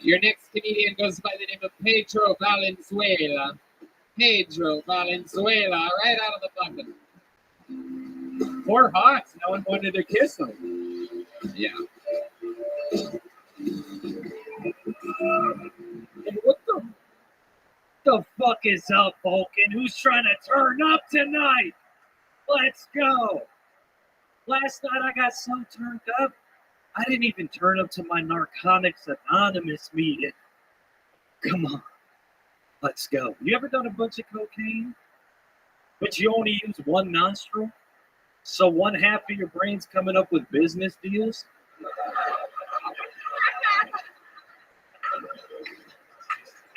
Your next comedian goes by the name of Pedro Valenzuela. Pedro Valenzuela, right out of the bucket. Poor Hawks. No one wanted to kiss him. Yeah. And what the fuck is up, Vulcan? Who's trying to turn up tonight? Let's go. Last night I got so turned up, I didn't even turn up to my Narcotics Anonymous meeting. Come on. Let's go. You ever done a bunch of cocaine? But you only use one nostril? So one half of your brain's coming up with business deals?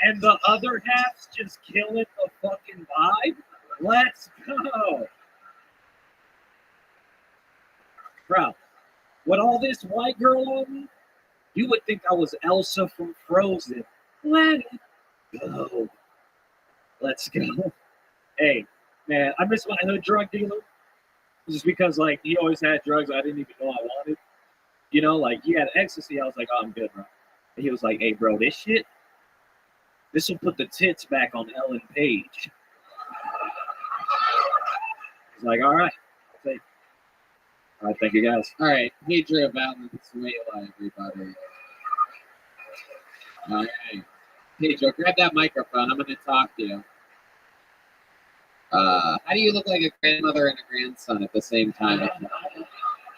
And the other half's just killing the fucking vibe? Let's go. Bro, with all this white girl on me, you would think I was Elsa from Frozen. Let it go. Let's go. Hey, man, I miss my hood drug dealer. Just because, like, he always had drugs I didn't even know I wanted. You know, like, he had ecstasy. I was like, oh, I'm good, bro. And he was like, hey, bro, this shit, this will put the tits back on Ellen Page. I was like, all right, I'll take it. All right, thank you, guys. All right, Pedro Valenzuela, everybody. All right. Pedro, grab that microphone. I'm going to talk to you. How do you look like a grandmother and a grandson at the same time?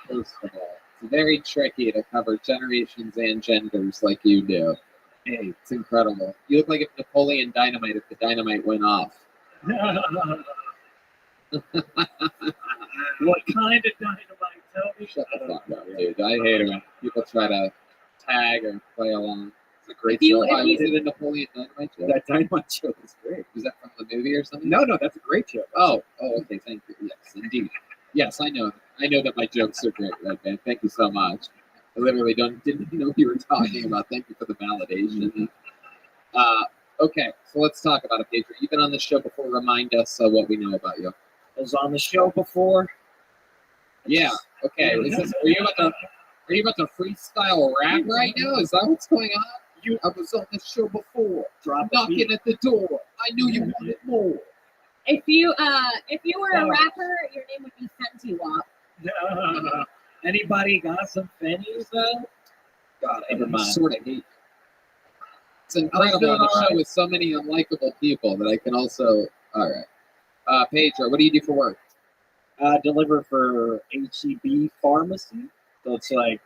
First of all, it's very tricky to cover generations and genders like you do. Hey, it's incredible. You look like if Napoleon Dynamite, if the dynamite went off. What kind of dynamite? Tell me. Shut the fuck up, dude. I hate it when people try to tag or play along. It's a great show. Was it a Napoleon Dynamite show? That dynamite show is great. Was that from the movie or something? No, that's a great show. Oh, okay. Thank you. Yes, indeed. Yes, I know. I know that my jokes are great, right, man? Thank you so much. I literally didn't know what you were talking about. Thank you for the validation. Okay, so let's talk about it, Pedro. You've been on the show before. Remind us what we know about you. I was on the show before. Yeah. Okay. Are you about to freestyle rap right now? Is that what's going on? I was on the show before. Knocking at the door. I knew you wanted more. If you were a rapper, your name would be Fenty Wap. Anybody got some Fenties though? God, I sort of hate. It's incredible on the show with so many unlikable people that I can also. All right. Pedro, what do you do for work? Deliver for HEB Pharmacy. So it's like,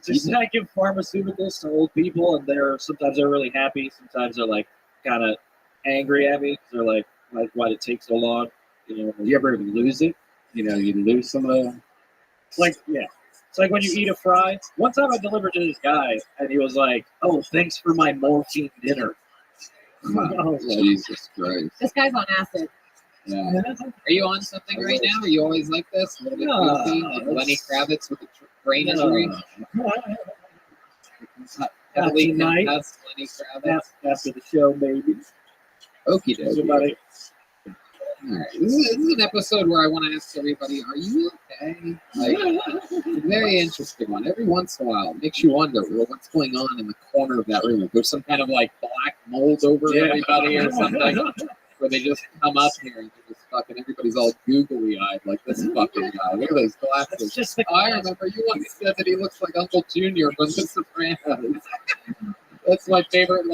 just I give pharmaceuticals to old people, and sometimes they're really happy, sometimes they're like kind of angry at me because they're like why did it take so long? You know, you ever lose it? You know, you lose some of the. It's like it's like when you eat a fry. One time I delivered to this guy, and he was like, "Oh, thanks for my morphine dinner." Jesus Christ! This guy's on acid. Yeah. Are you on something right now? Are you always like this? A little bit goofy, like Lenny Kravitz with a brain injury? Heavily concussed Lenny Kravitz. After the show, maybe. Okie dokie. All right. This is an episode where I want to ask everybody, are you okay? Like, it's a very interesting one. Every once in a while, it makes you wonder, well, what's going on in the corner of that room? If there's some kind of like black mold over everybody or something, where they just come up here and they're just fucking, everybody's all googly-eyed like this fucking guy. Look at those glasses. Just I remember you once said that he looks like Uncle Junior from The Sopranos. That's my favorite,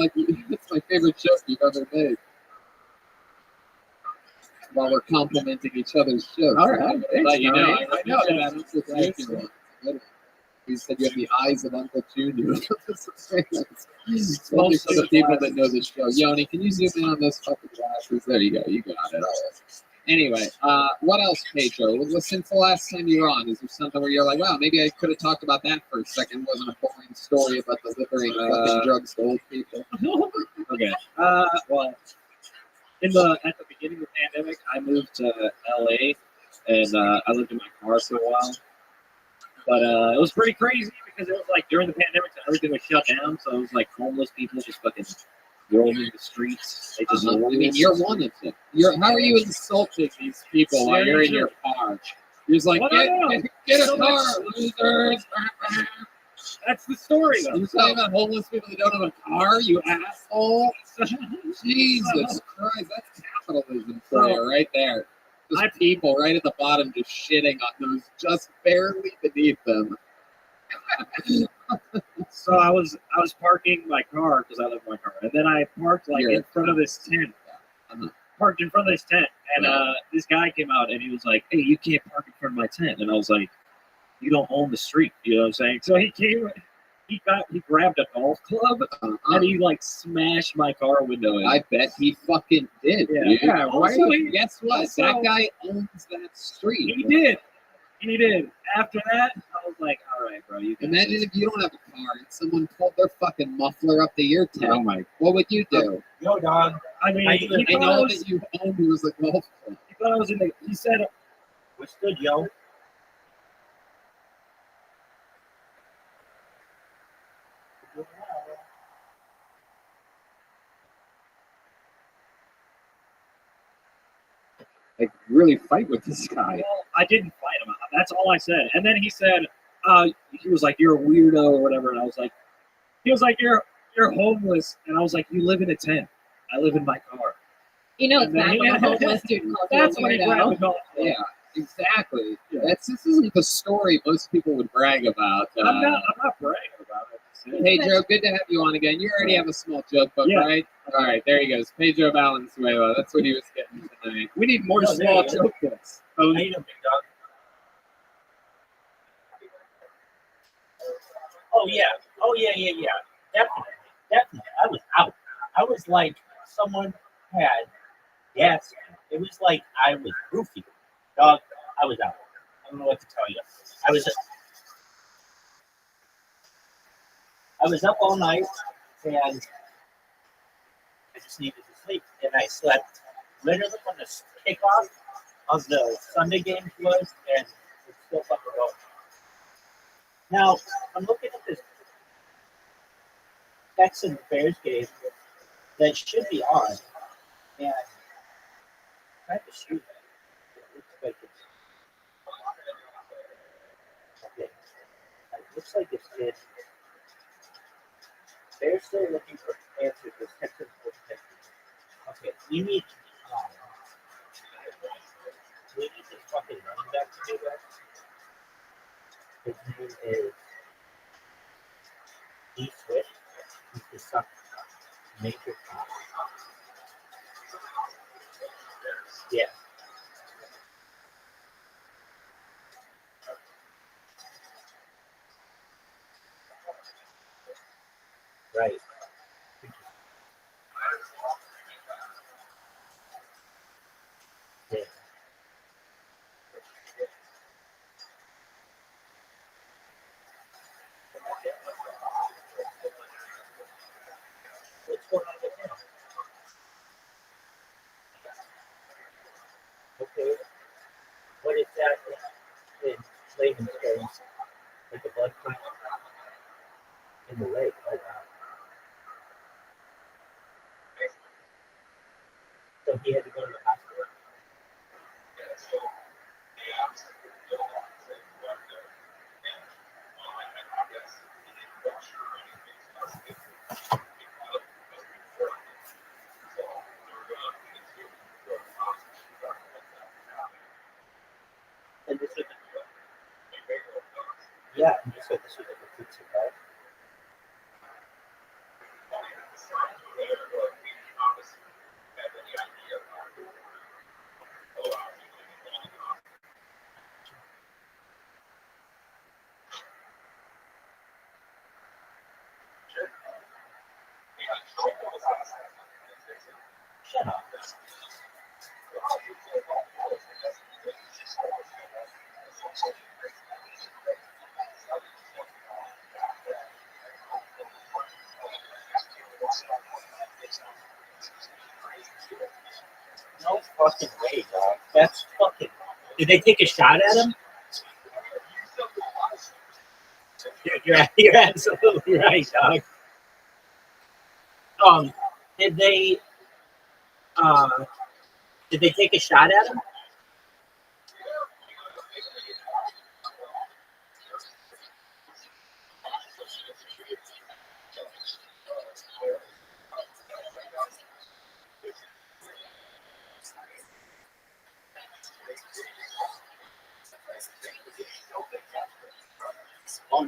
that's my favorite joke you've ever made. While we're complimenting each other's jokes. All right. But you know, I know that. You said you have the eyes of Uncle Junior. Most of the people that know this show. Yoni, can you zoom in on those fucking glasses? There you go. You got it. Anyway, what else, Pedro? Since the last time you were on, is there something where you're like, wow, maybe I could have talked about that for a second? It wasn't a boring story about delivering fucking drugs to old people. Okay. Well, at the beginning of the pandemic, I moved to LA, and I lived in my car for a while. But it was pretty crazy because it was like during the pandemic, everything was shut down. So it was like homeless people just fucking roaming the streets. They just I mean, you're one of them. How are you insulting these people while you're in your car? You're just like, get a car, losers. That's the story. Though. You're talking about homeless people that don't have a car, you asshole? Jesus Christ, that's capitalism for you right there. Just people right at the bottom just shitting on those just barely beneath them. So I was parking my car because I live in my car, and then I parked like in front of this tent. Parked in front of this tent, and this guy came out and he was like, "Hey, you can't park in front of my tent." And I was like, "You don't own the street," you know what I'm saying? So he came, he grabbed a golf club and he like smashed my car window in. I bet he fucking did. Yeah. Also, guess what? That guy owns that street. He did. After that, I was like, all right, bro. You imagine if you don't have a car and someone pulled their fucking muffler up to your tent. Oh my! What would you do? Yo, dog. I mean, I know that you owned was a golf club. He thought I was in the. He said, "What's good, yo?" Like, really fight with this guy. Well, I didn't fight him. That's all I said. And then he said, he was like, "You're a weirdo" or whatever. And I was like, he was like, "You're homeless." And I I was like, "You live in a tent. I live in my car." You know And then exactly he- what a homeless dude calls you a That's when he grabbed the weirdo. golf club. Yeah, exactly. Yeah. This isn't the story most people would brag about. I'm not bragging about it. Hey, Joe, good to have you on again. You already have a small joke book, Yeah. right? All right, there he goes. Pedro Valenzuela. That's what he was getting tonight. We need more No, there small you go. joke books. How you doing, big dog? Oh yeah. Definitely. I was out. I was like someone had gas. It was like I was roofie. Dog, I was out. I don't know what to tell you. I was up all night and I just needed to sleep. And I slept literally when the kickoff of the Sunday game was, and it's still fucking going. Now, I'm looking at this Texans Bears game that should be on, and I'm trying to shoot it. It looks like it's okay. It looks like it's in. They're still looking for answers. The Texans will take it. Okay, we need this fucking running back to do that. His name is D. Swift. He's the son of Major Tom. Yeah. Right. Yeah. What's going on with him? Okay. What is that in layman's terms? Like a blood clot in the leg. Oh, wow. So he had to go to the hospital. And this was yeah, and you said this was like a good surprise. Shut up. No fucking way, dog. That's fucking. Did they take a shot at him? You're absolutely right, dog. Did they take a shot at him?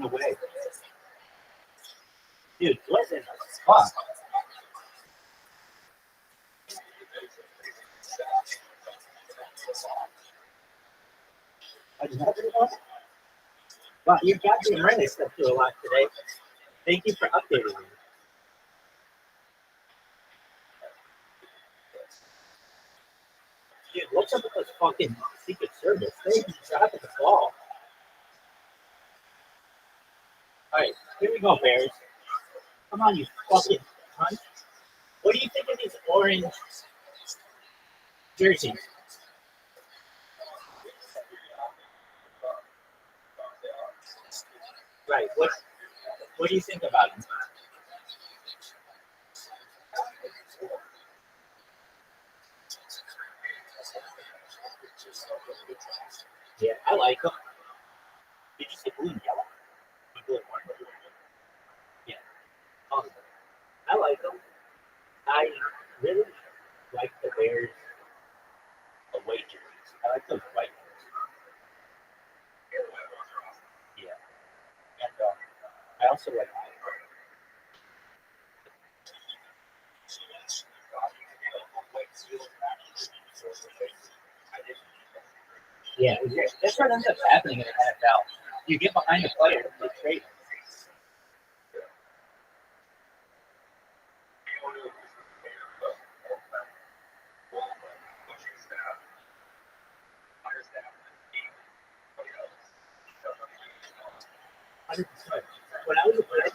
away. Dude, what in the fuck? Another one? Wow, your goddamn right, I stepped through a lot today. Thank you for updating me. Dude, what's up with this fucking Secret Service? They dropping the ball. Alright, here we go, Bears. Come on, you fucking cunt. What do you think of these orange jerseys? Right, what do you think about them? Yeah, I like them. Did you say blue and yellow? Blue and orange? Yeah. I like them. I really like the Bears away jerseys. I like those white ones. Yeah. And I also like yeah, that's what ends up happening in the NFL. You get behind a player, they trade him. When I was a kid,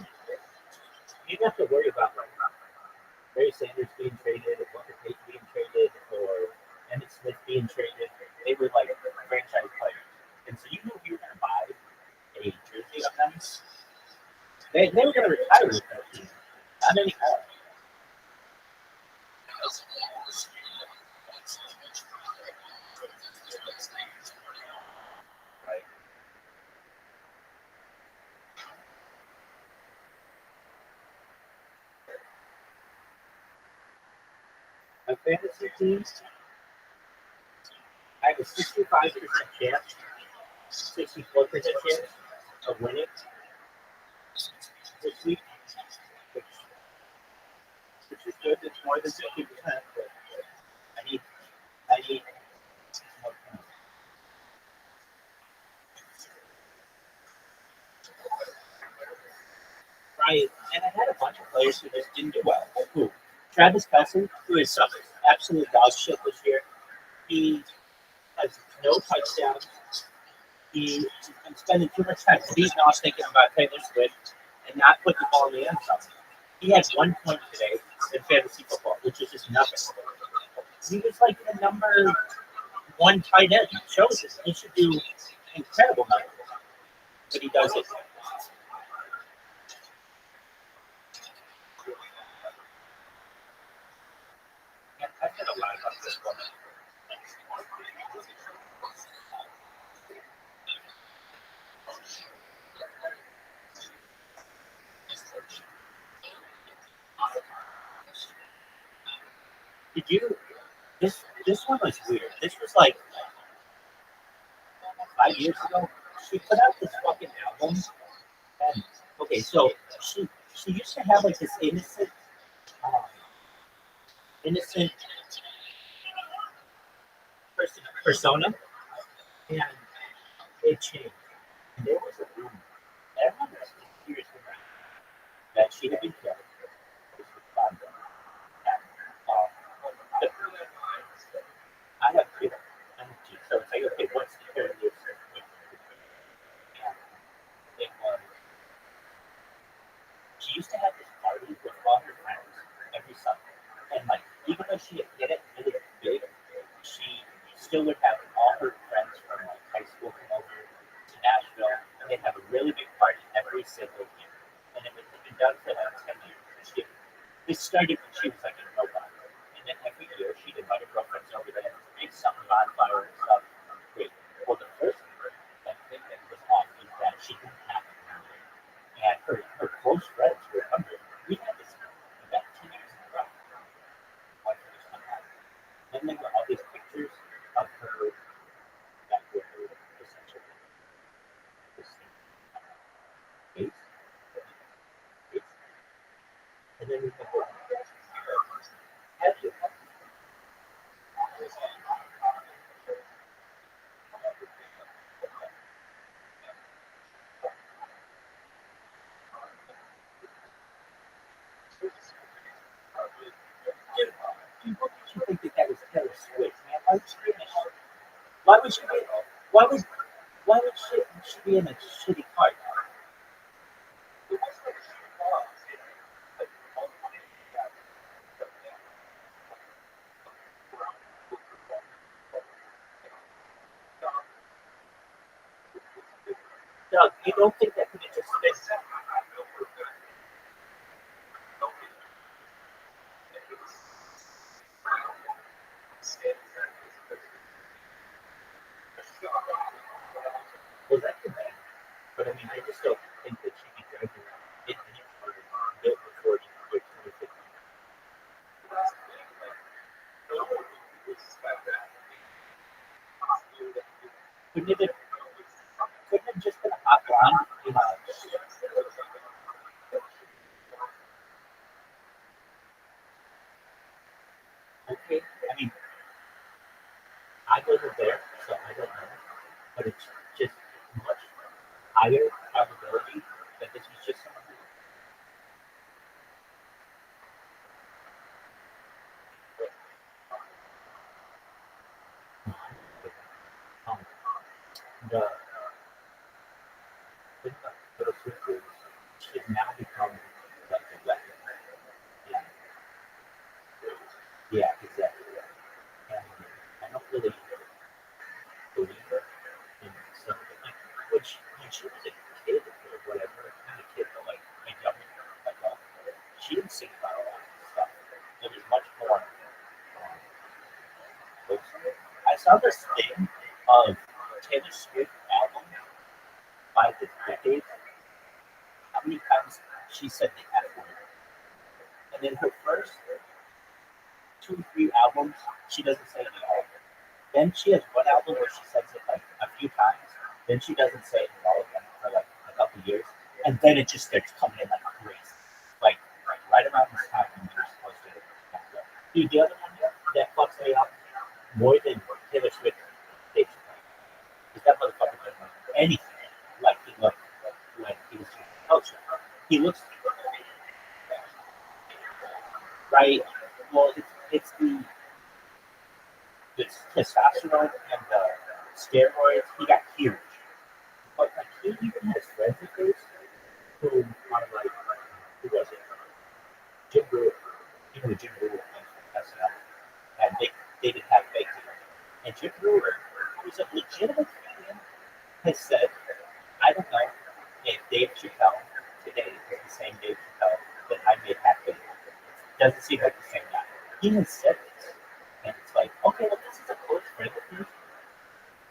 you didn't have to worry about like Barry Sanders being traded, or Walker Payton being traded, or Emmitt Smith being traded. They were like franchise players, and so you knew if you were going to buy a jersey of them, they were going to retire with that team. Not many. Right. My fantasy teams, I have a 65% chance, 64% chance of winning this week, which is good. It's more than 50%, but I need more points. Right, and I had a bunch of players who just didn't do well. Like who? Travis Kelce, who is some absolute dog shit this year. He has no touchdowns. He I'm spending too much time beating off thinking about Taylor Swift and not putting the ball in the end zone. He had 1 point today in fantasy football, which is just nothing. He was like the number one tight end. It shows us he should do incredible numbers, but he doesn't. I've had a lot about this one. Did you? This one was weird. This was like 5 years ago. She put out this fucking album. And, okay, so she used to have like this innocent persona, and it changed. And there was a rumor. Everyone was serious around that she had been killed. This was 5 years. I have two. So it's like, okay, what's the third year? It was, she used to have this party with all her friends every summer. And like, even though she did it really big, she still would have all her friends from like high school come over to Nashville, and they'd have a really big party every single year. And it was been done for like 10 years. This started when she was like a nobody. And then every year she'd invite her girlfriends over there to make some bonfire and stuff. Great. Well, the first thing that was off is that she didn't have a family. And her close friends were hungry. We had this event 2 years in a row. Then there were all these pictures of her that were essentially the same. And then we can go have you. Dude, what did you think that was Taylor Swift, man? Why would she be? Why would she be in a shitty car? Doug, you don't think that could have just been? Well, that could be. But I mean, I just don't think that she could drive around in any car built before you quit 2015. Couldn't it have, couldn't it have just been a hot blonde? You know, okay. I mean, I wasn't there, so I don't know. But it's just much higher probability that this was just someone who um, the thing about Taylor Swift is she has now become like a weapon. Yeah, yeah, exactly. And I don't really believe her in some of the things. When she was a kid or whatever, not a kid, but like a young adult, she didn't sing about a lot of stuff. It was much more personal. I saw this thing of Taylor Swift album by the decade. How many times she said the F word? And then her first 2, 3 albums, she doesn't say it at all. Then she has one album where she says it like a few times. Then she doesn't say it at all again for like a couple years. And then it just starts coming in like crazy. Like right around this time when you're supposed to. Dude, the other one that fucks me up more than Taylor Swift is that motherfucker doesn't look anything like he looked when he was doing culture. He looks right. Well, it's the testosterone and the steroids. He got huge, but like he even has friends of his who are like, who was it? Jim Brewer. You know Jim Brewer from SNL, and they didn't have fake teeth. And Jim Brewer, who's a legitimate comedian, has said, I don't know if Dave Chappelle today is the same Dave Chappelle that I made happy. Doesn't seem like the same guy. He has said this. And it's like, okay, well, this is a close friend of yours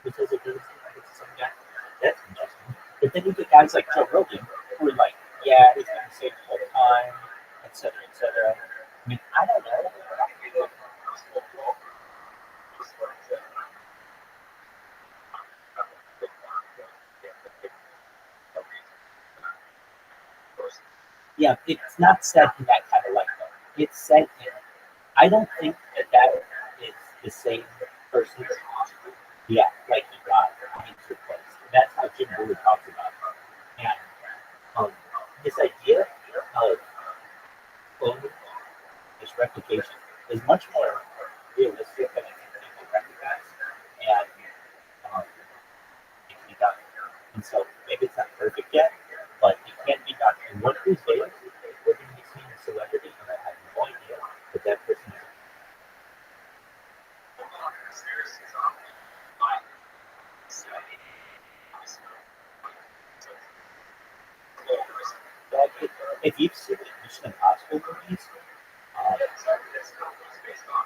who says it doesn't seem like it's the same guy. That's interesting. But then you get guys like Joe Rogan who are like, yeah, he's going to say it all the time, et cetera, et cetera. I mean, I don't know. Yeah, it's not said in that kind of light, though. It's said in, I don't think that is the same person. Yeah, like he got into place. That's how Jim Brewer talks about it. And this idea of cloning, this replication, is much more realistic than I think people recognize. And it can be done. And so maybe it's not perfect yet, but it can be done. And one of these days, we're going to be seeing a celebrity, and I have no idea that that person is. If you've seen the Mission Impossible movies,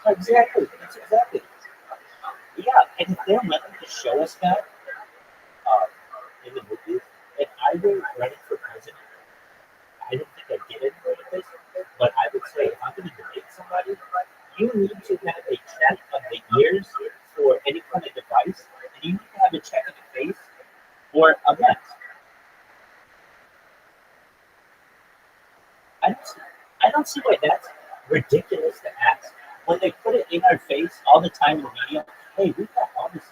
exactly, that's exactly. Yeah, and if they're willing to show us that in the movies, if I were running for president, I don't think I'd get anywhere with this, but I would say if I'm going to debate somebody, you need to have a check of the ears for any kind of device, and you need to have a check of the face for a mask. I don't see why that's ridiculous to ask. When they put it in our face all the time in the media, hey, we've got all this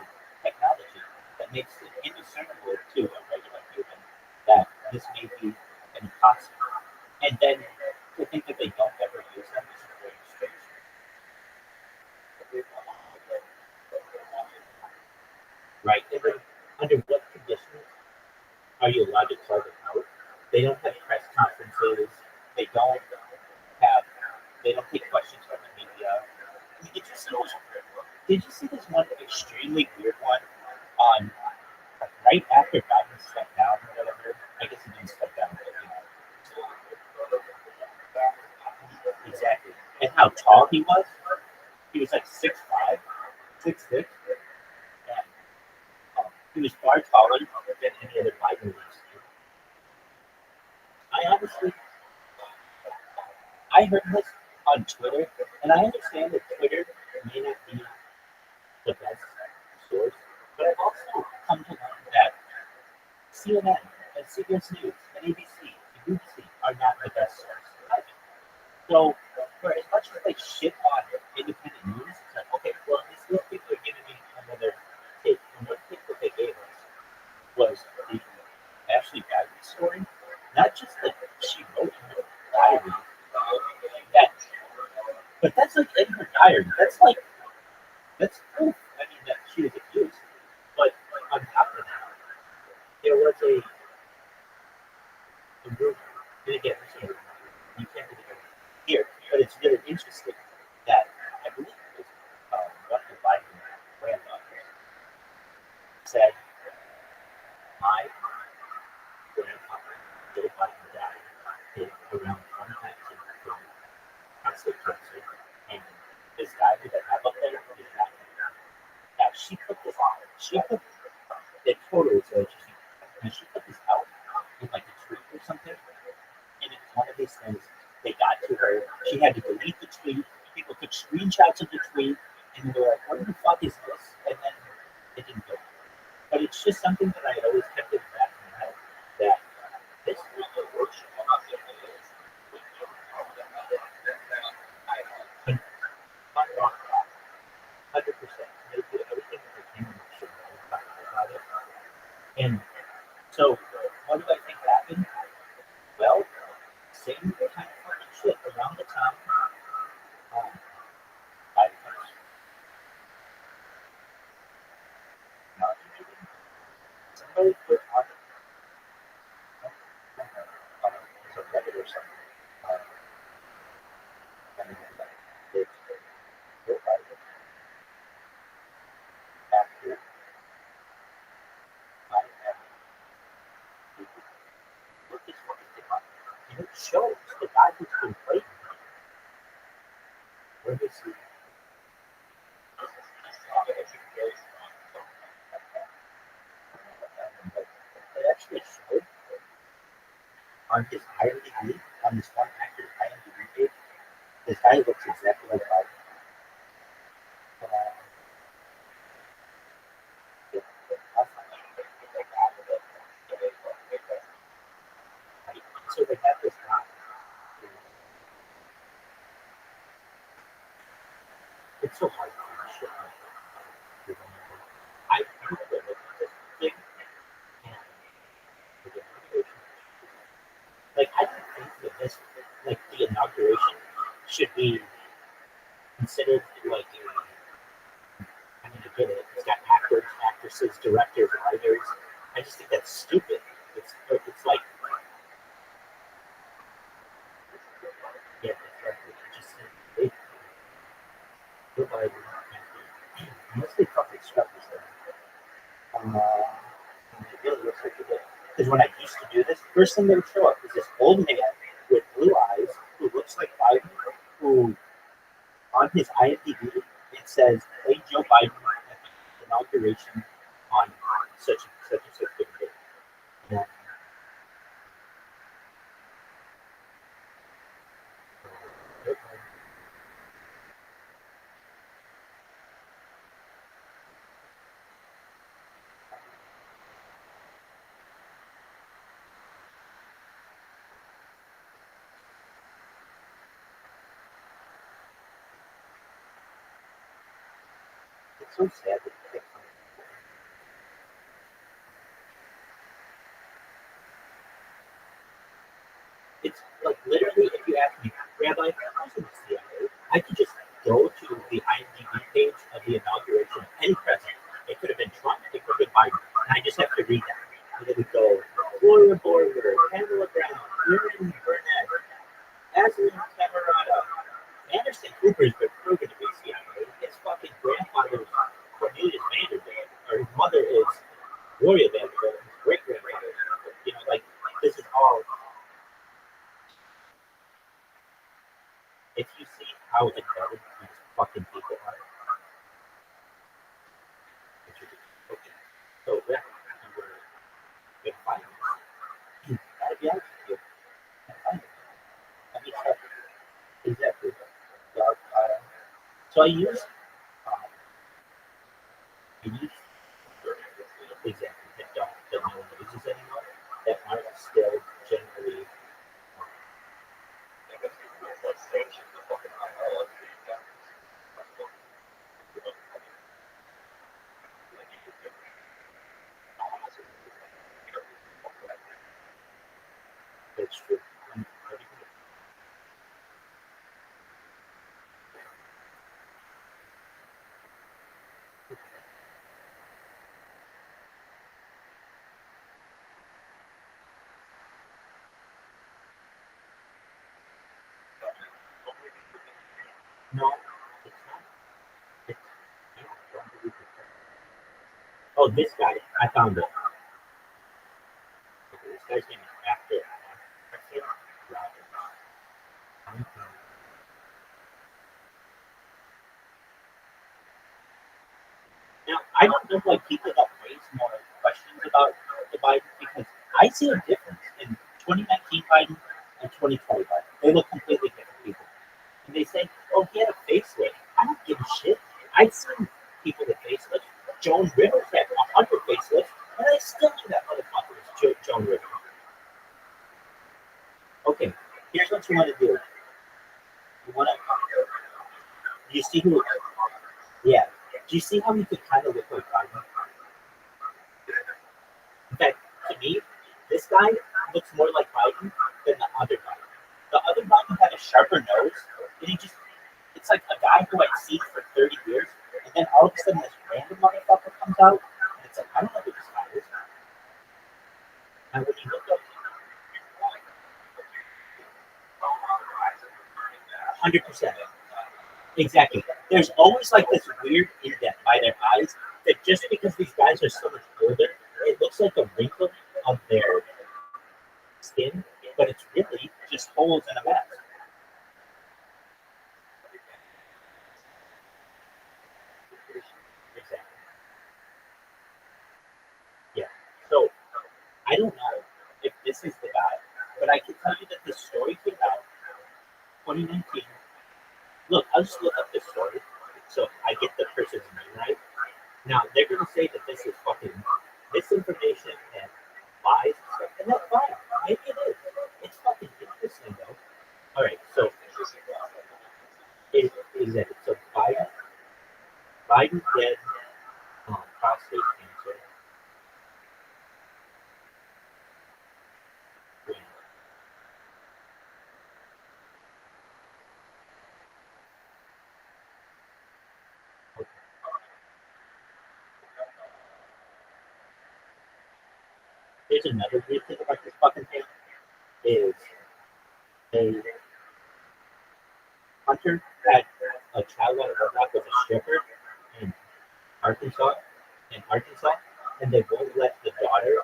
technology that makes it indiscernible to a regular human that this may be impossible. And then to think that they don't ever use them is very strange. Right? And then under what conditions are you allowed to call them out? They don't have press conferences. They don't have. They don't take questions from the media. I mean, did you see this one extremely weird one on right after Biden stepped down or whatever? I guess he didn't step down, but exactly. And how tall he was? He was like 6'5", 6'6", and he was far taller than any other Biden we've seen. I heard this on Twitter, and I understand that Twitter may not be the best source, but I've also come to learn that CNN and CBS News and ABC and BBC are not the best source either. So, for as much as they shit on independent news, it's like, okay, well, these little people are giving me another take. Another take that they gave us was the Ashley Guinness story. Not just that she wrote in her diary, but that's like in her diary. That's proof. I mean, that she was abused. But on top of that, there was a rumor. And again, you can't really hear, but it's really interesting that I believe it was one of the Biden granddaughters said, my grandfather, Joe Biden, died around 2019 from prostate cancer, and this guy who they have up there is not. Now she put this on. She put the photo is so interesting. And she put this out in like a tweet or something, and it's one of these things. They got to her. She had to delete the tweet. People took screenshots of the tweet, and they were like, "What the fuck is this?" And then it didn't go. But it's just something that I always kept in the back of my head that this is the worst. 100%. They did everything that they can to make sure that we talked about it. And so, what do I think happened? Well, same kind of fucking shit around the time I was inaugurated. Somebody put on a Reddit or something. After I had looked this fucking thing up, and it shows the guy who's been playing. Where is he? It actually showed on his IMDb, on this one actor's IMDb page, this guy looks exactly like Biden. So they have this guy. It's so hard to finish shit. I remember looking at this thing, and like I don't think that this, like the inauguration, should be considered like I mean, I get it. It's got actors, actresses, directors, writers. I just think that's stupid. It's like yeah, exactly. It just nobody mostly fucking stuff is there. And it really looks like it did. Because when I used to do this, first thing that would show up is this old man with blue eyes who looks like Biden, who on his IMDb it says play Joe Biden at the inauguration on such and such date. Yeah. It's so sad. It's like literally, if you ask me, Rabbi, I was in the CIA. I could just go to the IMDb page of the inauguration of any president. It could have been Trump, it could have been Biden, and I just have to read that. And it would go, Gloria Borger, Pamela Brown, Erin Burnett, Aslan Camerata, Anderson Cooper's been proven to be CIA. His fucking grandfather is Cornelius Vanderbilt, or his mother is Gloria Vanderbilt, his great grandfather. You know, like this is all. If you see how embedded these fucking people are, it's ridiculous. Okay, so yeah, we're in finance. Gotta be honest with you. I mean, exactly. So I use exactly that no one uses anymore, that aren't still generally. That's true. No, it's not. It's, I don't believe it. Oh, this guy. I found it. Okay, this guy's name is After Robin. Now, I don't know why people got raised more questions about the Biden because I see a difference in 2019 Biden and 2020 Biden. They look completely different people. And they say, oh, he had a facelift. I don't give a shit. I've seen people with facelifts. Joan Rivers had 100 facelifts, and I still think that motherfucker is Joan Rivers. Okay, here's what you want to do. You want to. Do you see who? Yeah. Do you see how he could kind of look like Biden? In fact, to me, this guy looks more like Biden than the other Biden. The other Biden had a sharper nose, and it's like a guy who I've seen for 30 years, and then all of a sudden this random motherfucker comes out, and it's like, I don't know who this guy is. And when you look up, 100%. Exactly. There's always like this weird indent by their eyes that just because these guys are so much older, it looks like a wrinkle of their skin, but it's really just holes in a mask. Exactly. Yeah. So I don't know if this is the guy, but I can tell you that this story came out 2019. Look, I'll just look up this story so I get the person's name right. Now they're gonna say that this is fucking misinformation and lies and stuff, and that's fine. Maybe it is. It's fucking interesting though. All right, so exactly. So Biden did prostate cancer. When, okay. Here's another weird thing about this fucking thing is a hunter had a child on a roadblock with a stripper in Arkansas, and they won't let the daughter,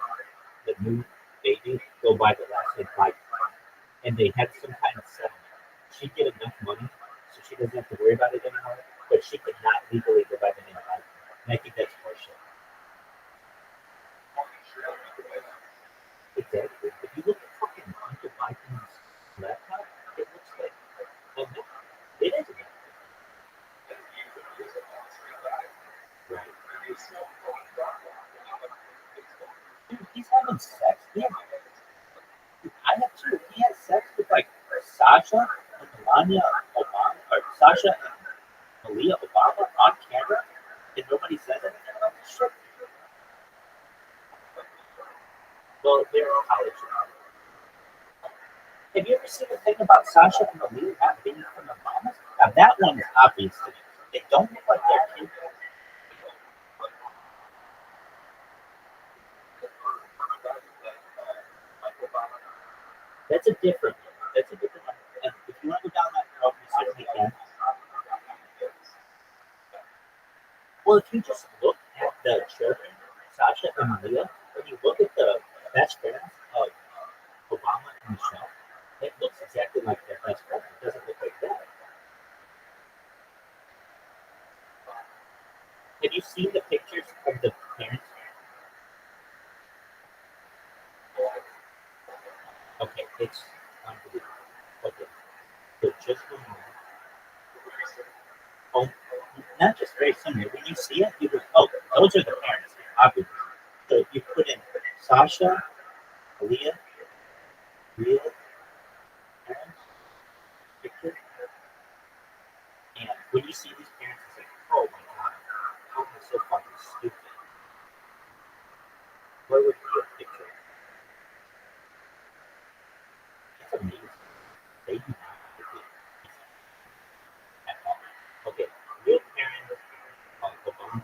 the new baby, go by the last name Biden. And they had some kind of settlement. She'd get enough money so she doesn't have to worry about it anymore, but she could not legally go by the name Biden. And I think that's horseshit. Exactly. If you look at fucking Hunter Biden's laptop, it looks like it is. Right. Dude, he's having sex. I have two. He has sex with like Sasha and Melania Obama, or Sasha and Malia Obama on camera, and Well, they're college. Have you ever seen the thing about Sasha and Aaliyah not being from the Bahamas? Now that one is obvious to me. They don't look like their kids. That's a different one. That's a different one. And if you want to go down that road, you certainly can. Well, if you just look at the children, Sasha and Malia, when you look at the best friends of Obama and Michelle, it looks exactly like their best friend. It doesn't look like that. Have you seen the pictures of the parents? Okay, it's unbelievable. Okay, so just one more. Oh, not just very similar. When you see it, you go, oh, those are the parents, obviously. So you put in Sasha, Aaliyah, real parents, picture, and when you see these parents, it's like, oh my god, how am I so fucking stupid? Where would be a picture? It's amazing. They do not look it at all. Okay, real parents of Obama.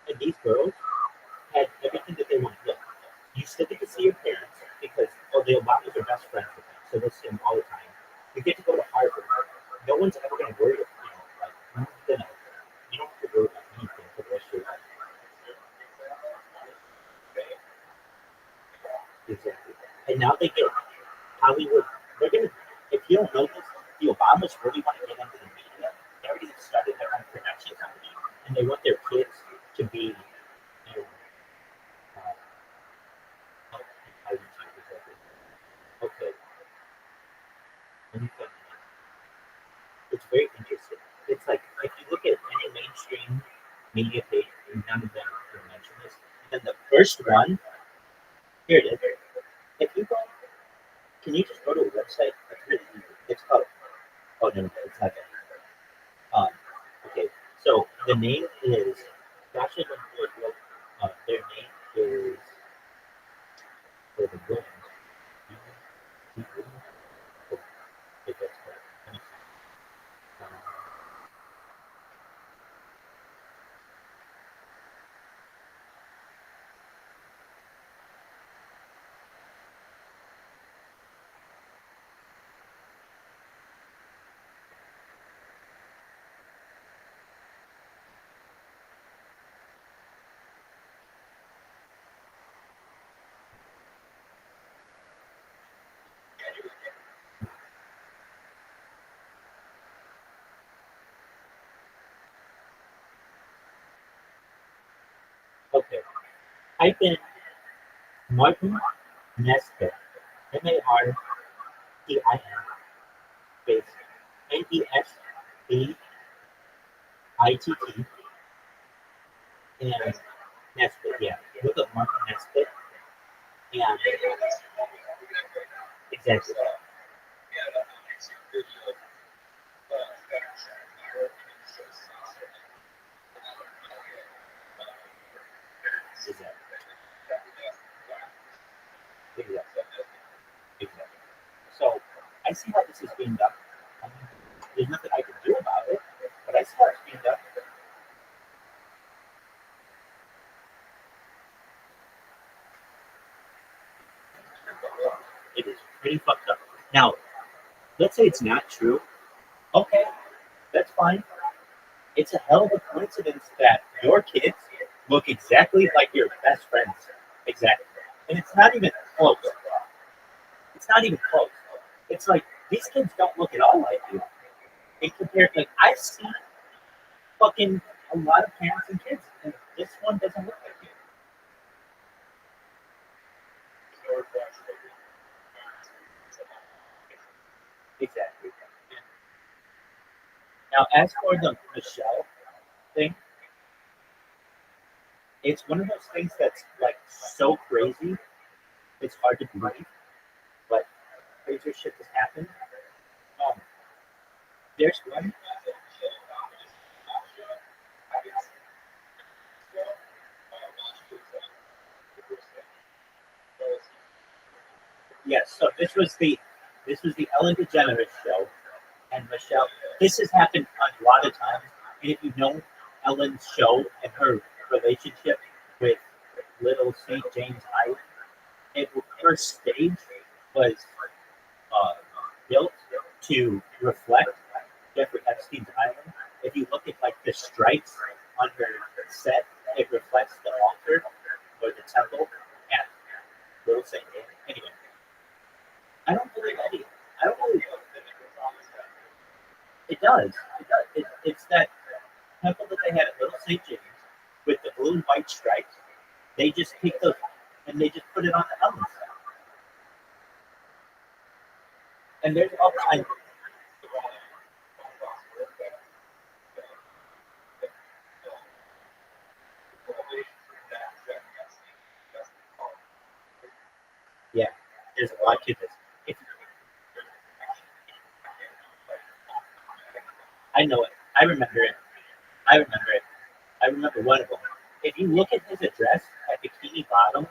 And these girls had everything that they wanted. Look, you still get to see your parents because the Obamas are best friends with them, so they'll see them all the time. You get to go to Harvard. No one's ever going to worry about you don't have to worry about anything for the rest of your life. Exactly. And now they get Hollywood. They're gonna. If you don't know this, the Obamas really want to get into the media. They already started their own production company, and they want their kids to be. Okay. It's very interesting. It's like if you look at any mainstream media page, none of them will mention this. And then the first one, here it is. If you go, can you just go to a website? It's really easy. It's called. Oh no, it's not that. Okay. So the name is. Actually, their name is. For the Williams. If that's correct. Okay. Type in Martin Nesbitt. Martin space Nesbitt and Nesbitt. Yeah. Look up Martin Nesbitt and exactly. Exactly. Exactly. Exactly. So I see how this is being done. I mean, there's nothing I can do about it, but I see how it's being done. It is pretty fucked up. Now, let's say it's not true. Okay, that's fine. It's a hell of a coincidence that your kids look exactly like your best friends. Exactly. And it's not even close. It's not even close. It's like these kids don't look at all like you. In compared, like I've seen fucking a lot of parents and kids, and this one doesn't look like you. Exactly. Now, as for the Michelle thing, it's one of those things that's like so crazy, it's hard to believe, but crazier shit has happened. Um, there's one. Yes, so this was the Ellen DeGeneres show, and Michelle. This has happened a lot of times, and if you know Ellen's show and her relationship with Little St. James Island, her stage was uh, built to reflect Jeffrey Epstein's island. If you look at like the stripes on her set, it reflects the altar or the temple at Little St. James. Anyway, I don't believe any. I don't believe it does. It does. It's that temple that they had at Little St. James with the blue and white stripes. They just take those and they just put it on the elements. And there's all kinds. Yeah, there's a lot to this. If, I know it. I remember it. I remember it. I remember one of them. If you look at his address at Bikini Bottom,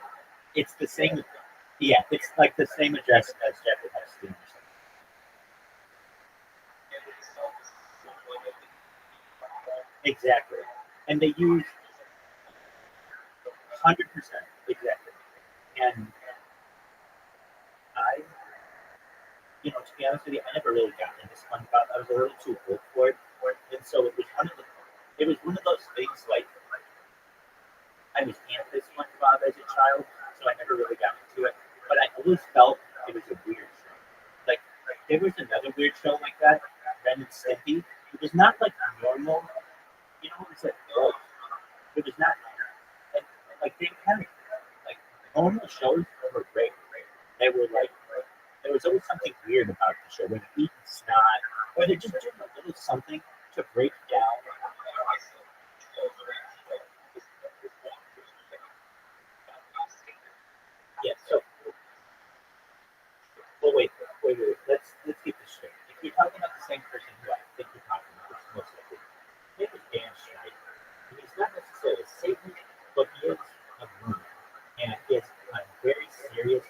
it's the same. Yeah, it's like the same address as Jeffrey Epstein. Exactly. And they use 100% exactly. And I, to be honest with you, I never really got into SpongeBob. I was a little too old for it. And so it was one of those things like I was anti SpongeBob as a child, so I never really got into it. But I always felt it was a weird show. Like there was another weird show like that, Ren and Stimpy. It was not like normal. It was like it was not and, like they kind of like normal shows were great. They were like there was always something weird about the show when they're eating snot or they're just doing a little something to break down. Yeah, so well, wait. Let's get this straight. If you're talking about the same person who I think you're talking about, which is most likely, his name is Dan Schneider. And he's not necessarily a Satan, but he is a moon. And he has a very serious,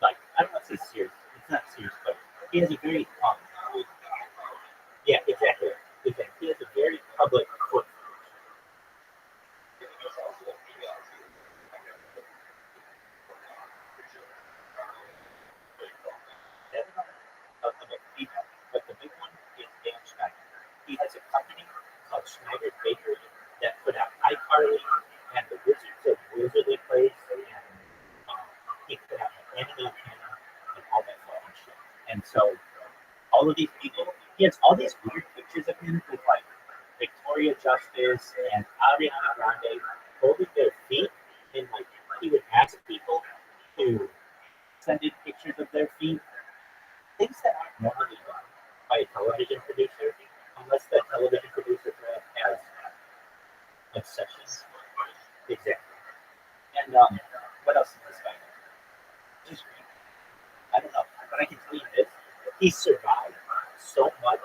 like, I don't want to say serious, it's not serious, but he has a very, yeah, exactly. He has a very public foot. But the big one is Dan Schneider. He has a company called Schneider Bakery that put out iCarly and the Wizards of Wizardly Place, and he put out Anime Hannah and all that fucking shit. And so all of these people, he has all these weird pictures of him with like Victoria Justice and Ariana Grande holding their feet, and like he would ask people to send in pictures of their feet, things that aren't normally done by a television producer, unless the television producer has obsessions. Exactly. And what else is this guy? Just, I don't know, but I can tell you this: he survived so much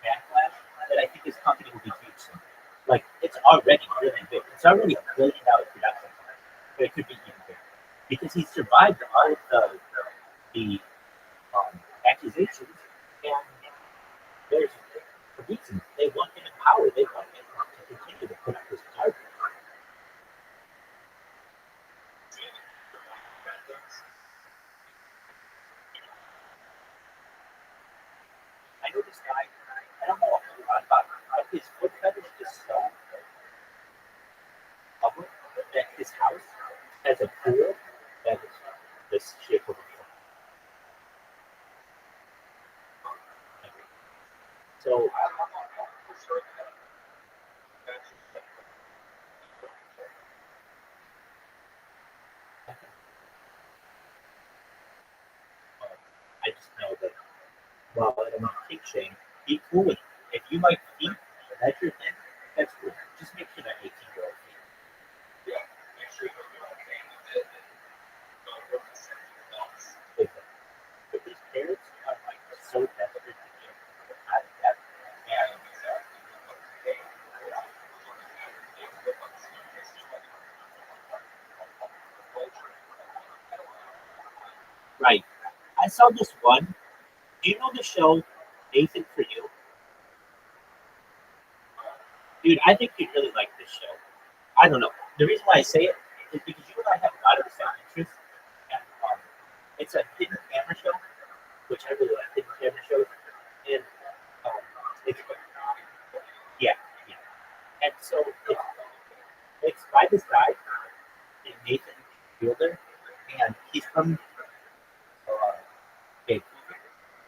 backlash that I think his company will be huge soon. Like it's already really big. It's already $1 billion production, but it could be even bigger because he survived all of the accusations, and there's a reason they want him in power. They want him to continue to put up this garbage. I know this guy. I don't know a whole lot about him, but his foot fetish is so public that his house has a pool that is this shape of a foot. So just know that while I don't want to kick shame, be cool with it. If you like feet, and that's your thing, that's cool. Just make sure that 18-year-old feet. But these parents are like so desperate to get out of that. And right. I saw this one. Do you know the show Nathan for You? Dude, I think you'd really like this show. I don't know. The reason why I say it is because you and I have a lot of the same interests. And, it's a hidden camera show, which I really like hidden camera shows. And it's yeah, yeah. And so it's by this guy named Nathan Fielder, and he's from Vancouver.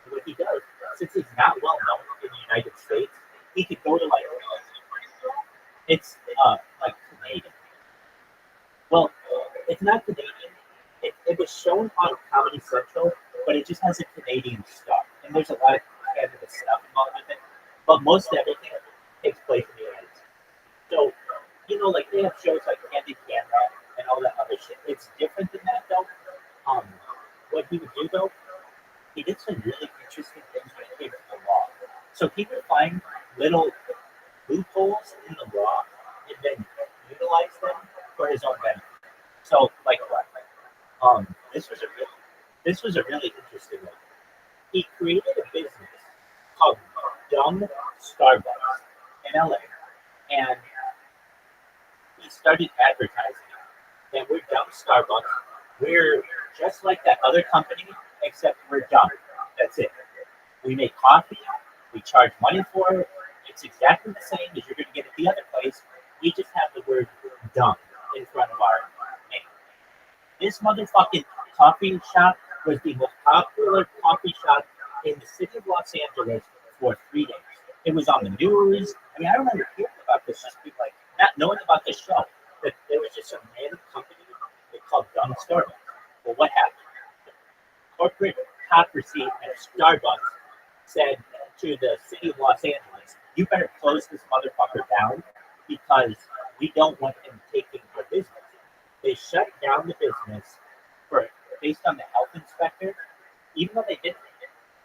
And what he does, since he's not well known in the United States, he could go to like it's like Canadian. Well, it's not Canadian. It was shown on Comedy Central, but it just has a Canadian stuff, and there's a lot of Canada stuff involved with it. But most everything takes place in the United States. So, like they have shows like Candid Camera and all that other shit. It's different than that though. What he would do though, he did some really interesting things when it came to the law. So he would find little loopholes in the law and then utilize them for his own benefit. So, like what? This was a really interesting one. He created a business called Dumb Starbucks in LA, and he started advertising it. And we're Dumb Starbucks. We're just like that other company, except we're dumb. That's it. We make coffee. We charge money for it. It's exactly the same as you're going to get at the other place. We just have the word dumb in front of our name. This motherfucking coffee shop was the most popular coffee shop in the city of Los Angeles for 3 days. It was on the news. I mean, I remember hearing about this, just like not knowing about this show, that there was just some random company called Dumb Starbucks. Well, what happened? Corporate hypocrisy at Starbucks said to the city of Los Angeles, you better close this motherfucker down because we don't want him taking your business. They shut down the business based on the health inspector, even though they didn't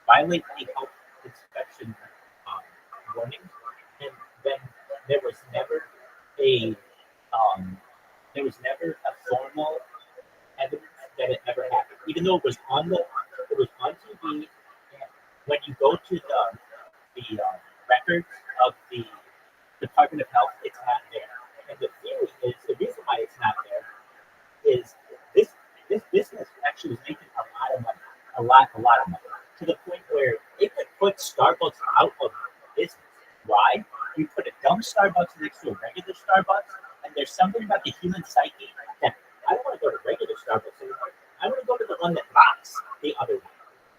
violate any health inspection warnings. And then there was never a formal evidence that it never happened, even though it was on TV. And when you go to the records of the Department of Health, it's not there. And the theory is the reason why it's not there is this business actually was making a lot of money, a lot of money, to the point where it could put Starbucks out of business. Why? You put a dumb Starbucks next to a regular Starbucks, and there's something about the human psyche that I don't want to go to regular Starbucks anymore. I want to go to the one that rocks the other one.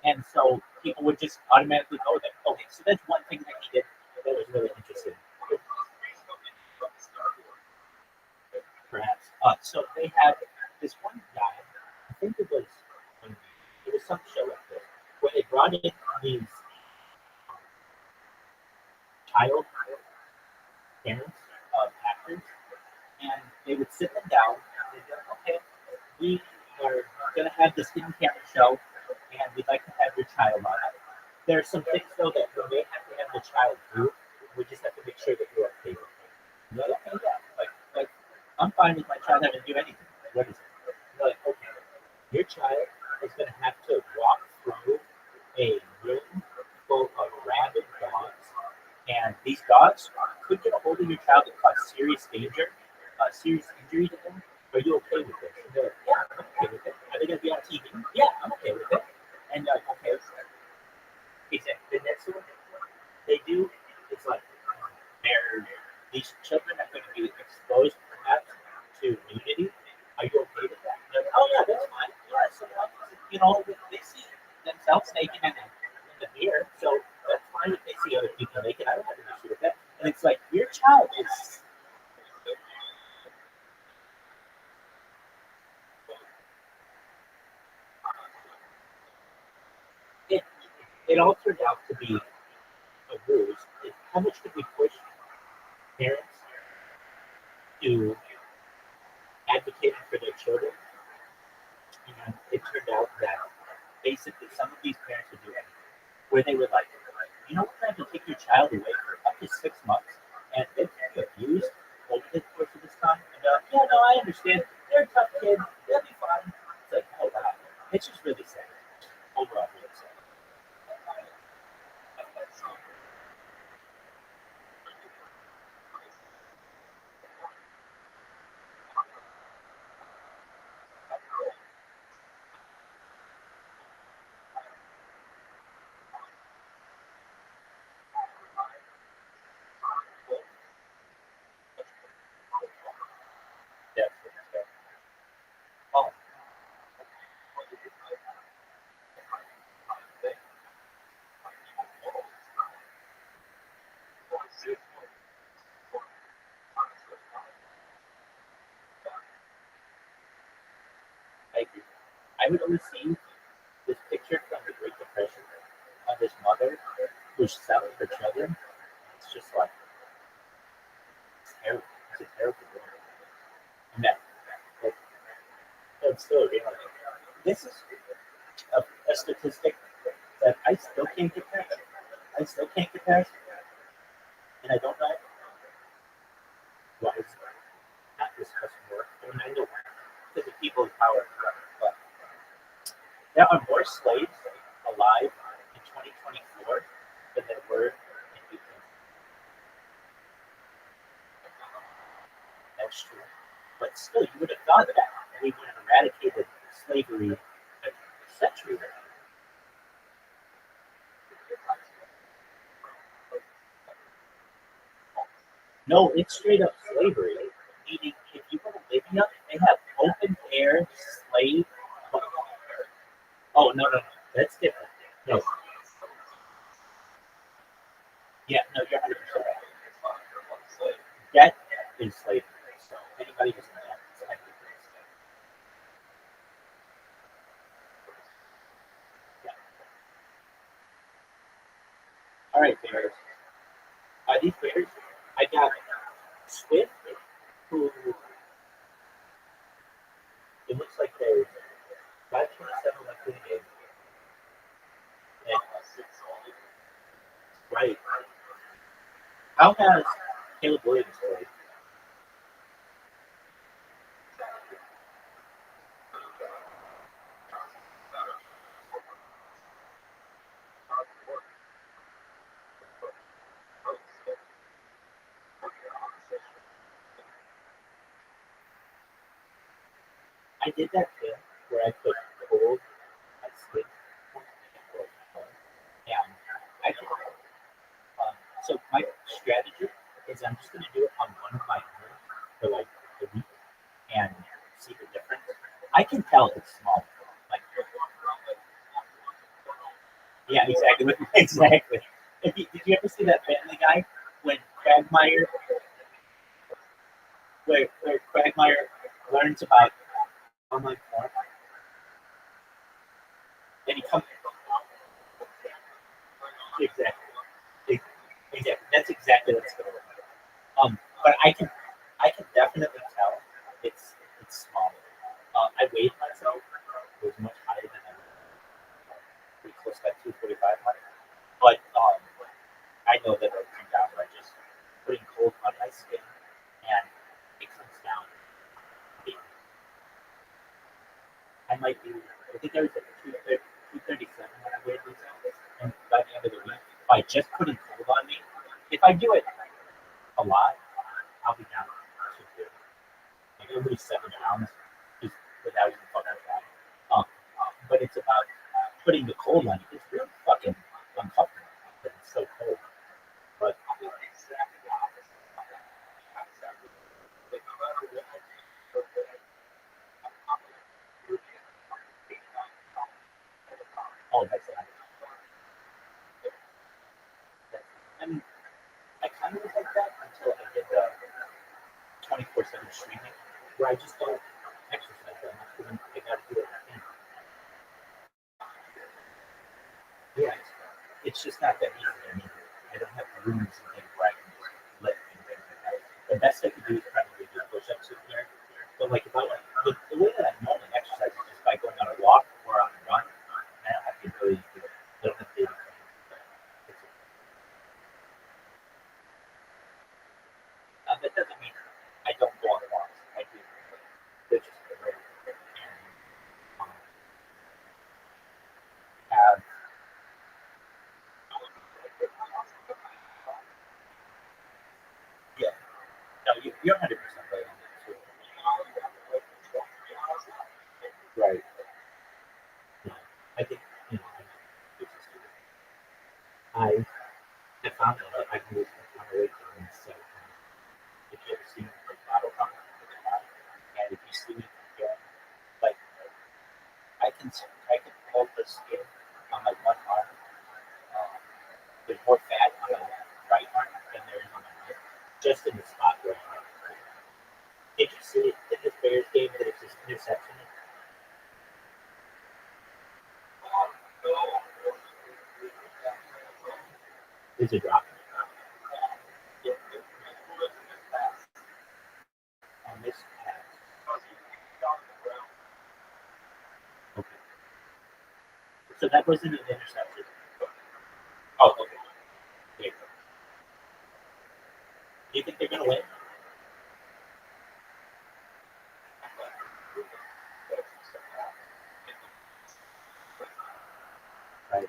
And so people would just automatically go there. Okay, so that's one thing that he did that was really interesting. Perhaps. So they had this one guy, I think it was some show like this, where they brought in these child parents of actors, and they would sit them down and they'd go, okay, we are going to have this hidden camera show, and we'd like to have your child on it. There are some things, though, that we may have to have the child do. We just have to make sure that you're okay with it. And they're like, okay, yeah. Like, I'm fine with my child having to do anything. What is it? And they're like, okay, your child is going to have to walk through a room full of rabid dogs, and these dogs could get a hold of your child and cause serious danger, serious injury to them. Are you okay with this? And they're like, yeah, I'm okay with it. Are they going to be on TV? Yeah, I'm okay with it. And they're like, okay. He said, the next one they do is like, these children are going to be exposed perhaps to nudity. Are you okay with that? They're like, oh yeah, that's fine. Yeah, so they see themselves naked in the mirror, so that's fine if they see other people naked. I don't have an issue with that. And it's like your child is. it all turned out to be a ruse. How much could we push parents to advocating for their children? And it turned out that basically some of these parents would do anything, where they were like, you know, we're going to take your child away for up to 6 months, and they can be abused over the course of this time. And yeah, no, I understand. They're a tough kid. They'll be fine. It's like, oh wow, it's just really sad. Overall, really sad. Definitely. Oh, I agree. I would always see this picture from the Great Depression of this mother who's selling her children. It's just like, it's terrible. It's a terrible world. And that, that's still a reality. This is a statistic that I still can't get past. I still can't get past, and I don't know why it's not discussed more. I mean, I know why. Because the people in power, but there are more slaves alive in 2024 than there were in 18. That's true. But still, you would have thought that we would have eradicated slavery a century ago. No, it's straight up slavery. Meaning, if you go to Libya, they have open air slave. Oh, no. That's different. No. Yeah, no, you're 100% right. That is slavery. So anybody who's in that is technically a slave. Yeah. All right, bears. Are these bears? I got Swift, who it looks like they're 527 left in the game. And, right. How has Caleb Williams played? I did that thing where I put cold, I skin, and I can, so my strategy is I'm just going to do it on one of my own for like a week and see the difference. I can tell it's small. Like, yeah, exactly. Exactly. Did you ever see that Family Guy when where Quagmire learns about online porn and he comes exactly. Exactly. That's exactly what it's going to look like. But I can definitely tell it's smaller. I weighed myself; it was much higher than I pretty close to that 245 mark. But I know that it'll come down by just putting cold on my skin, and it comes down. I might be. I think I was at 237 when I weighed myself, and by the end of the week, by just putting cold on me, if I do it a lot, I'll be down to 250. Like at least 7 pounds, just without even fucking trying. But it's about putting the cold on you. It's really fucking uncomfortable. It's so cold. But oh, that's it. I mean, I kind of was like that until I did the 24/7 streaming, where I just don't exercise that much because I got to do it. Yeah, it's just not that easy. I mean, I don't have rooms and things where I can just lift and things like that. The best I can do is probably do push-ups in here. But like if I like the way that I normally exercise is just by going on a walk or on a run. I don't have the ability to do it. I don't have the that doesn't mean I don't go on walks. I do. They're just rare. And have yeah. No, you're 100% right on that too. Right. No, I think you know. I have found that I can lose a ton of weight in 7 months. If you ever see me from bottle pump, and if you see me comparing, like I can hold the skin on my one arm. Um, there's more fat on my right arm than there is on my left, just in the spot where I'm at. Did you see it in this Bears game that it's just interception? Is it drop? On this pass. Okay. So that wasn't an interception. Oh, okay. There you go. Do you think they're gonna win? Right.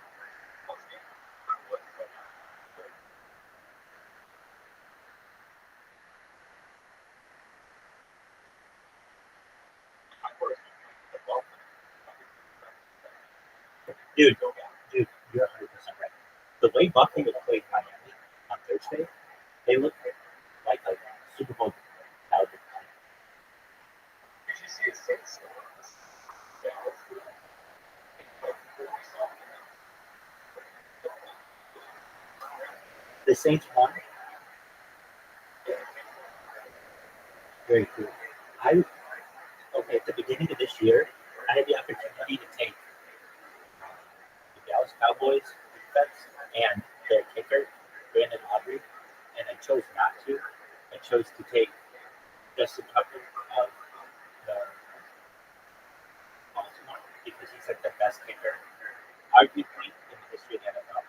Dude, you're 100% right. The way Buffalo played Miami on Thursday, they looked like a Super Bowl caliber team. The Saints won. Very cool. I okay at the beginning of this year, I had the opportunity to take the Dallas Cowboys defense and their kicker, Brandon Aubrey, and I chose not to. I chose to take Justin Tucker of the Baltimore because he's like the best kicker, arguably in the history of the NFL.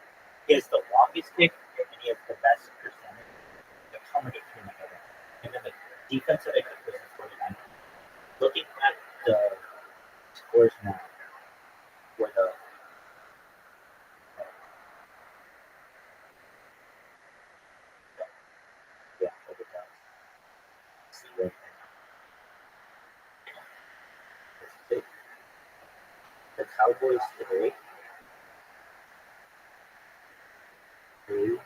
He has the longest kick and he has the best percentage. The comedy between the other. And then the defensive kick was the 49. Looking at the scores now, where the yeah, look at that. See right there. The Cowboys today, they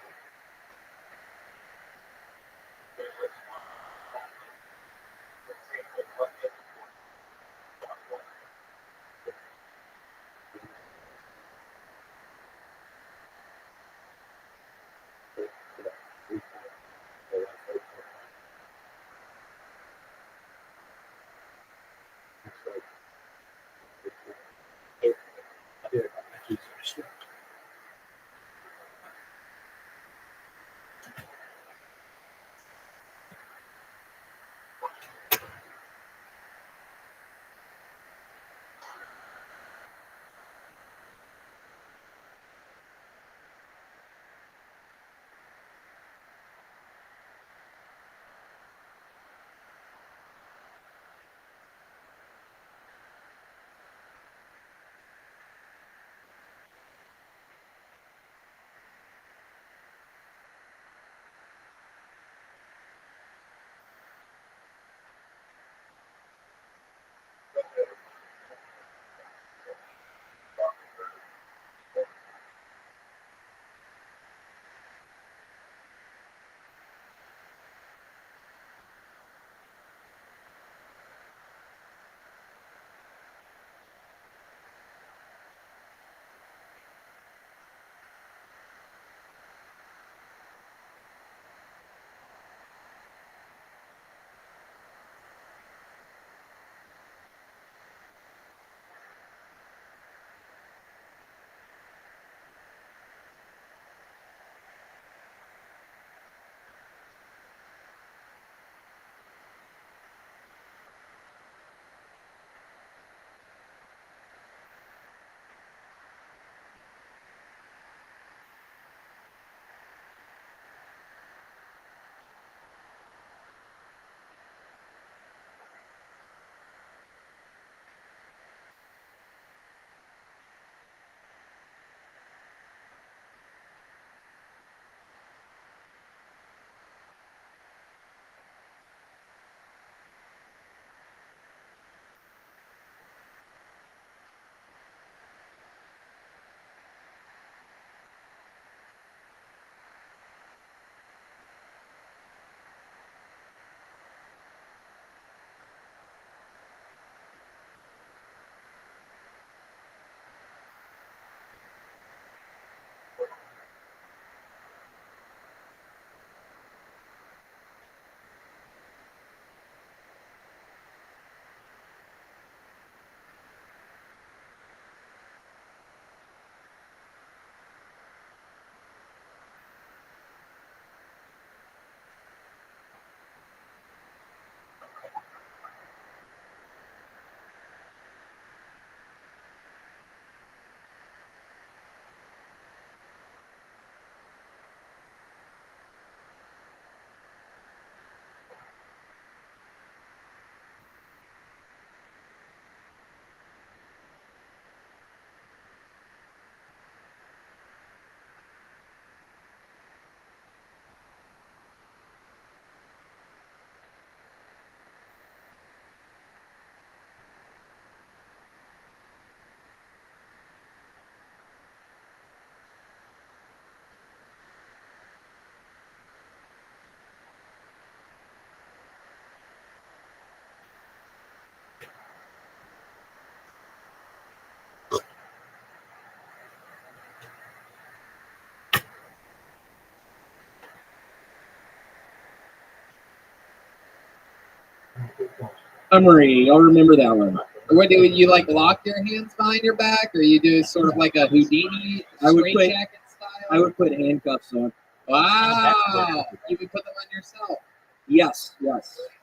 Marie, I'll remember that one. What do you like? Lock your hands behind your back, or you do sort of like a Houdini I would straight put- jacket style? I would put handcuffs on. Wow, you would put them on yourself, Yes.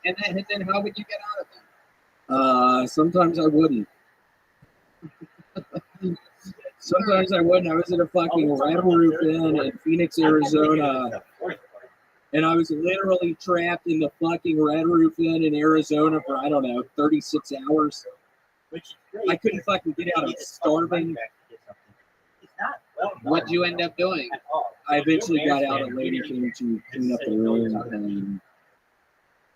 and then how would you get out of them? Sometimes I wouldn't. Sometimes I wouldn't. I was at a fucking Red Roof Inn in Phoenix, Arizona, and I was literally trapped in the fucking Red Roof Inn in Arizona for, I don't know, 36 hours. I couldn't fucking get out. I was starving. What'd you end up doing? I eventually got out. A lady came to clean up the room, and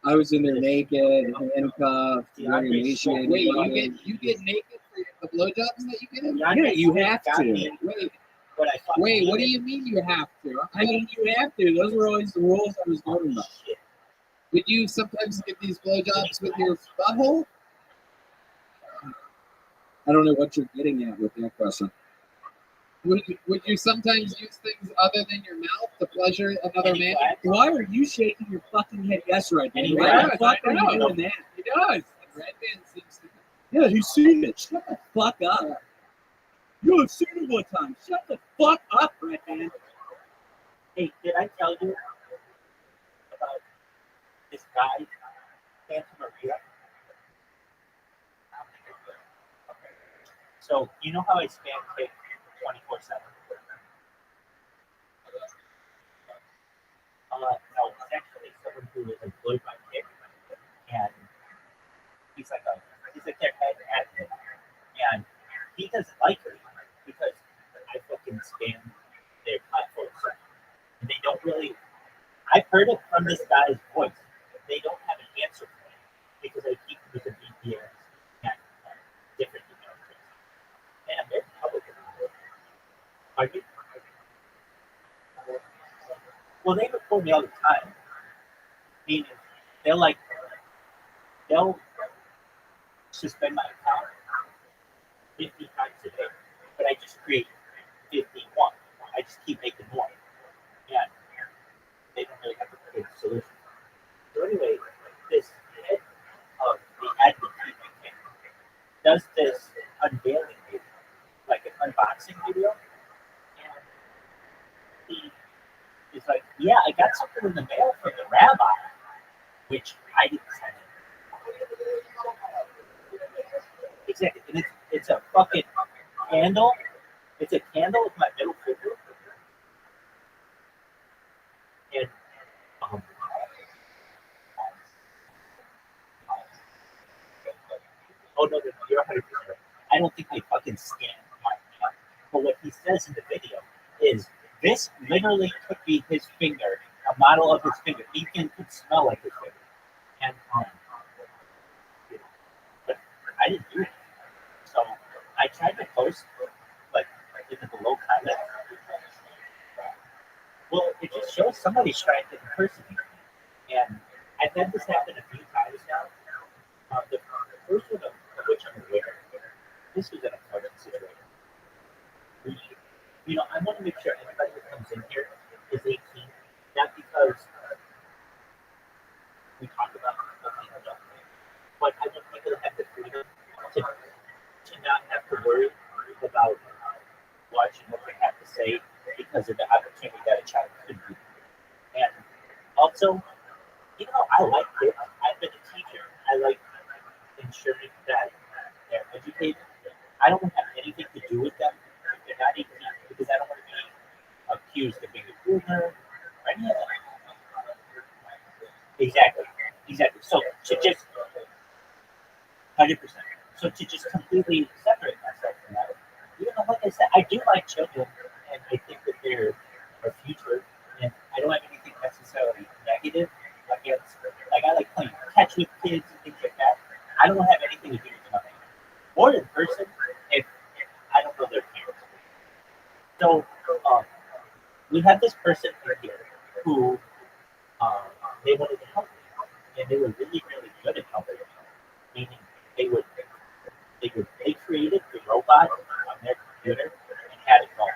I was in there naked, handcuffed, very emaciated. Wait, you get naked for the blowjobs that you get? Yeah, you have to. Wait, what do you mean you have to? I mean, you have to. Those were always the rules I was going by. Would you sometimes get these blowjobs with your butthole? I don't know what you're getting at with that question. Would you sometimes use things other than your mouth to pleasure another man? Why are you shaking your fucking head yes right now? He Why the does, fuck I are know. you doing that? He does. The red man seems to. Yeah, he's seen it. Shut the fuck up. You have seen it one time. Shut the fuck up, Red Man. Hey, did I tell you about this guy, Santa Maria? Okay. So, you know how I spam kick 24/7? No, it's actually someone who is employed by Kick, and he's like their head admin, and he doesn't like her because I fucking spam their platform, and they don't really. I've heard it from this guy's voice. They don't have an answer for me because I keep using VPNs and different email addresses. And they're public. Are you? Well, they record me all the time. Meaning, they'll suspend my account 50 times a day, but I just create 51. I just keep making more. And they don't really have a good solution. So anyway, this head of the admin team does this unveiling video, like an unboxing video, and he is like, "Yeah, I got something in the mail from the Rabbi," which I didn't send him. Exactly, and it's a fucking candle. It's a candle with my middle finger, and oh no, you're 100%. I don't think they fucking scanned my hand. But what he says in the video is this literally could be his finger, a model of his finger. He could smell like his finger. And but I didn't do it. So I tried to post like in the below comment. Well, it just shows somebody's trying to impersonate me. And I've had this happen a few times now. The first one of which I'm aware, this was an important situation. I want to make sure everybody that comes in here is 18, not because we talk about being adult, but I want people to have the freedom to not have to worry about watching what they have to say because of the opportunity that a child could be. And also, even though I like kids, I've been a teacher, I like ensuring that they're educated. I don't have anything to do with them if they're not 18 because I don't want to be accused of being a groomer or any of that. Exactly. So to just 100%. So to just completely separate myself from that, even though, like I said, I do like children and I think that they're our future, and I don't have anything necessarily negative against. Like I like playing catch with kids and things like that. I don't have anything to do with nothing. Or in person, if I don't know their parents. So we have this person in here who they wanted to help me, and they were really, really good at helping me. Meaning they created the robot on their computer and had it going.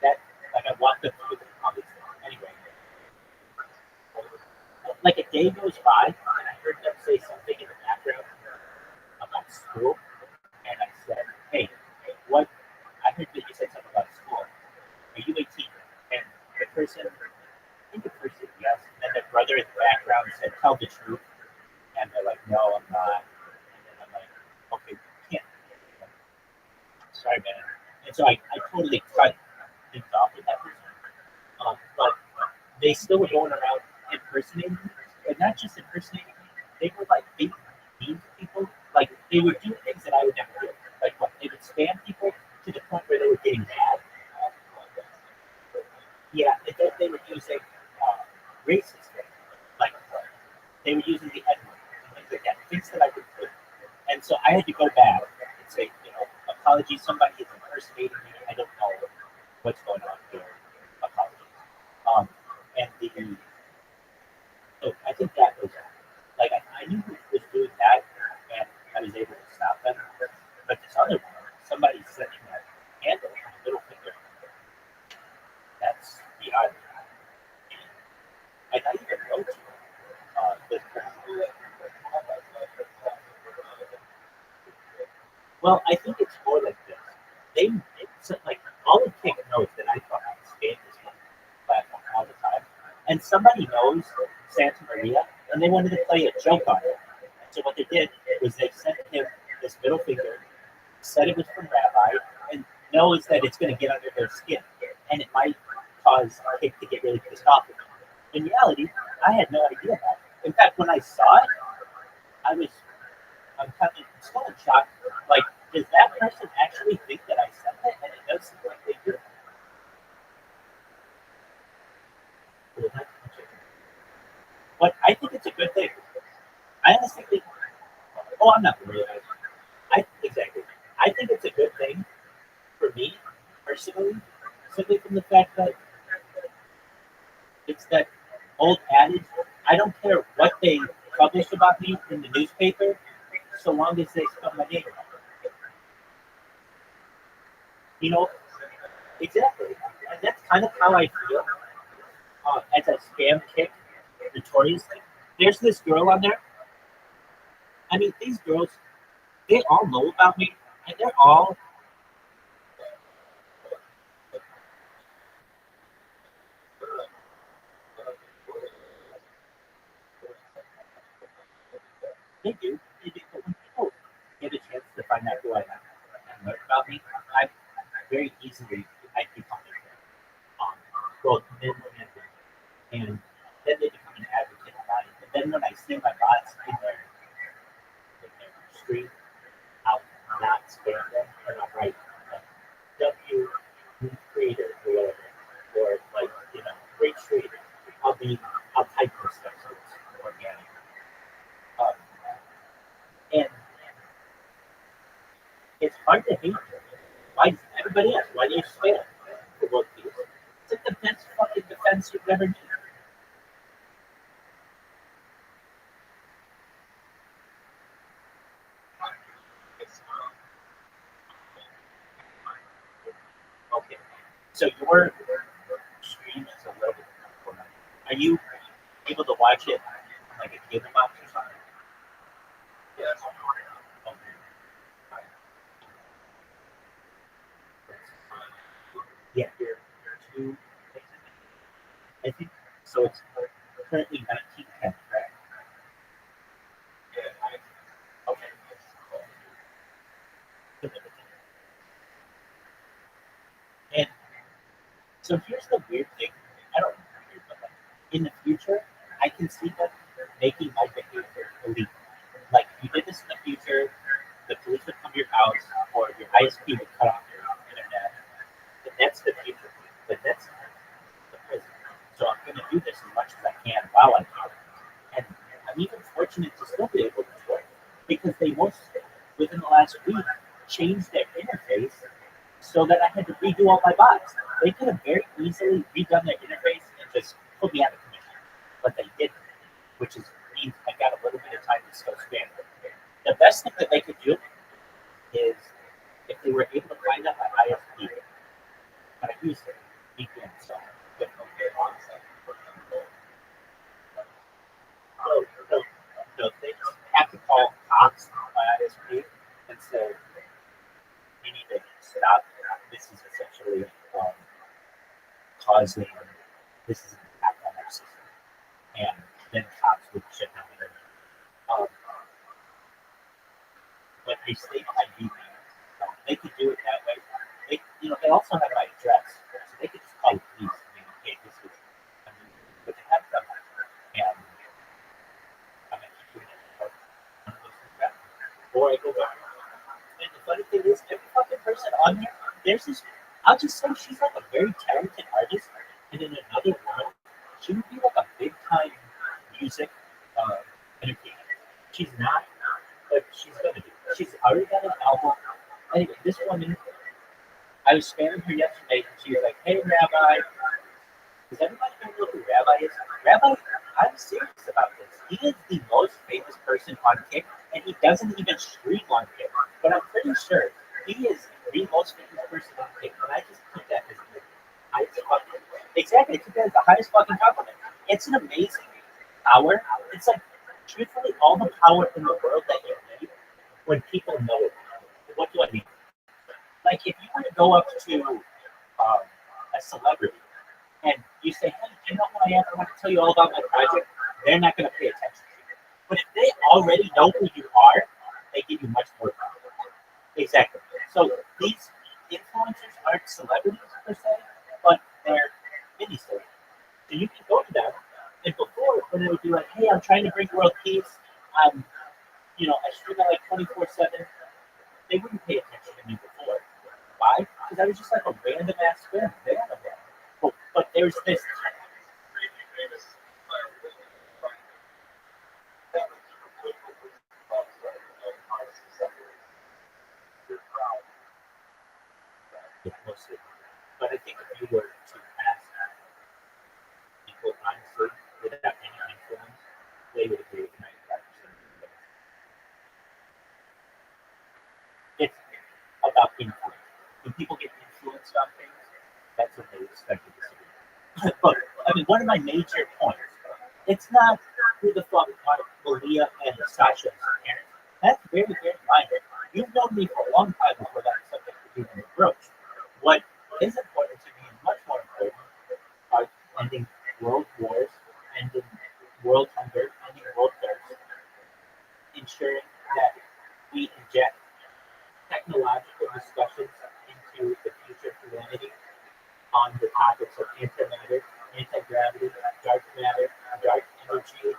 That like I walked up to them on this anyway. Like a day goes by and I heard them say something in the school, and I said, "Hey, what? I heard that you said something about school. Are you 18?" And the person, I think the person said yes. And then the brother in the background said, "Tell the truth." And they're like, "No, I'm not." And then I'm like, "Okay, you can't. Sorry, man." And so I totally cut things off with that person. But they still were going around impersonating me, but not just impersonating me. They were like being mean to people. Like they would do things that I would never do. Like what they would spam people to the point where they were getting mad. Yeah, and then they were using racist things. Like they were using the N word and things like that. Things that I would do. And so I had to go back and say, apologies, somebody is impersonating me. I don't know what's going on here. Apologies. And so I think that was like I knew who was doing that, and I was able to stop them. But this other one, somebody sending that handle on a little finger, that's beyond me. And I even wrote to this person. Well, I think it's more like this. It's like all the kids knows that I fucking spam this platform all the time, and somebody knows Santa Maria, and they wanted to play a joke on it. And so what they did was they sent him this middle finger, said it was from Rabbi, and knows that it's going to get under their skin, and it might cause Kik to get really pissed off with them. In reality, I had no idea about it. In fact, when I saw it, I'm still in shock. Like, does that person actually think that I said that? And it does seem like they do. But I think it's a good thing. I honestly think. Oh, I'm not worried about it. Exactly. I think it's a good thing for me personally, simply from the fact that it's that old adage. I don't care what they publish about me in the newspaper, so long as they spell my name right. Exactly. And that's kind of how I feel as a scam Kik notoriously. There's this girl on there. I mean, these girls, they all know about me, and they're all. They do. They do. But when people get a chance to find out who I am and learn about me, I very easily I become a fan. Both men and women. And then they become an advocate about it. And then when I see my bots in their stream, I'll not spam them and I'll write W creator or whatever. Or like, great trader. I'll type this stuff so it's organic. And it's hard to hate them. Why does everybody else? Why do you spam for both these? It's like the best fucking defense you've ever needed. Okay. So your stream is a little bit different. Are you able to watch it like a cable box or something? Yes. Okay. Yeah, you're two. I think so. It's currently 1910, correct? Okay. And so here's the weird thing. I don't know, but like, in the future, I can see them making my behavior illegal. Like, if you did this in the future, the police would come to your house, or your ISP would cut off your internet. But that's the future. But that's the present. So I'm going to do this as much as I can while I can. And I'm even fortunate to still be able to do it because they most, within the last week, changed their interface so that I had to redo all my bots. They could have very easily redone their interface and just put me out of commission, but they didn't, which means I got a little bit of time to still spam. The best thing that they could do is if they were able to find out my ISP, but I use it VPN, so they just have to call Cox my ISP, and and said, "We need to stop. This is essentially causing this is an attack on our system." And then cops would shut down the internet. Um, but they stay behind VPN. They could do it that way. They also have my address, so they could just call the police and be like, "Hey, this is," but they have done that. And I'm gonna keep doing it. Or I go back. And the funny thing is, every fucking person on there, there's this. I'll just say she's like a very talented artist, and in another world, she would be like a big time music entertainer. She's not, but she's gonna do. She's already got an album. Anyway, this woman, I was spamming her yesterday, and she was like, "Hey, Rabbi, does everybody know who Rabbi is? Rabbi, I'm serious about this. He is the most famous person on Kick, and he doesn't even stream on Kick. But I'm pretty sure he is the most famous person on Kick, and I just took that as the highest fucking. Exactly, I took that as the highest fucking compliment. It's an amazing power. It's like, truthfully, all the power in the world that you need when people know it. What do I mean? Like, if you were to go up to a celebrity and you say, "Hey, do you know who I am? I want to tell you all about my project," they're not going to pay attention to you. But if they already know who you are, they give you much more power. Exactly. So these influencers aren't celebrities per se, but they're mini celebrities. So you can go to them, and before, when they would be like, "Hey, I'm trying to bring world peace. I'm, I stream it like 24/7." They wouldn't pay attention to me before. Why? Because I was just like a random ass fan. But there's this. But I think if you were to ask people honestly, without any influence, they would agree with 95%. It's about influence. When people get influenced on things, that's what they expect to see. But I mean, one of my major points, it's not who the fuck are Malia and Sasha's parents. That's very, very minor. You've known me for a long time before that subject was even approached. What is important to me and much more important are ending world wars, ending world hunger, ending world thirst, ensuring that we inject technological discussions into the future of humanity on the topics of antimatter, anti-gravity, dark matter, dark energy,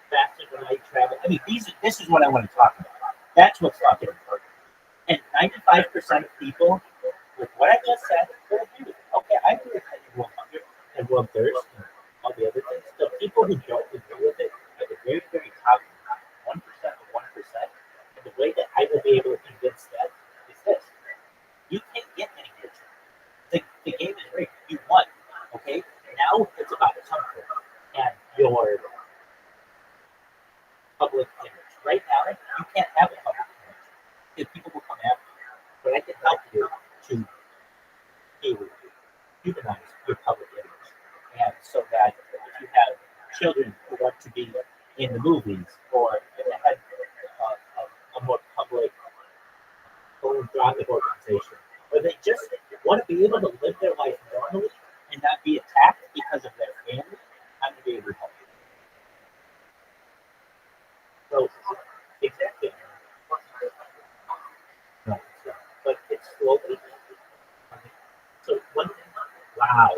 faster than light travel. I mean, this is what I want to talk about. That's what's fucking important. And 95% of people, with what I just said, will agree with it. Okay, I agree with ending world hunger and world thirst and all the other things. The people who don't agree with it are the very, very top 1% of 1%. And the way that I will be able to convince them is this. You can't get any richer. The game is rigged. You won. Okay? Now it's about comfort and your public image. Right now, you can't have a public image because people will come after you. But I can help you to humanize your public image. And so that if you have children who want to be in the movies or in the head of a more public philanthropic organization, or they just want to be able to live their life normally and not be attacked because of their family, I'm going to be able to help you. So, exactly. No, it's not. But it's slowly. So, one thing, wow,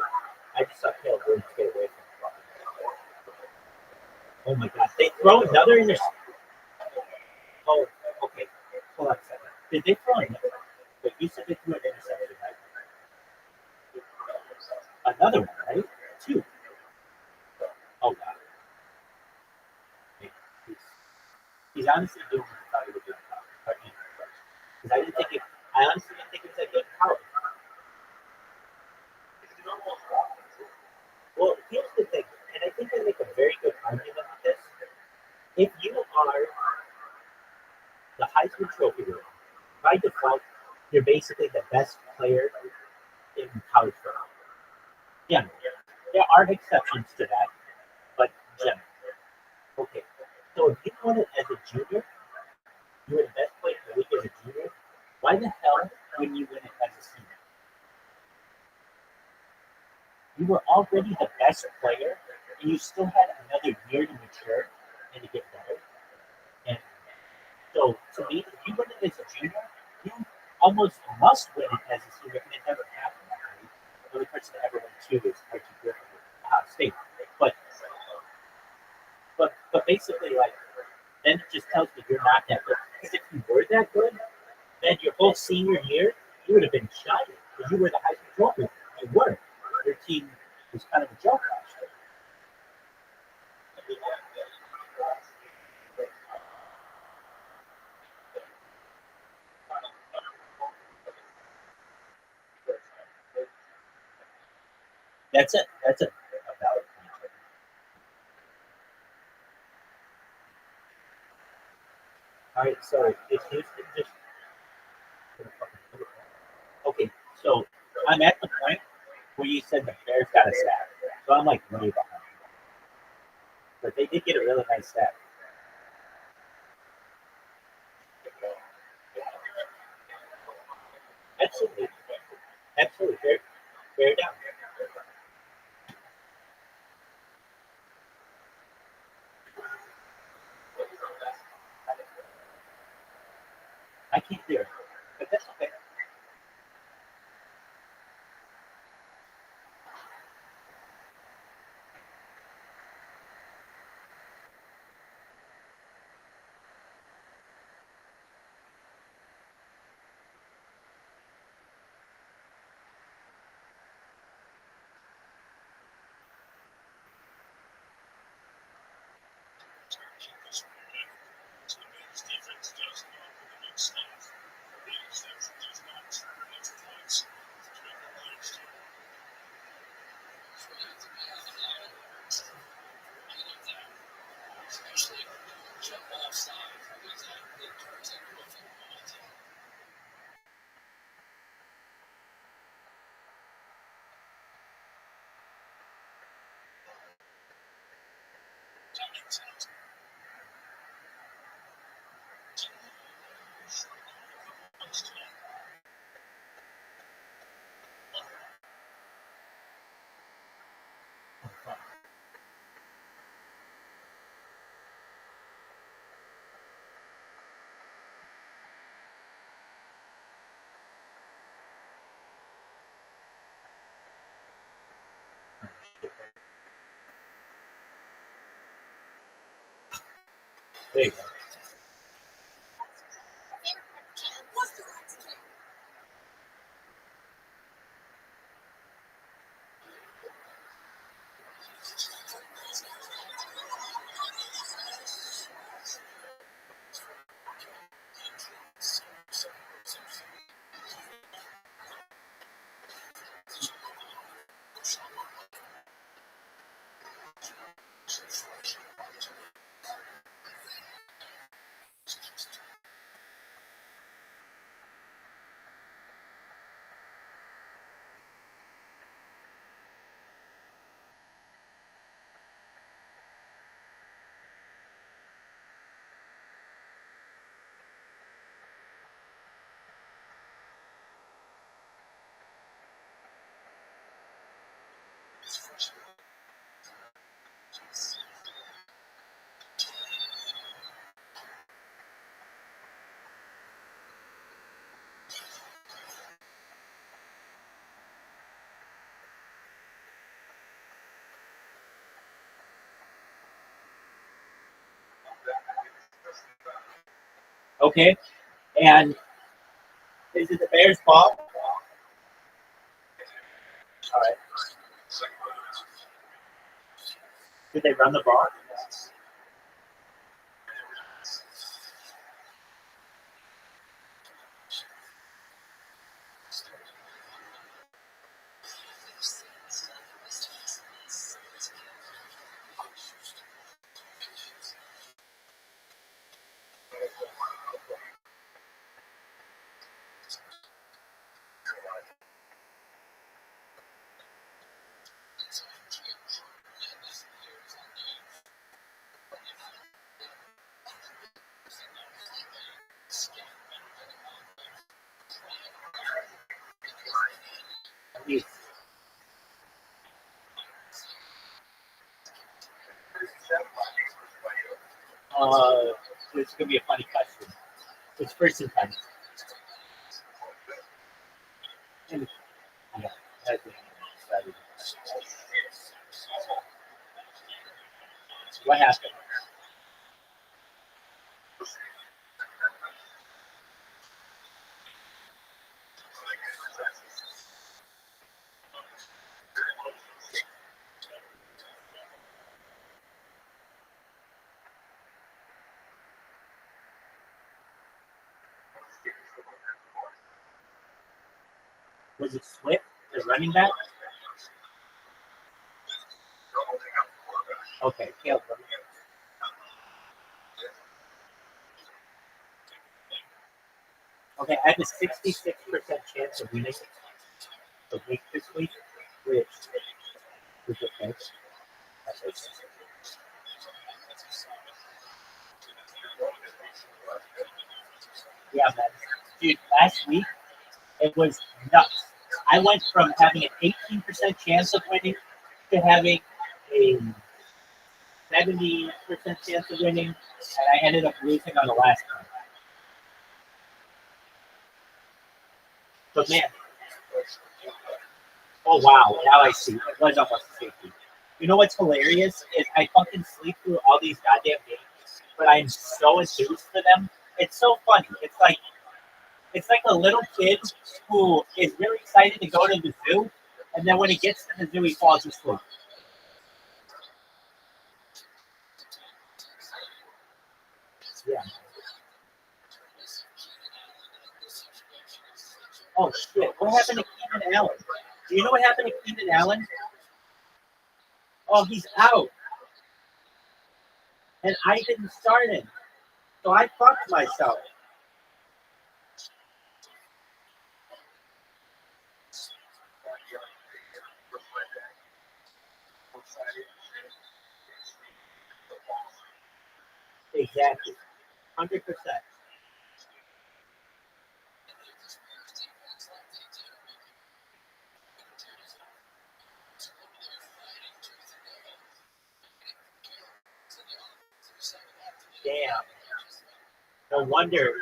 I just saw Caleb Williams get away from it. Oh my God, they throw another interception. Oh, okay. Hold on a second. Did they throw another? But you said they threw an interception, right? Another one, right? Two. Oh God. He's honestly doing what I thought he would do. Because I didn't think it. I honestly didn't think it was that good power. Well, here's the thing, and I think I make a very good argument with this. If you are the Heisman Trophy winner, by default, you're basically the best player in college football. Yeah, there are exceptions to that, but generally. Okay, so if you won it as a junior, you were the best player in the league as a junior, why the hell wouldn't you win it as a senior? You were already the best player, and you still had another year to mature and to get better. And so, to me, if you win it as a junior, you almost must win it as a senior, and it never happened. Right? The only person that ever won two is Archie Griffin with Ohio State. But basically, like, then it just tells me you're not that good. Because if you were that good, then your whole senior year, you would have been shining because you were the Heisman Trophy winner. You were. Your team was kind of a joke last year. That's it. That's a valid point. All right, so if Houston just okay, so I'm at the point where you said the Bears got a sack, so I'm like way behind. But they did get a really nice sack. Absolutely, absolutely. Bear down. I can't hear it, but that's okay. There you go. Okay, and is it the Bears' ball? All right. Did they run the ball? This is gonna be a funny question. It's first and time. And yeah, that's it. What happened? Was it Swift, the running back? Okay, Caleb. Okay, I have a 66% chance of winning the week this week, which is okay. Yeah, man. Dude, last week it was nuts. I went from having an 18% chance of winning to having a 70% chance of winning, and I ended up losing on the last one. But man, oh wow, now I see. It was almost a safety. You know what's hilarious is I fucking sleep through all these goddamn games, but I'm so enthused for them. It's so funny. It's like a little kid who is really excited to go to the zoo, and then when he gets to the zoo, he falls asleep. Yeah. Oh shit! What happened to Keenan Allen? Do you know what happened to Keenan Allen? Oh, he's out, and I didn't start him, so I fucked myself. Exactly, 100%. Damn. No wonder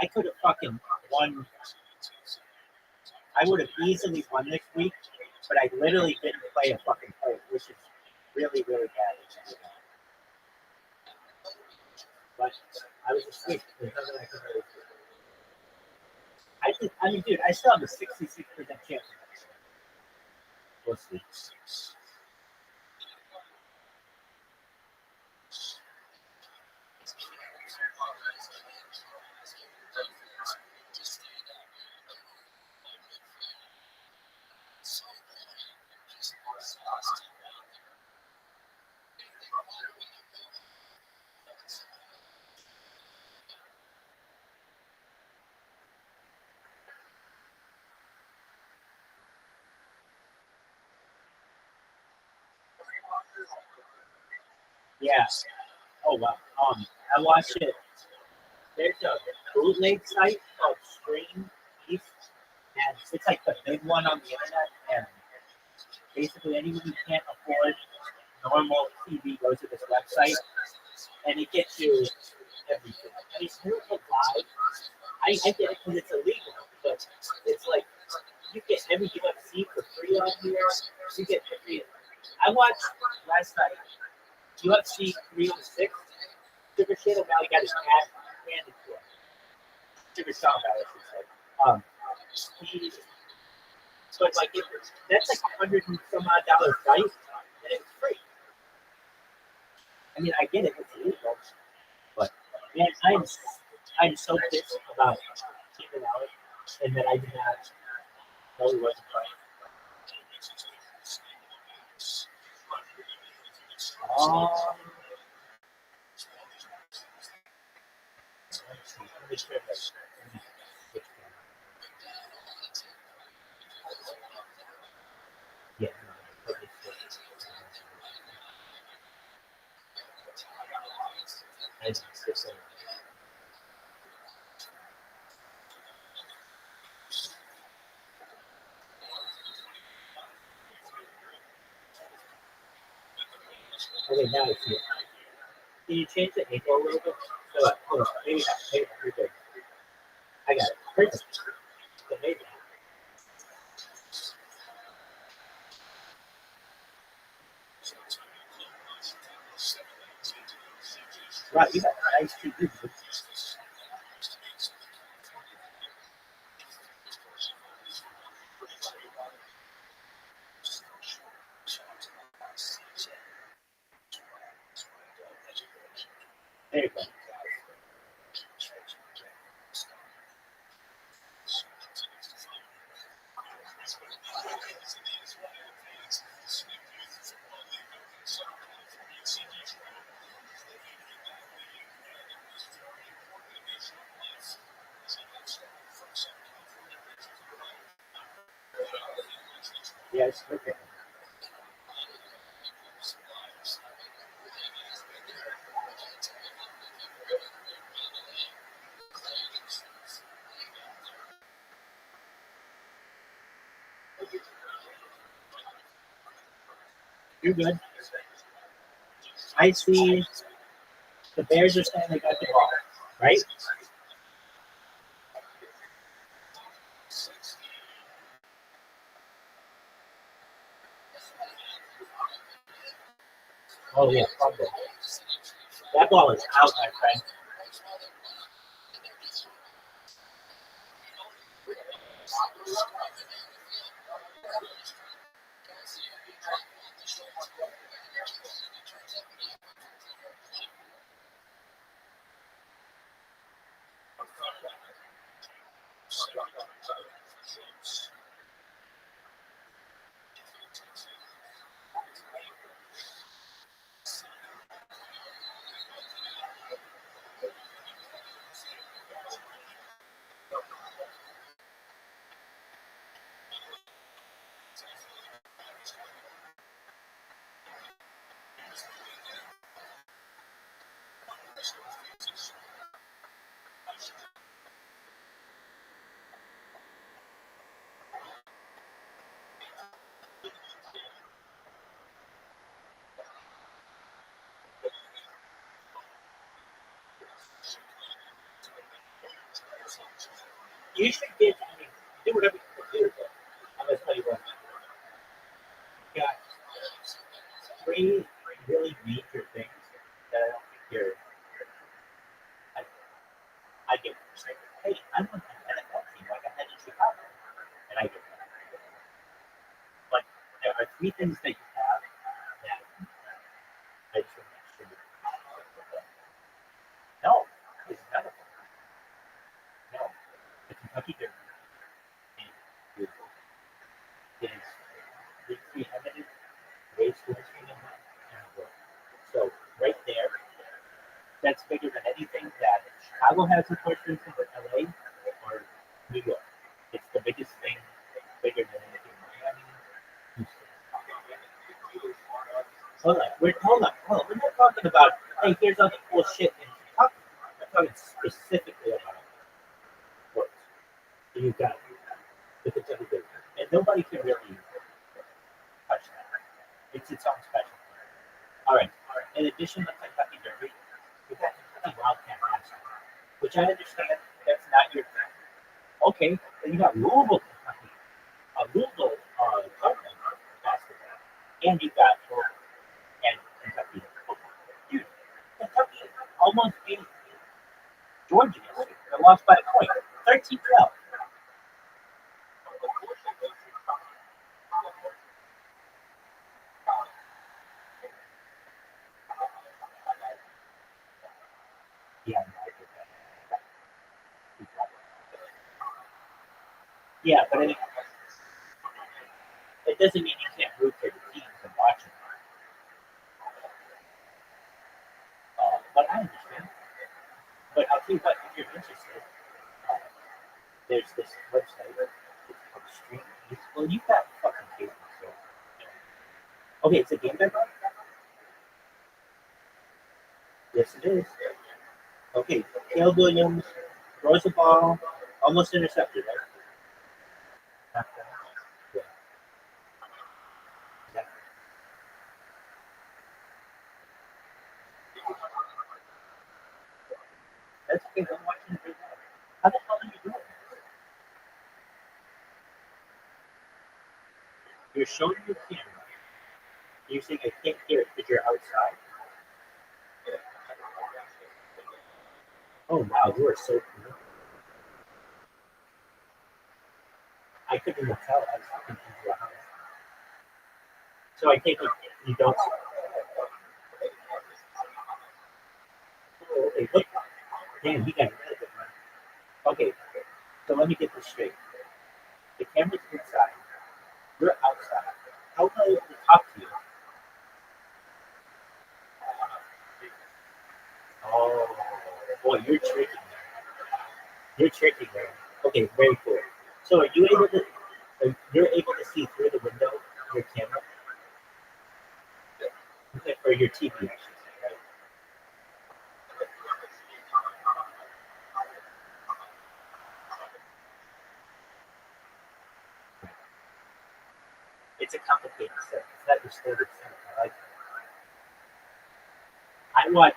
I could have fucking won. I would have easily won this week, but I literally didn't play a fucking play, which is really, really bad. But I was asleep. There's nothing I could really do. I mean, dude, I still have a 66% chance. We'll see. Yeah. Oh wow. I watched it. There's a bootleg site called Stream East, and it's like the big one on the internet. And basically, anyone who can't afford normal TV goes to this website, and it gets you everything. I mean, here's a lie. I get it because it's illegal, but it's like you get every UFC for free on here. You get every. I watched last night UFC 306. Sugar Shit O'Malley got his ass handed to him. Sugar Sean O'Malley, I should say. So it's like that's like $100 and some odd fight, and it's free. I mean, I get it; it's illegal, but man, I'm so pissed about Keenan Allen, and that I did not know he wasn't playing. Um, let me try this. Yeah. Okay, now I see it. Can you change the angle a little bit? So, hold on. Maybe not. Maybe not. You're good. I got it. Perfect. So maybe not. Right, you got nice TV. There you go. Yes, okay. You're good. I see the Bears are saying they got the ball, right? Oh, yeah, fumble. That ball is out, my friend. You should get, I mean, do whatever you can do. I'm going to tell you what. You got three really major things that I don't think you're. I get it. It's like, hey, I'm on an NFL team like I had in Chicago. And I get that. But there are three things that you have that I just want to make sure you. No, it's none of them. No. The Kentucky Derby is the preeminent race horse in the world. So right there, that's bigger than anything that Chicago has a horse racing, or LA, or New York. It's the biggest thing, bigger than anything in Miami. Hold on. We're not talking about, hey, here's all the cool shit in Kentucky. We're talking specifically about sports. So you've got the Kentucky Derby. And nobody can really touch that. It's its own special. All right. In addition to Kentucky Derby, you've got Kentucky Wildcat Basketball, which I understand that's not your thing. Okay, then you got Louisville, Kentucky, Louisville Cardinals basketball, and you got and Kentucky football. Dude, Kentucky almost beat Georgia yesterday. They lost by a point, 13-12. Yeah, yeah, but it doesn't mean you can't root for the teams and watch them. But I understand. But I'll tell you what, if you're interested, uh, there's this website. It's called Stream. Well, you've got fucking cable, so. Okay, it's a game that run? Yes, it is. Okay, Caleb Williams throws the ball, almost intercepted, right? Yeah. you're showing your camera. You're saying I can't hear it because you're outside. Oh wow, you are so cool. I couldn't even tell I was walking into a house. So I take it you don't. Oh, okay, look. Damn, you got really good one. Okay, so let me get this straight. The camera's inside. You're outside. How am I able to talk to you? Oh, boy, you're tricky. You're tricky, man. Okay, very cool. So are you able to? You're able to see through the window your camera, okay, or your TV, I should say, right? It's a complicated set. It's not your standard set. I like it. I watch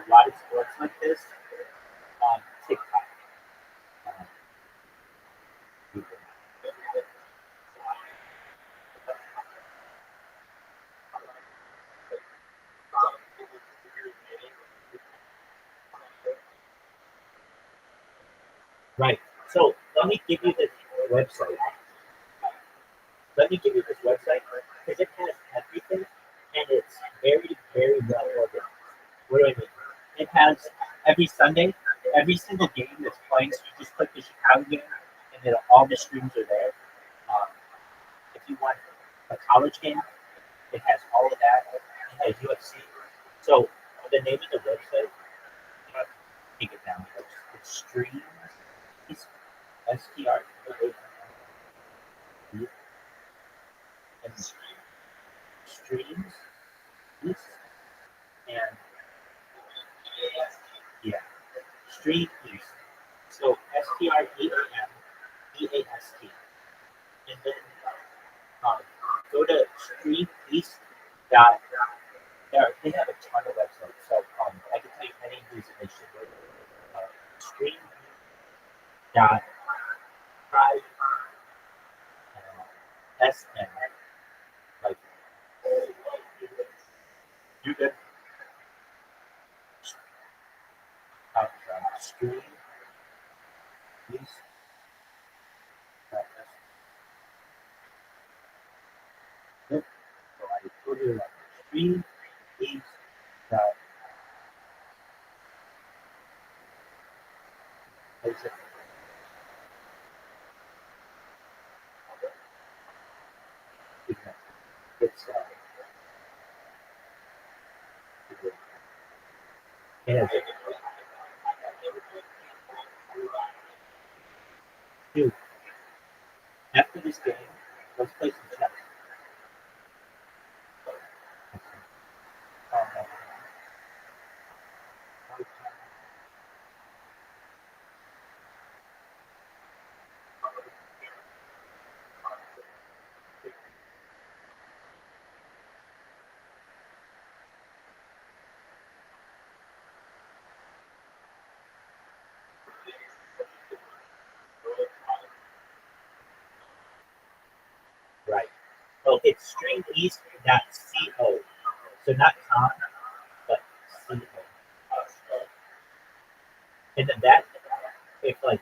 a lot of sports like this on TikTok. Um, Right. So let me give you this website. Let me give you this website because it has everything and it's very, very well organized. What do I mean? It has every Sunday, every single game that's playing. So you just click the Chicago game, and then all the streams are there. Um, if you want a college game, it has all of that. It has UFC. So the name of the website, you have to take it down. It's Streams. It's STR. And Streams. And yeah, Stream East. So STREAMEAST. And then go to Stream East. They have a ton of websites. So I can tell you any reason they should go to Stream dot Pride SN. Like you get Stream East. So I go to Stream East. It's and dude, after this game, let's play some chess. Um, right. Well, it's streameast.co. So not com, but co. And then that, if like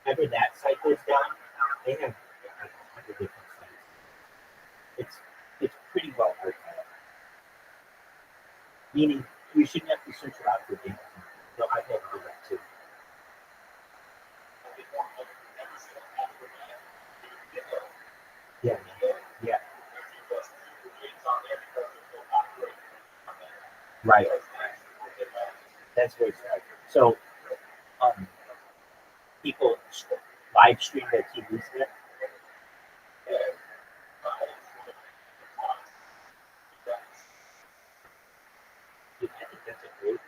ever that site goes down, they have like 100 different sites. It's pretty well organized. Meaning you shouldn't have to search around for things. So I've had to do that too. Yeah, yeah. Right. That's very sad. So people live stream their TVs there. I think that's a great.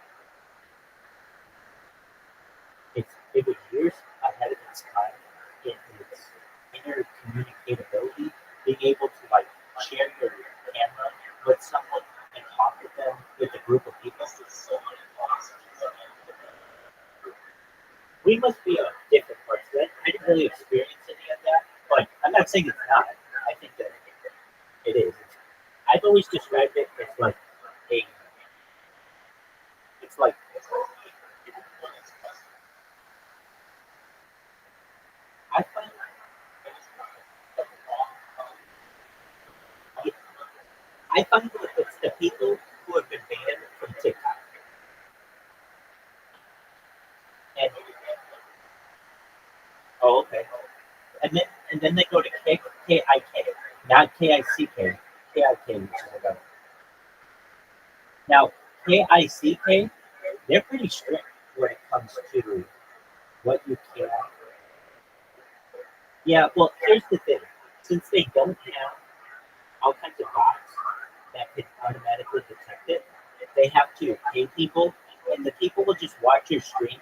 It was years ahead of its time in its intercommunicability, being able to like share your camera with someone and talk with them with a group of people. We must be a different person. I didn't really experience any of that, but I'm not saying it's not. I think that I've always described it as like a. It's like I find I find that it's the people who have been banned from TikTok, and oh okay, and then they go to KIK, not KICK, KIK, which is another. Now KICK, they're pretty strict when it comes to what you can. Yeah, well, here's the thing: since they don't have all kinds of bots that can automatically detect it, they have to pay people, and the people will just watch your stream,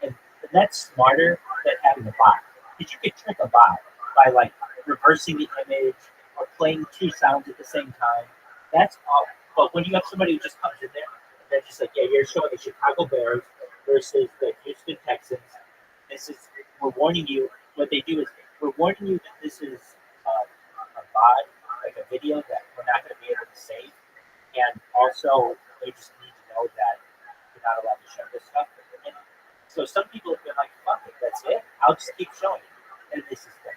and that's smarter than having a bot. Because you could trick a bot by like reversing the image or playing two sounds at the same time. That's all. But when you have somebody who just comes in there, and they're just like, yeah, you're showing the Chicago Bears versus the Houston Texans. This is we're warning you. What they do is we're warning you that this is a bot, like a video that we're not going to be able to save, and also they just need to know that you're not allowed to show this stuff. And so some people have been like, "Fuck it, that's it. I'll just keep showing it." And this is the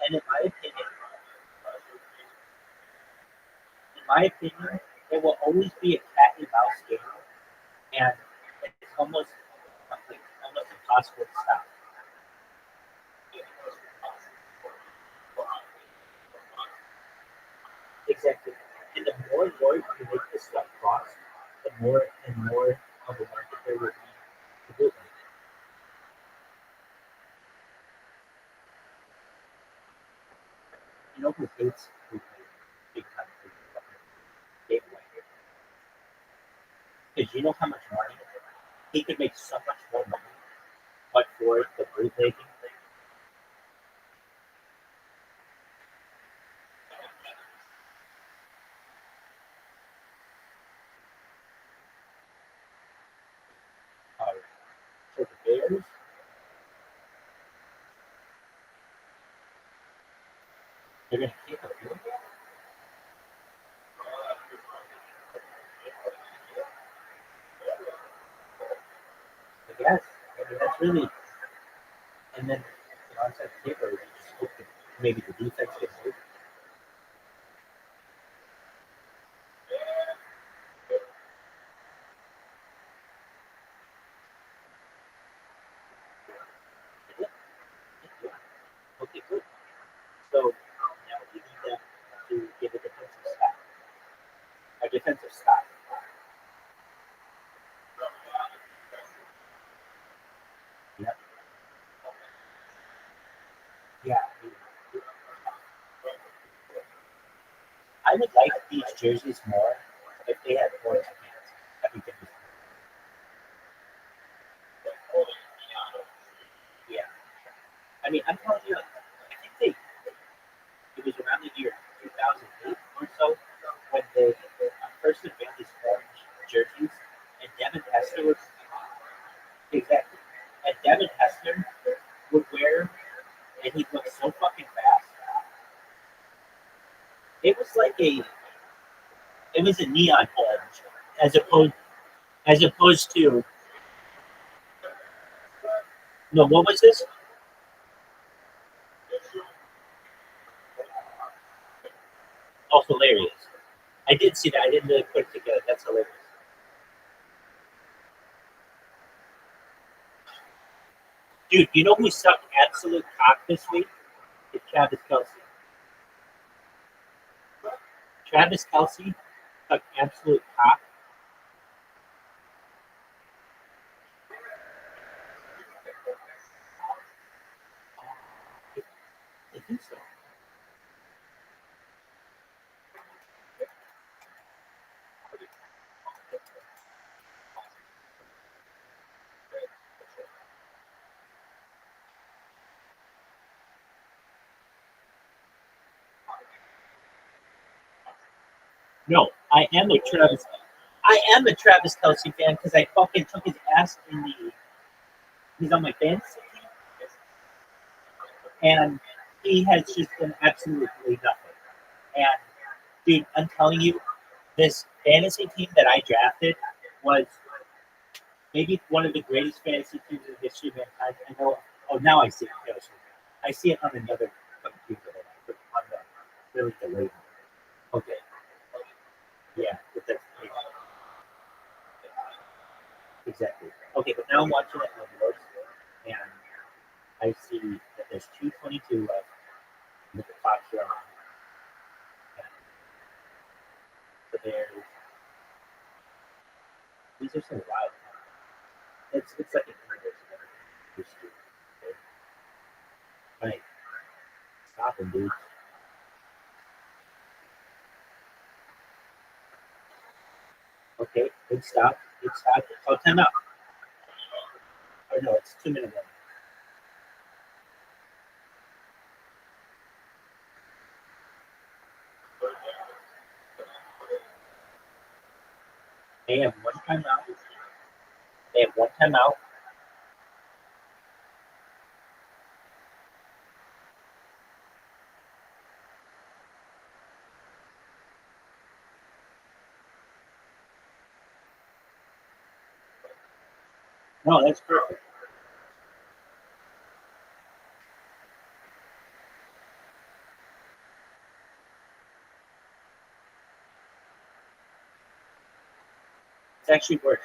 and in my opinion, it will always be a cat and mouse game, and it's almost impossible to stop. Exactly. And the more and more you make this stuff cost, the more and more of a market there will be to do it. You know who hates food big time food? Dave White. Because you know how much money he could make so much more money, but for the bootlegging thing. For the Bears, they're going to take a field. I guess. I mean, that's really. And then, onside kicker, you just hope that maybe the defense gets moved. Okay, good. So now we need them to give a defensive stop. A defensive stop. Yeah. Yeah. I would like these jerseys more if they had orange pants. Everything was yeah. I mean, I'm telling you, I think it was around the year 2008 or so when they first unveiled these orange jerseys, and Devin Hester was exactly, and Devin Hester would wear them, and he looked so fucking fast. It was like it was a neon orange, as opposed to no, what was this? Oh, hilarious! I did see that. I didn't really put it together. That's hilarious. Dude, you know who sucked absolute cock this week? It's Travis Kelsey. Travis Kelsey sucked absolute cock. I think so. No, I am a Travis. I am a Travis Kelsey fan because I fucking took his ass in the. He's on my fantasy team, and he has just done absolutely nothing. And dude, I'm telling you, this fantasy team that I drafted was maybe one of the greatest fantasy teams in the history of mankind. I know. Oh, now I see it. I see it on another computer. On the really delayed. Okay. Yeah, but that's exactly. Okay, but now I'm watching it on yours, and I see that there's 2:22 left with the clock here on. The Bears. These are so wild. It's like an universe. Right. Stop him, dude. Okay, good stop. Good stop. Oh, time out. Or no, it's 2 minutes. They have one timeout. They have one timeout. No, that's perfect. It's actually worse.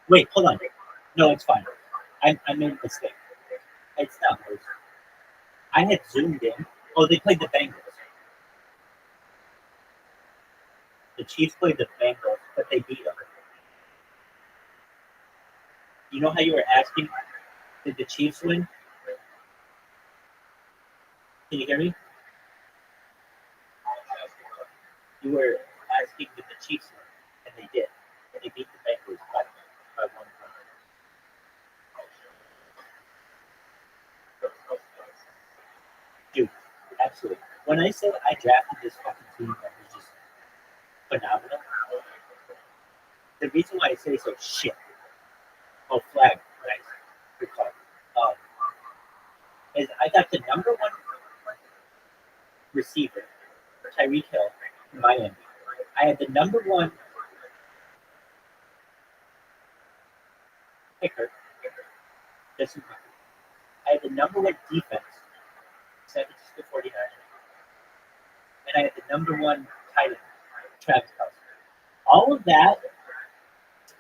Wait, hold on. No, it's fine. I made a mistake. It's not worse. I had zoomed in. Oh, they played the Bengals. The Chiefs played the Bengals, but they beat them. You know how you were asking, did the Chiefs win? Can you hear me? You were asking, did the Chiefs win? And they did. And they beat the Bengals by 1 point. Dude, absolutely. When I said I drafted this fucking team that was just phenomenal, the reason why I say so shit. Oh, flag. Nice. Good call. Is I got the number one receiver, Tyreek Hill, in Miami. I had the number one kicker, Justin Herbert. I had the number one defense, San Francisco 49ers. And I had the number one tight end, Travis Kelsey. All of that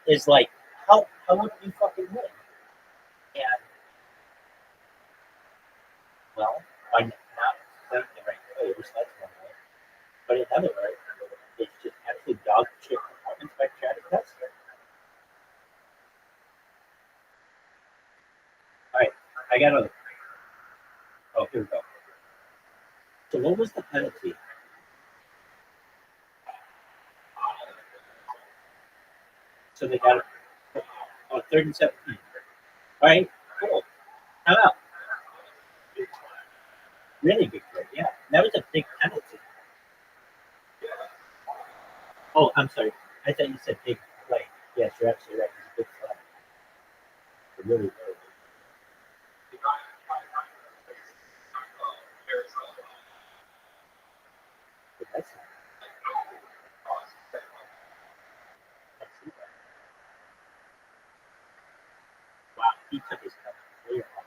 is like, how would you fucking win? And, well, by not playing the right players, that's one way. But another way, it's just absolute dog shit performance by Travis Kelsey. All right, I got to. Oh, here we go. So what was the penalty? So they got it. Oh, 3rd and 17. All right, cool. How about? Really big play, yeah. That was a big penalty. Oh, I'm sorry. I thought you said big play. Yes, you're absolutely right. It's a big play. Really, really. But that's not. Wow, he took his time. Really hard.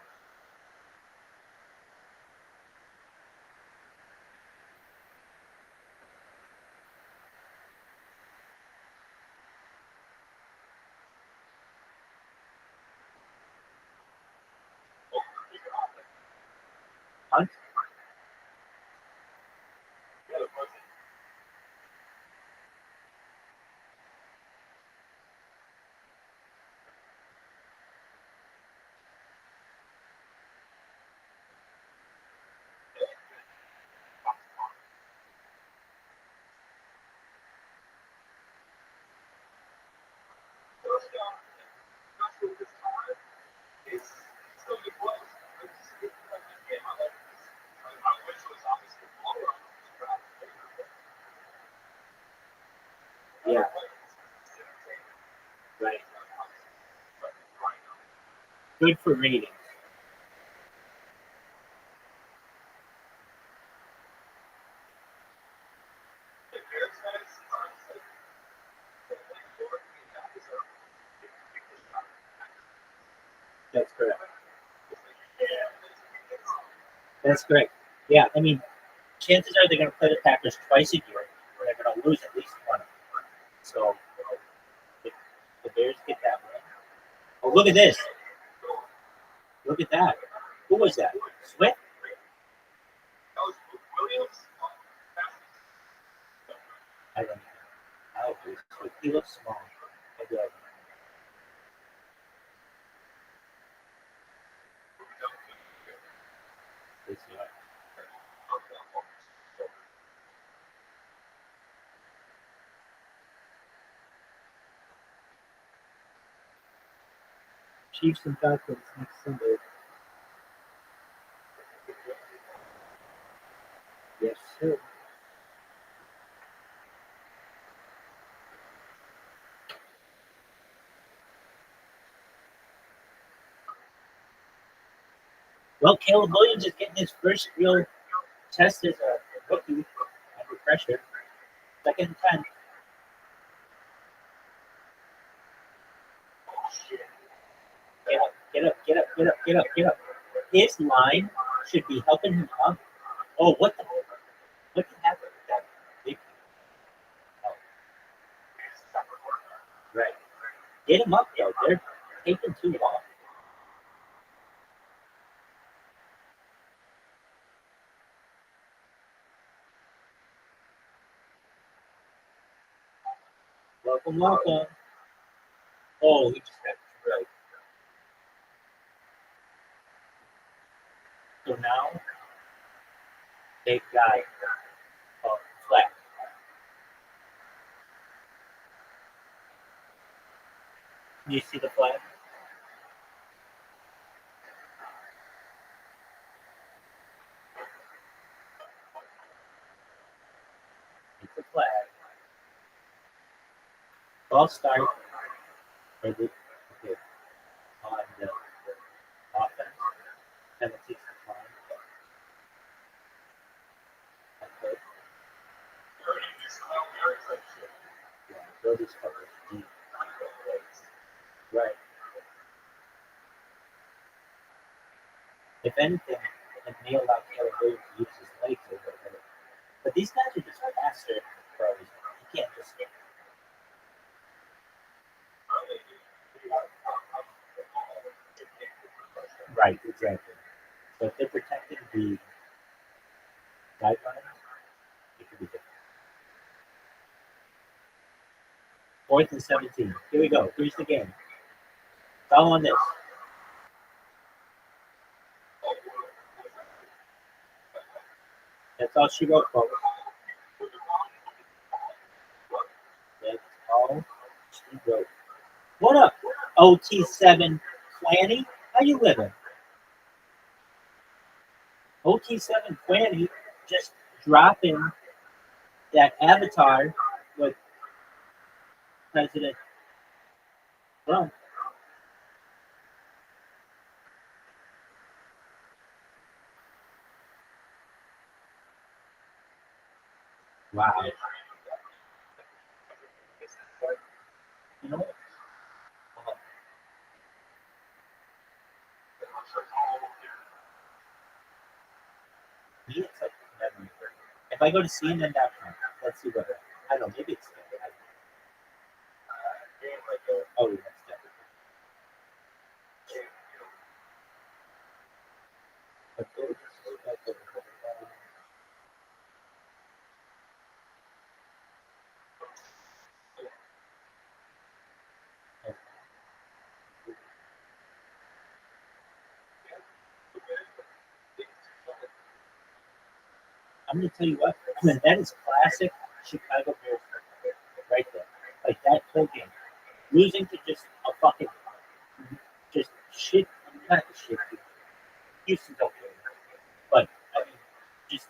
Hunt? Yeah. Right. Good for ratings. That's correct. That's correct. Yeah, I mean, chances are they're going to play the Packers twice a year, and they're going to lose at least one. So if the Bears get that win. Oh, look at this. Look at that. Who was that? Swift? I don't know. I hope it was Swift. He looks small. Maybe I let's see. Chiefs and Falcons next Sunday. Yes, sir. Well, Caleb Williams is getting his first real test as a rookie under pressure. Second and 10. Get up, get up, get up, get up, get up. His line should be helping him up. Oh, what the? What happened with that? Big oh. Right. Get him up, though. They're taking too long. Welcome, welcome. Oh, he just got right. So now they've got flat. Do you see the flag? It's a flag. Ball start. Okay. On the offense. Penalties decline. Okay. Yeah, Brody's covered deep. Right. If anything, it may allow Caleb Williams to use his legs a little bit. But these guys are just faster than the pros. You can't just right, exactly. So if they're protecting the guidelines, it could be different. 4th and 17. Here we go. Here's the game. Follow on this. That's all she wrote, folks. That's all she wrote. What up, OT7 Clanny? How you living? OT7 Clanny just dropping that avatar with President Trump. Wow. You know what? He is like memory. If I go to CNN.com, let's see what I don't know, maybe it's oh, that's definitely. I'm going to tell you what, that is classic Chicago Bears right there. Like that whole game. Losing to just a fucking, just shit, not shit. Houston's okay. But, I mean, just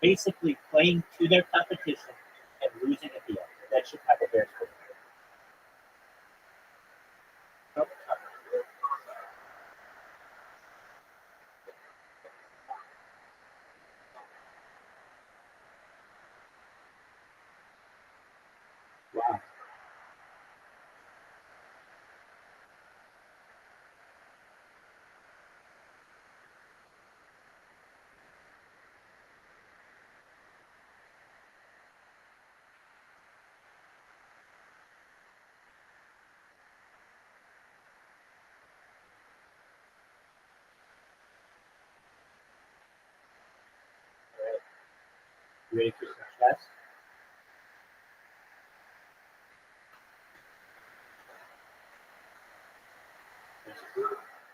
basically playing to their competition and losing at the end. that Chicago Bears football. Wow. All right. You ready for success?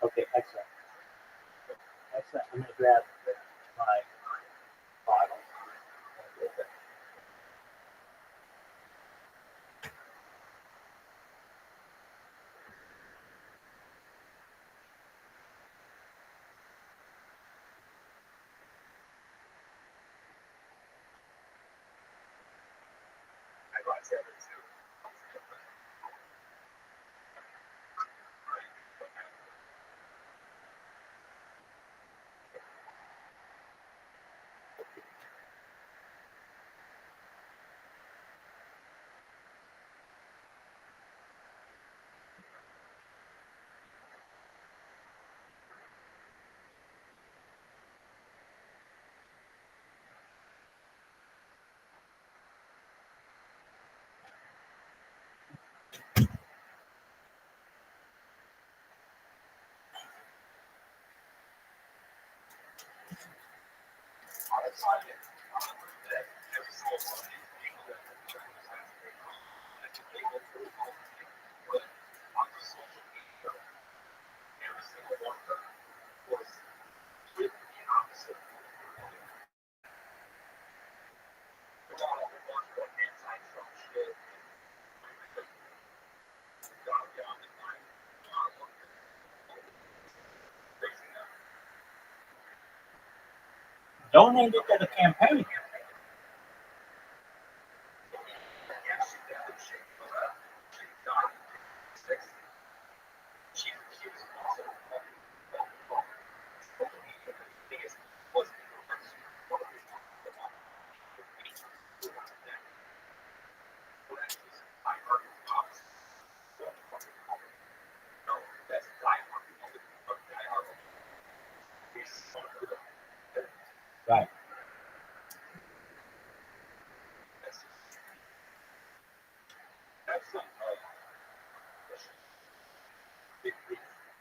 Okay, excellent. Excellent. I'm going to grab my bottle. Donate it to the campaign. Right.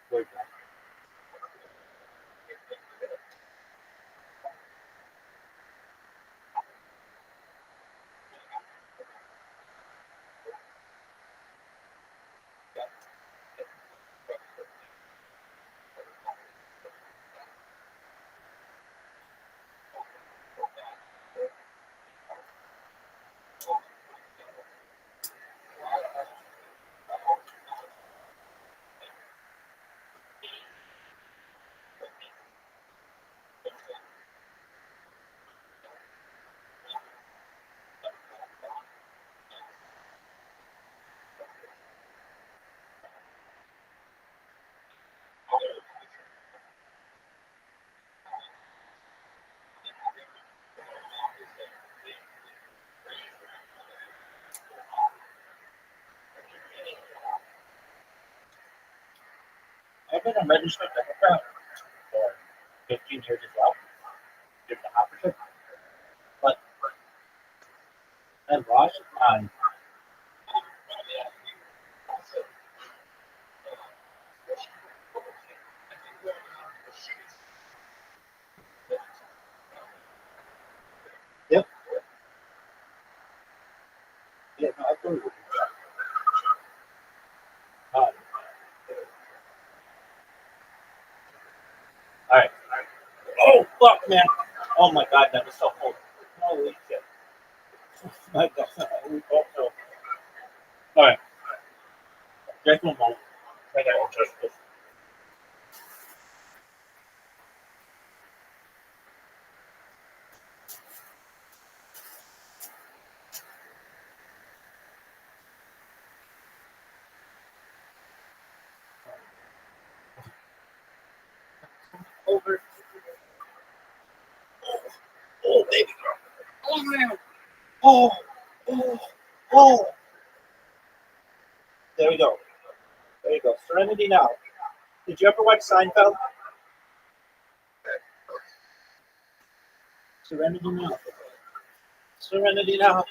Where's that? I've been a registered Democrat for 15 years as well. Just the opposite. But I lost on. Yep. Yeah, no, I agree with you. All right. Oh, fuck, man. Oh, my God, that was so cold. Holy shit. My God. Also, all right. Just one moment. I gotta adjust this. over. Oh, baby girl. Oh, man. Oh, oh, oh. There we go. There you go. Serenity now. Did you ever watch Seinfeld? Serenity now. Serenity now.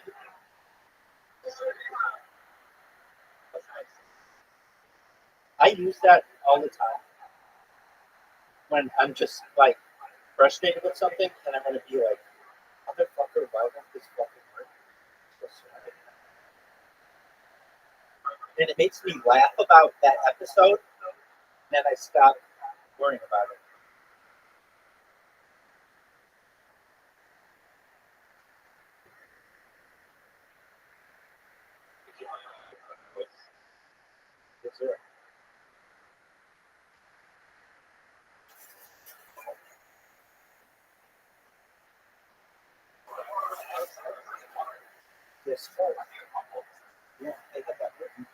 I use that all the time when I'm just like frustrated with something, and I'm gonna be like, "Motherfucker, why won't this fucking work?" And it makes me laugh about that episode, and then I stop worrying about it. Yes, sir. Yes, sir. Yeah, I got that written.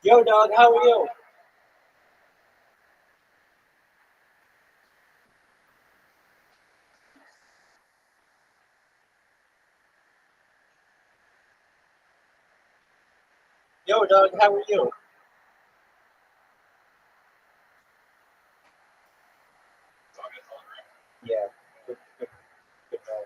Yo, dog, how are you? Yo, dog, how are you? Yeah, good, good, good man.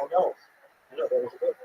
Oh no. I know that was good.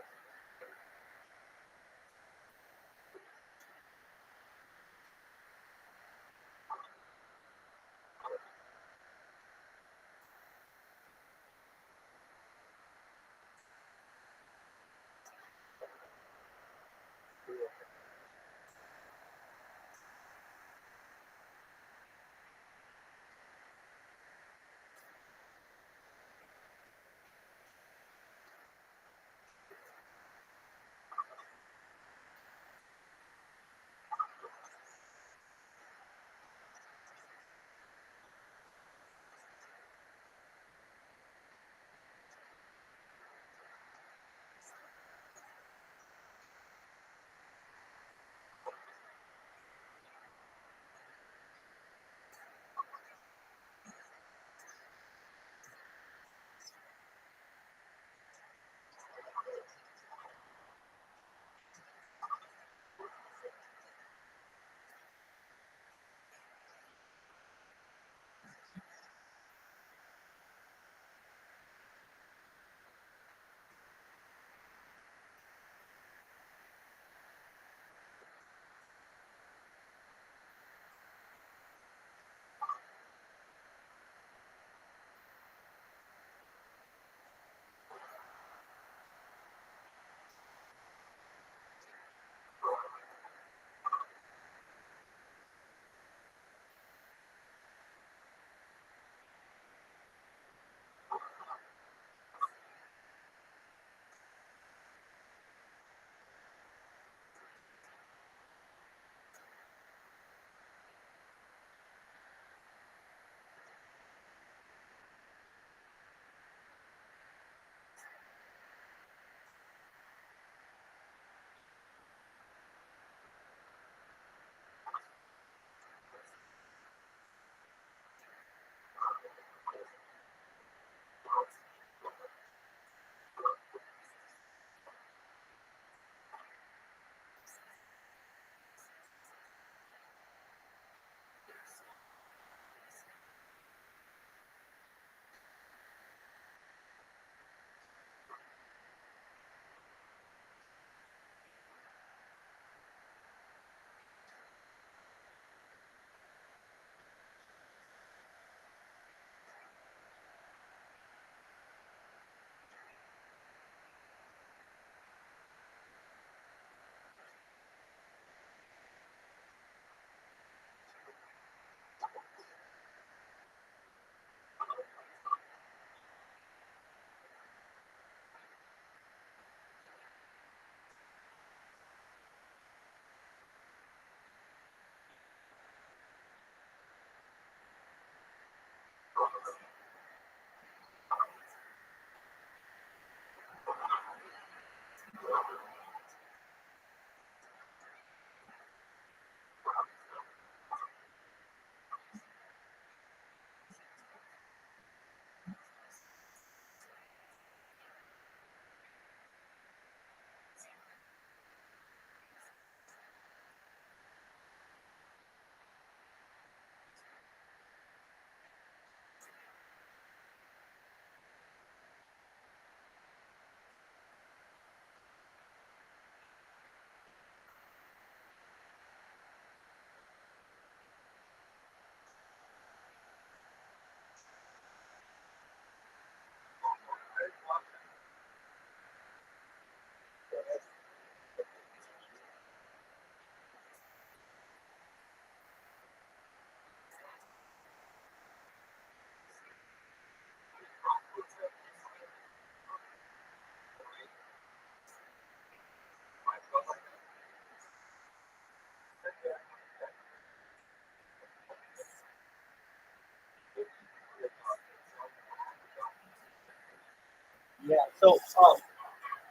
Yeah. So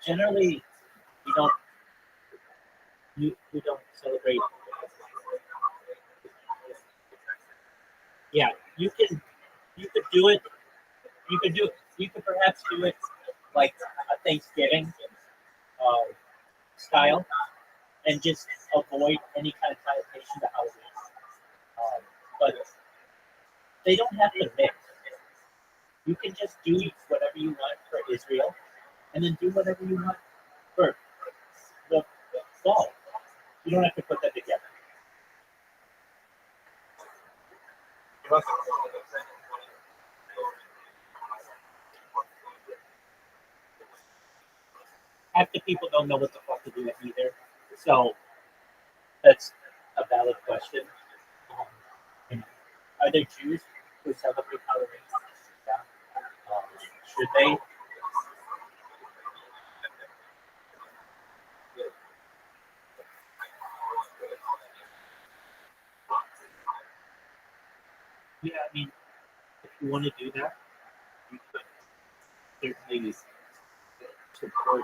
generally we don't we don't celebrate. Yeah, you could do it. You could perhaps do it like a Thanksgiving uh, style, and just avoid any kind of connotation to Halloween. But They don't have to mix. You can just do whatever you want for Israel, and then do whatever you want for the fall. You don't have to put that together. Half the people don't know what the fuck to do with either. So that's a valid question. Are there Jews who celebrate Halloween? Yeah. Should they? Yeah, I mean, if you want to do that, you could certainly support.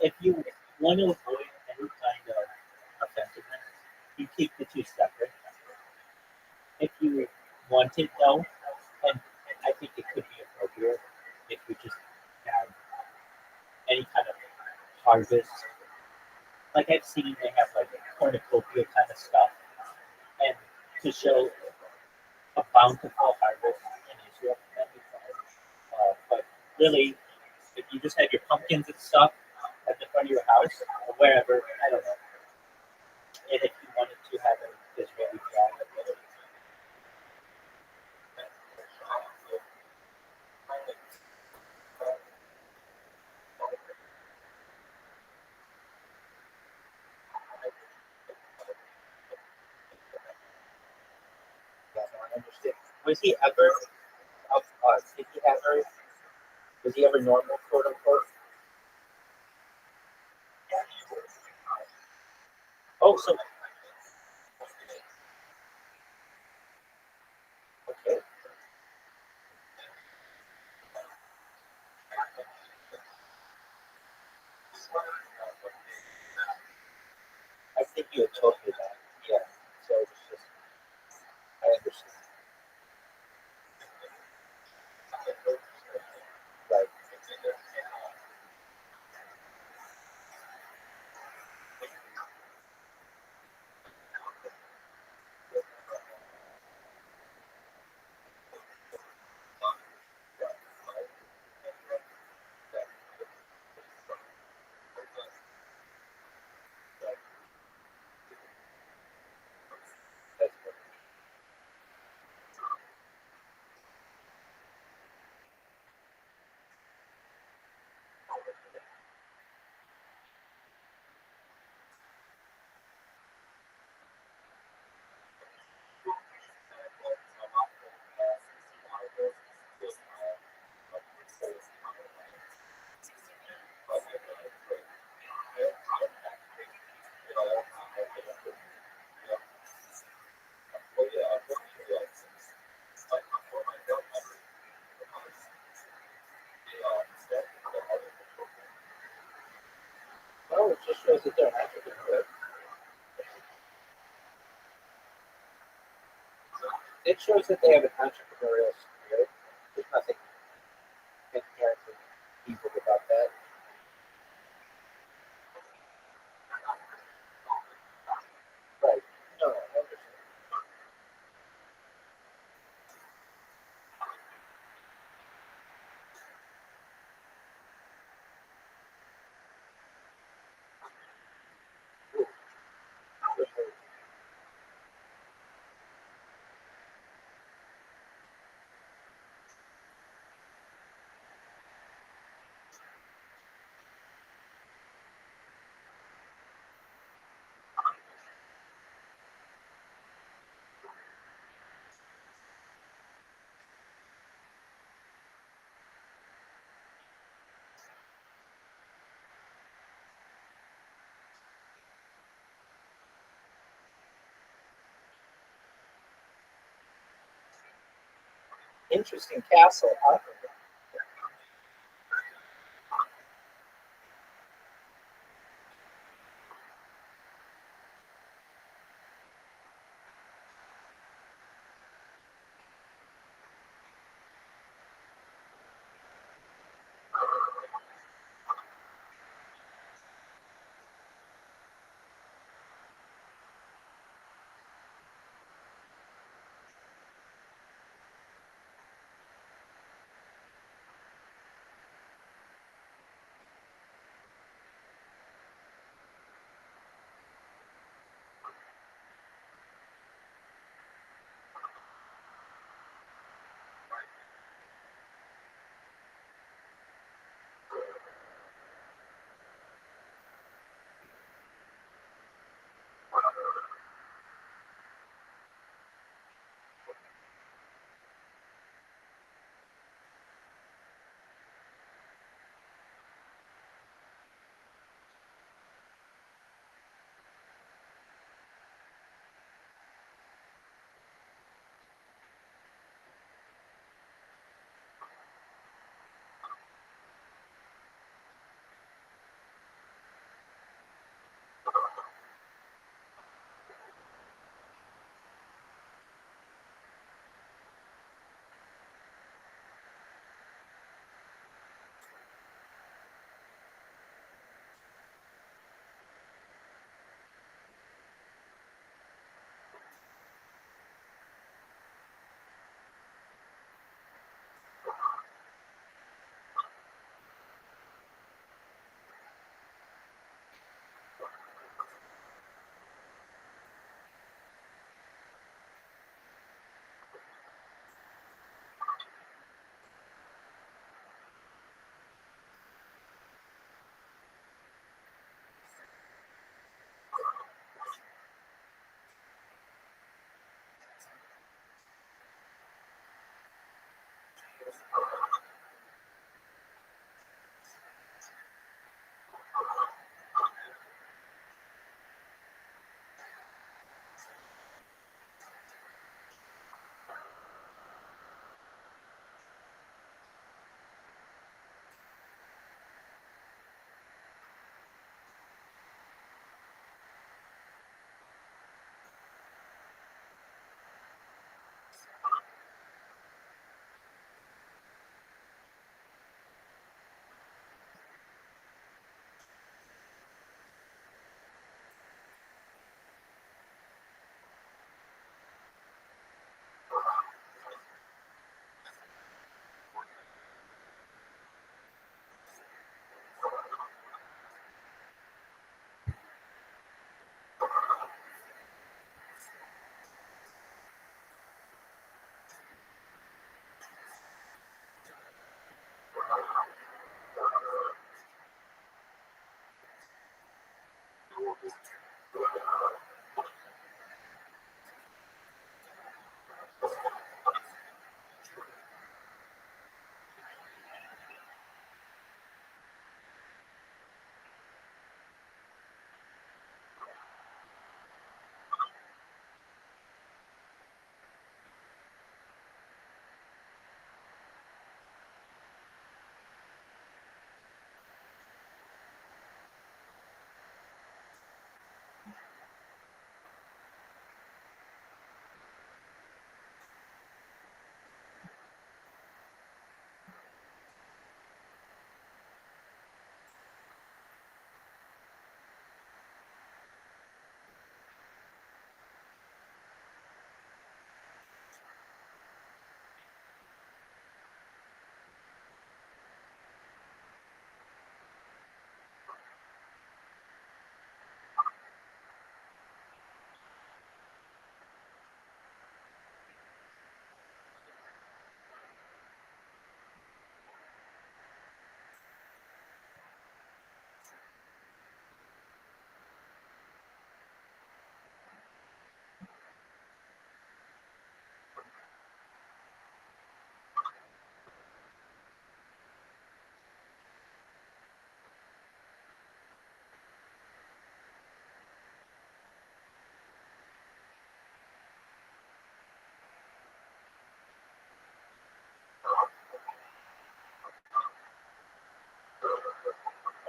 If you want to avoid any kind of offensiveness, you keep the two separate. If you want it though, and I think it could be appropriate if you just have any kind of harvest. Like I've seen they have like cornucopia kind of stuff, and to show a bountiful harvest in Israel, that'd be fine. But really, if you just have your pumpkins and stuff at the front of your house or wherever, I don't know. And if you wanted to have an Israeli flag, yeah, no, I understand. Was he ever? Did he ever? Was he ever normal, quote unquote? Oh, so okay. I think you had told me that. Yeah. So it's just, I understand. Right. That's good. Well, it just shows that they're African good. It shows that they have an entrepreneurial spirit. There's nothing inherently evil about that. Right. No, I understand. Interesting castle, huh?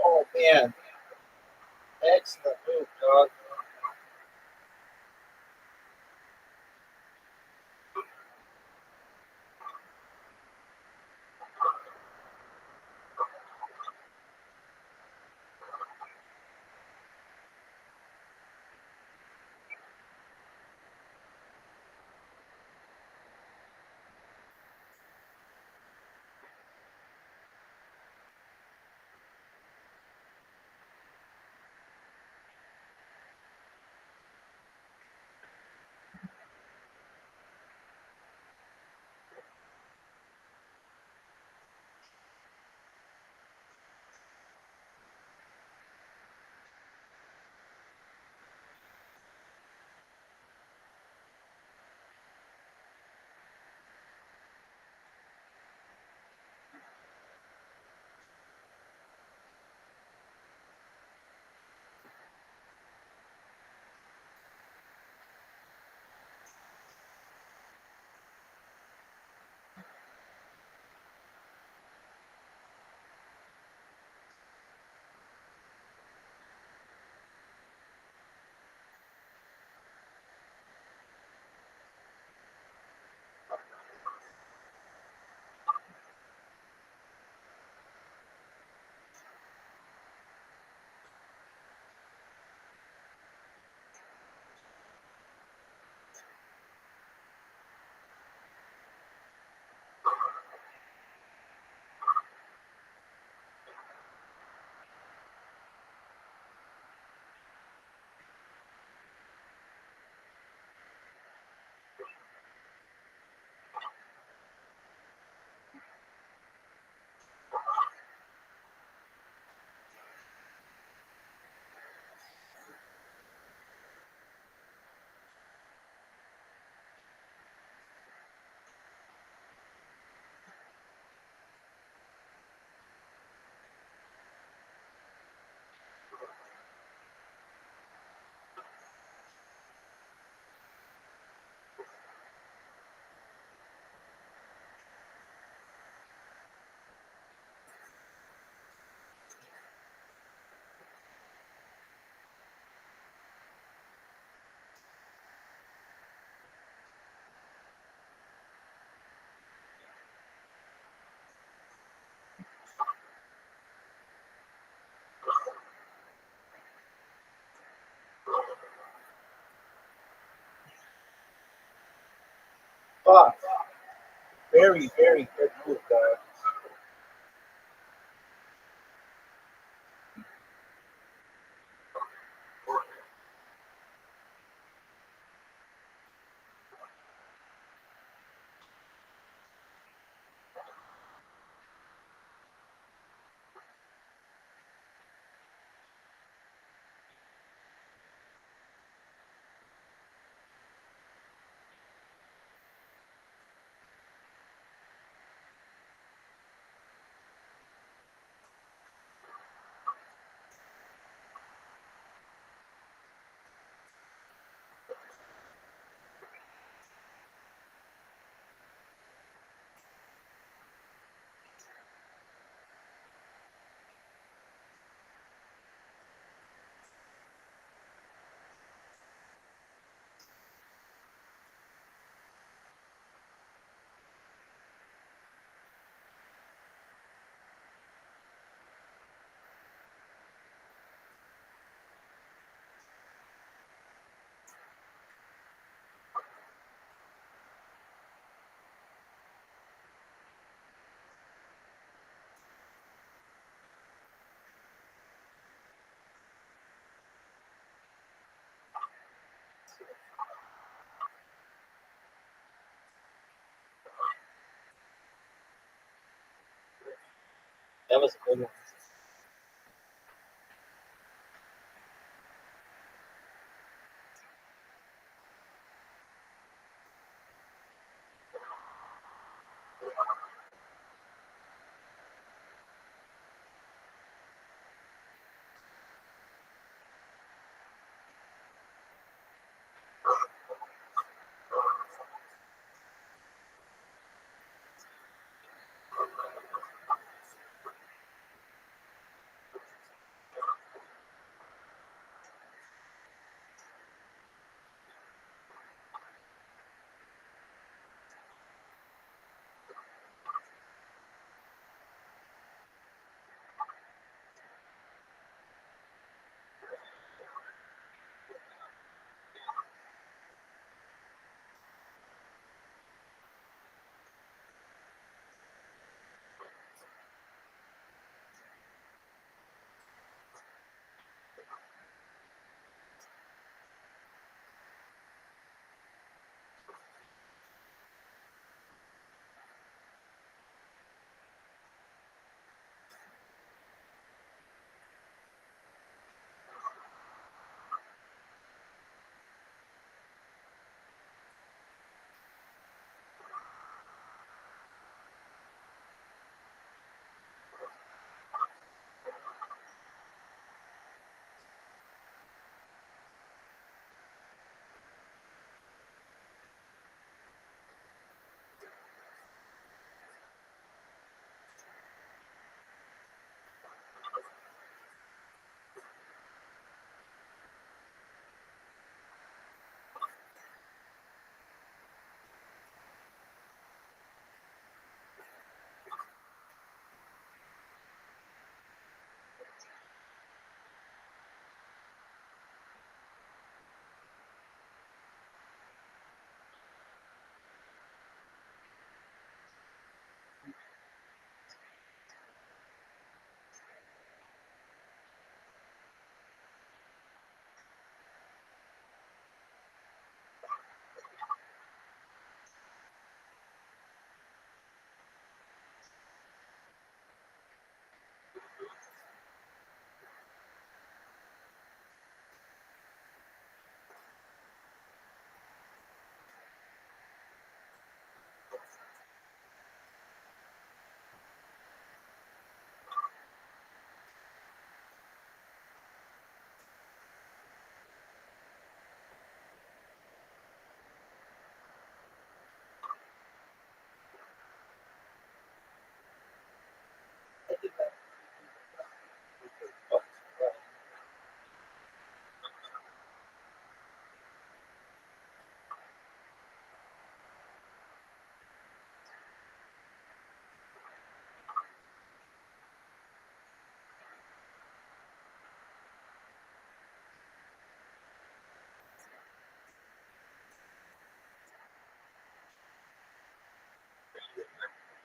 Oh man, excellent move, dog. Fuck. Very, very good move, though. That was a good one.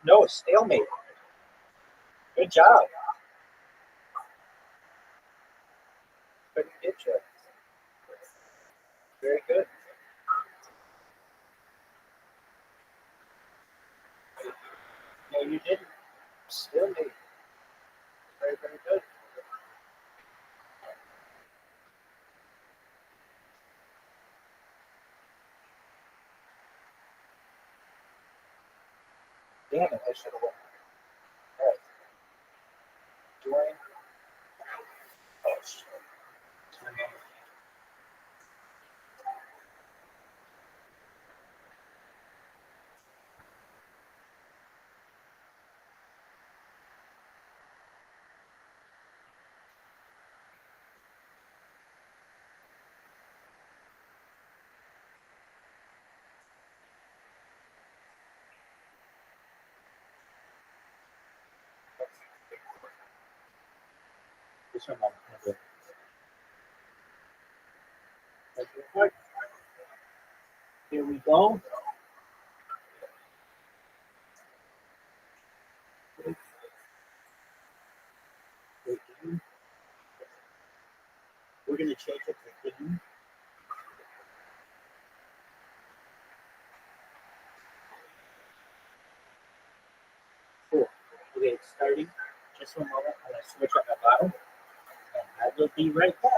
No, stalemate. Good job. Couldn't get you. Very good. No, you didn't. Stalemate. Very, very good. Damn it, I should have won. All right. Dwayne. Oh, shit. This one, that's real quick. Here we go. We're going to change it to hidden. Cool. Okay, it's starting. Just one moment. I'm going to switch up my bottle. And I will be right back.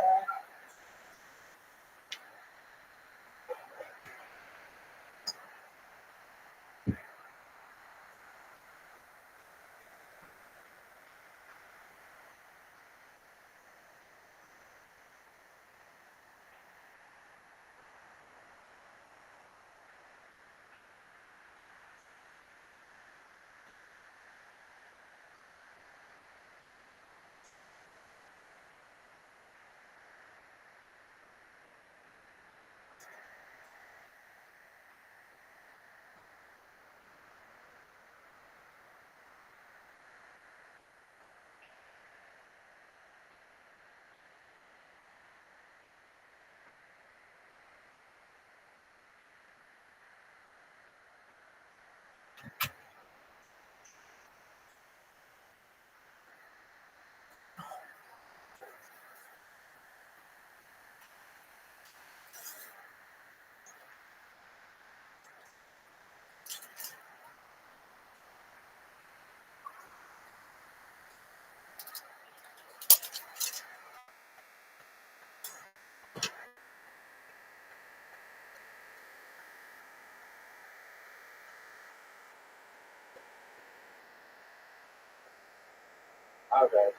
All right.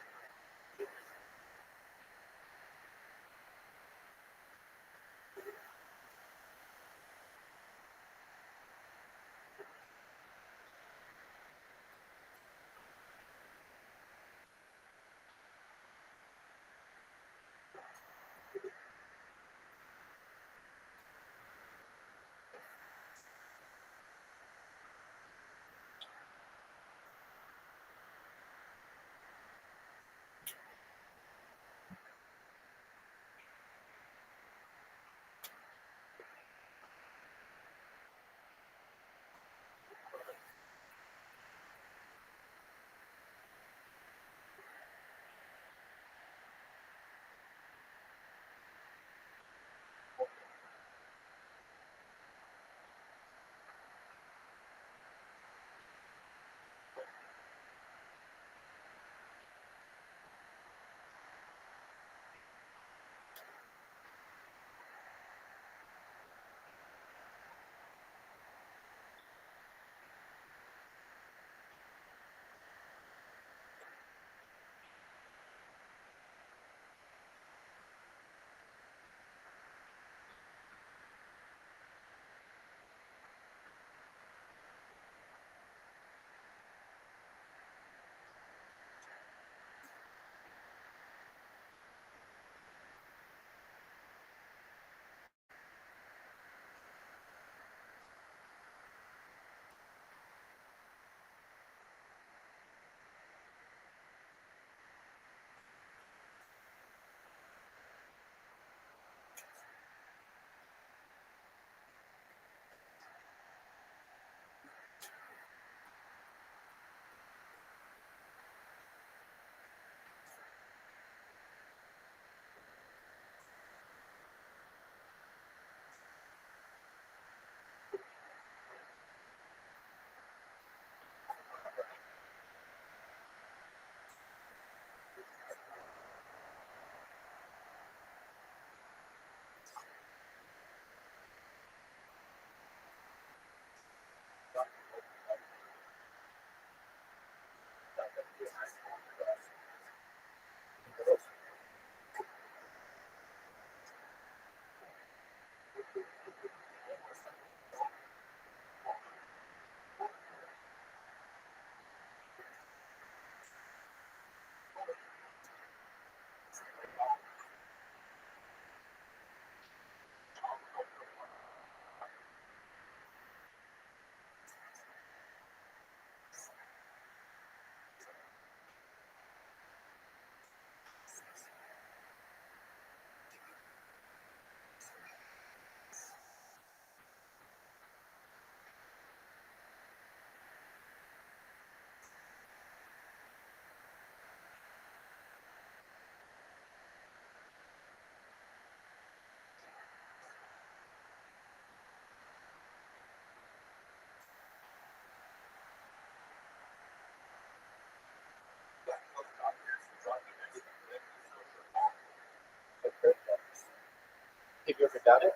ever done it?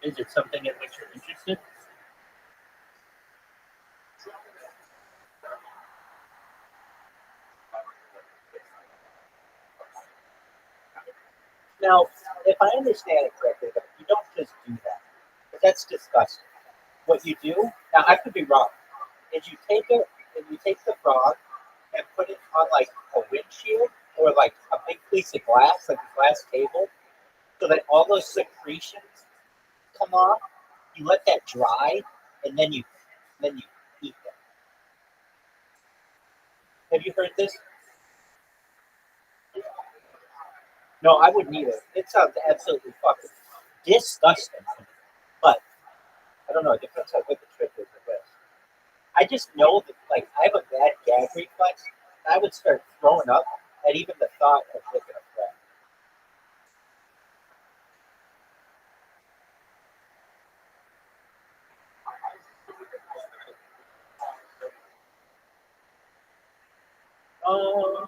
Is it something in which you're interested? Now, if I understand it correctly, you don't just do that. Because that's disgusting. What you do, now I could be wrong, is you take the frog and put it on like a windshield or like a big piece of glass, like a glass table, so that all those secretions come off. You let that dry, and then you eat them. Have you heard this? No, I wouldn't either. It sounds absolutely fucking disgusting. But I don't know. It depends on what the trick is with this. I just know that, like, I have a bad gag reflex. And I would start throwing up at even the thought of licking a frog. Uh,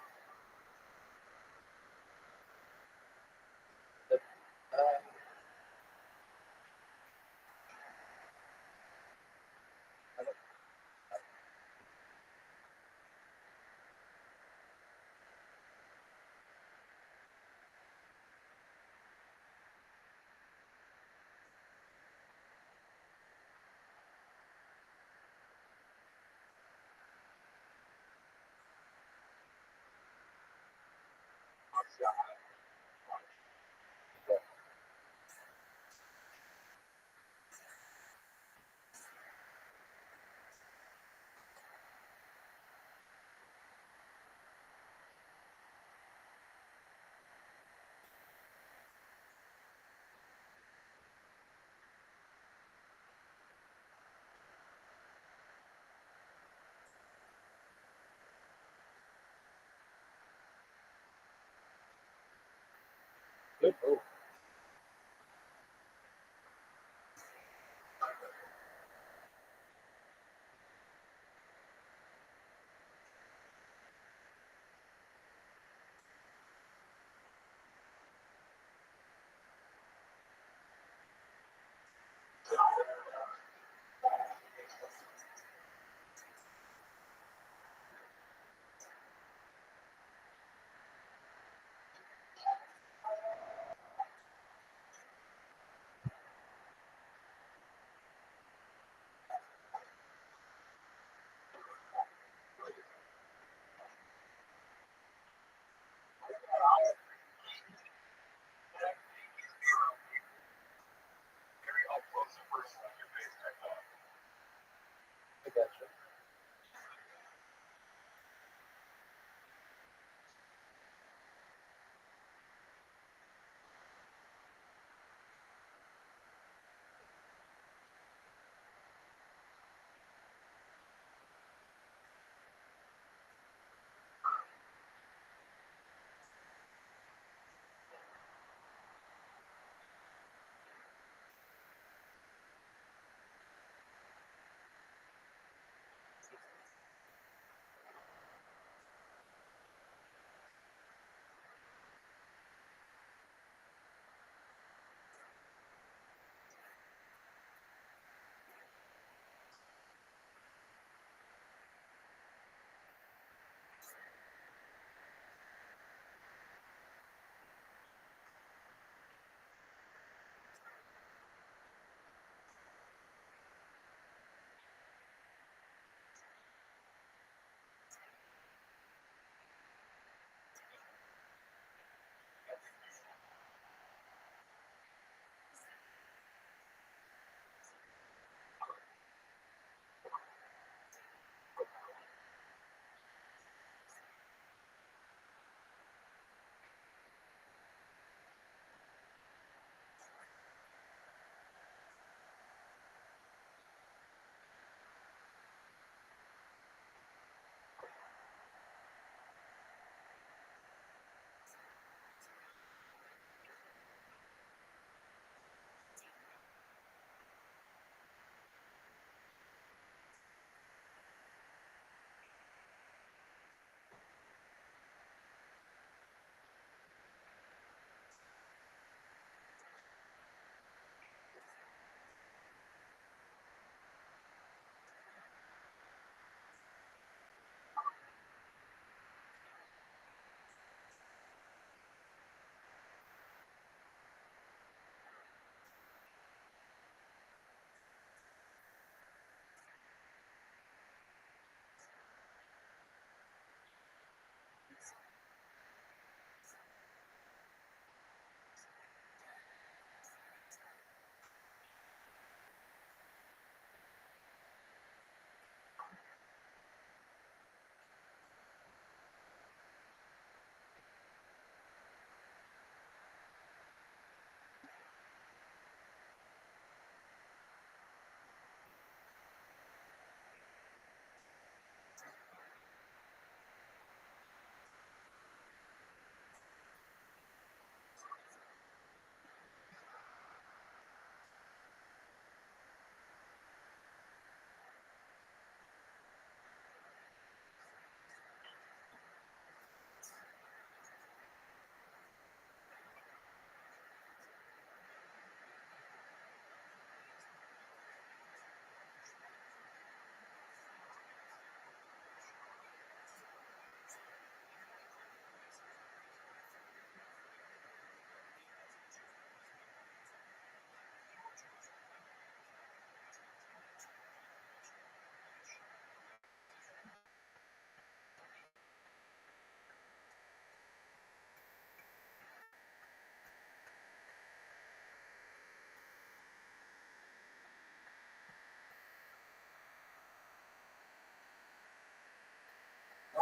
good move.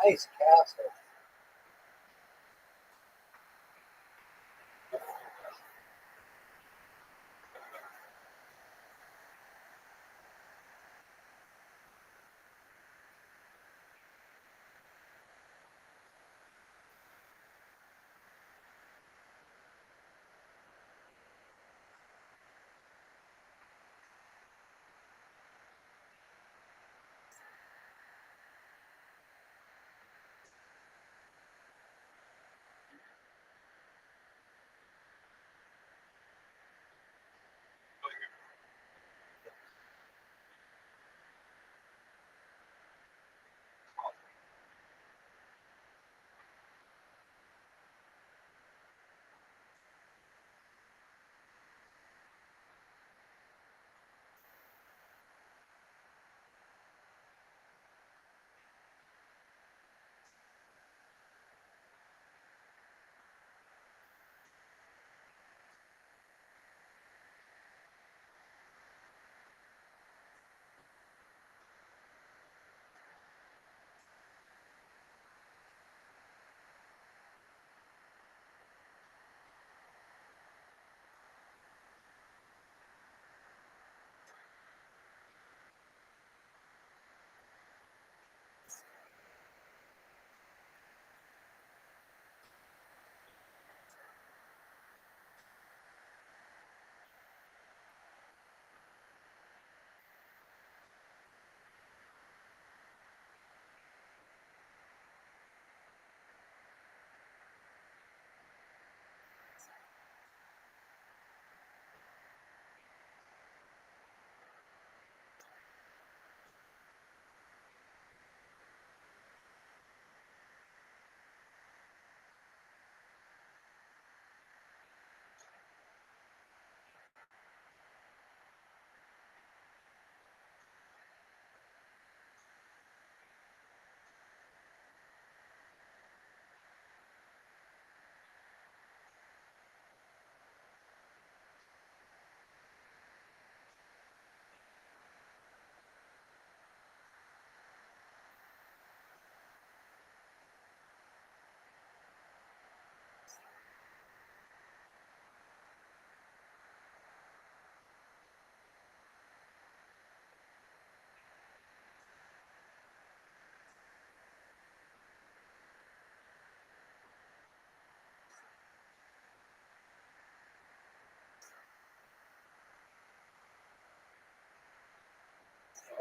nice castle.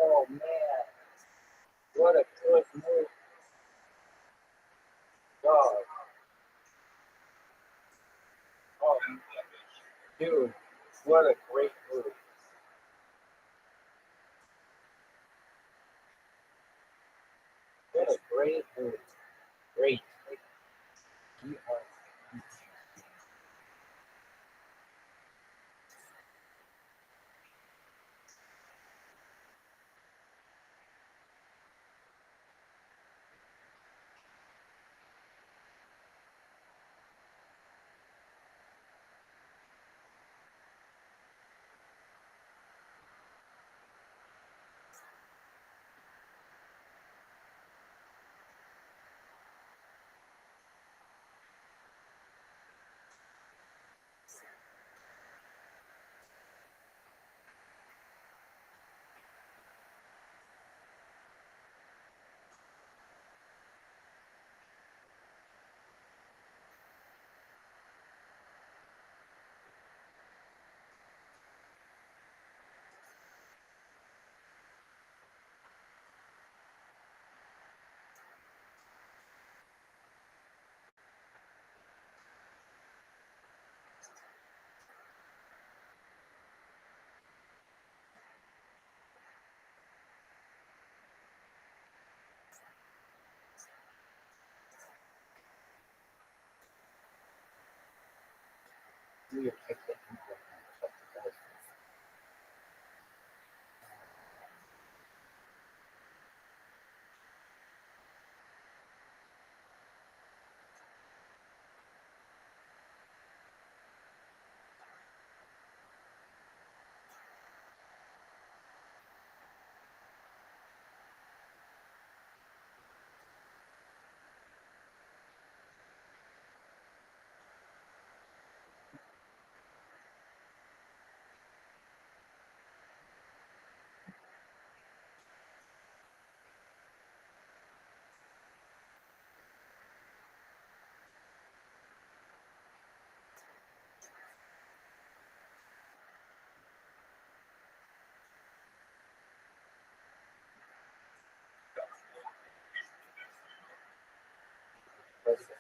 Oh man, what a good move, dog. Oh, dude, what a great move. What a great move. Great. Dude, I can't believe that. president.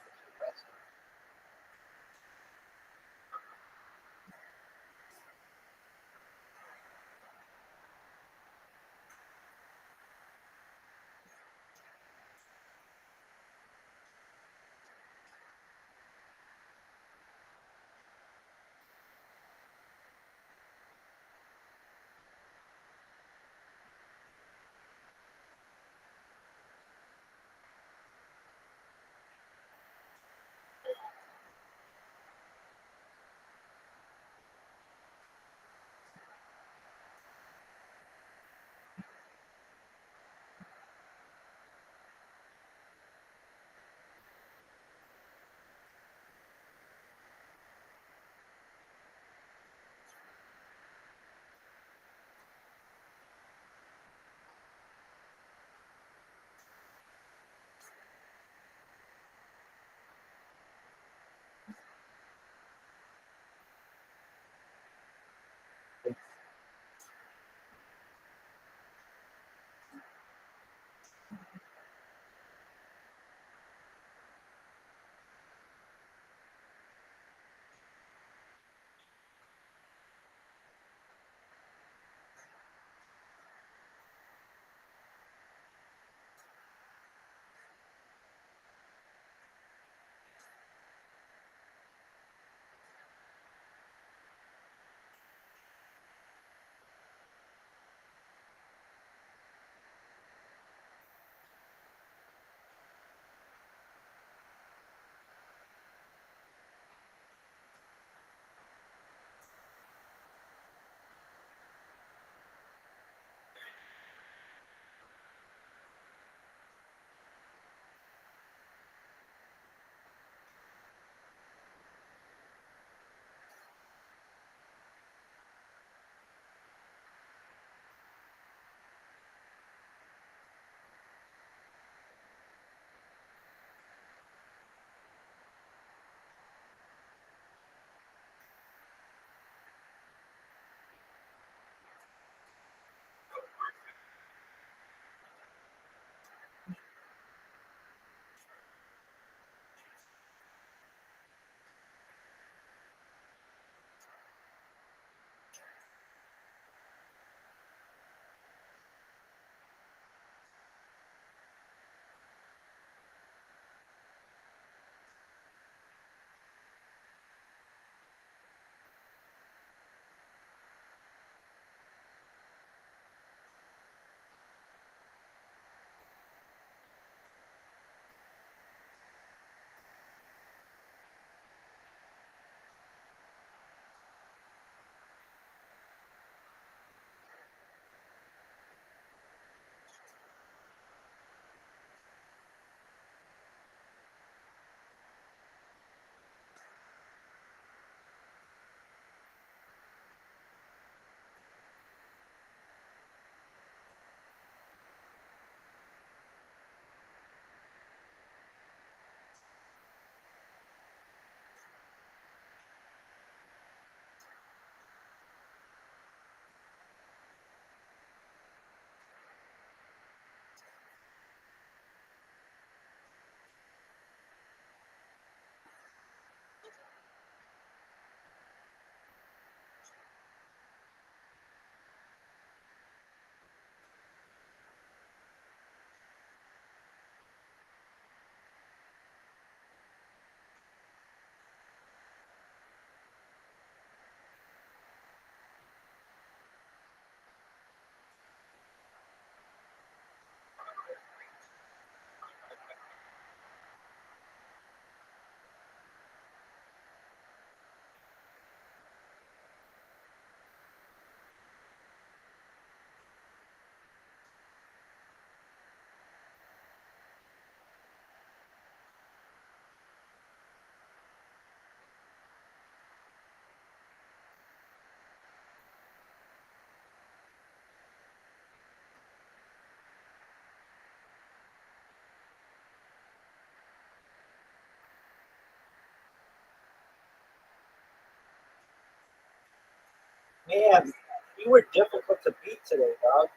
Man, you were difficult to beat today, dog.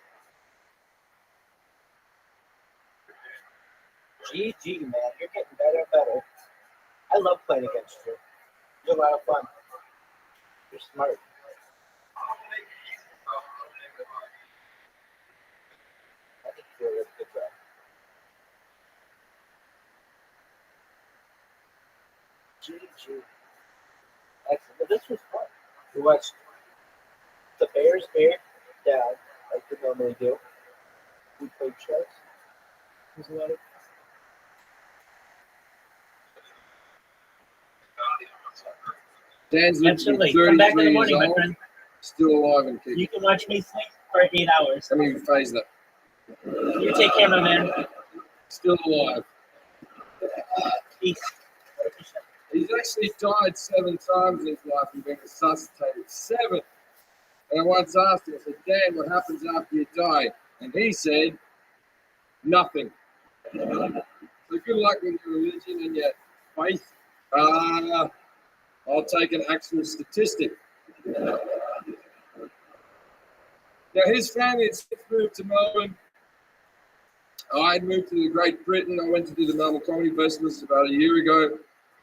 GG, man. You're getting better and better. I love playing against you. You're a lot of fun. You're smart. I think you're a really good guy. GG. Excellent. Well, this was fun. We watched the Bears bear down like we normally do. We played chess. It was a lot of Dan's literally Absolutely. Come back in the 33 years morning, my old, friend. still alive and kicking. You can watch me sleep for 8 hours. I mean, phase that. You take care, my man. Still alive. Peace. He's actually died 7 times in his life and been resuscitated. 7. And I once asked him, I said, Dan, what happens after you die? And he said, nothing. So good luck with your religion and your faith. I'll take an actual statistic. Now, his family had since moved to Melbourne. I had moved to Great Britain. I went to do the Melbourne Comedy Festival about a year ago.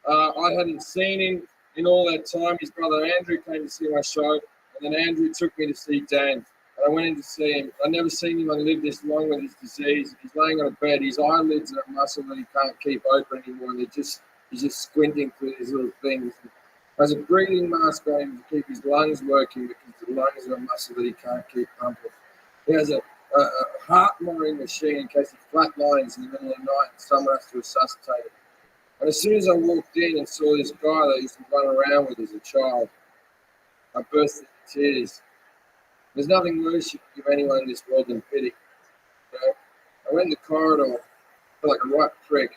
I hadn't seen him in all that time. His brother Andrew came to see my show, and then Andrew took me to see Dan. And I went in to see him. I'd never seen him live this long with his disease. He's laying on a bed. His eyelids are a muscle that he can't keep open anymore, and he's just squinting through these little things. Has a breathing mask on him to keep his lungs working because the lungs are a muscle that he can't keep pumping. He has a heart monitoring machine in case he flatlines in the middle of the night and someone has to resuscitate him. And as soon as I walked in and saw this guy that I used to run around with as a child, I burst into tears. There's nothing worse you can give anyone in this world than pity. You know? I went in the corridor, felt like a right prick,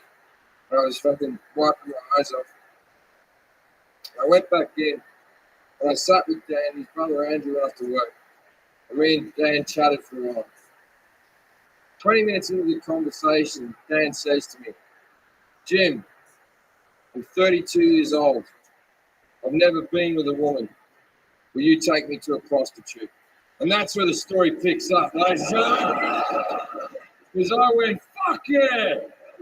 and I was fucking wiping my eyes off. I went back in, and I sat with Dan and his brother Andrew after work. And me and Dan chatted for a while. 20 minutes into the conversation, Dan says to me, Jim, I'm 32 years old. I've never been with a woman. Will you take me to a prostitute? And that's where the story picks up, ladies and gentlemen. Because I went, fuck yeah!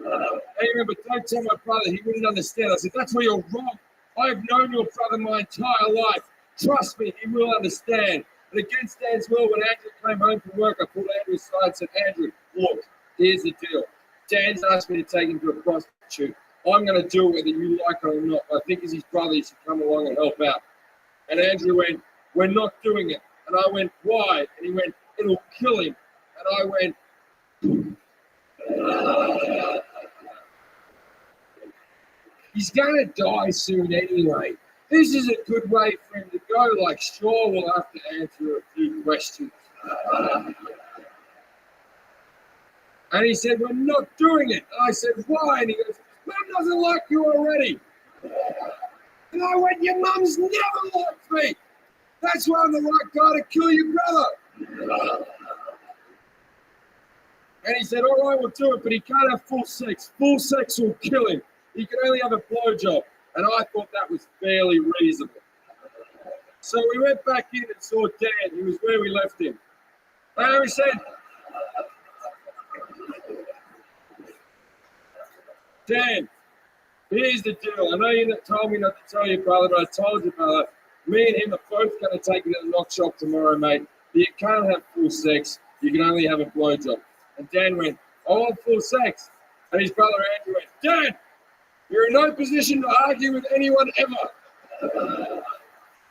I remember, don't tell my brother, he wouldn't understand. I said, that's where you're wrong. I've known your brother my entire life. Trust me, he will understand. And against Dan's will, when Andrew came home from work, I pulled Andrew aside and said, Andrew, look, here's the deal. Dan's asked me to take him to a prostitute. I'm going to do it whether you like it or not. I think as his brother, he should come along and help out. And Andrew went, we're not doing it. And I went, why? And he went, it'll kill him. And I went, he's going to die soon anyway. This is a good way for him to go. Like, sure, we'll have to answer a few questions. And he said, we're not doing it. And I said, why? And he goes, Mum doesn't like you already. And I went, your mum's never liked me. That's why I'm the right guy to kill your brother. And he said, all right, we'll do it, but he can't have full sex. Full sex will kill him. He can only have a blowjob. And I thought that was fairly reasonable. So we went back in and saw Dan. He was where we left him. And we said, Dan, here's the deal. I know you told me not to tell you, brother, but I told you, brother. Me and him are both going to take you to the knock shop tomorrow, mate. But you can't have full sex. You can only have a blowjob. And Dan went, I want full sex. And his brother Andrew went, Dan, you're in no position to argue with anyone ever.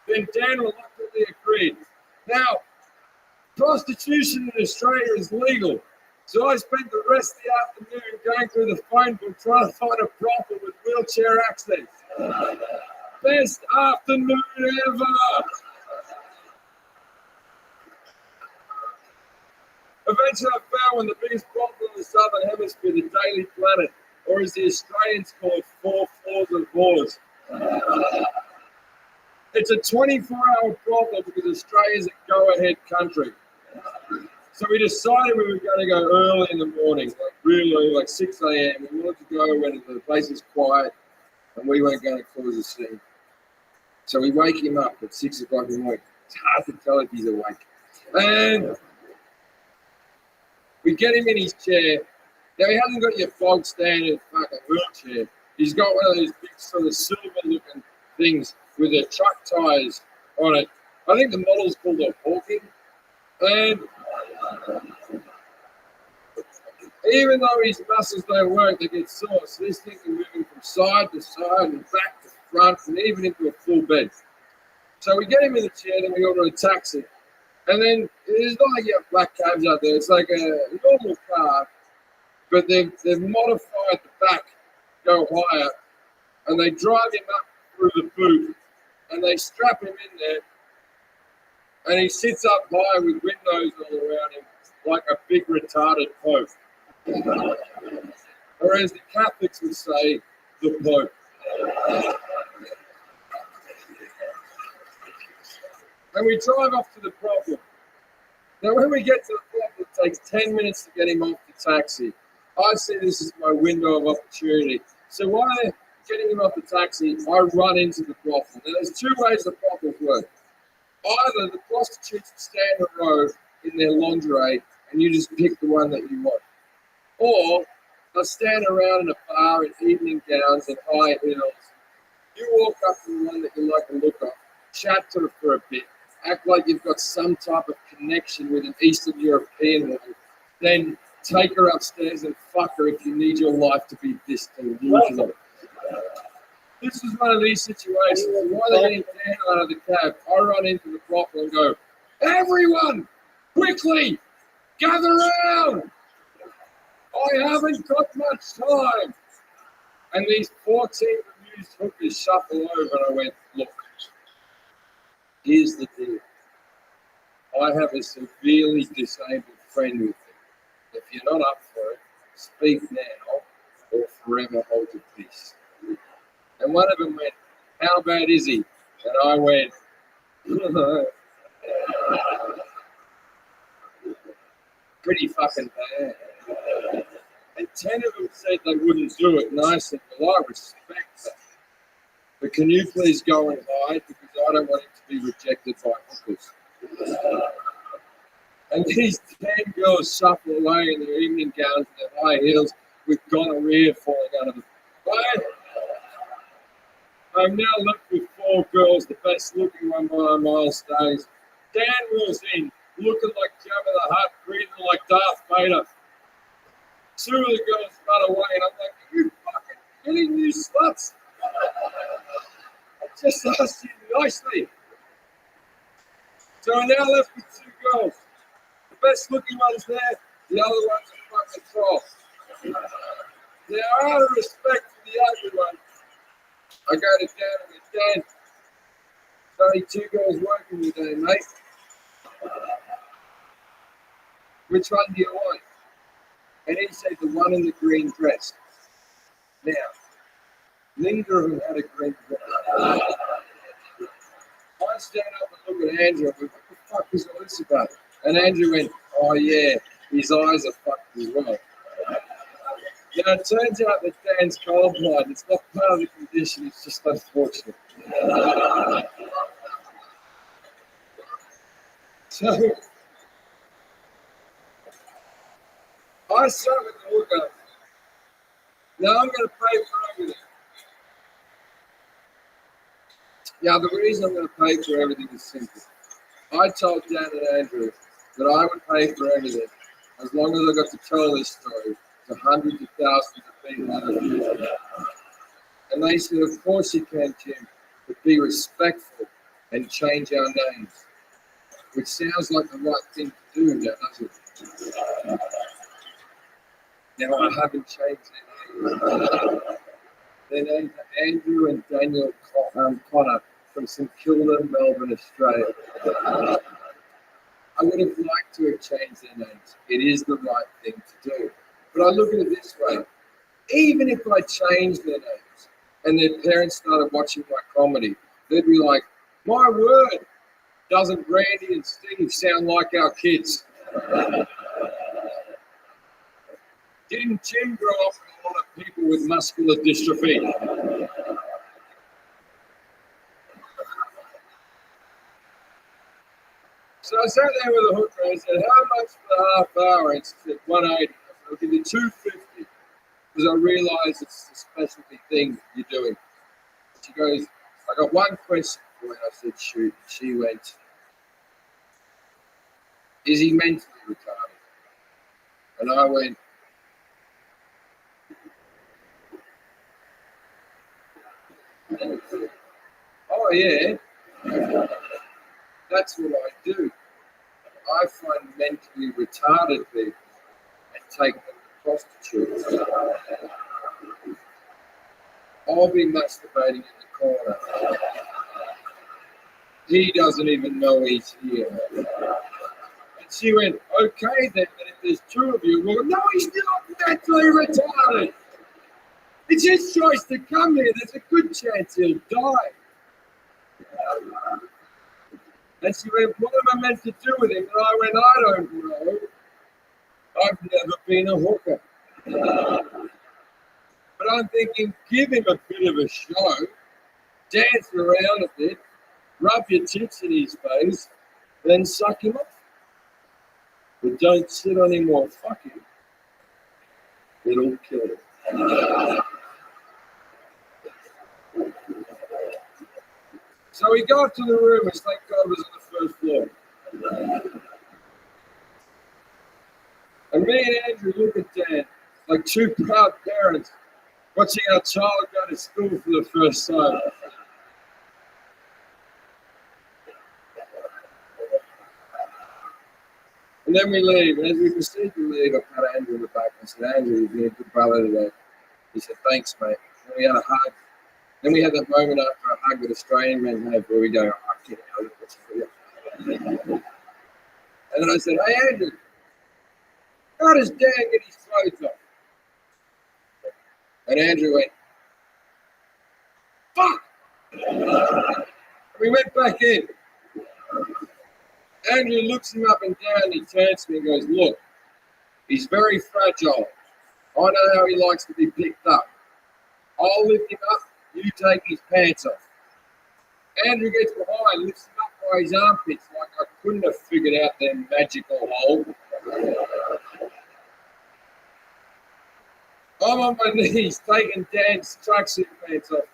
Then Dan reluctantly agreed. Now, prostitution in Australia is legal. So I spent the rest of the afternoon going through the phone book trying to find a brothel with wheelchair access. Best afternoon ever. Eventually I found one of the biggest brothel in the Southern Hemisphere, the Daily Planet, or as the Australians call it, 4 floors of whores. It's a 24-hour brothel because Australia's a go-ahead country. So we decided we were going to go early in the morning, like really early, like 6 a.m. We wanted to go when the place is quiet and we weren't going to cause a scene. So we wake him up at 6 o'clock in the morning. It's hard to tell if he's awake. And we get him in his chair. Now, he hasn't got your bog standard fucking wheelchair. He's got one of these big sort of silver-looking things with the truck tires on it. I think the model's called a Hawking. And even though his muscles don't work, they get sore. So this thing is moving from side to side and back to front and even into a full bed. So we get him in the chair, then we order a taxi. And then it's not like you have black cabs out there. It's like a normal car, but they've modified the back to go higher, and they drive him up through the boot, and they strap him in there, and he sits up high with windows all around him like a big retarded Pope. Or as the Catholics would say, the Pope. And we drive off to the problem. Now, when we get to the problem, it takes 10 minutes to get him off the taxi. I see this as my window of opportunity. So while they're getting him off the taxi, I run into the brothel. Now, there's two ways the brothels work. Either the prostitutes stand a row in their lingerie, and you just pick the one that you want. Or they'll stand around in a bar in evening gowns and high heels. You walk up to the one that you like the look of, chat to her for a bit, act like you've got some type of connection with an Eastern European woman, then take her upstairs and fuck her if you need your life to be this delusional. This is one of these situations. While they're getting down out of the cab, I run into the brothel and go, "Everyone, quickly, gather round! I haven't got much time." And these 14 amused hookers shuffle over, and I went, "Look, here's the deal. I have a severely disabled friend with me. If you're not up for it, speak now or forever hold your peace." And one of them went, "How bad is he?" And I went, "Pretty fucking bad." And 10 of them said they wouldn't do it. And I said, "Well, I respect that. But can you please go and hide, because I don't want him to be rejected by hookers." And these 10 girls shuffle away in their evening gowns and their high heels with gonorrhea falling out of them. I'm now left with 4 girls, the best looking one by a mile stays. Dan rolls in, looking like Jabba the Hutt, breathing like Darth Vader. 2 of the girls run away, and I'm like, "Are you fucking kidding me, sluts? I just asked you nicely." So I'm now left with 2 girls. The best looking one's there, the other one's a fucking troll. Now, out of respect for the ugly one, I go to Dan and go, "Dan, there's only 2 girls working today, mate. Which one do you want?" And he said, "The one in the green dress." Now, neither of them had a green dress. I stand up and look at Andrew and go, "What the fuck is all this about?" And Andrew went, "Oh yeah, his eyes are fucked as well." Now, it turns out that Dan's colorblind. It's not part of the condition, it's just unfortunate. So, I start with the hookup. Now I'm going to pay for everything. Now, the reason I'm going to pay for everything is simple. I told Dan and Andrew that I would pay for everything as long as I got to tell this story to hundreds of thousands of people in the future. And they said, "Of course you can, Jim, but be respectful and change our names." Which sounds like the right thing to do now, doesn't it? Now, I haven't changed their names. Their names are Andrew and Daniel Connor from St Kilda, Melbourne, Australia. I would have liked to have changed their names. It is the right thing to do. But I look at it this way. Even if I changed their names and their parents started watching my comedy, they'd be like, "My word, doesn't Randy and Steve sound like our kids?" Didn't Jim grow up with a lot of people with muscular dystrophy? So I sat there with a hooker and I said, "How much for the half hour?" And she said, "180. I said, "I'll give you $250. because I realise it's a specialty thing you're doing. She goes, I got one question for you. I said, shoot. She went, is he mentally retarded? And I went, oh yeah, that's what I do. I find mentally retarded people and take them to prostitutes. I'll be masturbating in the corner. He doesn't even know he's here. And she went, okay then, but if there's two of you, well, no, he's not mentally retarded. It's his choice to come here. There's a good chance he'll die. And she went, what am I meant to do with him? And I went, I don't know. I've never been a hooker. But I'm thinking, give him a bit of a show, dance around a bit, rub your tits in his face, then suck him off. But don't sit on him or fuck him. It'll kill him. So we go up to the room, and thank God was on the first floor. And me and Andrew look at Dan like two proud parents watching our child go to school for the first time. And then we leave, and as we proceed to leave, I pat Andrew in the back. I said, Andrew, you've been a good brother today. He said, thanks, mate. And we had a hug. Then we had that moment after a hug that Australian men have where we go, oh, get out of this for you. And then I said, hey, Andrew, how does Dan get his clothes off? And Andrew went, fuck! And we went back in. Andrew looks him up and down, he turns to me and goes, look, he's very fragile. I know how he likes to be picked up. I'll lift him up, you take his pants off. Andrew gets behind, lifts him up by his armpits like I couldn't have figured out their magical hole. I'm on my knees taking Dan's tracksuit pants off.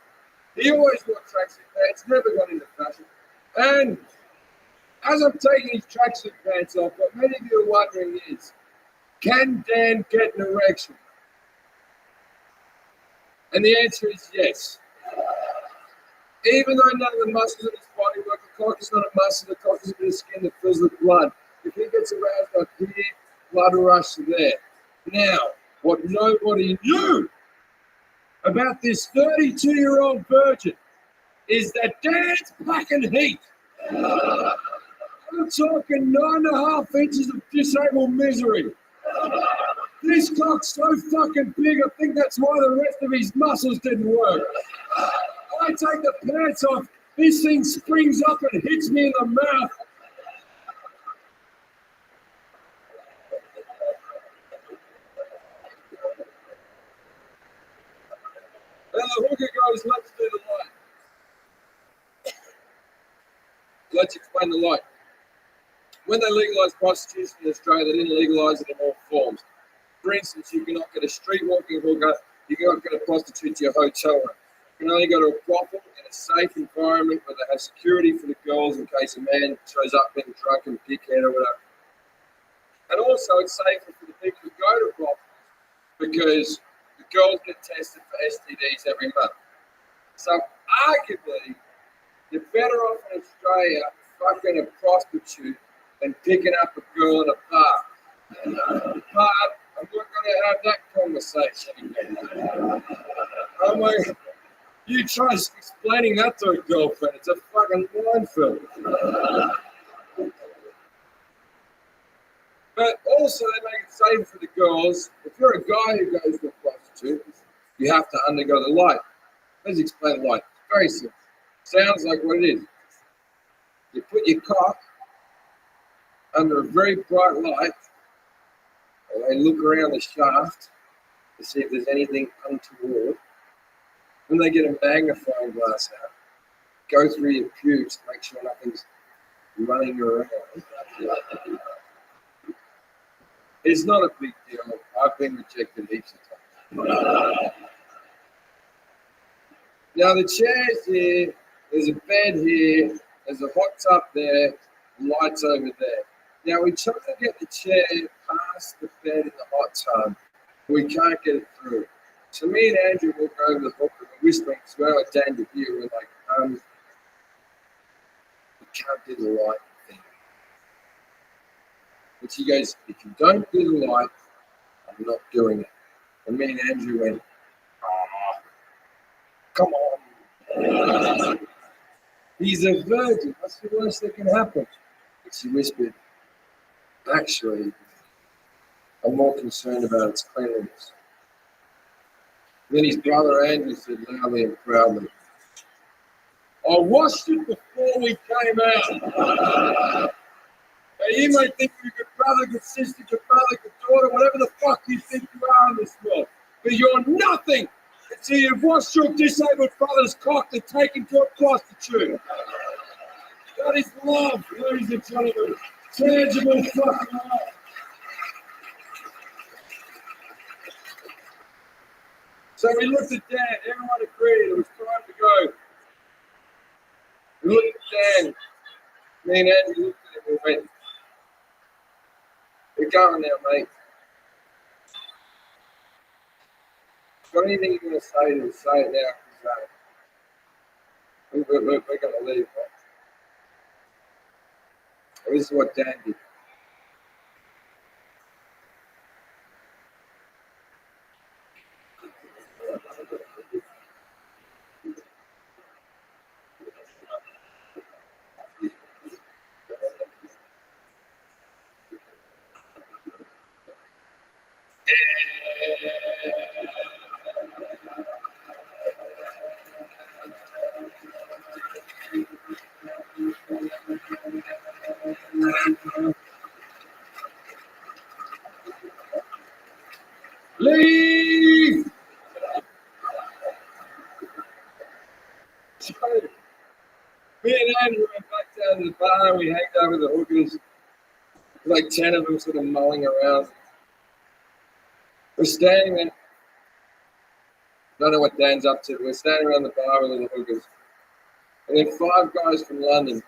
He always wore tracksuit pants, never got into fashion. And as I'm taking his tracksuit pants off, what many of you are wondering is, can Dan get an erection? And the answer is yes. Even though none of the muscles in his body work, the cock is not a muscle, the cock is a bit of skin that fills with blood. If he gets aroused up here, blood will rush to there. Now, what nobody knew about this 32-year-old virgin is that Dan's packing heat. I'm talking 9.5 inches of disabled misery. This cock's so fucking big, I think that's why the rest of his muscles didn't work. I take the pants off, this thing springs up and hits me in the mouth. And the hooker goes, let's do the light. Let's explain the light. When they legalised prostitution in Australia, they didn't legalise it in all forms. For instance, you cannot get a street walking hooker, you cannot get a prostitute to your hotel room. You can only go to a brothel in a safe environment where they have security for the girls in case a man shows up being drunk and dickhead or whatever. And also, it's safer for the people who go to brothels because the girls get tested for STDs every month. So, arguably, you're better off in Australia fucking a prostitute than picking up a girl in a park. But I'm not going to have that conversation again. I'm like, you try explaining that to a girlfriend, it's a fucking minefield. But also, they make it safe for the girls. If you're a guy who goes to a prostitute, you have to undergo the light. Let's explain the light. It's very simple. Sounds like what it is. You put your cock under a very bright light, and they look around the shaft to see if there's anything untoward. Then they get a magnifying glass out, go through your pubes to make sure nothing's running around. It's not a big deal. I've been rejected heaps of times. Now the chairs here, there's a bed here, there's a hot tub there, lights over there. Now we try to get the chair past the bed in the hot tub. We can't get it through. So me and Andrew walk over the hook and we're whispering because we're like Dan to hear. We're like, we can't do the light thing. But she goes, if you don't do the light, I'm not doing it. And me and Andrew went, come on. He's a virgin. What's the worst that can happen? But she whispered, actually, I'm more concerned about its cleanliness. Then his brother Andrew said loudly and proudly, I washed it before we came out. Now you may think you're a good brother, good sister, good mother, good daughter, whatever the fuck you think you are in this world. But you're nothing until you've washed your disabled father's cock and taken to a prostitute. That is love, ladies and gentlemen. Tangible fucking love. So we looked at Dan, everyone agreed it was time to go. We looked at Dan, me and Andrew looked at him and went, we're going now, mate. Got anything you want to say to say it now, because we're going to leave, right? This is what Dan did. Leave! So, me and Andrew went back down to the bar and we hanged over the hookers. Like 10 of them sort of mulling around. We're standing there. Don't know what Dan's up to. We're standing around the bar with the hookers. And then 5 guys from London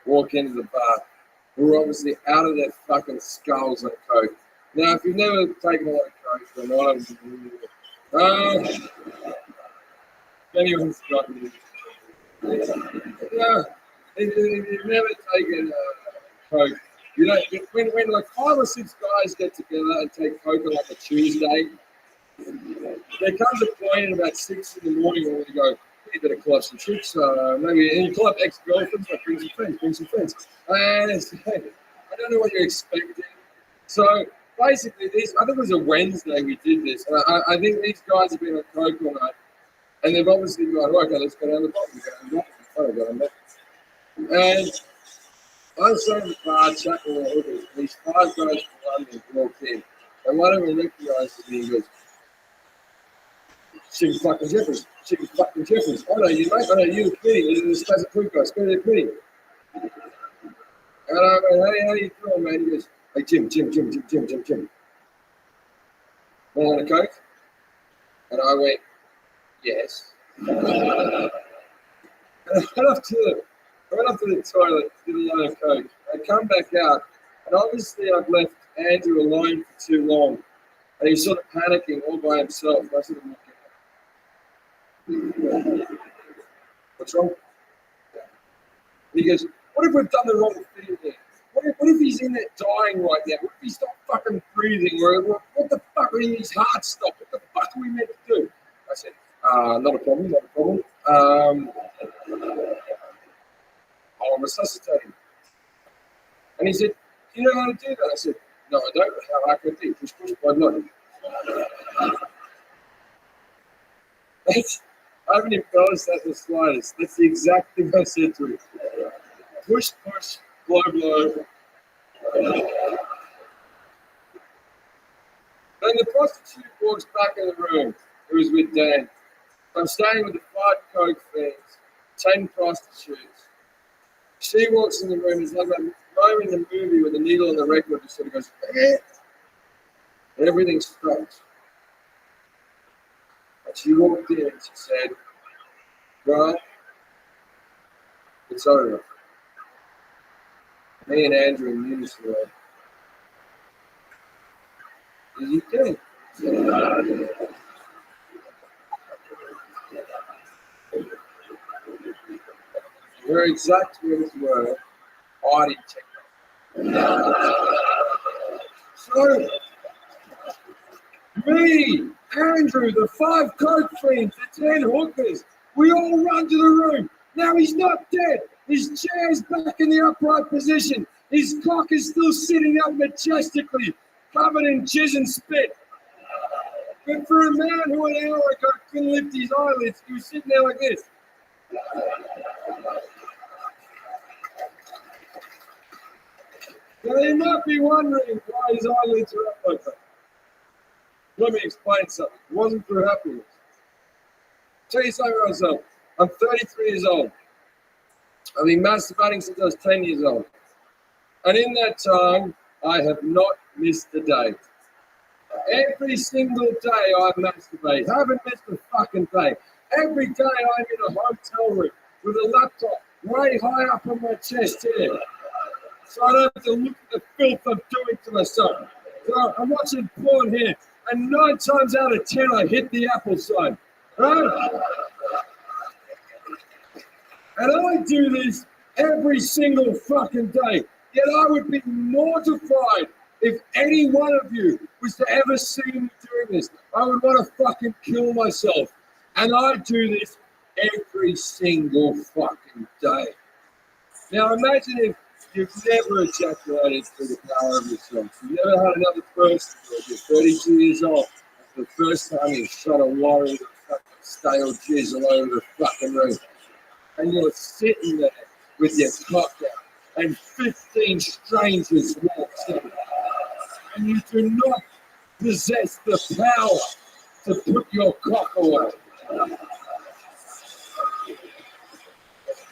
walk into the bar who are obviously out of their fucking skulls on coke. Now, if you've never taken a lot of coke, then one of them, anyone's got it. No, if you've never taken coke, you know, when like 5 or 6 guys get together and take coke on like a Tuesday, there comes a point at about 6 in the morning where we go, you better call up some chicks, maybe, and you call up ex-girlfriends, like bring some friends. And I don't know what you're expecting. So basically, I think it was a Wednesday we did this. I think these guys have been on coke all night, and they've obviously gone, okay, let's go down the bottom. And I was sitting in the bar chatting with the hookers, and these 5 guys from London walked in, and one of them recognised me and goes, Chicken fucking Jeffries. I know you, mate. I know you, the committee. You're the Space Food guys. Go to the committee. And I went, hey, how you doing, man? He goes, hey, Jim. Want a Coke? And I went, yes. And I went up to the toilet, did a load of Coke. I come back out, and obviously I've left Andrew alone for too long. And he's sort of panicking all by himself. I sort of look at him. What's wrong? And he goes, what if we've done the wrong thing there? What if he's in there dying right now? What if he stopped fucking breathing? What the fuck? What if his heart stopped? What the fuck are we meant to do? I said, not a problem. I'll resuscitate him. And he said, do you know how to do that? I said, no, I don't. How can I do? Push, blood, blood. I haven't embellished that the slightest. That's the exact thing I said to him. Push, blow. Then the prostitute walks back in the room. It was with Dan. I'm staying with the 5 coke fiends, 10 prostitutes. She walks in the room. It's like that moment in the movie where the needle on the record just sort of goes, eh. Everything stops. She walked in and she said, "Well, it's over." Me and Andrew immediately went, "Is he dead?" Her exact words were, "I didn't check that." So, me, Andrew, the 5 coke fiends, the 10 hookers, we all run to the room. Now he's not dead. His chair's back in the upright position. His cock is still sitting up majestically, covered in jizz and spit. But for a man who an hour ago couldn't lift his eyelids, he was sitting there like this. Now you might be wondering why his eyelids are up like that. Let me explain something. It wasn't through happiness. Tell you something about myself. I'm 33 years old. I've been masturbating since I was 10 years old. And in that time, I have not missed a day. Every single day I masturbate. Haven't missed a fucking day. Every day I'm in a hotel room with a laptop way high up on my chest here. So I don't have to look at the filth I'm doing to myself. So I'm watching porn here, and 9 times out of 10 I hit the Apple sign. Right? And I do this every single fucking day. Yet I would be mortified if any one of you was to ever see me doing this. I would want to fucking kill myself. And I do this every single fucking day. Now imagine if you've never ejaculated through the power of yourself. You've never had another person do it. You're 32 years old. The first time you shot a lorry with fucking stale jizz all over the fucking room. And you're sitting there with your cock out. And 15 strangers walk in. And you do not possess the power to put your cock away.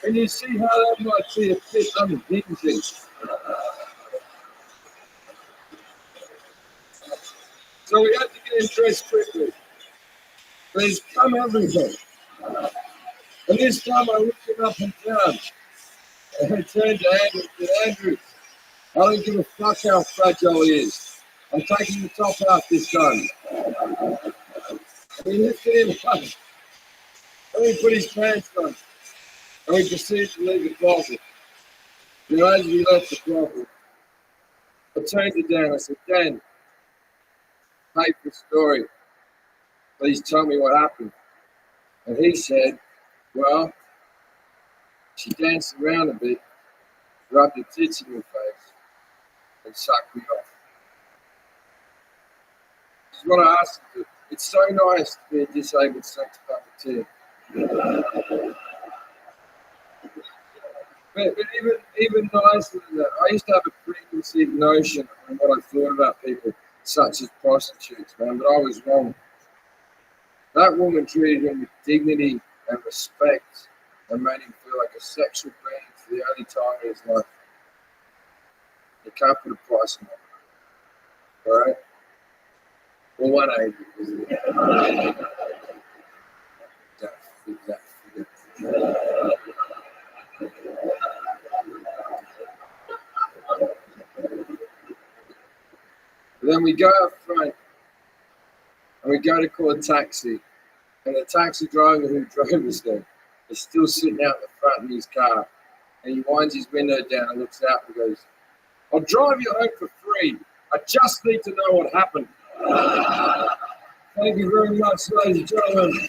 And you see how that might be a bit unhinging. So we had to get him dressed quickly. But he's come everything. And this time I looked him up and down. And I turned to Andrew and said, "Andrew, I don't give a fuck how fragile he is. I'm taking the top out this time." And we lifted him up. And we put his pants on. And we proceeded to leave the closet. You know, as we left the closet, I turned to Dan. I said, "Dan, hate the story. Please tell me what happened." And he said, "Well, she danced around a bit, rubbed her tits in your face, and sucked me off." This is what I asked her to do. It's so nice to be a disabled sex puppeteer. But even nicer than that, I used to have a preconceived notion of what I thought about people such as prostitutes, man, but I was wrong. That woman treated him with dignity and respect and made him feel like a sexual being for the only time in his life. You can't put a price on it. All right? Well, 180. Then we go up front and we go to call a taxi. And the taxi driver who drove us there is still sitting out the front in his car. And he winds his window down and looks out and goes, "I'll drive you home for free. I just need to know what happened." Thank you very much, ladies and gentlemen.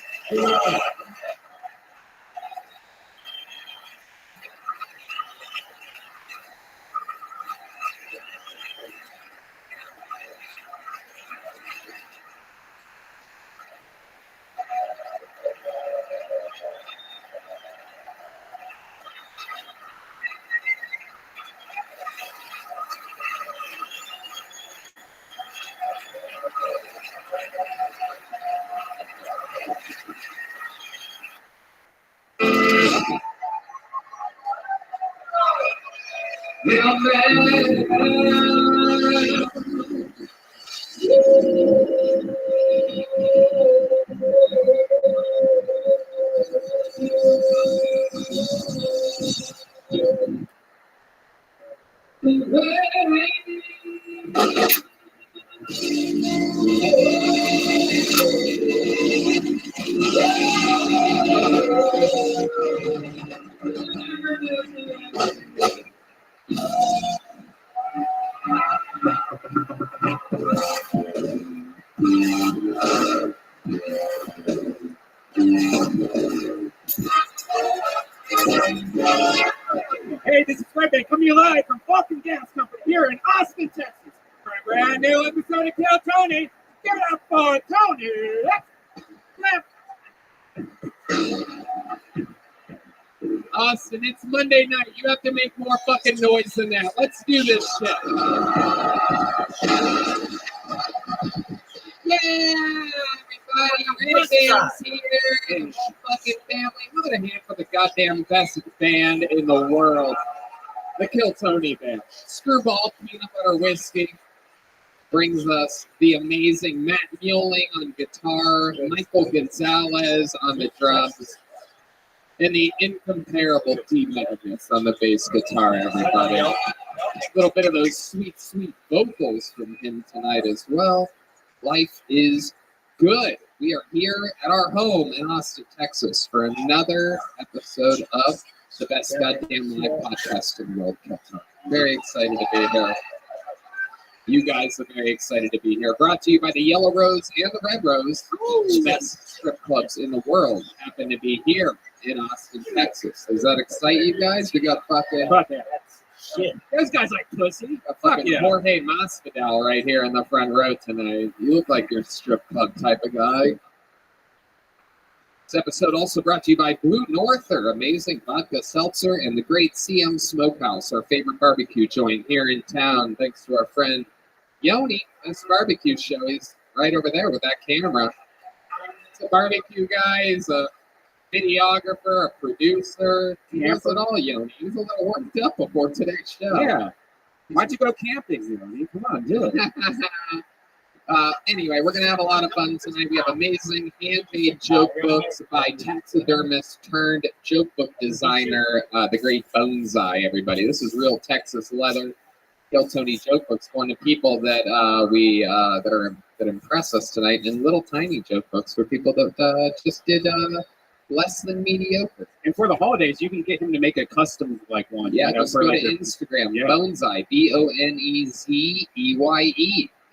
Hey, this is Rabbi coming to you live from Falcon Gas Company here in Austin, Texas. For a brand new episode of Kill Tony. Give it up for Tony. Austin, it's Monday night. You have to make more fucking noise than that. Let's do this shit. Yeah, everybody. Radio's here. And fucking family. Look at a hand for the goddamn best band in the world. The Kill Tony band. Screwball peanut butter whiskey brings us the amazing Matt Mueling on guitar, Michael Gonzalez on the drums, and the incomparable T. Magnus on the bass guitar, everybody. A little bit of those sweet, sweet vocals from him tonight as well. Life is good. We are here at our home in Austin, Texas for another episode of the best goddamn live podcast in the world. Very excited to be here. You guys are very excited to be here. Brought to you by the Yellow Rose and the Red Rose. The best strip clubs in the world happen to be here in Austin, Texas. Does that excite you guys? We got fucking Shit. Those guys like pussy. a fucking yeah. Jorge Masvidal right here in the front row tonight. You look like you're a strip club type of guy. This episode also brought to you by Blue Norther, amazing vodka seltzer, and the great CM Smokehouse, our favorite barbecue joint here in town. Thanks to our friend Yoni, this barbecue show. He's right over there with that camera. He's a barbecue guy. He's a videographer, a producer. He does it all, Yoni. He was a little worked up before today's show. Yeah. Why'd you go camping, Yoni? Come on, do it. Anyway, we're going to have a lot of fun tonight. We have amazing handmade joke books by taxidermist turned joke book designer, the great Bonsai, everybody. This is real Texas leather. Kill Tony joke books, one of the people that that impress us tonight, and little tiny joke books for people that just did less than mediocre. And for the holidays, you can get him to make a custom one. Yeah, just go to like Instagram, Yeah. Bonsai, Bonezeye.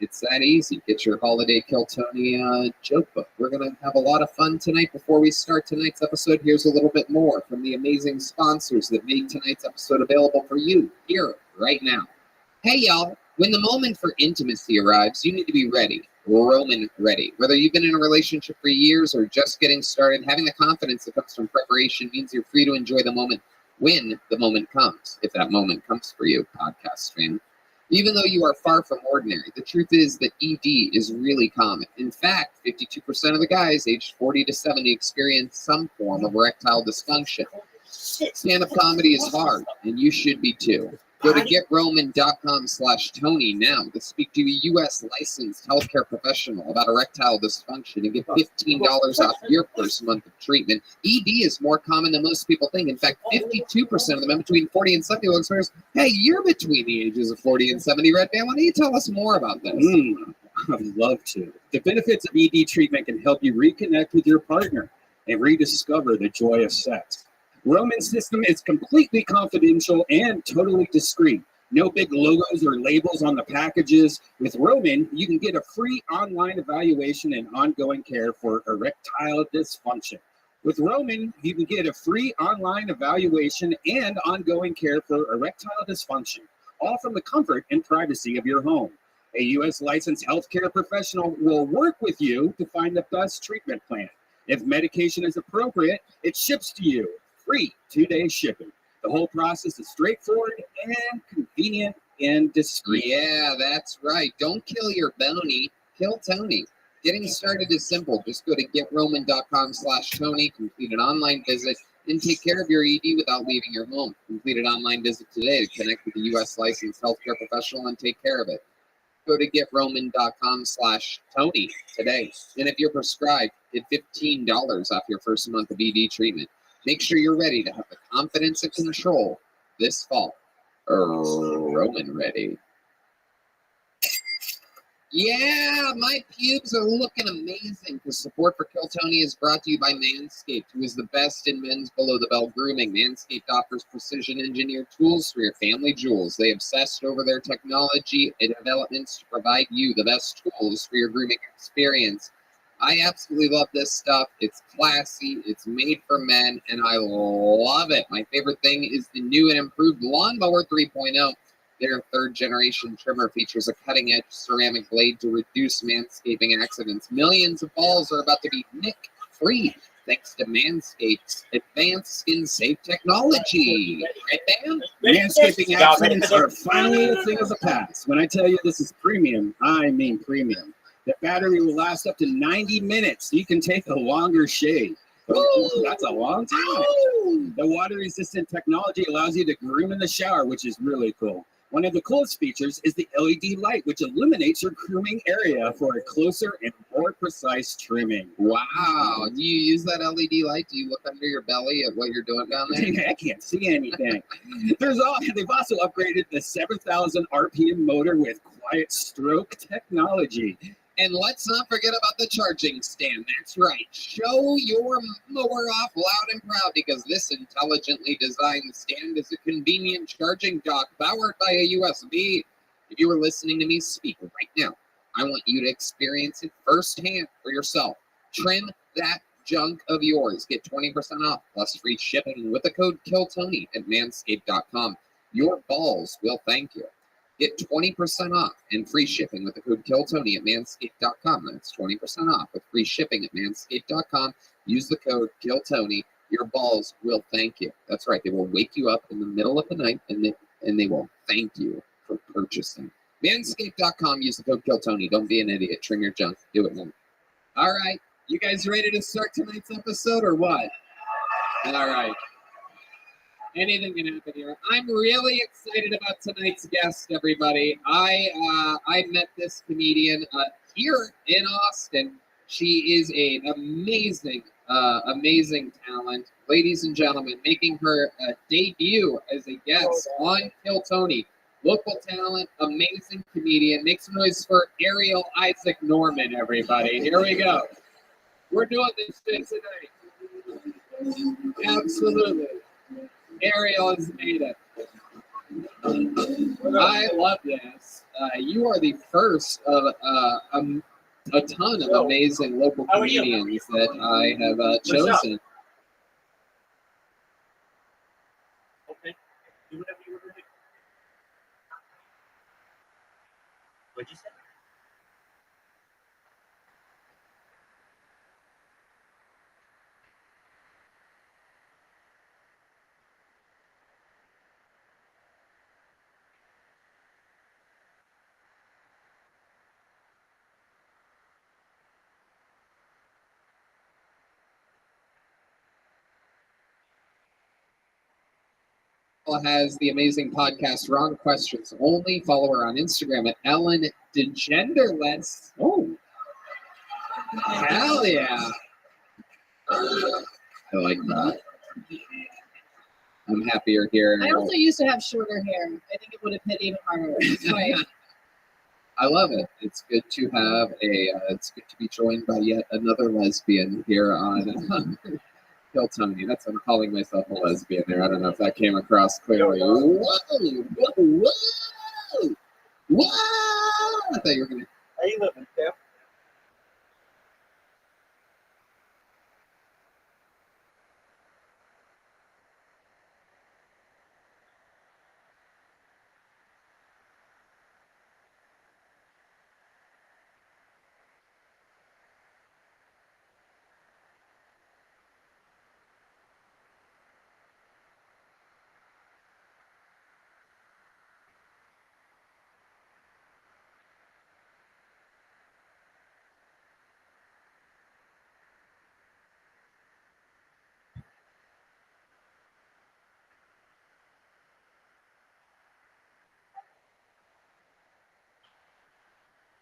It's that easy. Get your holiday Kill Tony joke book. We're going to have a lot of fun tonight. Before we start tonight's episode, here's a little bit more from the amazing sponsors that made tonight's episode available for you here, right now. Hey, y'all. When the moment for intimacy arrives, you need to be ready. Roman ready. Whether you've been in a relationship for years or just getting started, having the confidence that comes from preparation means you're free to enjoy the moment when the moment comes, if that moment comes for you, podcast fan. Even though you are far from ordinary, the truth is that ED is really common. In fact, 52% of the guys aged 40 to 70 experience some form of erectile dysfunction. Stand-up comedy is hard, and you should be too. Go to GetRoman.com/Tony now to speak to a U.S. licensed healthcare professional about erectile dysfunction and get $15 off your first month of treatment. ED is more common than most people think. In fact, 52% of the men between 40 and 70 will experience, hey, you're between the ages of 40 and 70, Red Man. Why don't you tell us more about this? I'd love to. The benefits of ED treatment can help you reconnect with your partner and rediscover the joy of sex. Roman's system is completely confidential and totally discreet. No big logos or labels on the packages. With Roman, you can get a free online evaluation and ongoing care for erectile dysfunction. With Roman, you can get a free online evaluation and ongoing care for erectile dysfunction, all from the comfort and privacy of your home. A U.S. licensed healthcare professional will work with you to find the best treatment plan. If medication is appropriate, it ships to you. Free 2-day shipping. The whole process is straightforward and convenient and discreet. Yeah, that's right. Don't kill your bony. Kill Tony. Getting started is simple. Just go to GetRoman.com/Tony, complete an online visit, and take care of your ED without leaving your home. Complete an online visit today to connect with a U.S. licensed healthcare professional and take care of it. Go to GetRoman.com/Tony today. And if you're prescribed, get $15 off your first month of ED treatment. Make sure you're ready to have the confidence and control this fall. Roman ready. Yeah, my pubes are looking amazing. The support for Kill Tony is brought to you by Manscaped, who is the best in men's below-the-belt grooming. Manscaped offers precision-engineered tools for your family jewels. They obsessed over their technology and developments to provide you the best tools for your grooming experience. I absolutely love this stuff. It's classy, it's made for men, and I love it. My favorite thing is the new and improved Lawnmower 3.0. Their third-generation trimmer features a cutting-edge ceramic blade to reduce manscaping accidents. Millions of balls are about to be nick-free thanks to Manscaped's advanced skin-safe technology. Right, Dan? Manscaping accidents are finally a thing of the past. When I tell you this is premium, I mean premium. The battery will last up to 90 minutes. You can take a longer shave. Ooh, that's a long time. The water-resistant technology allows you to groom in the shower, which is really cool. One of the coolest features is the LED light, which illuminates your grooming area for a closer and more precise trimming. Wow. Do you use that LED light? Do you look under your belly at what you're doing down there? I can't see anything. They've also upgraded the 7,000 RPM motor with quiet stroke technology. And let's not forget about the charging stand. That's right. Show your mower off loud and proud because this intelligently designed stand is a convenient charging dock powered by a USB. If you are listening to me speak right now, I want you to experience it firsthand for yourself. Trim that junk of yours. Get 20% off plus free shipping with the code KILLTONY at manscaped.com. Your balls will thank you. Get 20% off and free shipping with the code KILLTONY at manscaped.com. That's 20% off with free shipping at manscaped.com. Use the code KILLTONY. Your balls will thank you. That's right. They will wake you up in the middle of the night and they will thank you for purchasing. Manscaped.com. Use the code KILLTONY. Don't be an idiot. Trim your junk. Do it now. All right. You guys ready to start tonight's episode or what? All right. Anything can happen here. I'm really excited about tonight's guest, everybody. I met this comedian here in Austin. She is an amazing talent. Ladies and gentlemen, making her debut as a guest on Kill Tony. Local talent, amazing comedian. Make some noise for Ariel Isaac Norman, everybody. Here we go. We're doing this shit tonight. Absolutely. Ariel has made it. I love this. You are the first of a ton of amazing local comedians that I have chosen. Okay. Do whatever you want to do. What'd you say? Has the amazing podcast Wrong Questions Only. Follow her on Instagram at Ellen DeGenderless. Oh, hell yeah. I like that. I'm happy you're here. I also used to have shorter hair. I think it would have hit even harder. Right. I love it. It's good to have it's good to be joined by yet another lesbian here on Kill Tony. That's I'm calling myself a lesbian there. I don't know if that came across clearly. Whoa! I thought you were gonna. How you living, Tim?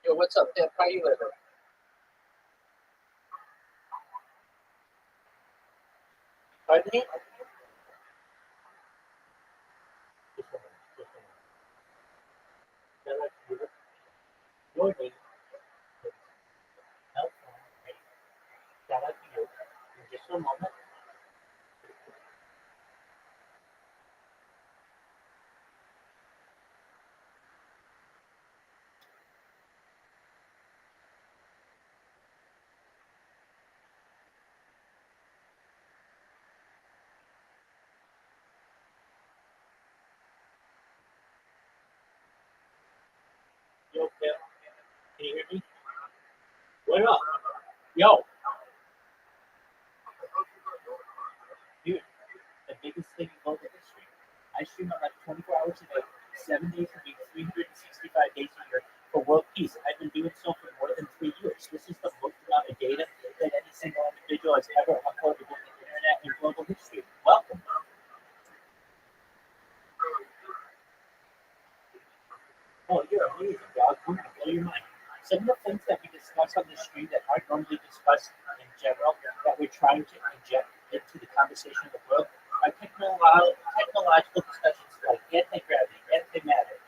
Yo, what's up, Tim? How you living? Pardon me? Just a minute. Good. Can you hear me? What up? Yo. Dude, the biggest thing in global history. I stream on like 24 hours a day, 7 days a week, 365 days a year for world peace. I've been doing so for more than 3 years. This is the most amount of data that any single individual has ever uploaded on the internet in global history. Welcome. Oh, you're amazing, dog. I'm gonna blow your mind. Some of the things that we discuss on this stream that aren't normally discussed in general, that we're trying to inject into the conversation of the world, are technological discussions like anti-gravity, antimatter,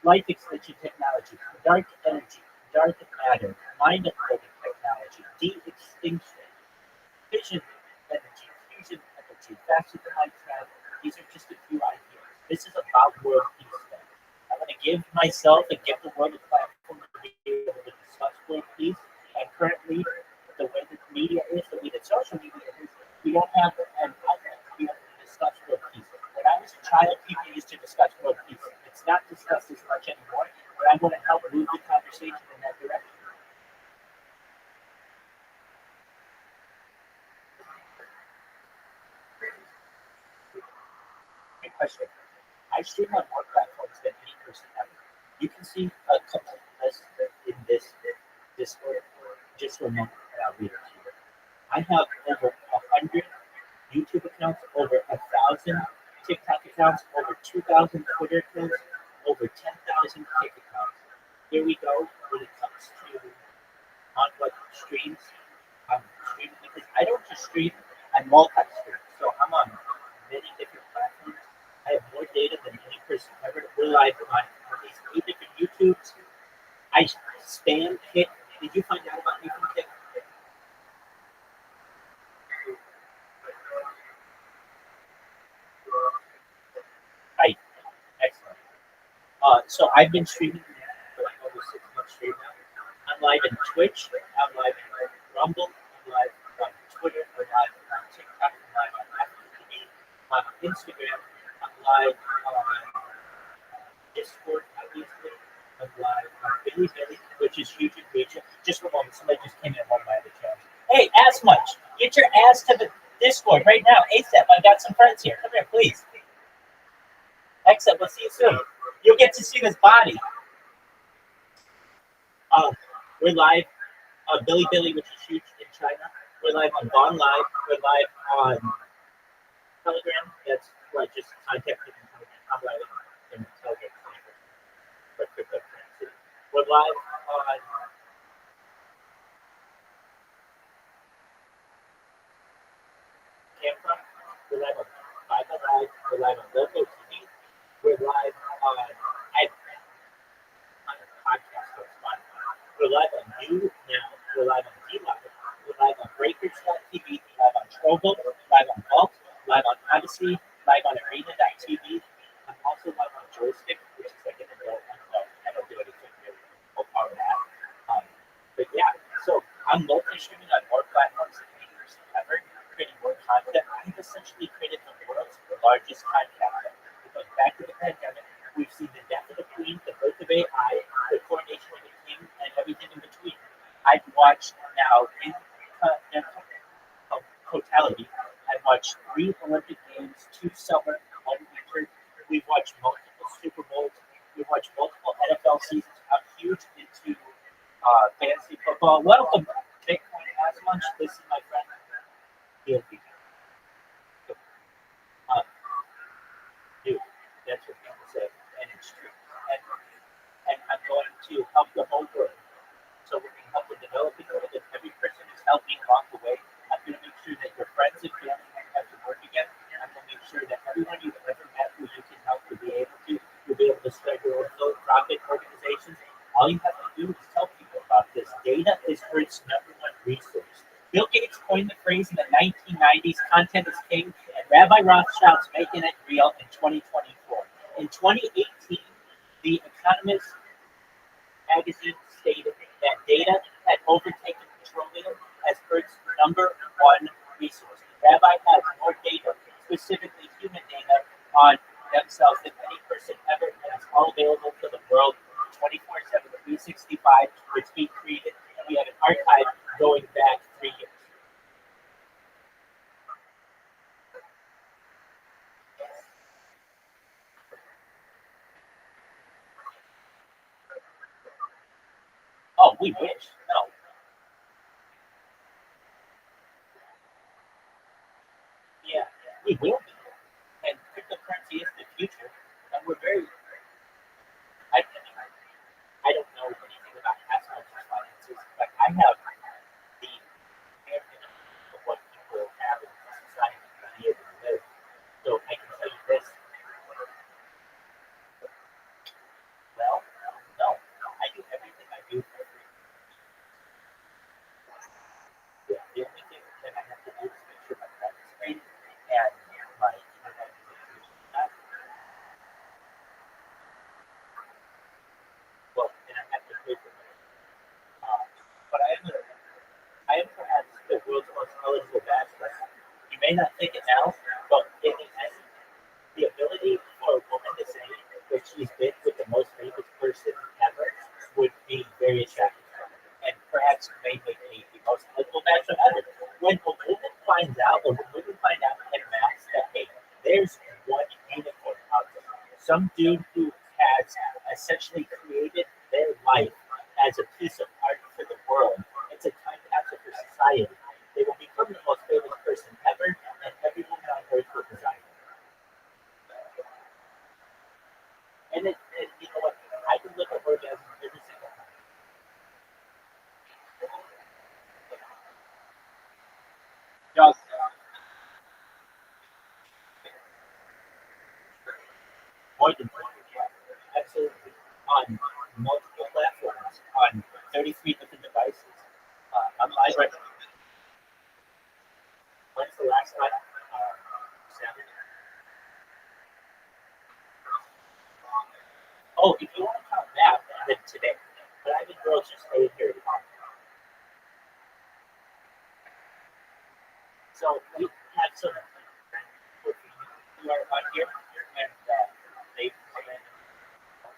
life extension technology, dark energy, dark matter, mind uploading technology, de-extinction, fission energy, fusion energy, faster than light travel. These are just a few ideas. This is about world peace. I'm going to give myself and give the world a platform to be able to discuss world peace. And currently, the way that the media is, the way that social media is, we don't have an outlet to be able to discuss world peace. When I was a child, people used to discuss world peace. It's not discussed as much anymore, but I want to help move the conversation in that direction. Great question. I stream on more platforms than any person ever. You can see a complete list in this Discord. Just for a moment, and I'll read it to you. I have over 100 YouTube accounts, over 1,000 TikTok accounts, over 2,000 Twitter accounts, over 10,000 Kick accounts. Here we go when it comes to on what streams I'm streaming, because I don't just stream, I multi-stream. So I'm on many different platforms. I have more data than any person ever. We're live on at least 8 different YouTubes. I spam hit. Did you find out about me from Kick? Right. Excellent. So I've been streaming for like over 6 months straight now. I'm live in Twitch. I'm live in Rumble. I'm live on Twitter. I'm live on TikTok. I'm live on TV. I'm on Instagram. I'm live on Discord, obviously. I'm live on Billy, which is huge in region. Just for a moment, somebody just came in one of my other channels. Hey, Ass Munch, get your ass to the Discord right now, ASAP. I got some friends here. Come here, please. Excellent. We'll see you soon. You'll get to see this body. We're live on Billy, which is huge in China. We're live on Vaughn Live. We're live on Telegram. That's what just contact me. I'm live in Telegram for cryptocurrency. We're live on Camera. We're live on Bible Live. We're live on Local TV. We're live on podcast or Spotify. We're live on You Now. We're live on D-Live. We're live on Breakers.tv. Live on Trovo. Live on Vault. Live on Odyssey. Live on Arena.tv. I'm also live on Joystick, which is like an adult one, so I don't do anything really about that. But yeah, so I'm multi-streaming on more platforms than any person ever, creating more content. I've essentially created the world's largest podcast. Because back to the pandemic, we've seen the death of the queen, the birth of AI, the coronation of the king, and everything in between. I've watched now in totality, I've watched 3 Olympic Games, 2 summer, 1 winter. We've watched multiple Super Bowls. We've watched multiple NFL seasons. I'm huge into fantasy football. Welcome, Bitcoin as much. This is my friend. He'll be dude, that's what people say, and it's true. And I'm going to help the whole world. So we're going to help with developing the world. If every person is helping along the way, I'm going to make sure that your friends and family won't have to work again. I'm going to make sure that everyone you've ever met who you can help will be able to. You'll be able to spread your own philanthropic organizations. All you have to do is tell people about this. Data is Earth's #1 resource. Bill Gates coined the phrase in the 1990s, content is king, and Rabbi Rothschild's making it real in 2024. In 2018, The Economist magazine stated that data had overtaken petroleum as Earth's #1 resource. Rabbi has more data, specifically human data, on themselves than any person ever, and it's all available to the world 24/7, 365, we wish. No. Yeah, we will be. And cryptocurrency is the future. And we're very, I don't know anything about personal finances, but I have the opinion of what people have in society and be able to live. So I can tell you this. Well, no, I do everything I do for free. Yeah, the only thing that I have to do is make sure my credit is great and my internet is not. Well, and I have to pay for it. But I am perhaps the world's most eligible bachelor. You may not think it now, but in the end, the ability for a woman to say that she's been with the most famous person ever would be very attractive. And perhaps may make me the most eligible bachelor ever. When a woman finds out, or when women find out in mass that, hey, there's one unicorn out there, some dude who has essentially created their life as a piece of art for the world, it's a time capsule for society. They will become the most famous person ever, and every woman on earth will desire. And you know what? I can live an orgasm every single time. Just more than 20, yeah. Absolutely. On multiple platforms, on 33 different devices. I'm live right now. When's the last time? Saturday. Oh, if you want to count that, then today. But I've been girls just staying here at home. So we have some who are on here, and they come in.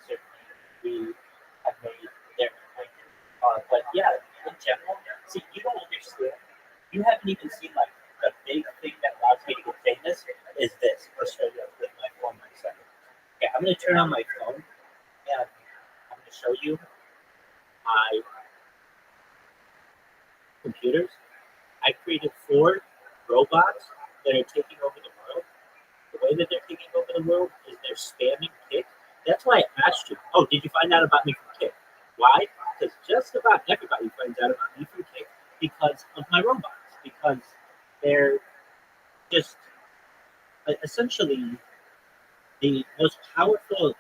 Certainly, we have made their acquaintance. But yeah, in general, see, you don't understand. You haven't even seen like the big thing that allows me to get famous is this. I'll show you with my phone in a second. Okay, I'm going to turn on my phone, and I'm going to show you my computers. I created 4 robots that are taking over the world. The way that they're taking over the world is they're spamming Kick. That's why I asked you, oh, did you find out about me from Kick? Why? Because just about everybody finds out about me from Kick because of my robots. Because they're just essentially the most powerful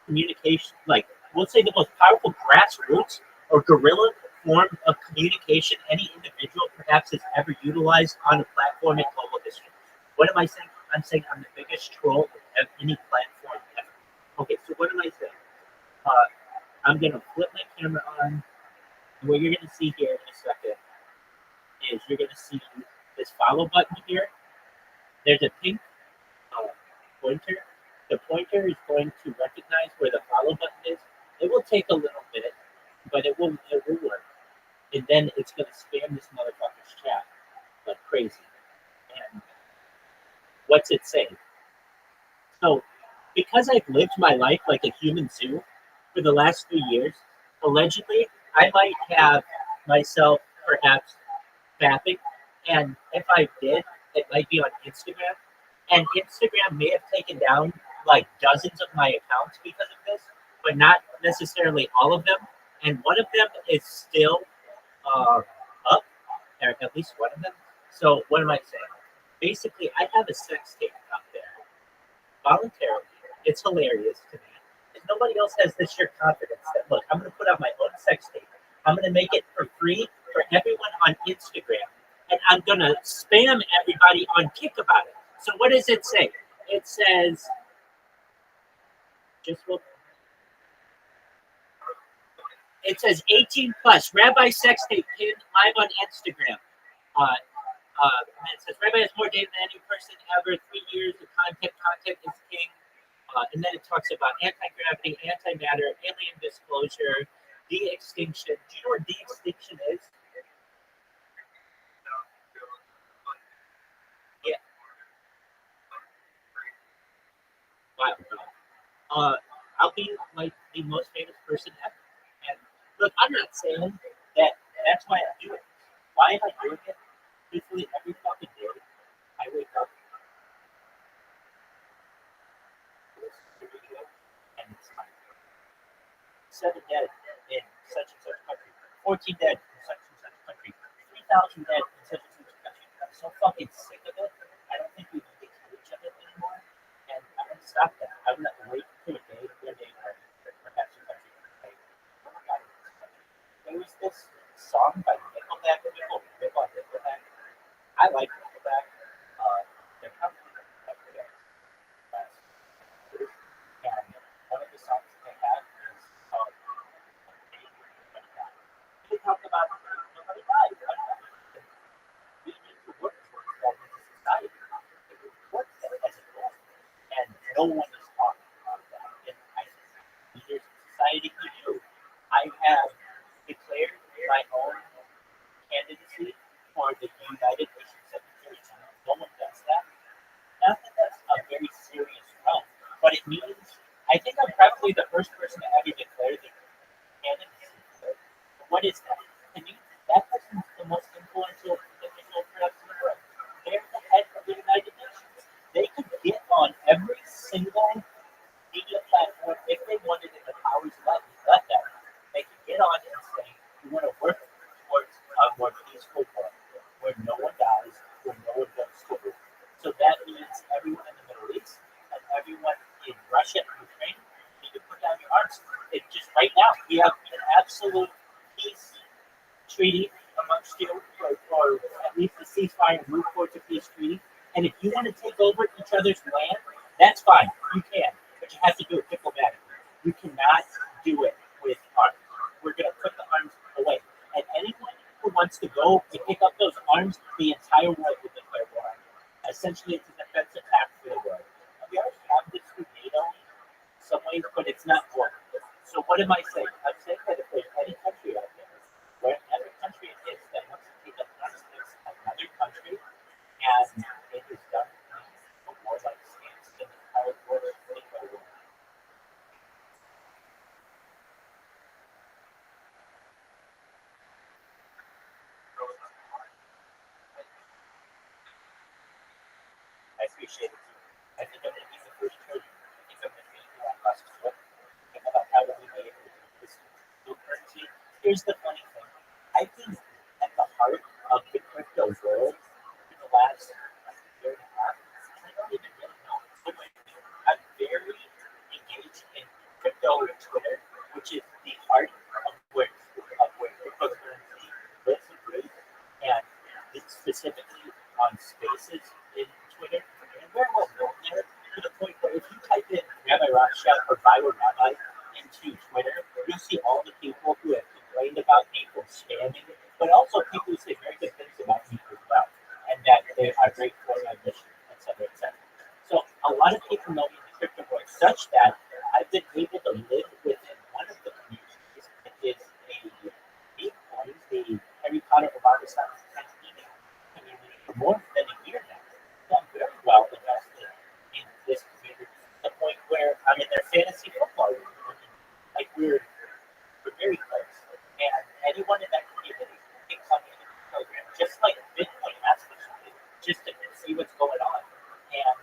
communication, like we'll say the most powerful grassroots or guerrilla form of communication any individual perhaps has ever utilized on a platform in global history. What am I saying? I'm saying I'm the biggest troll of any platform ever. Okay, so what am I saying? I'm going to flip my camera on. And what you're going to see here in a second is you're going to see this follow button here. There's a pink pointer. The pointer is going to recognize where the follow button is. It will take a little bit, but it will work. And then it's going to spam this motherfucker's chat like crazy. And what's it saying? So, because I've lived my life like a human zoo for the last 3 years, allegedly, I might have myself perhaps fapping. And if I did, it might be on Instagram. And Instagram may have taken down like dozens of my accounts because of this, but not necessarily all of them. And one of them is still up, or at least one of them. So what am I saying? Basically, I have a sex tape up there voluntarily. It's hilarious to me. And nobody else has this sheer confidence that, look, I'm going to put out my own sex tape. I'm going to make it for free for everyone on Instagram. And I'm going to spam everybody on Kick about it. So what does it say? It says, it says 18 plus, Rabbi sex tape pinned live on Instagram. And it says, Rabbi has more data than any person ever, 3 years of content is king. And then it talks about anti-gravity, antimatter, alien disclosure, de-extinction. Do you know what de-extinction is? Yeah. Wow. I'll be like the most famous person ever. And look, I'm not saying that's why I do it. Why am I doing it? Literally every fucking day, I wake up, listen to the radio, and it's like 7 dead in such and such country, 14 dead in such and such country, 3,000 dead in such and such country. I'm so fucking sick of it. I don't think we need to kill each other anymore. And I'm going to stop that. I'm going to wait to a day where perhaps the country can say, oh my God, there was this song by Nickelback, Nickelback. I like Nickelback. They're probably not good last year. And one of the songs they have is called They talk about nobody died. We need to work towards that as a society. It would work as a goal. And no one is talking about that. And I think there's a society to do. I have declared my own candidacy for the United Nations Secretary General. No one does that. Not that that's a very serious run, but it means I think I'm probably the first person to ever declare the candidacy. What is that? To me, that person's the most influential individual perhaps in the world. They're the head of the United Nations. They could get on every single media platform if they wanted it. The powers let them. They could get on and say, we want to work towards a more peaceful world where no one dies, where no one goes to war. So that means everyone in the Middle East and everyone in Russia and Ukraine need to put down your arms. It just right now we have an absolute peace treaty amongst you, or at least a ceasefire and move towards a peace treaty. And if you want to take over each other's land, that's fine. You can, but you have to do it diplomatically. You cannot do it with arms. We're going to put the arms away. And anyone who wants to go and pick up those arms, the entire world will declare war on you. Essentially, it's a defensive act for the world. And we already have this with NATO in some ways, but it's not war. So what am I saying? I'm saying that if there's any country out there, wherever country it is that wants to take up arms against another country, and it is done in a warlike stance, then the entire world is going to go war. I appreciate it. I think I'm going to be the first children. I think I'm going to be across the world. Think about how do we be able to do this new currency. Here's the funny thing. I've been at the heart of the crypto world in the last year and a half, and I don't even really know. I'm very engaged in crypto Twitter, which is the heart of where cryptocurrency lives and breathes, and it's specifically on spaces in Twitter. And very well known there to the point where if you type in Rabbi Rothschild or Viral Rabbi into Twitter, you'll see all the people who have complained about me for spamming, but also people who say very good things about me as well, and that they are great for my mission, etc., etc. So a lot of people know me in the crypto world such that I've been able to live within one of the communities. It is a Bitcoin, the Harry Potter Obama Science email community for more than a year now. So I'm very well invested in this community to the point where I'm in their fantasy football league. Like we're very close. And anyone in that community can come in the program just like Bitcoin actually, just to see what's going on. And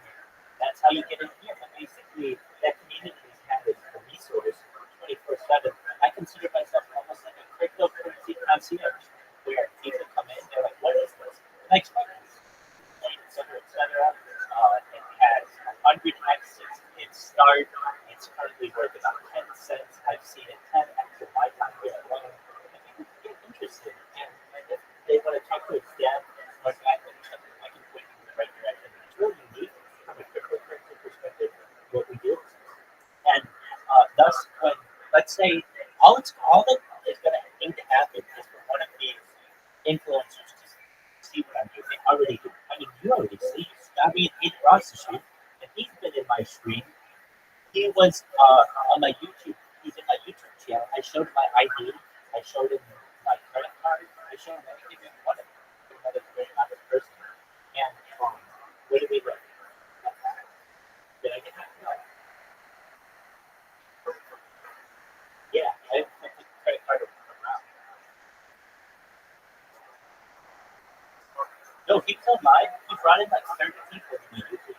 that's how you get in here. But basically, that community has a resource 24/7. I consider myself almost like a cryptocurrency concierge, where people come in, they're like, what is this? And I explain this. Et cetera. It has 100 exits. Its start. It's currently worth about 10 cents. I've seen it 10x in my time here alone. And people get interested. And if they want to talk to a staff or back with each other, I can point you in the right direction. It's really unique from a cryptocurrency perspective, what we do. And thus, when, let's say, all that is going to need to happen is for one of these influencers to see what I'm doing. They already do. I mean, you already see. I mean, in Rothschild, and he's been in my stream. He was on my YouTube. He's in my YouTube channel. I showed him my ID. I showed him my credit card. I showed him everything he wanted. Another very honest person. And where do we live? Did I get that? No. Yeah, I have a credit card around. still live. He brought in like 30 people to the YouTube.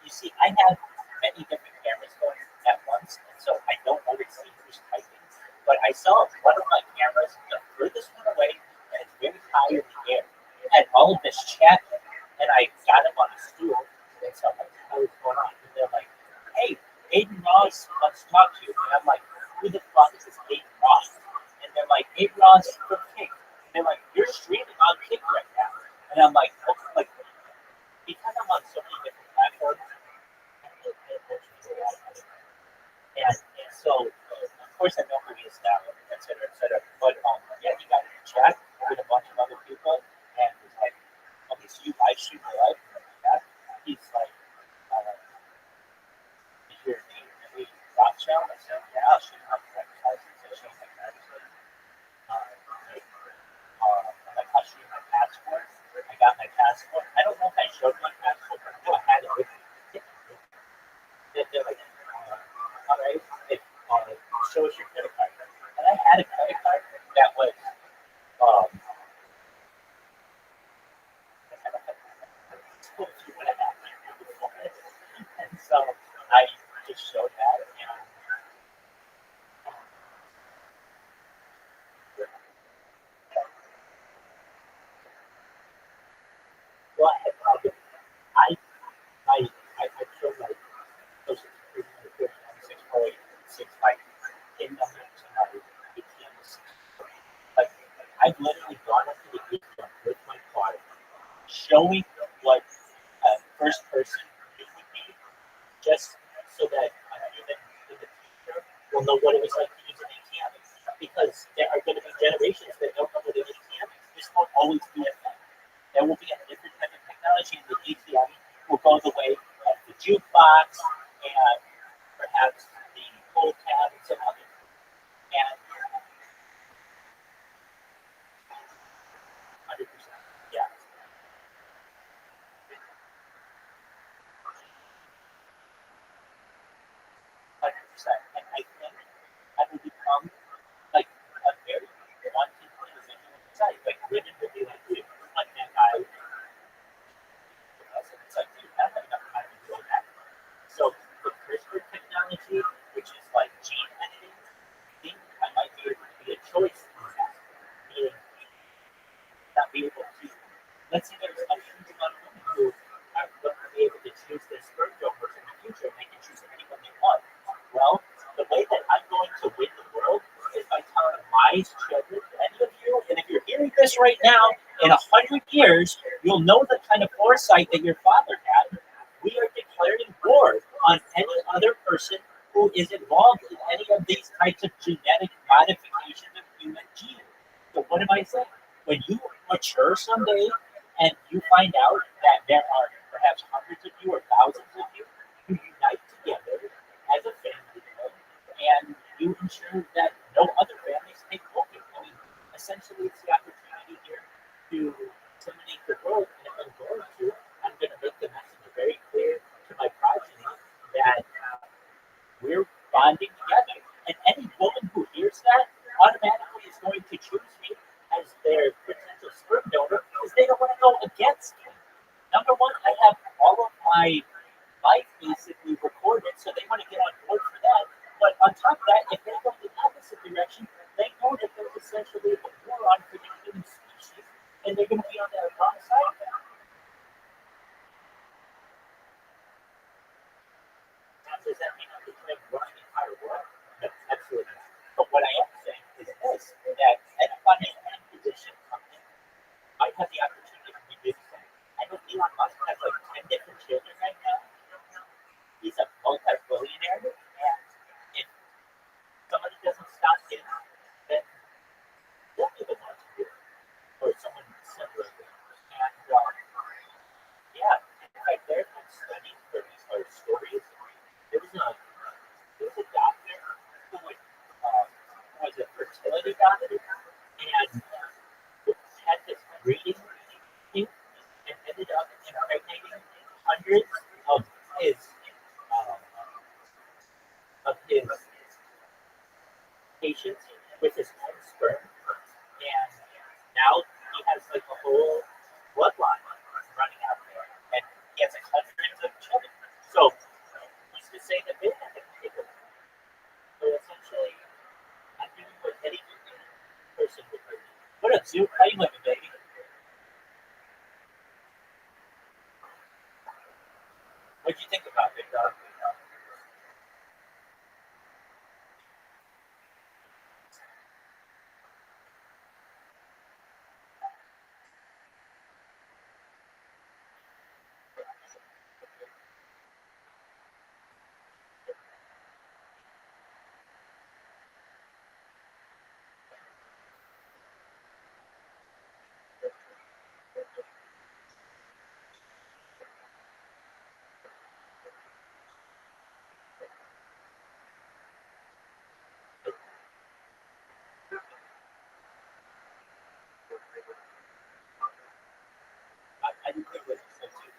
You see, I have many different cameras going at once, and so I don't always see who's typing. But I saw one of my cameras, the furthest one away, and it's very high in the air. It had all of this chat, and I got him on a stool, and so I'm like, what's going on? And they're like, hey, Aiden Ross wants to talk to you. And I'm like, who the fuck is this Aiden Ross? And they're like, Aiden Ross from Kick. And they're like, you're streaming on Kick right now. And I'm like, because I'm on so many different platforms, and so, of course, I know who he is now, et cetera, et cetera. But yeah, he got in the chat with a bunch of other people, and was like, okay, so you live stream your life? Yeah. He's like, is your name really Rothschild? I said, yeah, I'll shoot my advertising. So I showed my advertising. I'm like, I'll show you my passport. I got my passport. I don't know if I showed my passport, but I know I had it with me. They're like, all right, show us your credit card. And I had a credit card that was, and so I just showed that. And well, I showed like those 6 like in numbers and my ATM was 6. Like I've literally gone up to the ATM with my card, showing what first person it would be, just so that even in the future will know what it was like to use an ATM. Because there are going to be generations that don't know what an ATM is. This won't always be a thing. There will be a different type of technology, and the ATM will go the way of the jukebox and perhaps the pull tab and some other. And 100%, yeah. 100%. And I think I will become like a very wanted individual inside. Like women will be like, dude, like that guy. It's like, dude, I don't have enough time to do that. So the CRISPR technology, which is like gene editing, I think I might be able to be a choice in that. Meaning not be able to, let's say there's a huge amount of women who are going to be able to choose their sperm donors in the future, and they can choose anyone they want. Well, the way that I'm going to win the world is by telling my children, any of you, and if you're hearing this right now, in 100 years, you'll know the kind of foresight that your father had. We are declaring war on any other person who is involved in any of these types of genetic modification of human genes. So what am I saying? When you mature someday and you find out that there are perhaps hundreds of you or thousands of you who unite together as a family and you ensure that no other families take over. I mean, essentially it's the opportunity here to disseminate the world, and if I'm going to, I'm going to make the message very clear to my progeny that we're bonding together. And any woman who hears that automatically is going to choose me as their potential sperm donor because they don't want to go against me. Number one, I have all of my life basically recorded, so they want to get on board for that. But on top of that, if they go the opposite direction, they know that there's essentially a war on for the human species, and they're going to be on the wrong side of that. Does that mean I'm going to run the entire world? No, absolutely not. But what I am saying is this, that anybody in any position might have the opportunity to do this thing. I know Elon Musk has like 10 different children right now. He's a multi-billionaire, and if somebody doesn't stop him, then they'll be the ones to do it, or someone similar. And yeah, in fact, there's been studies for these stories. There was a doctor who was a fertility doctor and had this breeding thing and ended up impregnating hundreds of his patients with his own sperm. And now What'd you think about it, Doug? I didn't think what you said too.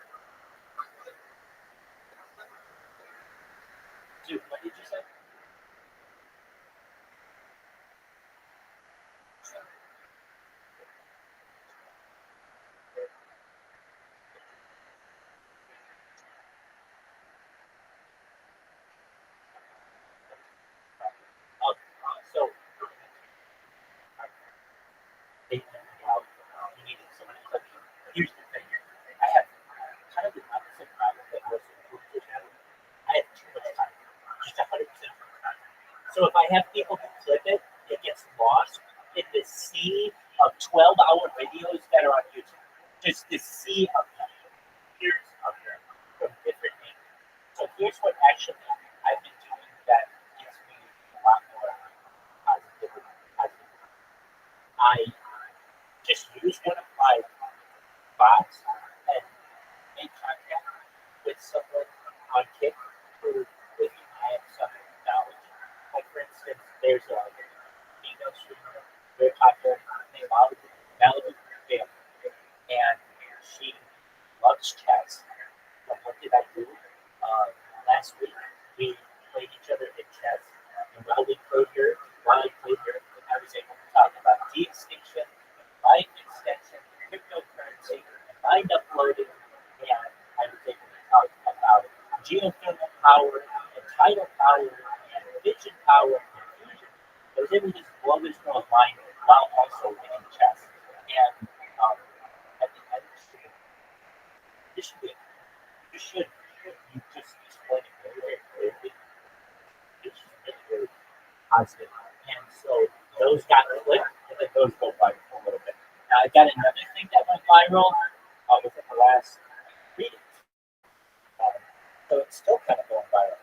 Dude, what did you say? So, they how you needed someone to cook. Here's the thing. I have kind of the opposite problem that most influencers have. I have too much time. Just 100% time. So if I have people who clip it, it gets lost in the sea of 12-hour videos that are on YouTube. Just this sea of them. Here's of them from different angles. So here's what actually I've been doing that gives me a lot more positivity. I just use one of my bots and make contact with someone on Kick who maybe I have some knowledge. Like for instance, there's a female streamer, very popular, named Malibu Jam, and she loves chess. And what did I do? Last week we played each other in chess, and while I played her, I was able to talk about de-extinction, life extension, cryptocurrency, and mind uploading, and I was able to talk about geothermal power, and tidal power, and vision power, and fusion. I was able to just blow this girl's mind while also winning chess. And at the end, this should be you should you just explain it very clearly. It's really, really positive. And so those got clicked, and then those go viral a little bit. Now I got another thing that went viral within the last 3 days. So it's still kind of going viral.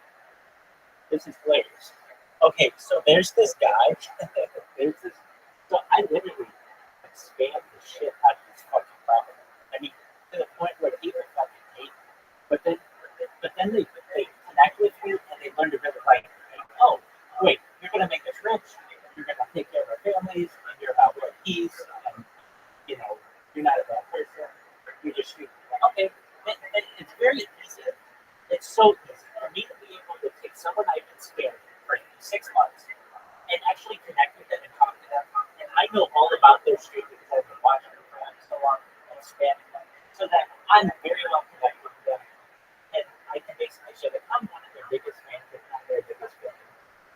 This is hilarious. Okay, so there's this guy. there's this. So I literally spammed the shit out of this fucking problem. I mean, to the point where people fucking hate me. But then they connect with you and they learn to verify. Oh, wait, you're gonna make us rich. You're gonna take care of our families, and you're about world peace. And you're not a bad person. You're just shooting. Okay, it's very easy. It's so easy for me to be able to take someone I've been spamming for 6 months and actually connect with them and talk to them. And I know all about their stream because I've been watching them for so long and spamming them, so that I'm very well connected with them. And I can basically show that I'm one of their biggest fans, if not their biggest fan.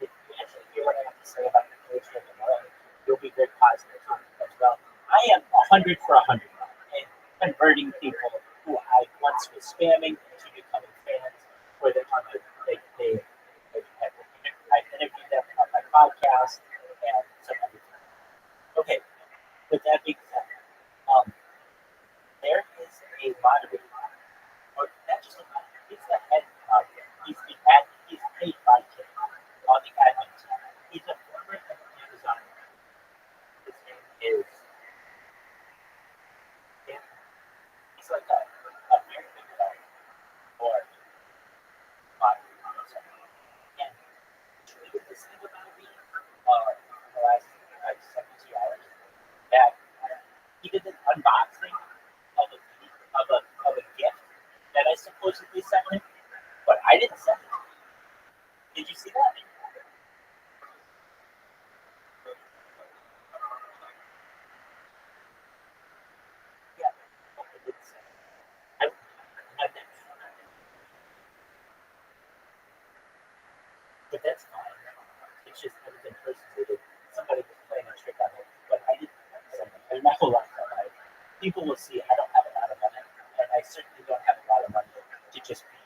If you actually hear what I have to say about the culture of the world, you'll be very positive as well. I am 100 for 100 and converting people who I once was spamming to becoming fans, where they're on I interviewed them on my podcast and some other things. Okay, with that being said, there is a moderator, or not just a moderator, he's the head moderator. He's paid by Kim on the admin team. He's a former Amazon. His name is Kim. He's like a very big guy or moderator or something. And tweeted this thing about me in the last 72 hours that he did an unboxing of a gift that I supposedly sent him, but I didn't send it. Did you see that? Yeah, I didn't send it. I never. But that's fine. It's just I was impersonated. Somebody was playing a trick on it, but I didn't send it. There's not a lot of money. People will see I don't have a lot of money, and I certainly don't have a lot of money to just be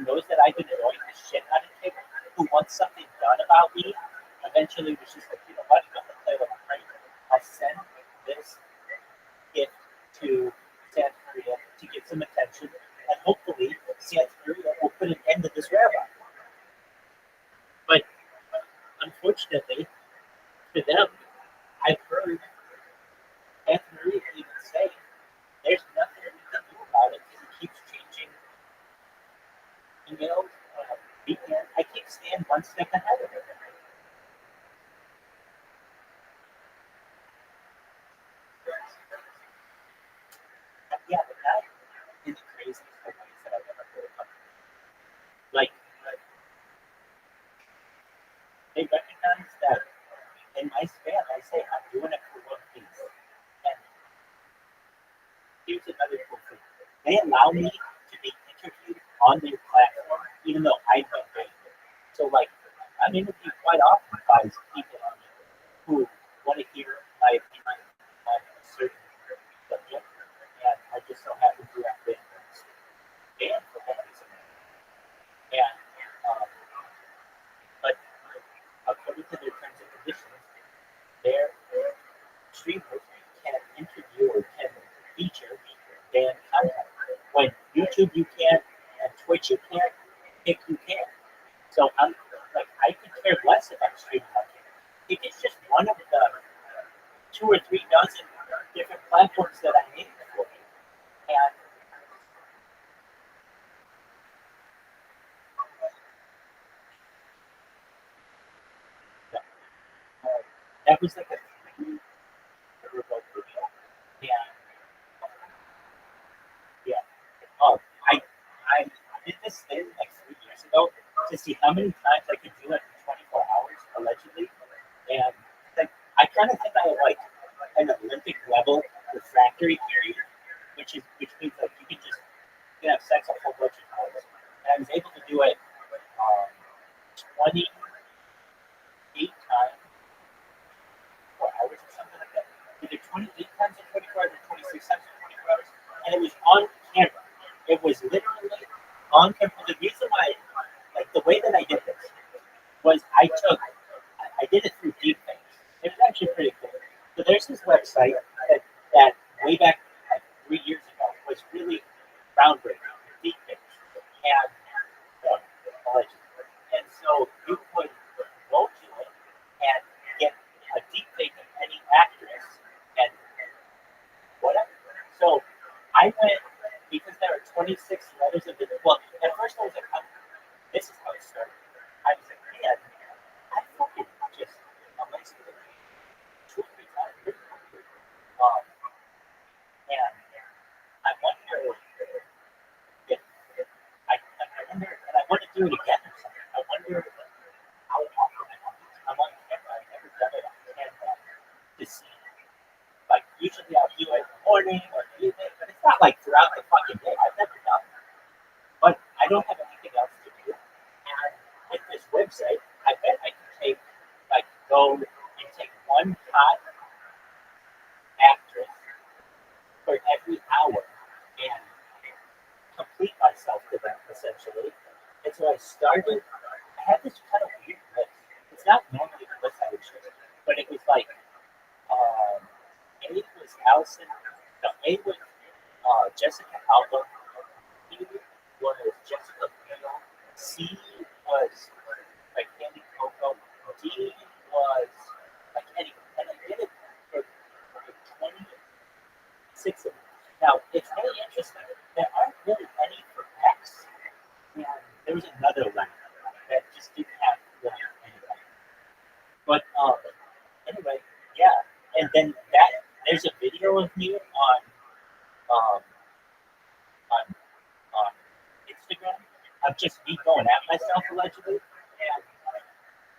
knows that I've been annoying the shit out of him, who wants something done about me, eventually was just like, you know what, I'm gonna play with my friend. I'll send this gift to South Korea to get some attention, and hopefully South Korea will put an end to this rabbi. But unfortunately for them, I've heard South Korea even say there's nothing we can do about it because he keeps changing emails. I keep staying one step ahead of it. Yeah, but that is the craziest ways that I've ever heard of. Like, they recognize that in my spam, I say I'm doing it for one piece. And here's another cool thing. They allow me to be interviewed on their platform, even though I don't pay them. So, like, I'm interviewed quite often by people on there who want to hear my opinion on a certain subject, and I just so happen to have been banned for that reason. And, but according to their terms and conditions, their streamers can interview or can feature banned content. When YouTube you can't, and Twitch you can't, Kick you can't. So I'm like, I could care less if I'm streaming on Kick. Kick is just one of the 2 or 3 dozen different platforms that I need for. And that was like a 3-year ago video. And yeah. Oh, I did this thing like 3 years ago to see how many times I could do it in 24 hours, allegedly. And like, I kind of think I have like an Olympic level refractory period, which means like you can have sex a whole bunch of times. And I was able to do it 28 times, 4 hours or something like that. Either 28 times in 24 hours or 26 times in 24 hours. And it was on camera. It was literally on camera. The reason why, like the way that I did this was I did it through deepfakes. It was actually pretty cool. So there's this website that way back like 3 years ago was really groundbreaking, deepfakes. And so you would go to it and get a deepfake of any actress and whatever. So I went, because there are 26 letters of the, well, at first I was like, this is how it started. I was like, man, I fucking just amazed with it 2 or 3 times. And I wonder if I wonder, and I want to do it again or something. I wonder how often I'm on camera. I've never done it on camera to see. Like, usually I'll do it in the morning or evening, but it's not like throughout the fucking day. I've never done it. But I don't have anything else to do. And with this website, I bet I can go and take one hot actress for every hour and complete myself to them, essentially. And so I started, I had this kind of weird list. It's not normally the list I would choose, but it was like, A was Allison, no, A was Jessica Alba, B was Jessica Biel, C was like Candy Coco, D was like Eddie, and I did it for 26 of them. Now, it's really interesting. There aren't really any for X, and there was another line that just didn't have really anything. But anyway, yeah, and then there's a video of me on Instagram of just me going at myself allegedly, and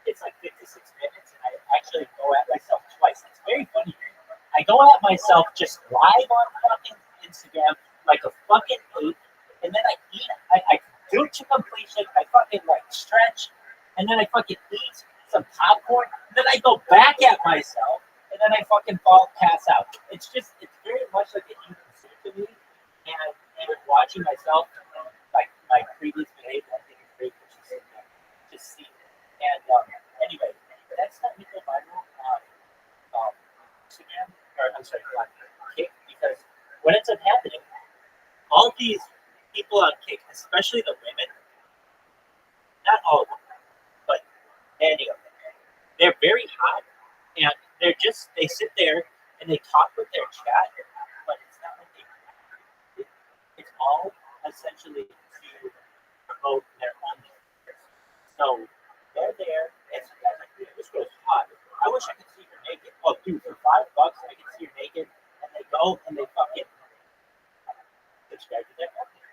it's like 56 minutes, and I actually go at myself twice. It's very funny. I go at myself just live on fucking Instagram like a fucking ape, and then I eat. I do to completion. I fucking like stretch, and then I fucking eat some popcorn, and then I go back at myself, and then I fucking pass out. It's very much like a human suit to me, and even watching myself, like my previous behavior, Kick because what ends up happening, all these people on Kick, especially the women, not all of them, but many of them, they're very hot and they sit there and they talk with their chat, but it's not like it's all essentially to promote their own interests. So they're there, and sometimes like, dude, this girl's hot. I wish I could see her naked. Well, dude, for $5, I can see her naked, and they go and they fucking subscribe to their company.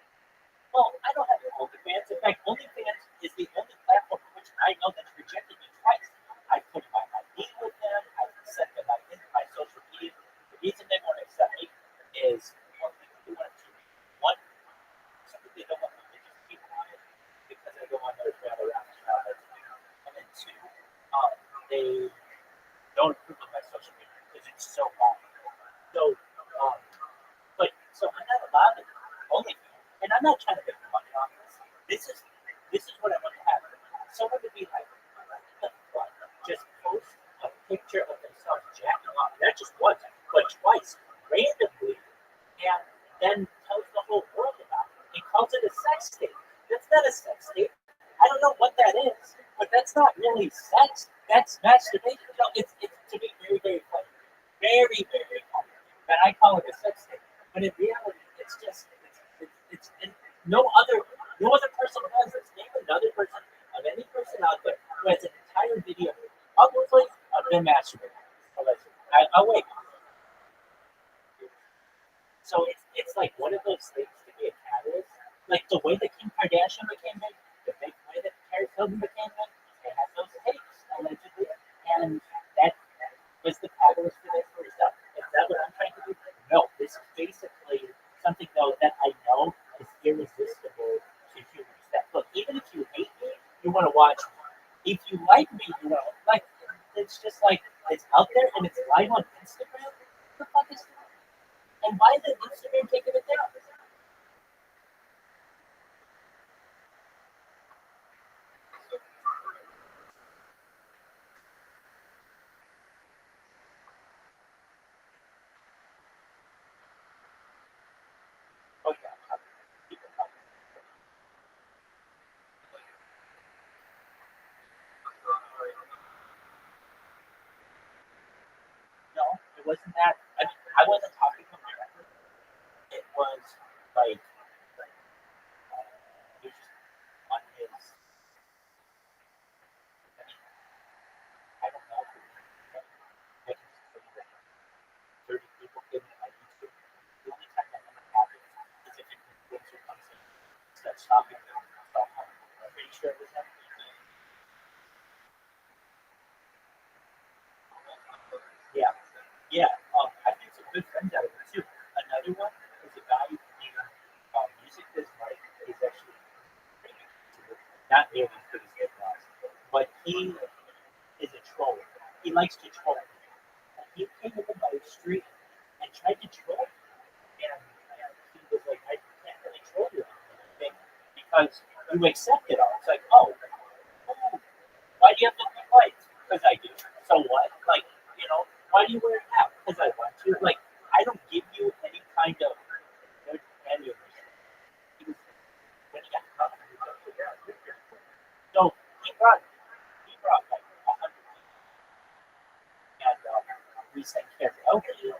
Well, I don't have an OnlyFans. In fact, OnlyFans is the only platform for which I know that's rejected me twice. I put my ID with them. I sent them my social media. The reason they won't accept me is they want to one, something they don't want religious people on it because I go on their travel around and then two, they don't approve of my social media because it's so long. So, so I'm not allowed to OnlyFans, and I'm not trying to make money on this. This is what I want to have. Someone to be like, just post a picture of themselves jacking off, not just once, but twice, randomly, and then tells the whole world about it. He calls it a sex tape. That's not a sex tape. I don't know what that is, but that's not really sex. That's masturbation. You know, it's to be very, very funny. Very, very funny. But I call it a sex tape. But in reality, it's just it's no other person has this. Name another person of any person out there who has an entire video publicly of them masturbating. I'll wait. So it's like one of those things to be a catalyst. Like the way that Kim Kardashian became big, the big way that Paris Hilton became big, they had those tapes allegedly, and that was the catalyst for their first stuff. Is that what I'm trying to do? No, this is basically something though that I know is irresistible to humans. That look, even if you hate me, you want to watch me. If you like me, you want to like. It's just like it's out there and it's live on Instagram. What the fuck is that? And why did Instagram taking it down? Oh yeah, no, it wasn't that. I wasn't talking about it. It was like it was just on his. I don't know. I can just tell you that 30 people came to my YouTube. The only time that ever happens is if an influencer comes in, starts stopping them. So I'm pretty sure it was happening. Yeah, yeah. I think some good friends out of it too. Another one is a guy in music business. He's actually not nearly as good as him was, but he is a troll. He likes to troll. And he came up by the street and tried to troll. And he was like, I can't really troll you on anything because you accept it all. It's like, oh, why do you have to be white? Because I do. So what? Like, why do you wear it now? Because I want to. Like, I don't give you any kind of good ammunition. When he got caught, so he brought like 100 people. And we sang karaoke,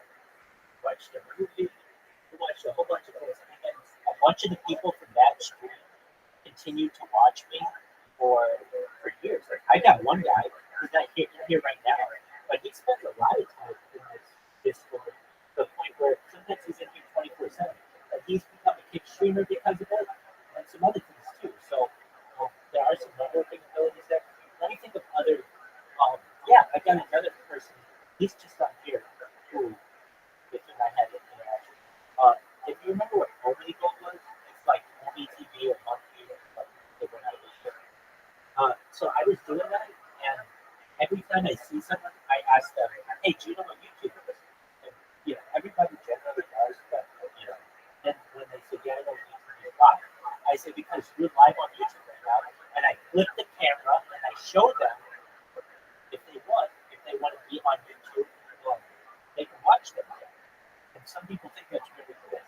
watched a movie, we watched a whole bunch of things. And a bunch of the people from that street continued to watch me for years. Like, I got one guy who's not here right now, but he spends a lot of time in this world to the point where sometimes he's in here 24/7. And he's become a kick streamer because of it, and some other things too. So there are some networking abilities there. Let me think of other. I got another person. He's just not here who with whom I had an interaction. If you remember what Omegle was, it's like MTV or Monkey, but they went out of this shit. So I was doing that, and every time I see someone, I ask them, "Hey, do you know what YouTube is?" And everybody generally does, but then when they say, "Yeah, I know what YouTube is," why? I say because you're live on YouTube right now, and I flip the camera and I show them if they want to be on YouTube, well, they can watch them. And some people think that's really cool.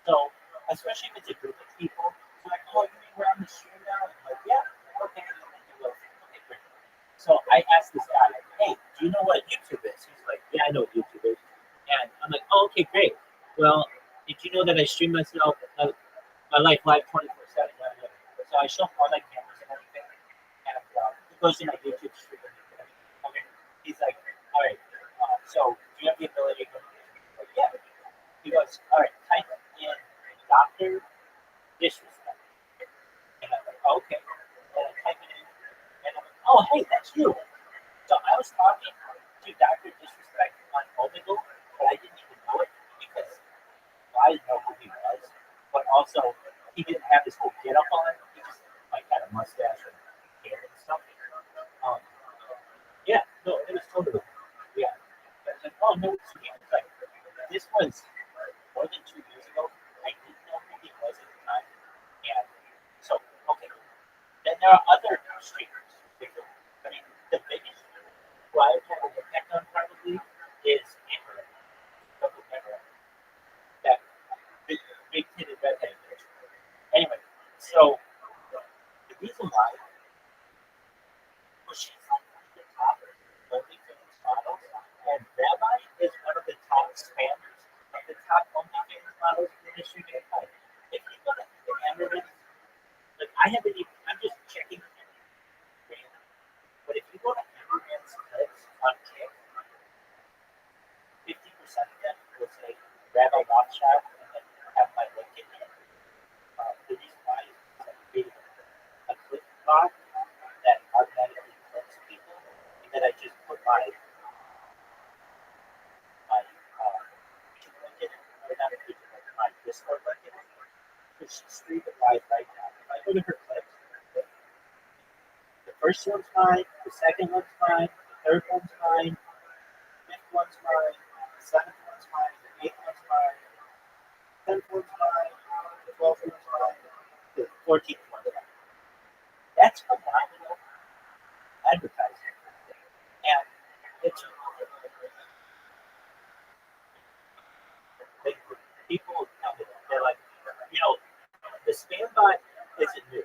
So, especially if it's a group of people, they're like, oh, you mean we're on the stream now? I'm like, yeah, okay, okay, great. So I asked this guy, hey, do you know what YouTube is? He's like, yeah, I know what YouTube is. And I'm like, oh, okay, great. Well, did you know that I stream myself, my life live 24/7? So I show up all my cameras and everything. And he goes to my YouTube stream. Okay. He's like, all right, so do you have the ability to go to YouTube? Like, yeah. He goes, all right, type in Dr. Disrespect. And I'm like, oh, okay. And I type it in. And I'm like, oh, hey, that's you. So I was talking to Dr. Disrespect on Omegle, but I didn't even know it because I didn't know who he was. But also, he didn't have this whole get up on. He just like had a mustache and hair and stuff. Yeah, no, it was totally. Yeah. I was like, oh, no, it's me. It's like, this was more than 2 years ago. I didn't know who he was at the time. And so, okay. Then there are other streamers. I mean, the biggest who I would have an impact on probably is Amber. That big titted redhead bitch. Anyway, so the reason why was she's like one of the top OnlyFans models, and Rabbi is one of the top spammers of the top OnlyFans models in the industry. If you go to the Amber, like I haven't even, I'm just checking random, but if you go to Amberman's clips on Kick, 50% of them will say Rabbi Rothschild and then have my link in it. The reason why is because I created a clip bot that automatically clips people, and then I just put my YouTube link in it, or not a YouTube link, my Discord link in it, because she's streaming live right now. If I go to her clips, the first one's fine, the second one's fine, the third one's fine, the fifth one's fine, the seventh one's fine, the eighth one's fine, the 10th one's fine, the 12th one's fine, the 14th one's fine. That's phenomenal advertising. And it's people tell me that. They're like, the spam bot isn't new.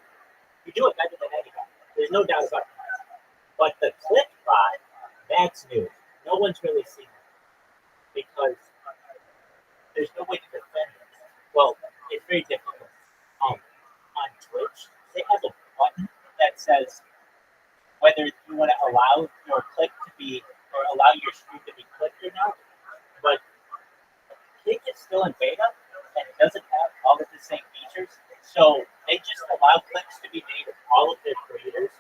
You do it better than anybody. There's no doubt about it. But the click bot, that's new. No one's really seen it because there's no way to defend it. Well, it's very difficult. On Twitch, they have a button that says whether you want to allow your click to be, or allow your stream to be clicked or not. But Kick is still in beta and it doesn't have all of the same features. So they just allow clicks to be made of all of their creators.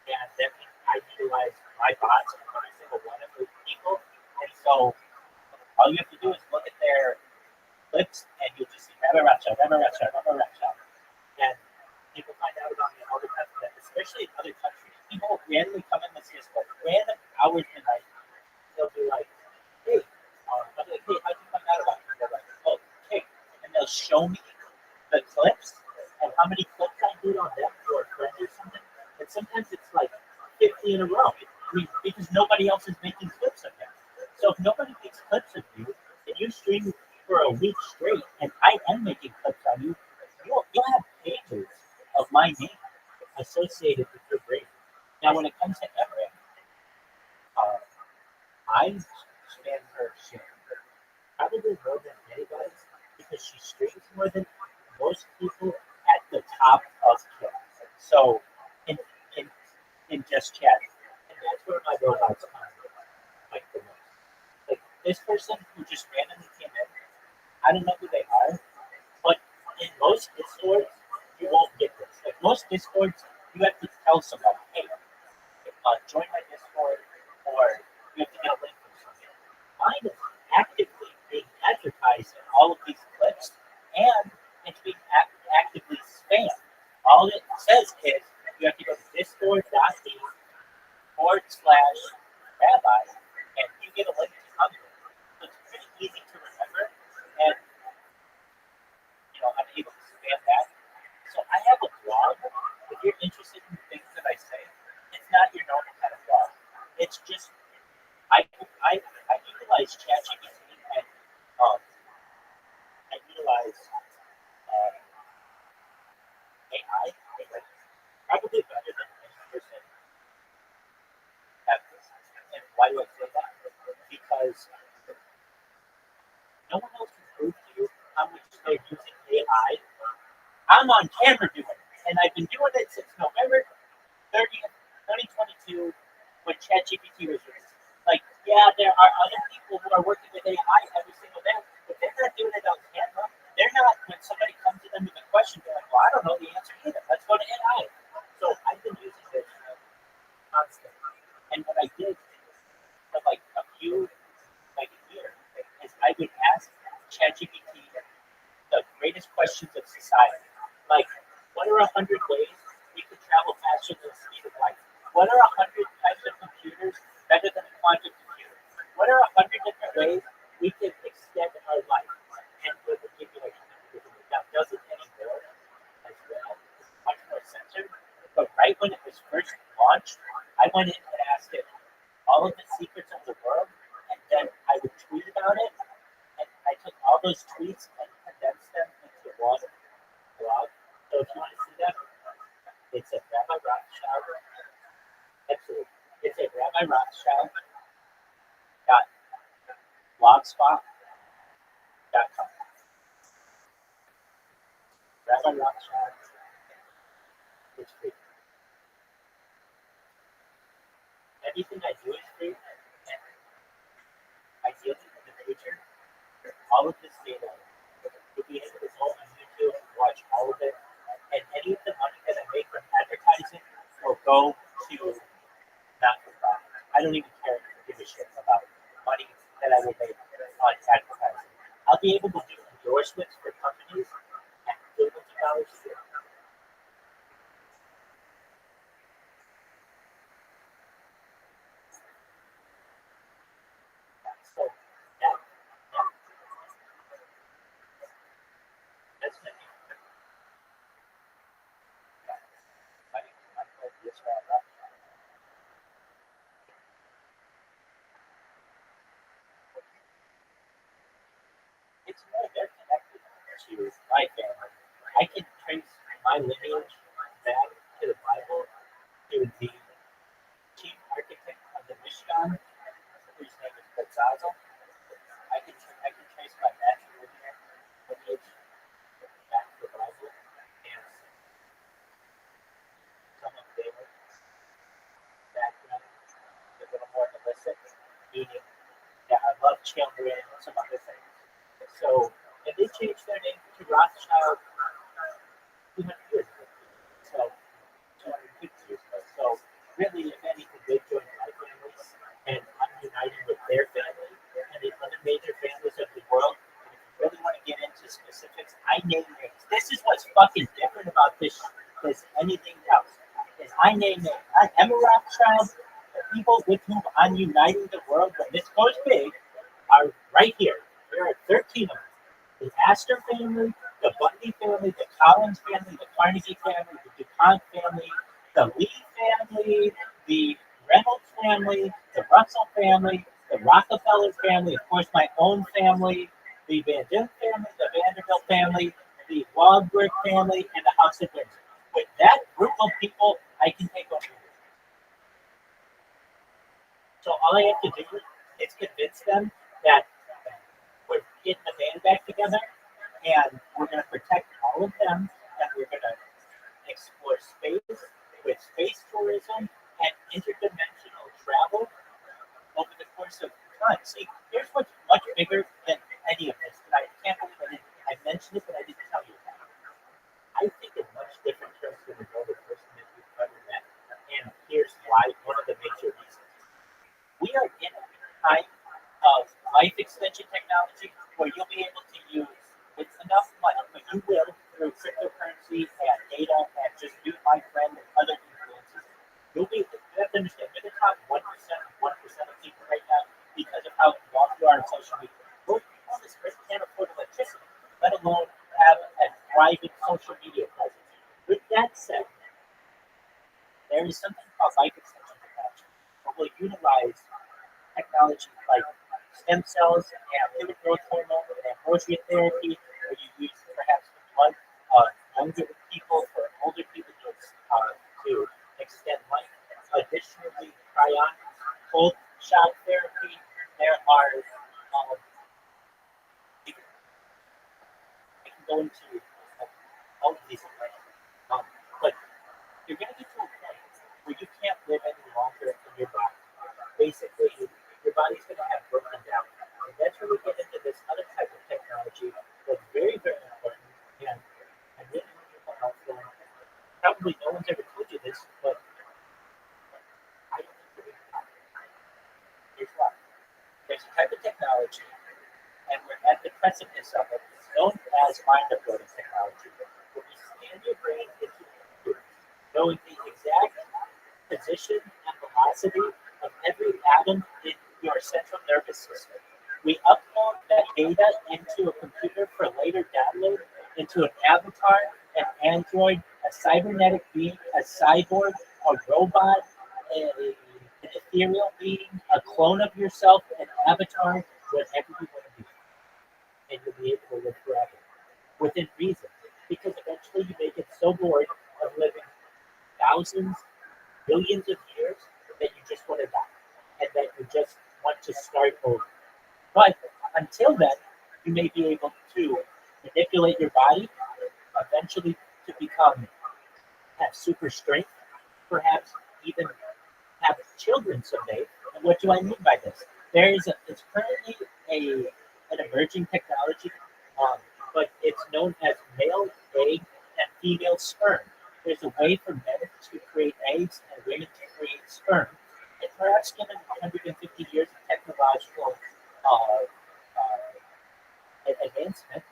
And that means I utilize my bots on every single one of those people. And so all you have to do is look at their clips and you'll just see Rabbi Rothschild. And people find out about me all the time for that, especially in other countries. People randomly come in this Discord, random hours in the night. They'll be like, hey, I'll be like, hey, how'd you find out about me? They're like, oh, hey. And they'll show me the clips and how many clips I did on them or a friend or something. And sometimes it's like 50 in a row. I mean, because nobody else is making clips of them. So if nobody makes clips of you and you stream for a week straight and I am making clips on you, you'll have pages of my name associated with your brand. Now, when it comes to Emmerich, I stand her share. Probably more than anybody because she streams more than most people at the top of Kick. So, in just chatting. And that's where my robots come like the most. Like this person who just randomly came in, I don't know who they are, but in most Discords, you won't get this. Like most Discords, you have to tell somebody, hey, join my Discord, or you have to get a link from something. Mine is actively being advertised in all of these clips, and it's being actively spammed. All it says is you have to go to discord.com/rabbi, and you get a link to come here. So it's pretty easy to remember, and I'm able to spam that. So I have a blog. If you're interested in things that I say, no one else can prove to you how much they're using AI. I'm on camera doing it, and I've been doing it since November 30th, 2022, when ChatGPT was released. Like, yeah, there are other people who are working with AI every single day, but they're not doing it on camera. They're not, when somebody comes to them with a question, they're like, well, I don't know the answer either. Let's go to AI. So I've been using this constantly. And what I did for like a year, is I would ask ChatGPT the greatest questions of society. Like, what are 100 ways we could travel faster than the speed of light? What are 100 types of computers better than a quantum computer? What are 100 different ways we could extend our life? And it would give you like 100 different ways. Now, does it anymore as well? It's much more censored. But right when it was first launched, I went in and asked it all of the secrets of the world, and then I would tweet about it. And I took all those tweets and condensed them into one blog. So if you want to see that, it's at Rabbi Rothschild. Absolutely. It's at Rabbi Rothschild blogspot.com. Rabbi Rothschild. It's free. Anything I do is free. And ideally in the future, all of this data, you'll be able to go on YouTube and watch all of it. And any of the money that I make from advertising will go to not for profit. I don't even care to give a shit about money that I will make on advertising. I'll be able to do endorsements for companies at billions of dollars a year. So that's the it's more they're connected to my family. I can trace my lineage back to the Bible, to the chief architect of the Mishkan, whose name is Betzazel. I can trace my natural lineage back to the Bible, and some of their background is a little more illicit, meaning that I love children and some other things. So, and they changed their name to Rothschild 200 years ago. So, 250 years ago. So, really, if anything, they joined my family, and I'm united with their family and the other major families of the world. And if you really want to get into specifics, I name names. This is what's fucking different about this than anything else. Is I name names. I'm Emma Rothschild. The people with whom I'm uniting the world when this goes big are right here. There are 13 of them. The Astor family, the Bundy family, the Collins family, the Carnegie family, the DuPont family, the Lee family, the Reynolds family, the Russell family, the Rockefeller family, of course, my own family, the Van Dink family, the Vanderbilt family, the Wahlberg family, and the House of Windsor. With that group of people, I can take over. So all I have to do is convince them that we're getting the band back together, and we're going to protect all of them, and we're going to explore space with space tourism and interdimensional travel over the course of time. See, here's what's much bigger than any of this, and I can't believe I mentioned it, but I didn't tell you that. I think in much different terms than the other person that you've ever met, and here's why, one of the major reasons. We are in a time of life extension technology where you'll be able to use, with enough money, but you will, through cryptocurrency and data and just you, my friend, and other influences, you have to understand, you're the top 1% of people right now because of how involved you are in social media. Most people on this earth can't afford electricity, let alone have a thriving social media presence. With that said, there is something called life extension technology that will utilize technology like stem cells and human growth hormone and ambrosia therapy, where you use perhaps the blood of younger people for older people to extend life. Additionally, cryonics, cold shock therapy. There are go into all of these things. But you're going to get to a point where you can't live any longer in your body. Basically, your body's going to have broken down. And that's where we get into this other type of technology that's very, very important and really helpful. Probably no one's ever told you this, but I don't think here's why. There's a type of technology, and we're at the precipice of it. It's known as mind uploading technology. Where you scan your brain into the computer, knowing the exact position and velocity of every atom in your central nervous system. We upload that data into a computer for later download into an avatar, an android, a cybernetic being, a cyborg, a robot, an ethereal being, a clone of yourself, an avatar, whatever you want to be. And you'll be able to live forever within reason. Because eventually you may get so bored of living thousands, billions of years that you just want to die and that you just want to start over. But until then, you may be able to manipulate your body, eventually to have super strength, perhaps even have children someday. And what do I mean by this? It's currently an emerging technology, but it's known as male egg and female sperm. There's a way for men to create eggs and women to create sperm. And perhaps given 150 years of technological advancement,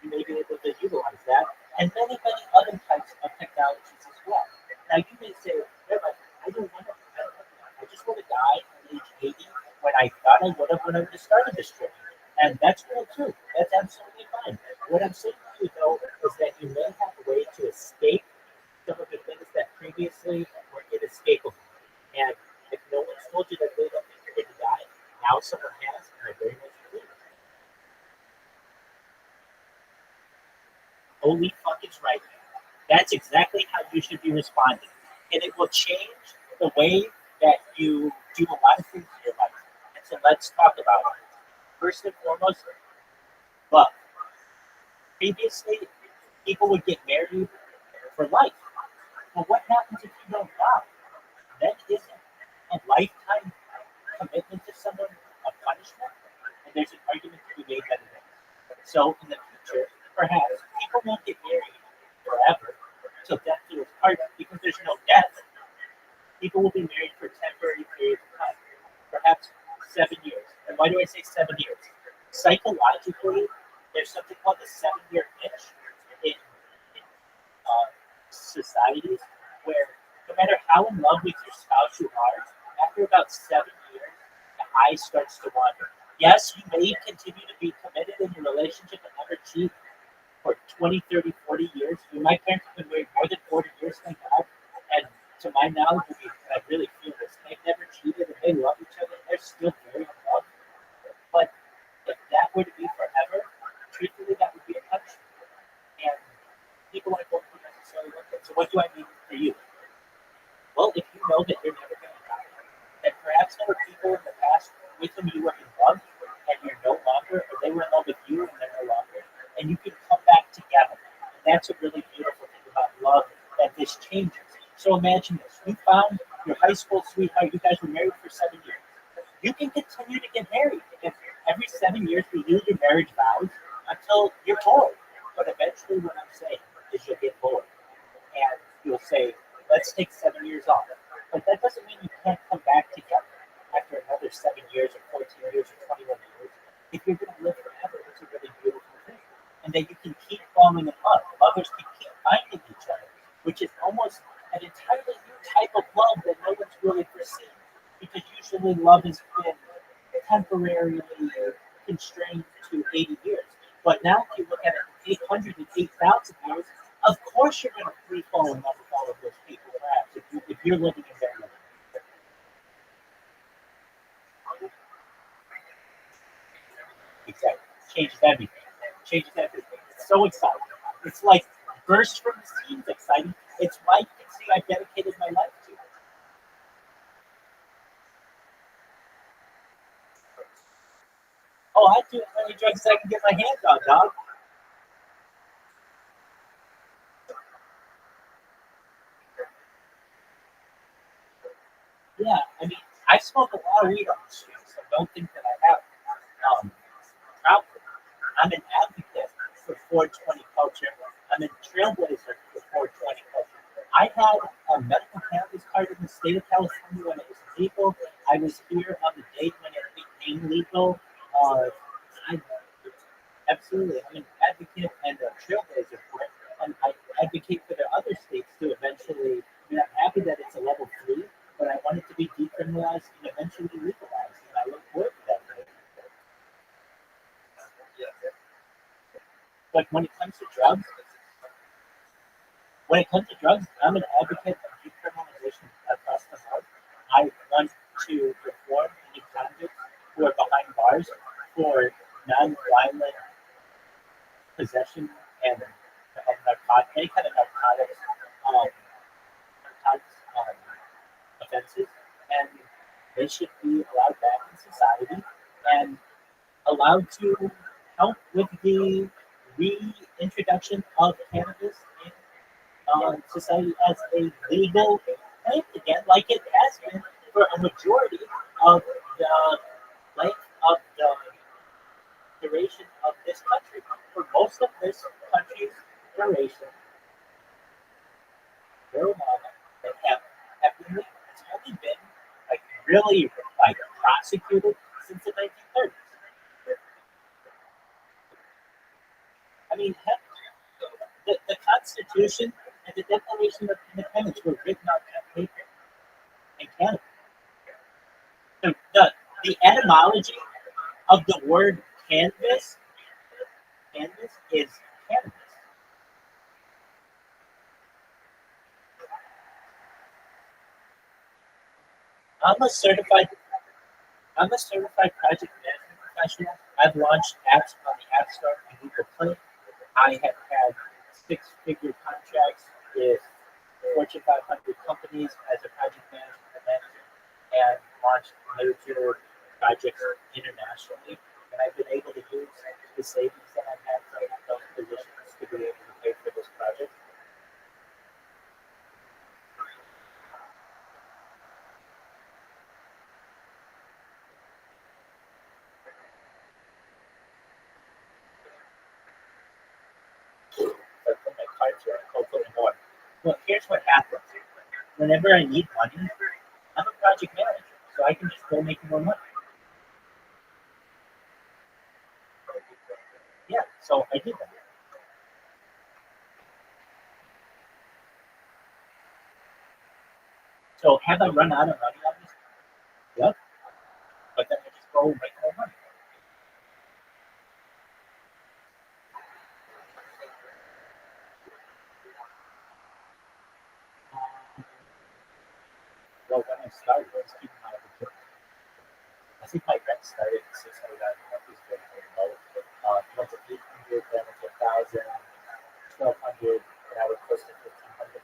you may be able to utilize that, and many, many other types of technologies as well. Now, you may say, Rabbi, I don't want to. I just want to die at age 80 when I thought I would have when I would have started this trip. And that's cool too. That's absolutely fine. What I'm saying to you, though, is that you may have a way to escape some of the things that previously were inescapable. And if no one's told you that they don't think you're going to die, now someone has, and I very much believe it. Holy fuck, it's right. That's exactly how you should be responding. And it will change the way that you do a lot of things in your life. And so let's talk about it. First and foremost, love. Previously, people would get married for life. But what happens if you don't love? Then isn't a lifetime commitment to someone a punishment? And there's an argument to be made that it is. So in the future, perhaps people won't get married forever until death do us part because there's no death. People will be married for temporary periods of time, perhaps 7 years. And why do I say 7 years? Psychologically, there's something called the 7-year itch in societies where no matter how in love with your spouse you are, after about 7 years, the eye starts to wander. Yes, you may continue to be committed in your relationship and never cheat for 20, 30, 40 years. My parents have been married more than 40 years, thank God. And to my knowledge, I really feel this. They've never cheated and they love each other. They're still very in love. But if that were to be forever, truthfully, that would be a punishment. And people like both don't necessarily want that. So what do I mean for you? Well, if you know that you're never going to die, then perhaps there were people in the past with whom you were in love and you're no longer, or they were in love with you and they're no longer, and you can come back together. And that's a really beautiful thing about love, that this changes. So imagine this. You found your high school sweetheart. You guys were married for 7 years. You can continue to get married. If every 7 years renew your marriage vows until you're bored. But eventually what I'm saying is you'll get bored. And you'll say, let's take 7 years off. But that doesn't mean you can't come back together after another 7 years or 14 years or 21 years. If you're going to live forever, it's a really beautiful thing. And then you can keep falling in love. Lovers can keep finding each other, which is almost an entirely new type of love that no one's really foreseen. Because usually love has been temporarily constrained to 80 years. But now if you look at it 800 and 8,000 years, of course you're going to free fall in love with all of those people, perhaps, if you're living in their life. Exactly. Changes everything. Changes everything. It's so exciting. It's like burst from the seams exciting. It's why you can see I dedicated my life to it. Oh, I do as many drugs as I can get my hands on, dog. Yeah, I mean, I smoke a lot of weed on the street, so don't think that I have problem. I'm an advocate for 420 culture. I'm a trailblazer for 420 culture. I had a medical cannabis card in the state of California when it was legal. I was here on the date when it became legal. I absolutely, I'm an advocate and a trailblazer for it, and I advocate for the other states to eventually. I mean, I'm happy that it's a level 3, but I want it to be decriminalized and eventually legalized, and I look forward to that day. But when it comes to drugs, I'm an advocate of decriminalization across the board. I want to reform any convicts who are behind bars for non-violent possession and of narcotics, any kind of narcotics offenses, and they should be allowed back in society and allowed to help with the reintroduction of cannabis in society as a legal plant again, like it has been for a majority of the length of the duration of this country. For most of this country's duration, marijuana that have been, it's only been like really like prosecuted since the 1930s. I mean, heck, the Constitution and the Declaration of Independence were written on that paper in Canada. The etymology of the word canvas is cannabis. I'm a certified project management professional. I've launched apps on the App Store and Google Play. I have had 6-figure contracts with Fortune 500 companies as a project management manager and launched major projects internationally. And I've been able to use the savings that I've had from those positions to be able to pay for this project. But put my cards here and hopefully more. Well, here's what happens. Whenever I need money, I'm a project manager, so I can just go make more money. Yeah, so I did that. So have I run out of money on this? Yep. But then I just go make more money. Well, when I started, I was keeping out of the book. I think my rent started at $600 a month, is very, very low. Went to 800, then went to 1,000, 1,200, and I was close to 1,500.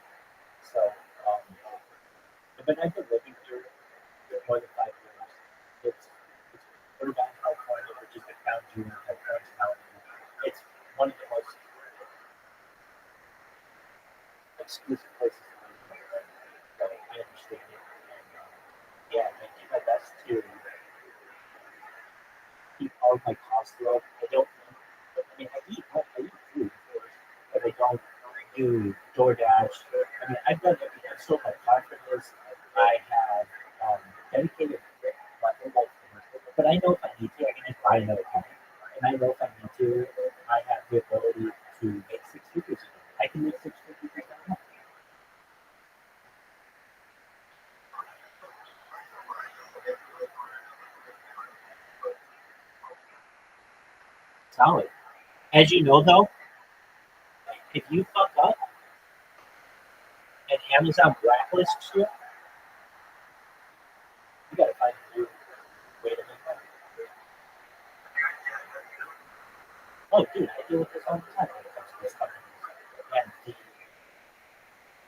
So, but I've been living here for more than 5 years. It's Irvine, California, which is the town June of Orange County. It's one of the most exclusive places in the world. So I understand it. And, yeah, I do my best to keep all of my costs low. I don't. I mean, I eat food, of course, but I don't do DoorDash. I mean, I've done everything. I've sold my car for this. I have dedicated my whole life for this. But I know if I need to, I can just buy another car. And I know if I need to, I have the ability to make 6 figures. I can make 6 figures a month. Solid. As you know, though, if you fuck up and Amazon blacklists you, you gotta find a new way to make money. Oh, dude, I deal with this all the time when it comes to this company and the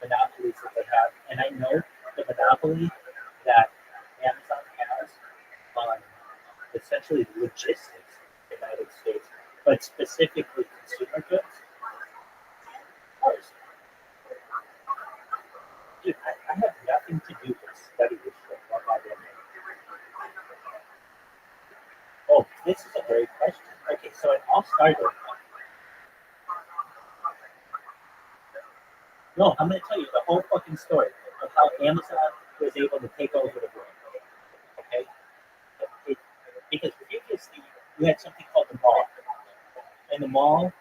monopolies that they have. And I know the monopoly that Amazon has on essentially logistics in the United States, but specifically consumer goods. Dude, I have nothing to do but study this shit. this is a great question. Okay, so it all started. No, I'm going to tell you the whole fucking story of how Amazon was able to take over the world. Okay? Because previously you had something called the mall. And the mall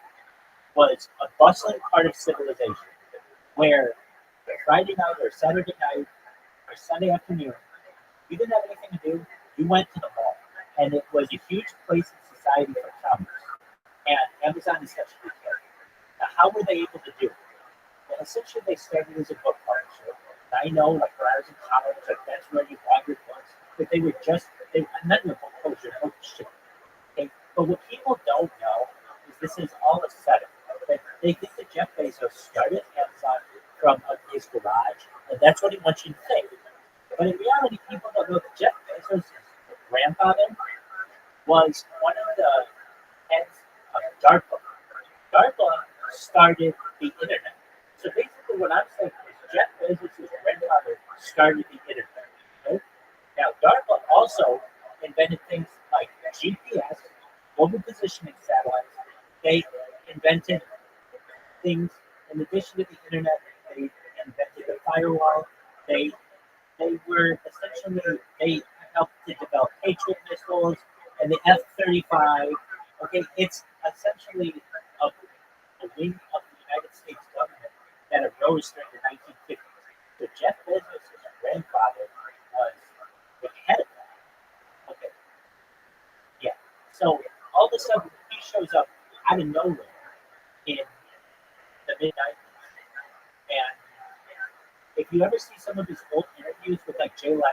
was a bustling part of civilization where Friday night or Saturday night or Sunday afternoon, you didn't have anything to do, you went to the mall. And it was a huge place in society for commerce. And Amazon is such a big place. Now, how were they able to do it? Well, essentially, they started as a book publisher. And I know, like when I was in college, like that's where you bought your books. But they were not in a book publisher, book ship. Okay? But what people don't know is this is all a setup. Okay? They think that Jeff Bezos started Amazon from his garage, and that's what he wants you to think. But in reality, people don't know that Jeff Bezos' grandfather was one of the heads of DARPA. DARPA started the internet. So basically what I'm saying is Jeff Bezos' grandfather started the internet. Okay? Now, DARPA also invented things like GPS, global positioning satellites. They invented things in addition to the internet. They invented the firewall. They helped to develop Patriot missiles and the F-35. Okay, it's essentially a wing of the United States government that arose during the 1950s. So Jeff Bezos' grandfather was the head of that. Okay, yeah. So all of a sudden he shows up out of nowhere in the mid-90s, and if you ever see some of his old interviews with like Jay Leno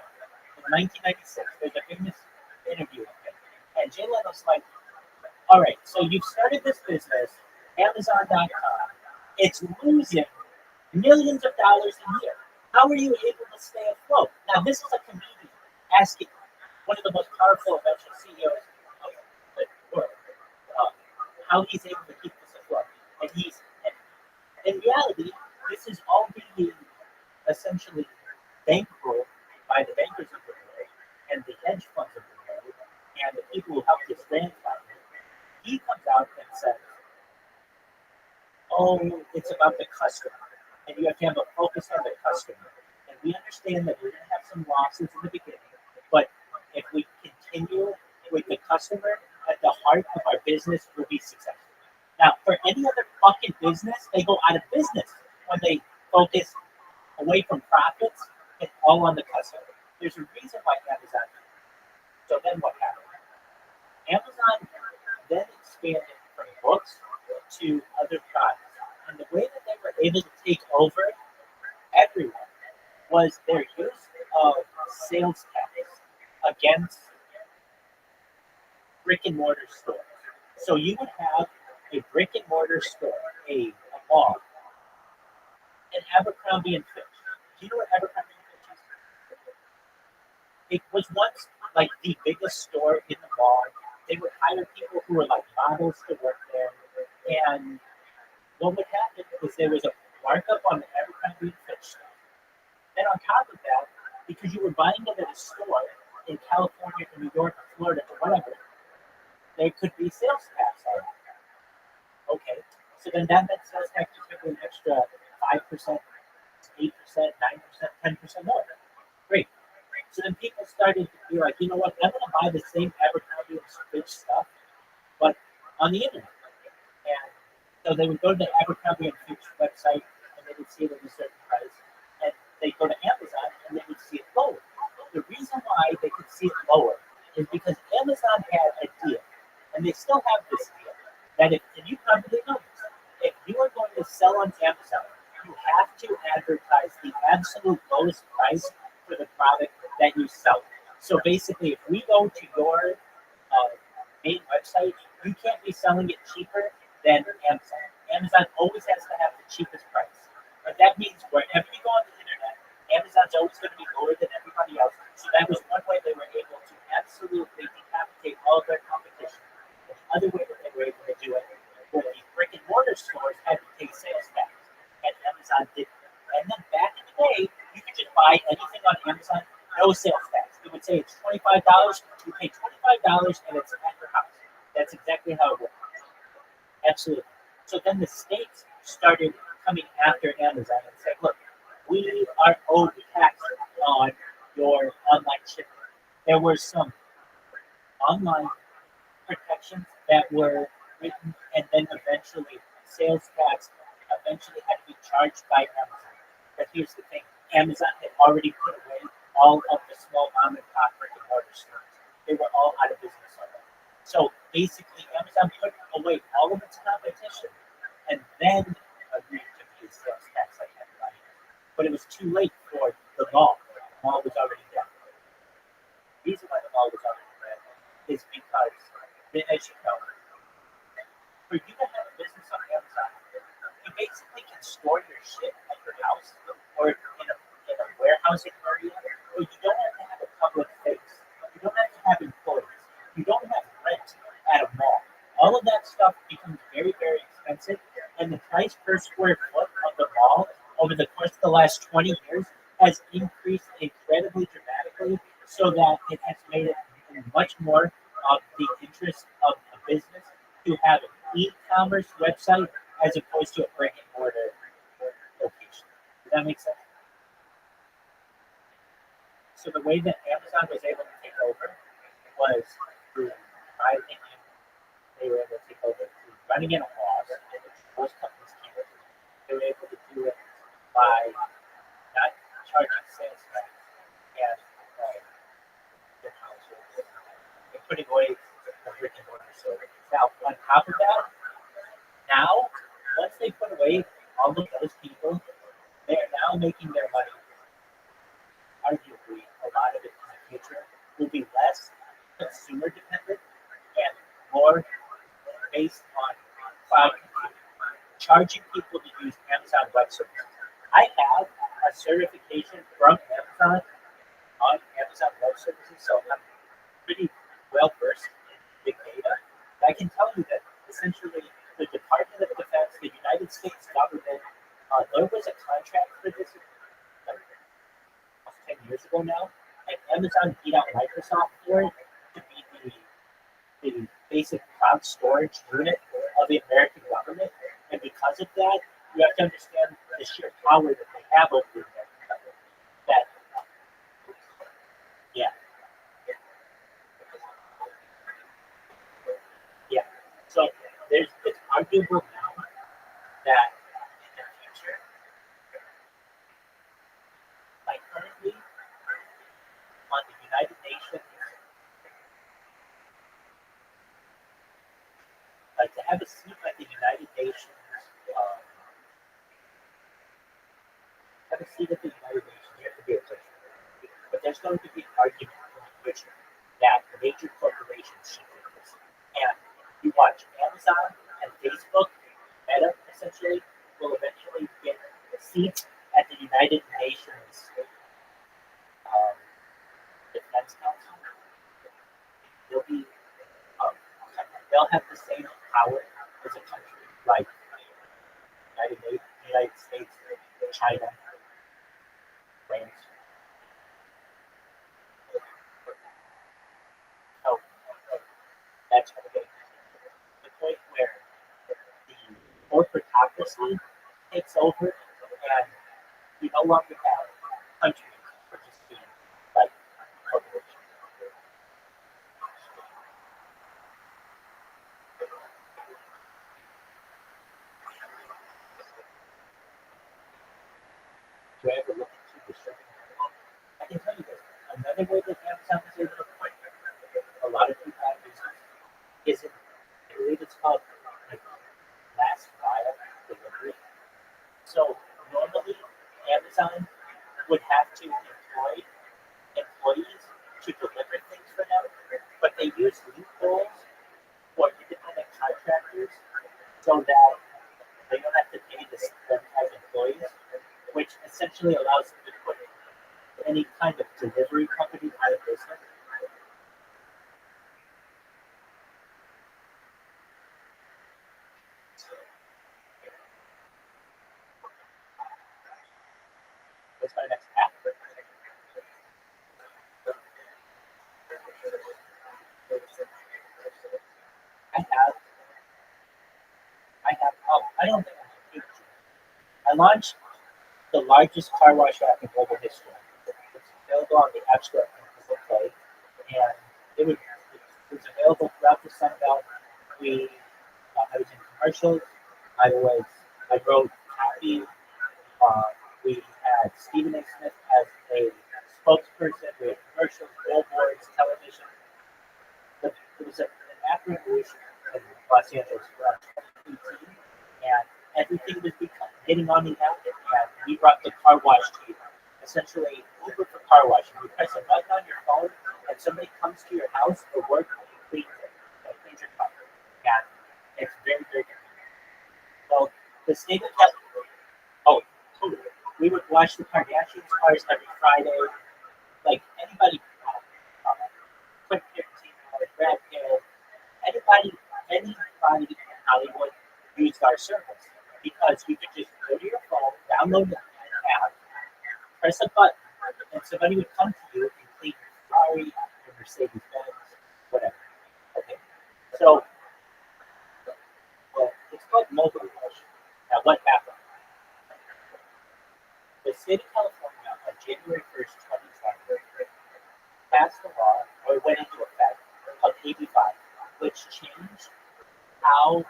in 1996, there's a famous interview of him, and Jay Leno's like, "All right, so you've started this business, Amazon.com. It's losing millions of dollars a year. How are you able to stay afloat?" Now, this is a comedian asking one of the most powerful eventual CEOs of the world how he's able to keep this afloat. And in reality, this is all being essentially bankrolled by the bankers of the world and the hedge funds of the world and the people who helped his grandfather. He comes out and says, "Oh, it's about the customer, and you have to have a focus on the customer. And we understand that we're going to have some losses in the beginning, but if we continue with the customer at the heart of our business, we'll be successful." Now, for any other fucking business, they go out of business when they focus away from profits and all on the customer. There's a reason why Amazon did it. So then what happened? Amazon then expanded from books to other products. And the way that they were able to take over everyone was their use of sales tax against brick and mortar stores. So you would have a brick and mortar store, a mall, an Abercrombie and Fitch. Do you know what Abercrombie and Fitch is? It was once like the biggest store in the mall. They would hire people who were like models to work there. And what would happen is there was a markup on the Abercrombie and Fitch stuff. Then on top of that, because you were buying it at a store in California or New York or Florida or whatever, there could be sales tax on it. Okay, so then that meant sales tax is an extra 5%, 8%, 9%, 10% more. Great. So then people started to be like, you know what, I'm going to buy the same Abercrombie and Fitch stuff, but on the internet. And so they would go to the Abercrombie and Fitch website, and they would see it at a certain price. And they go to Amazon, and they would see it lower. The reason why they could see it lower is because Amazon had a deal, and they still have this deal, that if, and you probably know this, if you are going to sell on Amazon, you have to advertise the absolute lowest price for the product that you sell. So basically, if we go to your main website, you can't be selling it cheaper than Amazon. Amazon always has to have the cheapest price. And that means wherever you go on the internet, Amazon's always going to be lower than everybody else. So that was one way they were able to absolutely decapitate all of their competition. The other way that they were able to do it was the brick and mortar stores had to pay sales tax, and Amazon didn't. And then back in the day, you could just buy anything on Amazon, no sales tax. It would say it's $25. You pay $25, and it's at your house. So then the states started coming after Amazon and saying, look, we are owed tax on your online shipping. There were some online protections that were written, and then eventually sales tax eventually had to be charged by Amazon. But here's the thing, Amazon had already put away all of the small mom and pop brick and mortar stores. They were all out of business already. So basically Amazon put away all of its competition and then agreed to pay sales tax like everybody else. But it was too late for the mall. The mall was already dead. The reason why the mall was already dead is because, as you know, for you to have a business on Amazon, you basically can store your shit at your house or in a warehousing area, but you don't have to have a public face. You don't have to have employees. You don't have rent at a mall. All of that stuff becomes very, very expensive, and the price per square foot of the mall over the course of the last 20 years has increased incredibly dramatically, so that it has made it much more of the interest of a business to have an e-commerce website as opposed to a brick and mortar location. Does that make sense? So the way that Amazon was able to take over was through, in my opinion, they were able to take over through running in a loss, which most companies can't do. They were able to do it by not charging sales tax and putting away the brick and mortar store. Now, on top of that, now, once they put away all of those people, they are now making their money. Arguably, a lot of it in the future will be less consumer dependent and more based on cloud computing, charging people to use Amazon Web Services. I have a certification from Amazon on Amazon Web Services, so I'm pretty well versed in big data. But I can tell you that essentially the Department of Defense, the United States government, there was a contract for this like almost 10 years ago now, and Amazon beat out Microsoft for it to be the basic cloud storage unit of the American government. And because of that, you have to understand the sheer power that they have over the American government. That, yeah. Yeah. So it's arguable now that in the future, like currently on the United Nations, like to have a seat at the United Nations, you have to be a Christian. But there's going to be an argument in the future that major corporations should do this. And you watch Amazon and Facebook, Meta essentially, will eventually get a seat at the United Nations Defense Council. They'll have the same power as a country like United States, China, France. So that's the point where the corporatocracy takes over, and we no longer have countries participating like corporations. Do I ever look into the shipping? I can tell you this. Another way that Amazon is able to point a lot of people out of business is in, I believe it's called like last mile delivery. So normally Amazon would have to employ employees to deliver things for them, but they use loopholes for independent contractors so that they don't have to pay them as employees, which essentially allows them to put any kind of delivery company out of business. What's my next app? I have I don't think I launched the largest car wash app in global history. It's available on the App Store and Google Play, and it was available throughout the Sun Belt. I was in commercials. I wrote copy. We had Stephen A. Smith as a spokesperson. We had commercials, billboards, television. But it was an app revolution in Los Angeles around 2018, and everything was getting on the app. And we brought the car wash to you. Essentially, Uber for car washing. You press a button on your phone, and somebody comes to your house or work and cleans it. Cleans your car. And it's very, very convenient. So the state of California. Oh, totally. We would wash the Kardashians' cars every Friday. Like anybody, Quick 15, Brad Pitt, anybody in Hollywood used our service because you could just go to your phone, download the app, press a button, and somebody would come to you and clean your Ferrari, your Mercedes Benz, whatever. Okay, so it's called mobile wash. Now, what happened? The state of California on January 1st, 2020, passed a law, or went into effect, called AB 5, which changed how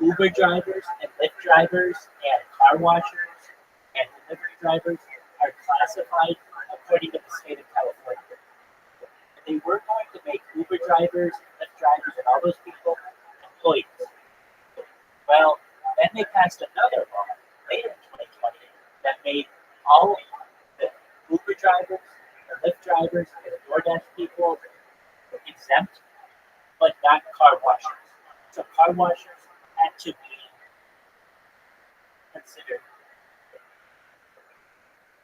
Uber drivers and Lyft drivers and car washers and delivery drivers are classified according to the state of California. And they were going to make Uber drivers, Lyft drivers, and all those people employees. Well, then they passed another law later in 2020 that made all the Uber drivers, the Lyft drivers, and the DoorDash people exempt, but not car washers. So car washers had to be considered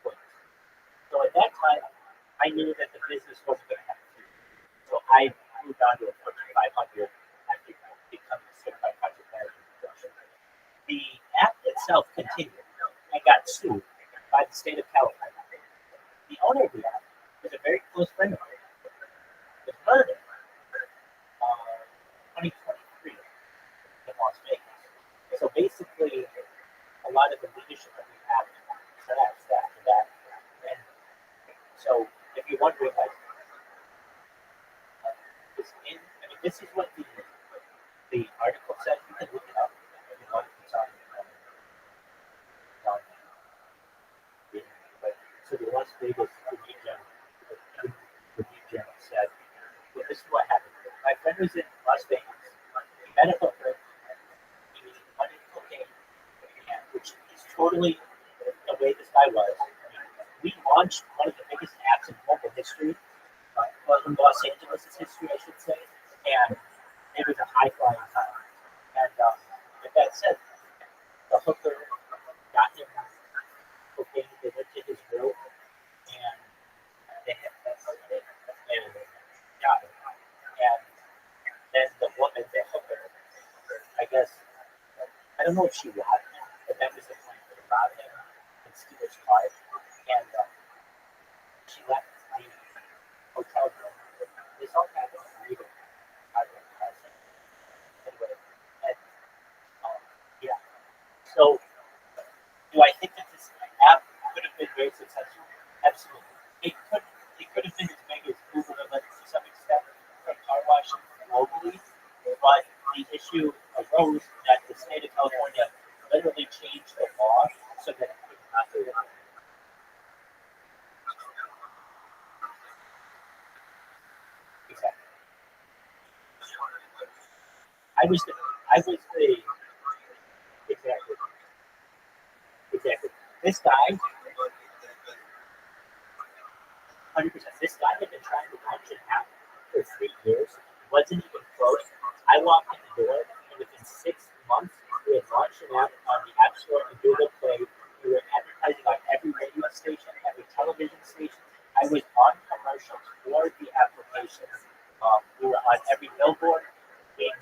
employees. So at that time, I knew that the business wasn't going to have to. So I moved on to a Fortune 500 after becoming a certified project manager. The app itself continued and got sued by the state of California. The owner of the app was a very close friend of mine. Was murdered 2023 in Las Vegas. So basically, a lot of the leadership that we have collapsed after that. And so if you're wondering, like, this is what the article said. You can look it up if you want. It's on so the Las Vegas Review Journal said, well, this is what happened. My friend was in Las Vegas. He met a hooker. He wanted cocaine, which is totally the way this guy was. We launched one of the biggest apps in global history, well, in Los Angeles' history, I should say, and it was a high-flying time. And with that said, the hooker got him cocaine. They went to his room, and they had and got him. And then the woman, the hooker, I guess, I don't know if she robbed him, but that was the point. They robbed him and steal his car. And she left the hotel room. This all happened in Reno. Anyway, and yeah. So, do I think that this app could have been very successful? Absolutely. It could have been as big as Google and Lyft to some extent for car washing globally, but the issue arose that the state of California literally changed the law so that it could not do it. Exactly. I was the exactly. This guy, 100%. This guy had been trying to launch an app for 3 years, wasn't even close. I walked in the door, and within 6 months, we had launched an app on the App Store and Google Play. We were advertising on every radio station, every television station. I was on commercials for the application. We were on every billboard. We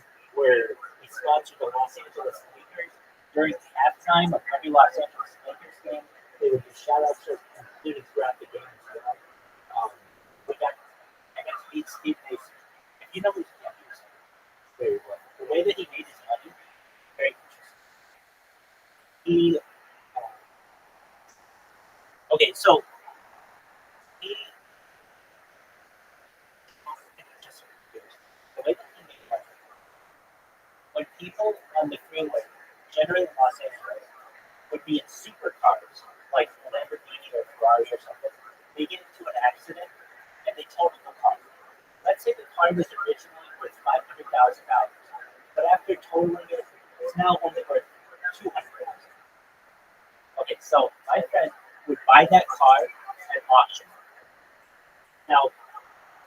sponsored the Los Angeles Lakers. During halftime of every Los Angeles Lakers game, they would do shout-outs including throughout the game as well. I got to meet Steve Mason. If you know who Steve Mason is, very well. The way that he made his money, very interesting. he, okay, so he, the way that he made money, when people on the freeway, generally in Los Angeles, would be in supercars, like a Lamborghini or Ferrari or something, they get into an accident and they total the car. Let's say the car was originally worth $500,000, but after totaling it, it's now only worth $200,000. Okay, so my friend would buy that car at auction. Now,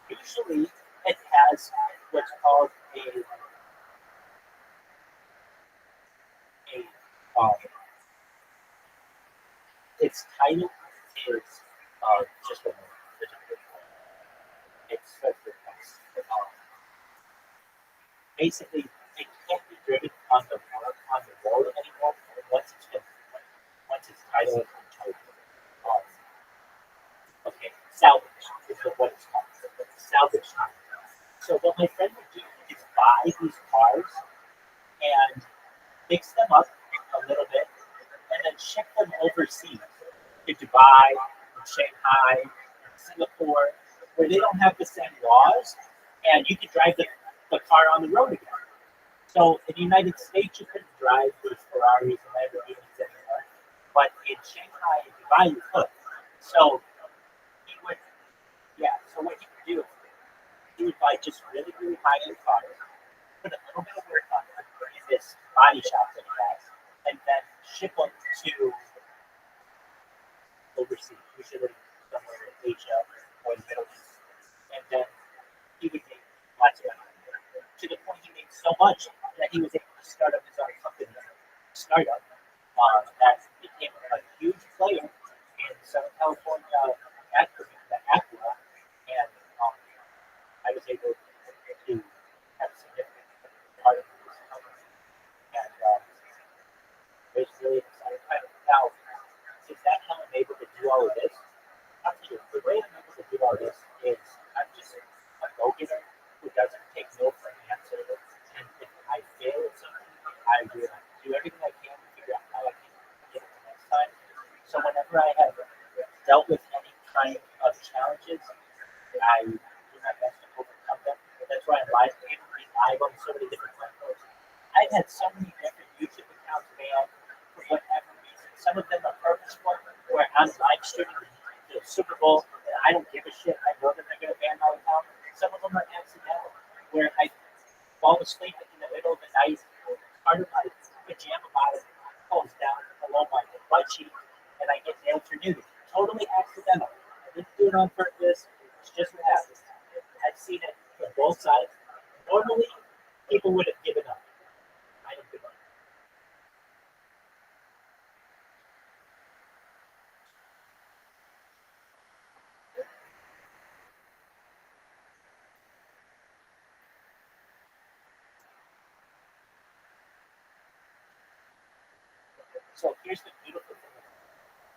usually it has what's called a its title is just a moment. It's basically it can't be driven on the road anymore once its title has been chosen. Okay, salvage is what it's called. Salvage time. So what my friend would do is buy these cars and mix them up a little bit and then ship them overseas to Dubai, and Shanghai, and Singapore, where they don't have the same laws, and you can drive the car on the road again. So in the United States, you couldn't drive these Ferraris and Lamborghinis anymore, but in Shanghai and Dubai, you could. So he would, yeah. So what he would do, he would buy just really, really high-end cars, put a little bit of work on them in this body shop that he has, and then ship them to overseas, usually somewhere in Asia or the Middle East. And then he would make lots of money. To the point he made so much that he was able to start up his own company, startup, that became a huge player in Southern California, Acura, and I was able to have a significant part of this company. And it was really exciting. Now, is that how I'm able to do all of this? I'll tell you, the way I'm able to do all this is I'm just a go-getter who doesn't take no for an answer. And if I fail at something, I will do everything I can to figure out how I can get it the next time. So whenever I have dealt with any kind of challenges, I do my best to overcome them. That's why I'm able to be live on so many different platforms. I've had so many different YouTube accounts banned for whatever reason. Some of them are purposeful, where I'm live streaming the Super Bowl and I don't give a shit. I know that they're going to ban my account. Some of them are accidental, where I fall asleep in the middle of the night, part of my pajama bottom falls down below my butt cheek, and I get nailed for nudity. Totally accidental. I didn't do it on purpose. It's just what happens. I've seen it from both sides. Normally, people would have given up. I didn't give up. So here's the beautiful thing.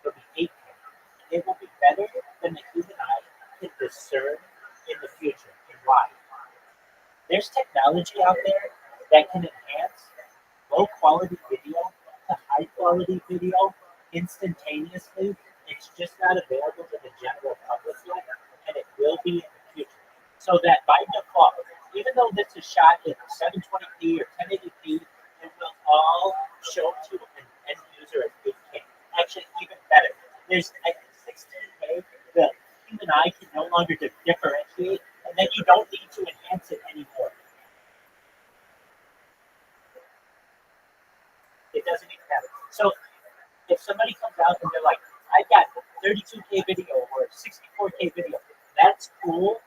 It'll be 8K. It will be better than the human eye can discern in the future. And why? There's technology out there that can enhance low quality video to high quality video instantaneously. It's just not available to the general public yet, and it will be in the future. So that by default, even though this is shot in 720p or 1080p, it will all show to an end user at 8K. Actually, even better. There's, I think, 16K. The human eye can no longer differentiate, and then you don't need to enhance it anymore. It doesn't even matter. So if somebody comes out and they're like, I got 32K video or 64K video, that's cool.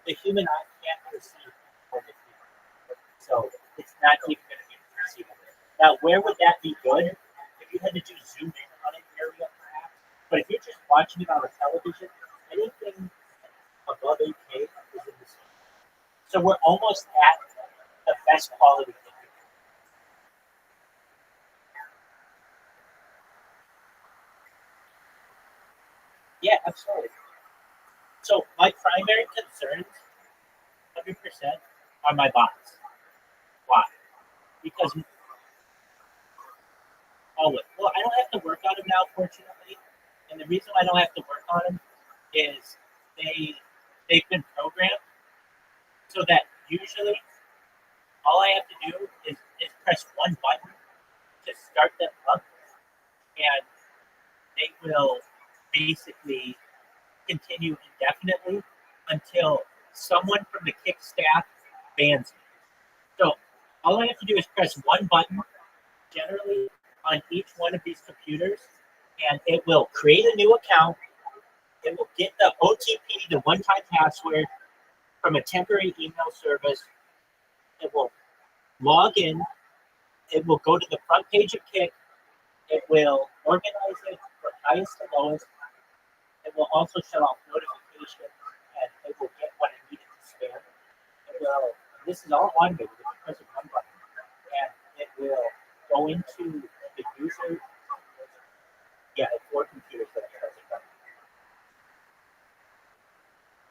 The human eye can't perceive what it is. So it's not even going to be perceivable. Now, where would that be good? If you had to do zoom in on an area, perhaps. But if you're just watching it on a television, anything above 8K is in the same. So we're almost at the best quality thing. Yeah, absolutely. So my primary concerns, 100%, are my bots. Why? Because always. Well, I don't have to work on them now, fortunately. And the reason I don't have to work on them is they've been programmed so that usually all I have to do is press one button to start them up, and they will basically continue indefinitely until someone from the Kick staff bans me. So all I have to do is press one button, generally on each one of these computers, and it will create a new account. It will get the OTP, the one-time password, from a temporary email service. It will log in. It will go to the front page of Kick. It will organize it from highest to lowest. It will also shut off notifications, and it will get what it needed to spam. It will. This is all automated with the press of one button, and it will go into the user. Yeah, it's 4 computers that are pressing button.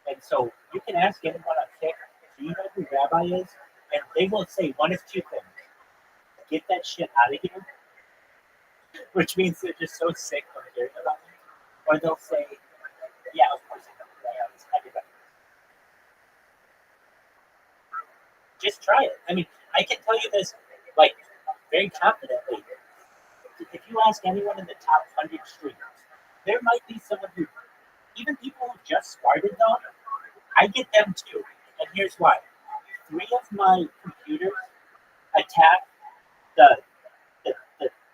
And so you can ask anyone on Kick, do you know who Rabbi is? And they will say one of two things: get that shit out of here, which means they're just so sick of hearing about me, or they'll say, yeah, of course I know who I am. It's everybody. Just try it. I mean, I can tell you this, like, very confidently. If you ask anyone in the top 100 streamers, there might be someone who, even people who just started though, I get them too. And here's why. 3 of my computers attack the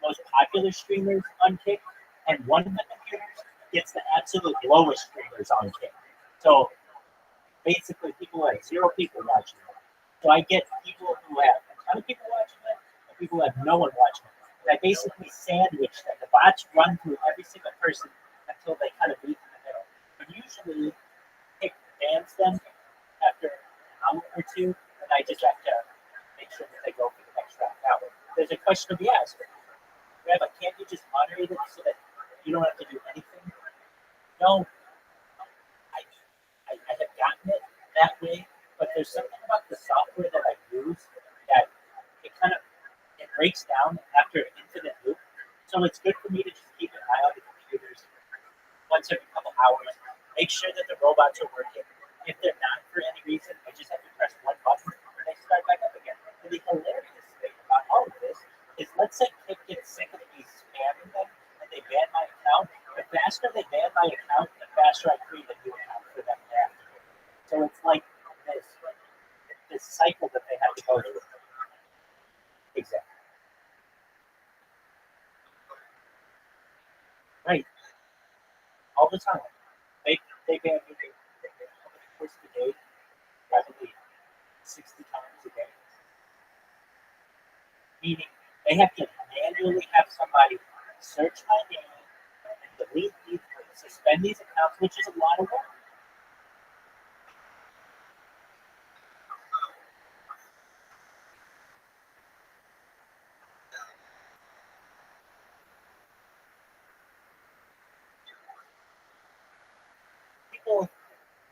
most popular streamers on Kick, and one of the computers gets the absolute lowest streamers on Kick. So basically, people who have 0 people watching it. So I get people who have a ton of people watching it, and people who have no one watching it. And I basically sandwich them. The bots run through every single person until they kind of meet in the middle. But usually, Kick bans them after an hour or 2, and I just have to make sure that they go for the next round. Now, there's a question to be asked. Rabbi, can't you just moderate it so that you don't have to do anything? No, I have gotten it that way, but there's something about the software that I use that it breaks down after an infinite loop. So it's good for me to just keep an eye on the computers once every couple hours, make sure that the robots are working. If they're not for any reason, I just have to press one button and they start back up again. And the hilarious thing about all of this is, let's say Kick gets sick of me spamming them and they ban my account. The faster they ban my account, the faster I create a new account for them to activate. So it's like this cycle that they have to go through. Exactly. Right. All the time. They ban me over the course of the day, probably 60 times a day. Meaning they have to manually have somebody search my name and delete these, suspend these accounts, which is a lot of work.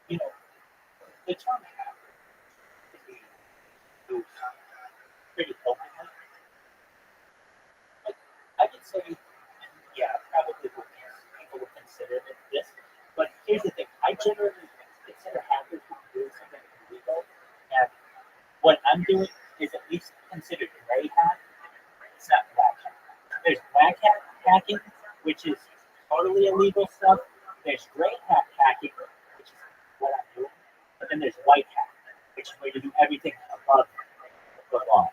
People, the term hacker can be used pretty openly. Like, I could say, yeah, probably people would consider it this, but here's the thing: I generally consider hackers who do something illegal, and what I'm doing is at least considered gray hat. It's not black hat. There's black hat hacking, which is totally illegal stuff. There's gray hat hacking, which is what I'm doing. But then there's white hat, which is where you do everything above the law,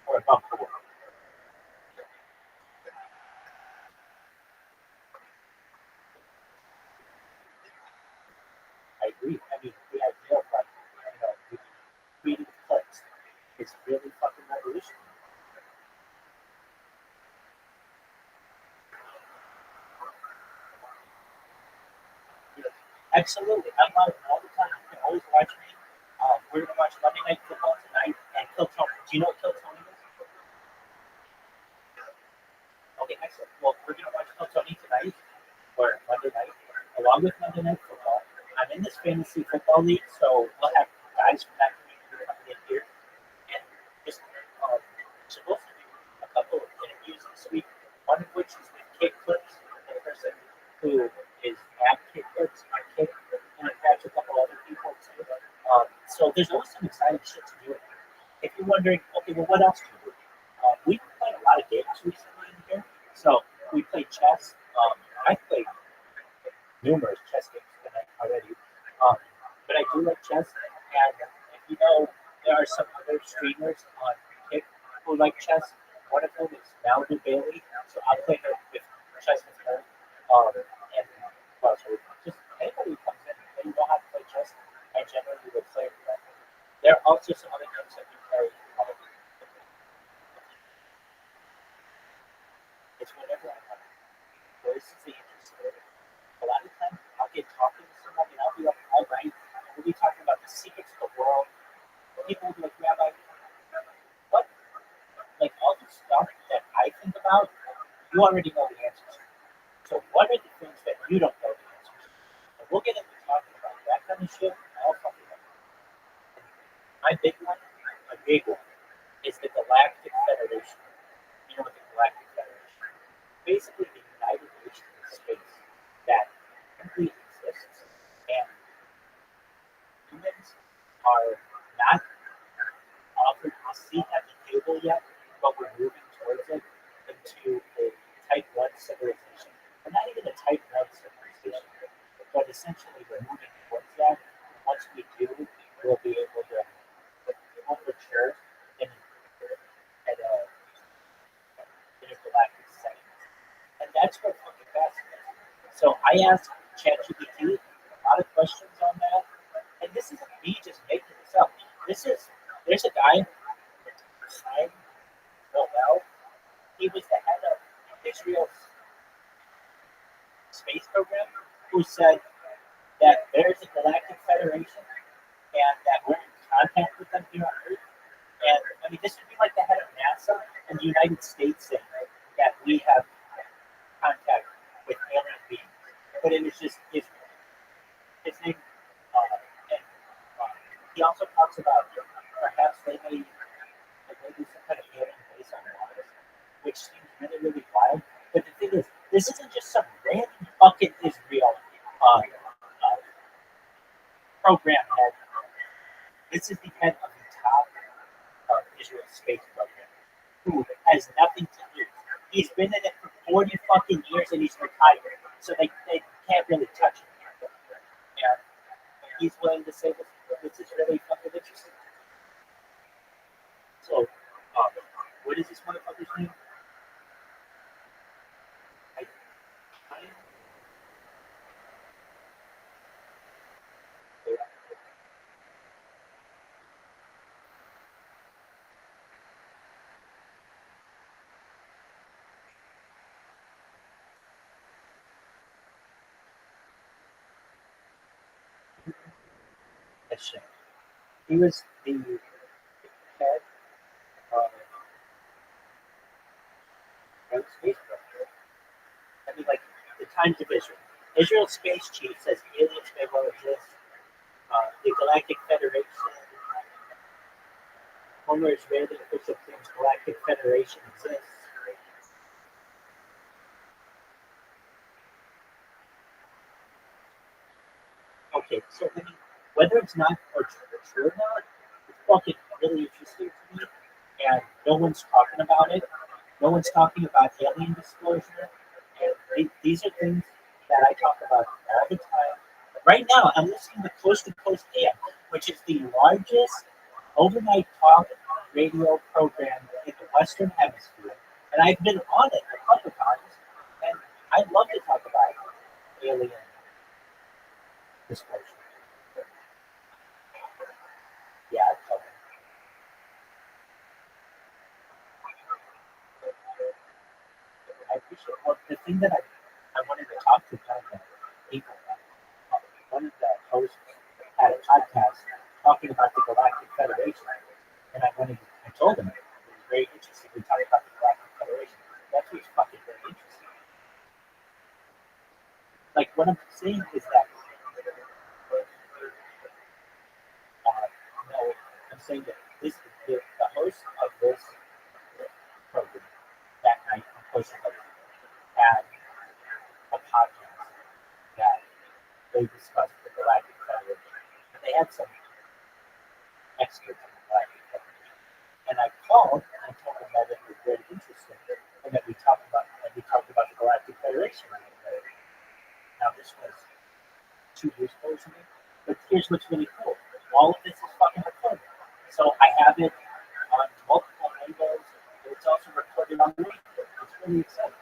or above board. I agree. I mean, the idea of reading clicks is really fucking revolutionary. Absolutely. I'm live all the time. You can always watch me. We're going to watch Monday Night Football tonight and Kill Tony. Do you know what Kill Tony is? Okay, excellent. Well, we're going to watch Kill Tony tonight, or Monday night, along with Monday Night Football. I'm in this fantasy football league, so we'll have guys from that community coming in here and just supposed to do a couple of interviews and one of which is with Kick Clips, the person who is at Kick Clips on Kick, and I've had a couple other people too. So there's always some exciting shit to do. If you're wondering, okay, well, what else do we do? We've played a lot of games recently in here. So we played chess. I played numerous chess games tonight already. But I do like chess. And if you know, there are some other streamers on Kick who like chess. One of them is Malibu Bailey. So I play her with chess with her. And well, so just anybody who comes in and you know how to play chess, I generally would play with them. There are also some other games that we play. It's whenever I want. This is the interesting. A lot of times I'll get talking to somebody and I'll be like, all right, and we'll be talking about the secrets of the world. People will be like, Rabbi, what? Like all the stuff that I think about, you already know the answers. So what are the things that you don't know the answers? And we'll get into talking about that kind of shit all fucking up. My big one, is the Galactic Federation. You know what the Galactic Federation is? Basically the United Nations of space that currently exists, and humans are not offered a seat at the table yet, but we're moving towards it into a type 1 civilization. We're not even a type 1 civilization, but essentially we're moving towards that. Once we do, we'll be able to mature in a intergalactic setting. And that's what fucking fascinates me. So I asked ChatGPT a lot of questions on that. And this isn't me just making this up. There's a guy, Simon Noel. He was the head of Israel's space program, who said that there's a galactic federation and that we're in contact with them here on Earth. And I mean, this would be like the head of NASA and the United States saying that we have contact with alien beings. But it was just Israel. His name, and he also talks about perhaps they may do some kind of alien base on Mars, which seems really, really wild. But the thing is, this isn't just some random fucking Israel program head. This is the head of the top Israel space program, who has nothing to do. He's been in it for 40 fucking years and he's retired, so they can't really touch him. And he's willing to say this is really fucking interesting. So, what is this motherfucker's name? He was the head of space program. I mean, like the Times of Israel. Israel's space chief says aliens may well exist. The Galactic Federation, former Israeli official claims Galactic Federation exists. Okay, so I mean, whether it's not or true or not, it's fucking really interesting to me, and no one's talking about it. No one's talking about alien disclosure, and these are things that I talk about all the time. Right now, I'm listening to Coast AM, which is the largest overnight talk radio program in the Western Hemisphere, and I've been on it a couple times, and I'd love to talk about alien disclosure. Yeah, I've covered it. I appreciate it. Well, the thing that I wanted to talk to kind of people about, one of the hosts had a podcast talking about the Galactic Federation, and I told him it was very interesting. We talked about the Galactic Federation. That's what's fucking very interesting. Like, what I'm saying is that, no, I'm saying that the host of this program that night on Coast to Coast they discussed the Galactic Federation. And they had some experts in the Galactic Federation. And I called and I told them that it was very interesting and that we talked about the Galactic Federation. Now this was 2 years ago to me. But here's what's really cool. All of this is fucking recorded. So I have it on multiple angles. It's also recorded on the radio. It's really exciting.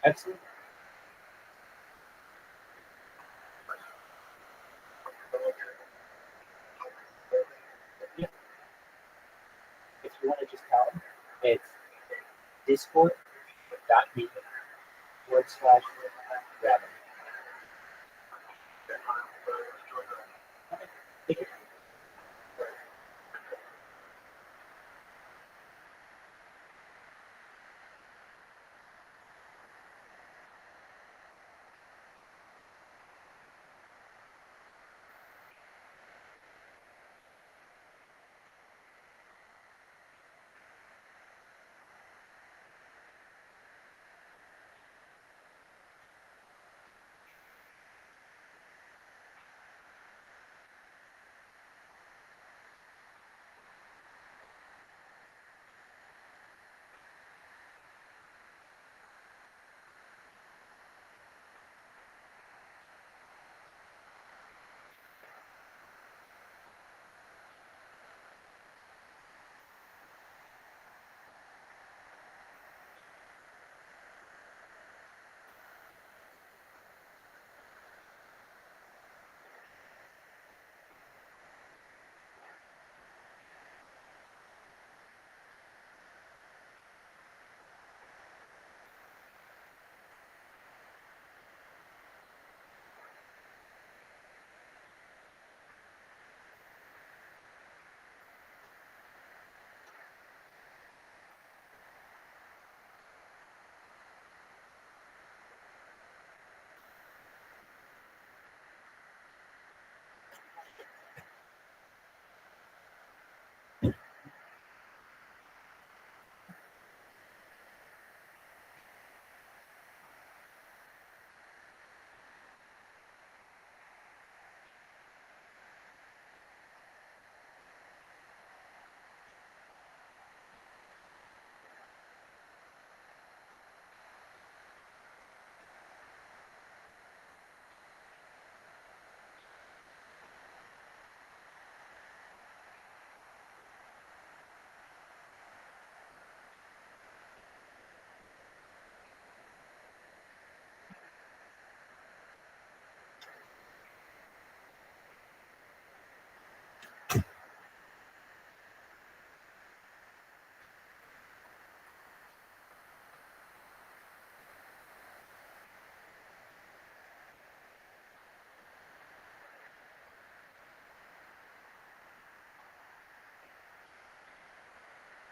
Excellent. Yeah. If you want to just tell them, it's discord.me/Rabbi. Okay.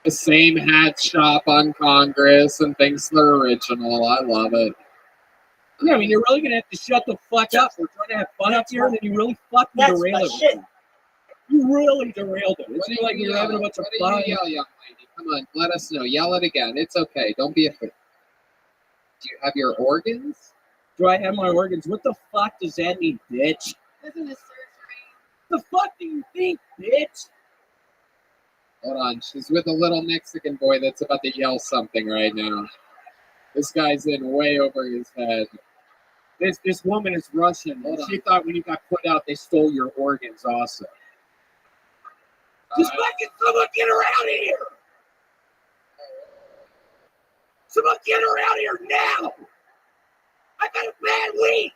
The same hat shop on Congress and thinks they're original. I love it. Yeah, I mean, you're really gonna have to shut the fuck up. We're trying to have fun up here, and then you really fucking That's derail my it. shit. You really derailed it. What It's do you like you're yell? having a bunch of What do fun. you yell, young lady? Come on, let us know. Yell it again. It's okay. Don't be afraid. Do you have your organs? Do I have my organs? What the fuck does that mean, bitch? This is a surgery. The fuck do you think, bitch? Hold on. She's with a little Mexican boy that's about to yell something right now. This guy's in way over his head. This woman is Russian. Hold on. She thought when you got put out, they stole your organs also. Just fucking someone get her out of here! Someone get her out of here now! I've had a bad week!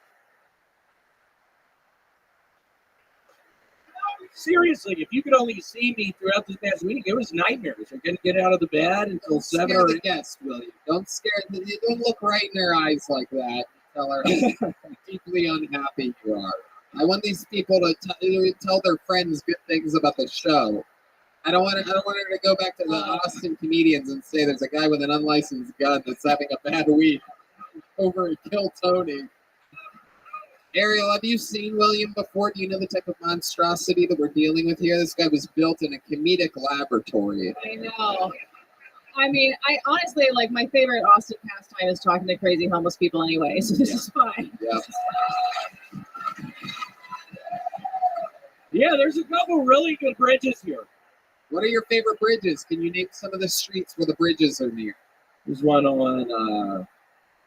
Seriously, if you could only see me throughout this past week, it was nightmares. I couldn't get out of the bed until Don't 7 scare or the 8. guest, will you? Don't scare. Don't look right in her eyes like that. Tell her how deeply unhappy you are. I want these people to tell their friends good things about the show. I don't want her to go back to the Austin comedians and say there's a guy with an unlicensed gun that's having a bad week over at Kill Tony. Ariel, have you seen William before? Do you know the type of monstrosity that we're dealing with here? This guy was built in a comedic laboratory. I know. I mean, I honestly like my favorite Austin pastime is talking to crazy homeless people anyway, so this is fine. Yeah. Yeah, there's a couple really good bridges here. What are your favorite bridges? Can you name some of the streets where the bridges are near? There's one on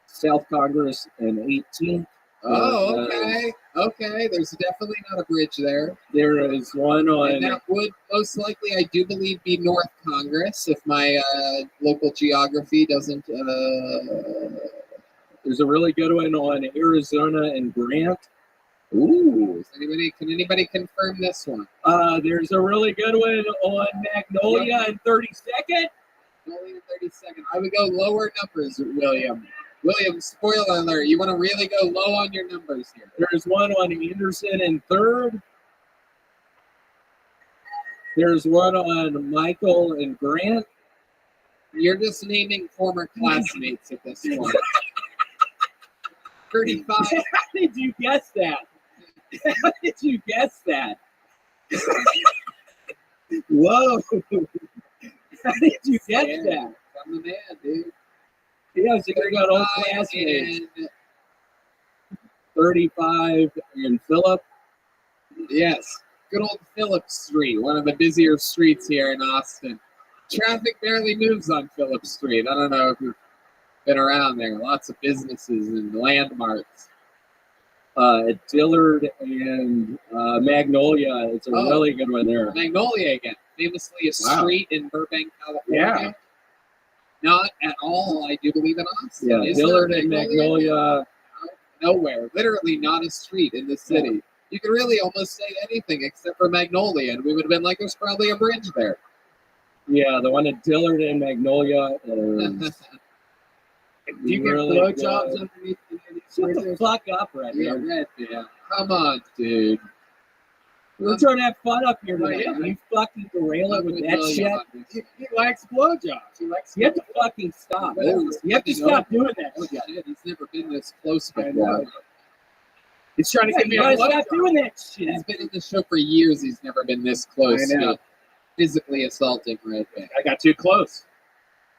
South Congress and 18th. Oh, okay. Okay, there's definitely not a bridge there. There is one on. And that would most likely, I do believe, be North Congress if my local geography doesn't. There's a really good one on Arizona and Grant. Ooh, can anybody confirm this one? There's a really good one on Magnolia and 32nd. Only 32nd. I would go lower numbers, William. William, spoiler alert, you want to really go low on your numbers here. There's one on Anderson and 3rd. There's one on Michael and Grant. You're just naming former classmates at this point. 35. How did you guess that? How did you guess that? Whoa. How did you guess that? I'm the man, dude. Yeah, so you got old classmates. 35 and Phillip. Yes, good old Phillip Street, one of the busier streets here in Austin. Traffic barely moves on Phillip Street. I don't know if you've been around there. Lots of businesses and landmarks. At Dillard and Magnolia, it's a really good one there. Magnolia again, famously a street in Burbank, California. Yeah. Not at all, I do believe, in Austin. Yeah, Is Dillard there and Magnolia. Nowhere, literally not a street in the city. You could really almost say anything except for Magnolia, and we would have been like, there's probably a bridge there. Yeah, the one at Dillard and Magnolia. Do you get really blowjobs good. underneath any of these Shut the bridges? fuck up, Red. Yeah, Red, yeah. Come on, dude. We're trying to have fun up here Oh, today. yeah. You fucking derail it with that shit. He likes blowjobs. He likes. You have to fucking stop. Oh, You have to stop doing that Oh, shit. shit, he's never been this close I before. know. He's trying to Yeah, get me you a gotta stop blowjob. doing that shit. He's been in the show for years. He's never been this close I know. to physically assaulting Red Band. I got too close.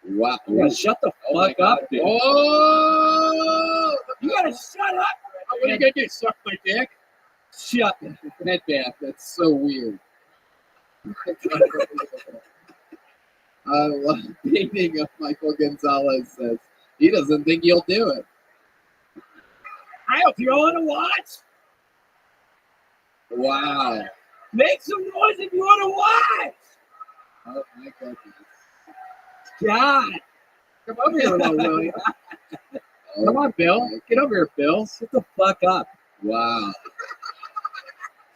Wow. Yeah, shut the Oh my fuck God. up, dude. Oh! You gotta shut up. What are you gonna do? Suck my dick? Shut. Red Band. That's so weird. I love painting of Michael Gonzalez says he doesn't think you'll do it. I hope you want to watch. Wow. Make some noise if you want to watch. Oh my goodness. God. Come over here, little Willie. Come on, Bill. Get over here, Bill. Shut the fuck up. Wow.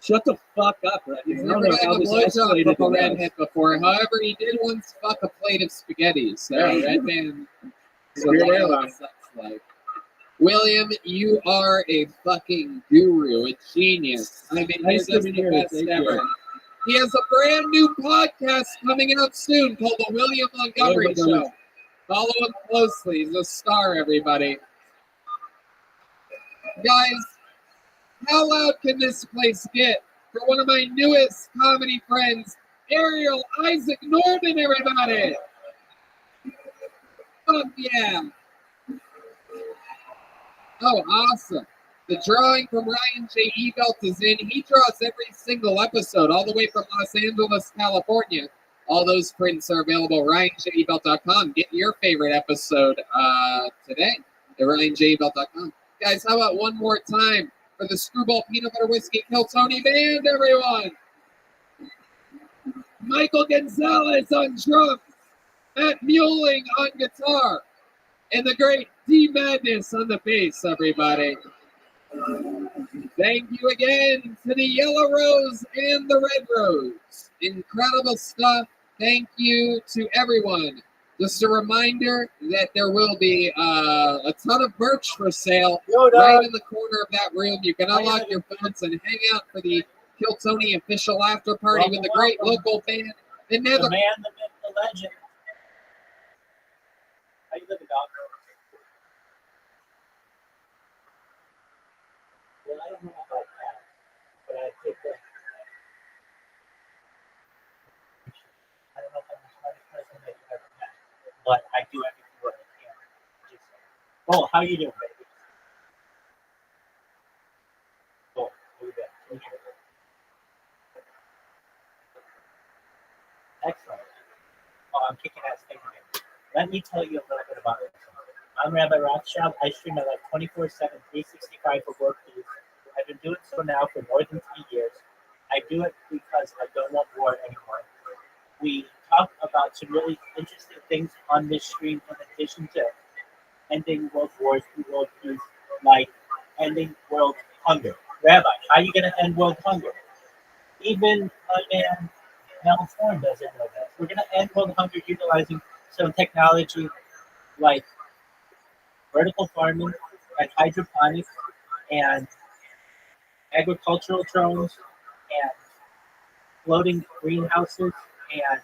Shut the fuck up, Red. He's I never don't know gotten how a this blowjob escalated from a to that. redhead before. However, he did once fuck a plate of spaghetti. So Red Man is a Weird lot of airline. sex life. William, you are a fucking guru, a genius. I mean, Nice you're to just meet the you. best Thank ever. you. He has a brand new podcast coming out soon called The William Montgomery Show. Follow him closely. He's a star, everybody. Guys, how loud can this place get for one of my newest comedy friends, Ariel Isaac Norman, everybody? Fuck yeah. Oh, awesome. The drawing from Ryan J. Ebelt is in. He draws every single episode, all the way from Los Angeles, California. All those prints are available at RyanJEbelt.com. Get your favorite episode today at RyanJEbelt.com. Guys, how about one more time for the Screwball Peanut Butter Whiskey Kill Tony Band, everyone? Michael Gonzalez on drums, Matt Muelling on guitar, and the great D Madness on the bass, everybody. Thank you again to the Yellow Rose and the Red Rose. Incredible stuff. Thank you to everyone. Just a reminder that there will be a ton of merch for sale right in the corner of that room. You can unlock your phones and hang out for the Kill Tony official after party with the great local band. The The man, the Nether. myth, the legend. How you living, dog? Well, I don't know about that, but I think that I don't know if I'm the smartest person that you've ever met, but I do everything what I can. Just, oh, how you doing, baby? Oh, where you been? Come here. Excellent. Oh, I'm kicking ass. Thank you, man. Let me tell you a little bit about myself. I'm Rabbi Rothschild. I stream my life 24/7, 365 for work views. I've been doing so now for more than 3 years. I do it because I don't want war anymore. We talk about some really interesting things on this stream in addition to ending world wars and world peace, like ending world hunger. Rabbi, how are you going to end world hunger? Even my man Mel Thorne doesn't know that. We're going to end world hunger utilizing some technology like vertical farming, like hydroponics, and agricultural drones, and floating greenhouses, and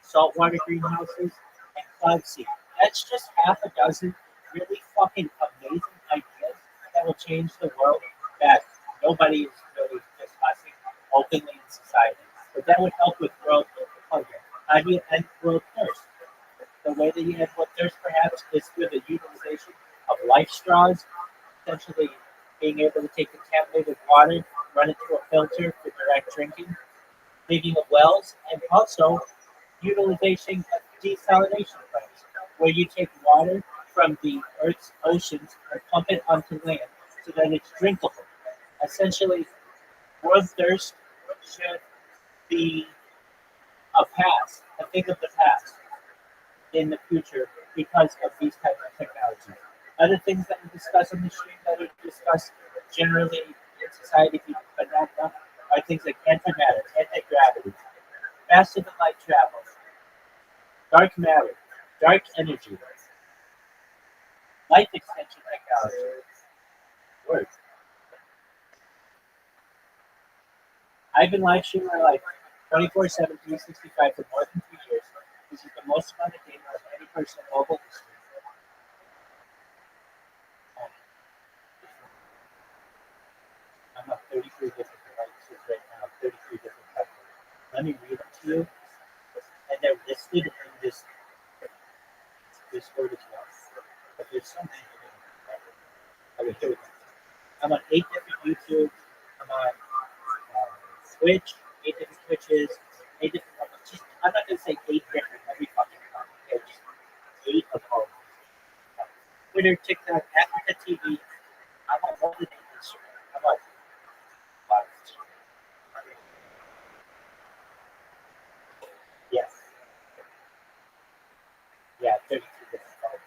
saltwater greenhouses, and cloud seed. That's just half a dozen really fucking amazing ideas that will change the world that nobody is really discussing openly in society. But that would help with world hunger. How do you end world thirst? The way that you end world thirst perhaps is through the utilization of life straws, essentially being able to take contaminated water, run it through a filter for direct drinking, digging of wells, and also utilization of desalination plants, where you take water from the Earth's oceans and pump it onto land so that it's drinkable. Essentially, world thirst should be a past, a thing of the past in the future because of these types of technologies. Other things that we discuss on the stream that are discussed generally in society, but not enough, are things like antimatter, anti-gravity, faster than light travel, dark matter, dark energy, life extension technology. Word. I've been live streaming my life 24/7, 365 for more than 3 years. This is the most amount of data of any person in mobile history. I'm on 33 different devices right now, 33 different platforms. Let me read them to you. And they're listed in this Discord as well. But there's so many. Okay, here we go. I'm on 8 different YouTubes. I'm on Twitch, 8 different Twitches, 8 different. Just, I'm not gonna say 8 different every fucking time. Okay, just 8 of all. Twitter, TikTok, Africa TV. I'm on more than Instagram. I'm on. Yes. Yeah, 32 different colors.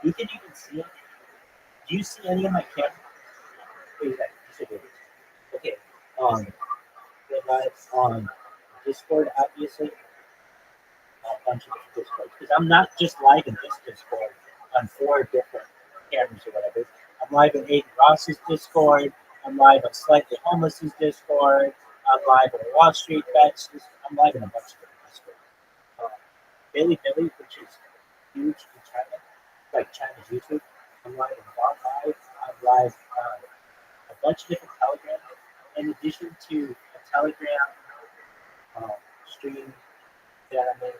You can even see it. Do you see any of my camera? Wait a second. You should do it. Okay. We're live on Discord, obviously. A bunch of different Discords. Because I'm not just live in this Discord on 4 different cameras or whatever. I'm live in Aiden Ross's Discord. I'm live on Slightly Homeless's Discord. I'm live on Wall Street Bets. I'm live in a bunch of different Discords. Billy Billy, which is huge in China, like China's YouTube. I'm live on Bar Live. I'm live on a bunch of different Telegrams. In addition to a Telegram stream that I'm in,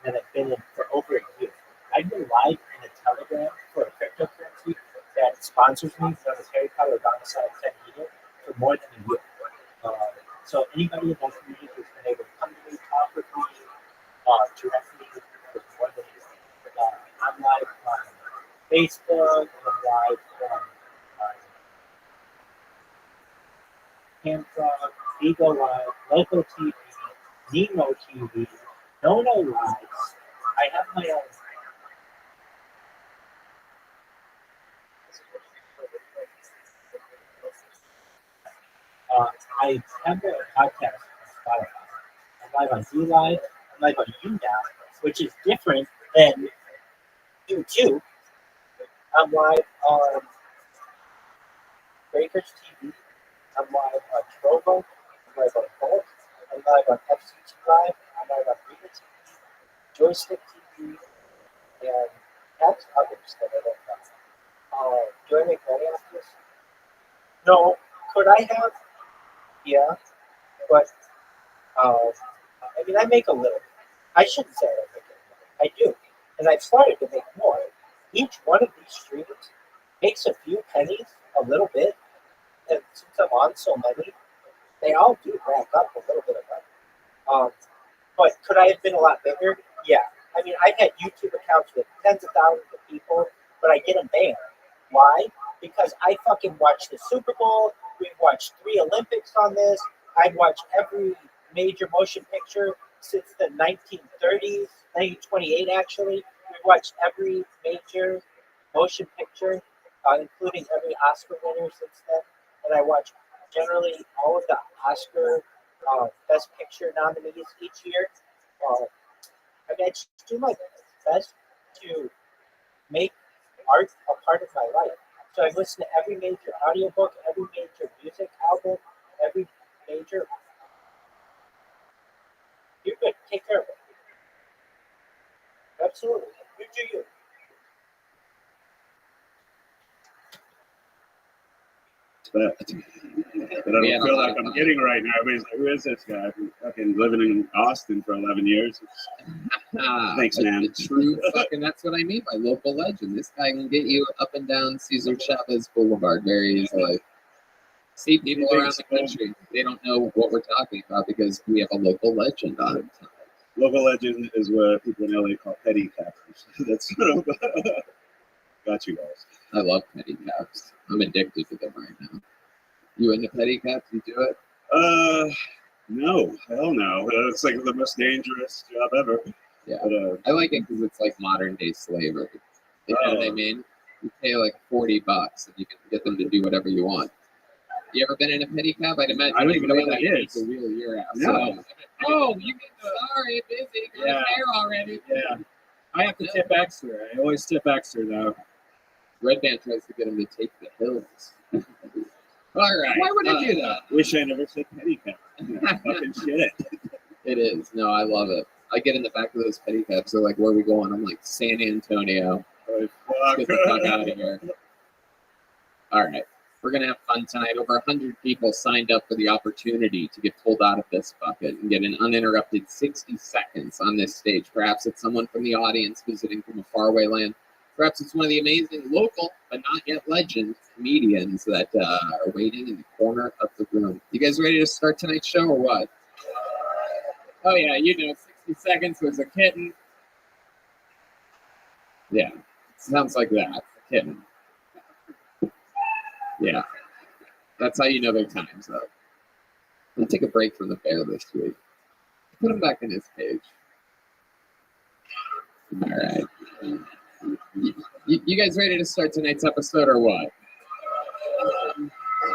that I've been in for over a year. I've been live in a Telegram for a cryptocurrency that sponsors me from the Harry Potter domicile 10 years for more than a year. So anybody in that community who's been able to come to me, talk with me directly for more than a year. I'm live on Facebook, I'm live on Camfrog, Ego Live, Local TV, Nemo TV, Nono Lives. I have my own. I have a podcast on Spotify. I'm live on DLive. I'm live on YouNow, which is different than YouTube. I'm live on Breakers TV. I'm live on Trovo. I'm live on Bolt. I'm live on FCT Live. I'm live on Reader TV, Joystick TV, and That's others that I don't know. Do I make money off this? No. Could I have? Yeah. But, I mean, I make a little. I shouldn't say I don't make it. I do. And I've started to make more. Each one of these streams makes a few pennies, a little bit. And since I'm on so many, they all do rack up a little bit of money. But could I have been a lot bigger? Yeah. I mean, I've had YouTube accounts with tens of thousands of people, but I get them banned. Why? Because I fucking watched the Super Bowl. We've watched 3 Olympics on this. I've watched every major motion picture since the 1930s, 1928 actually. We've watched every major motion picture, including every Oscar winner since then. And I watch generally all of the Oscar Best Picture nominees each year. I mean, I just do my best to make art a part of my life. So I listen to every major audiobook, every major music album, every major. You're good. Take care of it. Absolutely. You do you. That I don't feel like I'm getting right now. Everybody's like, who is this guy? I've been fucking living in Austin for 11 years. Thanks, man. The true fucking, that's what I mean by local legend. This guy can get you up and down Cesar Chavez Boulevard very easily. See, people around the country, they don't know what we're talking about because we have a local legend on it. Local legend is what people in LA call petty cappers. That's what I'm got you guys. I love petty caps. I'm addicted to them right now. You into petty caps? You do it? No, hell no. It's like the most dangerous job ever. Yeah, But, I like it because it's like modern day slavery. You know what I mean? You pay like $40 and you can get them to do whatever you want. You ever been in a petty cap? I'd imagine. I don't even know what that is. To wheel your ass. No. Oh, you get sorry, busy. You're Yeah. there already. Yeah. I have to tip extra. I always tip extra though. Red Band tries to get him to take the hills. All right. Why would I do that? Wish I never said petty cap. Fucking shit. It is. No, I love it. I get in the back of those petty caps. They're like, where are we going? I'm like, San Antonio. Oh, Let's get the fuck out of here. All right. We're going to have fun tonight. Over 100 people signed up for the opportunity to get pulled out of this bucket and get an uninterrupted 60 seconds on this stage. Perhaps it's someone from the audience visiting from a faraway land. Perhaps it's one of the amazing local, but not yet legend comedians that are waiting in the corner of the room. You guys ready to start tonight's show or what? Oh, yeah, you know, 60 seconds was a kitten. Yeah, sounds like that, a kitten. Yeah, that's how you know their time's up. I'm going to take a break from the bear this week. Put him back in his cage. All right. You guys ready to start tonight's episode or what?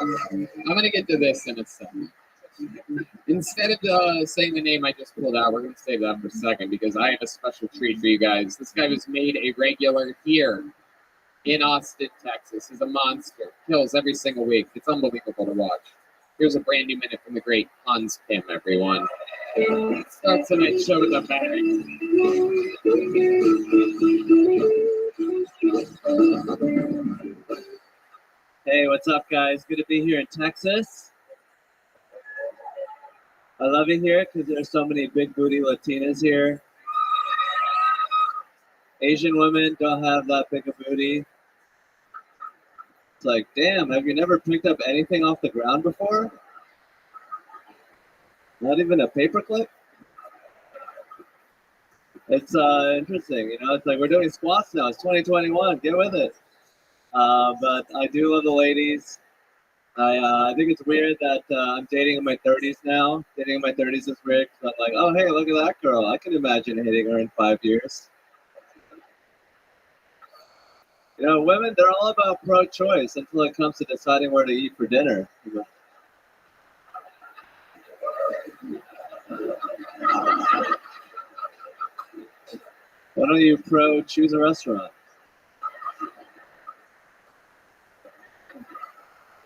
I'm going to get to this in a second. Instead of saying the name I just pulled out, we're going to save that for a second because I have a special treat for you guys. This guy was made a regular here in Austin, Texas. He's a monster. Kills every single week. It's unbelievable to watch. Here's a brand new minute from the great Hans Pym, everyone. Start tonight's show with a bang. Hey, what's up, guys? Good to be here in Texas. I love it here because there's so many big booty Latinas here. Asian women don't have that big a booty. It's like, damn, have you never picked up anything off the ground before? Not even a paperclip? It's interesting, you know, it's like we're doing squats now. It's 2021, get with it. But I do love the ladies. I think it's weird that I'm dating in my 30s now. Dating in my 30s is weird because I'm like, oh, hey, look at that girl. I can imagine hitting her in 5 years. You know, women, they're all about pro-choice until it comes to deciding where to eat for dinner. Why don't you choose a restaurant?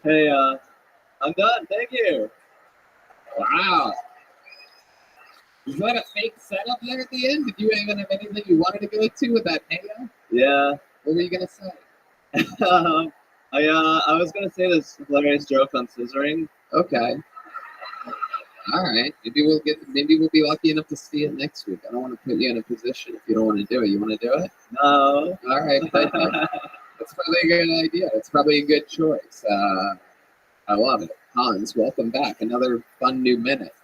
Hey, I'm done. Thank you. Wow. Was that a fake setup there at the end? Did you even have anything you wanted to go to with that mayo? Yeah. What were you gonna say? I was gonna say this hilarious joke on scissoring. Okay. All right. Maybe we'll be lucky enough to see it next week. I don't want to put you in a position if you don't want to do it. You want to do it? No. All right. Perfect. That's probably a good idea. It's probably a good choice. I love it. Hans, welcome back. Another fun new minute.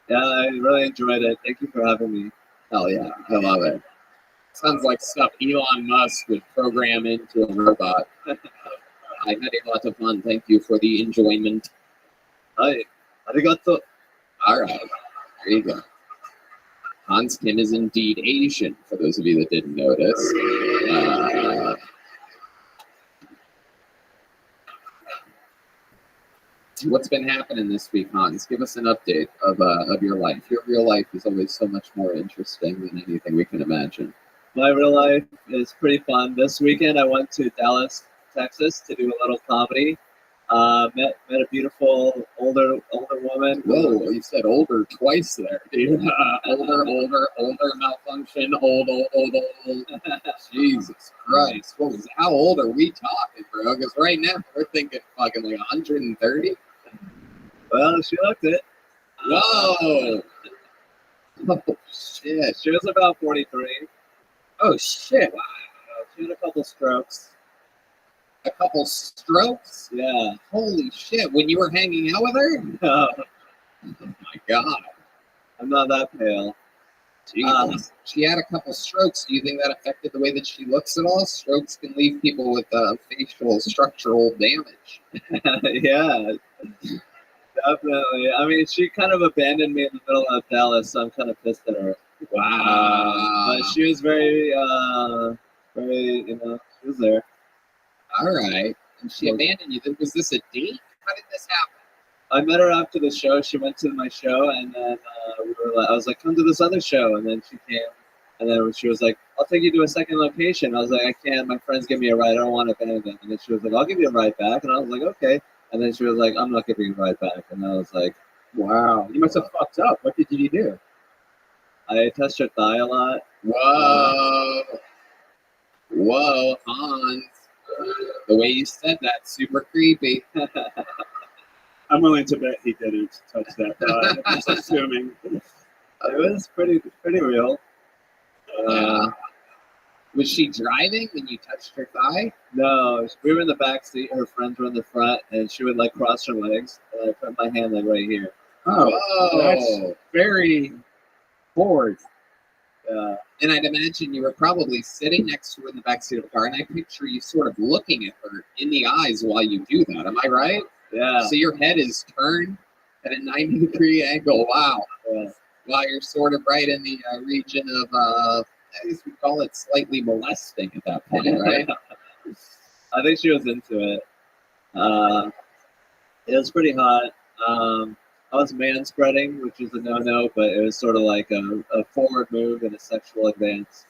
Yeah, I really enjoyed it. Thank you for having me. Hell yeah. I love it. Sounds like stuff Elon Musk would program into a robot. I had a lot of fun. Thank you for the enjoyment. Arigato. All right. There you go. Hans Kim is indeed Asian, for those of you that didn't notice. What's been happening this week, Hans? Give us an update of your life. Your real life is always so much more interesting than anything we can imagine. My real life is pretty fun. This weekend I went to Dallas, Texas to do a little comedy. Met a beautiful older woman. Whoa, you said older twice there, dude. Older malfunction, old. Jesus Christ. How old are we talking, bro? Because right now we're thinking fucking like 130. Well, she looked it. Whoa. Oh, shit. She was about 43. Oh, shit. Wow. She had a couple strokes. A couple strokes? Yeah. Holy shit. When you were hanging out with her? No, Oh, my God. I'm not that pale. Jesus. She had a couple strokes. Do you think that affected the way that she looks at all? Strokes can leave people with facial structural damage. Yeah, definitely. I mean, she kind of abandoned me in the middle of Dallas, so I'm kind of pissed at her. Wow. But she was very, she was there. All right. And she abandoned you. Was this a date? How did this happen? I met her after the show. She went to my show, and then I was like, come to this other show. And then she came, and then she was like, I'll take you to a second location. I was like, I can't. My friends give me a ride. I don't want to abandon. And then she was like, I'll give you a ride back. And I was like, okay. And then she was like, I'm not giving you a ride back. And I was like, Wow. You must have fucked up. What did you do? I touched her thigh a lot. Whoa, Hans. The way you said that, super creepy. I'm willing to bet he didn't touch that thigh. I'm just assuming. It was pretty real. Was she driving when you touched her thigh? No, we were in the back seat. Her friends were in the front, and she would like cross her legs. And I put my hand like right here. Oh, Whoa. that's very forward. And I'd imagine you were probably sitting next to her in the backseat of the car, and I picture you sort of looking at her in the eyes while you do that. Am I right? Yeah. So your head is turned at a 90-degree angle. Wow. Yeah. While you're sort of right in the region of, I guess we call it slightly molesting at that point, right? I think she was into it. It was pretty hot. I was man-spreading, which is a no-no, but it was sort of like a forward move and a sexual advance.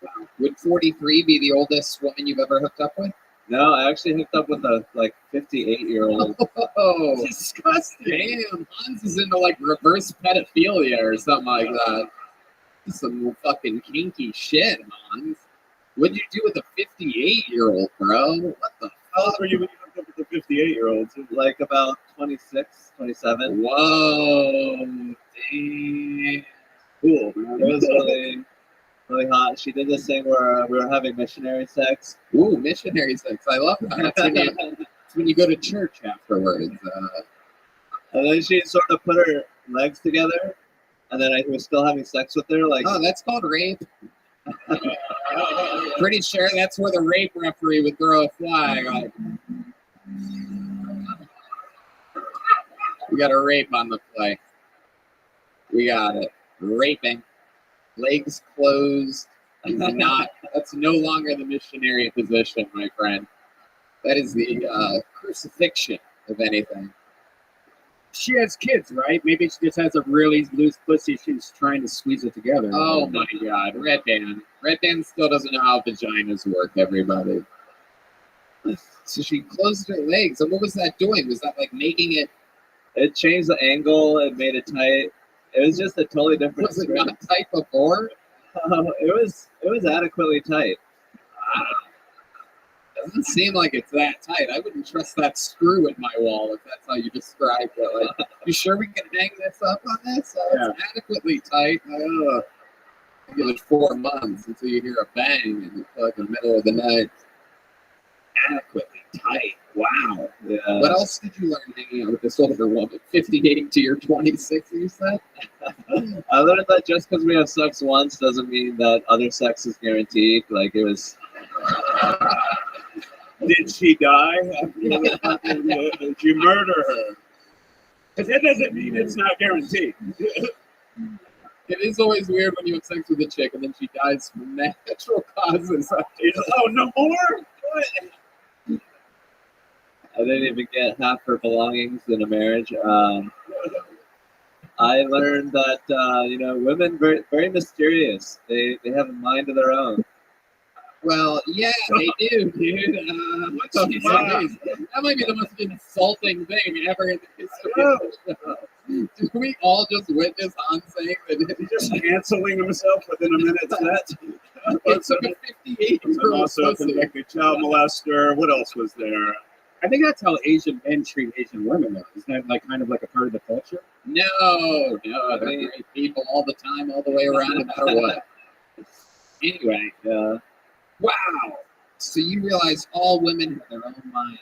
Wow. Would 43 be the oldest woman you've ever hooked up with? No, I actually hooked up with a 58-year-old. Oh, Disgusting. damn. Hans is into like reverse pedophilia or something like that. Some fucking kinky shit, Hans. What'd you do with a 58-year-old, bro? What the How old were you when you hooked up with the 58-year-old? Like about 26, 27. Whoa, damn. Cool. It was really hot. She did this thing where we were having missionary sex. Ooh, missionary sex. I love that. That's when you go to church afterwards. And then she sort of put her legs together, and then I was still having sex with her. Like, Oh, that's called rape. Pretty sure that's where the rape referee would throw a flag. Like, we got a rape on the play. We got it. Raping. Legs closed. That's no longer the missionary position, my friend. That is the crucifixion, if anything. She has kids, right? Maybe she just has a really loose pussy. She's trying to squeeze it together. Oh my God, Red Band. Red Band still doesn't know how vaginas work, everybody. So she closed her legs. And what was that doing? Was that like making it? it changed the angle. It made it tight. It was just a totally different Was it experience. not tight before? It was adequately tight. Doesn't seem like it's that tight. I wouldn't trust that screw in my wall if that's how you described it. Like, you sure we can hang this up on this? It's adequately tight. Give it 4 months until you hear a bang in the middle of the night. Adequately tight. Wow. Yeah. What else did you learn hanging out with this older woman? 58 to your 26, you said? I learned that just because we have sex once doesn't mean that other sex is guaranteed. Like, it was. Did she die? Did you murder her? Because that doesn't mean it's not guaranteed. It is always weird when you have sex with a chick and then she dies from natural causes. Oh, no more? I didn't even get half her belongings in a marriage. I learned that women very very mysterious. They have a mind of their own. Well, yeah, they do, dude. That might be the most insulting thing ever in the history of the show. Did we all just witness Han saying that He's just canceling himself within a minute set? it took a 58-year-old Also a pussy? convicted child molester. What else was there? I think that's how Asian men treat Asian women, though. Isn't that like kind of like a part of the culture? No, they're great people all the time, all the way around, no matter what. Anyway, wow. So you realize all women have their own minds.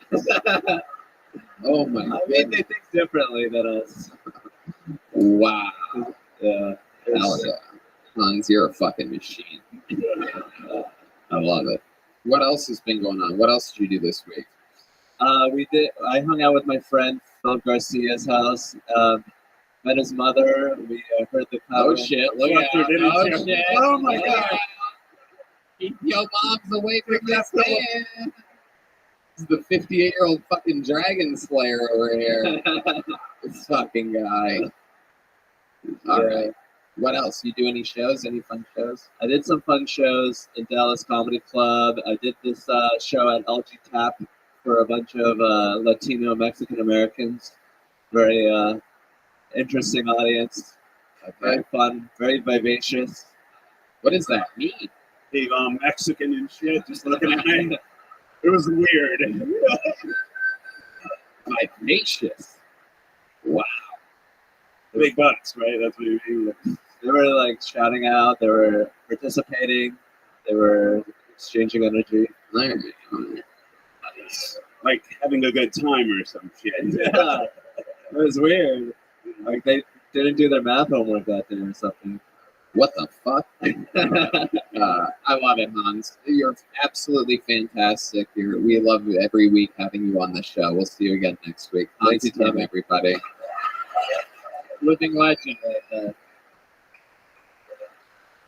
Oh my God. I mean, they think differently than us. Wow. Yeah. Hell yeah. Hans, you're a fucking machine. I love it. What else has been going on? What else did you do this week? I hung out with my friend Phil Garcia's house. Met his mother. We heard the power. Oh shit! Look Fuck, out! did he Oh just- shit! Oh my God. Keep your moms away from this man. This is the 58-year-old fucking dragon slayer over here. This fucking guy. All right. What else? You do any shows? Any fun shows? I did some fun shows in Dallas Comedy Club. I did this show at LG Tap for a bunch of Latino Mexican Americans. Very interesting audience. Very fun. Very vivacious. What does that mean? Big Mexican and shit, just looking at me. It was weird. Vivacious. Wow. Big butts, right? That's what you mean. They were like shouting out. They were participating. They were exchanging energy. Like having a good time or some shit. Yeah, it was weird. Like they didn't do their math homework that day or something. What the fuck? I love it, Hans. You're absolutely fantastic. We love every week having you on the show. We'll see you again next week. Hans Tim, everybody. Living legend right there.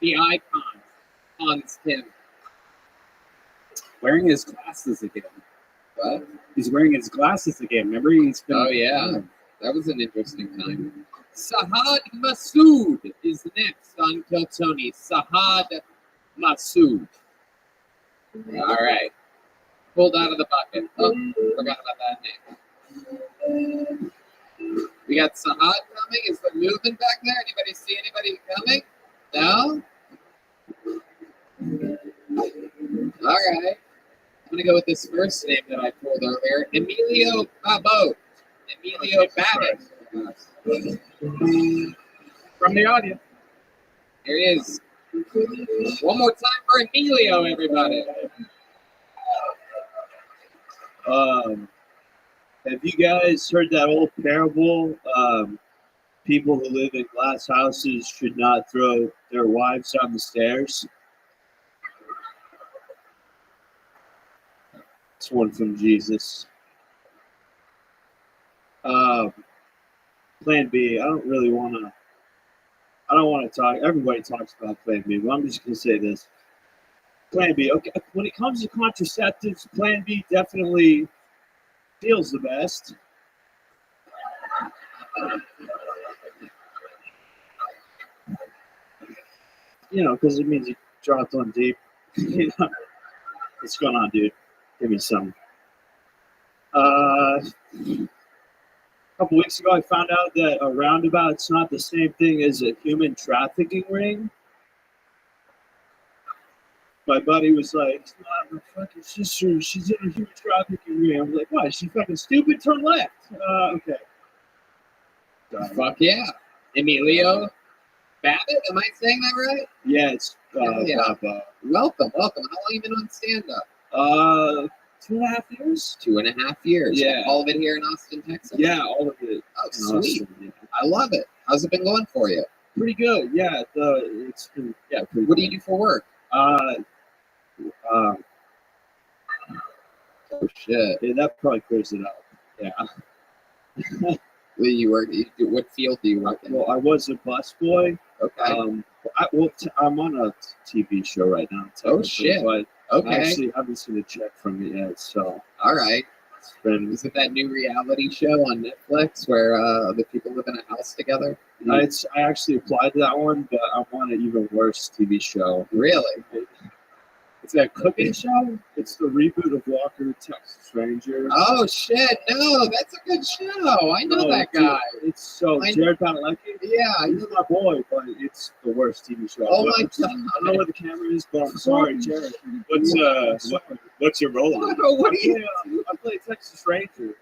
The icon, Hans Tim. Wearing his glasses again. What? He's wearing his glasses again. Remember, he's been. Oh, yeah. That was an interesting time. Sahad Masood is next on Kill Tony. Sahad Masood. All right. Pulled out of the bucket. Oh, forgot about that name. We got Sahad coming. Is the movement back there? Anybody see anybody coming? No? All right. I'm going to go with this first name that I told earlier. Emilio Babot. Emilio Babbitt. From the audience. Here he is. One more time for Emilio, everybody. Have you guys heard that old parable? People who live in glass houses should not throw their wives down the stairs. It's one from Jesus. Plan B. I don't want to talk. Everybody talks about Plan B, but I'm just going to say this. Plan B. Okay, when it comes to contraceptives, Plan B definitely feels the best. You know, because it means you dropped on deep. You know, what's going on, dude? Give me some. A couple weeks ago, I found out that a roundabout's not the same thing as a human trafficking ring. my buddy was like, "It's not my fucking sister. She's in a huge trafficking ring." I was like, "What? She's fucking stupid. Turn left." Okay. Fuck yeah. Emilio Babbitt, am I saying that right? Yeah, it's Yeah. Welcome. How long you been on stand-up? 2.5 years. 2.5 years. Yeah. All of it here in Austin, Texas? Yeah, all of it. Oh, in sweet. Austin, yeah. I love it. How's it been going for you? Pretty good. Yeah, it's been pretty. What do you do for work? Oh, shit. Yeah, that probably clears it up. Yeah. What field do you work in? Well, I was a busboy. Okay. I'm on a TV show right now. Oh, shit. But Okay. I actually haven't seen a check from it yet, so All right. it's been. Is it that new reality show on Netflix where the people live in a house together? I actually applied to that one, but I want an even worse TV show. Really? It's a cooking show. It's the reboot of Walker, Texas Ranger. Oh shit! No, that's a good show. I know that guy. It's so I- Jared Padalecki. Yeah. He's my boy, but it's the worst TV show. Oh But my I don't know god. where the camera is, but I'm sorry, Jared. What's your role? What do you? I play Texas Ranger.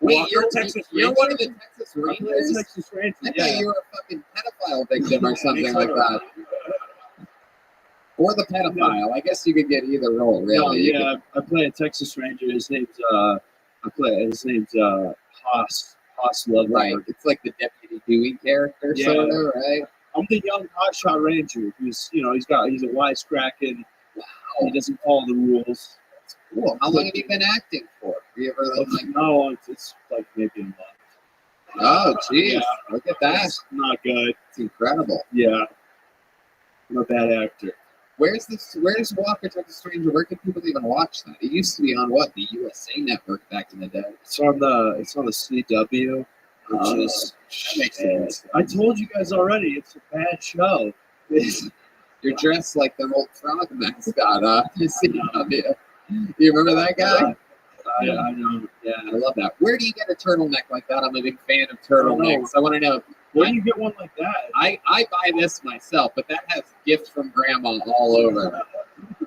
Wait, Walker, you're Texas you're Ranger? one of the Texas I play Rangers? Texas Ranger. I thought Yeah. you were a fucking pedophile victim or something like that. Or the pedophile. I guess you could get either role, really. No, You yeah, I play a Texas Ranger. His name's Haas could- right. Lovelock. It's like the Deputy Dewey character, Yeah. sort of, right? I'm the young hotshot ranger who's he's a wisecracking. He doesn't follow the rules. Cool. How long have you been acting for? Have you ever like? No, it's like maybe a month. Oh, jeez. Yeah. Look at that. It's not good. It's incredible. Yeah, I'm a bad actor. Where's Walker Texas Stranger? Where can people even watch that? It used to be on what, the USA Network back in the day. It's on the CW, which is That makes sense. I told you guys already. It's a bad show. You're dressed like the old frog mascot, you see. You remember that guy? I know. Yeah. I love that. Where do you get a turtleneck like that? I'm a big fan of turtlenecks. I want to know. Where do you get one like that? I buy this myself, but that has gifts from grandma all over.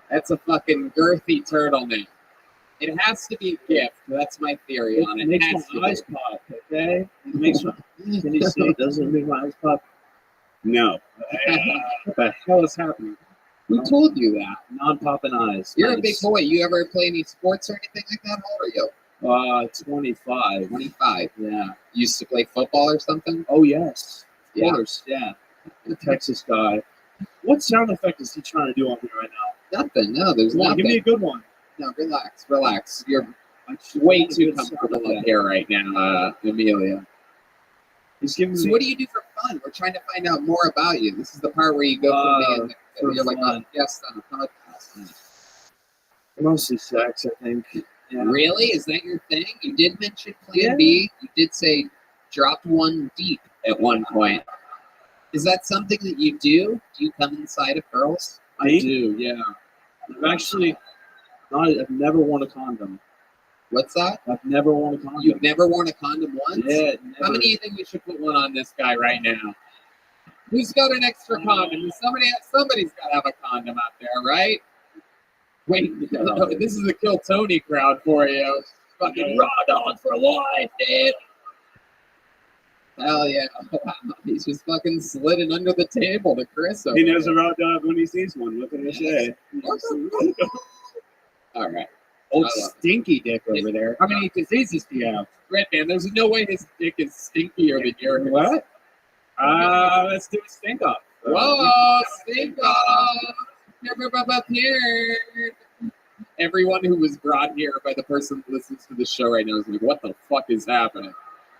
That's a fucking girthy turtleneck. It has to be a gift. That's my theory on it. It makes Has to my be. eyes pop, okay? It makes my, can you see? Doesn't it make my eyes pop? No. What the hell is happening? Who told you that? Non-popping eyes. You're a Nice. big boy. You ever play any sports or anything like that? How old are you? 25. 25. Yeah. Used to play football or something? Oh, yes. Of Yeah. course, yeah. The Texas guy. What sound effect is he trying to do on me right now? Nothing. No, there's Come on, nothing. give me a good one. No, relax. You're way too comfortable up here right now, Amelia. He's giving So me what do you do for fun? We're trying to find out more about you. This is the part where you go from for being you're like a fun. guest on a podcast. mostly sex, I think. Yeah. Really? Is that your thing? You did mention Plan Yeah. B. You did say dropped one deep at one point. Is that something that you do? Do you come inside of girls? I do, yeah. I've never worn a condom. What's that? I've never worn a condom. You've never worn a condom once? Yeah, How never. many do you think we should put one on this guy right now? Who's got an extra condom? Somebody's got to have a condom out there, right? Wait, this is a Kill Tony crowd for you. Fucking raw dog for life, dude. Hell yeah. He's just fucking sliding under the table to Chris. He knows a raw dog when he sees one. What can I say? All right. Old I love stinky dick over there. How many diseases do you have? Red man, there's no way his dick is stinkier than yours. What? Let's do a stink off. Whoa, stink off. Up here. Everyone who was brought here by the person who listens to the show right now is like, what the fuck is happening?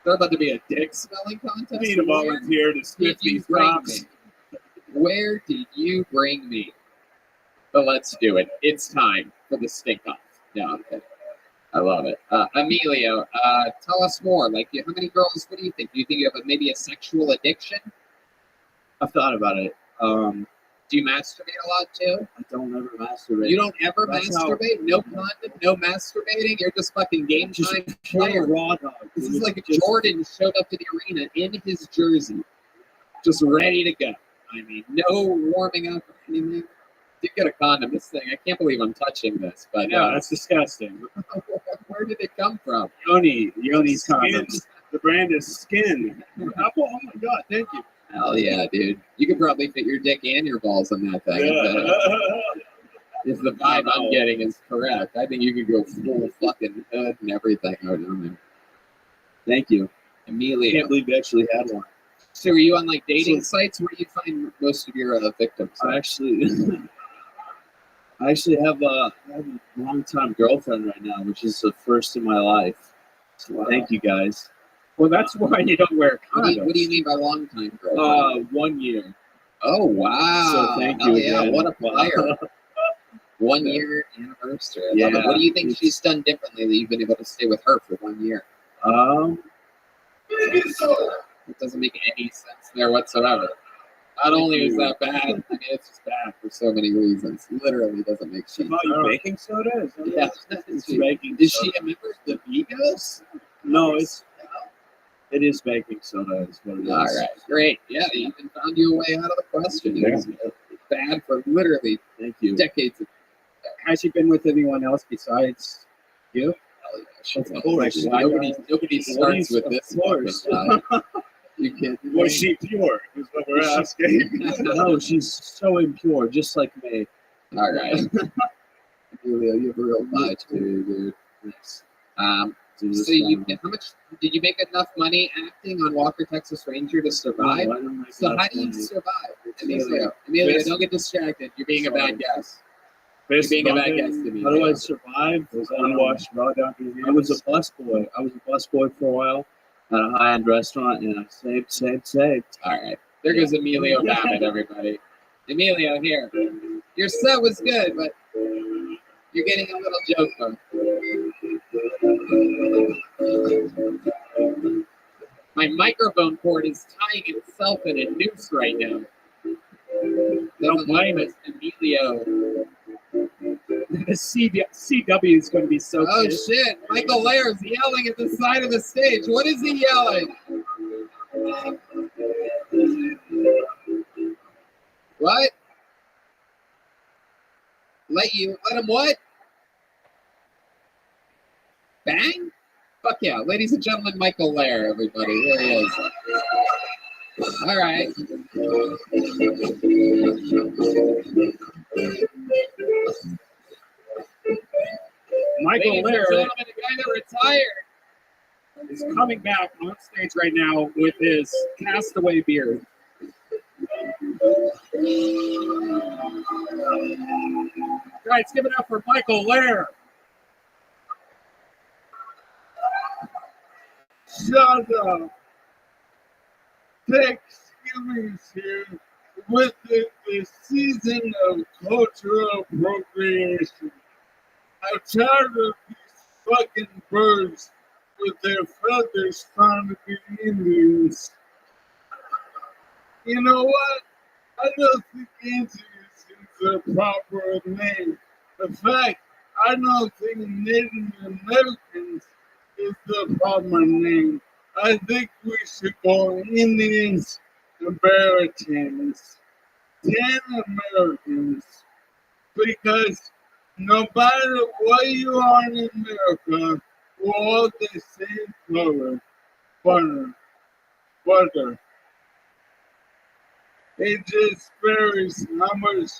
There's about to be a dick smelling contest. Need a volunteer to sniff Did you these bring drops. me? Where did you bring me? But let's do it. It's time for the stink off. Yeah, okay. I love it. Emilio, tell us more. Like, how many girls, what do you think? Do you think you have maybe a sexual addiction? I've thought about it. Do you masturbate a lot too? I don't ever masturbate. You don't ever That's how- masturbate? No condom? No masturbating? You're just fucking game Just time play a player. raw dog. This dude. is like if Just- Jordan showed up to the arena in his jersey, just ready to go. I mean, no warming up or anything. did get a condom. This thing, I can't believe I'm touching this, but Yeah, that's disgusting. where did it come from? Yoni's condoms. The brand is Skin. Oh my god, thank you. Hell yeah, dude. You could probably fit your dick and your balls in that thing. If the vibe I'm getting is correct, I think you could go full fucking hood and everything out on there. Thank you. I Amelia. can't believe you actually had one. So are you on like dating sites? Where do you find most of your victims? I actually have a long-time girlfriend right now, which is the first in my life. So thank you guys. Well, that's why you don't wear condoms. What do you mean by long time girl? 1 year. Oh wow! So thank you. Oh, yeah, again. what a player! 1 year anniversary. I love Yeah. it. What do you think she's done differently that you've been able to stay with her for 1 year? It doesn't make any sense there whatsoever. Not only is that bad, I mean, it's just bad for so many reasons. Literally doesn't make sense. Oh, you baking soda? Is that Yeah. It's baking. Is she a member of the Vigos? No, it is baking soda. Is what it is. All right, great. Yeah, you even found your way out of the question. It was bad for literally Thank you. decades. Has she been with anyone else besides you? Of course, nobody starts with this fucking stuff. You kidding me? Was she pure? Is what we're asking. No, she's so impure, just like me. All right. Julio, you have a real vibe too, dude. Yes. So how much did you make enough money acting on Walker, Texas Ranger to survive? So how do you survive? Emilio, don't get distracted. You're being a bad guest. You're being a bad guest, Emilio. How do I survive? Unwashed raw down to your I was a busboy. I was a busboy for a while at a high-end restaurant, and I saved. All right. There goes Emilio Babbitt, everybody. Emilio, here. Your set was good, but you're getting a little joke from. My microphone cord is tying itself in a noose right now. Don't blame it, Emilio. The CW is going to be so Oh pissed. shit! Michael Lair's yelling at the side of the stage. What is he yelling? What? Let him what? Bang? Fuck yeah. Ladies and gentlemen, Michael Lair, everybody. There he is. All right. Michael Ladies and Lair gentlemen, the guy that retired. is coming back on stage right now with his castaway beard. Guys, give it up for Michael Lair. Shut up. Thanksgiving's here with the season of cultural appropriation. I'm tired of these fucking birds with their feathers trying to be Indians. You know what? I don't think Indians is the proper name. In fact, I don't think Native Americans is the proper name. I think we should go Indians and Americans. 10 Americans. Because no matter what you are in America, we're all the same color. Butter. It just varies how much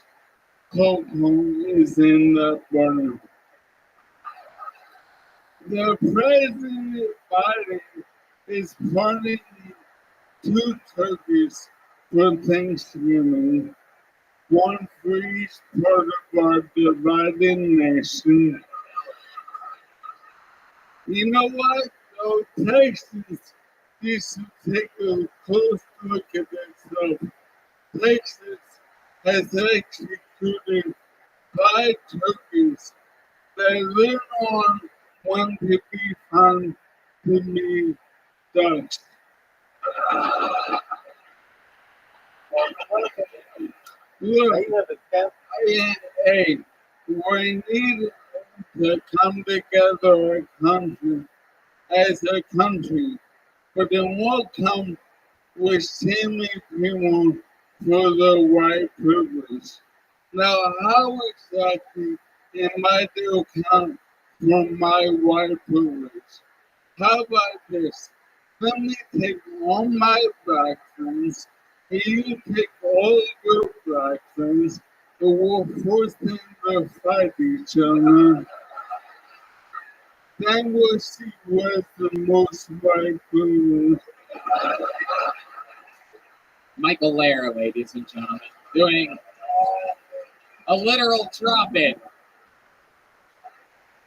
cocoa is in the butter. The President Biden is planning 2 turkeys for Thanksgiving, one for each part of our divided nation. You know what? Though Texas needs to take a close look at itself. Texas has executed 5 turkeys that later on want to be found to be ducks. Look, hey, we need to come together as a country, but then we'll come with seeming people for the white privilege. Now, how exactly am I to account for my white privilege? How about this? Let me take all my black friends, and you take all your black friends, and we'll force them to fight each other. Then we'll see what's the most white privilege. Michael Lair, ladies and gentlemen, doing a literal drop-in.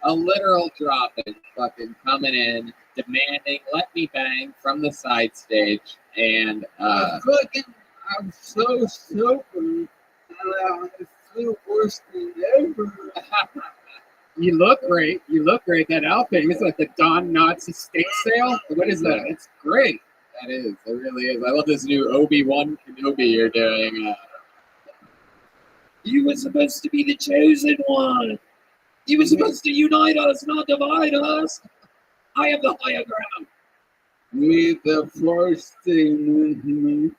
A literal drop-in, fucking coming in, demanding "Let Me Bang" from the side stage, and I'm so sober, and I feel worse than ever. you look great. You look great. That outfit is like the Don Nazi steak sale. What is that? It's great. That is. It really is. I love this new Obi-Wan Kenobi you're doing. You were supposed to be the chosen one. You were supposed to unite us, not divide us. I have the higher ground. May the force stay with me.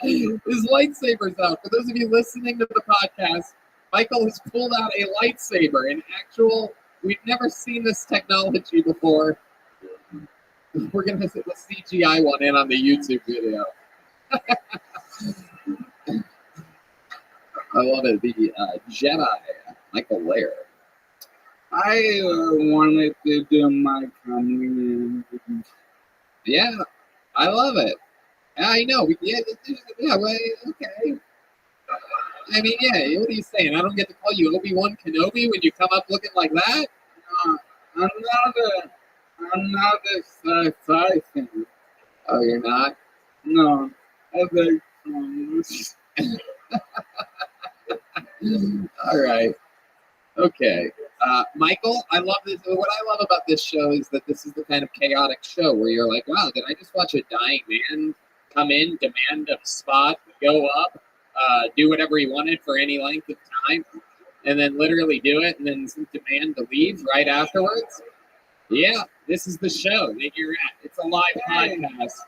His lightsaber's out. For those of you listening to the podcast, Michael has pulled out a lightsaber. An actual, we've never seen this technology before. We're going to put the CGI one in on the YouTube video. I love it. The Jedi, Michael Lair. I wanted to do my communion. Yeah, I love it. I know. Yeah, well, okay. I mean, yeah, what are you saying? I don't get to call you Obi-Wan Kenobi when you come up looking like that? I'm not a sci-fi fan. Oh, you're not? No, I like All right. Okay. Michael, I love this. What I love about this show is that this is the kind of chaotic show where you're like, wow, did I just watch a dying man come in, demand a spot, go up, do whatever he wanted for any length of time, and then literally do it, and then demand to leave right afterwards? Yeah, this is the show that you're at. It's a live podcast.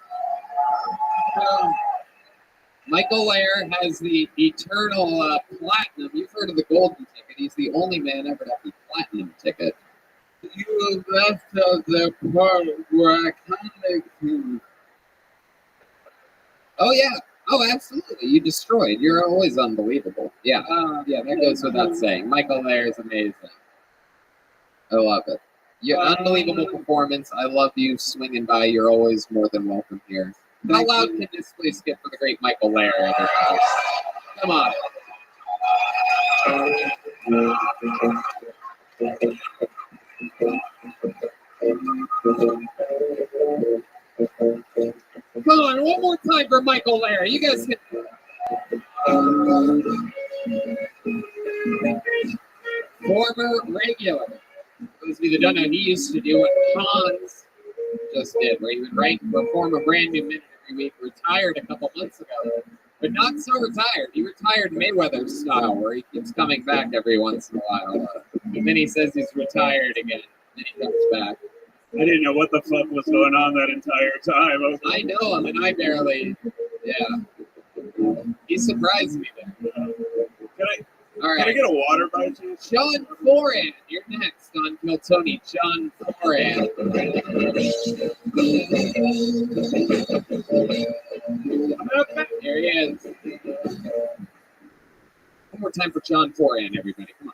Michael Lair has the eternal platinum. You've heard of the golden ticket. He's the only man ever to have the platinum ticket. You left out the part where I kind of. Oh, yeah. Oh, absolutely. You destroyed. You're always unbelievable. Yeah. Yeah, that goes without saying. Michael Lair is amazing. I love it. Your unbelievable performance. I love you swinging by. You're always more than welcome here. How loud can this place get for the great Michael Lair? Everybody? Come on. Come on, one more time for Michael Lair. You guys can. Former regular. Those of you that don't know, he used to do what Hans just did, where he would perform a brand new minute every week. Retired a couple months ago, but not so retired. He retired Mayweather style, where he keeps coming back every once in a while. And then he says he's retired again. Then he comes back. I didn't know what the fuck was going on that entire time. I know him, and I barely. Yeah. He surprised me there. All right. Can I get a water by chance? John Foran, you're next on Kill Tony. John Foran. There he is. One more time for John Foran, everybody. Come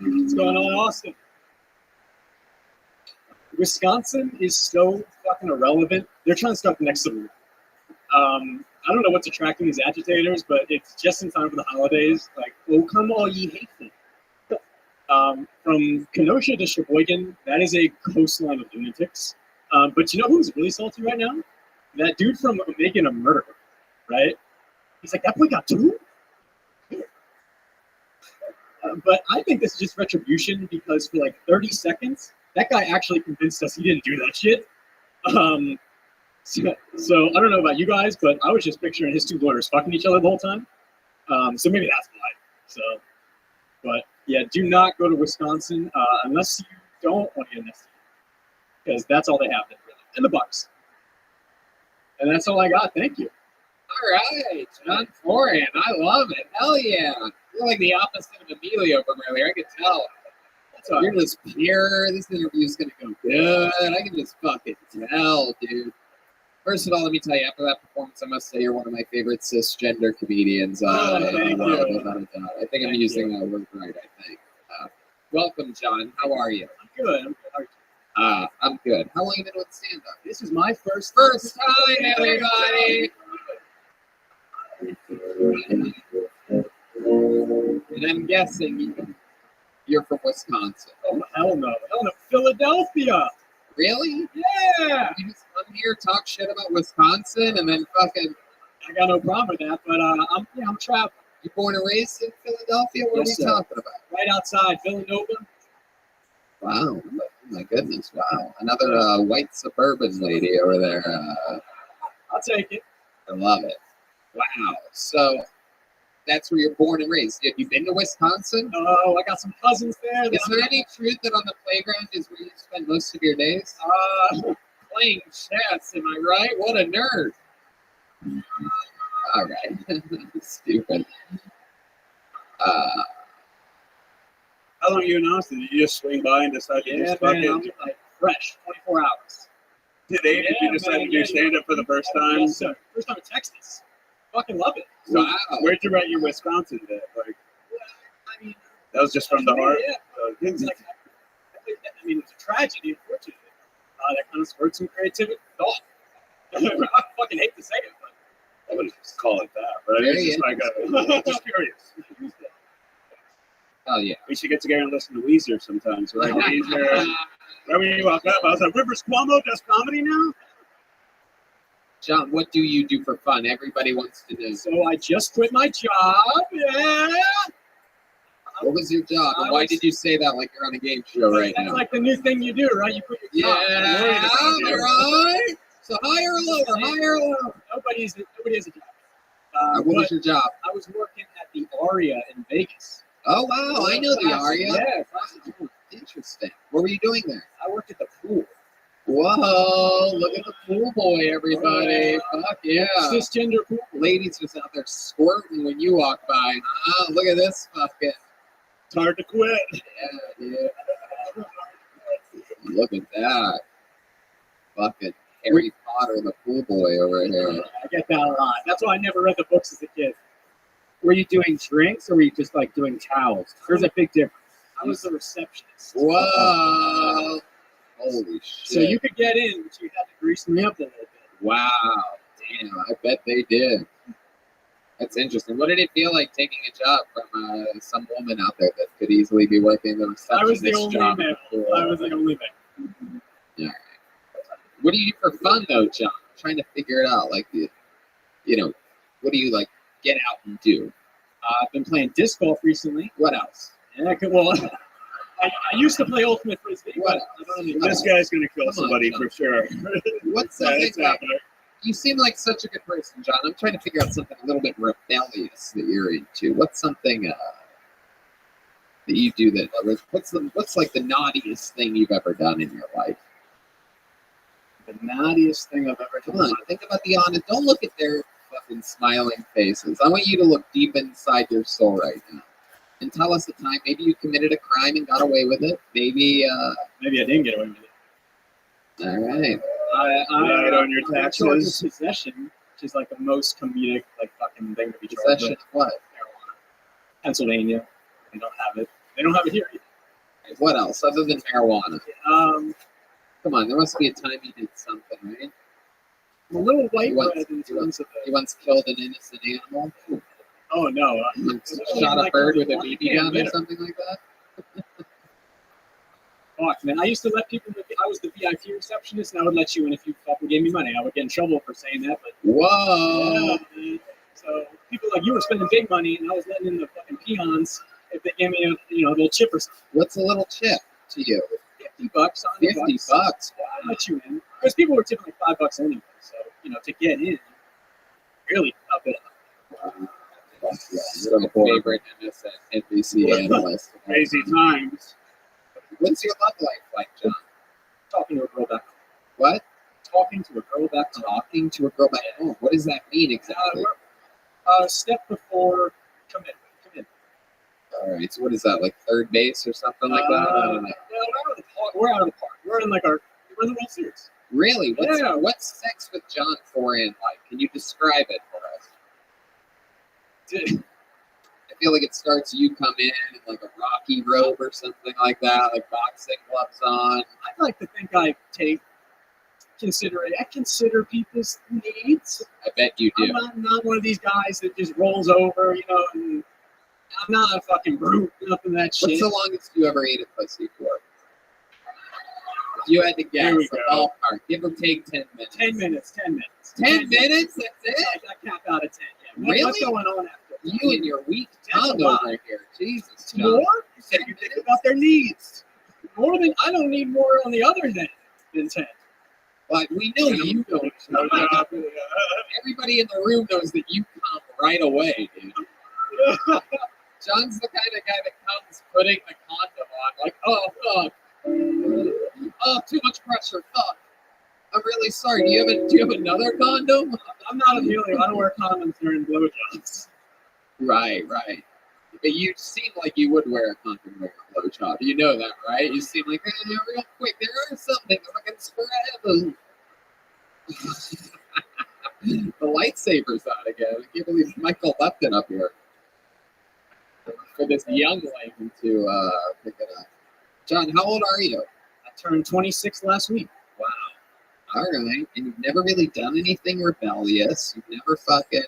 on. What's going on, Austin? Wisconsin is so fucking irrelevant. They're trying to start the next Civil War. I don't know what's attracting these agitators, but it's just in time for the holidays. Like, oh, come all ye hateful. From Kenosha to Sheboygan, that is a coastline of lunatics. But you know who's really salty right now? That dude from Making a Murderer, right? He's like, that boy got two? But I think this is just retribution because for like 30 seconds, that guy actually convinced us he didn't do that shit. So I don't know about you guys, but I was just picturing his two lawyers fucking each other the whole time. So maybe that's why. So, but yeah, do not go to Wisconsin unless you don't want to get an STD, because that's all they have there, really. And the Bucks. And that's all I got. Thank you. All right, John Foran. I love it. Hell yeah. You're like the opposite of Emilio from earlier. I can tell. You're just pure. This interview's going to go good. I can just fucking tell, dude. First of all, let me tell you, after that performance, I must say you're one of my favorite cisgender comedians. Thank you. Without a doubt. I think I'm using that word right, I think. Welcome, John. How are you? I'm good. I'm good. How long have you been with stand-up? This is my first Time, everybody! And I'm guessing you're from Wisconsin. Oh, hell no. Hell no. Philadelphia. Really? Yeah. You just come here, talk shit about Wisconsin, and then fucking... I got no problem with that, but I'm traveling. You born and raised in Philadelphia? What Yes, are we sir. talking about? Right outside Villanova. Wow. Oh my goodness. Wow. Another white suburban lady over there. I'll take it. I love it. Wow. So that's where you're born and raised. Have you been to Wisconsin? Oh, I got some cousins there. Is there any truth that on the playground is where you spend most of your days? Playing chess, am I right? What a nerd. All right. Stupid. How long are you in Austin? Did you just swing by and decide to do fucking? I'm like fresh, 24 hours. Today, did you decide to do stand-up for the first time? Yes, sir. First time in Texas. Fucking love it. So, Wow. where'd you write your Wisconsin bit? Like, I mean, that was just from the heart. Yeah. It's like, I mean, it's a tragedy, unfortunately. That kind of spurred some creativity. Thought. I fucking hate to say it, but I wouldn't just call it that. But Very it's just like just curious. Oh, yeah. We should get together and listen to Weezer sometimes, right? Weezer. Right when you walk up, I was like, Rivers Cuomo does comedy now? John, what do you do for fun? Everybody wants to know. So I just quit my job. Yeah. What was your job? And why did you say that like you're on a game show right That's now? like the new thing you do, right? You quit your job. Yeah, right. So higher or lower, higher or lower. Nobody has a job. What was your job? I was working at the Aria in Vegas. Oh, wow. I know the Aria. Yeah. Interesting. What were you doing there? I worked at the pool. Whoa, look at the pool boy, everybody. Fuck yeah. Cisgender pool. Ladies just out there squirting when you walk by. Look at this fucking. It's hard to quit. Yeah. Look at that. Fucking Harry Potter, the pool boy over here. I get that a lot. That's why I never read the books as a kid. Were you doing drinks or were you just like doing towels? There's a big difference. I was the receptionist. Whoa. Holy shit. So you could get in, but you had to grease me up a little bit. Wow. Damn, I bet they did. That's interesting. What did it feel like taking a job from some woman out there that could easily be working the receptionist I was the only job? man. I was the only man. Yeah. What do you do for fun though, John? I'm trying to figure it out. Like, you know, what do you like get out and do? I've been playing disc golf recently. What else? Yeah, well, I used to play Ultimate Frisbee. What This guy's going to kill somebody for sure. What's something like, you seem like such a good person, John. I'm trying to figure out something a little bit rebellious that you're into. What's something that you do that, what's like the naughtiest thing you've ever done in your life? The naughtiest thing I've ever Come done. on, think about the honest. Don't look at their fucking smiling faces. I want you to look deep inside your soul right now. And tell us the time. Maybe you committed a crime and got away with it. Maybe I didn't get away with it. All right. I on your taxes. Possession, which is like the most comedic, like fucking thing to be charged Possession with. of what? Marijuana. Pennsylvania. They don't have it. They don't have it here either. What else other than marijuana? Come on, there must be a time you did something, right? I'm a little white You once- bread in terms of You once killed an innocent animal. Oh no! You shot a bird with a BB gun or something like that. Fuck, man. I used to let people. I was the VIP receptionist, and I would let you in if you fucking gave me money. I would get in trouble for saying that, but Whoa! yeah, so people like you were spending big money, and I was letting in the fucking peons if they gave me a little chip or something. What's a little chip to you? $50, $100. $50. Yeah, I'd let you in because people were tipping like $5 anyway. So to get in, really up it up. You're my favorite NBC analyst. Crazy times. What's your love life like, John? Talking to a girl back home. What? talking to a girl back home. Talking to a girl back home. What does that mean exactly? Step before commitment. All right. So what is that? Like third base or something like that? I don't know. We're out of the park. We're in like we're in the World Series. Really? Yeah. What's sex with John Foran like? Can you describe it for us? I feel like it starts you come in like a Rocky robe or something like that, like boxing gloves on. I'd like to think I consider people's needs. I bet you do. I'm not one of these guys that just rolls over, you know, and I'm not a fucking brute, nothing of that shit. What's the longest you ever ate a pussy for? If you had to guess, we a go. ballpark, give or take 10 minutes. 10 minutes. 10 minutes. 10 minutes? That's it? I cap out at 10. Yeah. Really? What's going on after? You and your weak That's a tongue lot. over here. Jesus, John. More? You said you think about their needs. More than I don't need more on the other than 10. But we know you don't. Everybody in the room knows that you come right away, dude. John's the kind of guy that comes putting the condom on, like, oh, fuck. Oh, too much pressure, fuck. I'm really sorry. Do you have another condom? I'm not a million. I don't wear condoms during blowjobs. Right. But you seem like you would wear a condom during a blowjob. You know that, right? You seem like, real quick, there are some things I can spread. The lightsaber's out again. I can't believe Michael left it up here for this young lady to pick it up. John, how old are you? I turned 26 last week. Wow. All right. And you've never really done anything rebellious. You've never fucking...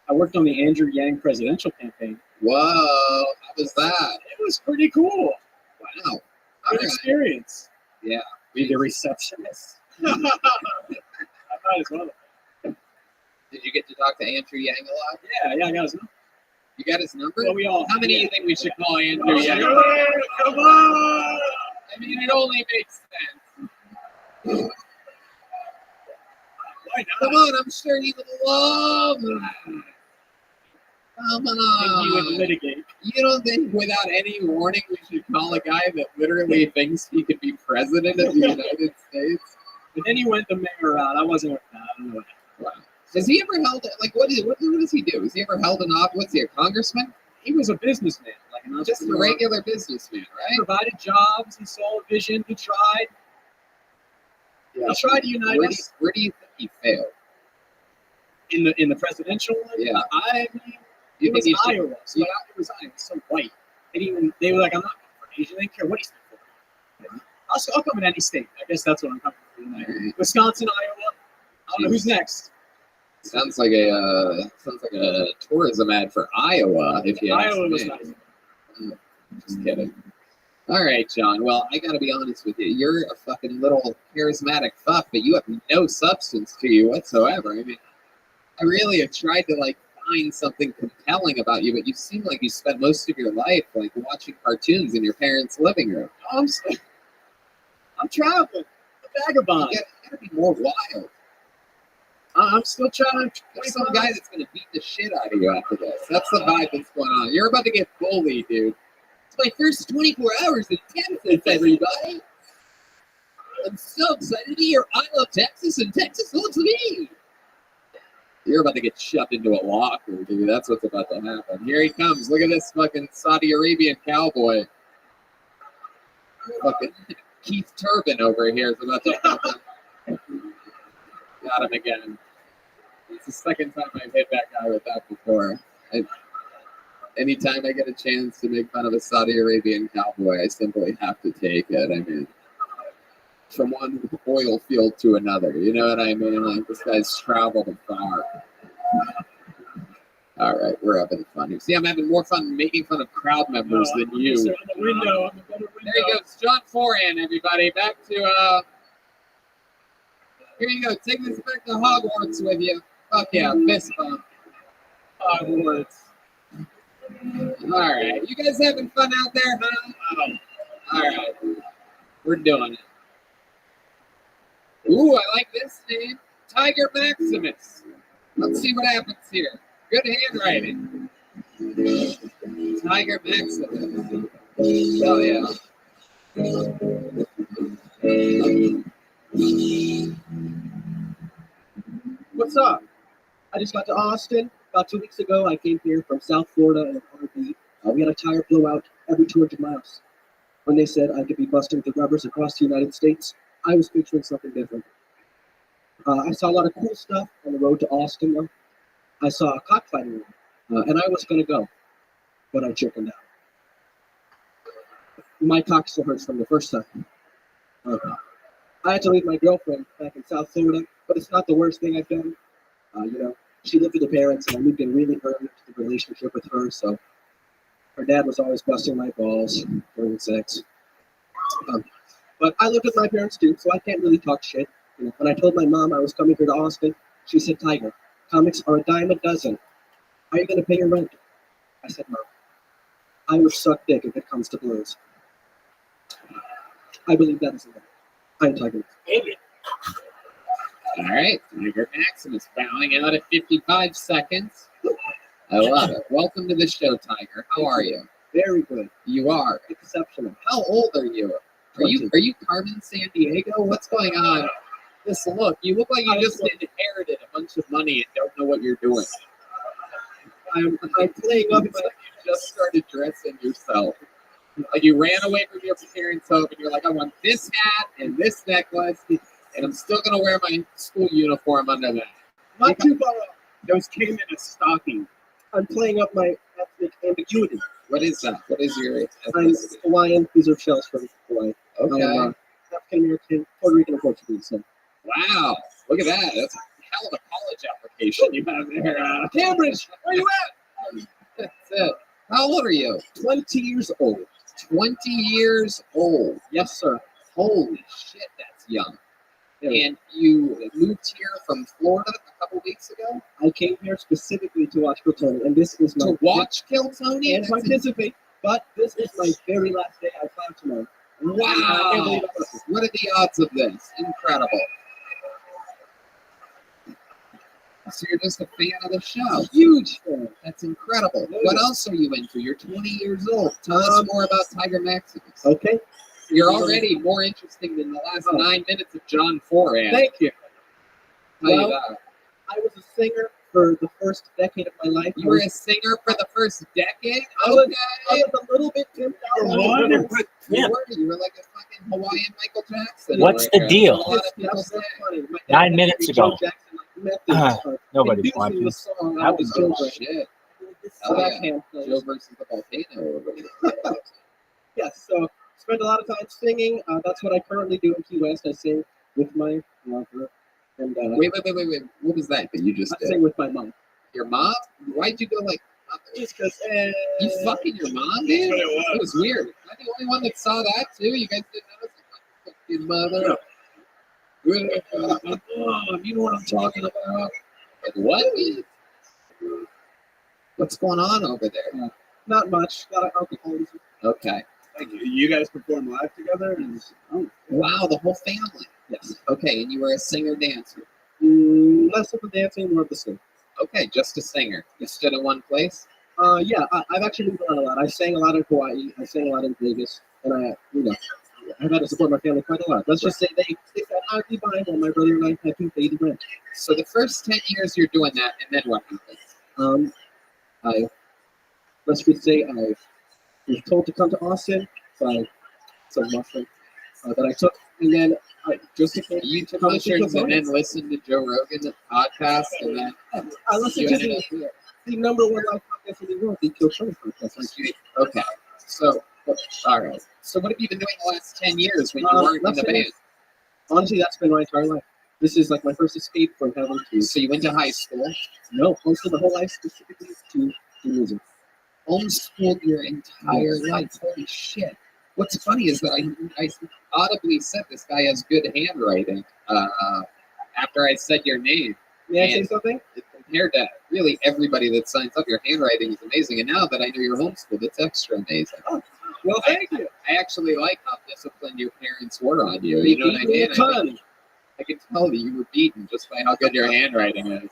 I worked on the Andrew Yang presidential campaign. Whoa. How was that? It was pretty cool. Wow. All Good right. experience. Yeah. Be the receptionist. I might as well. Did you get to talk to Andrew Yang a lot? Yeah, I got his number. You got his number? Well, we all. How many do you think we should call Andrew Yang? Come on! I mean, it only makes sense. Why Come not? on, I'm sure he would love that. Come He would on. litigate. You don't think without any warning we should call a guy that literally thinks he could be president of the United States? But then he went the mayor route. I wasn't with that. I don't know what happened. Wow. Has he ever held, like, what does he do? Has he ever held an office? What's he, a congressman? He was a businessman, like an Just a entrepreneur. regular businessman, He right? provided jobs. He saw a vision. He tried. He tried to unite us Where do you think he failed? in the presidential one. Yeah. I mean, You it was think he should- Iowa. So it was Iowa. So white. They were like, I'm not coming for Asian. They didn't care what he stood for. I'll come in any state. I guess that's what I'm coming for tonight. Right. Wisconsin, Iowa. I don't know who's next. Sounds like a tourism ad for Iowa. If you ask Iowa me. was nice. Just kidding. All right, John. Well, I gotta be honest with you. You're a fucking little charismatic fuck, but you have no substance to you whatsoever. I mean, I really have tried to like find something compelling about you, but you seem like you spent most of your life like watching cartoons in your parents' living room. I'm traveling. A vagabond. You gotta be more wild. I'm still trying to. There's some guy that's gonna beat the shit out of you after this. That's the vibe that's going on. You're about to get bullied, dude. It's my first 24 hours in Texas, everybody. I'm so excited to hear I love Texas and Texas loves me. You're about to get shoved into a locker, dude. That's what's about to happen. Here he comes. Look at this fucking Saudi Arabian cowboy. Fucking Keith Turbin over here is about to happen. Got him again. It's the second time I've hit that guy with that before. Anytime I get a chance to make fun of a Saudi Arabian cowboy, I simply have to take it. I mean, from one oil field to another. You know what I mean? Like, this guy's traveled far. All right, we're having fun here. See, I'm having more fun making fun of crowd members than you. I'm the window. I'm a better window. There he goes, John Foran, everybody. Back to, here you go. Take this back to Hogwarts with you. Fuck yeah, fist bump. Hogwarts. All right. You guys having fun out there, huh? All right. We're doing it. Ooh, I like this name. Tiger Maximus. Let's see what happens here. Good handwriting. Tiger Maximus. Oh, yeah. What's up? I just got to Austin about 2 weeks ago. I came here from South Florida and RV. We had a tire blowout every 200 miles. When they said I could be busting the rubbers across the United States, I was picturing something different. I saw a lot of cool stuff on the road to Austin, though. I saw a cockfighting ring, and I was going to go, but I chickened out. My cock still hurts from the first time. I had to leave my girlfriend back in South Florida, but it's not the worst thing I've done. She lived with her parents, and I moved in really early into the relationship with her, so her dad was always busting my balls during sex. But I lived with my parents too, so I can't really talk shit. When I told my mom I was coming here to Austin, she said, Tiger, comics are a dime a dozen. Are you going to pay your rent? I said, no. I will suck dick if it comes to blows. I believe that is the way. I'm Tiger. All right, Tiger Maximus bowing out at 55 seconds. I love it. Welcome to the show, Tiger. How are you? Very good. You are Exceptional. How old are you? Are you Carmen San Diego? What's going on? Listen, look, you look like you just inherited a bunch of money and don't know what you're doing. I'm playing up, but you just started dressing yourself. Like you ran away from your parents' home and you're like, I want this hat and this necklace, and I'm still gonna wear my school uniform under that. Not too far off. Those came in a stocking. I'm playing up my ethnic ambiguity. What is that? What is your I'm ethnicity? Hawaiian. These are shells from Hawaii. Okay. I'm African American, Puerto Rican, and Portuguese. So. Wow. Look at that. That's a hell of a college application you have there. Cambridge, where you at? That's it. How old are you? 20 years old. 20 years old. Yes, sir. Holy shit, that's young. Yeah. And you moved here from Florida a couple weeks ago? I came here specifically to watch Kill Tony, and this is my To watch Kill Tony? and participate. But this is my very last day. I found tomorrow. I can't Wow. believe it. What are the odds of this? Incredible. So you're just a fan of the show. Huge fan. That's incredible. Yeah. What else are you into? You're 20 years old. Tell us more about Tiger Maximus. Okay. You're already more interesting than the last 9 minutes of John Foran. Thank you. Tell you Well, that. I was a singer for the first decade of my life. You were a singer for the first decade? I was Okay. a little bit tipped out. You were like a fucking Hawaiian Michael Jackson. What's right the there. deal? A lot of people That's say. funny. My 9 dad minutes made ago. Joe Jackson, like, methods, Nobody's introducing the watching. song. That was was Joe oh, Jackson. shit. This Hell yeah. backhand plays. Joe versus the volcano over there. Yes, so spend a lot of time singing. That's what I currently do in Key West. I sing with my lover. And Wait. What was that you just I did? sing with my mom. Your mom? Why'd you go like Just because. you fucking your mom, dude? It was weird. Am I the only one that saw that too? You guys didn't notice? Fucking mother. Mom, you know what I'm talking about? Like what? What's going on over there? Not much. A lot of alcoholism. Okay. Like, you guys perform live together? And, Wow, the whole family. Yes. Okay, and you were a singer dancer. Less of the dancing, more of the singing. Okay, just a singer. You stood in one place? Yeah, I've actually moved around a lot. I sang a lot in Hawaii. I sang a lot in Vegas, and I've had to support my family quite a lot. Let's just say they said I'd be buying while my brother and I had to pay the rent. So the first 10 years you're doing that, and then what happens? Let's just say I was told to come to Austin by some mushroom that I took, and then just in case You took come to mushrooms and then Kill listened to Joe Rogan's podcast, and then Tony. I listened you to ended up here. the number one live podcast in the world, the Kill Tony podcast. Okay, so all right. So what have you been doing the last 10 years when you weren't in the nothing. band? Honestly, that's been my entire life. This is like my first escape from having to. So you went to high school, Most of the whole life specifically to do music. homeschooled your entire life. Holy shit! What's funny is that I audibly said this guy has good handwriting after I said your name. May I say And something? compared to really everybody that signs up, your handwriting is amazing. And now that I know you're homeschooled, it's extra amazing. Well, thank you. I actually like how disciplined your parents were on you. You know what I mean? I can tell that you were beaten just by how good your handwriting is.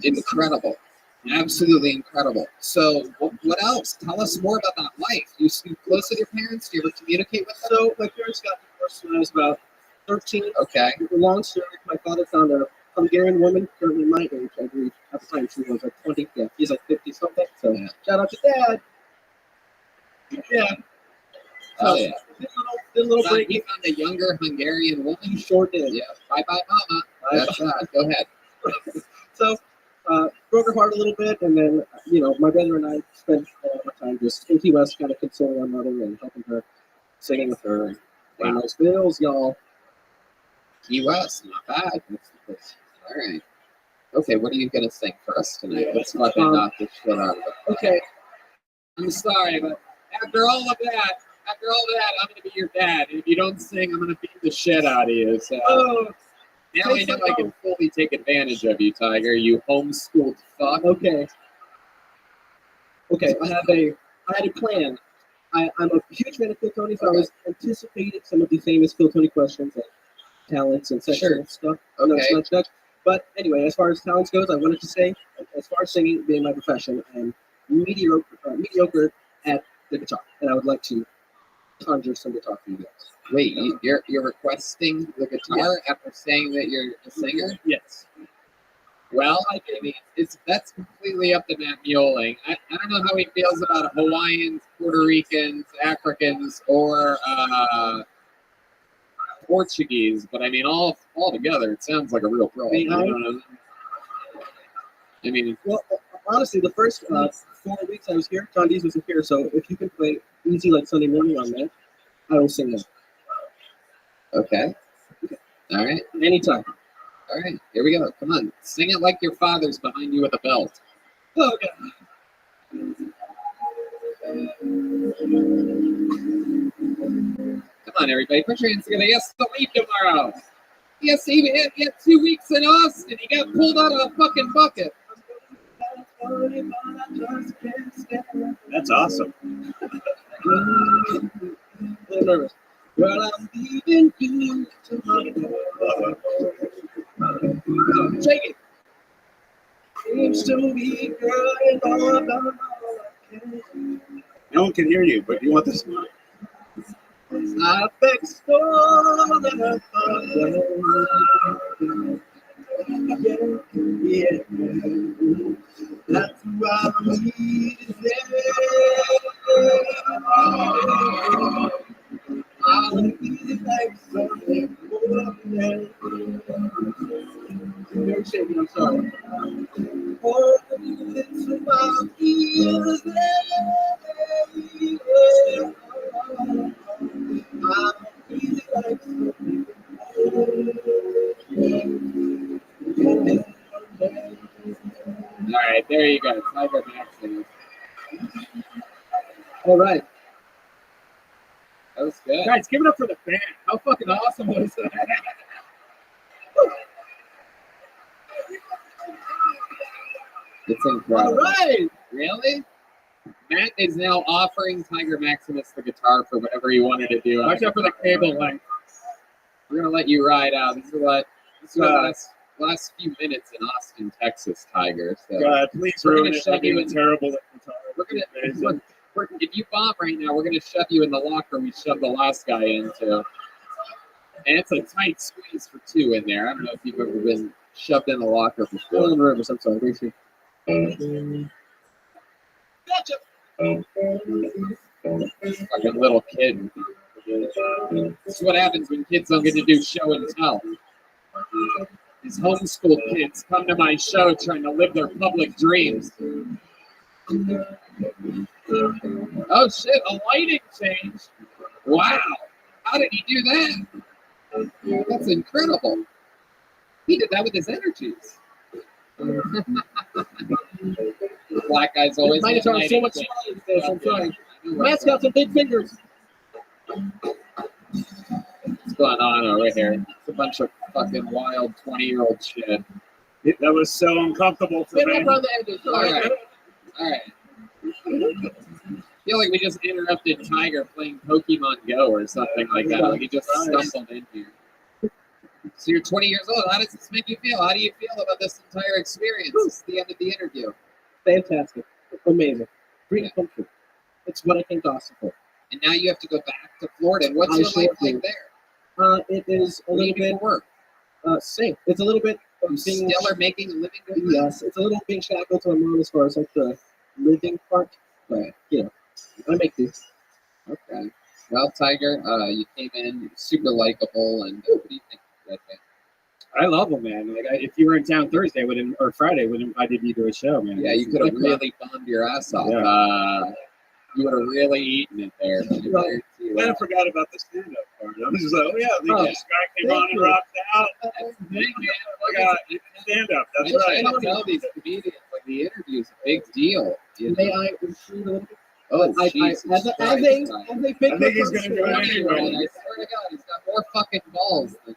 Incredible. Absolutely incredible. So, what else? Tell us more about that life. You speak close with your parents? Do you ever communicate with them? So my parents got divorced when I was about 13. Okay. Long story. My father found a Hungarian woman, currently my age, I believe. At the time, she was like 20. Yeah, he's like 50 something. So Yeah. shout out to Dad. Yeah. Oh yeah. Did a little So break. he found a younger Hungarian woman. He sure did. Yeah. Bye bye, mama. That's go ahead. So, broke her heart a little bit, and then, my brother and I spent a lot of our time just in Key West kind of consoling our mother and helping her, singing with her, and paying those bills, y'all. Key West, not bad. All right. Okay, what are you gonna sing for us tonight? Let's fucking knock this shit out of it. Okay. I'm sorry, but after all that, I'm gonna be your dad. And if you don't sing, I'm gonna beat the shit out of you. So now I know I can fully take advantage of you, Tiger. You homeschooled fuck. Okay. I had a plan. I'm a huge fan of Phil Tony, so I was anticipating some of the famous Phil Tony questions, like talents and sexual stuff. Okay. But anyway, as far as talents goes, I wanted to say, as far as singing being my profession, I'm mediocre at the guitar, and I would like to conjure some guitar for you guys. Wait, you're requesting the guitar after saying that you're a singer? Yes. Well, I mean, that's completely up to Matt Mueling. I don't know how he feels about Hawaiians, Puerto Ricans, Africans, or Portuguese, but I mean, all together, it sounds like a real pro. Well, honestly, the first 4 weeks I was here, John Dees wasn't here, so if you can play easy like Sunday morning on that, I will sing that. Okay. All right. Anytime. All right. Here we go. Come on. Sing it like your father's behind you with a belt. Okay. Come on, everybody. Put your hands together. He has to leave tomorrow. Yes, he had 2 weeks in Austin. He got pulled out of a fucking bucket. That's awesome. A little nervous. Well, I'm leaving you tomorrow. Shake it. Seems to be growing on. No one can hear you, but you want this one. I beg for the yeah. That's why I'm I'll be like something more. Very shaky, I'm sorry. Oh, it's about years I'll be like something All right, there you go. Tiger Maxson. All right. That was good. Guys, give it up for the band. How fucking awesome was that? It's incredible. All right. Really? Matt is now offering Tiger Maximus the guitar for whatever he wanted to do. Watch out for the cable length. We're gonna let you ride out. This is the last few minutes in Austin, Texas, Tiger. So God, please we're ruin gonna it. shove I've you been in. terrible at guitar. If you bomb right now, we're gonna shove you in the locker we shoved the last guy into. And it's a tight squeeze for two in there. I don't know if you've ever been shoved in the locker before. Still in the rivers, I'm sorry. Briefly. Gotcha. Fucking little kid. This is what happens when kids don't get to do show and tell. These homeschool kids come to my show trying to live their public dreams. Oh shit, a lighting change. Wow. How did he do that? That's incredible. He did that with his energies. Black guys always My guitar is so much smaller than this, I'm sorry. Matt's got some big fingers. What's going on over here? It's a bunch of fucking wild 20-year-old shit. That was so uncomfortable for Get me. up on the edges. All right. All right. I feel like we just interrupted Tiger playing Pokemon Go or something like that. Like he just stumbled in here. So you're 20 years old. How does this make you feel? How do you feel about this entire experience? This is the end of the interview. Fantastic. Amazing. Dream come true. It's what I came to Austin for. And now you have to go back to Florida. And what's I your sure life do. like there? It is a What do you little do bit for work? safe. It's a little bit You being still are making a living doing that? yes, it's a little being shackled to my mom as far as like the living part. But you know, I make do. Okay. Well, Tiger, you came in super likable, and what do you think of that day? I love them, man. Like, if you were in town Thursday, or Friday, would have invited you to a show, man. Yeah, you could have really bombed your ass off. Yeah. You would have really eaten it there. Right. I forgot about the stand-up part. I was just like, oh yeah, Oh, this guy came thank on and you. rocked out. That's the thing, man. I got stand-up. That's I right. try to tell these comedians, like, the interview's a big deal. You know? May I intrude a little bit? Oh, I, Jesus as a Christ, big I think he's gonna do it anyway. I swear to God, he's got more fucking balls than...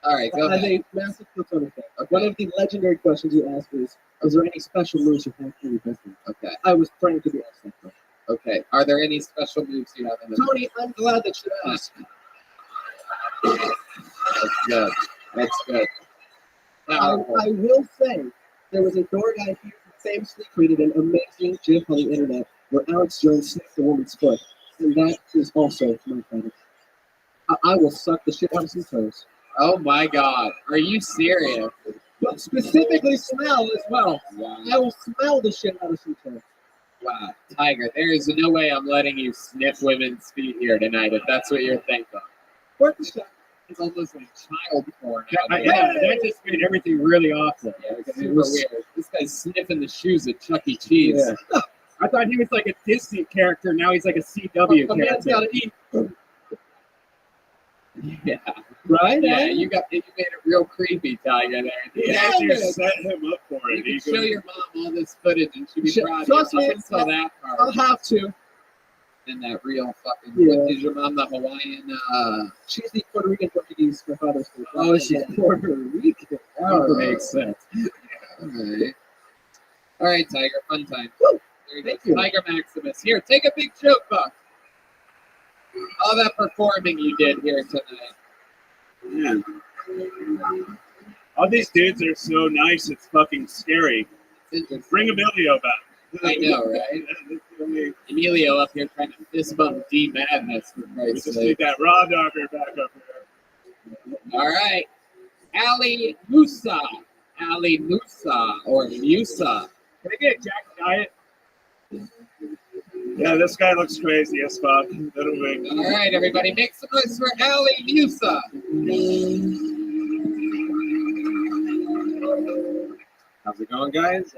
All right, go As ahead. a massive platonic fan, Okay. one of the legendary questions you asked is there any special moves you have for your business? Okay, I was praying to be asked that question. okay. Are there any special moves you have in the... Tony, I'm glad that you asked. That's good. That's good. I Now, will say there was a door guy here who famously created an amazing GIF on the internet where Alex Jones sniffed a woman's foot, and that is also my credit. I will suck the shit out of some toes, oh my God. Are you serious? but specifically smell as well. Wow. I will smell the shit out of some toes. Wow. Tiger, there is no way I'm letting you sniff women's feet here tonight if that's what you're thinking. Worth the shot. It's almost like child porn. out Yeah, there. that just made everything really awful. Yeah, it's super weird. This guy's sniffing the shoes at Chuck E. Cheese. Yeah. I thought he was like a Disney character. Now he's like a CW A man's character. gotta eat, Yeah. right? Yeah, eh? you made it real creepy, Tiger, there. He Yeah, actually man. set him up for You it. can He show goes, your mom all this footage and she'll be Sh- proud of trust you. me, Up until that I'll part. have to. And that real fucking... Yeah. What, is your mom the Hawaiian... She's the Puerto Rican Portuguese, my father's from. Oh, she's Puerto Rican. That makes sense. Okay. All right, Tiger, fun time. Woo! There you go. Thank you. Tiger Maximus. Here, take a big joke book. All that performing you did here tonight. yeah. All these dudes are so nice, it's fucking scary. It's interesting. Bring Emilio back. I know, right? We Emilio up here trying to fist bump D Madness for Christ's just sake. need that raw dogger back up here. All right. Ali Musa. Ali Musa or Musa. Can I get a Jack Diet? Yeah, this guy looks crazy as fuck. Little bit. All right, everybody, make some noise for Ali Musa. How's it going, guys?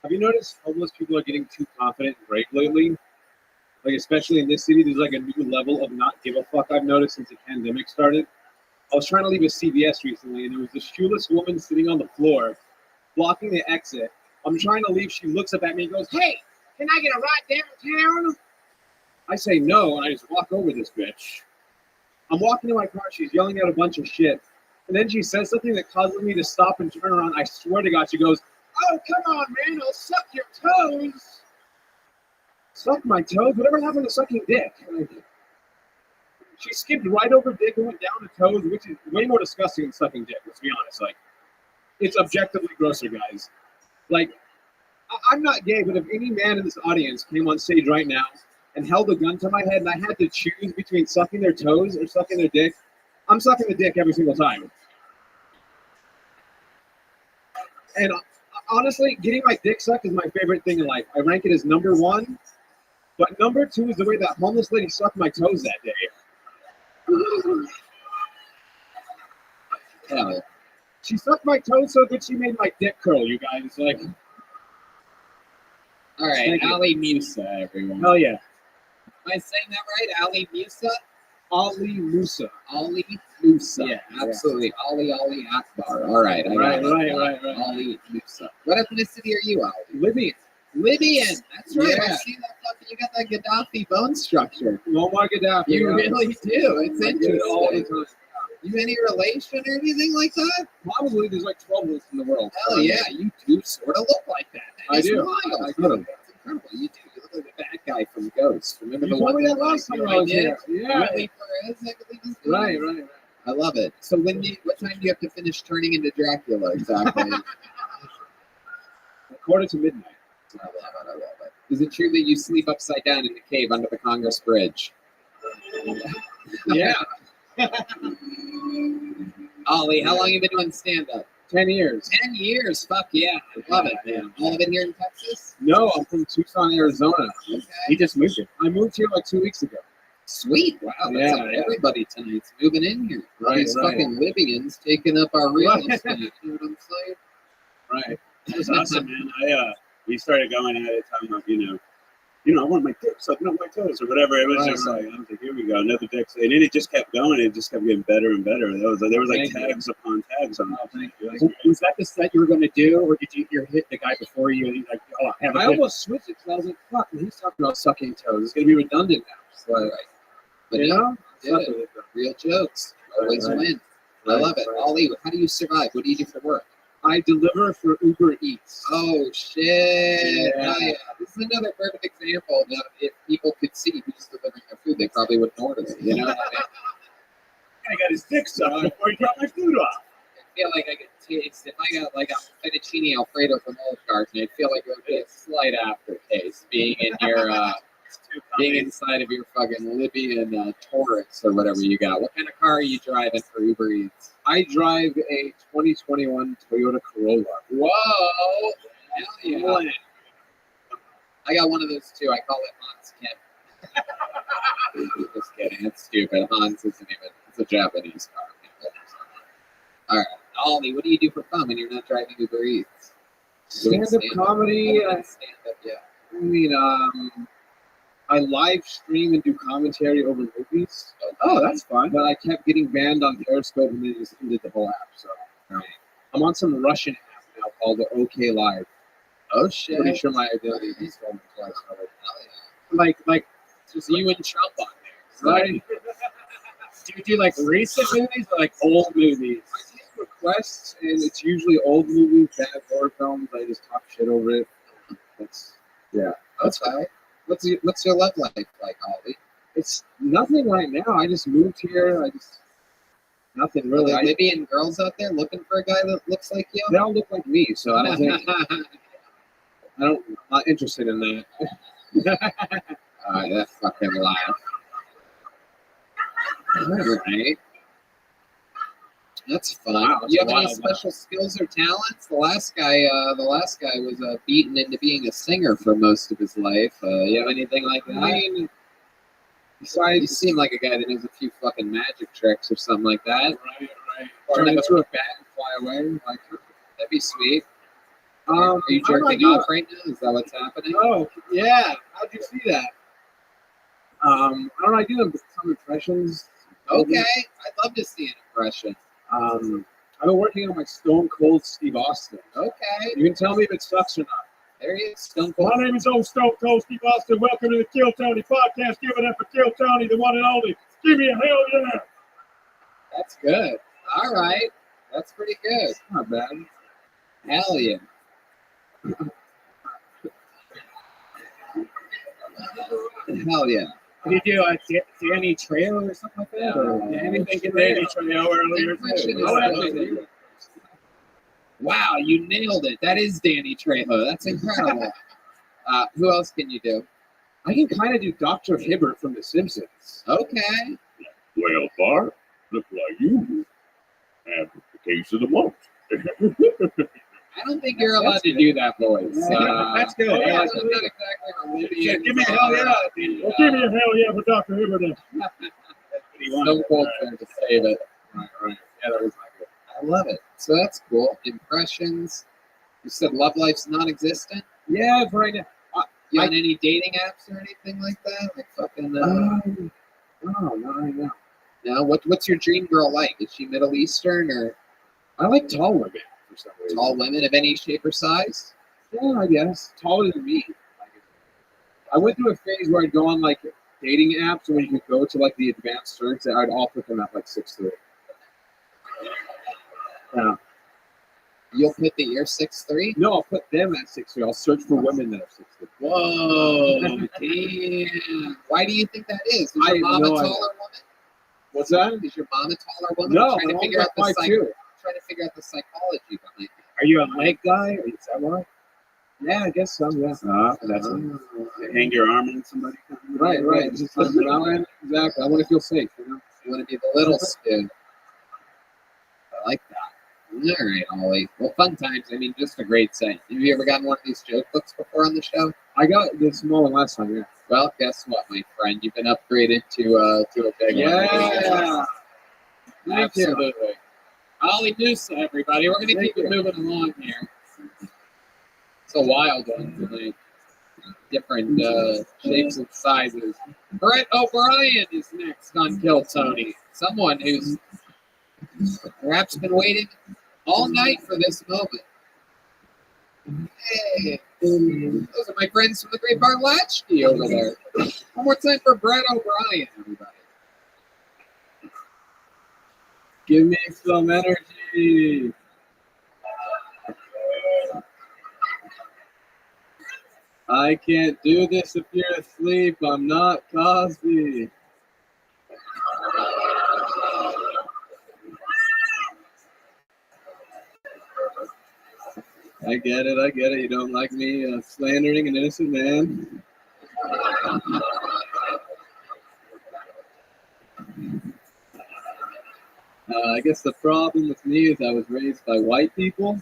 Have you noticed homeless people are getting too confident and brave lately? Like, especially in this city, there's like a new level of not give a fuck I've noticed since the pandemic started. I was trying to leave a CVS recently, and there was this shoeless woman sitting on the floor, blocking the exit. I'm trying to leave. She looks up at me and goes, "Hey, can I get a ride downtown?" I say no, and I just walk over this bitch. I'm walking to my car. She's yelling out a bunch of shit. And then she says something that causes me to stop and turn around. I swear to God, she goes, "Oh, come on, man. I'll suck your toes." Suck my toes? Whatever happened to sucking dick? She skipped right over dick and went down to toes, which is way more disgusting than sucking dick, let's be honest. Like, it's objectively grosser, guys. Like, I'm not gay, but if any man in this audience came on stage right now and held a gun to my head and I had to choose between sucking their toes or sucking their dick, I'm sucking the dick every single time. And honestly, getting my dick sucked is my favorite thing in life. I rank it as number one, but number two is the way that homeless lady sucked my toes that day. Yeah. She sucked my toes so good she made my dick curl, you guys. Like, All right, Thank you. Ali Musa, everyone. hell yeah. Am I saying that right? Ali Musa? Ali Musa. Ali Musa. Yeah, absolutely. Ali Akbar. All right. I Right, got it. right. Ali Musa. What ethnicity are you, Ali? Libyan. Libyan. That's right. I Yeah. see that fucking. You got that Gaddafi bone structure. Muammar Gaddafi. You yeah. really do. It's I do it all the interesting. time. You any relation or anything like that? Probably there's like 12 of us in the world. Hell yeah, you do sort of look like that. I That is do. wild. I do. That's incredible. You do. You look like the bad guy from Ghost. Remember You the told one me that last like, time you I was did? here. Yeah. Willie Perez, I believe his name. Right. I love it. So what time do you have to finish turning into Dracula exactly? Quarter to midnight. I love it. Is it true that you sleep upside down in the cave under the Congress Bridge? Yeah. Ollie, how long you been doing stand-up? 10 years. 10 years. Fuck yeah. I love it, man. All of it here in Texas? No, I'm from Tucson, Arizona. Okay. He just moved here. I moved here like 2 weeks ago. Sweet. Wow. That's Yeah, like yeah. everybody tonight's moving in here. All Right, these right. fucking Libyans taking up our real estate. You know what I'm saying? Right. It was awesome, man. We started going at it, talking about, I want my dick sucking up my toes or whatever. It was Right, just right. like, I was like, here we go, another dick. And then it just kept going. It just kept getting better and better. There was like Thank you. tags upon tags on it. Oh, thank you. Was that the set you were going to do, or did you hit the guy before you and he's like, oh, I have a I dick? almost switched it because I was like, fuck, he's talking about sucking toes. It's going to be redundant now. So, Right. But you yeah, know? did Fuck it. with it, though. Real jokes. Always Right, right. win. I Right, love it. right. Ollie, how do you survive? What do you do for work? I deliver for Uber Eats. Oh, shit. Yeah. Oh, yeah. This is another perfect example that if people could see who's delivering their food, they probably wouldn't order it. You know what I mean? I got his dick sucked before he dropped my food off. I feel like I could taste, if I got like a fettuccine Alfredo from Olive Garden, I feel like it would be a slight aftertaste being in your, being inside of your fucking Libyan Taurus or whatever you got. What kind of car are you driving for Uber Eats? I drive a 2021 Toyota Corolla. Whoa! Hell yeah. I got one of those too. I call it Hans Kim. Just kidding. That's stupid. Hans isn't even, it's a Japanese car. All right. Ollie, what do you do for fun when you're not driving Uber Eats? Doing Stand-up comedy. Stand-up, yeah. I mean, I live stream and do commentary over movies. Oh, that's fun. But I kept getting banned on Periscope and they just ended the whole app. So I'm on some Russian app now called the OK Live. Oh, shit. Pretty sure my identity is stolen twice already. Like, just you and Trump on there. Right? Do you do like recent movies or like old movies? I take requests, and it's usually old movies, bad horror films. I just talk shit over it. That's Okay. What's your love life like, Ollie? it's nothing right now. I just moved here. Nothing Are really. there Libyan girls out there looking for a guy that looks like you? They all look like me, so I don't think I'm not interested in that. That fucking laugh. Alright. That's fun. Wow, Do you have that's any wild. special skills or talents? The last guy was beaten into being a singer for most of his life. You have anything like that? I mean, You besides, seem like a guy that knows a few fucking magic tricks or something like that. right. Turn into a bat and fly away. Like, That'd be sweet. are Are you jerking off right now? Is that what's happening? Oh, yeah. How'd you see that? I don't know. I do some impressions. Okay, I'd love to see an impression. I've been working on my Stone Cold Steve Austin. Okay, You can tell me if it sucks or not. there he is. Stone Cold. My name is Old Stone Cold Steve Austin. Welcome to the Kill Tony podcast. Give it up for Kill Tony, the one and only. Give me a hell yeah. That's good. All right, that's pretty good. Not bad. Hell yeah. Hell yeah. Did you do a Danny Trejo or something like that? Or Anything in Danny Trejo earlier Impression too. is everything. Wow, you nailed it. That is Danny Trejo. That's incredible. Who else can you do? I can kind of do Dr. Hibbert from The Simpsons. Okay. Well, Bart, look like you have the case of the month. I don't think you're allowed to do that voice. That's good. Yeah, Yeah, that's not exactly a Libyan. give me a hell yeah. Well, give me a hell yeah for Dr. Hibbert. Stone Cold thing to save it. Right. Yeah, that was my good. I love it. So that's cool. Impressions. You said love life's non-existent. Yeah, for right now. You on any dating apps or anything like that? Like fucking. No, not right now. No. What's your dream girl like? Is she Middle Eastern or I like tall women for some reason. tall women of any shape or size? Yeah, I guess. Taller than me. I went through a phase where I'd go on like dating apps and when you could go to like the advanced search, I'd all put them at like 6'3". Yeah. You'll put that you're 6'3"? No, I'll put them at 6'3". I'll search for women that are 6'3". Whoa, damn. Why do you think that is? Is I your have mom no a taller idea. woman? What's that? Is your mom a taller woman? No, I'm trying to figure out the psychology behind it. Are you a leg guy? Is that why? Yeah, I guess so. Yeah. That's hang your arm on somebody. Right. Just like, exactly. I want to feel safe. You know. You want to be the little spoon. I like that. All right, Ollie. Well, fun times. I mean, just a great set. Have you ever gotten one of these joke books before on the show? I got the small one last time, yeah. Well, guess what, my friend? You've been upgraded to a big one. Yeah. Absolutely. Ollie Noosa, everybody. We're going to keep it moving along here. It's a wild one tonight. Different shapes and sizes. Brett O'Brien is next on Kill Tony. Someone who's perhaps been waiting all night for this moment. Hey, those are my friends from the Great Bar Latchkey over there. One more time for Brett O'Brien, everybody. Give me some energy. I can't do this if you're asleep. I'm not Cosby. I get it. You don't like me slandering an innocent man. I guess the problem with me is I was raised by white people.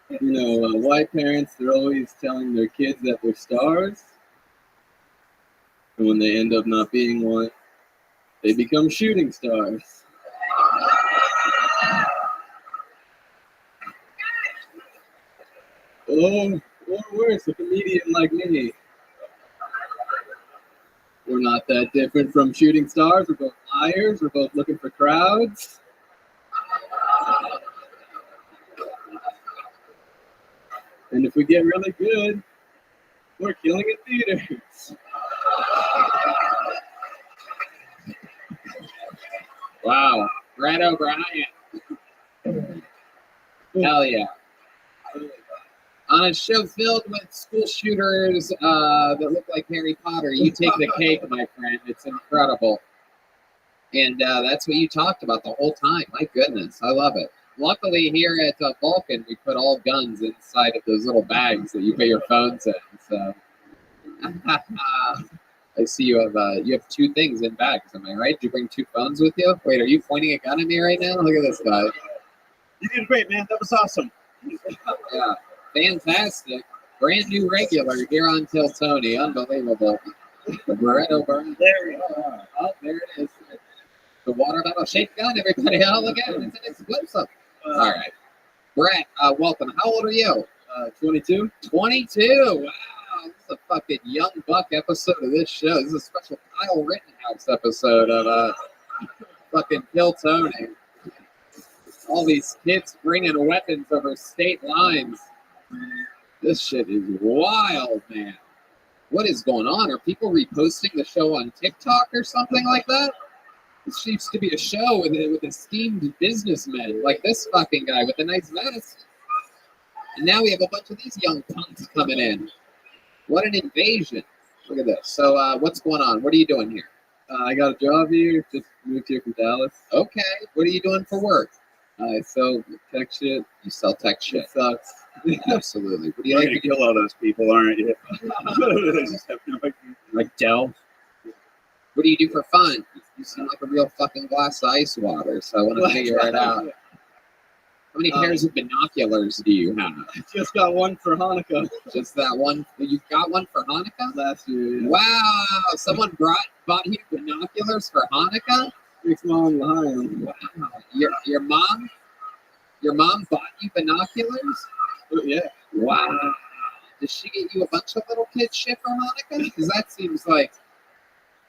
You know, white parents, they're always telling their kids that they're stars. And when they end up not being one, they become shooting stars. Or worse, a comedian like me. We're not that different from shooting stars. We're both liars. We're both looking for crowds. And if we get really good, we're killing at theaters. Wow. Brett O'Brien. Hell yeah. On a show filled with school shooters that look like Harry Potter, you take the cake, my friend. It's incredible. And that's what you talked about the whole time. My goodness, I love it. Luckily, here at Vulcan, we put all guns inside of those little bags that you put your phones in. So I see you have two things in bags. Am I right? Did you bring two phones with you? Wait, are you pointing a gun at me right now? Look at this guy. You did great, man. That was awesome. Yeah. Fantastic. Brand new regular here on Till Tony. Unbelievable. Brett O'Brien. There we go. Oh, there it is. The water bottle shake gun, everybody. Oh, look at it. It's an explosive. All right. Brett, welcome. How old are you? 22. 22. Wow. This is a fucking young buck episode of this show. This is a special Kyle Rittenhouse episode of fucking Kill Tony. All these kids bringing weapons over state lines. This shit is wild, man. What is going on? Are people reposting the show on TikTok or something like that? This used to be a show with esteemed businessmen, like this fucking guy with a nice vest. And now we have a bunch of these young punks coming in. What an invasion. Look at this. So what's going on? What are you doing here? I got a job here. Just moved here from Dallas. Okay. What are you doing for work? I sell tech shit. You sell tech shit. It sucks. Absolutely. What do you You're like going to to kill all those people, aren't you? like Dell? What do you do for fun? You seem like a real fucking glass of ice water, so I want to figure it out. How many pairs of binoculars do you have? Just got one for Hanukkah. Just that one? You got one for Hanukkah? Last year. Yeah. Wow! Someone bought you binoculars for Hanukkah? 6 months behind. Wow! Your mom bought you binoculars? Yeah. Wow! Did she get you a bunch of little kid shit for Hanukkah? Because that seems like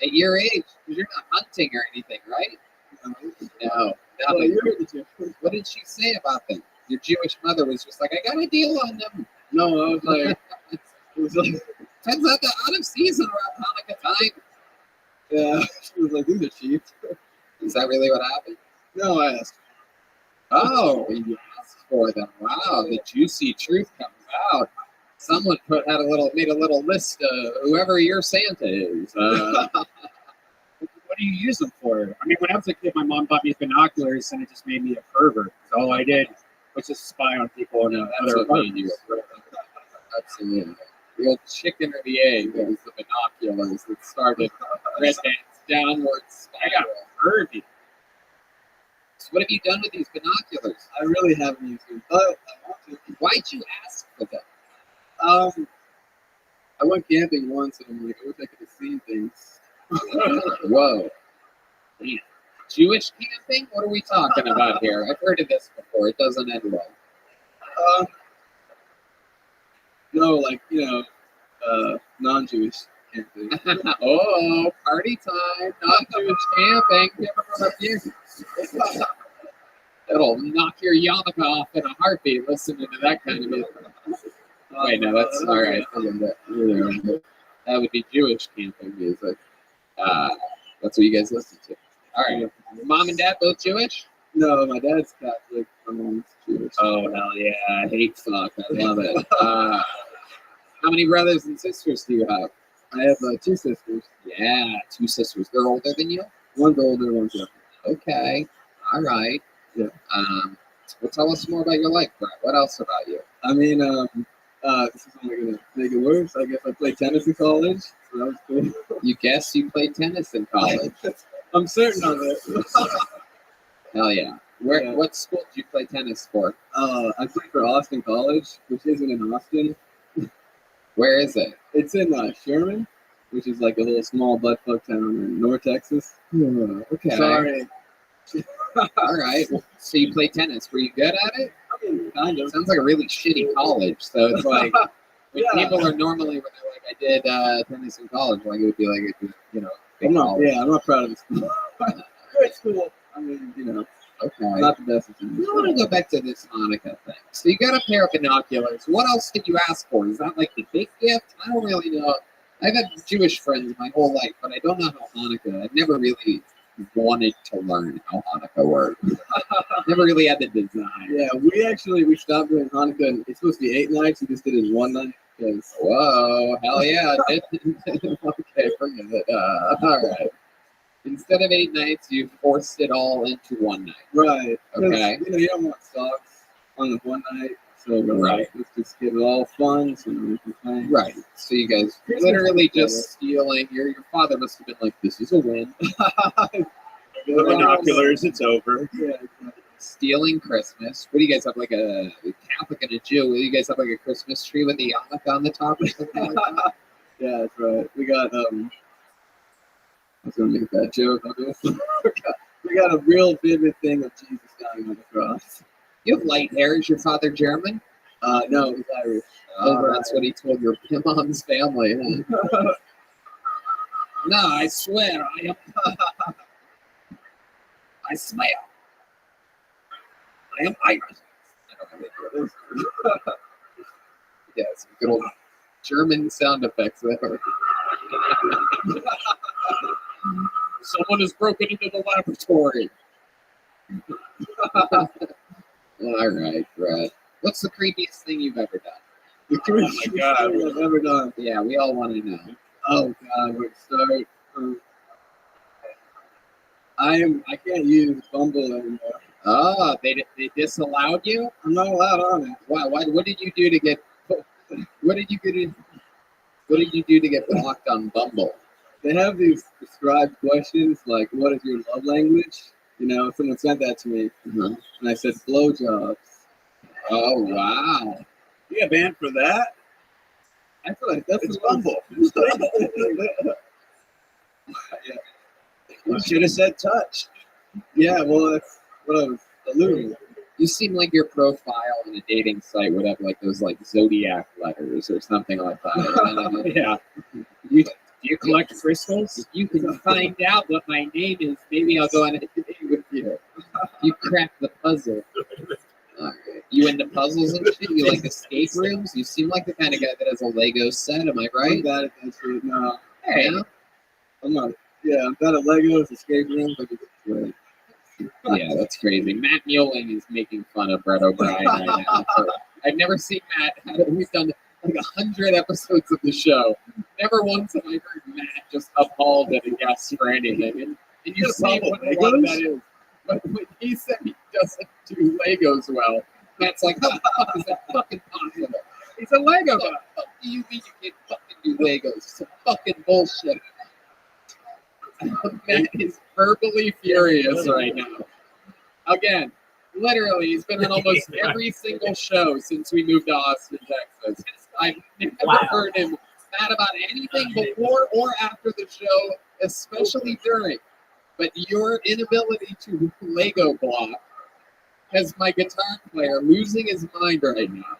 at your age, because you're not hunting or anything, right? No. What did she say about them? Your Jewish mother was just like, I got a deal on them. No, I was like, turns out they're out of season around Hanukkah time. Yeah, she was like, these are cheap. Is that really what happened? No, I asked. Oh, you asked for them. Wow, the juicy truth comes out. Someone made a little list of whoever your Santa is. What do you use them for? I mean, when I was a kid, my mom bought me binoculars, and it just made me a pervert. So all I did was just spy on people and That's what made you a pervert. Absolutely. The old chicken or the egg. It was the binoculars that started Red Dance downward I got spiral. Herbie. So what have you done with these binoculars? I really haven't used them, but I want to. Why'd you ask for them? I went camping once, and I'm like, I wish I could have seen things. Whoa. Damn. Jewish camping? What are we talking about here? I've heard of this before. It doesn't end well. No, like non-Jewish camping. Oh, party time. Not Jewish camping. Give it a review. It'll knock your yarmulke off in a heartbeat listening to that kind of music. Wait, no, that's all right. That would be Jewish camping music. That's what you guys listen to. All right. Mom and dad both Jewish? No, my dad's Catholic. My mom's Jewish. Oh, hell yeah. I hate fuck. I love it. How many brothers and sisters do you have? I have 2 sisters. Yeah, 2 sisters. They're older than you? One's older, one's younger. Okay. All right. Yeah. Well, tell us more about your life, Brett. What else about you? I mean, this is only gonna make it worse. I guess I played tennis in college, so that was cool. You guess you played tennis in college. I'm certain of it. Hell yeah. Yeah. What school did you play tennis for? I played for Austin College, which isn't in Austin. Where is it? It's in Sherman, which is like a little small buttfuck town in North Texas. Okay. Sorry. All right. So you play tennis. Were you good at it? I mean, kind of. Sounds like a really shitty college. So it's like when Yeah. people are normally when they're like, I did tennis in college, like it would be like big I'm not proud of this. Great school. I mean, Okay. not the best. I want to go back to this Hanukkah thing. So you got a pair of binoculars. What else did you ask for? Is that like the big gift? I don't really know. I've had Jewish friends my whole life, but I don't know how Hanukkah. I've never really wanted to learn how Hanukkah works. Never really had the design. Yeah, we stopped doing Hanukkah. And it's supposed to be 8 nights. We just did it in 1 night. Because Whoa, hell yeah. Okay, forget it. All right. Instead of 8 nights, you forced it all into 1 night. right. 'Cause, Okay. you don't want socks on the 1 night. So Right. let's just get it all fun. So we can play. Right. So you guys Christmas literally together. just stealing. Your father must have been like, this is a win. The binoculars, it's over. Yeah, exactly. Stealing Christmas. What do you guys have, like a Catholic and a Jew? What do you guys have, like a Christmas tree with the yarmulke on the top or something like that? Yeah, that's right. We got I was gonna make that joke. We got a real vivid thing of Jesus dying on the cross. You have light hair. Is your father German? No, he's Irish. Oh, that's what he told your mom's family. Huh? No, I swear, I am. I swear, I am Irish. I don't know what it is. Yeah, some good old German sound effects there. Someone has broken into the laboratory. All right, Brett. What's the creepiest thing you've ever done? The creepiest thing I've ever done. Yeah, we all want to know. Oh God, where to start? I can't use Bumble anymore. Oh, they disallowed you? I'm not allowed on it. Why? What did you do to get? What did you do to get blocked on Bumble? They have these prescribed questions like, "What is your love language?" Someone sent that to me, Uh-huh. and I said, "Blowjobs." Oh wow! You got banned for that? I feel like that's It's the one. Bumble. You should have said touch. Yeah, well, that's what I was alluding to. You seem like your profile on a dating site would have like those like zodiac letters or something like that. Yeah. Do you collect crystals? If you can find out what my name is, maybe I'll go on a date with you. You crack the puzzle. Alright. You into puzzles and shit? You like escape rooms? You seem like the kind of guy that has a Lego set, am I I'm right? bad at that shit. No, Hey, I'm not. Yeah, I'm bad at Legos, escape rooms. But it's great. yeah, that's crazy. Matt Mueling is making fun of Brett O'Brien right now. I've never seen Matt. We've done like 100 episodes of the show. Never once have I heard Matt just appalled at a guest for anything. And you see what that is. But when he said he doesn't do Legos well, Matt's like, how the fuck is that fucking possible? He's a Lego guy. What the fuck do you mean you can't fucking do Legos? It's fucking bullshit. Matt is verbally furious right now. Again, literally, he's been on almost every single show since we moved to Austin, Texas. I've never heard him mad about anything before or after the show, especially during. But your inability to Lego block has my guitar player losing his mind right now.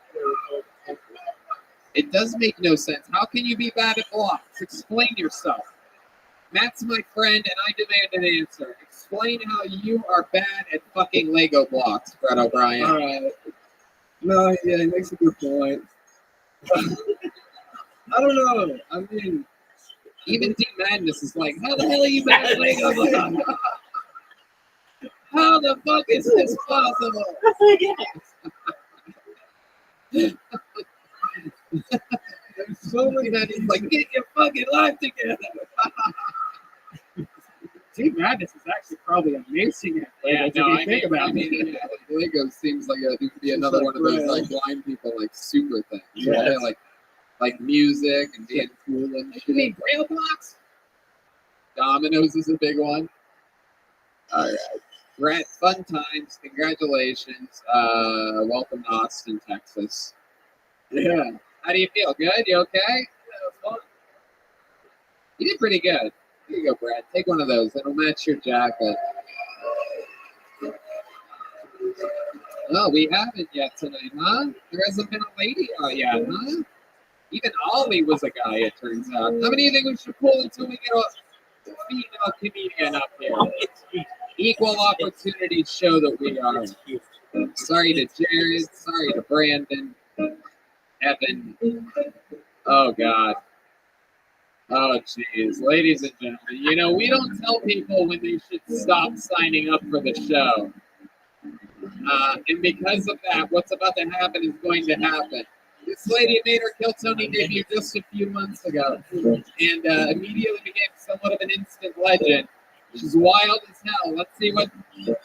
It does make no sense. How can you be bad at blocks? Explain yourself. Matt's my friend, and I demand an answer. Explain how you are bad at fucking Lego blocks, Fred O'Brien. All right. No, yeah, he makes a good point. I don't know. I mean, even Deep Madness is like, how the hell are you bad at Lego blocks? How the fuck is this possible? There's so many that he's like, get your fucking life together. Team Madness is actually probably amazing at Lego. Yeah, if no, you I think mean, about I mean, it. yeah, Lego seems like it could be another one of those like blind people like super things. Yeah, like music and being cool and shit. You mean Braille blocks? Dominoes is a big one. All right. Brett, fun times. Congratulations. Welcome to Austin, Texas. Yeah. How do you feel? Good? You okay? Yeah, you did pretty good. Here you go, Brett. Take one of those. It'll match your jacket. Oh, we haven't yet tonight, huh? There hasn't been a lady out yet, huh? Even Ollie was a guy, it turns out. How many do you think we should pull until we get a female comedian up here? Equal opportunity show that we are. Sorry to Jared. Sorry to Brandon. Evan. Oh, God. Oh, jeez. Ladies and gentlemen, you know, we don't tell people when they should stop signing up for the show. And because of that, what's about to happen is going to happen. This lady made her Kill Tony debut just a few months ago and immediately became somewhat of an instant legend. She's wild as hell. Let's see what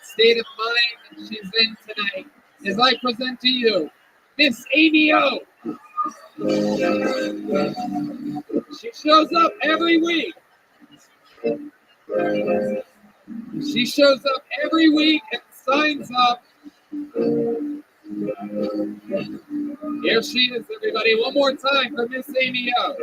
state of mind she's in tonight as I present to you Miss Amy O. She shows up every week. She shows up every week and signs up. Here she is, everybody. One more time for Miss Amy O.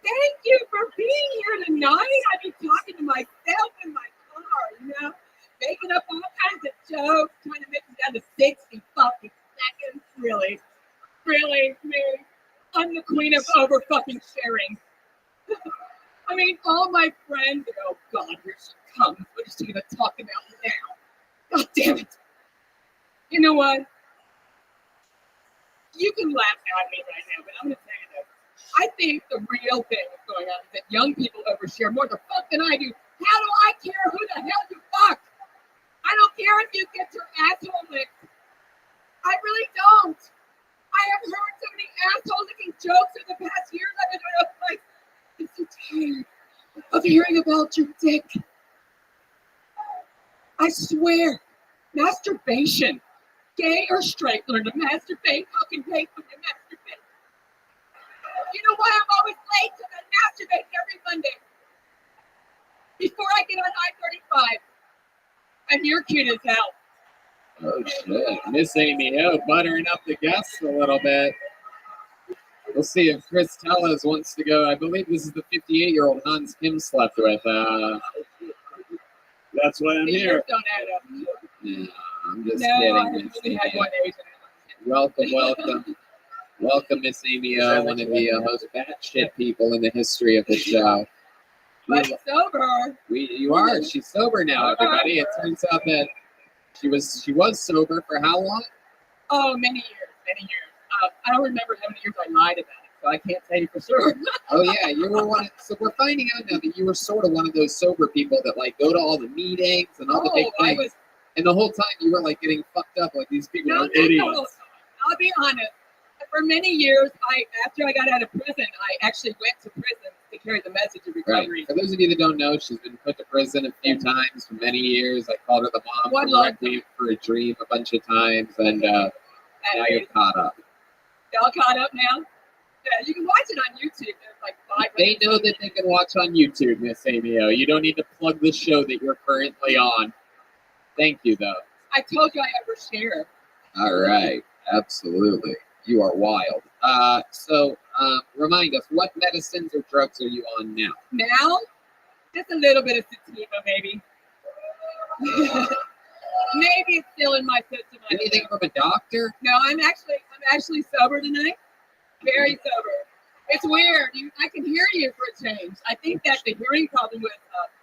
Thank you for being here tonight. I've been talking to myself in my car, you know, making up all kinds of jokes, trying to make them down to 60 fucking seconds. Really, me. I'm the queen of over fucking sharing. I mean, all my friends, oh God, here she comes. What is she gonna talk about now? God damn it. You know what? You can laugh at me right now, but I'm gonna tell you this. I think the real thing that's going on is that young people overshare more the fuck than I do. How do I care who the hell you fuck? I don't care if you get your asshole licked. I really don't. I have heard so many asshole-licking jokes in the past years. I've been doing like, I'm so tired of hearing about your dick. I swear, masturbation, gay or straight, learn to masturbate, fucking pay when you masturbate. You know why I'm always late? Because I masturbate every Monday. Before I get on I-35. I'm your cute as hell. Oh, shit. Miss Amy O buttering up the guests a little bit. We'll see if Chris Tellez wants to go. I believe this is the 58-year-old Hans Kim slept with. That's why I'm here. Don't add up. No, I'm just No, I kidding. only had one Asian. Welcome. Welcome, Miss Amy O, one of the most batshit people in the history of the show. But sober. You are. She's sober now, everybody. It turns out that she was sober for how long? Oh, many years. I don't remember how many years I lied about it, so I can't tell you for sure. Oh yeah, you were one. So we're finding out now that you were sort of one of those sober people that like go to all the meetings and all the big things, and the whole time you were like getting fucked up like these people are idiots. I'll be honest. For many years, after I got out of prison, I actually went to prison to to carry the message of Right. recovery. For those of you that don't know, she's been put to prison a few times for many years. I called her the mom One from long Requiem for a Dream a bunch of times, and now you're caught up. Y'all caught up now? Yeah, you can watch it on YouTube. There's like 5 They know that they can watch on YouTube, Miss Amy O. You don't need to plug the show that you're currently on. Thank you, though. I told you I overshare. All right. Absolutely. You are wild. So remind us, what medicines or drugs are you on now? Now, just a little bit of sativa, maybe. Maybe it's still in my system. Anything from a doctor? No, I'm actually sober tonight. Very sober. It's weird. I can hear you for a change. I think that the hearing problem was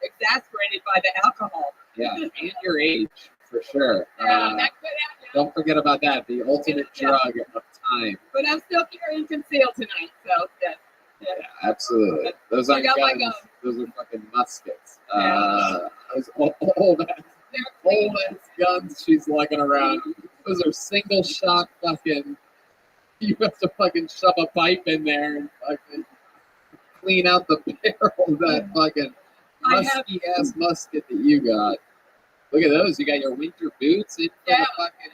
exacerbated by the alcohol. Yeah, and your age, for sure. Yeah, that could happen. Don't forget about that, the ultimate drug of time. But I'm still carrying concealed tonight, so yeah. Yeah, absolutely. Those aren't got my guns. gun. Those are fucking muskets. Those old ass guns she's lugging around. Those are single shot fucking. You have to fucking shove a pipe in there and fucking clean out the barrel of that fucking musky ass musket that you got. Look at those. You got your winter boots in for the fucking.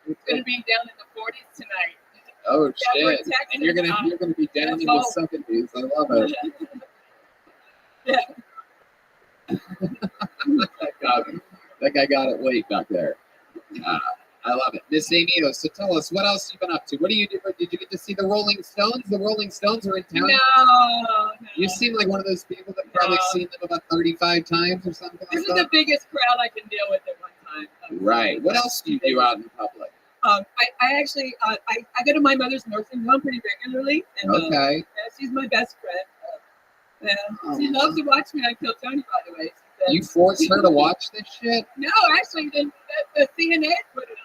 It's gonna be down in the 40s tonight. Oh Yeah, we're shit! in And you're gonna be down in the 70s. I love it. That guy got it late back there. I love it. Miss Amy O, so tell us, what else you've been up to? What do you do? Did you get to see the Rolling Stones? The Rolling Stones are in town. No. You seem like one of those people that probably seen them about 35 times or something This like is that. the biggest crowd I can deal with at one time. Right. What else do you do out in public? I actually I go to my mother's nursing home pretty regularly, and Okay. yeah, she's my best friend. She loves to watch me on Kill Tony, by the way. You force her to watch this shit? No, actually, the CNN put it on.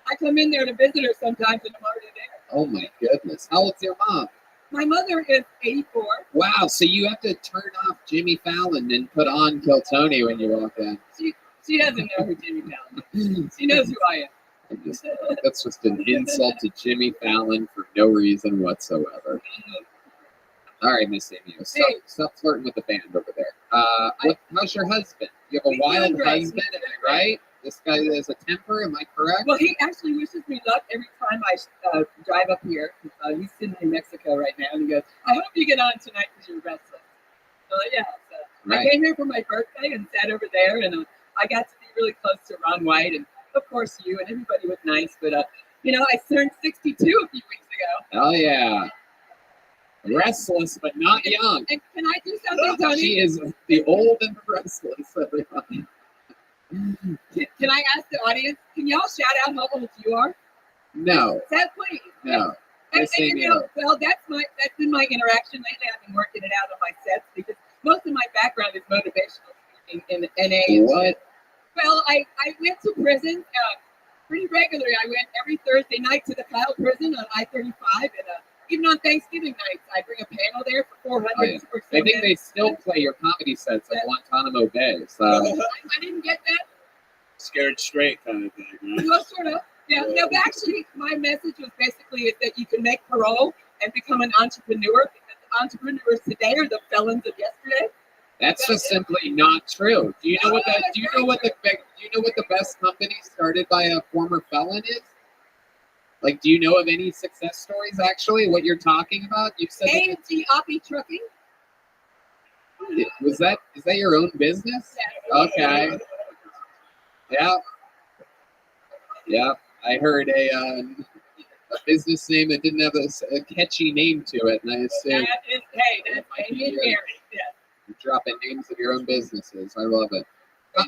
I come in there to visit her sometimes, and I'm already there. Oh my goodness. How old's your mom? My mother is 84. Wow, so you have to turn off Jimmy Fallon and put on Kill Tony when you walk in. She doesn't know who Jimmy Fallon is. She knows who I am. That's just an insult to Jimmy Fallon for no reason whatsoever. All right, Miss Amy, stop flirting with the band over there. How's your husband? You have a wild husband, am I right? This guy has a temper, am I correct? Well, he actually wishes me luck every time I drive up here. He's sitting in Mexico right now, and he goes, I hope you get on tonight because you're restless. So, yeah. So I came here for my birthday and sat over there, and I got to be really close to Ron White, and of course you, and everybody was nice. But, I turned 62 a few weeks ago. Oh, yeah. Restless, but not young. And can I do something, Tony? She is the old and restless, everyone. Can I ask the audience, can y'all shout out how old you are? No. That please. No. And, well, that's been my interaction lately. I've been working it out on my sets because most of my background is motivational speaking in NA. What? Well, I went to prison pretty regularly. I went every Thursday night to the Kyle prison on I-35, and even on Thanksgiving nights, I bring a panel there for 400 or so. I think they still play your comedy sets at Guantanamo Bay. So. I didn't get that. Scared straight kind of thing, right? Well, sort of. Yeah. No, but actually, my message was basically is that you can make parole and become an entrepreneur because the entrepreneurs today are the felons of yesterday. That's just simply not true. Do you know what the best company started by a former felon is? Like, do you know of any success stories? Actually, what you're talking about? You said A&G Oppie Trucking. Is that your own business? Yes. Okay. Yeah. Yeah. I heard a business name that didn't have a catchy name to it, and I assume. That's Amy and Gary. Yeah. You're dropping names of your own businesses. I love it.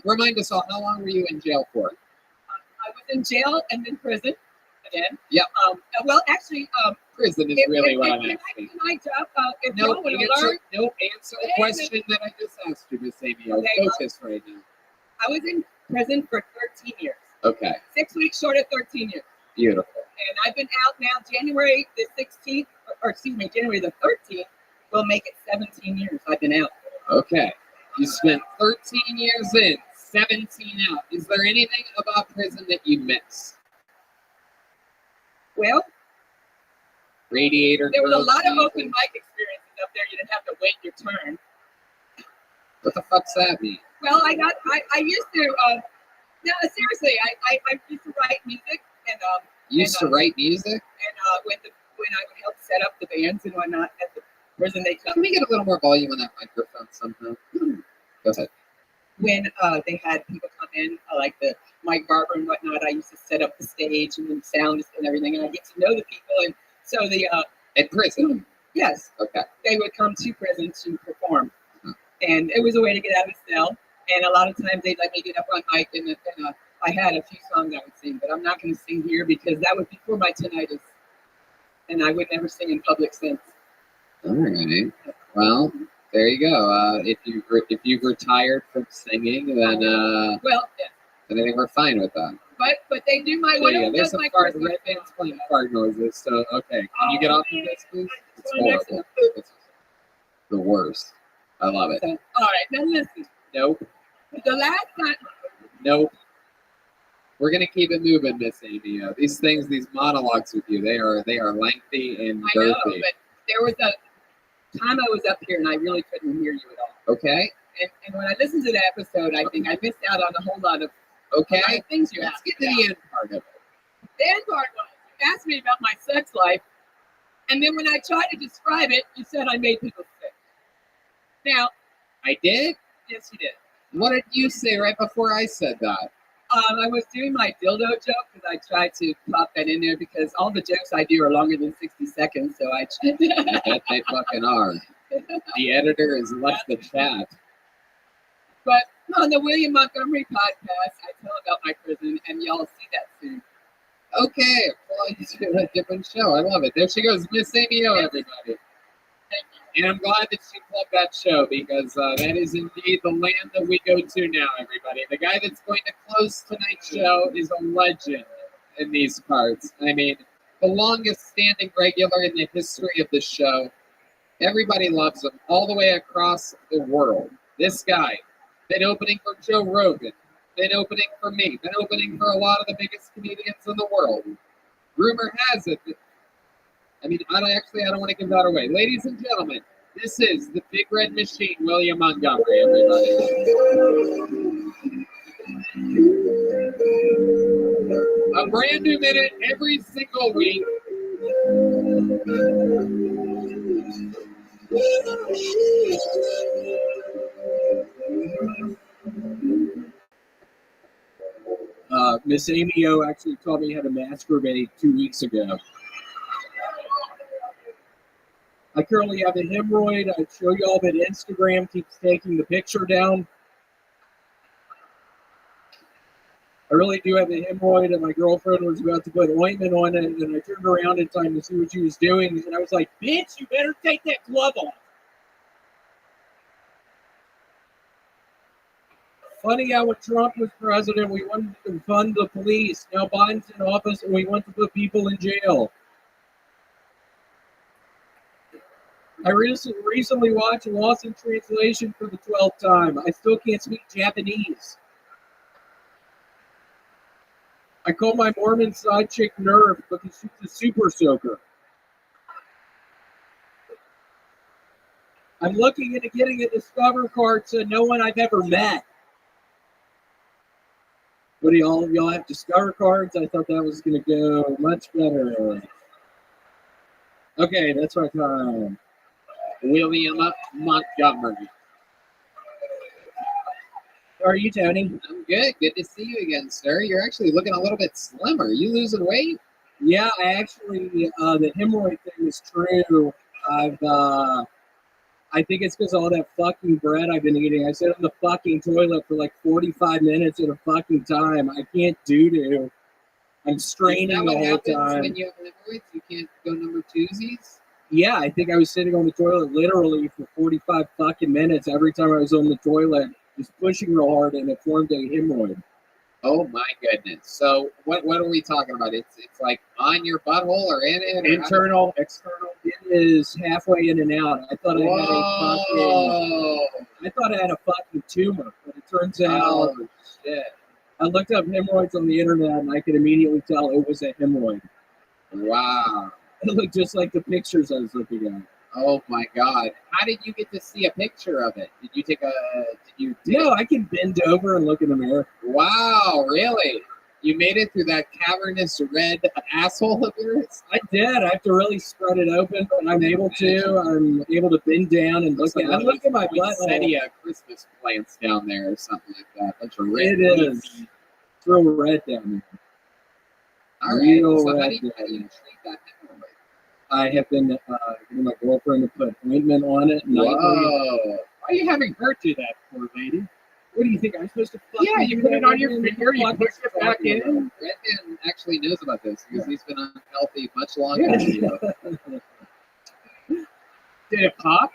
Remind us all, how long were you in jail for? I was in jail and then prison again. Yep. Well, actually, prison is really what I'm asking. Can I drop? No, answer the question that I just asked you, Miss Amy. Focus right now. I was in prison for 13 years. Okay. 6 weeks short of 13 years. Beautiful. And I've been out now. January the 16th, January the 13th will make it 17 years I've been out. Okay. You spent 13 years in, 17 out. Is there anything about prison that you miss? Well, Radiator. there was a lot of Girls open mic experiences up there, you didn't have to wait your turn. What the fuck's that mean? Well, I used to, no, seriously, I used to write music and, Used to write music? and when I would help set up the bands and whatnot at the prison, they come. Can we get a little more volume on that microphone somehow? Go ahead. When they had people come in, like the Mike Barber and whatnot, I used to set up the stage and the sound and everything, and I get to know the people. And so At prison? yes, Okay. they would come to prison to perform, and it was a way to get out of the cell. And a lot of times they'd let me get up on mic, and I had a few songs I would sing, but I'm not going to sing here because that was before my tinnitus, and I would never sing in public since. All right. Well, there you go. If you've retired from singing, then Well, yeah, then I think we're fine with that. but they do my So, yeah, widow there's does my the Christmas. red band's playing fart noises. So okay, can you get off of this, please? It's Going next to horrible. the food. It's the worst. I love it. So, all right, now listen. Nope. The last time, Nope. We're gonna keep it moving, Miss Amy. These things, these monologues with you, they are lengthy and I know, girthy. but there was a time I was up here and I really couldn't hear you at all. Okay. And when I listened to the episode, I think I missed out on a whole lot of Okay. things you Let's asked get to about. the end part of it. The end part was you asked me about my sex life, and then when I tried to describe it, you said I made people sick. Now, I did? yes, you did. What did you say right before I said that? I was doing my dildo joke because I tried to pop that in there because all the jokes I do are longer than 60 seconds, so I tried I bet they fucking are. The editor has left the chat. But on the William Montgomery podcast, I tell about my prison, and y'all see that soon. Okay, well, it's a different show. I love it. There she goes, Miss Amy O, everybody. And I'm glad that she plugged that show because that is indeed the land that we go to now, everybody. The guy that's going to close tonight's show is a legend in these parts. I mean, the longest standing regular in the history of the show. Everybody loves him all the way across the world. This guy, been opening for Joe Rogan, been opening for me, been opening for a lot of the biggest comedians in the world. Rumor has it that, I don't want to give that away. Ladies and gentlemen, this is the Big Red Machine, William Montgomery, everybody. A brand new minute every single week. Miss Amy O actually taught me how to masturbate 2 weeks ago. I currently have a hemorrhoid. I show y'all that Instagram keeps taking the picture down. I really do have a hemorrhoid, and my girlfriend was about to put ointment on it, and I turned around in time to see what she was doing, and I was like, bitch, you better take that glove off. Funny how when Trump was president, we wanted to fund the police. Now Biden's in office, and we want to put people in jail. I recently watched Lost in Translation for the 12th time. I still can't speak Japanese. I call my Mormon side chick Nerf because she's a super soaker. I'm looking into getting a Discover card to no one I've ever met. What do y'all have Discover cards? I thought that was going to go much better. Okay, that's my time. William Montgomery. How are you, Tony? I'm good. Good to see you again, sir. You're actually looking a little bit slimmer. Are you losing weight? Yeah, I actually, the hemorrhoid thing is true. I think it's because of all that fucking bread I've been eating. I sit on the fucking toilet for like 45 minutes at a fucking time. I can't do. I'm straining Is that the what whole happens time. when you have hemorrhoids? You can't go number twosies? Yeah, I think I was sitting on the toilet literally for 45 fucking minutes every time I was on the toilet, just pushing real hard, and it formed a hemorrhoid. Oh my goodness. So what are we talking about? It's like on your butthole or in it? Or Internal, external. It is halfway in and out. I thought I had a fucking tumor, but it turns out Oh shit. I looked up hemorrhoids on the internet, and I could immediately tell it was a hemorrhoid. Wow. It looked just like the pictures I was looking at. Oh my God! How did you get to see a picture of it? Did you take a? Did you? No, I can bend over and look in the mirror. Wow! Really? You made it through that cavernous red asshole of yours? I did. I have to really spread it open, but I'm able to. I'm able to bend down and look at. I look at my butthole. Poinsettia Christmas plants down there or something like that. Bunch of red. It is. It's real red down there. All right. Real So how red do you down treat that animal? I have been getting my girlfriend to put ointment on it nightly. Whoa! Why are you having her do that, poor lady? What do you think? I'm supposed to Yeah, you put it on your finger, you Fucking push it back talking about? in. Redman actually knows about this because he's been unhealthy much longer than you. Did it pop?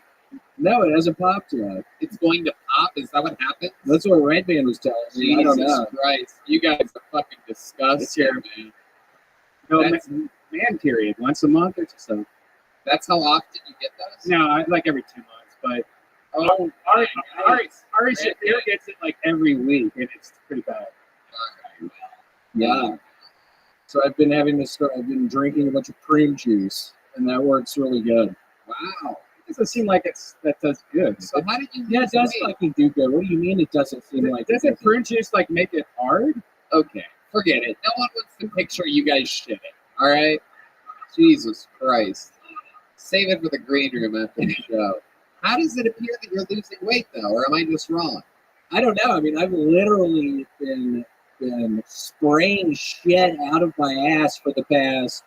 No, it hasn't popped yet. It's going to pop? Is that what happened? That's what Redman was telling me. I don't Jesus know. Christ. You guys are fucking disgusting, man. No, That's, man period. Once a month or so. that's how often you get those? No, like every 2 months. But Oh, Ari Red Shapiro Man. gets it like every week, and it's pretty bad. Yeah. So I've been having to start. I've been drinking a bunch of prune juice, and that works really good. Wow. It doesn't seem like that does good. So how did you Yeah, lose it does weight? fucking do good. What do you mean it doesn't seem like? Doesn't prune juice like make it hard? Okay, forget it. No one wants to picture you guys shitting. All right? Jesus Christ. Save it for the green room after the show. How does it appear that you're losing weight, though? Or am I just wrong? I don't know. I mean, I've literally been spraying shit out of my ass for the past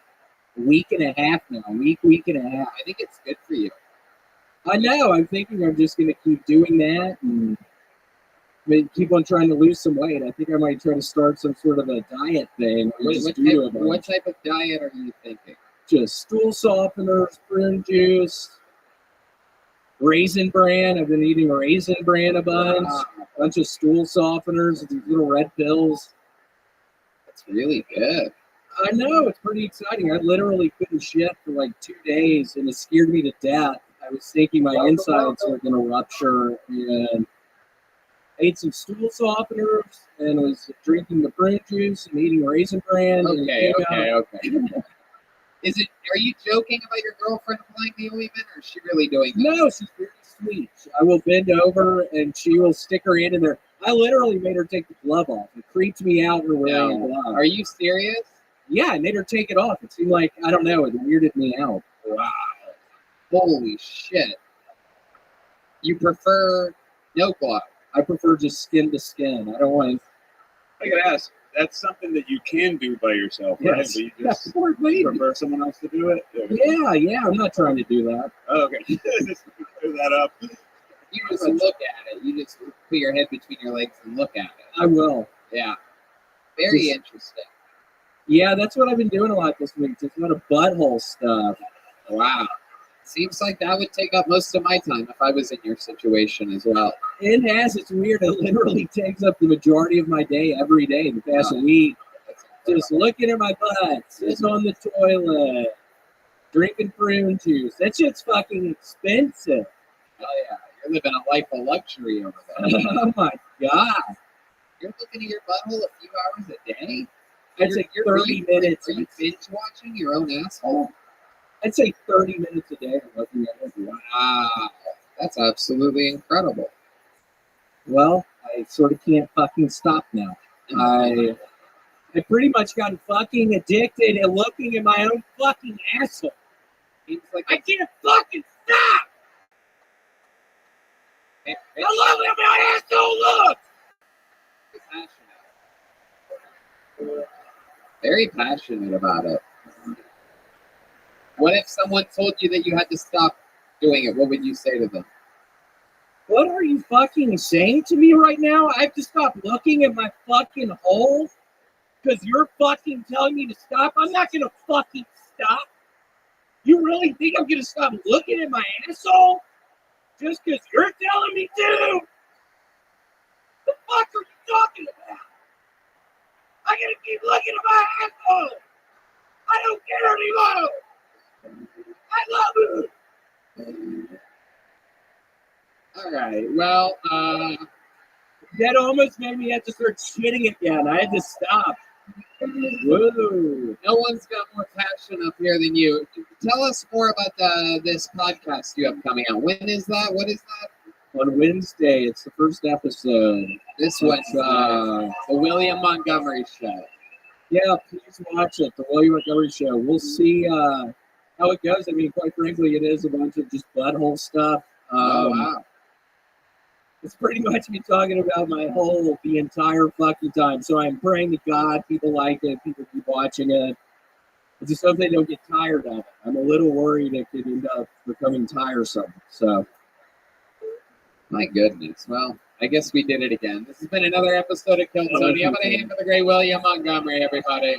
week and a half now. Week and a half. I think it's good for you. I know. I'm thinking I'm just going to keep doing that and keep on trying to lose some weight. I think I might try to start some sort of a diet thing. What type of diet are you thinking? Just stool softeners, prune juice, Raisin Bran. I've been eating Raisin Bran a bunch. A bunch of stool softeners, these little red pills. That's really good. I know, it's pretty exciting. I literally couldn't shit for like 2 days, and it scared me to death. I was thinking my insides were going to rupture, and ate some stool softeners, and was drinking the prune juice and eating Raisin Bran. Okay. Are you joking about your girlfriend applying the ointment, or is she really doing that? No, she's very sweet. I will bend over, and she will stick her hand in there. I literally made her take the glove off. It creeped me out her wearing a glove. Are you serious? Yeah, I made her take it off. It seemed like, I don't know, it weirded me out. Wow. Holy shit. You prefer no glove? I prefer just skin to skin. I don't want to. I gotta ask. That's something that you can do by yourself, right? Yes. But you That's just poor lady. prefer someone else to do it? Yeah, I'm not trying to do that. Oh, okay. Just clear that up. You just look at it. You just put your head between your legs and look at it. I will. Yeah. Very Just- interesting. Yeah, that's what I've been doing a lot this week. Just a lot of butthole stuff. Wow. Seems like that would take up most of my time if I was in your situation as well. It has. It's weird. It literally takes up the majority of my day every day the past week. Just looking at my butt, sitting on the toilet, drinking prune juice. That shit's fucking expensive. Oh yeah, you're living a life of luxury over there. Oh my god. You're looking at your butthole a few hours a day? That's like 30 minutes. Are you binge watching your own asshole? I'd say 30 minutes a day. I'm looking at it. Wow, that's absolutely incredible. Well, I sort of can't fucking stop now. I pretty much got fucking addicted and looking at my own fucking asshole. Seems like I can't fucking stop. I love how my asshole looks. Very passionate about it. What if someone told you that you had to stop doing it? What would you say to them? What are you fucking saying to me right now? I have to stop looking at my fucking hole because you're fucking telling me to stop? I'm not going to fucking stop. You really think I'm going to stop looking at my asshole just because you're telling me to? The fuck are you talking about? I'm going to keep looking at my asshole. I don't care anymore. I love you. All right. Well, That almost made me have to start shitting again. I had to stop. Whoa. no one's got more passion up here than you. tell us more about this podcast you have coming out. When is that? What is that? On Wednesday, it's the first episode. This was the William Montgomery Show. Yeah, please watch it. The William Montgomery Show. We'll see how it goes. I mean, quite frankly, it is a bunch of just butthole stuff. Wow. It's pretty much me talking about the entire fucking time. So I'm praying to God people like it, people keep watching it. I just hope they don't get tired of it. I'm a little worried it could end up becoming tiresome. So, my goodness. Well, I guess we did it again. This has been another episode of Kill Tony. I'm going to hand for the great William Montgomery, everybody.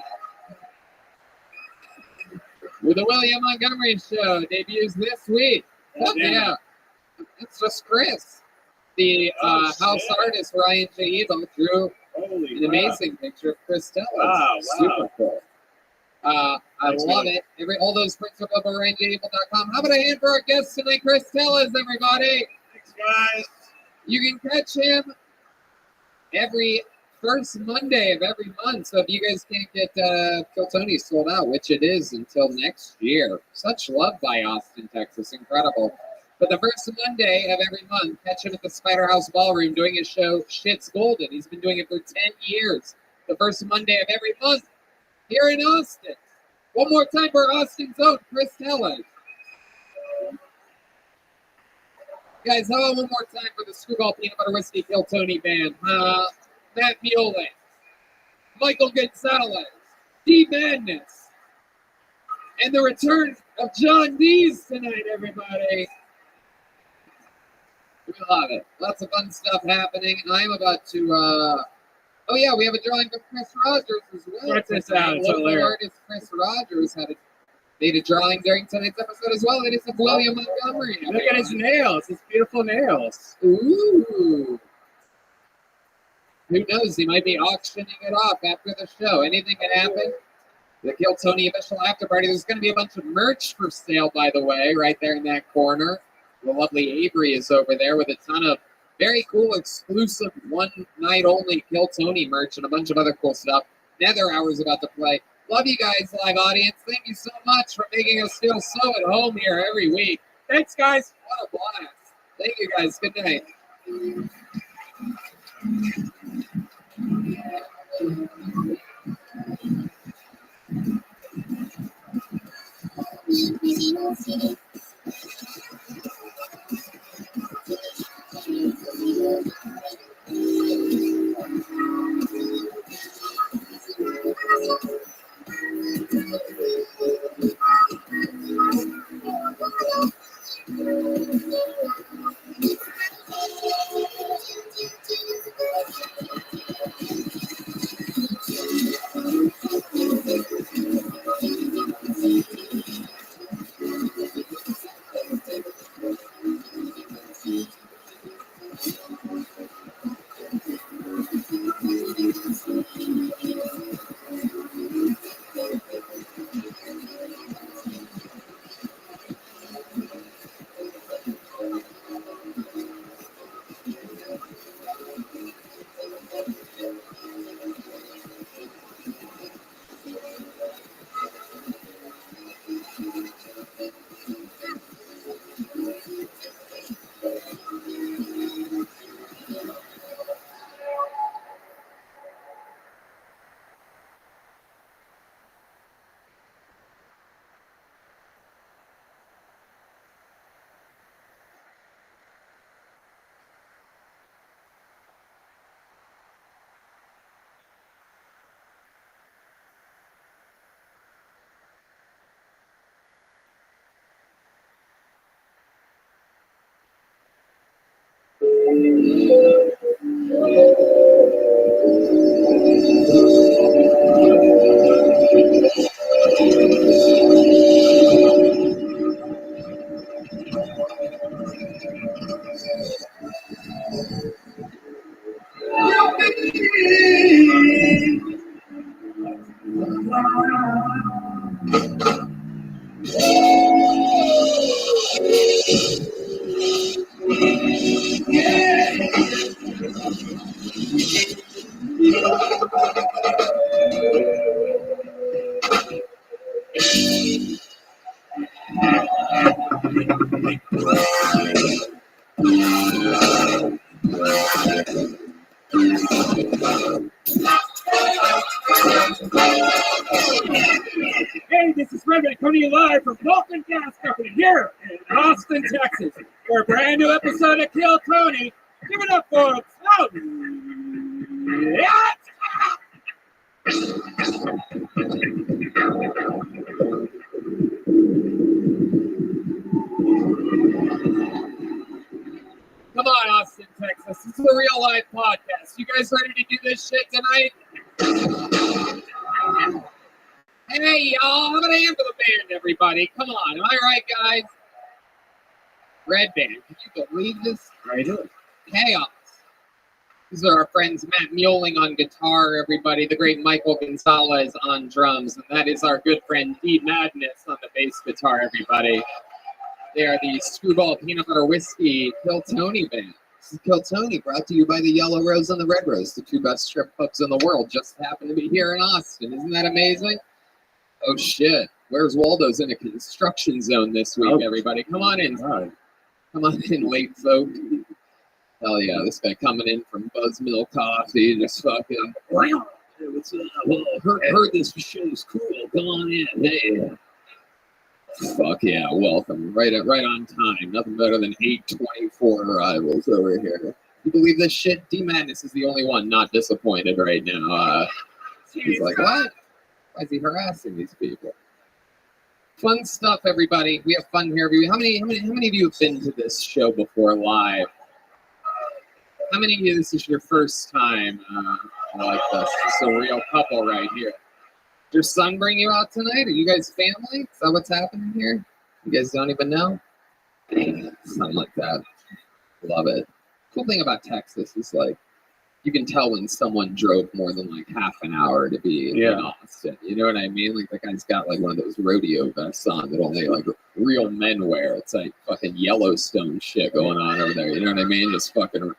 With the William Montgomery Show debuts this week. Oh, yeah. It's just Chris. The house artist Ryan J. Evo drew an amazing picture of Chris Tellers. Wow. Super cool. I love it. All those prints are up at RyanJEvo.com. How about a hand for our guest tonight, Chris Tellers, everybody? Thanks, guys. You can catch him every first Monday of every month. So if you guys can't get Kill Tony sold out, which it is until next year. Such love by Austin, Texas. Incredible. But the first Monday of every month, catch him at the Spider House Ballroom doing his show, Shit's Golden. He's been doing it for 10 years. The first Monday of every month here in Austin. One more time for Austin's own Chris Tellers. Guys, how about one more time for the Screwball Peanut Butter Whiskey Kill Tony Band? Matt Mueller, Michael Gonzalez, D. Madness, and the return of John Dees tonight, everybody. We love it. Lots of fun stuff happening. I'm about to, oh yeah, we have a drawing from Chris Rogers as well. Check this out. It's Local hilarious. artist Chris Rogers made a drawing during tonight's episode as well. It is of William Montgomery. Look at his nails. His beautiful nails. Ooh. Who knows? He might be auctioning it off after the show. Anything can happen. The Kill Tony official after party. There's going to be a bunch of merch for sale, by the way, right there in that corner. The lovely Avery is over there with a ton of very cool, exclusive, one-night-only Kill Tony merch and a bunch of other cool stuff. Nether Hour's about to play. Love you guys, live audience. Thank you so much for making us feel so at home here every week. Thanks, guys. What a blast. Thank you, guys. Good night. President coming to you live from Vulcan Gas Company here in Austin, Texas, for a brand new episode of Kill Tony. Give it up for Come on, Austin, Texas. This is a real life podcast. You guys ready to do this shit tonight? Hey, y'all. How about a hand for the band, everybody? Come on. Am I right, guys? Red Band. Can you believe this? I do. Chaos. These are our friends Matt Muling on guitar, everybody. The great Michael Gonzalez on drums. And that is our good friend D Madness on the bass guitar, everybody. They are the Screwball Peanut Butter Whiskey Kill Tony band. This is Kill Tony, brought to you by the Yellow Rose and the Red Rose, the two best strip clubs in the world. Just happen to be here in Austin. Isn't that amazing? Oh, shit. Where's Waldo's in a construction zone this week, everybody? Come on in. Right. Come on in, late folk. Hell yeah, this guy coming in from Buzzmill Coffee, just fucking, wow. Hey, what's up? Well, heard this show's cool. Come on in. Hey. Fuck yeah, welcome. Right on time. Nothing better than 8:24 arrivals over here. You believe this shit? D Madness is the only one not disappointed right now. He's like, what? Why is he harassing these people? Fun stuff, everybody. We have fun here. How many of you have been to this show before live? How many of you, this is your first time like this? It's a real couple right here. Did your son bring you out tonight? Are you guys family? Is that what's happening here? You guys don't even know? Something like that. Love it. Cool thing about Texas is like, you can tell when someone drove more than like half an hour to be in Austin. You know what I mean? Like, the guy's got like one of those rodeo vests on that only like real men wear. It's like fucking Yellowstone shit going on over there. You know what I mean? Just fucking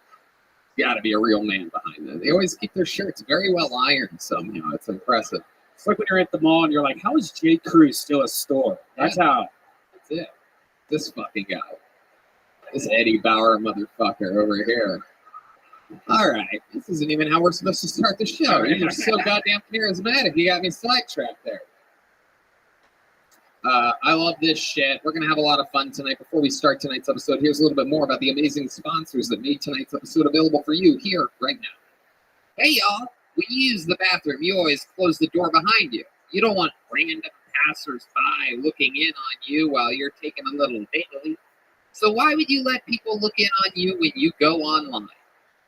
gotta be a real man behind them. They always keep their shirts very well ironed somehow. It's impressive. It's like when you're at the mall and you're like, how is J. Crew still a store? That's how. That's it. This fucking guy. This Eddie Bauer motherfucker over here. All right. This isn't even how we're supposed to start the show. You're so goddamn charismatic. You got me sidetracked there. I love this shit. We're going to have a lot of fun tonight. Before we start tonight's episode, here's a little bit more about the amazing sponsors that made tonight's episode available for you here right now. Hey, y'all. When you use the bathroom, you always close the door behind you. You don't want random passers-by looking in on you while you're taking a little daily. So why would you let people look in on you when you go online?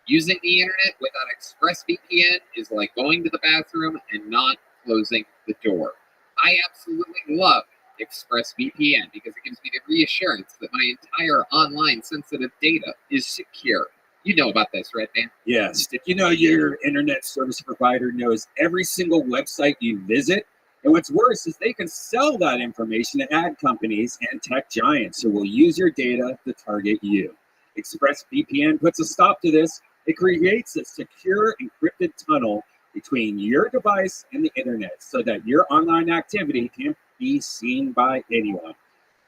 Using the internet without ExpressVPN is like going to the bathroom and not closing the door. I absolutely love ExpressVPN because it gives me the reassurance that my entire online sensitive data is secure. You know about this, right, Dan? Yes. Did you know your internet service provider knows every single website you visit? And what's worse is they can sell that information to ad companies and tech giants who will use your data to target you. ExpressVPN puts a stop to this. It creates a secure encrypted tunnel between your device and the internet so that your online activity can't be seen by anyone.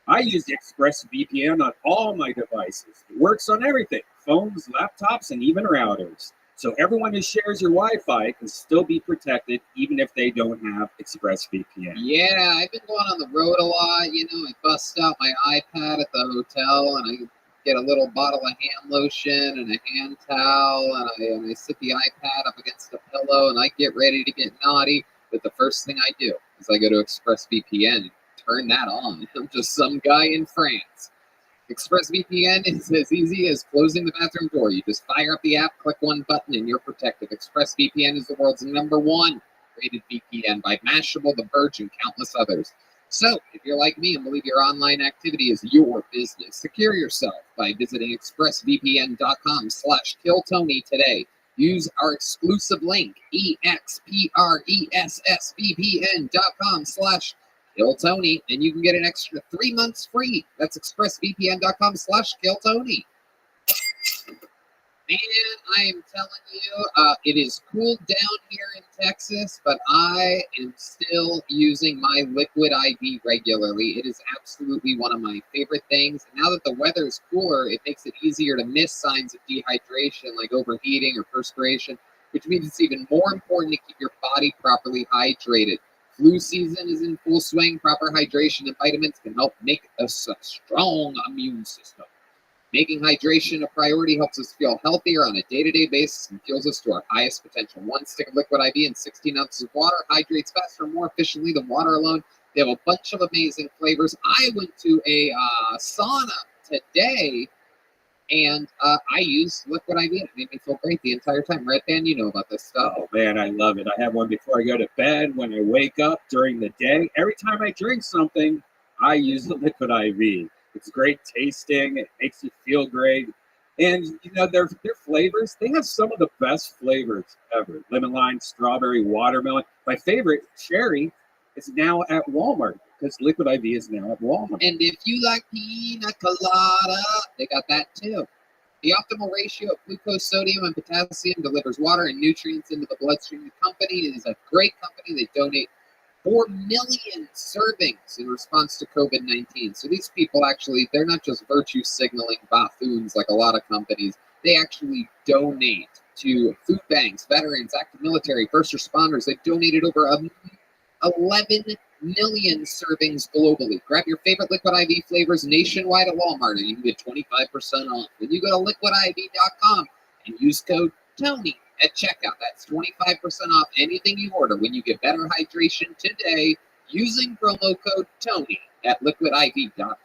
I use ExpressVPN on all my devices. It works on everything, phones, laptops, and even routers. So everyone who shares your Wi-Fi can still be protected even if they don't have ExpressVPN. Yeah, I've been going on the road a lot. You know, I bust out my iPad at the hotel and I get a little bottle of hand lotion and a hand towel and I sit the iPad up against the pillow and I get ready to get naughty. But the first thing I do is I go to ExpressVPN and turn that on. I'm just some guy in France. ExpressVPN is as easy as closing the bathroom door. You just fire up the app, click one button, and you're protected. ExpressVPN is the world's #1 rated VPN by Mashable, The Verge, and countless others. So, if you're like me and believe your online activity is your business, secure yourself by visiting expressvpn.com/killtony today. Use our exclusive link, expressvpn.com/killtony, and you can get an extra 3 months free. That's expressvpn.com/killtony. Man, I am telling you, it is cooled down here in Texas, but I am still using my Liquid IV regularly. It is absolutely one of my favorite things. And now that the weather is cooler, it makes it easier to miss signs of dehydration like overheating or perspiration, which means it's even more important to keep your body properly hydrated. Flu season is in full swing. Proper hydration and vitamins can help make us a strong immune system. Making hydration a priority helps us feel healthier on a day-to-day basis and fuels us to our highest potential. One stick of liquid IV and 16 ounces of water hydrates faster and more efficiently than water alone. They have a bunch of amazing flavors. I went to a sauna today, and I used liquid IV. It made me feel great the entire time. Red Band, you know about this stuff. Oh man, I love it. I have one before I go to bed, when I wake up, during the day. Every time I drink something, I use the liquid IV. It's great tasting. It makes you feel great. And, you know, their flavors, they have some of the best flavors ever. Lemon lime, strawberry, watermelon. My favorite, cherry, is now at Walmart because liquid IV is now at Walmart. And if you like pina colada, they got that too. The optimal ratio of glucose, sodium, and potassium delivers water and nutrients into the bloodstream. The company is a great company. They donate 4 million servings in response to COVID-19. So these people actually, they're not just virtue signaling buffoons like a lot of companies. They actually donate to food banks, veterans, active military, first responders. They've donated over 11 million servings globally. Grab your favorite Liquid IV flavors nationwide at Walmart and you can get 25% off. When you go to liquidiv.com and use code TONY at checkout, that's 25% off anything you order when you get better hydration today using promo code TONY at liquidiv.com.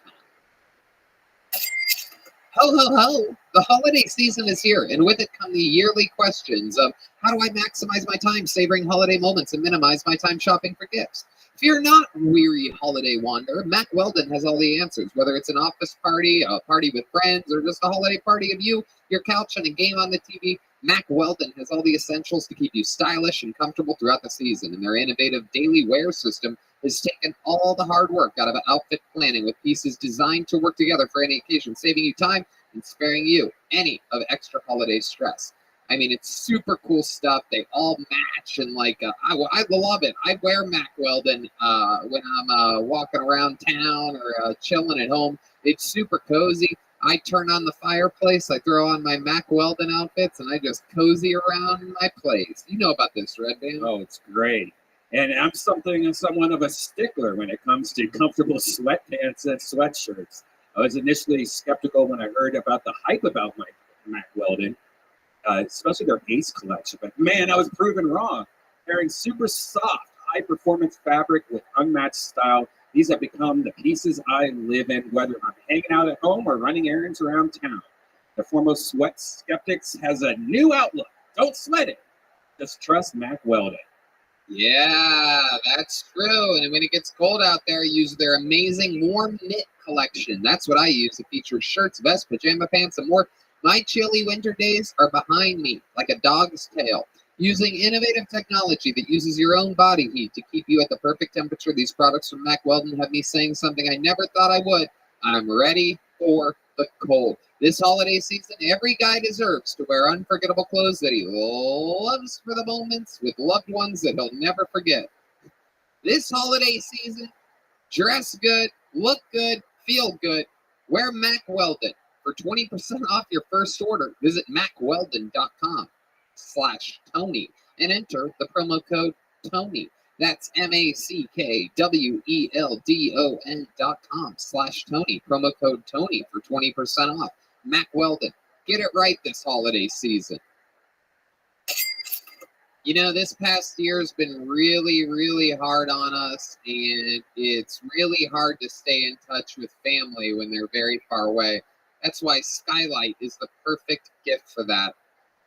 Ho, ho, ho! The holiday season is here, and with it come the yearly questions of how do I maximize my time savoring holiday moments and minimize my time shopping for gifts? If you're not a weary holiday wanderer, Matt Weldon has all the answers. Whether it's an office party, a party with friends, or just a holiday party of you, your couch, and a game on the TV, Mac Weldon has all the essentials to keep you stylish and comfortable throughout the season, and their innovative daily wear system has taken all the hard work out of outfit planning with pieces designed to work together for any occasion, saving you time and sparing you any of extra holiday stress. I mean, it's super cool stuff. They all match, and I love it. I wear Mac Weldon when I'm walking around town or chilling at home. It's super cozy. I turn on the fireplace, I throw on my Mac Weldon outfits, and I just cozy around my place. You know about this, Red Band? Oh, it's great. And I'm somewhat of a stickler when it comes to comfortable sweatpants and sweatshirts. I was initially skeptical when I heard about the hype about my Mac Weldon, especially their Ace collection. But man, I was proven wrong. Pairing super soft, high-performance fabric with unmatched style, these have become the pieces I live in, whether I'm hanging out at home or running errands around town. The foremost sweat skeptics has a new outlook. Don't sweat it. Just trust Mac Weldon. Yeah, that's true. And when it gets cold out there, use their amazing warm knit collection. That's what I use. It features shirts, vests, pajama pants, and more. My chilly winter days are behind me, like a dog's tail. Using innovative technology that uses your own body heat to keep you at the perfect temperature, these products from Mac Weldon have me saying something I never thought I would. I'm ready for the cold. This holiday season, every guy deserves to wear unforgettable clothes that he loves for the moments with loved ones that he'll never forget. This holiday season, dress good, look good, feel good. Wear Mac Weldon. For 20% off your first order, visit macweldon.com/Tony and enter the promo code TONY. That's macweldon.com/Tony. Promo code TONY for 20% off. Mac Weldon. Get it right this holiday season. You know, this past year has been really, really hard on us, and it's really hard to stay in touch with family when they're very far away. That's why Skylight is the perfect gift for that.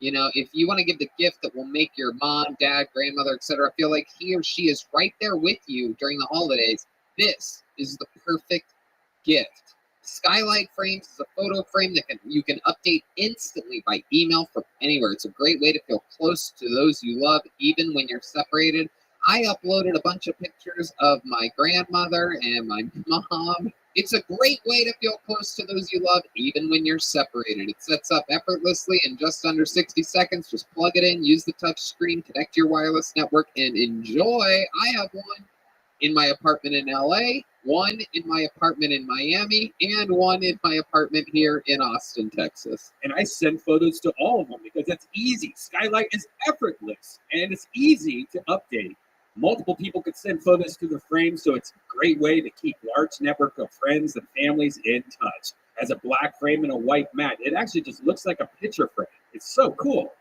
You know, if you want to give the gift that will make your mom, dad, grandmother, etc. feel like he or she is right there with you during the holidays, this is the perfect gift. Skylight Frames is a photo frame that you can update instantly by email from anywhere. It's a great way to feel close to those you love, even when you're separated. I uploaded a bunch of pictures of my grandmother and my mom. It's a great way to feel close to those you love, even when you're separated. It sets up effortlessly in just under 60 seconds. Just plug it in, use the touch screen, connect to your wireless network, and enjoy. I have one in my apartment in LA, one in my apartment in Miami, and one in my apartment here in Austin, Texas. And I send photos to all of them because it's easy. Skylight is effortless, and it's easy to update. Multiple people could send photos to the frame, so it's a great way to keep large network of friends and families in touch. As a black frame and a white mat, it actually just looks like a picture frame. It's so cool.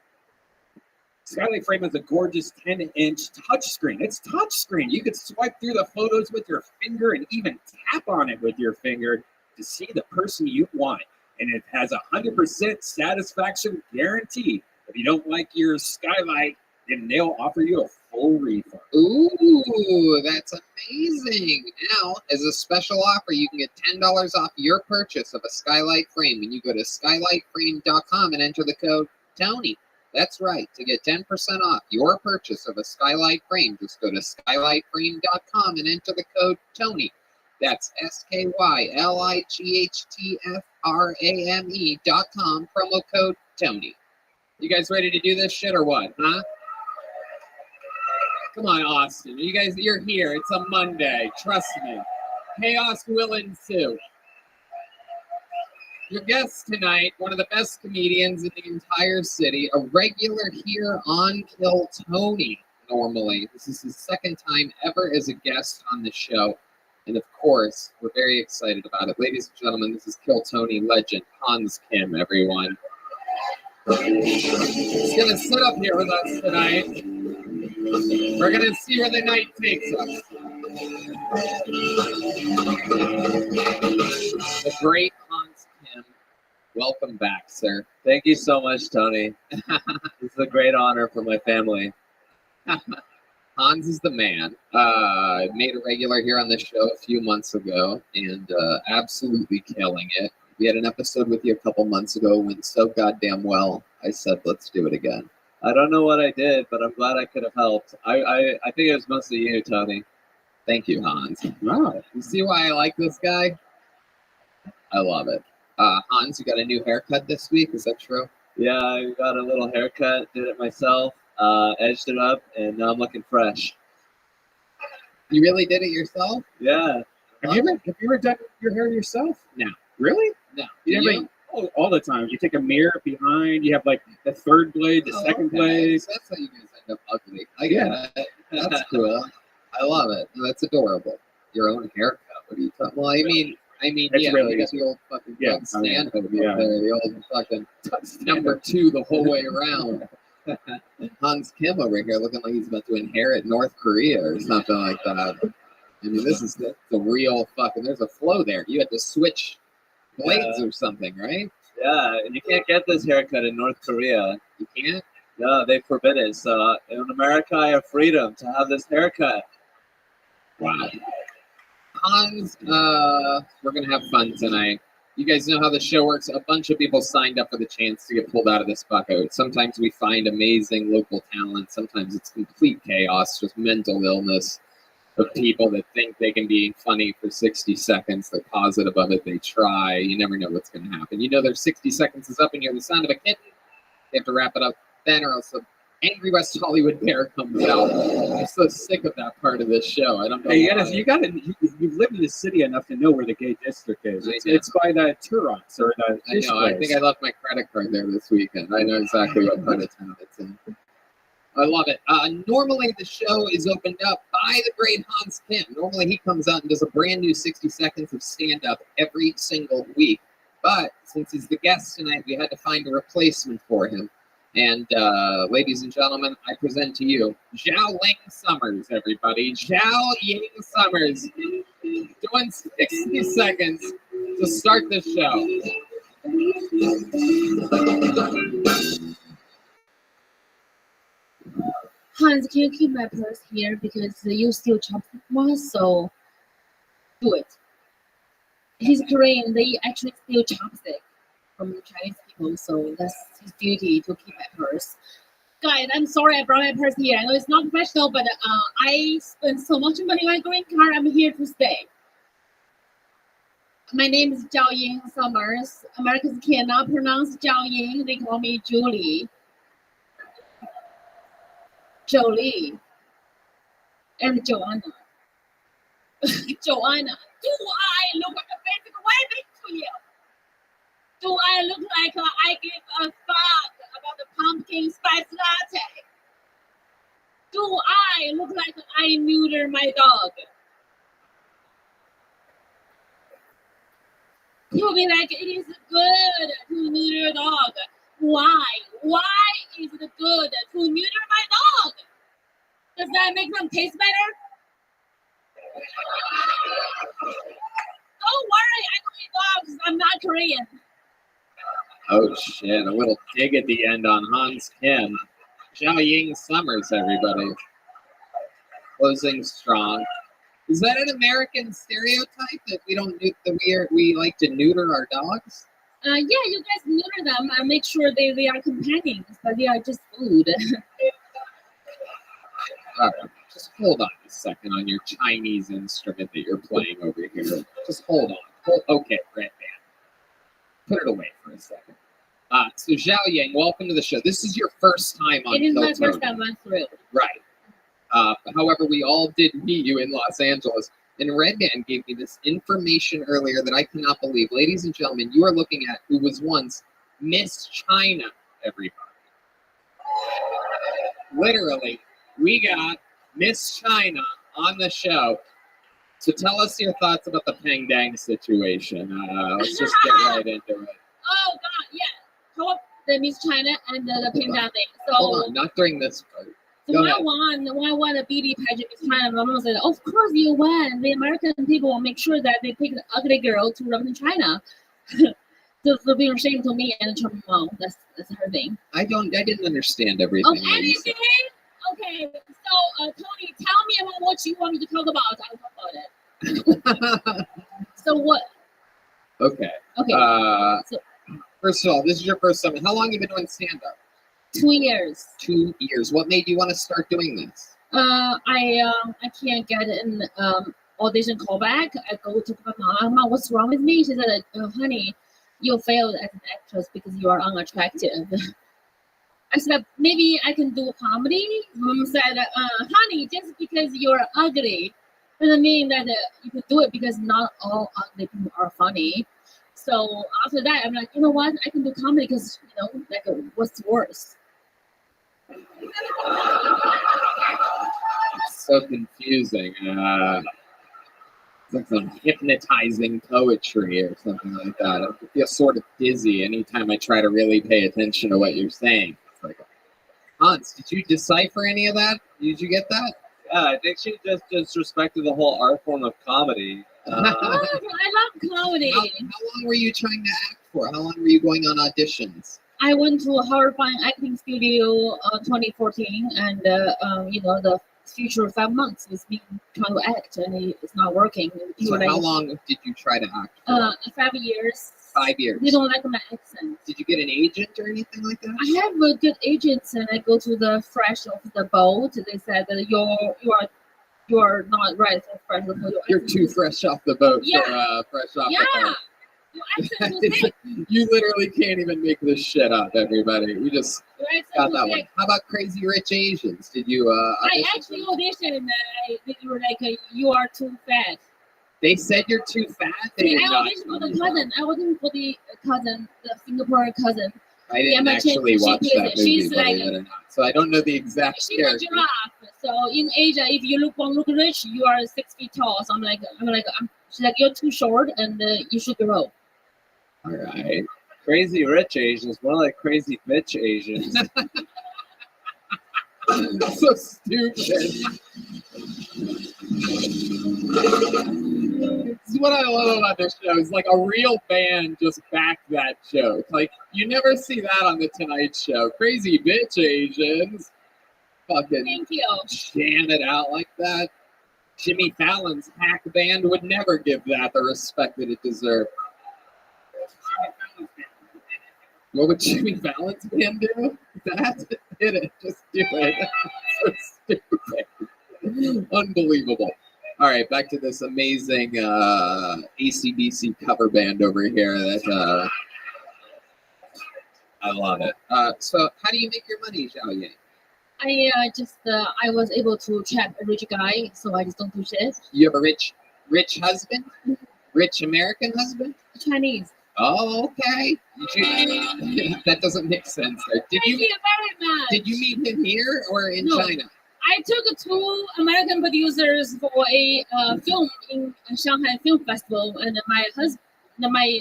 Skylight Frame has a gorgeous 10-inch touchscreen. It's touchscreen. You can swipe through the photos with your finger and even tap on it with your finger to see the person you want. And it has a 100% satisfaction guarantee. If you don't like your skylight, then they'll offer you a full refund. Ooh, that's amazing. Now, as a special offer, you can get $10 off your purchase of a skylight frame when you go to skylightframe.com and enter the code TONY. That's right. To get 10% off your purchase of a skylight frame, just go to skylightframe.com and enter the code TONY. That's SKYLIGHTFRAME.com, promo code TONY. You guys ready to do this shit or what, huh? Come on, Austin. You guys, you're here. It's a Monday. Trust me. Chaos will ensue. Your guest tonight, one of the best comedians in the entire city, a regular here on Kill Tony normally. This is his second time ever as a guest on the show. And of course, we're very excited about it. Ladies and gentlemen, this is Kill Tony legend, Hans Kim, everyone. He's going to sit up here with us tonight. We're going to see where the night takes us. The great Hans Kim. Welcome back, sir. Thank you so much, Tony. It's a great honor for my family. Hans is the man. Made a regular here on the show a few months ago and absolutely killing it. We had an episode with you a couple months ago. Went so goddamn well. I said, let's do it again. I don't know what I did, but I'm glad I could have helped. I think it was mostly you, Tony. Thank you, Hans. Wow. You see why I like this guy? I love it. Hans, you got a new haircut this week. Is that true? Yeah, I got a little haircut, did it myself, edged it up, and now I'm looking fresh. You really did it yourself? Yeah. Have you ever done your hair yourself? No. Really? No. You never? Oh, all the time. You take a mirror behind. You have like the third blade, the second blade. That's how you guys end up ugly. I get it. That's cool. I love it. That's adorable. Your own haircut. What are you talking? Well, I mean, It's yeah, really you got the old fucking Doug Stanhope up yeah. there, the old fucking number 2 the whole way around. Hans Kim over here looking like he's about to inherit North Korea or something like that. I mean, this is the real fucking, there's a flow there. You had to switch blades or something, right? Yeah, and you can't get this haircut in North Korea. You can't? No, they forbid it. So in America, I have freedom to have this haircut. Wow. Hans, we're going to have fun tonight. You guys know how the show works. A bunch of people signed up for the chance to get pulled out of this bucket. Sometimes we find amazing local talent. Sometimes it's complete chaos, just mental illness of people that think they can be funny for 60 seconds. They're positive of it. They try. You never know what's going to happen. You know their 60 seconds is up and you hear the sound of a kitten. You have to wrap it up then or else Angry West Hollywood Bear comes out. I'm so sick of that part of this show. I don't know. Hey, you've lived in the city enough to know where the gay district is. It's by the Turons or the I know. I think I left my credit card there this weekend. I know exactly what part of town it's in. I love it. Normally, the show is opened up by the great Hans Kim. Normally, he comes out and does a brand new 60 seconds of stand-up every single week. But since he's the guest tonight, we had to find a replacement for him. And ladies and gentlemen, I present to you Zhao Ling Summers, everybody. Zhao Ying Summers doing 60 seconds to start the show. Hans, can you keep my purse here because you still chopstick one, so do it. He's Korean, they actually steal chopstick from Chinese people, so that's his duty to keep my purse. Guys, I'm sorry I brought my purse here. I know it's not professional, but I spent so much money on my green card. I'm here to stay. My name is Zhao Ying Summers. Americans cannot pronounce Zhao Ying. They call me Julie. Jolie. And Joanna. Joanna. Do I look like a basic woman to you? Do I look like I give a fuck about the pumpkin spice latte? Do I look like I neuter my dog? You'll be like, it is good to neuter your dog. Why? Why is it good to neuter my dog? Does that make them taste better? Don't worry, I don't eat dogs. I'm not Korean. Oh shit, a little dig at the end on Hans Kim. Zhao Ying Summers, everybody. Closing strong. Is that an American stereotype that we don't we like to neuter our dogs? Yeah, you guys neuter them and make sure they are companions, but they are just food. All right, just hold on a second on your Chinese instrument that you're playing over here. Just hold on. Okay, Red Band. Put it away for a second. So Zhao Yang, welcome to the show. This is your first time on It is my Tiltonian. first time I through. Right. However, we all did meet you in Los Angeles. And Red Band gave me this information earlier that I cannot believe. Ladies and gentlemen, you are looking at who was once Miss China, everybody. Literally, we got Miss China on the show. So tell us your thoughts about the Peng Dang situation. Let's just get right into it. Oh, God, yeah. How about the Miss China and the Peng Dang thing? So, Hold on, not during this part. so Go when ahead. I won a beauty pageant Miss China, my mom said, of course you won. The American people will make sure that they pick an ugly girl to represent China. So being ashamed to me and to my mom. That's her thing. I didn't understand everything. Oh, that you said. anything? Okay, so Tony, tell me about what you want me to talk about. I'll talk about it. So what? Okay. Okay, so First of all, this is your first time. How long have you been doing stand-up? 2 years. 2 years. What made you want to start doing this? I can't get an audition callback. I go to my mom. What's wrong with me? She said, honey, you failed as an actress because you are unattractive. I said, maybe I can do comedy. Mom said, honey, just because you're ugly doesn't mean that you can do it, because not all ugly people are funny. So after that, I'm like, you know what? I can do comedy because, like, what's worse? So confusing. It's like some hypnotizing poetry or something like that. I feel sort of dizzy anytime I try to really pay attention to what you're saying. It's like, Hans, did you decipher any of that? Did you get that? Yeah, I think she just disrespected the whole art form of comedy. I love comedy. How long were you trying to act for? How long were you going on auditions? I went to a horrifying acting studio 2014, and the future 5 months was me trying to act, and it's not working. So how long did you try to act for? 5 years. 5 years. They don't like my accent. Did you get an agent or anything like that? I have a good agents, and I go to the fresh of the boat. They said that you're not right for fresh of the boat. You're too fresh off the boat Yeah. for fresh off the boat. Your accent was thick. You literally can't even make this shit up, everybody. You just Your accent got was that one. thick. How about Crazy Rich Asians? Did you I audition actually for them? auditioned. They were like, you are too fat. They said you're too fat? They See, did I not auditioned for tell the you cousin. I wasn't for the cousin, the Singaporean cousin. that. I didn't Yeah, actually she watch plays that it. movie, She's believe like- it or not. So I don't know the exact She's a character. giraffe. So in Asia, if you look rich, you are 6 feet tall. So she's like, you're too short, and you should grow. All right. Crazy rich Asians, more like crazy bitch Asians. So stupid. This is what I love about this show. It's like a real band just backed that joke. Like, you never see that on the Tonight Show. Crazy bitch Asians. Fucking Thank you. jam it out like that. Jimmy Fallon's hack band would never give that the respect that it deserved. What would Jimmy Fallon's band do? That? Hit it. Just do it. So stupid. Unbelievable. All right, back to this amazing AC/DC cover band over here. That I love it. So, how do you make your money, Zhao Yang? I was able to trap a rich guy, so I just don't do shit. You have a rich husband? Rich American husband? Chinese. Oh, okay. That doesn't make sense. Did Thank you very much. Did you meet him here or in No. China? I took two American producers for a film in Shanghai Film Festival, and my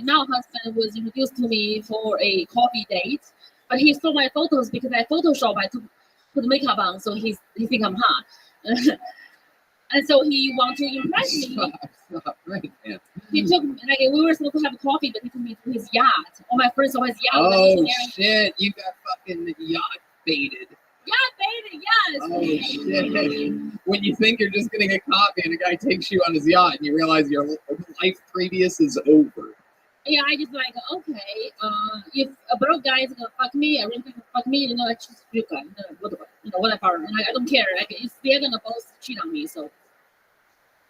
now husband was introduced to me for a coffee date. But he saw my photos because I Photoshop. I put makeup on, so he think I'm hot, and so he want to impress me. Stop, right, man. He took like we were supposed to have coffee, but he took me to his yacht. All my friends saw his yacht. Oh shit! You got fucking yacht baited. Yeah, baby, yes. Oh shit! When you think you're just gonna get coffee and a guy takes you on his yacht and you realize your life previous is over. Yeah, I just like, okay, if a broke guy is gonna fuck me, a rich guy gonna fuck me, I choose a broke guy, whatever. And I don't care. Like, they're gonna both cheat on me, so.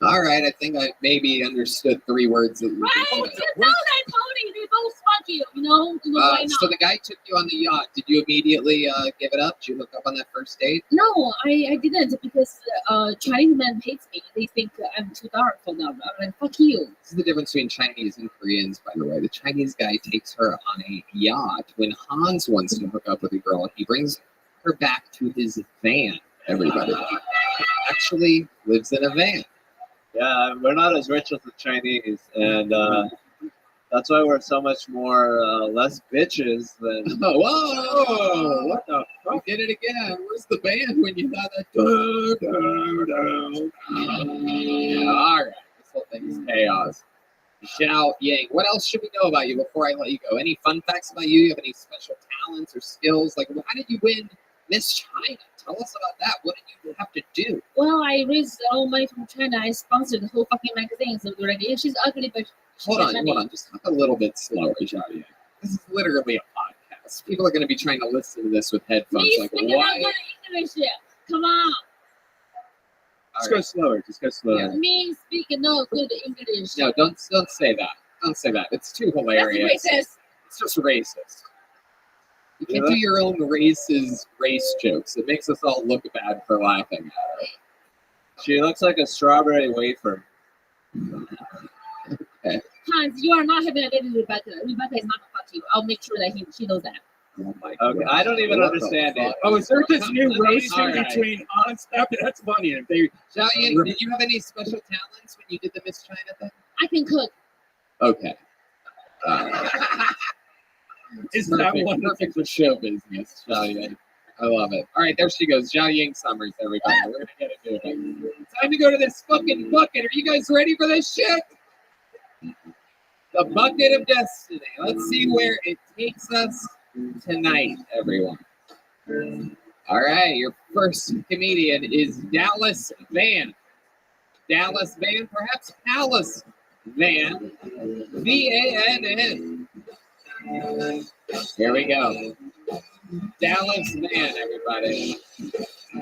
All right, I think I maybe understood 3 words. That right, you know that, Tony. They both fuck you, why not? So the guy took you on the yacht. Did you immediately give it up? Did you hook up on that first date? No, I didn't because Chinese men hate me. They think I'm too dark for them. I'm like, fuck you. This is the difference between Chinese and Koreans, by the way. The Chinese guy takes her on a yacht. When Hans wants to hook up with a girl, he brings her back to his van, everybody. Actually lives in a van. Yeah, we're not as rich as the Chinese, and that's why we're so much more less bitches than. Oh, whoa! What the fuck? Did it again. Where's the band when you thought that? All right, this whole thing is chaos. Xiao Yang, what else should we know about you before I let you go? Any fun facts about you? You have any special talents or skills? Like, how did you win Miss China? Tell us about that. What did you have to do? Well, I raised all money from China. I sponsored the whole fucking magazine. So they're like, yeah, she's ugly, but hold on. Just talk a little bit slower, Xiao Yang. This is literally a podcast. People are going to be trying to listen to this with headphones. Me like, speaking why? good English. Come on. Just go slower. Just go slower. Yeah. Me speaking no good English. No, don't say that. Don't say that. It's too hilarious. That's racist. It's just racist. You can do your own race jokes. It makes us all look bad for laughing at her. She looks like a strawberry wafer. Okay. Hans, you are not having a date with Rebecca. Rebecca is not gonna fuck you. I'll make sure that she knows that. Oh my God. Okay, I don't even understand it. Oh, is there this new race All in right. between Hans? That's funny. If they, Xiao Yang, did you have any special talents when you did the Miss China thing? I can cook. Okay. is Perfect. that one? Perfect for show business, Xiao Yang. I love it. All right, there she goes. Xiao Yang Summers, everybody. We're going to get into it. Time to go to this fucking bucket. Are you guys ready for this shit? The bucket of destiny. Let's see where it takes us tonight, everyone. All right, your first comedian is Dallas Van. Dallas Van, perhaps Palace Van. V-A-N-N. Here we go. Dallas Van, everybody. Hey,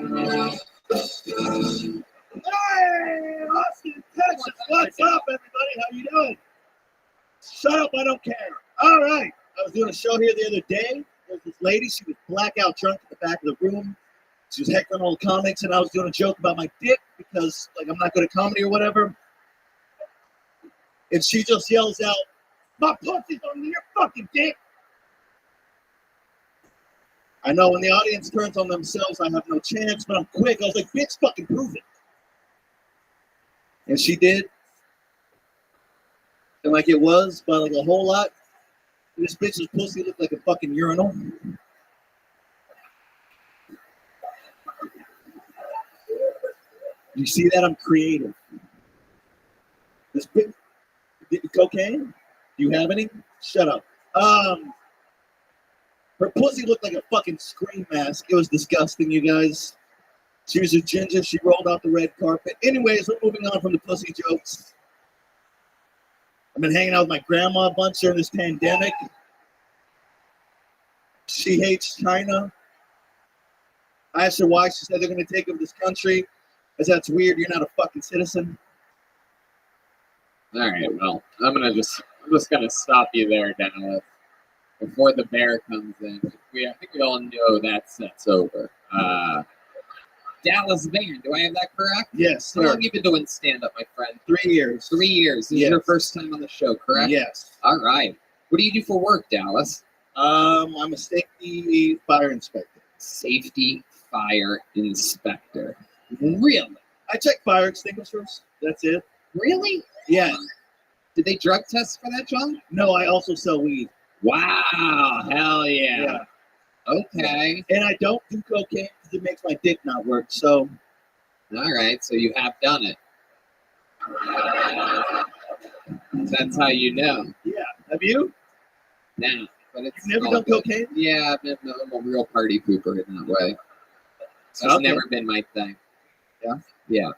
Austin, Texas. What's up, everybody? How you doing? Shut up, I don't care. All right. I was doing a show here the other day. There was this lady. She was blackout drunk at the back of the room. She was heckling all the comics, and I was doing a joke about my dick because, like, I'm not good at comedy or whatever. And she just yells out, "My pussy's on your fucking dick." I know when the audience turns on themselves, I have no chance, but I'm quick. I was like, "Bitch, fucking prove it." And she did. And like it was by like a whole lot. This bitch's pussy looked like a fucking urinal. You see that? I'm creative. This bitch, cocaine? Do you have any? Shut up. Her pussy looked like a fucking scream mask. It was disgusting, you guys. She was a ginger. She rolled out the red carpet. Anyways, we're moving on from the pussy jokes. I've been hanging out with my grandma a bunch during this pandemic. She hates China. I asked her why. She said they're going to take over this country. I said, that's weird. You're not a fucking citizen. All right, well, I'm just gonna stop you there, Dallas. Before the bear comes in, I think we all know that set's over. Dallas Van, do I have that correct? Yes, How sir. long have you been doing stand-up, my friend? 3 years. 3 years. This is Yes. your first time on the show, correct? Yes. All right. What do you do for work, Dallas? I'm a safety fire inspector. Safety fire inspector. Really? I check fire extinguishers. That's it. Really? Yeah. Did they drug test for that, John? No, I also sell weed. Wow. Hell yeah. Yeah. Okay. And I don't do cocaine because it makes my dick not work. So, All right. So you have done it. That's how you know. yeah. Have you? Now, but it's You've never all done good. cocaine? Yeah, I'm a real party pooper in that way. That's Okay. never been my thing. Yeah? Yeah.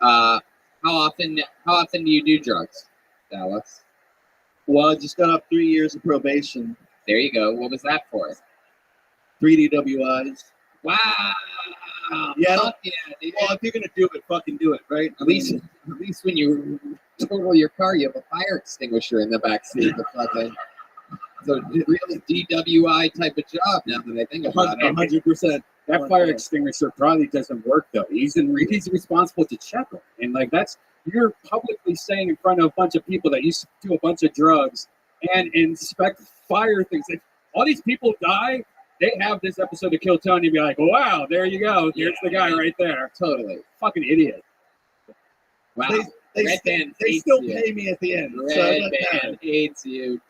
How often do you do drugs, Dallas? Well, I just got off 3 years of probation. There you go. What was that for? 3 DWIs. Wow. Yeah, Fuck yeah, dude. Well, if you're going to do it, fucking do it, right? At least when you total your car, you have a fire extinguisher in the back seat. The fucking so really DWI type of job. Now that I think about it, 100%. That fire extinguisher probably doesn't work though. He's responsible to check them, and like you're publicly saying in front of a bunch of people that you do a bunch of drugs and inspect fire things. Like, all these people die. They have this episode of Kill Tony and be like, wow, there you go. Here's the guy right there. Totally. Fucking idiot. Wow. They Red Band they hates still you. pay me at the end. so it Red doesn't matter. Band hates you.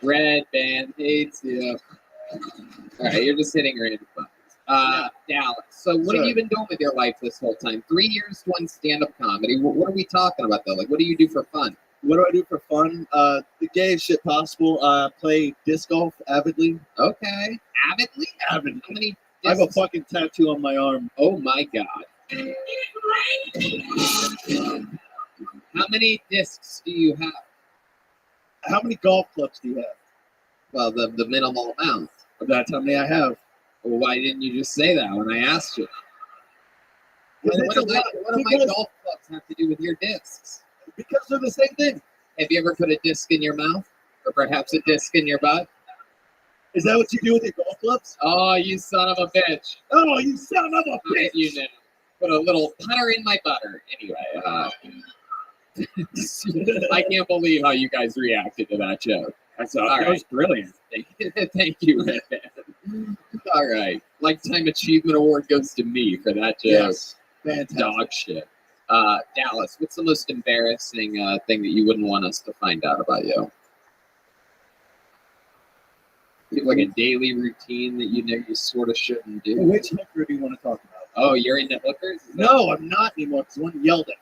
Red Band hates you. All right, you're just hitting random buttons. Dallas, so what have Sir. you been doing with your life this whole time? 3 years doing stand-up comedy. What are we talking about, though? Like, what do you do for fun? What do I do for fun? The gayest shit possible. Play disc golf avidly. Okay. Avidly? Avidly. How many I have a discs? fucking tattoo on my arm. Oh, my God. How many discs do you have? How many golf clubs do you have? Well, the minimal amount. That's how many I have. Well, why didn't you just say that when I asked you? What It's do a my lot, golf clubs have to do with your discs? because they're the same thing. Have you ever put a disc in your mouth? Or perhaps a disc in your butt? Is that what you do with your golf clubs? Oh, you son of a bitch. Oh, you son of a How bitch! did you know? Put a little putter in my butter. Anyway, I can't believe how you guys reacted to that joke. That was brilliant. Thank you, Red Band. All right. Lifetime Achievement Award goes to me for that joke. Yes. Fantastic. Dog shit. Dallas, what's the most embarrassing thing that you wouldn't want us to find out about you? You have like a daily routine that you know you sort of shouldn't do. Which hooker do you want to talk about? Oh, you're into hookers? No, I'm not anymore because one yelled at me.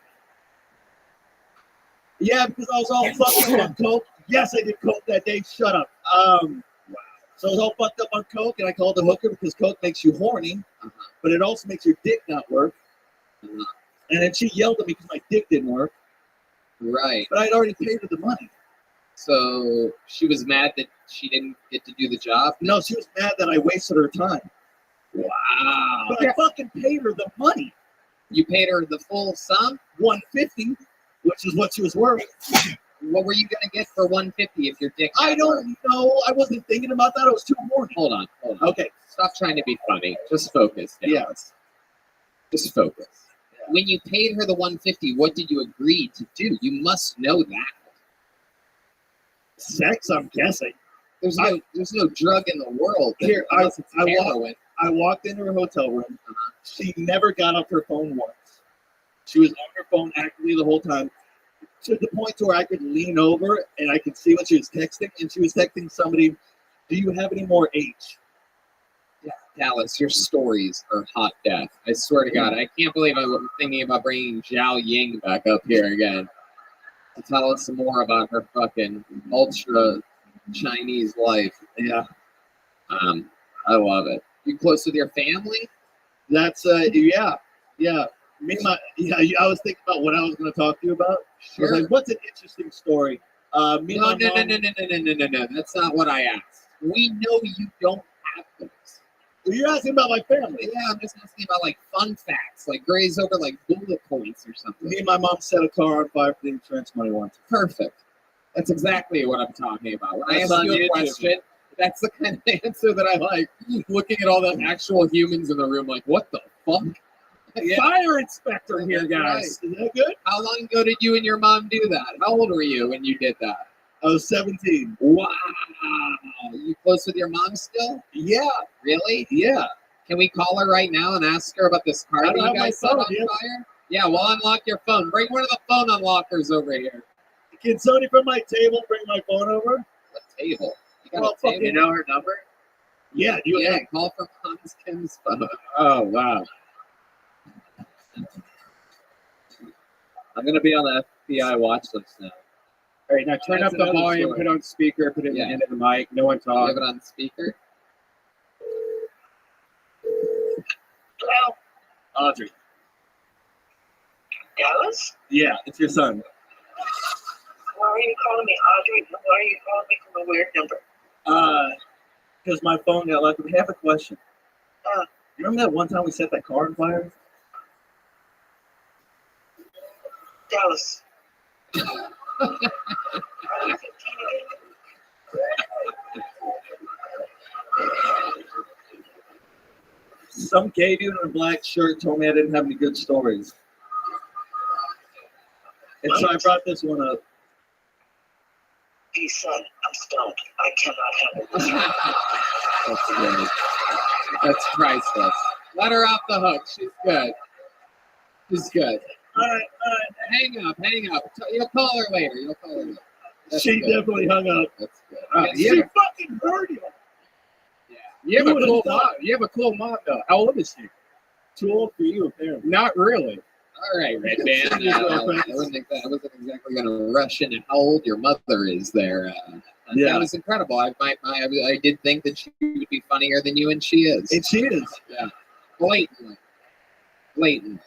Yeah, because I was all fucked up on coke. Yes, I did coke that day. Shut up. So I was all fucked up on coke, and I called the hooker because coke makes you horny, but it also makes your dick not work. And then she yelled at me because my dick didn't work, Right. but I'd already paid her the money. So she was mad that she didn't get to do the job? No, she was mad that I wasted her time. Wow. But I fucking paid her the money. You paid her the full sum? $150, which is what she was worth. What were you going to get for $150 if your dick? I don't know. I wasn't thinking about that. I was too horny. Hold on. Okay. Stop trying to be funny. Just focus. Dallas. Yeah. Just focus. When you paid her the $150, what did you agree to do? You must know that. Sex, I'm guessing. There's no drug in the world. Here, unless it's heroin. I walked into her hotel room. She never got off her phone once. She was on her phone actively the whole time, to the point to where I could lean over and I could see what she was texting. And she was texting somebody, "Do you have any more H?" Dallas, your stories are hot death. I swear to God, I can't believe I'm thinking about bringing Zhao Ying back up here again to tell us some more about her fucking ultra Chinese life. Yeah. I love it. You close with your family? That's yeah. Me and I was thinking about what I was going to talk to you about. I was like, what's an interesting story? No. That's not what I asked. We know you don't have those. You're asking about my family. Yeah, I'm just asking about like fun facts, like graze over like bullet points or something. Me and my mom set a car on fire for the insurance money once. Perfect. That's exactly what I'm talking about. When I That's ask on you a YouTube. question, that's the kind of answer that I like. Looking at all the actual humans in the room, like, what the fuck? Yeah. Fire inspector here, guys. Is that good? How long ago did you and your mom do that? How old were you when you did that? I was 17. Wow. You close with your mom still? Yeah. Really? Yeah. Can we call her right now and ask her about this car I that don't you have my guys set phone, on dude. fire? Yeah, we'll unlock your phone. Bring one of the phone unlockers over here. Can somebody from my table bring my phone over? What table? You got Well, a table? You know her number? Yeah, do you Yeah, have call from Hans Kim's phone. Oh wow. I'm gonna be on the FBI watch list now. All right, now turn That's up the another volume, story. put on speaker, put it in Yeah. the end of the mic. No one You have talk. it on speaker? Hello, Audrey. Dallas? Yeah, it's your son. Why are you calling me Audrey? Why are you calling me from a weird number? Because my phone got left. We have a question. Uh. You remember that one time we set that car on fire? Dallas. Some gay dude in a black shirt told me I didn't have any good stories. And so I brought this one up. He said, I'm stoned. I cannot handle this. That's good. That's priceless. Let her off the hook. She's good. She's good. All right. Hang up. You'll call her later. That's She good. definitely hung up. That's good. She fucking heard you. You have a Who cool would've mom. thought? You have a cool mom though. How old is she? Too old for you, apparently. Not really. All right, Red Band. She's I girlfriend. wasn't exactly going to rush into how old your mother is there. Yeah. That was incredible. I did think that she would be funnier than you, and she is. And she is. Blatantly. It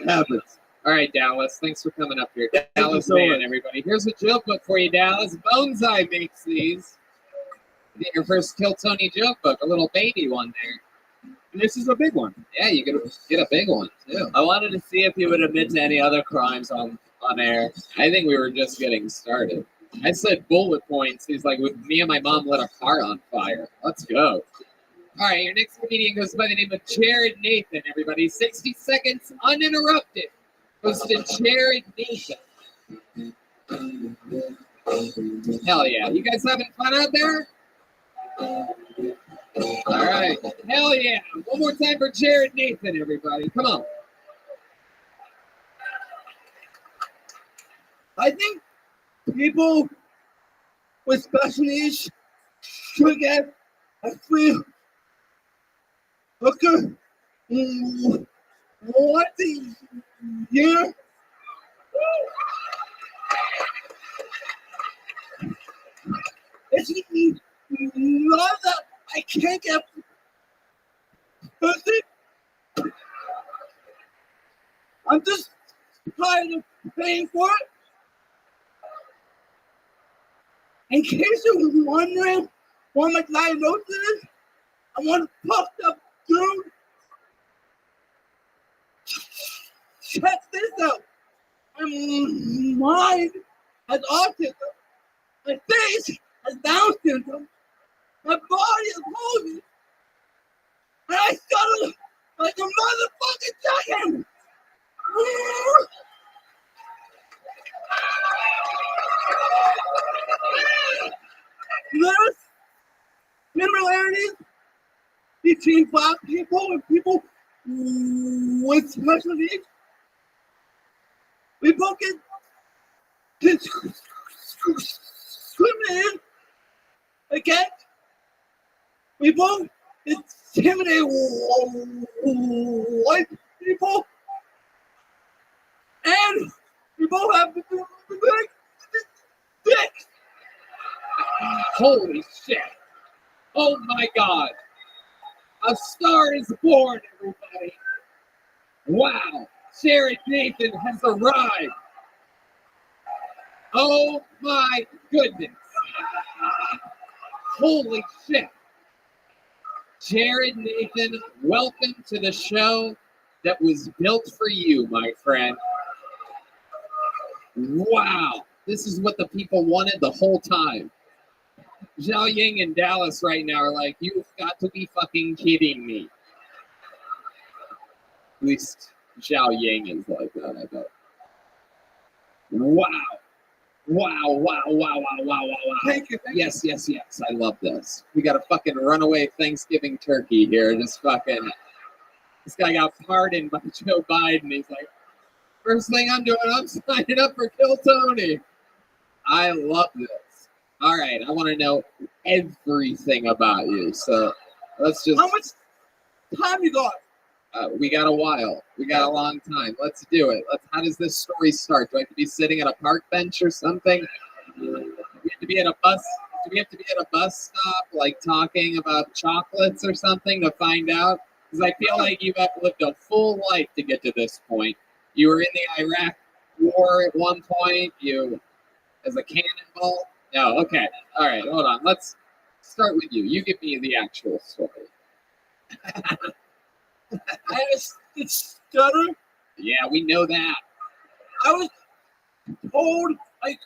happens. All right, Dallas. Thanks for coming up here. Thank you Dallas so Man, much. everybody. Here's a joke book for you, Dallas. Bonsai makes these. Get your first Kill Tony joke book, a little baby one there. And this is a big one. Yeah, you get a big one, too. I wanted to see if he would admit to any other crimes on air. I think we were just getting started. I said bullet points. He's like, with me and my mom lit a car on fire. Let's go. All right, your next comedian goes by the name of Jared Nathan, everybody. 60 seconds uninterrupted. Goes to Jared Nathan. Hell yeah. You guys having fun out there? All right. Hell yeah. One more time for Jared Nathan, everybody. Come on. I think people with special needs should get a free hooker once a year. It's not that I can't get pussy. I'm just tired of paying for it. In case you're wondering what my diagnosis is, I'm one puffed up dude. Check this out. My mind has autism. My face has Down syndrome. My body is holy. And I scuttle like a motherfucking chicken. There's similarities between black people and people with special needs. We both get discriminated against. We both intimidate white people. And we both have big dicks. Holy shit. Oh my God. A star is born, everybody. Wow. Jared Nathan has arrived. Oh my goodness. Holy shit. Jared Nathan, welcome to the show that was built for you, my friend. Wow. This is what the people wanted the whole time. Zhao Ying in Dallas right now are like, you've got to be fucking kidding me. At least Zhao Ying is like that, I bet. Wow. Wow. Thank you. Yes. I love this. We got a fucking runaway Thanksgiving turkey here. Just fucking. This guy got pardoned by Joe Biden. He's like, first thing I'm doing, I'm signing up for Kill Tony. I love this. All right, I want to know everything about you. So let's just. How much time you got? We got a while. We got a long time. Let's do it. How does this story start? Do I have to be sitting at a park bench or something? Do we have to be at a bus? Do we have to be at a bus stop, like talking about chocolates or something to find out? Because I feel like you've lived a full life to get to this point. You were in the Iraq War at one point. You, as a cannonball. No, okay. All right, hold on. Let's start with you. You give me the actual story. I was stutter. Yeah, we know that. I was told I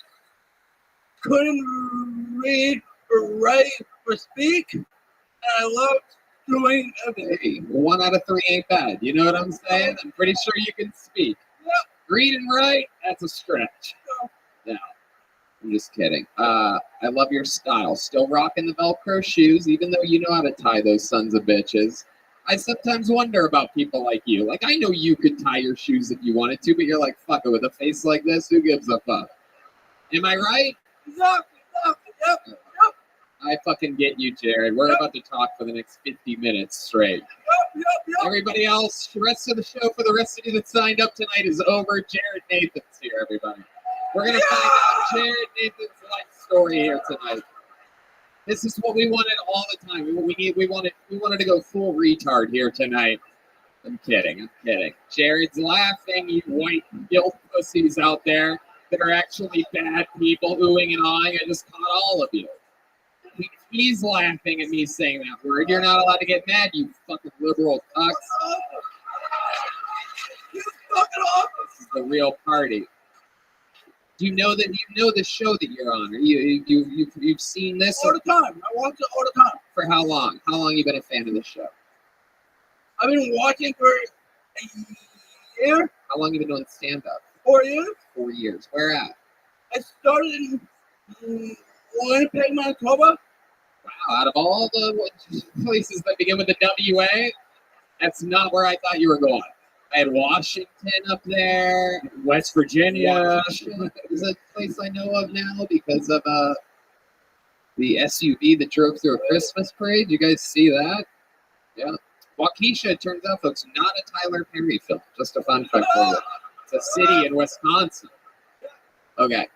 couldn't read or write or speak, and I loved doing everything. Hey, 1 out of 3 ain't bad. You know what I'm saying? I'm pretty sure you can speak. Yep. Read and write, that's a stretch. No, I'm just kidding. I love your style. Still rocking the Velcro shoes, even though you know how to tie those sons of bitches. I sometimes wonder about people like you. Like, I know you could tie your shoes if you wanted to, but you're like, fuck it, with a face like this, who gives a fuck? Am I right? Exactly. Yep. I fucking get you, Jared. We're about to talk for the next 50 minutes straight. Yep. Everybody else, the rest of the show for the rest of you that signed up tonight is over. Jared Nathan's here, everybody. We're going to find out Jared Nathan's life story here tonight. This is what we wanted all the time. We wanted to go full retard here tonight. I'm kidding. Jared's laughing, you white guilt pussies out there that are actually bad people oohing and awing. I just caught all of you. He's laughing at me saying that word. You're not allowed to get mad, you fucking liberal cucks. You fucking awful. This is the real party. Do you know the show that you're on? You've seen this All the time. I watch it all the time. For how long? How long you been a fan of the show? I've been watching for a year. How long you been doing stand up? 4 years. 4 years. Where at? I started in Winnipeg, Manitoba. Wow, out of all the places that begin with the WA, that's not where I thought you were going. I had Washington up there. West Virginia. Washington is a place I know of now because of the SUV that drove through a Christmas parade. You guys see that? Yeah. Waukesha, it turns out, folks, not a Tyler Perry film. Just a fun fact for you. It's a city in Wisconsin. Okay.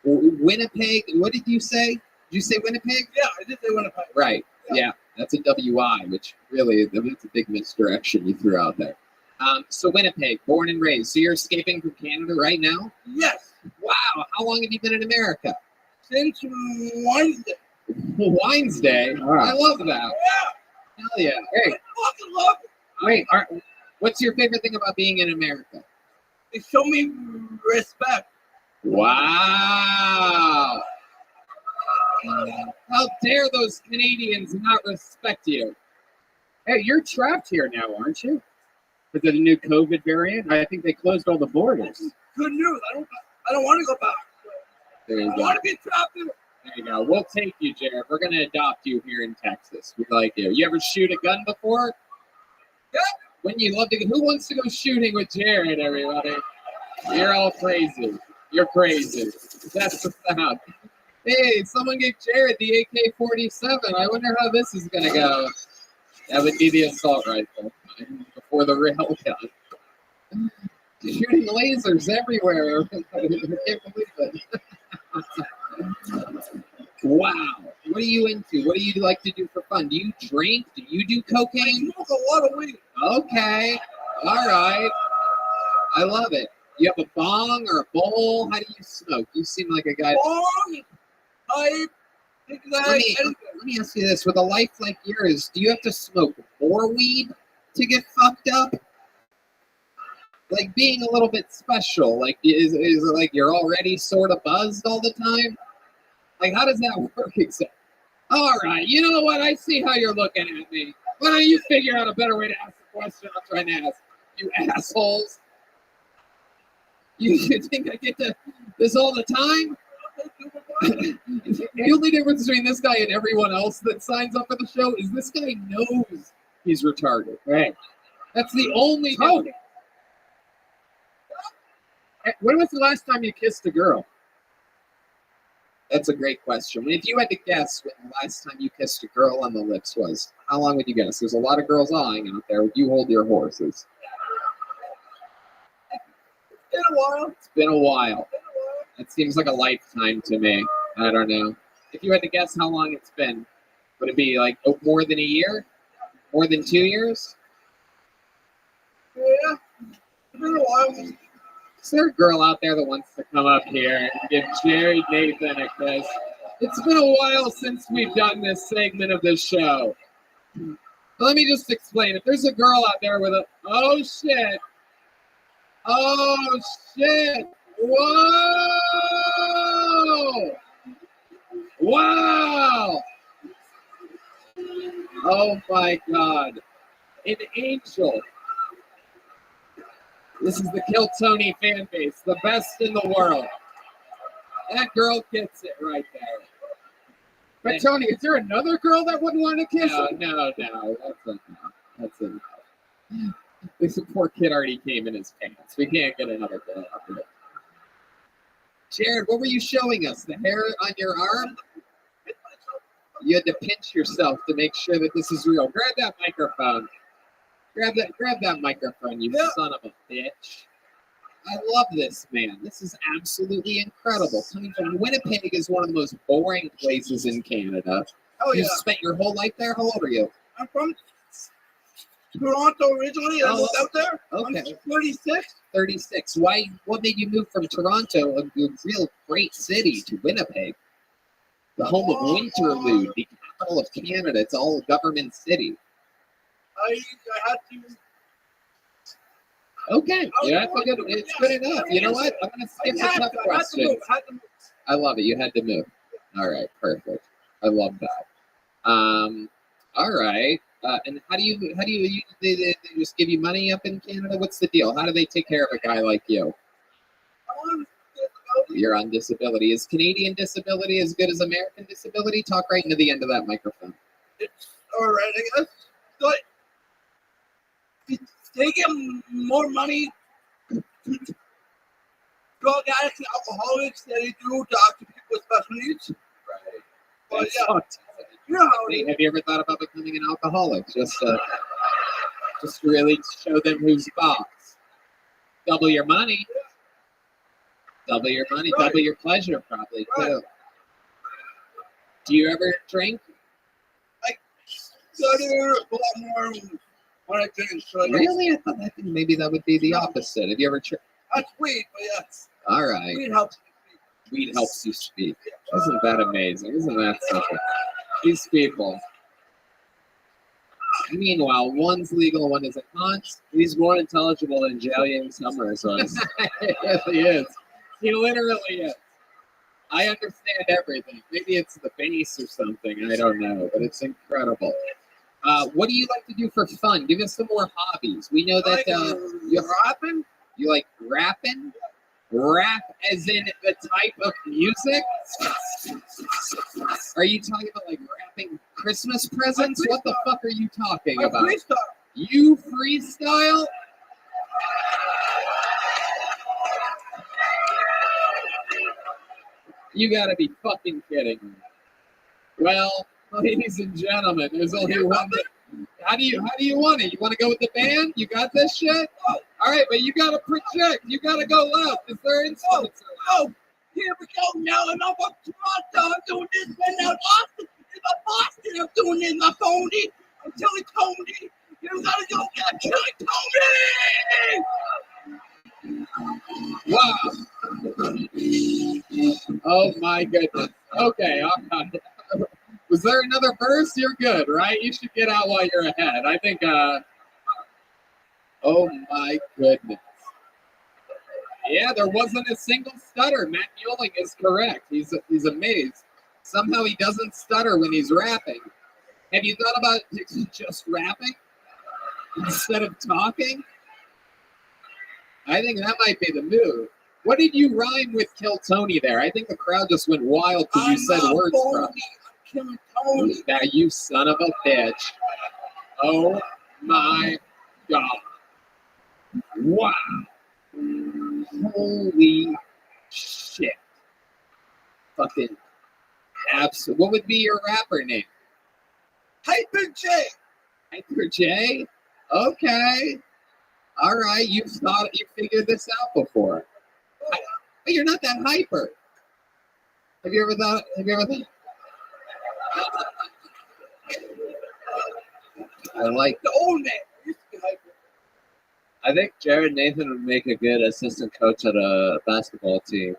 Winnipeg, what did you say? Did you say Winnipeg? Yeah, I did say Winnipeg. Right. Yeah. That's a WI, which really, that's a big misdirection you threw out there. So Winnipeg, born and raised. So you're escaping from Canada right now? Yes. Wow. How long have you been in America? Since Wednesday. Wednesday? I love that. Yeah. Hell yeah. Hey, I fucking love it. wait. What's your favorite thing about being in America? They show me respect. Wow. How dare those Canadians not respect you? Hey, you're trapped here now, aren't you? Because of the new COVID variant, I think they closed all the borders. Good news. I don't want to go back. There you I go. want to be trapped in. There you go. We'll take you, Jared. We're going to adopt you here in Texas. We like you. You ever shoot a gun before? Yeah. When you love to go, who wants to go shooting with Jared, everybody? You're all crazy. You're crazy. That's the sound. Hey, someone gave Jared the AK-47. I wonder how this is going to go. That would be the assault rifle before the rail gun. Shooting lasers everywhere. I can't believe it. Wow. What are you into? What do you like to do for fun? Do you drink? Do you do cocaine? I smoke a lot of weed. Okay. All right. I love it. You have a bong or a bowl? How do you smoke? You seem like a guy. Bong, pipe, Let me ask you this. With a life like yours, do you have to smoke more weed to get fucked up? Like being a little bit special? Like is it like you're already sort of buzzed all the time? Like how does that work exactly? All right, you know what? I see how you're looking at me. Why don't you figure out a better way to ask the question I'm trying to ask? You assholes. You think I get this all the time? The only difference between this guy and everyone else that signs up for the show is this guy knows he's retarded. Right. That's the only difference. When was the last time you kissed a girl? That's a great question. If you had to guess when the last time you kissed a girl on the lips was, how long would you guess? There's a lot of girls eyeing out there. Would you hold your horses? It's been a while. It's been a while. It seems like a lifetime to me. I don't know. If you had to guess how long it's been, would it be like more than a year? More than 2 years? Yeah, it's been a while. Is there a girl out there that wants to come up here and give Jerry Nathan a kiss? It's been a while since we've done this segment of the show. Let me just explain. If there's a girl out there with a, oh shit, whoa, wow, oh my God, an angel. This is the Kill Tony fan base, the best in the world. That girl gets it right there. But Tony, is there another girl that wouldn't want to kiss him? No. That's enough. This poor kid already came in his pants. We can't get another girl out here. Jared, what were you showing us? The hair on your arm? You had to pinch yourself to make sure that this is real. Grab that microphone. Grab that microphone, you son of a bitch. I love this man. This is absolutely incredible. Coming from Winnipeg is one of the most boring places in Canada. Oh, You yeah. spent your whole life there? How old are you? I'm from Toronto originally. I moved out there. Okay. I'm 36. 36. What made you move from Toronto, a real great city, to Winnipeg? The home of Winterlude, the capital of Canada. It's all a government city. I had to. Okay, yeah, it's good enough. You know what? I'm going to skip the tough questions. I love it. You had to move. All right, perfect. I love that. All right. And how do you they just give you money up in Canada? What's the deal? How do they take care of a guy like you? You're on disability. Is Canadian disability as good as American disability? Talk right into the end of that microphone. It's all right, I guess. But they get more money to drug addicts and alcoholics than they do to people with special needs. Right. But That's yeah, fucked. you know how it Hey, is. have you ever thought about becoming an alcoholic? Just really show them who's boss. Double your money. Double your money. Right. Double your pleasure, probably Right. too. Do you ever drink? So there's a lot more when I drink. So Really? I thought maybe that would be the opposite. Have you ever tried? that's weed, but yes, All right. weed helps. Weed helps you speak. Isn't that amazing? Isn't that something? These people. Meanwhile, one's legal, one isn't. Hans, He's more intelligible than Jillian Summers was. yes, he is. He literally is. I understand everything. Maybe it's the bass or something. I don't know, but it's incredible. What do you like to do for fun? Give us some more hobbies. We know that You're rapping? you like rapping. Rap as in the type of music? Are you talking about like rapping Christmas presents? What the fuck are you talking I about? freestyle. You freestyle? You gotta be fucking kidding me. Well, ladies and gentlemen, there's only one. How do you want it? You want to go with the band? You got this shit? All right, but you gotta project. You gotta go loud. Is there instruments? Oh, here we go now. I'm up from Toronto. I'm doing this right now. Austin. In my Boston, I'm doing it in my phony. I'm telling Tony. You gotta go get killing Tony! Wow. Oh my goodness. Okay, all right. Was there another verse? You're good, right? You should get out while you're ahead. I think, oh my goodness. Yeah, there wasn't a single stutter. Matt Muelling is correct. He's amazed. Somehow he doesn't stutter when he's rapping. Have you thought about just rapping instead of talking? I think that might be the move. What did you rhyme with Kill Tony there? I think the crowd just went wild because you said not words phony, from. I'm killing Tony. Now you son of a bitch. Oh my God. Wow. Holy shit. Fucking absolute. What would be your rapper name? Hyper J. Hyper J? Okay. All right. You figured this out before. But you're not that hyper. Have you ever thought? I like The old man. Used to be hyper. I think Jared Nathan would make a good assistant coach at a basketball team.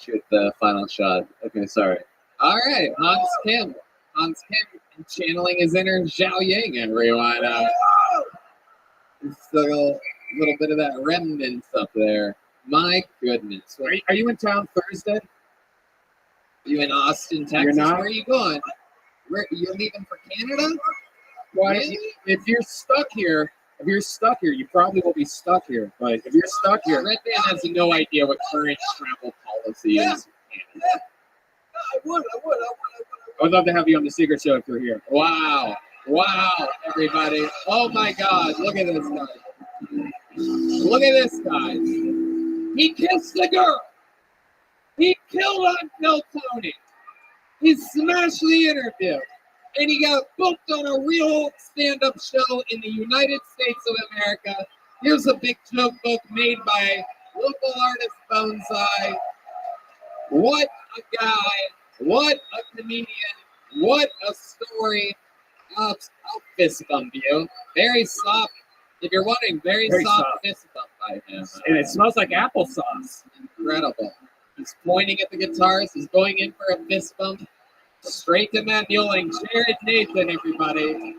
Shoot the final shot. Okay, sorry. All right, Hans Kim. Hans Kim channeling his inner Zhao Yang, everyone. Still a little bit of that remnants up there. My goodness. Are you in town Thursday? Are you in Austin, Texas? You're not? Where are you going? You're leaving for Canada? Well, Really? if you're stuck here, you probably will be stuck here. But if you're stuck here, Red Band has no idea what current travel policy is. I would. I would love to have you on the Secret Show if you're here. Wow, everybody. Oh my God, look at this guy. Look at this guy. He kissed the girl. He killed on Phil Tony. He smashed the interview. And he got booked on a real stand-up show in the United States of America. Here's a big joke book made by local artist Bonsai. What a guy. What a comedian. What a story. I'll fist bump you. Very soft. If you're wondering, very soft fist bump by him. And it smells like applesauce. Incredible. He's pointing at the guitars. He's going in for a fist bump. Straight to Matt Muelling. Jared Nathan, everybody.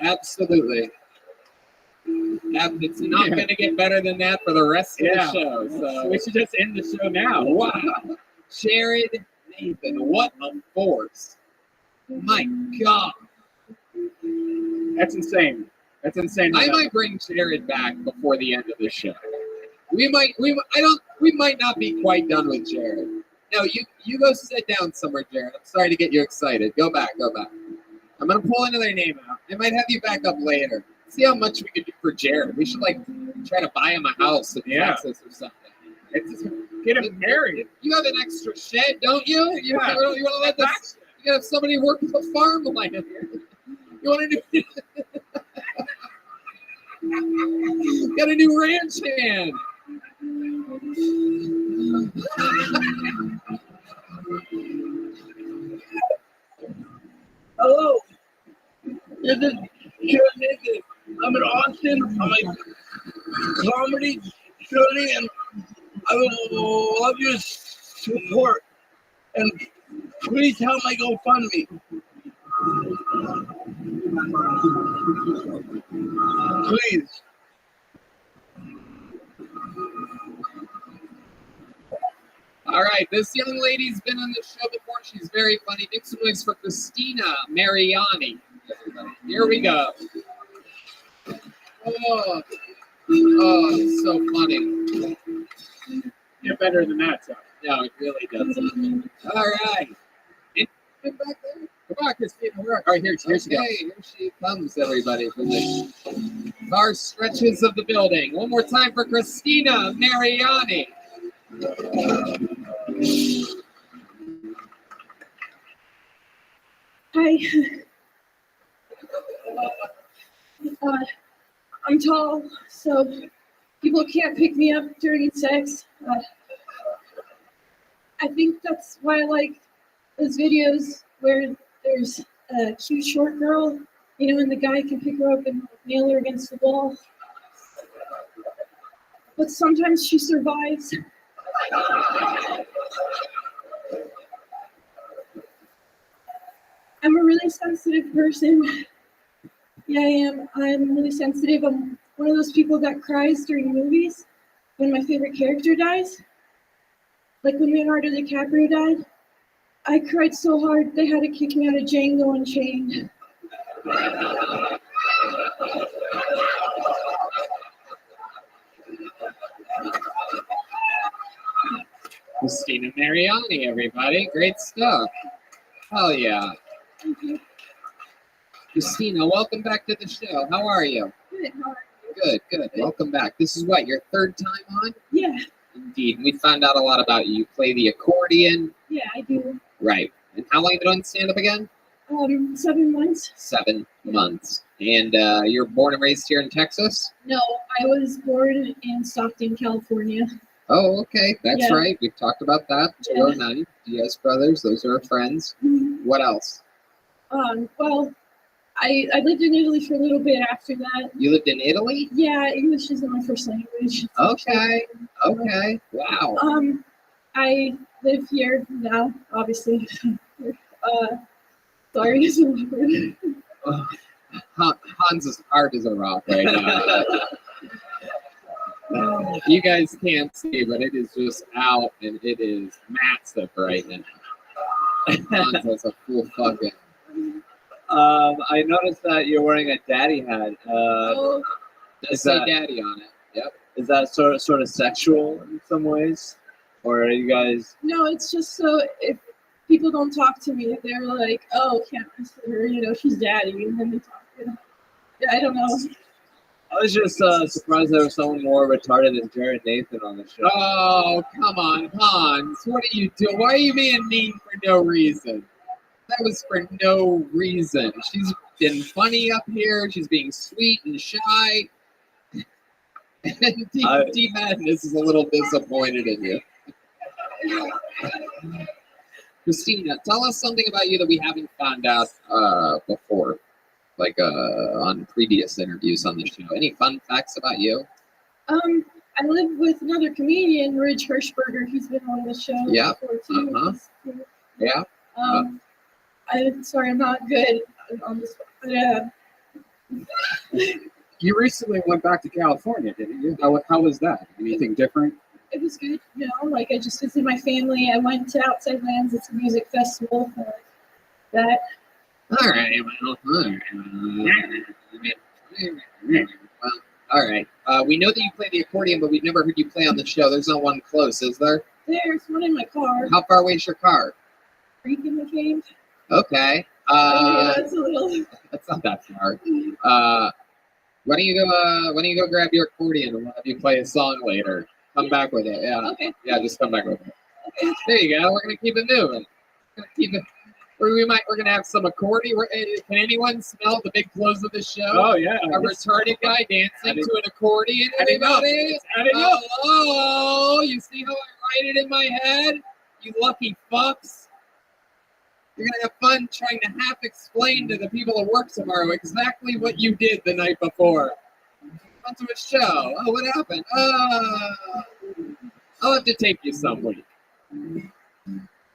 Absolutely. It's not going to get better than that for the rest of the show. So we should just end the show now. Wow. Jared Nathan, what a force. My God. That's insane. That's insane. I might bring Jared back before the end of the show. We might not be quite done with Jared. No, you go sit down somewhere, Jared. I'm sorry to get you excited. Go back. I'm gonna pull another name out. I might have you back up later. See how much we could do for Jared. We should try to buy him a house in Texas or something. Get him married. You have an extra shed, don't you? You want to let this? You gotta have somebody work the farmland here. You want to do? Got a new ranch hand. Hello. This is Jared Nathan. I'm in Austin. I'm a comedy shooting, and I would love your support. And please help my GoFundMe. Please. All right, this young lady's been on the show before. She's very funny. Make some noise for Christina Mariani. Here we go. Oh, it's so funny. Get better than that, so. No, it really doesn't. All right. Back there. Come on, Christina. All right, here she goes. Here she comes, everybody, from the far stretches of the building. One more time for Christina Mariani. Hi. I'm tall, so people can't pick me up during sex. I think that's why I like those videos where there's a cute short girl, and the guy can pick her up and nail her against the wall. But sometimes she survives. I'm a really sensitive person. Yeah, I am. I'm really sensitive. I'm one of those people that cries during movies when my favorite character dies. Like when Leonardo DiCaprio died. I cried so hard they had to kick me out of Django Unchained. Christina Mariani, everybody. Great stuff. Hell yeah. Christina, welcome back to the show. How are you? Good, how are you? Good, good. Welcome back. This is what, your third time on? Yeah, Indeed. We found out a lot about you. You play the accordion. yeah, I do. Right. And how long have you been doing stand-up again? 7 months. 7 months. And you're born and raised here in Texas? No, I was born in Stockton, California. Oh, okay. That's Yeah. right. We've talked about that. Yeah. 209, Diaz Brothers. Those are our friends. What else? Well, I lived in Italy for a little bit after that. You lived in Italy? Yeah, English isn't my first language. Okay. Okay. Wow. I live here now, obviously. Sorry, it's awkward. Hans' heart is a rock right now. You guys can't see, but it is just out and it is massive right now. Hans has a full fucking. I noticed that you're wearing a daddy hat. Oh, Does say daddy on it. Yep. Is that sort of sexual in some ways, or are you guys? no, it's just so if people don't talk to me, they're like, oh, can't mess with her, she's daddy, and then they talk. Yeah, I don't know. I was just surprised there was someone more retarded than Jared Nathan on the show. Oh, come on, Hans. What are you doing? Why are you being mean for no reason? That was for no reason. She's been funny up here. She's being sweet and shy. And D Madness is a little disappointed in you. Christina, tell us something about you that we haven't found out before, like on previous interviews on the show. Any fun facts about you? I live with another comedian, Ridge Hirschberger. He's been on the show before too. Yeah. I'm sorry, I'm not good on this one. You recently went back to California, didn't you? How was that? Anything different? It was good, like I just visited my family. I went to Outside Lands. It's a music festival. That. All right. Well, all right. We know that you play the accordion, but we've never heard you play on the show. There's no one close, is there? There's one in my car. How far away is your car? Creek in the cave. Okay. Yeah, it's a little. That's not that far. Why don't you go grab your accordion and we'll have you play a song later. Come back with it. Yeah. Okay. Yeah, just come back with it. Okay. There you go. We're gonna keep it moving. We're gonna have some accordion. Can anyone smell the big close of the show? Oh yeah. A retarded guy dancing to an accordion. Everybody. Adding up. Oh, you see how I write it in my head? You lucky fucks. You're going to have fun trying to half explain to the people at work tomorrow exactly what you did the night before. Went to a show. Oh, what happened? I'll have to take you some week.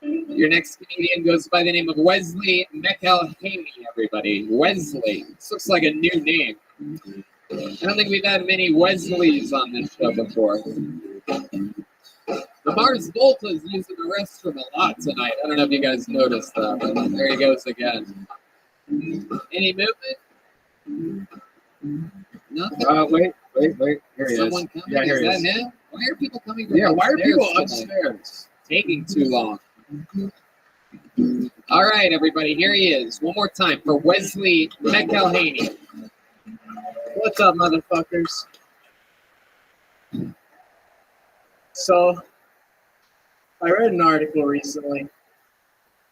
Your next comedian goes by the name of Wesley McElhaney, everybody. Wesley. This looks like a new name. I don't think we've had many Wesleys on this show before. The Mars Volta is using the restroom a lot tonight. I don't know if you guys noticed that, but there he goes again. Any movement? Nothing? Wait. Here he Someone is. coming? Yeah, here Is he that is. him? Why are people coming from Yeah, why are people upstairs tonight? upstairs? Taking too long. All right, everybody, here he is. One more time for Wesley McElhaney. What's up, motherfuckers? So, I read an article recently,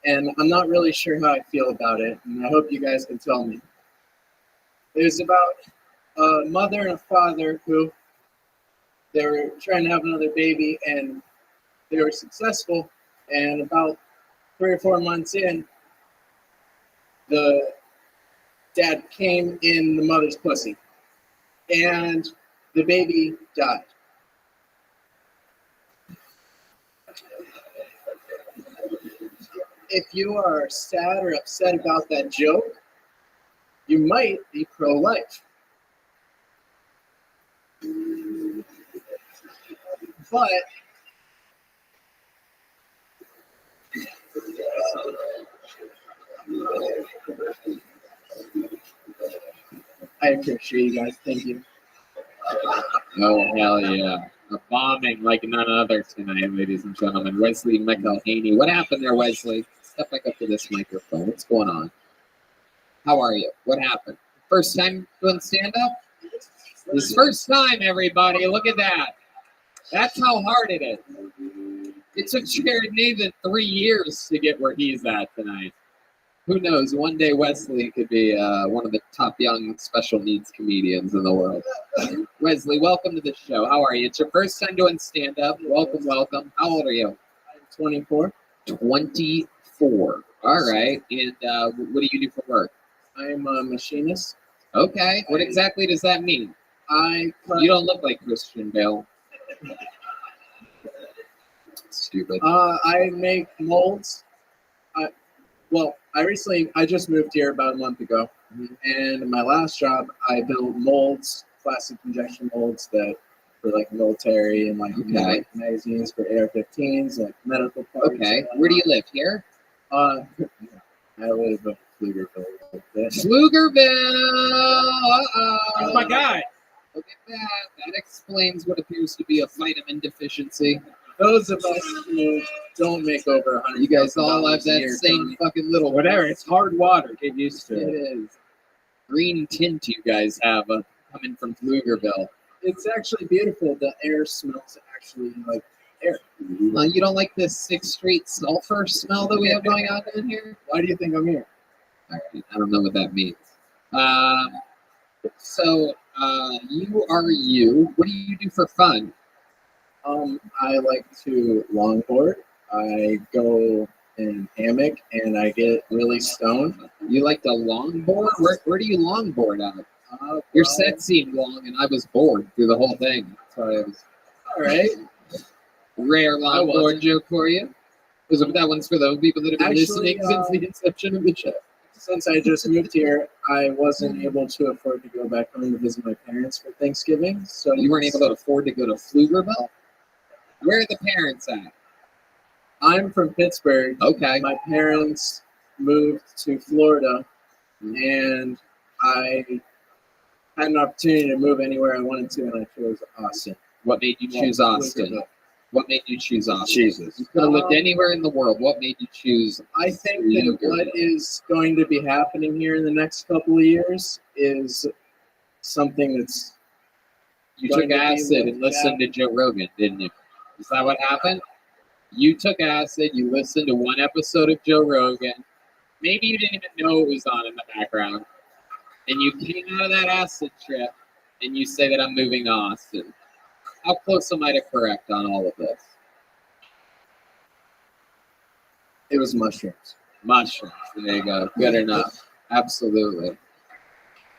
and I'm not really sure how I feel about it, and I hope you guys can tell me. It was about a mother and a father who they were trying to have another baby, and they were successful, and about 3 or 4 months in, the dad came in the mother's pussy, and the baby died. If you are sad or upset about that joke, you might be pro-life. But I appreciate you guys. Thank you. Oh, hell yeah. bombing like none other tonight, ladies and gentlemen. Wesley McElhaney. What happened there, Wesley? Step back up to this microphone. What's going on? How are you? What happened? First time doing stand-up? This first time, everybody. Look at that. That's how hard it is. It took Jared Nathan 3 years to get where he's at tonight. Who knows? One day Wesley could be one of the top young special needs comedians in the world. Wesley, welcome to the show. How are you? It's your first time doing stand-up. Welcome, welcome. How old are you? I'm 24. 24. All right. And what do you do for work? I'm a machinist. Okay. What exactly does that mean? You don't look like Christian Bale. Stupid. I make molds. I just moved here about a month ago, and in my last job, I built molds, plastic injection molds that for like military and like, like magazines for AR-15s, like medical parts. Okay, where do you live? Here? I live in Pflugerville. Pflugerville! That's my guy. Look at that. That explains what appears to be a vitamin deficiency. Those of us who don't make over 100, you guys all have that same fucking little whatever. It's hard water. Get used to it. It is. Green tint you guys have coming from Pflugerville. It's actually beautiful. The air smells actually like air. You don't like this 6th Street sulfur smell that we have going on in here? Why do you think I'm here? All right. I don't know what that means. You are you. What do you do for fun? I like to longboard. I go in hammock and I get really stoned. You like to longboard? Where do you longboard at? Your set seemed long and I was bored through the whole thing. So it was all right. Rare longboard joke for you. That one's for those people that have been listening since the inception of the show. Since I just moved here, I wasn't able to afford to go back home to visit my parents for Thanksgiving. So you weren't able to afford to go to Pflugerville? Where are the parents at? I'm from Pittsburgh. Okay. My parents moved to Florida, and I had an opportunity to move anywhere I wanted to, and I chose Austin. What made you choose Austin? What made you choose Austin? Jesus. You could have lived anywhere in the world. What made you choose? I think that what is going to be happening here in the next couple of years is something that's... You took acid and listened to Joe Rogan, didn't you? Is that what happened? You took acid, you listened to one episode of Joe Rogan. Maybe you didn't even know it was on in the background. And you came out of that acid trip and you say that I'm moving to Austin. How close am I to correct on all of this? It was mushrooms. Mushrooms. There you go. Good enough. Absolutely.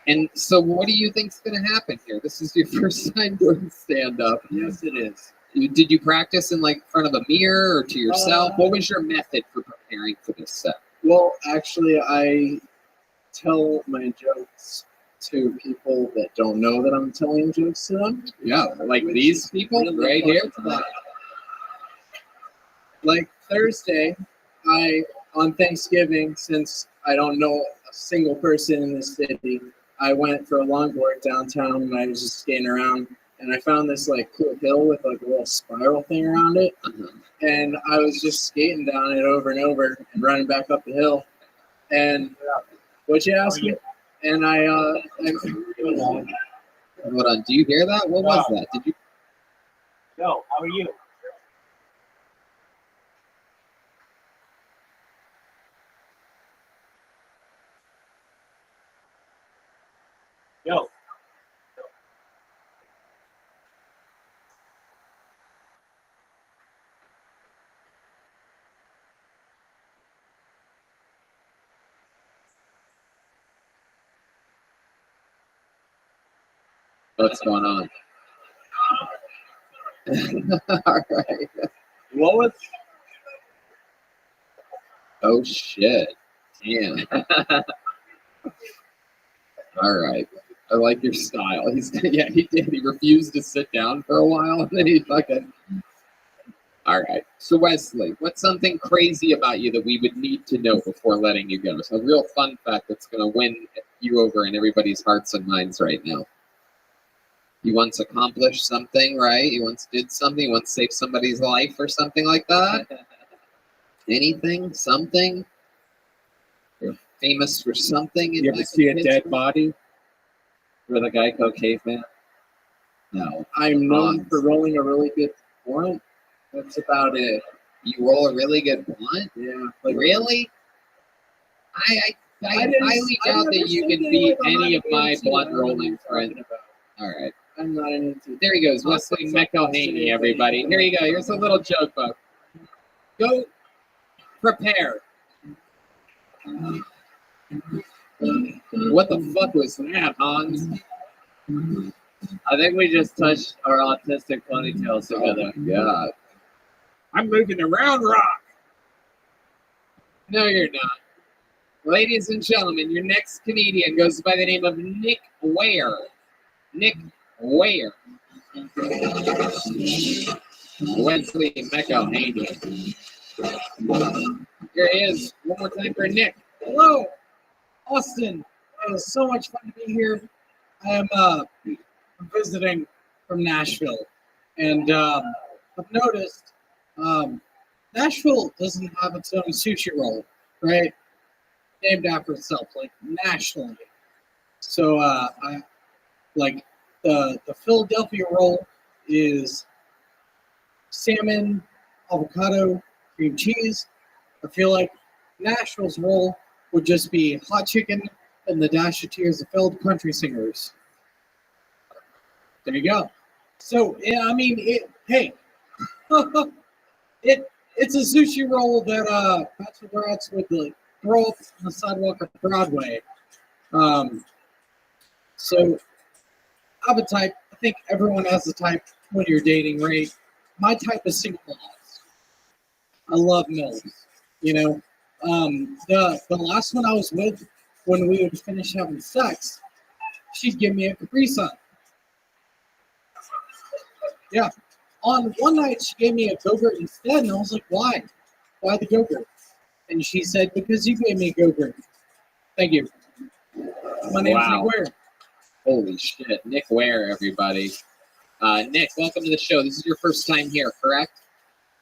And so what do you think's going to happen here? This is your first time doing stand-up. Yes, it is. Did you practice in like front of a mirror or to yourself? What was your method for preparing for this set? Well, actually, I tell my jokes to people that don't know that I'm telling jokes to them. Yeah, like these people right here. Like Thursday, on Thanksgiving, since I don't know a single person in the city, I went for a longboard downtown and I was just skating around. And I found this like cool hill with like a little spiral thing around it. And I was just skating down it over and over and running back up the hill. And what'd you ask me? And Hold on, do you hear that? What was that? Did you? Yo, how are you? Yo. What's going on? All right. what was? Oh shit! Damn. All right. I like your style. He did. He refused to sit down for a while, and then he fucking. All right. So Wesley, what's something crazy about you that we would need to know before letting you go? So a real fun fact that's going to win you over in everybody's hearts and minds right now. You once accomplished something, right? You once did something. You once saved somebody's life or something like that. Anything, something. You're famous for something. You ever see a dead body? For the Geico caveman. No. I'm known for rolling a really good blunt. That's about it. You roll a really good blunt? Yeah. Really? I highly doubt that you can understand beat what I'm any of not my into. blunt I don't know what rolling you're friends. talking about. All right. I'm not into. There he goes, Wesley McElhaney, everybody. Here you go. Here's a little joke book. Go prepare. What the fuck was that, Hans? I think we just touched our autistic ponytails together. God. I'm moving around rock. No, you're not. Ladies and gentlemen, your next comedian goes by the name of Nick Ware. Nick Ware. Wesley McElhaney. Here he is. One more time for Nick. Hello, Austin. It was so much fun to be here. I'm visiting from Nashville, and I've noticed Nashville doesn't have its own sushi roll, right? Named after itself, like nationally. So I like the Philadelphia roll is salmon, avocado, cream cheese. I feel like Nashville's roll would just be hot chicken and the dash of tears of failed country singers. There you go. So yeah, I mean, hey, it's a sushi roll that bachelorettes would like throw up on the sidewalk of Broadway. So I have a type. I think everyone has a type when you're dating, right? My type is single malts. I love milk. You know, the last one I was with, when we would finish having sex, she'd give me a Capri Sun. Yeah. On one night, she gave me a Go-Gurt instead, and I was like, why? Why the Go-Gurt? And she said, because you gave me a Go-Gurt. Thank you. My name's Wow. Nick Ware. Holy shit. Nick Ware, everybody. Nick, welcome to the show. This is your first time here, correct?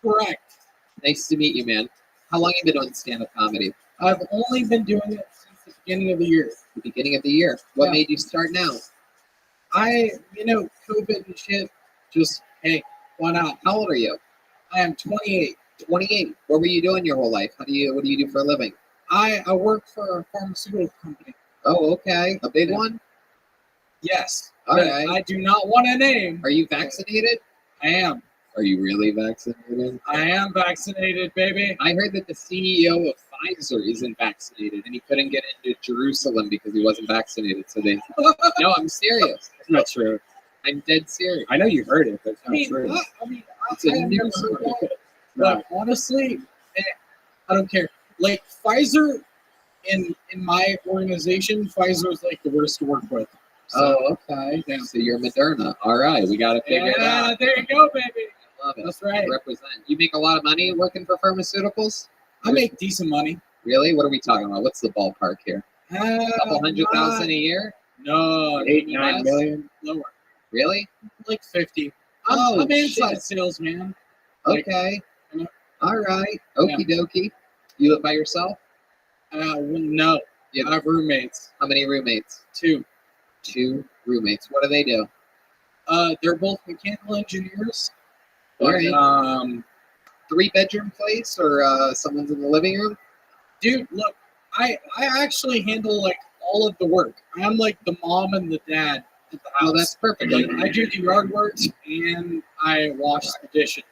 Correct. Nice to meet you, man. How long have you been doing stand-up comedy? I've only been doing it since the beginning of the year. The beginning of the year. What Yeah. made you start now? COVID and shit, just, hey, why not? How old are you? I am 28. 28. What were you doing your whole life? What do you do for a living? I work for a pharmaceutical company. Oh, okay. A big one? Yes. All but right. I do not want a name. Are you vaccinated? I am. Are you really vaccinated? I am vaccinated, baby. I heard that the CEO of Pfizer isn't vaccinated and he couldn't get into Jerusalem because he wasn't vaccinated. So they. No, I'm serious. It's not true. I'm dead serious. I know you heard it, but it's I not mean, true. It's a I have never news heard story. that. But honestly, I don't care. Like Pfizer, in my organization, Pfizer is like the worst to work with. So, Oh, okay. So you're Moderna. All right, we got to figure it yeah, out. there you go, baby. I love it. That's right. Represent. You make a lot of money working for pharmaceuticals? I make decent money. Really? What are we talking about? What's the ballpark here? A couple $100,000 a year? No, 8, less? 9 million. lower. Really? Like 50. Oh, I'm inside shit. sales, man. Like, Okay. you know? All right. Okie dokie. You live by yourself? No. Yeah. I have roommates. How many roommates? 2. 2 roommates. What do they do? They're both mechanical engineers. All right. 3-bedroom place or someone's in the living room? Dude, look, I actually handle like all of the work. I'm like the mom and the dad at the house. Oh, that's perfect. Like I do the yard work and I wash the dishes.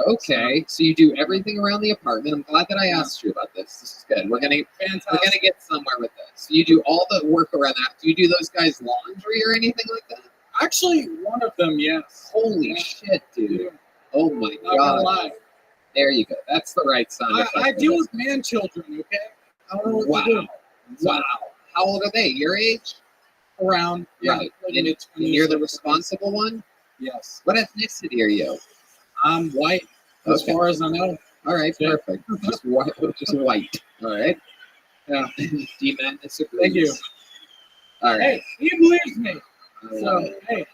Okay, so you do everything around the apartment. I'm glad that I asked you about this. This is good. We're gonna get somewhere with this. You do all the work around that. Do you do those guys' laundry or anything like that? Actually, one of them, yes. Holy shit, dude! Oh my Not gonna god! lie. There you go. That's the right sound effect. I for deal this. with man children, okay? I don't know what Wow! to do. Wow! How old are they? Your age? Around, yeah. Right. Like And mid-20s. you're the responsible one. Yes. What ethnicity are you? I'm white, as Okay. far as I know. All right, Yeah. perfect. Just white. Just white. All right. Yeah. D-Man disagrees. Thank you. All right. Hey, he believes me. All So, right. hey,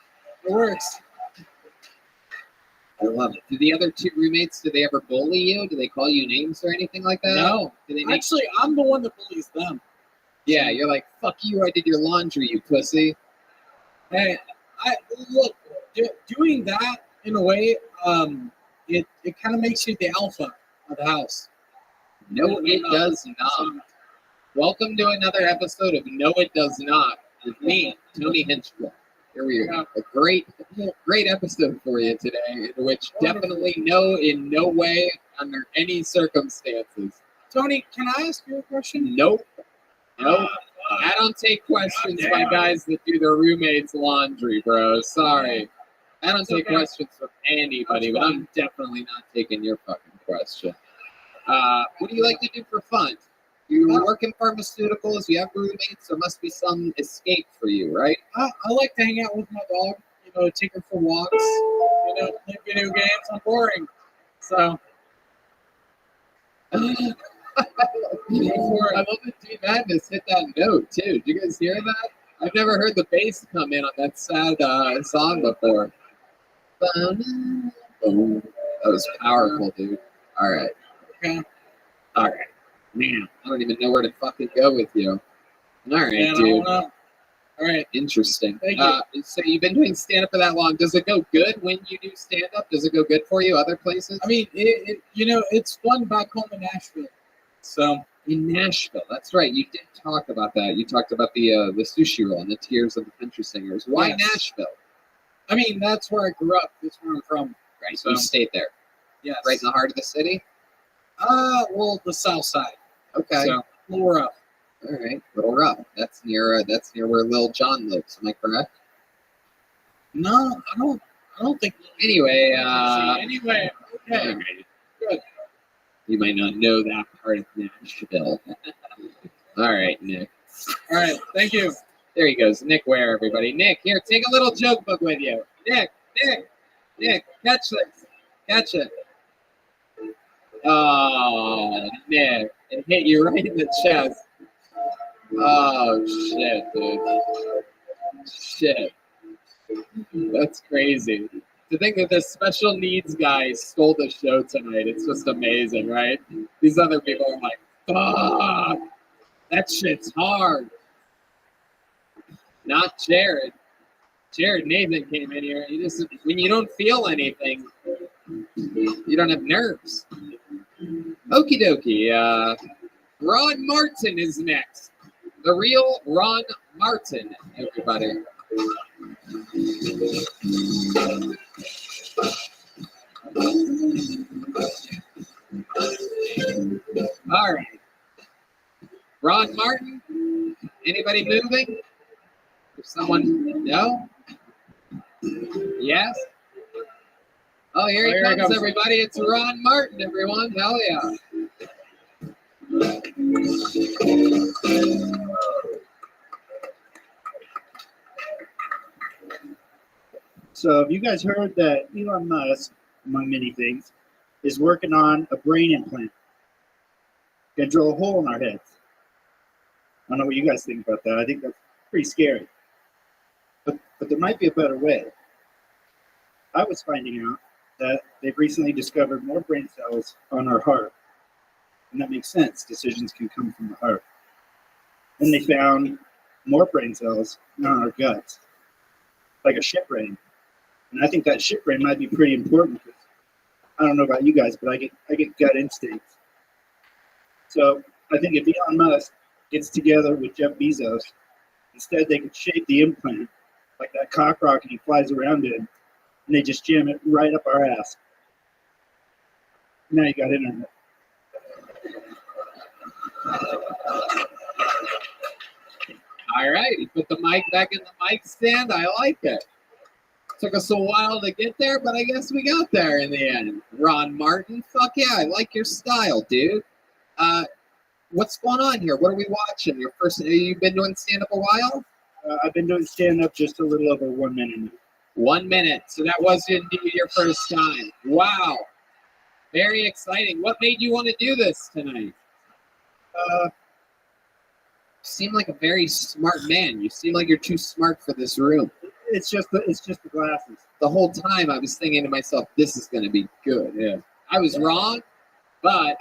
It works. I love it. Do the other two roommates, do they ever bully you? Do they call you names or anything like that? No. Do they make... Actually, I'm the one that bullies them. Yeah, you're like, fuck you, I did your laundry, you pussy. Hey, look, doing that in a way, it kind of makes you the alpha of the house. No, it does not. Welcome to another episode of No, It Does Not with me, Tony Hinchcliffe. Here we are. A great episode for you today, in which definitely in no way, under any circumstances. Tony, can I ask you a question? Nope. I don't take questions by guys that do their roommates' laundry, bro. Sorry. I don't take questions from anybody, but I'm definitely not taking your fucking question. What do you like to do for fun? You work in pharmaceuticals, you have roommates, there must be some escape for you, right? I like to hang out with my dog, take her for walks, play video games. I'm boring. So. I love that Dean Madness hit that note, too. Did you guys hear that? I've never heard the bass come in on that sad song before. That was powerful, dude. All right. Okay. All right. Man, I don't even know where to fucking go with you. All right, Man, dude. All right. Interesting. Thank you. So you've been doing stand-up for that long. Does it go good when you do stand-up? Does it go good for you other places? I mean, it's fun back home in Nashville. So in Nashville, that's right. You did talk about that. You talked about the sushi roll and the Tears of the Country Singers. Why Nashville? I mean, that's where I grew up. That's where I'm from. Right. So you stayed there. Yes. Right in the heart of the city. Well, the south side. Okay. So, Little Rough. All right, Little Rough. That's near where Lil Jon lives. Am I correct? No, I don't think. Anyway, okay. Right. Good. You might not know that part of Nashville. All right, Nick. All right, thank you. There he goes, Nick Ware, everybody. Nick, here, take a little joke book with you. Nick, catch this. Catch it. Oh, Nick, it hit you right in the chest. Oh, shit, dude. Shit. That's crazy. To think that this special needs guy stole the show tonight, it's just amazing, right? These other people are like, fuck, that shit's hard. Not Jared. Jared Nathan came in here. When you don't feel anything, you don't have nerves. Okie dokie. Ron Martin is next. The real Ron Martin, everybody. All right. Ron Martin, anybody moving? If someone, no? Yes? Oh, here he comes, everybody. It's Ron Martin, everyone. Hell yeah. So have you guys heard that Elon Musk, among many things, is working on a brain implant? Gonna drill a hole in our heads. I don't know what you guys think about that. I think that's pretty scary. But there might be a better way. I was finding out that they've recently discovered more brain cells on our heart. And that makes sense. Decisions can come from the heart. Then they found more brain cells on our guts, like a shit brain. And I think that shit brain might be pretty important because I don't know about you guys, but I get gut instincts. So I think if Elon Musk gets together with Jeff Bezos, instead they could shape the implant like that cock rocket he flies around in, and they just jam it right up our ass. Now you got internet. All right, he put the mic back in the mic stand. I like it. Took us a while to get there, but I guess we got there in the end. Ron Martin, fuck yeah, I like your style, dude. What's going on here? What are we watching? You've been doing stand-up a while? I've been doing stand-up just a little over 1 minute. 1 minute. So that was indeed your first time. Wow. Very exciting. What made you want to do this tonight? You seem like a very smart man. You seem like you're too smart for this room. It's just the glasses. The whole time I was thinking to myself, this is going to be good. Yeah. I was wrong, but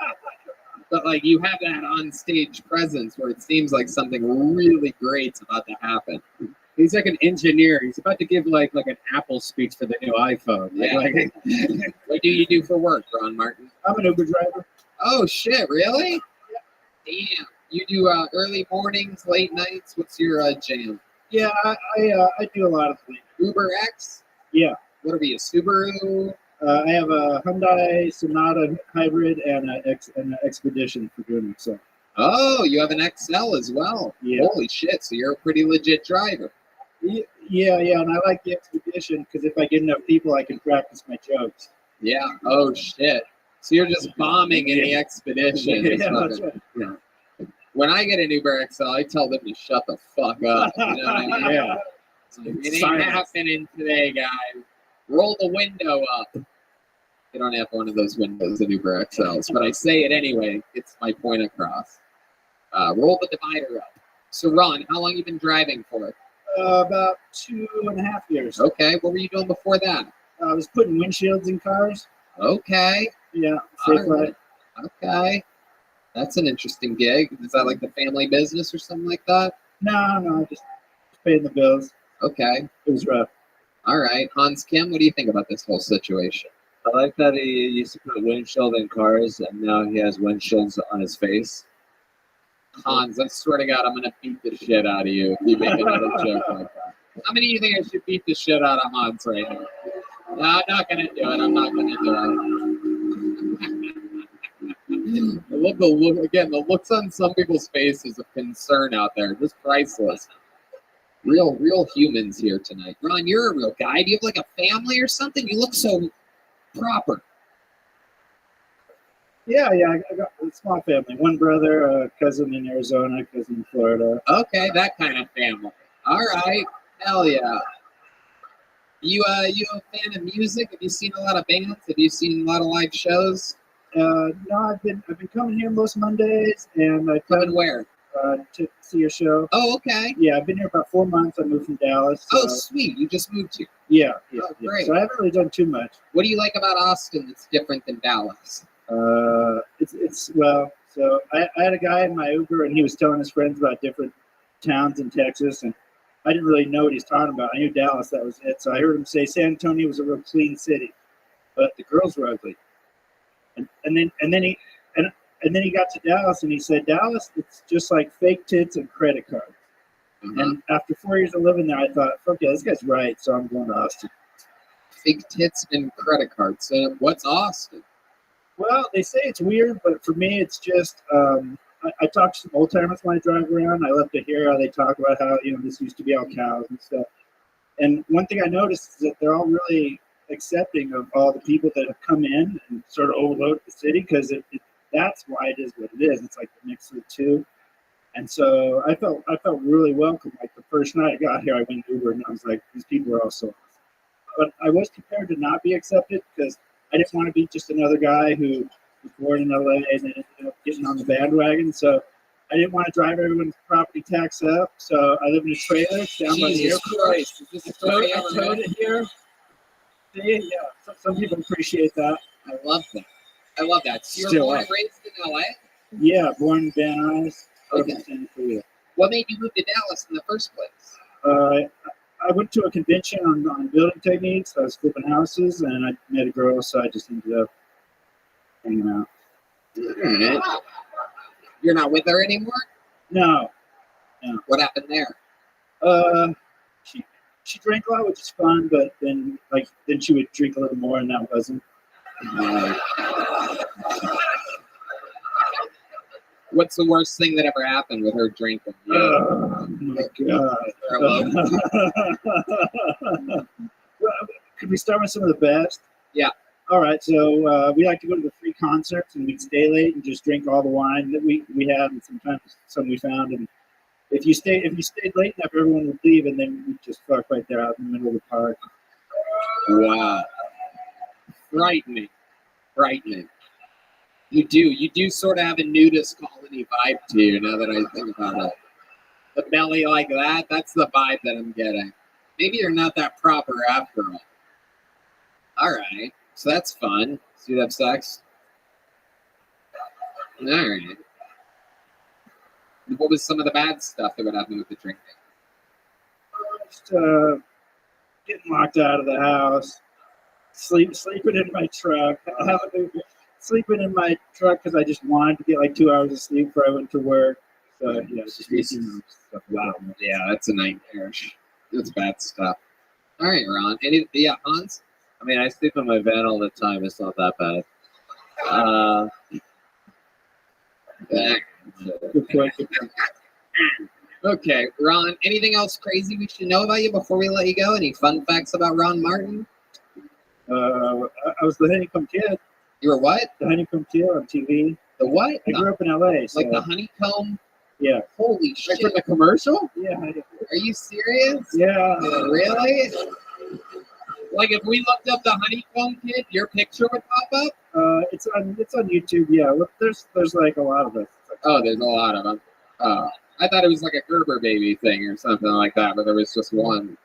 like you have that on stage presence where it seems like something really great's about to happen. He's like an engineer. He's about to give like an Apple speech for the new iPhone. What do you do for work, Ron Martin? I'm an Uber driver. Oh shit, really? Damn. You do early mornings, late nights. What's your jam? Yeah, I do a lot of things. Uber X? Yeah. What are we, a Subaru? I have a Hyundai Sonata hybrid and an Expedition for doing it. So. Oh, you have an XL as well. Yeah. Holy shit! So you're a pretty legit driver. Yeah, and I like the Expedition because if I get enough people, I can practice my jokes. Yeah. Oh shit! So you're just bombing in the Expedition. Yeah, that's right. Yeah. When I get an Uber XL, I tell them to shut the fuck up. You know what I mean? Yeah. It ain't happening today, guys. Roll the window up. You don't have one of those windows in Uber XLs, but I say it anyway. It's my point across. Roll the divider up. So, Ron, how long you been driving for? About 2.5 years. Okay. What were you doing before that? I was putting windshields in cars. Okay. Yeah. All right. Okay. That's an interesting gig. Is that like the family business or something like that? No, just paying the bills. Okay. It was rough. All right. Hans Kim, what do you think about this whole situation? I like that he used to put windshield in cars, and now he has windshields on his face. Hans, I swear to God, I'm going to beat the shit out of you if you make another joke like that. How many of you think I should beat the shit out of Hans right now? No, I'm not going to do it. I'm not going to do it. The looks on some people's faces of concern out there, just priceless. Real humans here tonight. Ron, you're a real guy. Do you have like a family or something? You look so proper. Yeah, I got a small family. One brother, a cousin in Arizona, a cousin in Florida. Okay, that kind of family. All right, hell yeah. You a fan of music? Have you seen a lot of bands? Have you seen a lot of live shows? No, I've been coming here most Mondays, and I Coming where? To see a show. Oh, okay. Yeah, I've been here about 4 months. I moved from Dallas. Oh, sweet. You just moved here. Yeah. Oh, great. So I haven't really done too much. What do you like about Austin that's different than Dallas? So I had a guy in my Uber, and he was telling his friends about different towns in Texas, and I didn't really know what he's talking about. I knew Dallas, that was it. So I heard him say San Antonio was a real clean city, but the girls were ugly. And then he got to Dallas, and he said Dallas, it's just like fake tits and credit cards. Mm-hmm. And after 4 years of living there, I thought, fuck yeah, this guy's right. So I'm going to Austin. Fake tits and credit cards. So what's Austin? Well, they say it's weird, but for me, it's just I talk to some old timers when I drive around. I love to hear how they talk about how this used to be all cows and stuff. And one thing I noticed is that they're all really accepting of all the people that have come in and sort of overload the city because that's why it is what it is. It's like the mix of the two. And so I felt really welcome. Like the first night I got here, I went Uber and I was like, these people are all so awesome. But I was prepared to not be accepted because I didn't want to be just another guy who was born in LA and then ended up getting on the bandwagon. So I didn't want to drive everyone's property tax up. So I live in a trailer. It's down by the airport. Christ. Is this a story I towed it here. Yeah, some people appreciate that. I love that. So you're Still born up. and raised in LA? Yeah, born in Van Nuys. Okay. What made you move to Dallas in the first place? I went to a convention on building techniques. I was flipping houses, and I met a girl, so I just ended up hanging out. Right. You're not with her anymore? No. What happened there? She drank a lot, which is fun, but then she would drink a little more, and that wasn't. What's the worst thing that ever happened with her drinking? Oh my God. Well, could we start with some of the best? Yeah. All right. So we like to go to the free concerts, and we'd stay late and just drink all the wine that we had, and sometimes some we found. And if you stayed late enough, everyone would leave, and then we'd just fuck right there out in the middle of the park. Wow. Frightening. You do sort of have a nudist colony vibe to you now that I think about it. The belly like that, that's the vibe that I'm getting. Maybe you're not that proper after all. All right. So that's fun. So you have sex? All right. What was some of the bad stuff that would happen with the drinking? Just getting locked out of the house, sleeping in my truck, sleeping in my truck because I just wanted to get like 2 hours of sleep before I went to work. So yeah, it's just making stuff. Wow. Yeah, that's a nightmare. That's bad stuff. All right, Ron. Hans? I mean, I sleep in my van all the time. It's not that bad. Good point. Okay, Ron, anything else crazy we should know about you before we let you go? Any fun facts about Ron Martin? I was the Honeycomb Kid. You were what? The Honeycomb Kid on TV. The what? I grew up in LA. So, Like the honeycomb? yeah. Holy shit. Like from the commercial? Yeah. Are you serious? Yeah. Really? Like if we looked up the honeycomb kid, your picture would pop up? It's on YouTube. Yeah. Look, there's like a lot of it. Oh, there's a lot of them. Oh, I thought it was like a Gerber baby thing or something like that, but there was just one.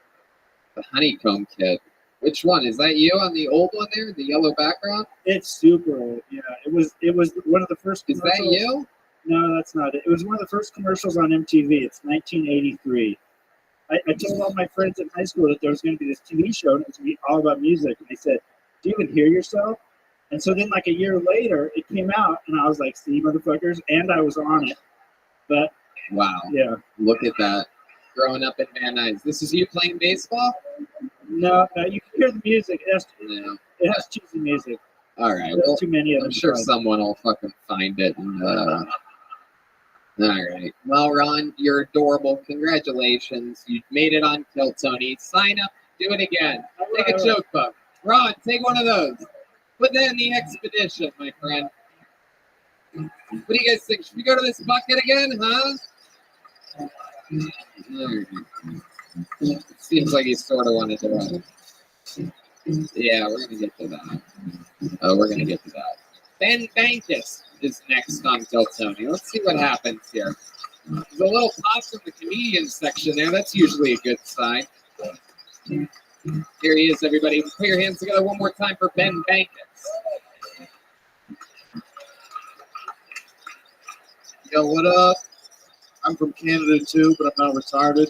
The honeycomb kid. Which one? Is that you on the old one there, the yellow background? It's super old. Yeah. It was one of the first. Is that you? No, that's not it. It was one of the first commercials on MTV. It's 1983. I told all my friends in high school that there was going to be this TV show and it was going to be all about music. And they said, "Do you even hear yourself?" And so then, like a year later, it came out, and I was like, "See, motherfuckers!" And I was on it. But wow, yeah, look at that. Growing up in Van Nuys. This is you playing baseball? No, you can hear the music. No. It has cheesy music. All right. There's Well, too many of them. I'm sure someone will fucking find it. And, all right. Well, Ron, you're adorable. Congratulations. You made it on Kill Tony. Sign up. Do it again. Take a joke book. Ron, take one of those. Put that in the expedition, my friend. What do you guys think? Should we go to this bucket again, huh? It seems like he sort of wanted to run. Yeah, we're going to get to that. Oh, we're going to get to that. Ben Bankus is next on Kill Tony. Let's see what happens here. There's a little pop from the comedian section there. That's usually a good sign. Here he is, everybody. Put your hands together one more time for Ben Bankus. Yo, what up? I'm from Canada too, but I'm not retarded.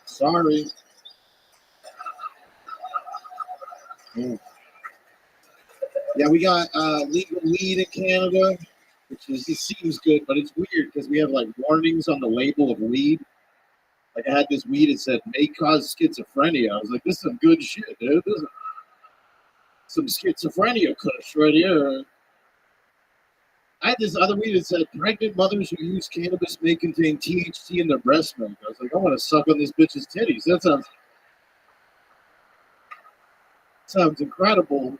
Sorry. Yeah, we got legal weed in Canada, which is, it seems good, but it's weird because we have like warnings on the label of weed. Like I had this weed, it said may cause schizophrenia. I was like, this is some good shit, dude. This is some schizophrenia kush right here. I had this other weed that said pregnant mothers who use cannabis may contain THC in their breast milk. I was like, I want to suck on this bitch's titties. That sounds incredible.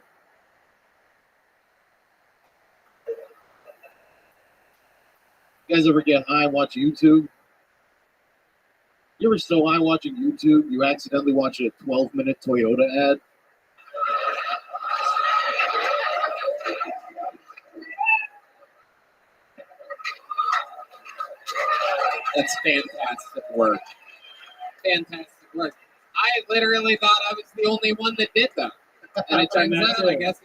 You guys ever get high and watch YouTube? You ever so high watching YouTube, you accidentally watch a 12-minute Toyota ad? That's fantastic work. Fantastic work. I literally thought I was the only one that did that. And it turns out, I guess,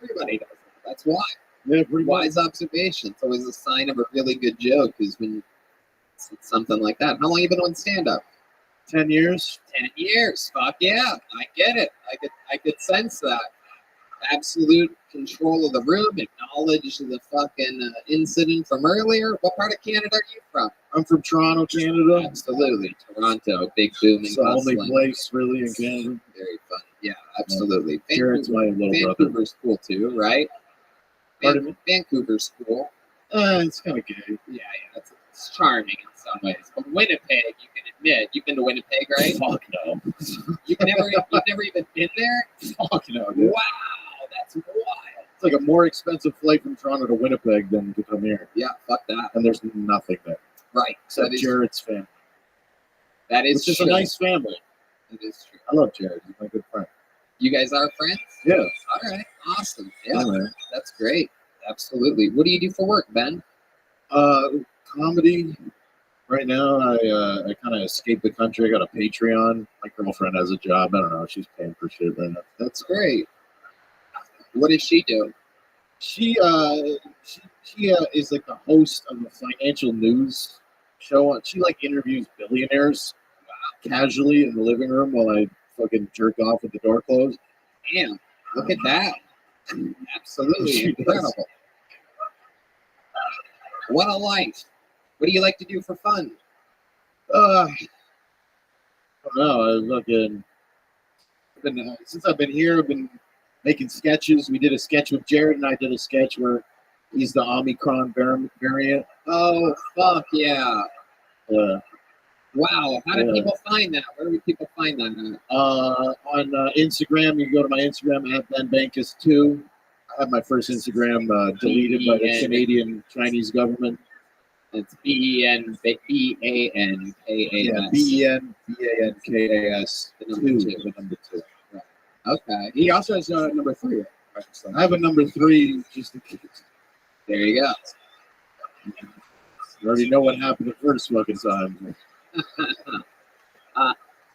everybody does it. That's why. Yeah, pretty wise observation. It's always a sign of a really good joke is when it's something like that. How long have you been on stand-up? 10 years. 10 years. Fuck yeah. I get it. I could sense that. Absolute control of the room, acknowledge the fucking incident from earlier. What part of Canada are you from? I'm from Toronto, Canada. Absolutely. Toronto, big booming. It's the only place really in Canada. Very fun. Yeah, absolutely. Jared's my little brother. Vancouver's cool too, right? Pardon me? Vancouver's cool. It's kind of gay. Yeah, it's charming in some ways. But Winnipeg, you can admit, you've been to Winnipeg, right? Fuck no. You've never even been there? Fuck no, dude. Wow, that's wild. It's like a more expensive flight from Toronto to Winnipeg than to come here. Yeah, fuck that. And there's nothing there. Right. Except Jared's family. That is It's just true. a nice family. It is true. I love Jared. He's my good friend. You guys are friends? Yeah. All right. Awesome. Yeah. Yeah, man. That's great. Absolutely. What do you do for work, Ben? Comedy. Right now, I kind of escaped the country. I got a Patreon. My girlfriend has a job. I don't know. She's paying for shit right now. That's great. What does she do? She is like the host of a financial news show. She like interviews billionaires casually in the living room while I fucking jerk off with the door closed. Damn, look at that. Absolutely She incredible. does. What a life. What do you like to do for fun? I don't know. Since I've been here, I've been making sketches. We did a sketch with Jared, and I did a sketch where he's the Omicron variant. Oh, fuck yeah. Uh, Wow. How do Yeah. people find that? Where do people find that? on Instagram, you can go to my Instagram at BenBankus2. I had my first Instagram deleted by the BEN. Canadian Chinese government. It's BENBANKAS. Yeah, BENBANKAS. The number two. The number 2. Okay. He also has number 3. I have a number 3 just in case. There you go. You already know what happened the first fucking time.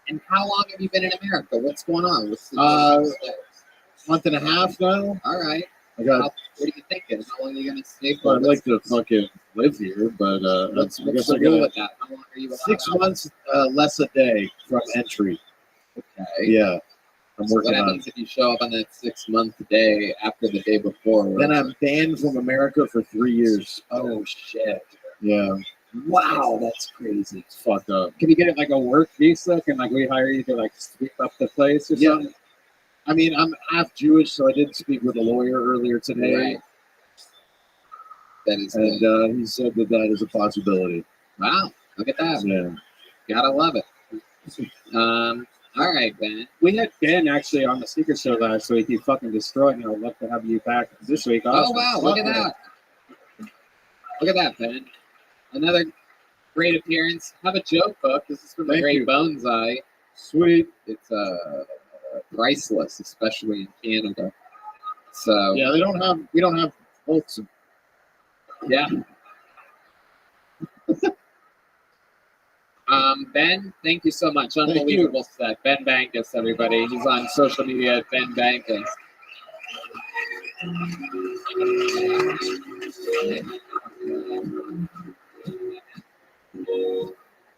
And how long have you been in America? What's going on? What's the Month and a half now. All right. I got. What are you thinking? How long are you going to stay Well, for? I'd like to fucking live here, but What's I guess the I rule got with that? How long are you allowed 6 out? months less a day from entry. Okay. Yeah, I'm So what working on. happens if you show up on that 6-month day after the day before? Then I'm banned from America for 3 years. Oh shit! Yeah, Wow, that's crazy. it's fucked up. Can you get it like a work visa? Can like we hire you to like sweep up the place or Yeah. something? I mean, I'm half Jewish, so I did speak with a lawyer earlier today, Right. That is and good. he said that is a possibility. Wow, look at that. Yeah. Gotta love it. All right, Ben. We had Ben actually on the Secret Show last week. He fucking destroyed me. I'd love to have you back this week. Oh Also. wow, look at that. Look at that, Ben. Another great appearance. Have a joke book. This is from the Thank Great you. Bones Eye. Sweet. It's priceless, especially in Canada. So Yeah, we don't have books. yeah. Ben, thank you so much. Thank you. Unbelievable set. Ben Bankus, everybody. He's on social media at Ben Bankus.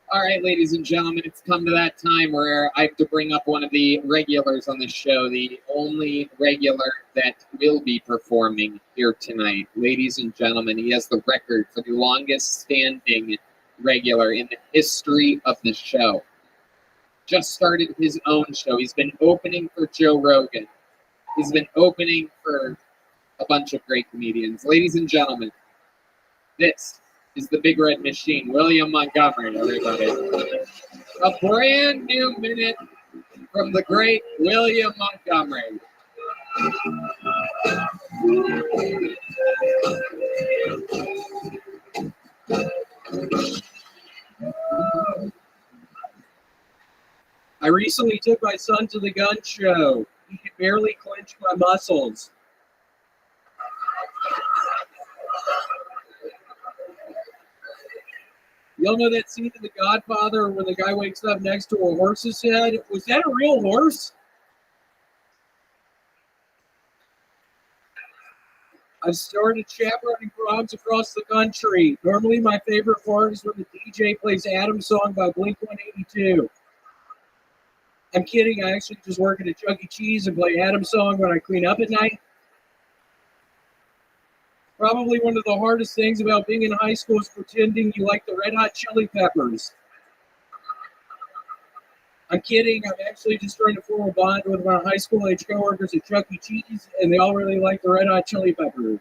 All right, ladies and gentlemen, it's come to that time where I have to bring up one of the regulars on the show, the only regular that will be performing here tonight. Ladies and gentlemen, he has the record for the longest standing regular in the history of the show. Just started his own show. He's been opening for Joe Rogan. He's been opening for a bunch of great comedians. Ladies and gentlemen, this is the Big Red Machine, William Montgomery, everybody. A brand new minute from the great William Montgomery. I recently took my son to the gun show. He could barely clench my muscles. Y'all know that scene in The Godfather where the guy wakes up next to a horse's head? Was that a real horse? I've started chaperoning proms across the country. Normally my favorite part is when the DJ plays Adam's song by Blink-182. I'm kidding. I actually just work at a Chuck E. Cheese and play Adam's song when I clean up at night. Probably one of the hardest things about being in high school is pretending you like the Red Hot Chili Peppers. I'm kidding. I'm actually just trying to form a bond with my high school age coworkers at Chuck E. Cheese, and they all really like the Red Hot Chili Peppers.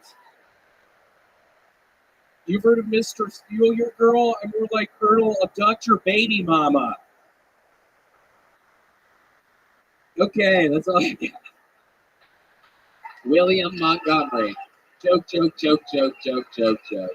You've heard of Mr. Steal Your Girl? I'm more like Colonel Abduct Your Baby Mama. Okay, that's all I got. William Montgomery. Joke, joke, joke, joke, joke, joke, joke.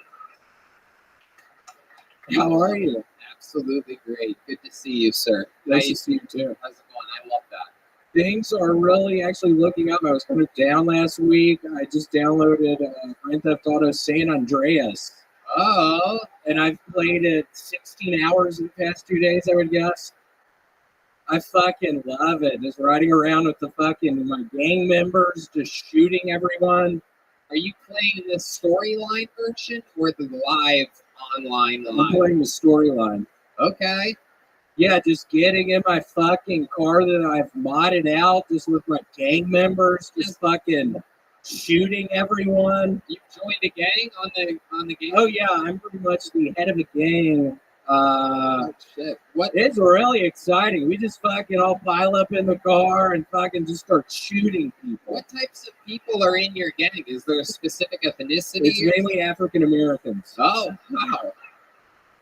How are you? Absolutely great. Good to see you, sir. Nice to see you too. How's it going? I love that. things are really actually looking up. I was kind of down last week. I just downloaded Grand Theft Auto San Andreas. Oh, and I've played it 16 hours in the past 2 days, I would guess. I fucking love it. Just riding around with my gang members, just shooting everyone. Are you playing the storyline version or the live online? I'm playing the storyline. Okay. Yeah, just getting in my fucking car that I've modded out just with my gang members, just fucking shooting everyone. You joined a gang on the game? Oh yeah, I'm pretty much the head of a gang. Shit. It's really exciting. We just fucking all pile up in the car and fucking just start shooting people. What types of people are in your gang? Is there a specific ethnicity? It's mainly African Americans. Oh, wow.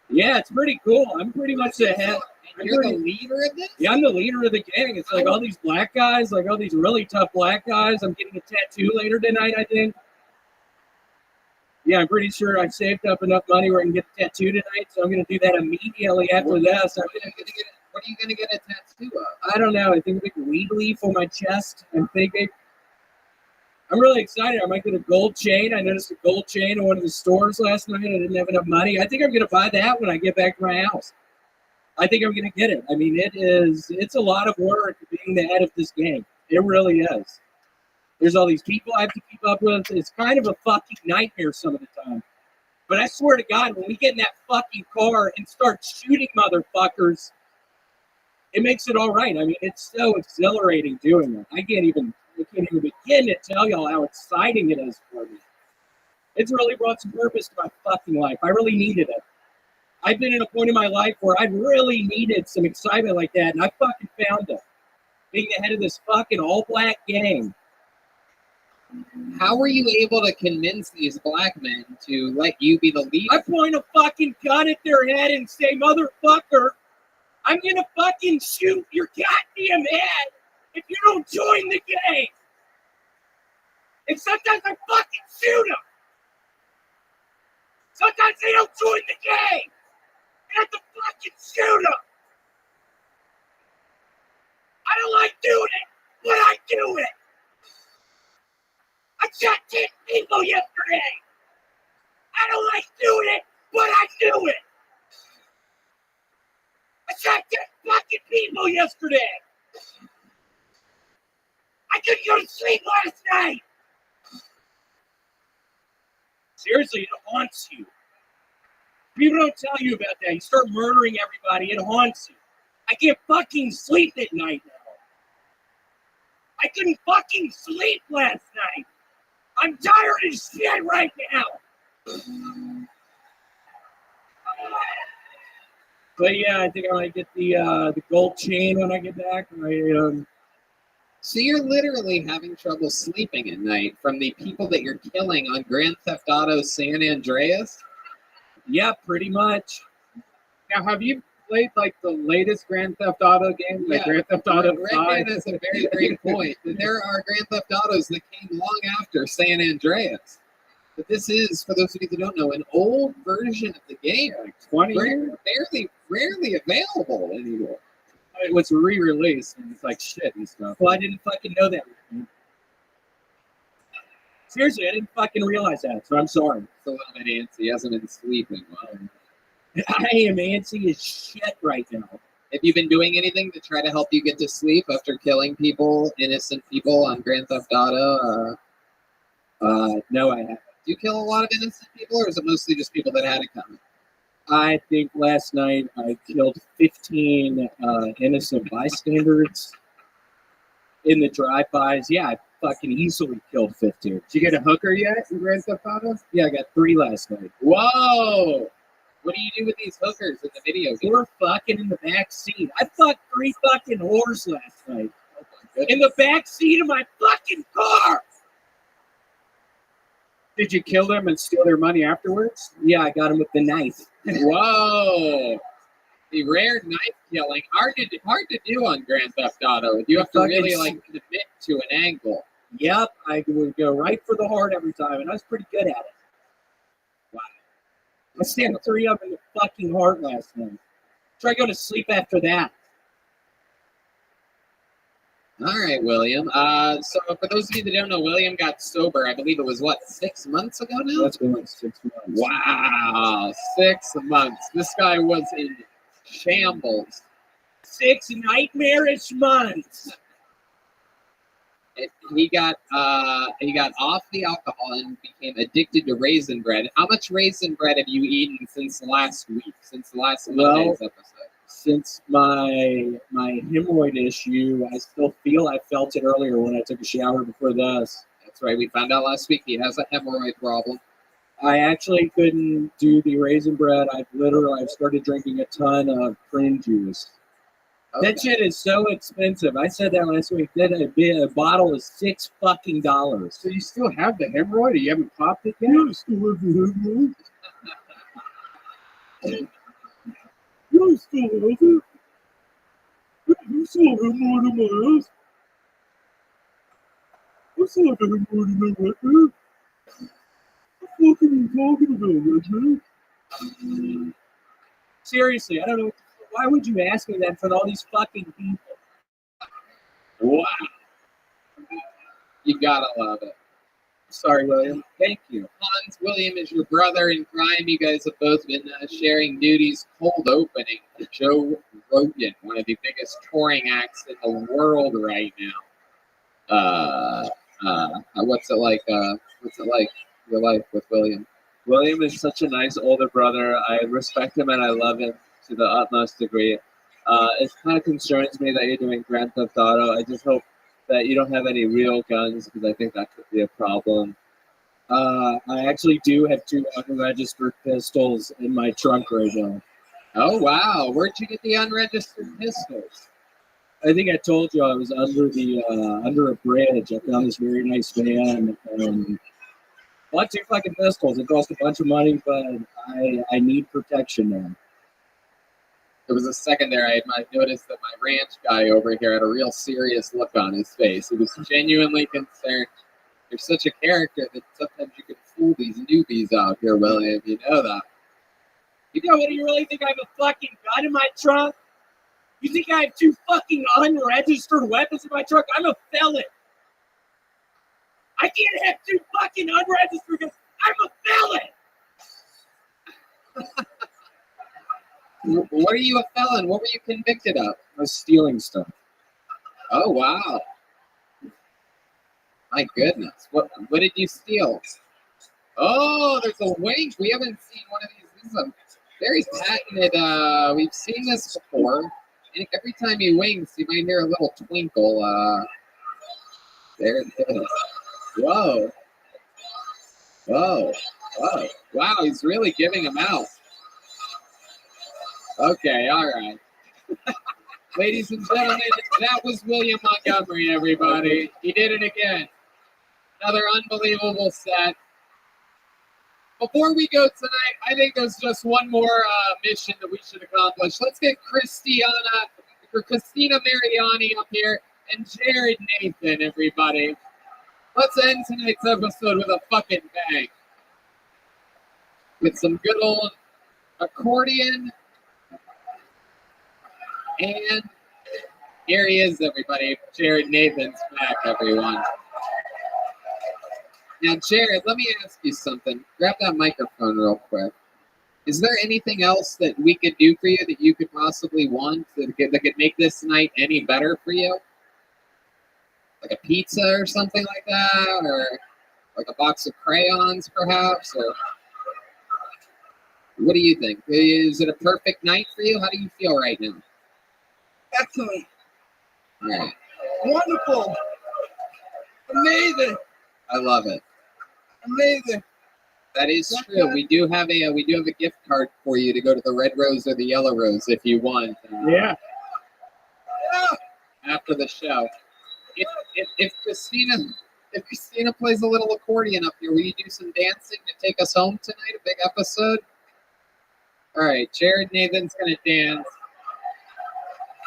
Yeah, it's pretty cool. I'm pretty much the head. You're the leader of this? Yeah, I'm the leader of the gang. It's like all these black guys, like all these really tough black guys. I'm getting a tattoo later tonight, I think. Yeah, I'm pretty sure I've saved up enough money where I can get a tattoo tonight, so I'm going to do that immediately after this. What are you going to get a tattoo of? I don't know. I think a big weed leaf on my chest. I'm thinking. I'm really excited. I might get a gold chain. I noticed a gold chain in one of the stores last night. I didn't have enough money. I think I'm going to buy that when I get back to my house. I think I'm going to get it. I mean, it's a lot of work being the head of this gang. It really is. There's all these people I have to keep up with. It's kind of a fucking nightmare some of the time. But I swear to God, when we get in that fucking car and start shooting motherfuckers, it makes it all right. I mean, it's so exhilarating doing it. I can't even begin to tell y'all how exciting it is for me. It's really brought some purpose to my fucking life. I really needed it. I've been in a point in my life where I really needed some excitement like that, and I fucking found it. Being the head of this fucking all-black gang. How were you able to convince these black men to let you be the leader? I point a fucking gun at their head and say, motherfucker, I'm gonna fucking shoot your goddamn head if you don't join the gang. And sometimes I fucking shoot them. Sometimes they don't join the gang. I have to fucking shoot them. I don't like doing it, but I do it. I shot 10 people yesterday. I don't like doing it, but I do it. I shot 10 fucking people yesterday. I couldn't go to sleep last night. Seriously, it haunts you. People don't tell you about that. You start murdering everybody, it haunts you. I can't fucking sleep at night now. I couldn't fucking sleep last night. I'm tired of shit right now. But yeah, I think I might get the gold chain when I get back. So you're literally having trouble sleeping at night from the people that you're killing on Grand Theft Auto San Andreas? Yeah, pretty much. Now, have you played like the latest Grand Theft Auto game, like Grand Theft Auto 5? Redman has a very great point. There are Grand Theft Autos that came long after San Andreas. But this is, for those of you that don't know, an old version of the game. Like 20 years? Rarely available anymore. It was re-released and it's like shit and stuff. Well, I didn't fucking know that. Seriously, I didn't fucking realize that, so I'm sorry. It's a little bit antsy. He hasn't been sleeping well. I am antsy as shit right now. Have you been doing anything to try to help you get to sleep after killing people, innocent people on Grand Theft Auto? No, I haven't. Do you kill a lot of innocent people, or is it mostly just people that had it coming? I think last night I killed 15 innocent bystanders in the drive-bys. Yeah, I fucking easily killed 15. Did you get a hooker yet in Grand Theft Auto? Yeah, I got 3 last night. Whoa! What do you do with these hookers in the video game? We're fucking in the back seat. I fucked 3 fucking whores last night. Oh in the back seat of my fucking car! Did you kill them and steal their money afterwards? Yeah, I got them with the knife. Whoa! The rare knife killing. Hard to do on Grand Theft Auto. You have to really commit to an angle. Yep, I would go right for the heart every time, and I was pretty good at it. Wow. I stabbed 3 up in the fucking heart last night. Try going to sleep after that. All right, William. So for those of you that don't know, William got sober. I believe it was 6 months ago now. That's been like 6 months. Wow, 6 months. This guy was in shambles. 6 nightmarish months. He got off the alcohol and became addicted to raisin bread. How much raisin bread have you eaten since last week? Since the last Monday's episode? Since my hemorrhoid issue, I still feel I felt it earlier when I took a shower before this. That's right. We found out last week he has a hemorrhoid problem. I actually couldn't do the raisin bread. I've started drinking a ton of prune juice. Okay. That shit is so expensive. I said that last week. That a bottle is $6 fucking. So you still have the hemorrhoid? Or you haven't popped it yet? You still have the hemorrhoid? You still have it? You still have hemorrhoid in my ass? I still have a hemorrhoid in my ass. What the fuck are you talking about, Reggie? Seriously, I don't know. Why would you ask me that for all these fucking people? Wow. You gotta love it. Sorry, William. Thank you. Hans, William is your brother in crime. You guys have both been sharing duties. Cold opening for Joe Rogan, one of the biggest touring acts in the world right now. What's it like? Your life with William? William is such a nice older brother. I respect him and I love him to the utmost degree. It kind of concerns me that you're doing Grand Theft Auto. I just hope that you don't have any real guns because I think that could be a problem. I actually do have 2 unregistered pistols in my trunk right now. Oh, wow. Where'd you get the unregistered pistols? I think I told you I was under a bridge. I found this very nice van and bought 2 fucking pistols. It cost a bunch of money, but I need protection now. There was a second there I noticed that my ranch guy over here had a real serious look on his face. He was genuinely concerned. You're such a character that sometimes you can fool these newbies out here, William. You know that. You know what? You really think I have a fucking gun in my trunk? You think I have 2 fucking unregistered weapons in my trunk? I'm a felon. I can't have 2 fucking unregistered guns. I'm a felon. What are you a felon? What were you convicted of? I was stealing stuff. Oh, wow. My goodness. What did you steal? Oh, there's a wink. We haven't seen one of these. This is a very patented. We've seen this before. And every time he winks, you might hear a little twinkle. There it is. Whoa. Whoa. Whoa. Wow, he's really giving him out. Okay, all right. Ladies and gentlemen, that was William Montgomery, everybody. He did it again. Another unbelievable set. Before we go tonight, I think there's just one more mission that we should accomplish. Let's get Christina Mariani up here and Jared Nathan, everybody. Let's end tonight's episode with a fucking bang. With some good old accordion. And here he is, everybody. Jared Nathan's back, everyone. Now, Jared, let me ask you something. Grab that microphone real quick. Is there anything else that we could do for you that you could possibly want that could make this night any better for you? Like a pizza or something like that? Or like a box of crayons, perhaps? Or what do you think? Is it a perfect night for you? How do you feel right now? Excellent. All right. Wonderful. Amazing. I love it. Amazing. That is true. We do have a gift card for you to go to the Red Rose or the Yellow Rose if you want. Yeah. After the show, if Christina plays a little accordion up here, will you do some dancing to take us home tonight? A big episode. All right, Jared Nathan's gonna dance.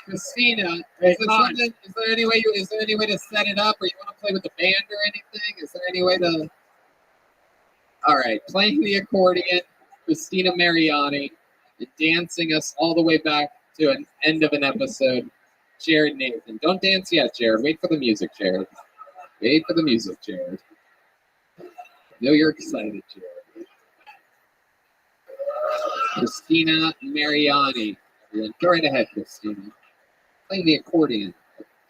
Christina, is there any way to set it up, or you want to play with the band or anything? Is there any way to? All right, playing the accordion, Christina Mariani, dancing us all the way back to an end of an episode. Jared Nathan. Don't dance yet, Jared. Wait for the music, Jared. Wait for the music, Jared. I know you're excited, Jared. Christina Mariani. Everyone, go right ahead, Christina. Playing the accordion.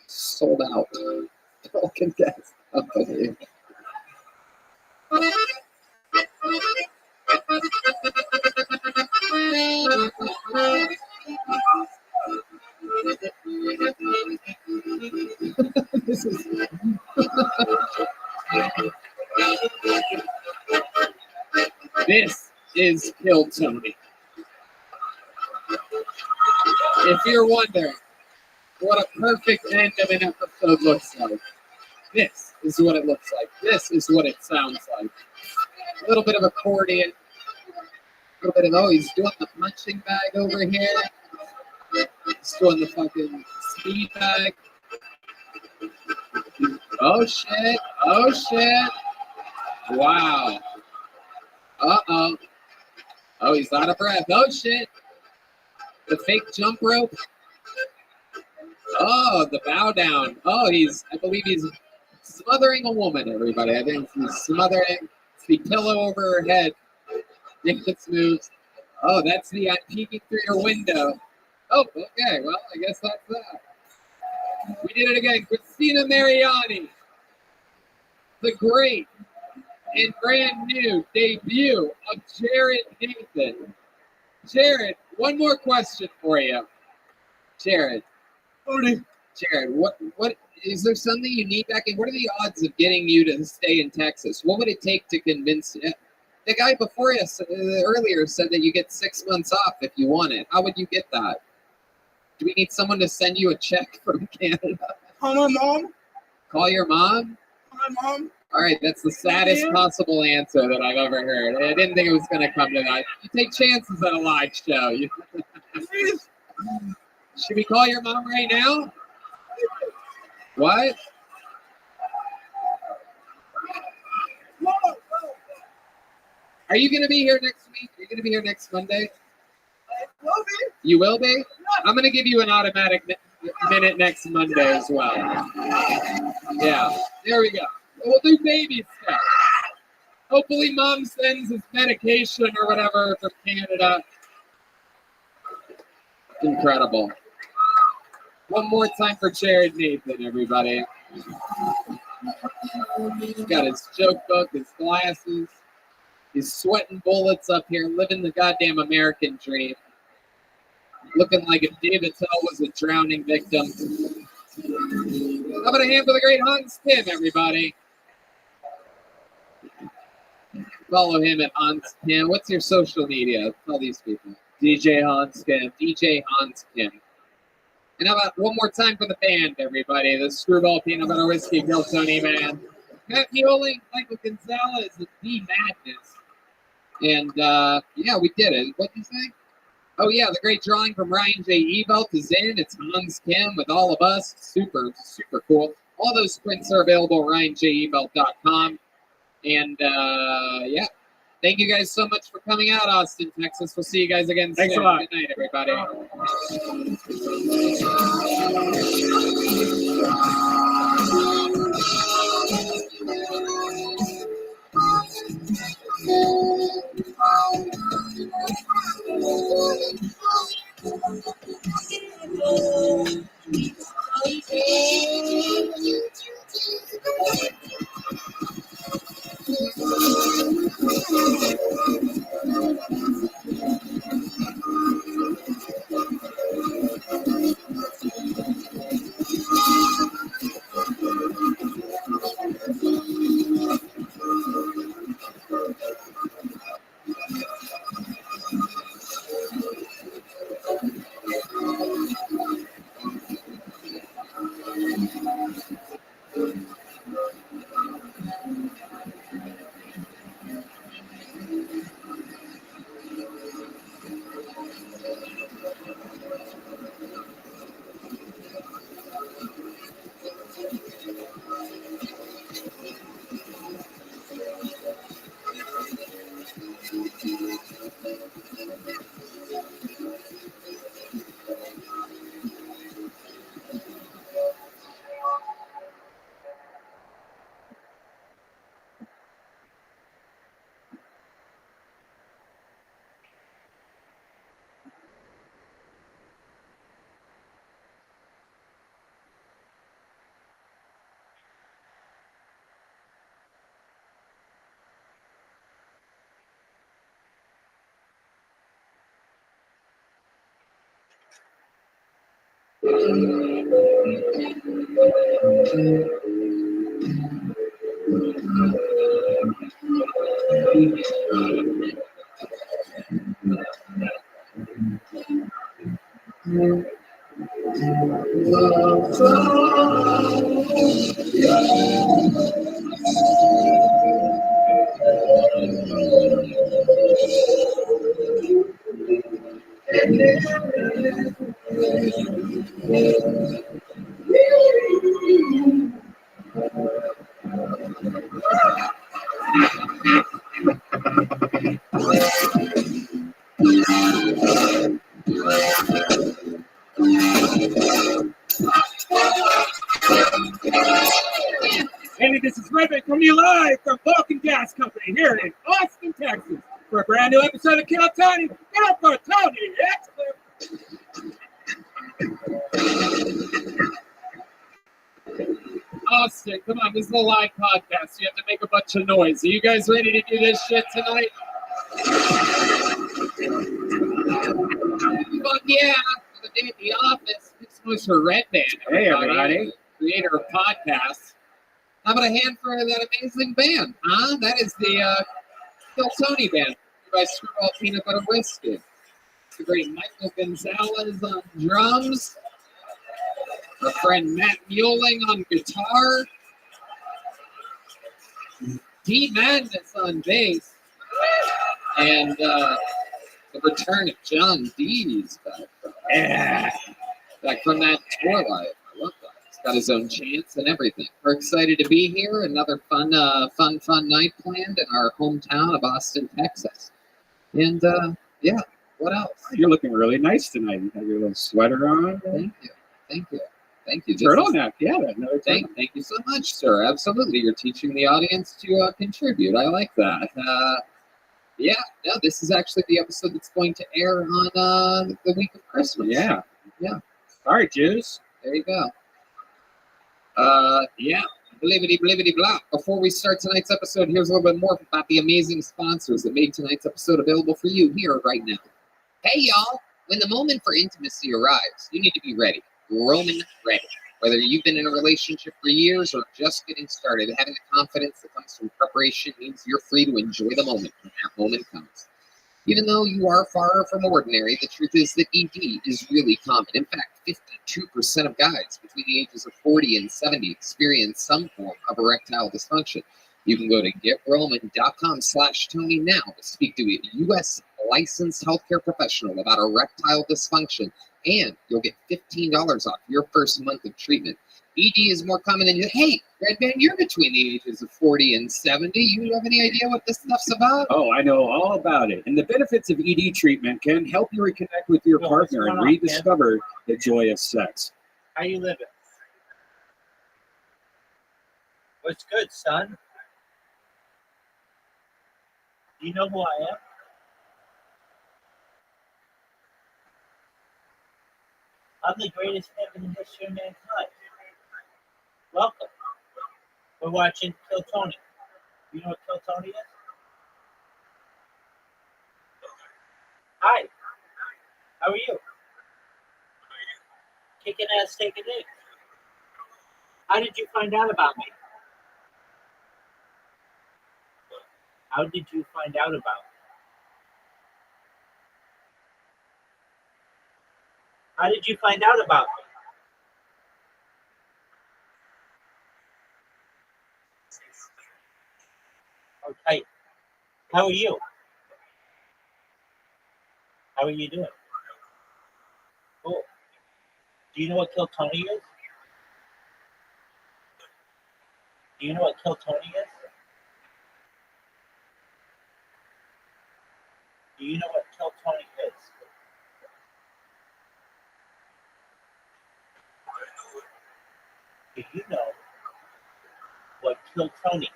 Sold out. Token guest company. This is this is Kill Tony. If you're wondering what a perfect end of an episode looks like, this is what it looks like. This is what it sounds like. A little bit of accordion. A little bit of, oh, he's doing the punching bag over here. He's doing the fucking speed bag. Oh shit. Oh shit. Wow. Uh-oh. Oh, he's out of breath. Oh shit. The fake jump rope. Oh, the bow down. Oh, I believe he's smothering a woman, everybody. I think he's smothering the pillow over her head. If it moves. Oh, that's the peeking through your window. Oh, okay. Well, I guess that's that. We did it again. Christina Mariani. The great and brand new debut of Jared Nathan. Jared, one more question for you. Jared, what is there something you need back in? What are the odds of getting you to stay in Texas? What would it take to convince you? The guy before us earlier said that you get 6 months off if you want it. How would you get that? Do we need someone to send you a check from Canada? Call my mom. Call your mom? Call my mom. All right, that's the saddest possible answer that I've ever heard. I didn't think it was going to come to that. You take chances at a live show. Should we call your mom right now? What? Are you going to be here next week? Are you going to be here next Monday? Will be. You will be? I'm going to give you an automatic minute next Monday as well. Yeah, there we go. We'll do baby stuff. Hopefully mom sends his medication or whatever from Canada. Incredible. One more time for Jared Nathan, everybody. He's got his joke book, his glasses. He's sweating bullets up here, living the goddamn American dream. Looking like if David Attell was a drowning victim. How about a hand for the great Hans Kim, everybody? Follow him at Hans Kim. What's your social media? Tell these people. DJ Hans Kim. DJ Hans Kim. And how about one more time for the band, everybody? The Screwball Peanut Butter Whiskey Kill Tony Band. Matt Mueling, Michael Gonzalez, and D Madness. And yeah, we did it. What'd you say? Oh yeah, the great drawing from Ryan J. Ebelt is in. It's Hans Kim with all of us. Super, super cool. All those prints are available at ryanjebelt.com. And yeah, thank you guys so much for coming out, Austin, Texas. We'll see you guys again soon. Thanks a lot. Good night, everybody. Hey, this is Rabbi coming to you live from Vulcan Gas Company here in Austin, Texas, for a brand new episode of Kill Tony. Get up for Tony Austin, come on, this is a live podcast. You have to make a bunch of noise. Are you guys ready to do this shit tonight? Fuck yeah! For the day at the office, this was for Red Band. Hey, everybody. Creator of podcasts. How about a hand for that amazing band, huh? That is the Kill Tony band by Screwball Peanut Butter Whiskey. The great Michael Gonzalez on drums. Our friend Matt Mueling on guitar. Pete Madness on bass. And the return of John Dees back from that tour life. I love that. He's got his own chants and everything. We're excited to be here. Another fun night planned in our hometown of Austin, Texas. And yeah, what else? You're looking really nice tonight. You have your little sweater on. Thank you. Turtleneck, yeah. Thank you so much, sir. Absolutely. You're teaching the audience to contribute. I like that. Yeah, no, this is actually the episode that's going to air on the week of Christmas. Yeah. All right, Jews. There you go. Yeah. Blibbity blah. Before we start tonight's episode, here's a little bit more about the amazing sponsors that made tonight's episode available for you here right now. Hey, y'all. When the moment for intimacy arrives, you need to be ready. Roman ready. Whether you've been in a relationship for years or just getting started, having the confidence that comes from preparation means you're free to enjoy the moment when that moment comes. Even though you are far from ordinary, the truth is that ED is really common. In fact, 52% of guys between the ages of 40 and 70 experience some form of erectile dysfunction. You can go to getroman.com/Tony now to speak to a U.S. licensed healthcare professional about erectile dysfunction, and you'll get $15 off your first month of treatment. ED is more common than you. Hey, Red Band, you're between the ages of 40 and 70. You have any idea what this stuff's about? Oh, I know all about it. And the benefits of ED treatment can help you reconnect with your partner and rediscover the joy of sex. How you living? What's good, son? Do you know who I am? I'm the greatest man in the history of mankind. Welcome. We're watching Kill Tony. You know what Kill Tony is? Hi. How are you? Kicking ass, taking it. How did you find out about me? How did you find out about me? How did you find out about me? Okay. How are you? How are you doing? Cool. Do you know what Kill Tony is? Do you know what Kill Tony is? Do you know what Kill Tony is? Do you know what Kill Tony is?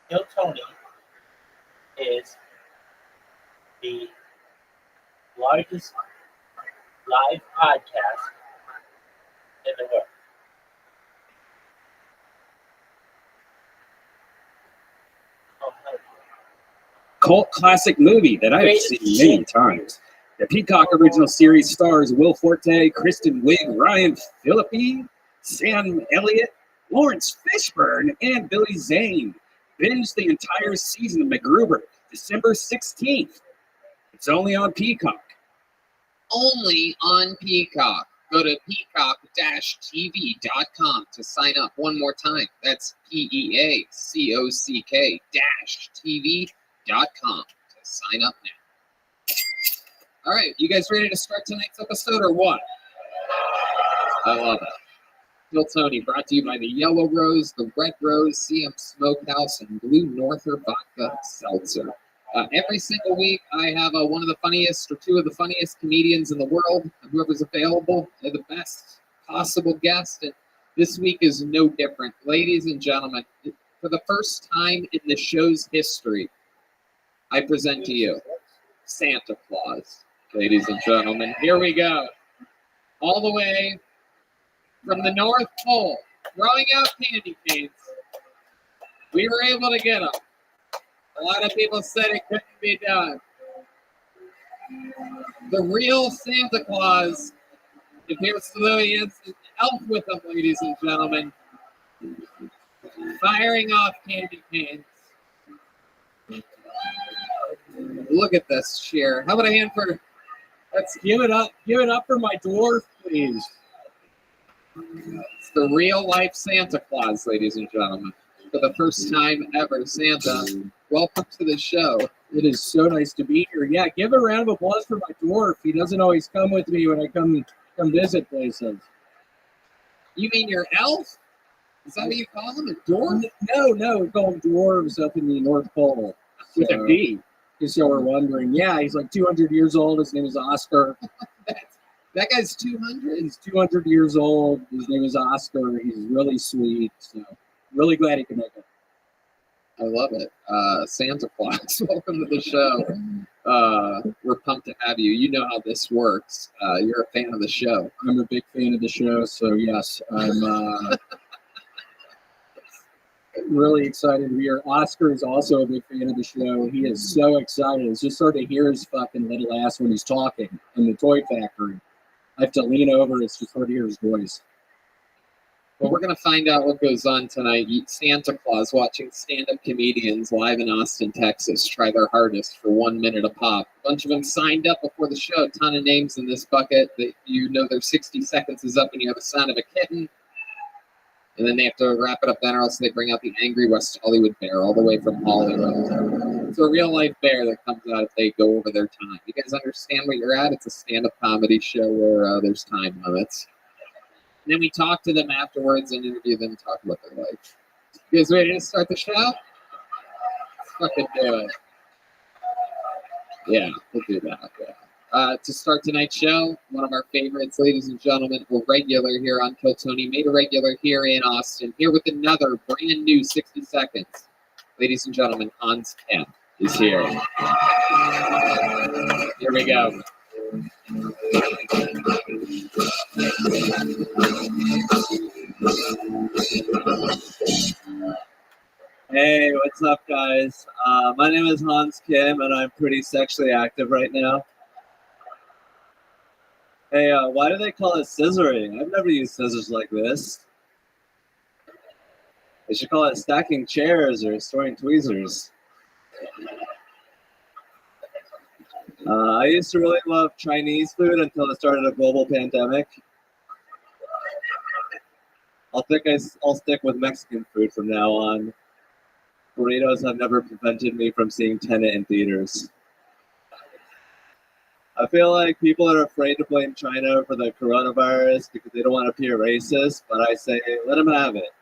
Kill Tony is the largest live podcast in the world. cult classic movie that I've seen many times. The Peacock original series stars Will Forte, Kristen Wiig, Ryan Phillippe, Sam Elliott, Lawrence Fishburne, and Billy Zane. Binge the entire season of MacGruber, December 16th. It's only on Peacock. Only on Peacock. Go to peacock-tv.com to sign up one more time. That's peacock-tv.com to sign up now. All right, you guys ready to start tonight's episode or what? I love it. Bill Tony, brought to you by the Yellow Rose, the Red Rose, CM Smokehouse, and Blue Norther Vodka Seltzer. Every single week, I have one of the funniest or two of the funniest comedians in the world. Whoever's available, they're the best possible guest. And this week is no different. Ladies and gentlemen, for the first time in the show's history, I present to you Santa Claus. Ladies and gentlemen, here we go. All the way from the North Pole, throwing out candy canes. We were able to get them. A lot of people said it couldn't be done. The real Santa Claus appears to be an elf with them, ladies and gentlemen. Firing off candy canes. Look at this cheer. How about a hand for... Let's give it up. Give it up for my dwarf, please. It's the real life Santa Claus, ladies and gentlemen. For the first time ever, Santa, welcome to the show. It is so nice to be here. Yeah, give a round of applause for my dwarf. He doesn't always come with me when I come visit places. You mean your elf? Is that what you call him, a dwarf? No, we call him dwarves up in the North Pole. With a B. Just so we're wondering. Yeah, he's like 200 years old. His name is Oscar. That guy's 200? He's 200 years old. His name is Oscar. He's really sweet. So really glad he can make it. I love it. Santa Claus, welcome to the show. We're pumped to have you. You know how this works. You're a fan of the show. I'm a big fan of the show, so yes, I'm really excited to be here. Oscar is also a big fan of the show. He is so excited. It's just hard to hear his fucking little ass when he's talking in the toy factory. I have to lean over. It's just hard to hear his voice. Well, we're going to find out what goes on tonight. Santa Claus watching stand-up comedians live in Austin, Texas, try their hardest for 1 minute a pop. A bunch of them signed up before the show. A ton of names in this bucket that you know their 60 seconds is up and you have a sound of a kitten. And then they have to wrap it up then or else they bring out the angry West Hollywood bear all the way from Hollywood. It's a real-life bear that comes out if they go over their time. You guys understand what you're at? It's a stand-up comedy show where there's time limits. And then we talk to them afterwards and interview them and talk about their life. You guys ready to start the show? Let's fucking do it. Yeah, we'll do that. Yeah. To start tonight's show, one of our favorites, ladies and gentlemen, a regular here on Kill Tony, made a regular here in Austin, here with another brand new 60 seconds. Ladies and gentlemen, Hans Kim is here. Here we go. Hey, what's up, guys? My name is Hans Kim, and I'm pretty sexually active right now. Hey, why do they call it scissoring? I've never used scissors like this. They should call it stacking chairs or storing tweezers. I used to really love Chinese food until it started a global pandemic. I'll stick with Mexican food from now on. Burritos have never prevented me from seeing Tenet in theaters. I feel like people are afraid to blame China for the coronavirus because they don't want to appear racist, but I say, let them have it.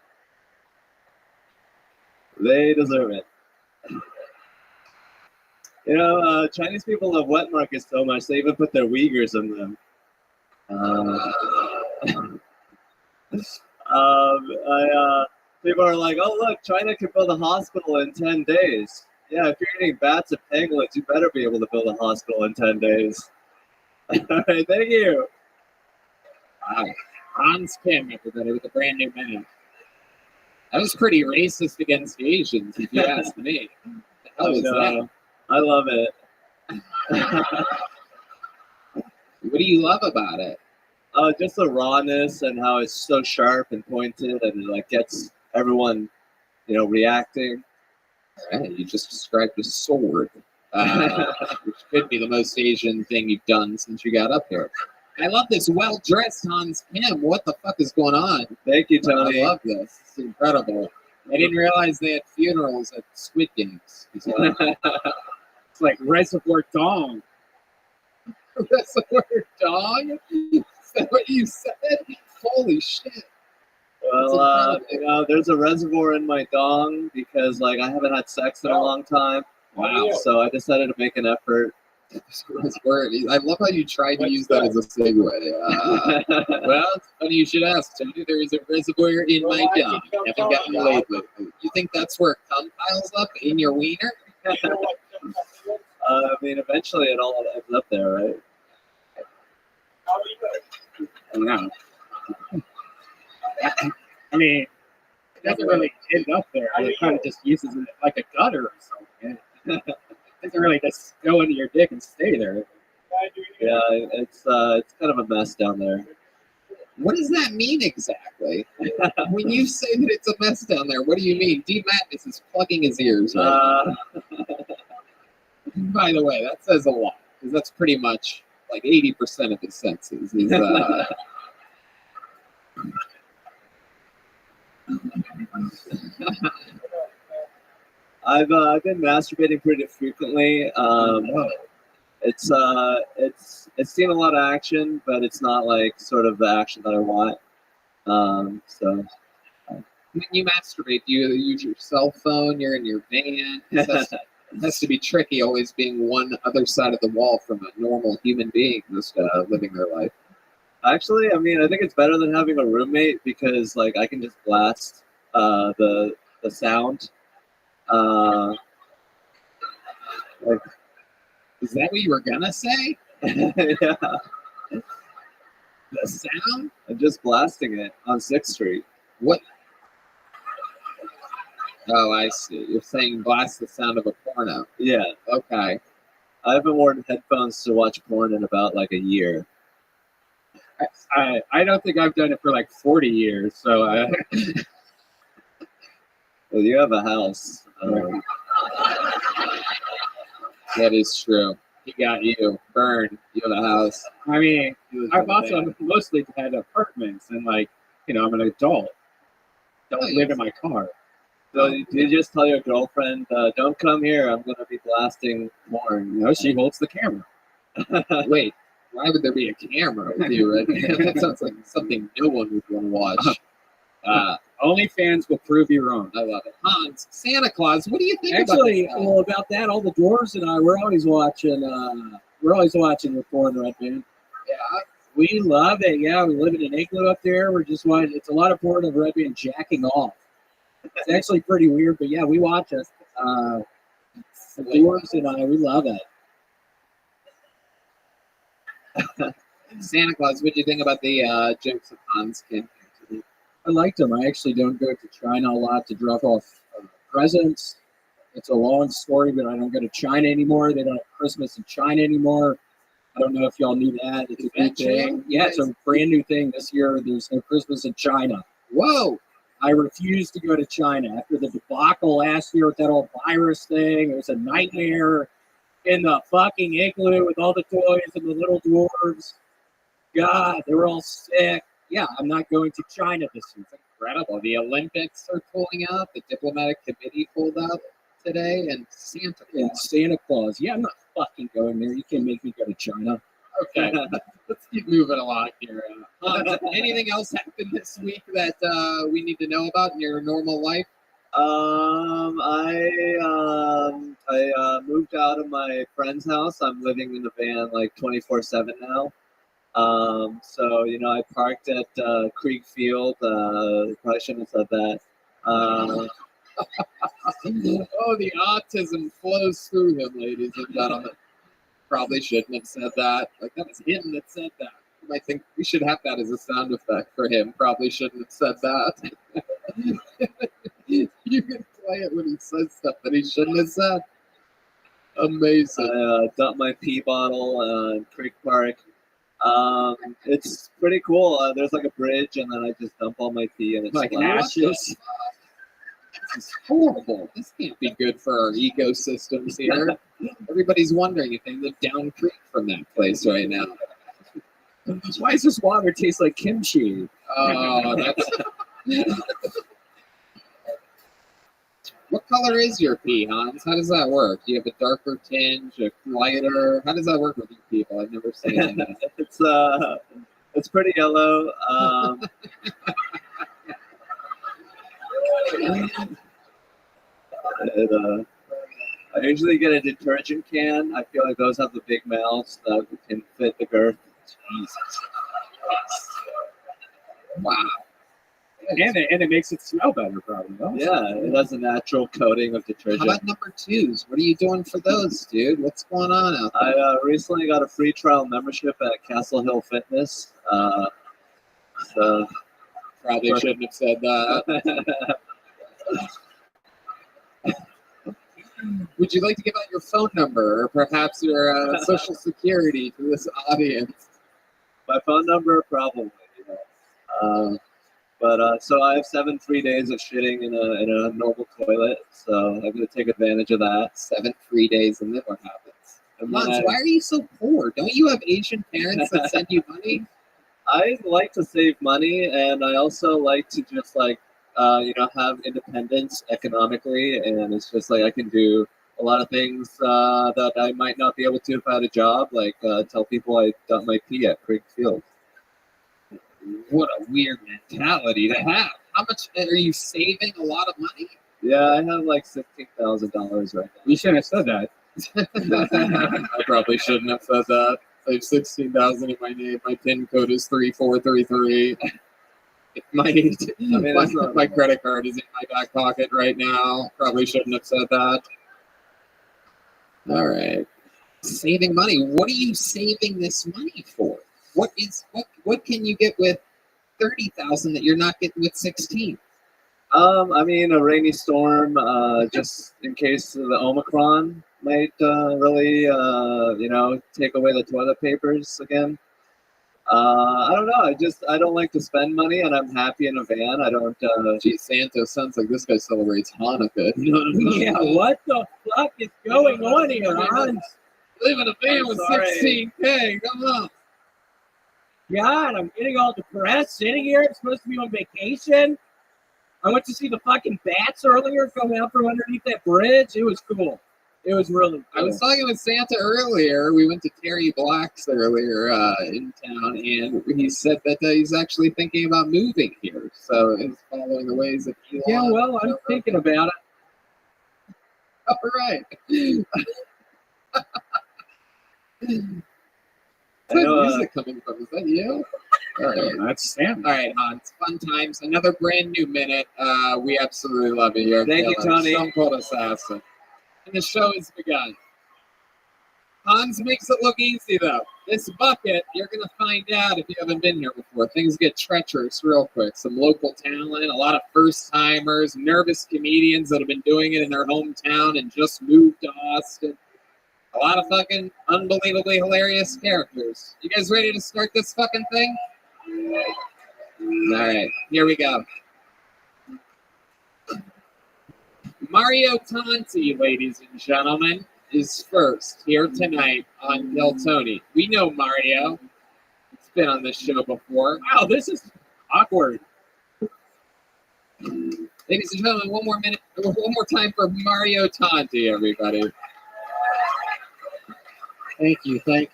They deserve it. You know, Chinese people love wet markets so much, they even put their Uyghurs in them. People are like, oh, look, China can build a hospital in 10 days. Yeah, if you're eating bats and pangolins, you better be able to build a hospital in 10 days. All right, thank you. Wow. Hans Kim, everybody, with a brand new man. That was pretty racist against Asians, if you ask me. What the hell was that? I love it. What do you love about it? Just the rawness and how it's so sharp and pointed, and it like gets everyone, reacting. All right, you just described a sword, which could be the most Asian thing you've done since you got up here. I love this well-dressed Hans Kim. What the fuck is going on? Thank you, Tony. I love this. It's incredible. I didn't realize they had funerals at Squid Games. It's like Reservoir Dong. Reservoir Dong? Is that what you said? Holy shit. Well, there's a reservoir in my dong because I haven't had sex in a long time. Wow. So I decided to make an effort. I love how you tried to use that as a segue. Well, it's funny you should ask, Tony. There is a reservoir in my dong. Haven't gotten laid lately. You think that's where cum piles up in your wiener? Eventually it all ends up there, right? I don't know. I mean, it doesn't really end up there. It kind of just uses it like a gutter or something. It doesn't really just go into your dick and stay there. Yeah, it's kind of a mess down there. What does that mean exactly? When you say that it's a mess down there, what do you mean? D. Madness is plugging his ears right now. By the way, that says a lot, because that's pretty much like 80% of his senses. He's, I've been masturbating pretty frequently. It's seen a lot of action, but it's not like sort of the action that I want. So when you masturbate, do you use your cell phone? You're in your van. It has to be tricky, always being one other side of the wall from a normal human being just living their life. Actually, I think it's better than having a roommate because I can just blast the sound. Is that what you were gonna say? Yeah. The sound? I'm just blasting it on 6th Street. What? Oh, I see. You're saying blast the sound of a porno. Yeah. Okay. I haven't worn headphones to watch porn in about a year. I don't think I've done it for 40 years. So Well, you have a house. That is true. He got you. Burn. You have a house. I mean, I've also mostly had apartments and I'm an adult. Don't live in my car. So you just tell your girlfriend, don't come here, I'm going to be blasting porn. No, she holds the camera. Wait, why would there be a camera with you right now? That sounds like something no one would want to watch. OnlyFans will prove you wrong. I love it. Hans, Santa Claus, what do you think about that, all the dwarves and I, we're always watching the porn, right, man? Yeah. We love it. Yeah, we live in an igloo up there. We're just watching. It's a lot of porn of Red Man jacking off. It's actually pretty weird, but yeah, we watch it. The dwarves and I, we love it. Santa Claus, what do you think about the jokes of Hans Kim? I liked them. I actually don't go to China a lot to drop off presents. It's a long story, but I don't go to China anymore. They don't have Christmas in China anymore. I don't know if y'all knew that. It's a big thing. Yeah, it's a brand new thing this year. There's no Christmas in China. Whoa! I refuse to go to China after the debacle last year with that whole virus thing. It was a nightmare in the fucking igloo with all the toys and the little dwarves. God, they were all sick. Yeah, I'm not going to China this year. It's incredible. The Olympics are pulling out. The diplomatic committee pulled out today, and Santa Claus. And Santa Claus. Yeah, I'm not fucking going there. You can't make me go to China. Okay, let's keep moving along here. Anything else happened this week that we need to know about in your normal life? I moved out of my friend's house. I'm living in the van 24/7 now. So I parked at Creek Field. Probably shouldn't have said that. Oh, the autism flows through him, ladies and gentlemen. Probably shouldn't have said that. That was him that said that. You might think we should have that as a sound effect for him. Probably shouldn't have said that. You can play it when he says stuff that he shouldn't have said. Amazing. I dumped my pee bottle in Creek Park. It's pretty cool. There's like a bridge, and then I just dump all my pee, and it's Like flat. ashes. This is horrible. This can't be good for our ecosystems here. Everybody's wondering if they live down creek from that place right now. Why does this water taste like kimchi? Oh, that's. What color is your pee, Hans? How does that work? Do you have a darker tinge, a lighter? How does that work with you people? I've never seen that. It's pretty yellow. I usually get a detergent can. I feel like those have the big mouths that can fit the girth. Jesus. Wow. And it makes it smell better, probably. Huh? Yeah, it has a natural coating of How detergent. about number twos? What are you doing for those, dude? What's going on out there? I recently got a free trial membership at Castle Hill Fitness. So Probably shouldn't have said that. Would you like to give out your phone number or perhaps your social security to this audience? my phone number, probably. So I have 7 free days of shitting in a normal toilet, so I'm gonna take advantage of that. 7 free days, and then what happens? And then Mons, why are you so poor? Don't you have Asian parents that send you money? I like to save money, and I also like to just have independence economically, and it's just like I can do a lot of things that I might not be able to if I had a job, like tell people I dumped my pee at Creek Field. What a weird mentality to have. How much are you saving? A lot of money? Yeah, I have like $16,000 right now. You shouldn't have said that. I probably shouldn't have said that. I have 16,000 in my name. My PIN code is 3433. My credit card is in my back pocket right now. Probably shouldn't have said that. All right. Saving money. What are you saving this money for? What can you get with 30,000 that you're not getting with 16? A rainy storm, just in case the Omicron might really, take away the toilet papers again. I don't know. I don't like to spend money, and I'm happy in a van. I don't. Gee, Santa sounds like this guy celebrates Hanukkah. You know what I mean? Yeah, what the fuck is going on here, Hans? Live in a van with sorry. 16K. Come on. God, I'm getting all depressed sitting here. I'm supposed to be on vacation. I went to see the fucking bats earlier come out from underneath that bridge. It was cool. It was really cool. I was talking with Santa earlier. We went to Terry Black's earlier in town, and he said that he's actually thinking about moving here. So he's following the ways of Elon. Yeah, well, I'm thinking about it. All right. Where's that music coming from? Is that you? All right. That's Sam. All right, Hans. Fun times. Another brand new minute. We absolutely love it. You're Thank you, Tony. Stone Cold Assassin. And the show has begun. Hans makes it look easy, though. This bucket, you're going to find out if you haven't been here before. Things get treacherous real quick. Some local talent, a lot of first-timers, nervous comedians that have been doing it in their hometown and just moved to Austin. A lot of fucking unbelievably hilarious characters. You guys ready to start this fucking thing? All right, here we go. Mario Tanti, ladies and gentlemen, is first here tonight on Del Tony. We know Mario. He's been on this show before. Wow, this is awkward. Ladies and gentlemen, one more time for Mario Tanti, everybody. Thank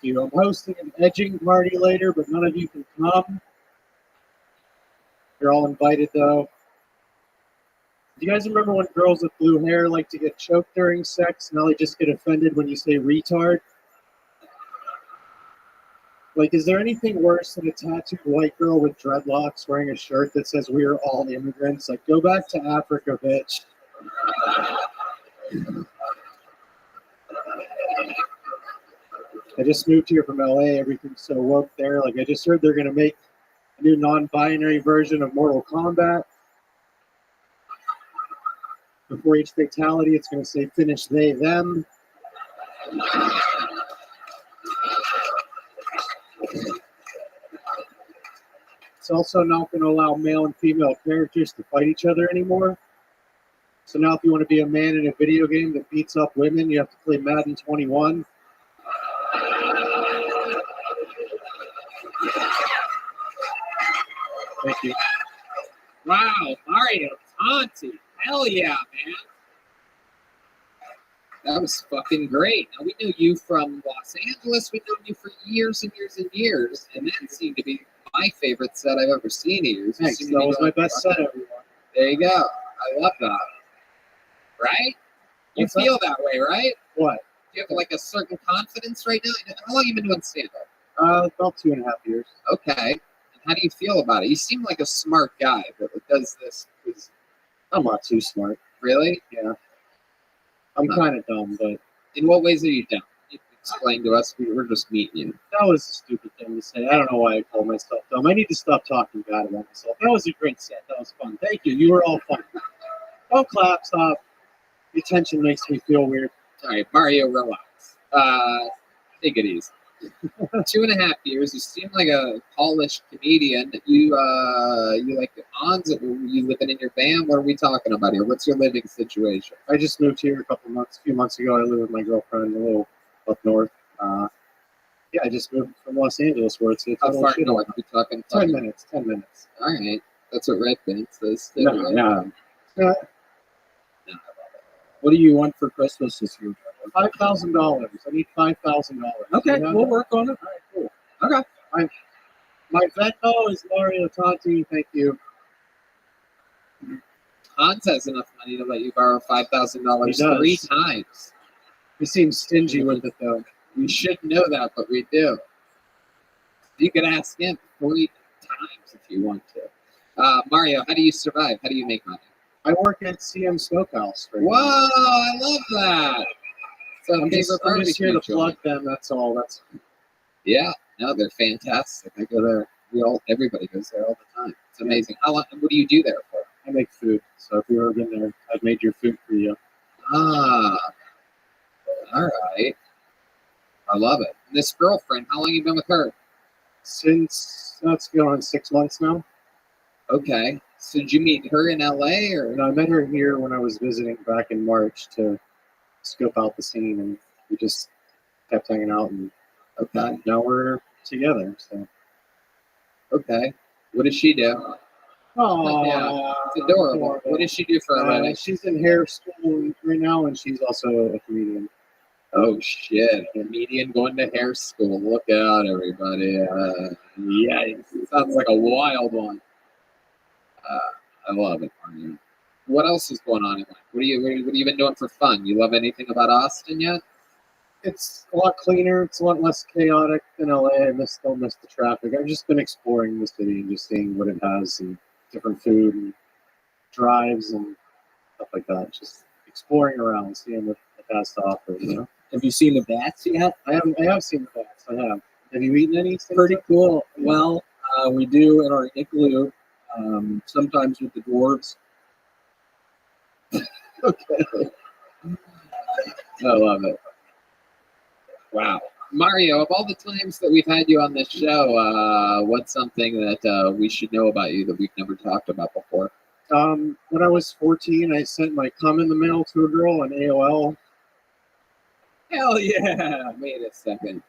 you. I'm hosting an edging party later, but none of you can come. You're all invited, though. Do you guys remember when girls with blue hair like to get choked during sex? Now they just get offended when you say retard? Like, is there anything worse than a tattooed white girl with dreadlocks wearing a shirt that says we are all immigrants? Like, go back to Africa, bitch. I just moved here from LA. Everything's so woke there. Like, I just heard they're going to make a new non-binary version of Mortal Kombat. Before each fatality, it's going to say finish they, them. It's also not going to allow male and female characters to fight each other anymore. So now if you want to be a man in a video game that beats up women, you have to play Madden 21. Thank you. Wow, Mario Conti. Hell yeah, man. That was fucking great. Now, we knew you from Los Angeles. We've known you for years and years and years. And that seemed to be my favorite set I've ever seen of yours. Thanks. That was my best set, everyone. There you go. I love that. Right? You What's feel that way, right? What? You have like a certain confidence right now? How long have you been doing stand-up? About 2.5 years. Okay. And how do you feel about it? You seem like a smart guy that does this. I'm not too smart. Really? Yeah. I'm kind of dumb, but... In what ways are you dumb? You can explain to us. We're just meeting you. That was a stupid thing to say. I don't know why I call myself dumb. I need to stop talking bad about myself. That was a great set. That was fun. Thank you. You were all fun. Don't clap. Stop. The attention makes me feel weird. All right, Mario, relax. Take it easy. 2.5 years. You seem like a polished comedian. You like the ons? Are you living in your van? What are we talking about here? What's your living situation? I just moved here a few months ago. I live with my girlfriend a little up north. Yeah, I just moved from Los Angeles, where it's How far north? Are we talking? 10 minutes. 10 minutes. All right, that's what Red Band says. No. What do you want for Christmas this year? $5,000. I need $5,000. Okay, we'll work on it. All right, cool. Okay. My Venmo is Mario Tanti. Thank you. Hans has enough money to let you borrow $5,000 He does. 3 times. He seems stingy with it, though. We should know that, but we do. You could ask him 3 times if you want to. Mario, how do you survive? How do you make money? I work at CM Smokehouse. Right Whoa, now. I love that. So I'm just here to plug them. That's all. Yeah, no, they're fantastic. I go there. Everybody goes there all the time. It's amazing. How long? What do you do there for? I make food. So if you've ever been there, I've made your food for you. Ah, all right. I love it. And this girlfriend, how long you been with her? Since that's going on 6 months now. Okay. So did you meet her in LA or? And I met her here when I was visiting back in March to scope out the scene, and we just kept hanging out. And Okay. now we're together. So. Okay. What does she do? Oh, Yeah, it's adorable. What does she do for a living? She's in hair school right now, and she's also a comedian. Oh shit! Comedian going to hair school. Look out, everybody! Yikes! It sounds like a wild one. I love it, Mario. What else is going on in life? What have you been doing for fun? You love anything about Austin yet? It's a lot cleaner. It's a lot less chaotic than LA. I still miss the traffic. I've just been exploring the city and just seeing what it has and different food and drives and stuff like that. Just exploring around, seeing what it has to offer. You know? Have you seen the bats yet? I have seen the bats. I have. Have you eaten any? Pretty cool. Well, we do in our igloo. Sometimes with the dwarves. Okay. I love it. Wow. Mario, of all the times that we've had you on this show, what's something that we should know about you that we've never talked about before? When I was 14, I sent my cum in the mail to a girl on AOL. Hell yeah! Wait a second.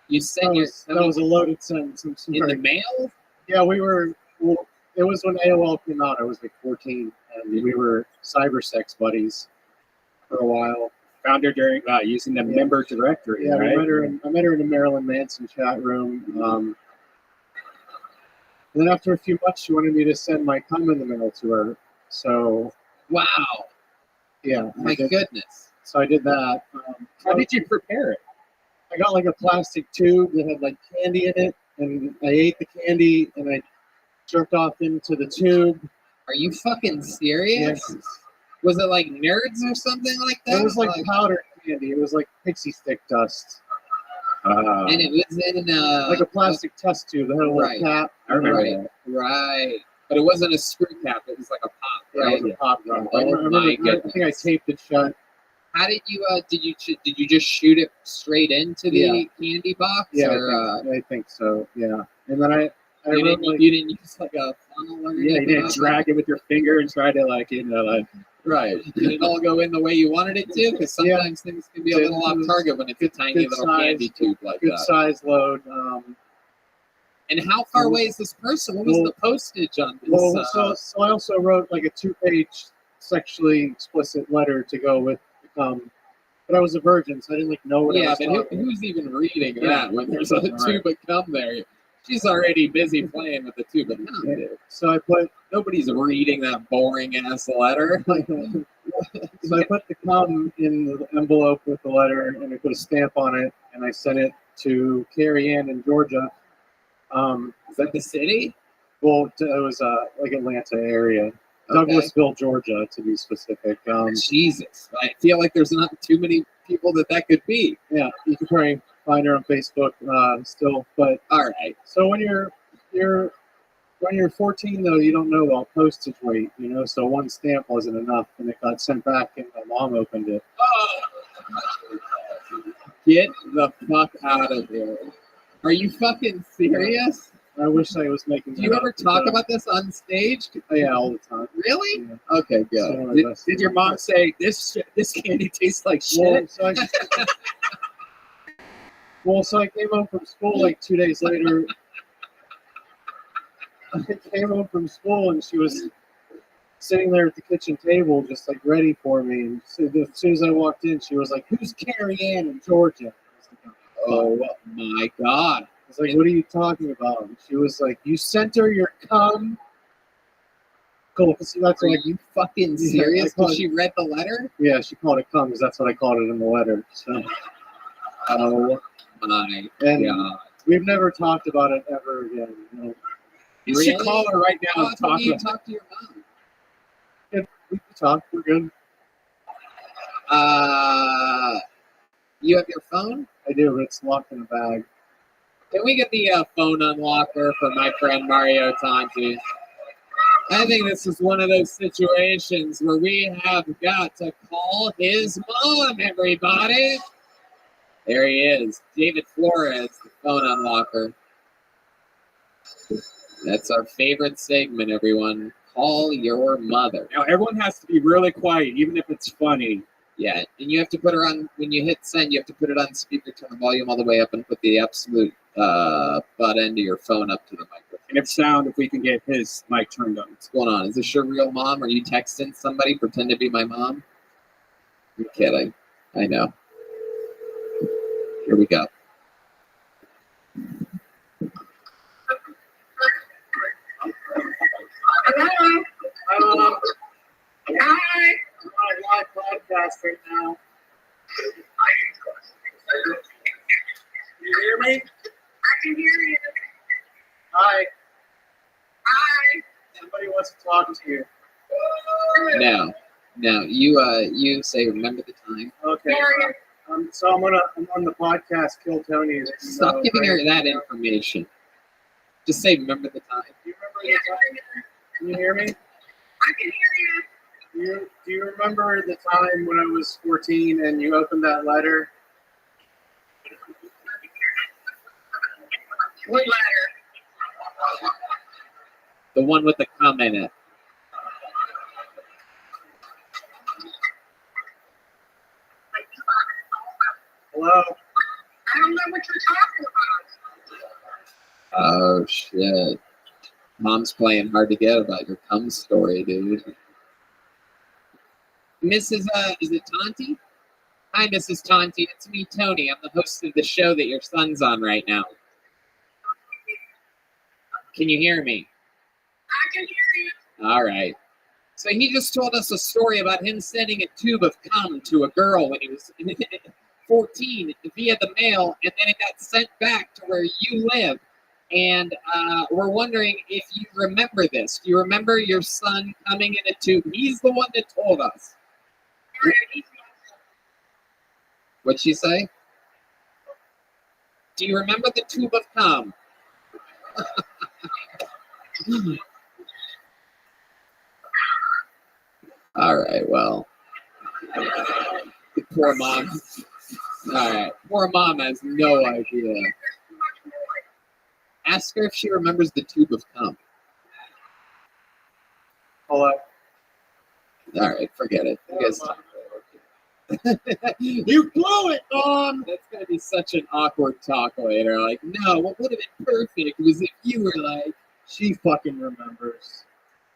You sent That was a loaded sentence. I'm sorry. in the mail? Yeah, it was when AOL came out. I was like 14, and we were cyber sex buddies for a while. Found her during using the member directory. Yeah, right? I met her in the Marilyn Manson chat room. And then after a few months, she wanted me to send my cum in the mail to her. So Wow! yeah, My goodness. So I did that. How did you prepare it? I got like a plastic tube that had like candy in it, and I ate the candy and I jerked off into the tube. Are you fucking serious? Yes. Was it like Nerds or something like that? It was like powdered candy. It was like pixie stick dust. And it was in Like a plastic test tube that had a little right. cap. I remember right, that. right. But it wasn't a screw cap. It was like a pop, Yeah, right? it was a pop gun. Oh I my think I goodness. taped it shut. How did you did you just shoot it straight into the candy box? Yeah, Or, I think so. Yeah, and then I you, wrote didn't, like, you didn't use like a funnel or yeah, you anything? didn't drag it with your finger and try to like like. Right. Did it all go in the way you wanted it to? Because sometimes things can be a little off target when it's a tiny little candy tube like good that. size load. And how far away is this person? What was the postage on this? Well, so I also wrote like a 2-page sexually explicit letter to go with but I was a virgin, so I didn't like know what I yeah, was but talking who's even reading Yeah. that when there's a tube of cum there? She's already busy playing with the tube of cum. Yeah. So I put Nobody's reading that boring ass letter. so I put the cum in the envelope with the letter, and I put a stamp on it, and I sent it to Carrie Ann in Georgia. Is that the city? Well, it was like Atlanta area, Douglasville, Georgia, to be specific. Jesus, I feel like there's not too many people that could be. Yeah, you can probably find her on Facebook still. But all right. So when you're 14 though, you don't know about postage weight, you know. So one stamp wasn't enough, and it got sent back, and my mom opened it. Get the fuck out of here! Are you fucking serious? I wish I was making. Do you ever talk about this on stage? Yeah, all the time. Really? Yeah. Okay, good. Did your mom say this candy tastes like shit? So I came home from school like 2 days later. I came home from school and she was sitting there at the kitchen table, just like ready for me. And so as soon as I walked in, she was like, "Who's Carrie Ann in Georgia?" Oh my God. I was like, "What are you talking about?" And she was like, "You sent her your cum." Cool. So that's Are like, you fucking serious? Because she read the letter? Yeah, she called it cum because that's what I called it in the letter. So, oh my God. We've never talked about it ever again. You know? You should call her right now and talk to your mom. Yeah, we can talk. We're good. You have your phone? I do, but it's locked in a bag. Can we get the phone unlocker for my friend Mario Tanti? I think this is one of those situations where we have got to call his mom, everybody. There he is. David Flores, the phone unlocker. That's our favorite segment, everyone. Call your mother. Now, everyone has to be really quiet, even if it's funny. Yeah, and you have to put her on, when you hit send, you have to put it on speaker, turn the volume all the way up, and put the absolute butt end of your phone up to the microphone. And if we can get his mic turned on. What's going on? Is this your real mom? Are you texting somebody? Pretend to be my mom? I'm kidding. I know. Here we go. Hello. Hello. Hi. I'm on a live podcast right now. You hear me? I can hear you. Hi. Hi. Somebody wants to talk to you. Now, you say, remember the time. Okay. So I'm on the podcast, Kill Tony. Stop giving her that information. Just say, remember the time. Do you remember the time? Can you hear me? I can hear you. Do you remember the time when I was 14 and you opened that letter? What letter? The one with the cum in it. Hello? I don't know what you're talking about. Oh, shit. Mom's playing hard to get about your cum story, dude. Mrs. Is it Tanti? Hi, Mrs. Tanti. It's me, Tony. I'm the host of the show that your son's on right now. Can you hear me? I can hear you. All right. So he just told us a story about him sending a tube of cum to a girl when he was 14 via the mail, and then it got sent back to where you live. And we're wondering if you remember this. Do you remember your son coming in a tube? He's the one that told us. What'd she say? Do you remember the tube of cum? All right, well. Poor mom. All right. Poor mom has no idea. Ask her if she remembers the tube of cum. Hello. All right, forget it. You guys talk. You blew it, Mom! That's going to be such an awkward talk later. Like, no, what would have been perfect was if you were like, She fucking remembers.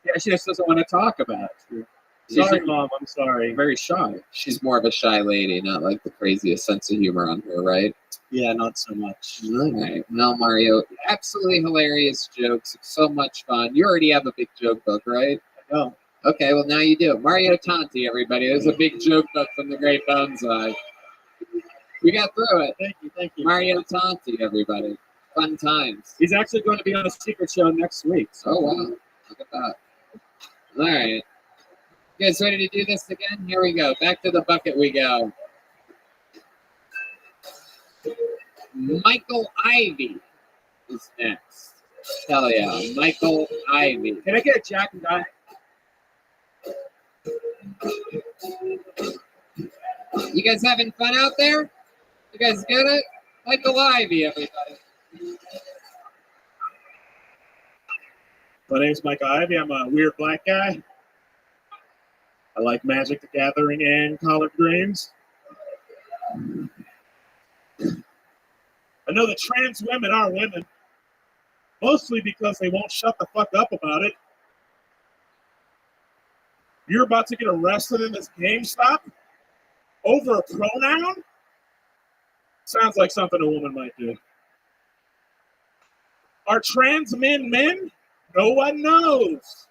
Yeah, she just doesn't want to talk about it. Sorry, Mom. I'm sorry. Very shy. she's more of a shy lady, not like the craziest sense of humor on her, right? Yeah, not so much. All right. No, Mario, absolutely hilarious jokes. So much fun. You already have a big joke book, right? I know. Okay, well, now you do. Mario Tanti, everybody. There's a big joke book from the Great Bonsai. We got through it. Thank you. Thank you. Mario Tanti, everybody. Fun times. He's actually going to be on a secret show next week. Oh, wow. Look at that. All right. You guys ready to do this again? Here we go. Back to the bucket we go. Michael Ivy is next. Hell yeah. Michael Ivy. Can I get a Jack and Diet? You guys having fun out there? You guys get it? Michael Ivy, everybody. My name's Mike Ivy. I'm a weird black guy. I like Magic the Gathering and collard greens. I know that trans women are women, mostly because they won't shut the fuck up about it. You're about to get arrested in this GameStop over a pronoun? Sounds like something a woman might do. Are trans men men? No one knows.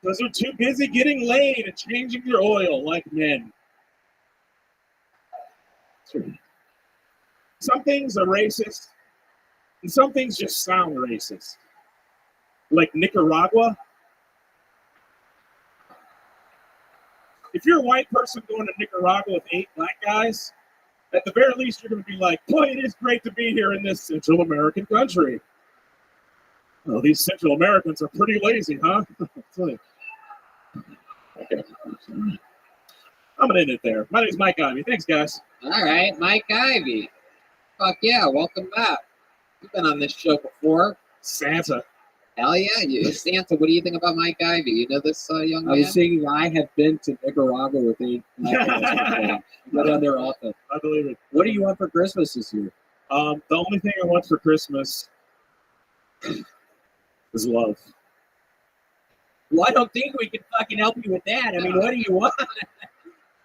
Because they're too busy getting laid and changing their oil like men. Some things are racist, and some things just sound racist. Like Nicaragua. If you're a white person going to Nicaragua with 8 black guys, at the very least you're going to be like, boy, it is great to be here in this Central American country. Well, these Central Americans are pretty lazy, huh? Okay. I'm going to end it there. My name's Mike Ivy. Thanks, guys. All right, Mike Ivy. Fuck yeah, welcome back. You've been on this show before. Santa. Hell yeah, you. Santa, what do you think about Mike Ivy? You know this young man? I was saying I have been to Nicaragua with 8 black guys before. Go down there often. I believe it. What do you want for Christmas this year? The only thing I want for Christmas is love. Well, I don't think we can fucking help you with that. I mean, what do you want?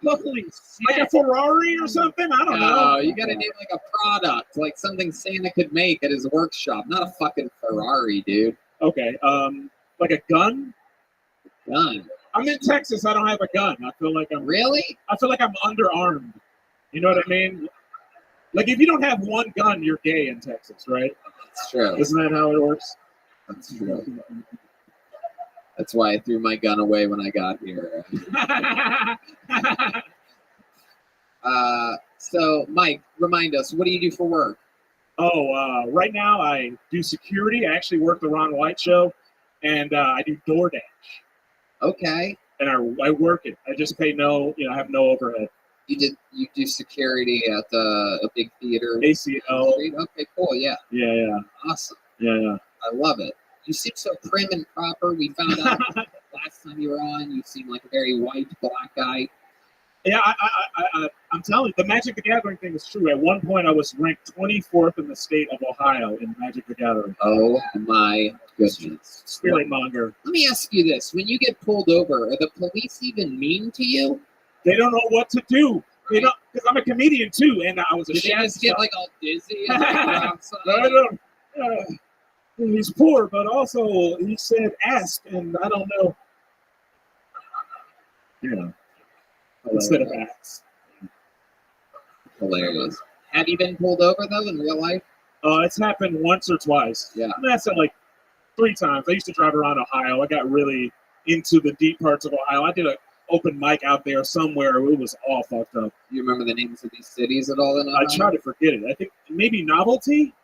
Holy shit. Like a Ferrari or something? I don't know. No, you gotta name like a product, like something Santa could make at his workshop, not a fucking Ferrari, dude. Okay, like a gun? Gun. I'm in Texas. I don't have a gun. I feel like I'm underarmed. You know what I mean? Like if you don't have one gun, you're gay in Texas, right? That's true. Isn't that how it works? That's true. That's why I threw my gun away when I got here. So, Mike, remind us, what do you do for work? Oh, right now I do security. I actually work the Ron White show, and I do DoorDash. Okay. And I work it. I just pay I have no overhead. You do security at a big theater? ACL. Okay, cool, yeah. Yeah. Awesome. Yeah. I love it. You seem so prim and proper. We found out last time you were on, you seem like a very white, black guy. Yeah, I'm telling you, the Magic the Gathering thing is true. At one point, I was ranked 24th in the state of Ohio in Magic the Gathering. Oh, my goodness. Spirit monger. Let me ask you this. When you get pulled over, are the police even mean to you? They don't know what to do. They don't, because I'm a comedian, too, and I was a Did you just get, like, all dizzy? And, he's poor, but also he said ask, and I don't know. Instead of ask. Hilarious. Have you been pulled over, though, in real life? It's happened once or twice. Yeah. I mean, that's like 3 times. I used to drive around Ohio. I got really into the deep parts of Ohio. I did an open mic out there somewhere. It was all fucked up. Do you remember the names of these cities at all? I try to forget it. I think maybe Novelty.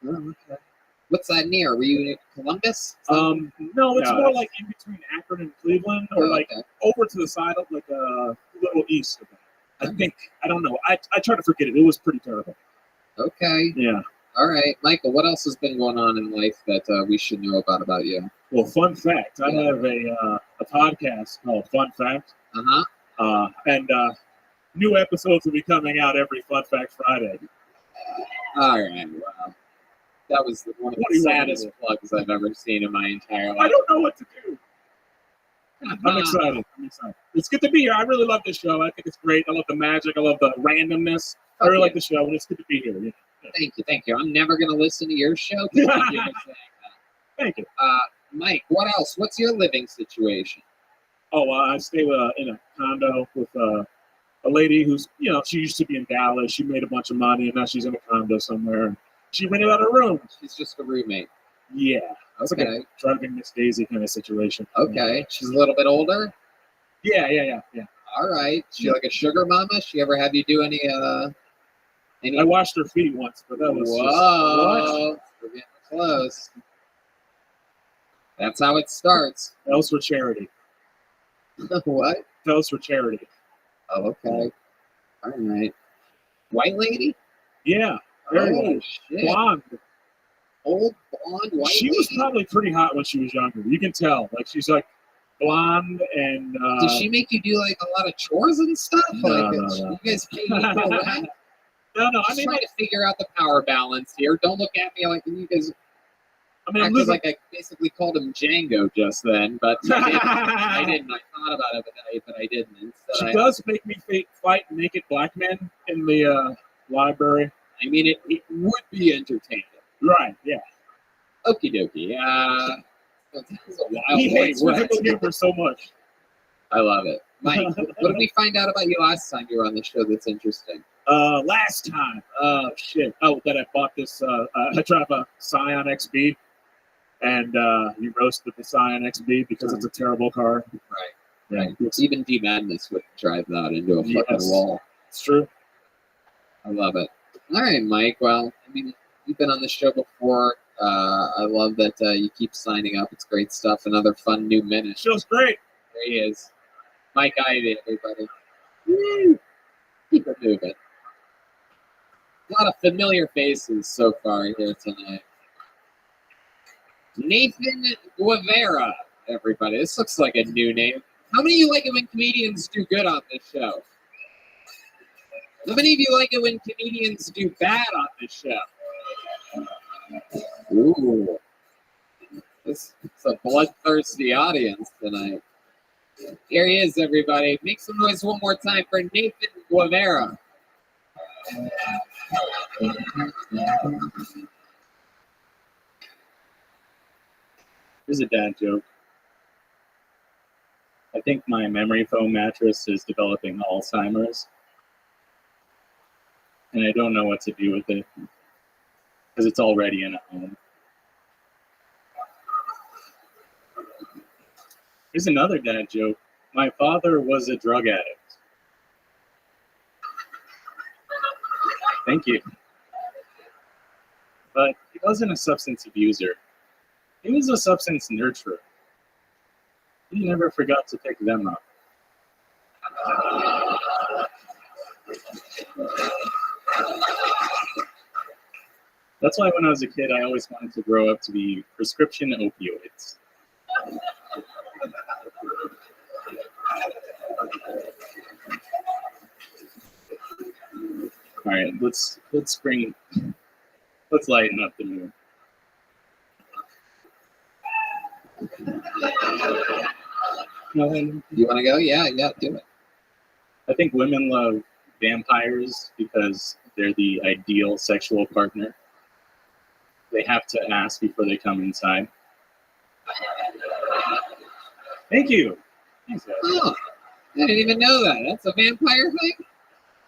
Oh, okay. What's that near? Were you in Columbus? No, it's more like in between Akron and Cleveland, or over to the side of like a little east of that. I don't know. I try to forget it. It was pretty terrible. Okay. Yeah. All right, Michael. What else has been going on in life that we should know about you? Well, fun fact. I have a podcast called Fun Fact. And new episodes will be coming out every Fun Fact Friday. All right. Wow. That was one of the saddest plugs I've ever seen in my entire life. I don't know what to do. I'm excited. It's good to be here. I really love this show. I think it's great. I love the magic. I love the randomness. I really like the show, and it's good to be here. Yeah. Thank you. I'm never going to listen to your show. Thank you for saying that. Thank you. Mike, what else? What's your living situation? Oh, I stay in a condo with a lady who's, she used to be in Dallas. She made a bunch of money, and now she's in a condo somewhere. She rented out a room. She's just a roommate. Yeah. It's like a driving Miss Daisy kind of situation. Okay. She's a little bit older? Yeah. All right. She like a sugar mama? She ever have you do any I washed her feet once, but that was Whoa. We're getting close. That's how it starts. That was for charity. What? That was for charity. Oh, okay. All right. White lady? Yeah. Very white. Shit. Blonde. Old blonde white She lady? was probably pretty hot when she was younger. You can tell. Like, she's like blonde and... Does she make you do like a lot of chores and stuff? No. You guys pay equal rent? No. I'm trying to figure out the power balance here. Don't look at me like you guys... I'm like I basically called him Django just then, but I didn't. I thought about it, but I didn't. Instead, she does make me fight naked black men in the library. I mean, it would be entertaining. Right, yeah. Okie dokie. That's a wild He hates physical humor so much. I love it. Mike, what did we find out about you last time you were on the show that's interesting? Last time, that I bought this, I drive a Scion XB, and you roasted the Scion XB because it's a terrible car. Right. Even D Madness would drive that into a fucking wall. It's true. I love it. All right, Mike. Well, I mean, you've been on the show before. I love that you keep signing up. It's great stuff. Another fun new minute. Show's great. There he is. Mike Ivy, everybody. Woo! Keep it moving. A lot of familiar faces so far here tonight. Nathan Guevara, everybody. This looks like a new name. How many of you like it when comedians do good on this show? How many of you like it when comedians do bad on this show? Ooh. It's a bloodthirsty audience tonight. Here he is, everybody. Make some noise one more time for Nathan Guevara. Here's a dad joke. I think my memory foam mattress is developing Alzheimer's. And I don't know what to do with it because it's already in a home. Here's another dad joke. My father was a drug addict. Thank you. But he wasn't a substance abuser. He was a substance nurturer. He never forgot to pick them up. That's why when I was a kid, I always wanted to grow up to be prescription opioids. All right, let's lighten up the mood. You want to go? Yeah, do it. I think women love vampires because they're the ideal sexual partner. They have to ask before they come inside. Thank you. Thanks, guys. Oh, I didn't even know that. That's a vampire thing?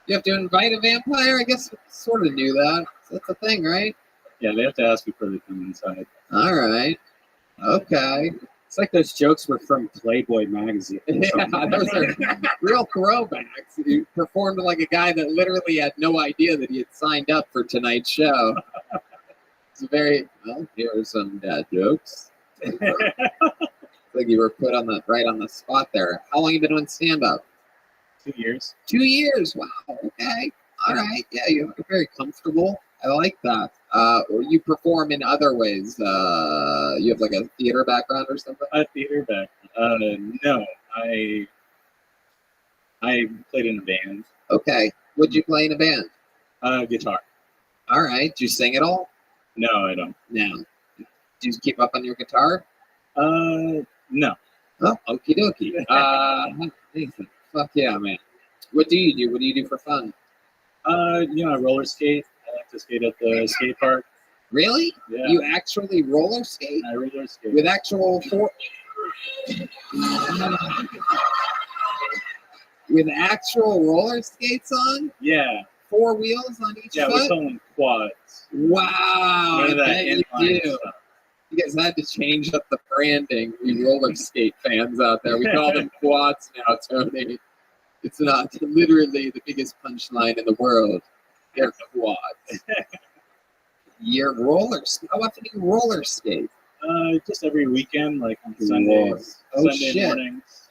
You have to invite a vampire? I guess I sort of knew that. That's a thing, right? Yeah, they have to ask before they come inside. All right. Okay. It's like those jokes were from Playboy magazine. Yeah, those are real throwbacks. You performed like a guy that literally had no idea that he had signed up for tonight's show. It's very, well, here are some dad jokes. It's like you were put on right on the spot there. How long have you been doing stand-up? 2 years. 2 years. Wow. Okay. All right. Yeah, you're very comfortable. I like that. Or you perform in other ways. You have like a theater background or something? A theater back. No, I played in a band. Okay. What'd you play in a band? Guitar. All right. Do you sing at all? No, I don't. No. Do you keep up on your guitar? No. Oh, okie dokie. Nathan, fuck yeah, man. What do you do? What do you do for fun? I roller skate. I like to skate at the skate park. Really? Yeah. You actually roller skate? I roller skate. With actual with actual roller skates on? Yeah. 4 wheels on each Yeah, foot? we're calling quads. Wow. None of that I bet you inline do. stuff. You guys had to change up the branding. We roller skate fans out there. We call them quads now, Tony. It's not literally the biggest punchline in the world. They're quads. You're how often do you roller skate? Just every weekend, like on Sundays. Oh, Sunday shit. mornings.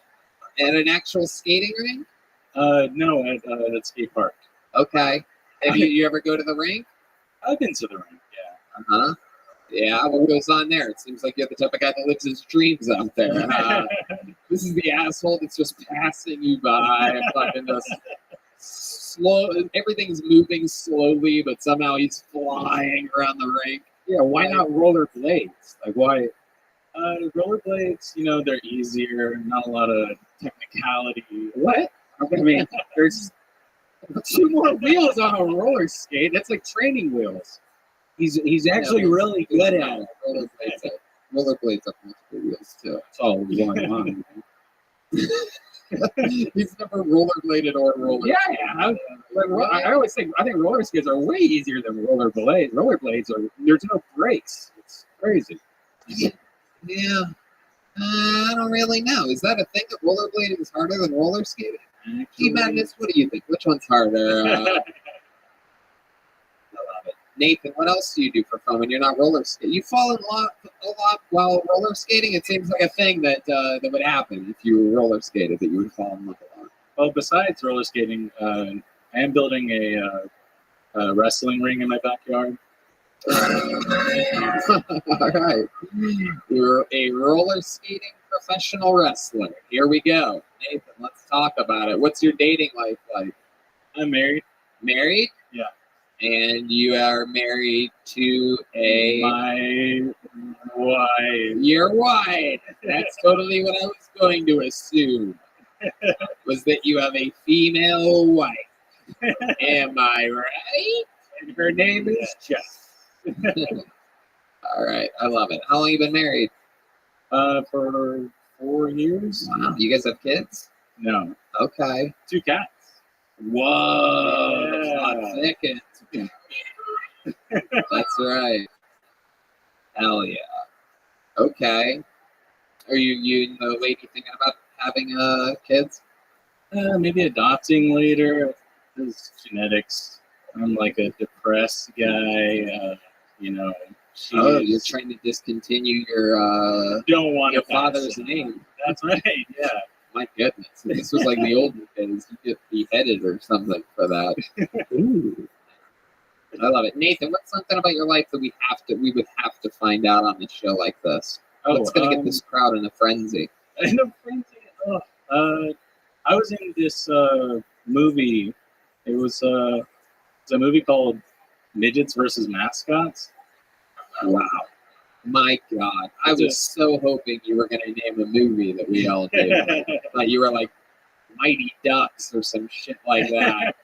At an actual skating rink? No, at skate park. Okay. Have you ever go to the rink? I've been to the rink, yeah. Uh-huh. Yeah, what goes on there? It seems like you're the type of guy that lives his dreams out there. This is the asshole that's just passing you by. Fucking just slow. Everything's moving slowly, but somehow he's flying around the rink. Yeah, why not roller blades? Like, why? Rollerblades, they're easier. Not a lot of technicality. What? I mean, there's 2 more wheels on a roller skate. That's like training wheels. He's actually really good at it. Rollerblades have multiple wheels too. It's all going on. He's never rollerbladed or roller. Yeah, I always think roller skates are way easier than roller blades. Rollerblades there's no brakes. It's crazy. Yeah. I don't really know. Is that a thing that rollerblading is harder than roller skating? Madness, what do you think? Which one's harder? I love it. Nathan, what else do you do for fun when you're not roller skating? You fall in a lot while roller skating. It seems like a thing that would happen if you roller skated, that you would fall in love a lot. Well, besides roller skating, I am building a wrestling ring in my backyard. All right. You're a roller skating professional wrestler. Here we go. Nathan, let's talk about it. What's your dating life like? I'm married. Married? Yeah. And you are married to my wife. Your wife. That's totally what I was going to assume. Was that you have a female wife. Am I right? And her name is Jeff. All right. I love it. How long have you been married? For 4 years. Wow. You guys have kids? No. Okay. 2 cats. Whoa. Yeah. Hot thicket. That's right. Hell yeah. Okay. Are you and the lady thinking about having kids? Maybe adopting later. There's genetics. I'm like a depressed guy. You're trying to discontinue your don't want your father's name. That's right. Yeah. My goodness, if this was like the old days, you get beheaded or something for that. Ooh. I love it. Nathan, what's something about your life that we would have to find out on the show like this? What's going to get this crowd in a frenzy? In a frenzy? I was in this movie. It was a movie called Midgets versus Mascots. Wow. My God. I was so hoping you were going to name a movie that we all did. Like you were like Mighty Ducks or some shit like that.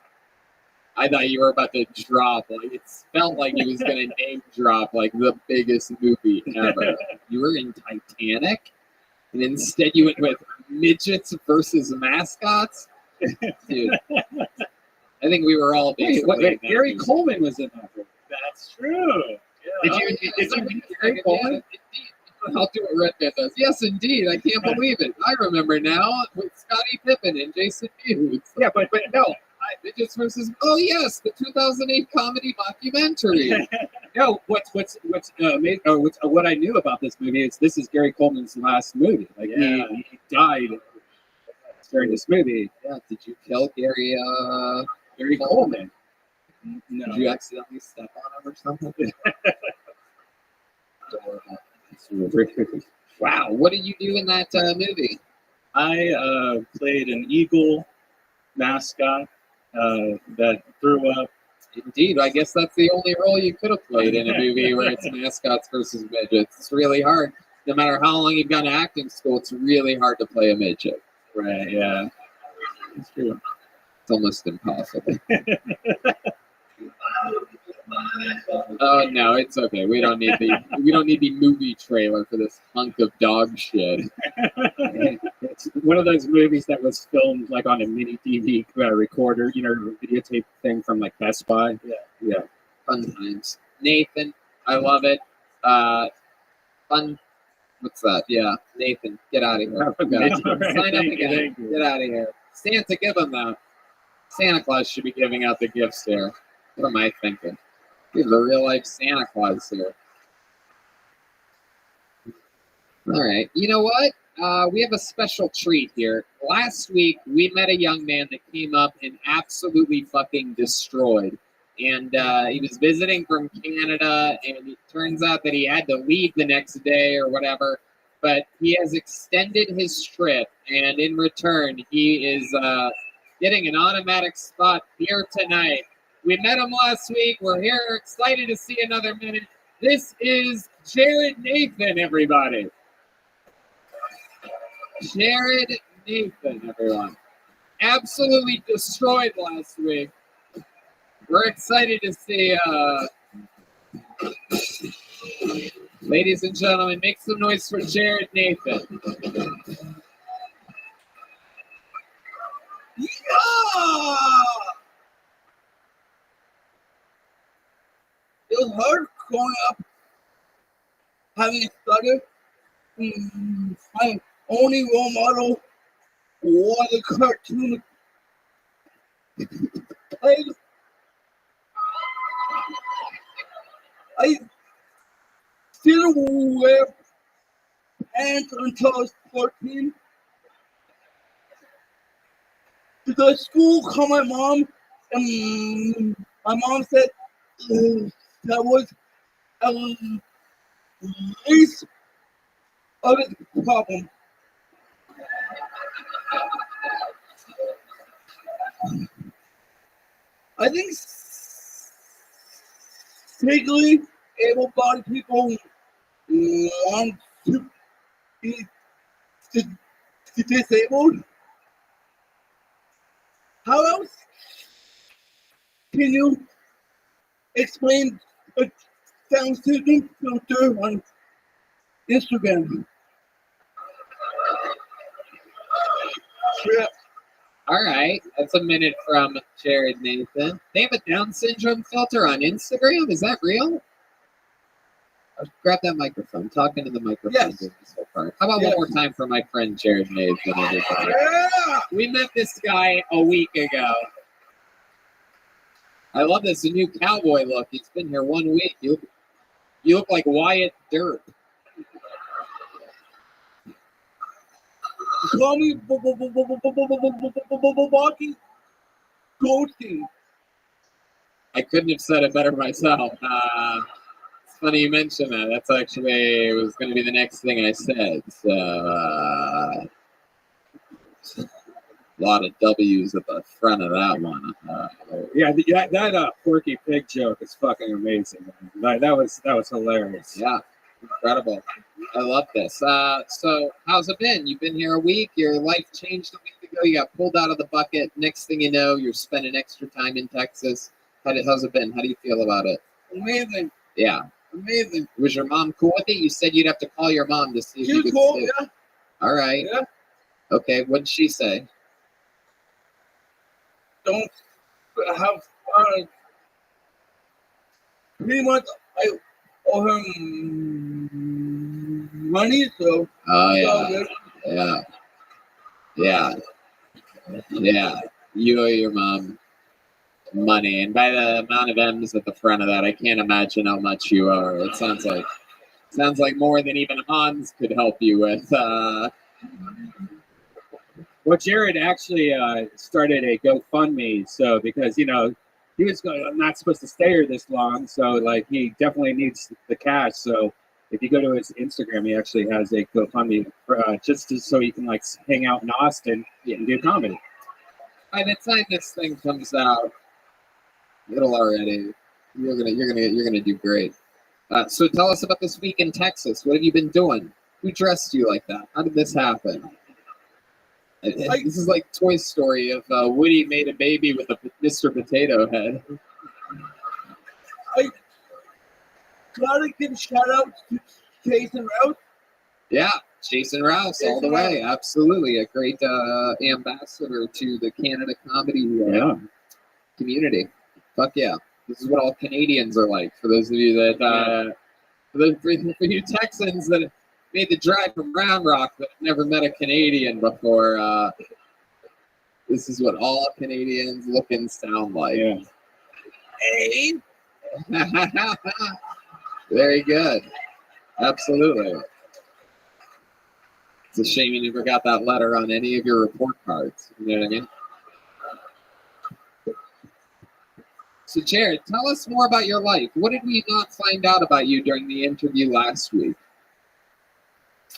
I thought you were about to drop. Like it felt like he was going to name drop like the biggest movie ever. You were in Titanic, and instead you went with Midgets versus Mascots. Dude, I think we were all basically. Gary Coleman was in that movie. That's true. Yeah. Did you meet Gary Coleman? I'll do what Redman does. Yes, indeed. I can't believe it. I remember now with Scottie Pippen and Jason Hughes. Yeah, but no. Midgets versus yes, the 2008 comedy documentary. No, what I knew about this movie is this is Gary Coleman's last movie. Like he died during this movie. Yeah, did you kill Gary Coleman. No. Did you accidentally step on him or something? Wow, what did you do in that movie? I played an eagle mascot that threw up. Indeed, I guess that's the only role you could have played in a movie where it's mascots versus midgets. It's really hard. No matter how long you've gone to acting school, it's really hard to play a midget. Right, yeah. It's true. It's almost impossible. Oh no, it's okay. We don't need the movie trailer for this hunk of dog shit. It's one of those movies that was filmed like on a mini DV recorder, videotape thing from like Best Buy. Yeah. Fun times. Nathan, I love it. Fun. What's that? Yeah, Nathan, get out of here. Sign up again. Get out of here. Santa, give him that. Santa Claus should be giving out the gifts here. What am I thinking? We have a real life Santa Claus here. All right. You know what? We have a special treat here. Last week, we met a young man that came up and absolutely fucking destroyed. And he was visiting from Canada, and it turns out that he had to leave the next day or whatever. But he has extended his trip, and in return, he is getting an automatic spot here tonight. We met him last week. We're here excited to see another minute. This is Jared Nathan, everybody. Jared Nathan, everyone. Absolutely destroyed last week. We're excited to see, ladies and gentlemen, make some noise for Jared Nathan. Yeah! It was hard growing up, having a stutter. My only role model was a cartoon. I still wear pants until I was 14. The school called my mom, and my mom said that was at least of the problem. I think legally able-bodied people want to be disabled. How else can you explain a Down syndrome filter on Instagram? Yeah. All right, that's a minute from Jared Nathan. They have a Down syndrome filter on Instagram. Is that real? Grab that microphone. Talk into the microphone. Yes. So far. How about one more time for my friend Jared Nathan? Everybody? Yeah. We met this guy a week ago. I love this new cowboy look. He's been here 1 week. You look like Wyatt Dirt. Call me walking ghosting. I couldn't have said it better myself. It's funny you mentioned that. That's actually it was going to be the next thing I said. So a lot of W's at the front of that one. That Porky Pig joke is fucking amazing. That was hilarious. Yeah, incredible. I love this. So how's it been? You've been here a week. Your life changed a week ago. You got pulled out of the bucket. Next thing you know, you're spending extra time in Texas. How's it been? How do you feel about it? Amazing. Yeah. Amazing. Was your mom cool with it? You said you'd have to call your mom to see if you She's could cool, stay. yeah. All right. Yeah. Okay, what'd she say? Don't have pretty much I owe her money, so Oh it's all yeah. good. Yeah. Yeah. Yeah. You owe your mom money. And by the amount of M's at the front of that, I can't imagine how much you owe her. It sounds like more than even Hans could help you with. Well, Jared actually started a GoFundMe, so because he was not supposed to stay here this long, so like he definitely needs the cash. So if you go to his Instagram, he actually has a GoFundMe for, so he can like hang out in Austin and do comedy. By the time this thing comes out, it'll already. You're gonna do great. So tell us about this week in Texas. What have you been doing? Who dressed you like that? How did this happen? This is like Toy Story if Woody made a baby with a Mr. Potato Head. I gotta give shout out to Jason Rouse. Yeah, Jason Rouse all the way. Absolutely. A great ambassador to the Canada comedy community. Fuck yeah. This is what all Canadians are like. For those of you that, for you Texans that made the drive from Round Rock but never met a Canadian before, this is what all Canadians look and sound like. Yeah. Hey. Very good. Absolutely. It's a shame you never got that letter on any of your report cards. You know what I mean? So, Jared, tell us more about your life. What did we not find out about you during the interview last week?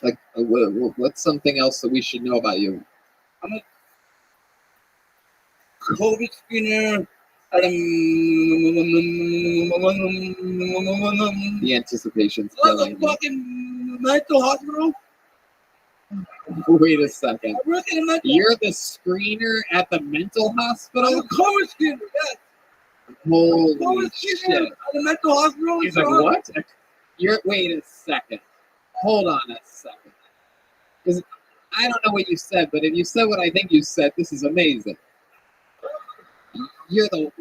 Like, what's something else that we should know about you? I'm a COVID screener at The anticipation's a killing me. fucking mental hospital. Wait a second. I work in a mental. You're the screener at the mental hospital? I'm a COVID screener. Yes. Holy COVID shit. screener at the mental hospital. He's like, what? Wait a second. Hold on a second. Because I don't know what you said, but if you said what I think you said, this is amazing. You're the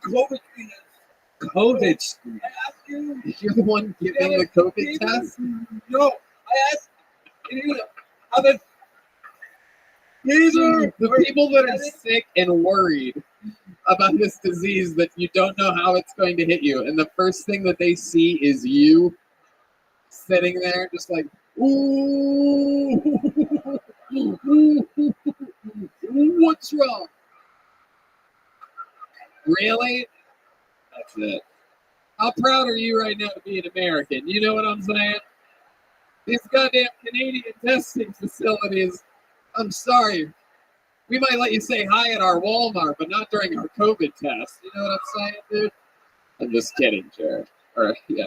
COVID screener. COVID screener. I asked you. You're the one giving the COVID test? No, I asked you. Have a fever. The people that are sick and worried about this disease that you don't know how it's going to hit you, and the first thing that they see is you sitting there just like, ooh, what's wrong? Really? That's it. How proud are you right now to be an American? You know what I'm saying? These goddamn Canadian testing facilities, I'm sorry. We might let you say hi at our Walmart, but not during our COVID test. You know what I'm saying, dude? I'm just kidding, Jared. All right, yeah.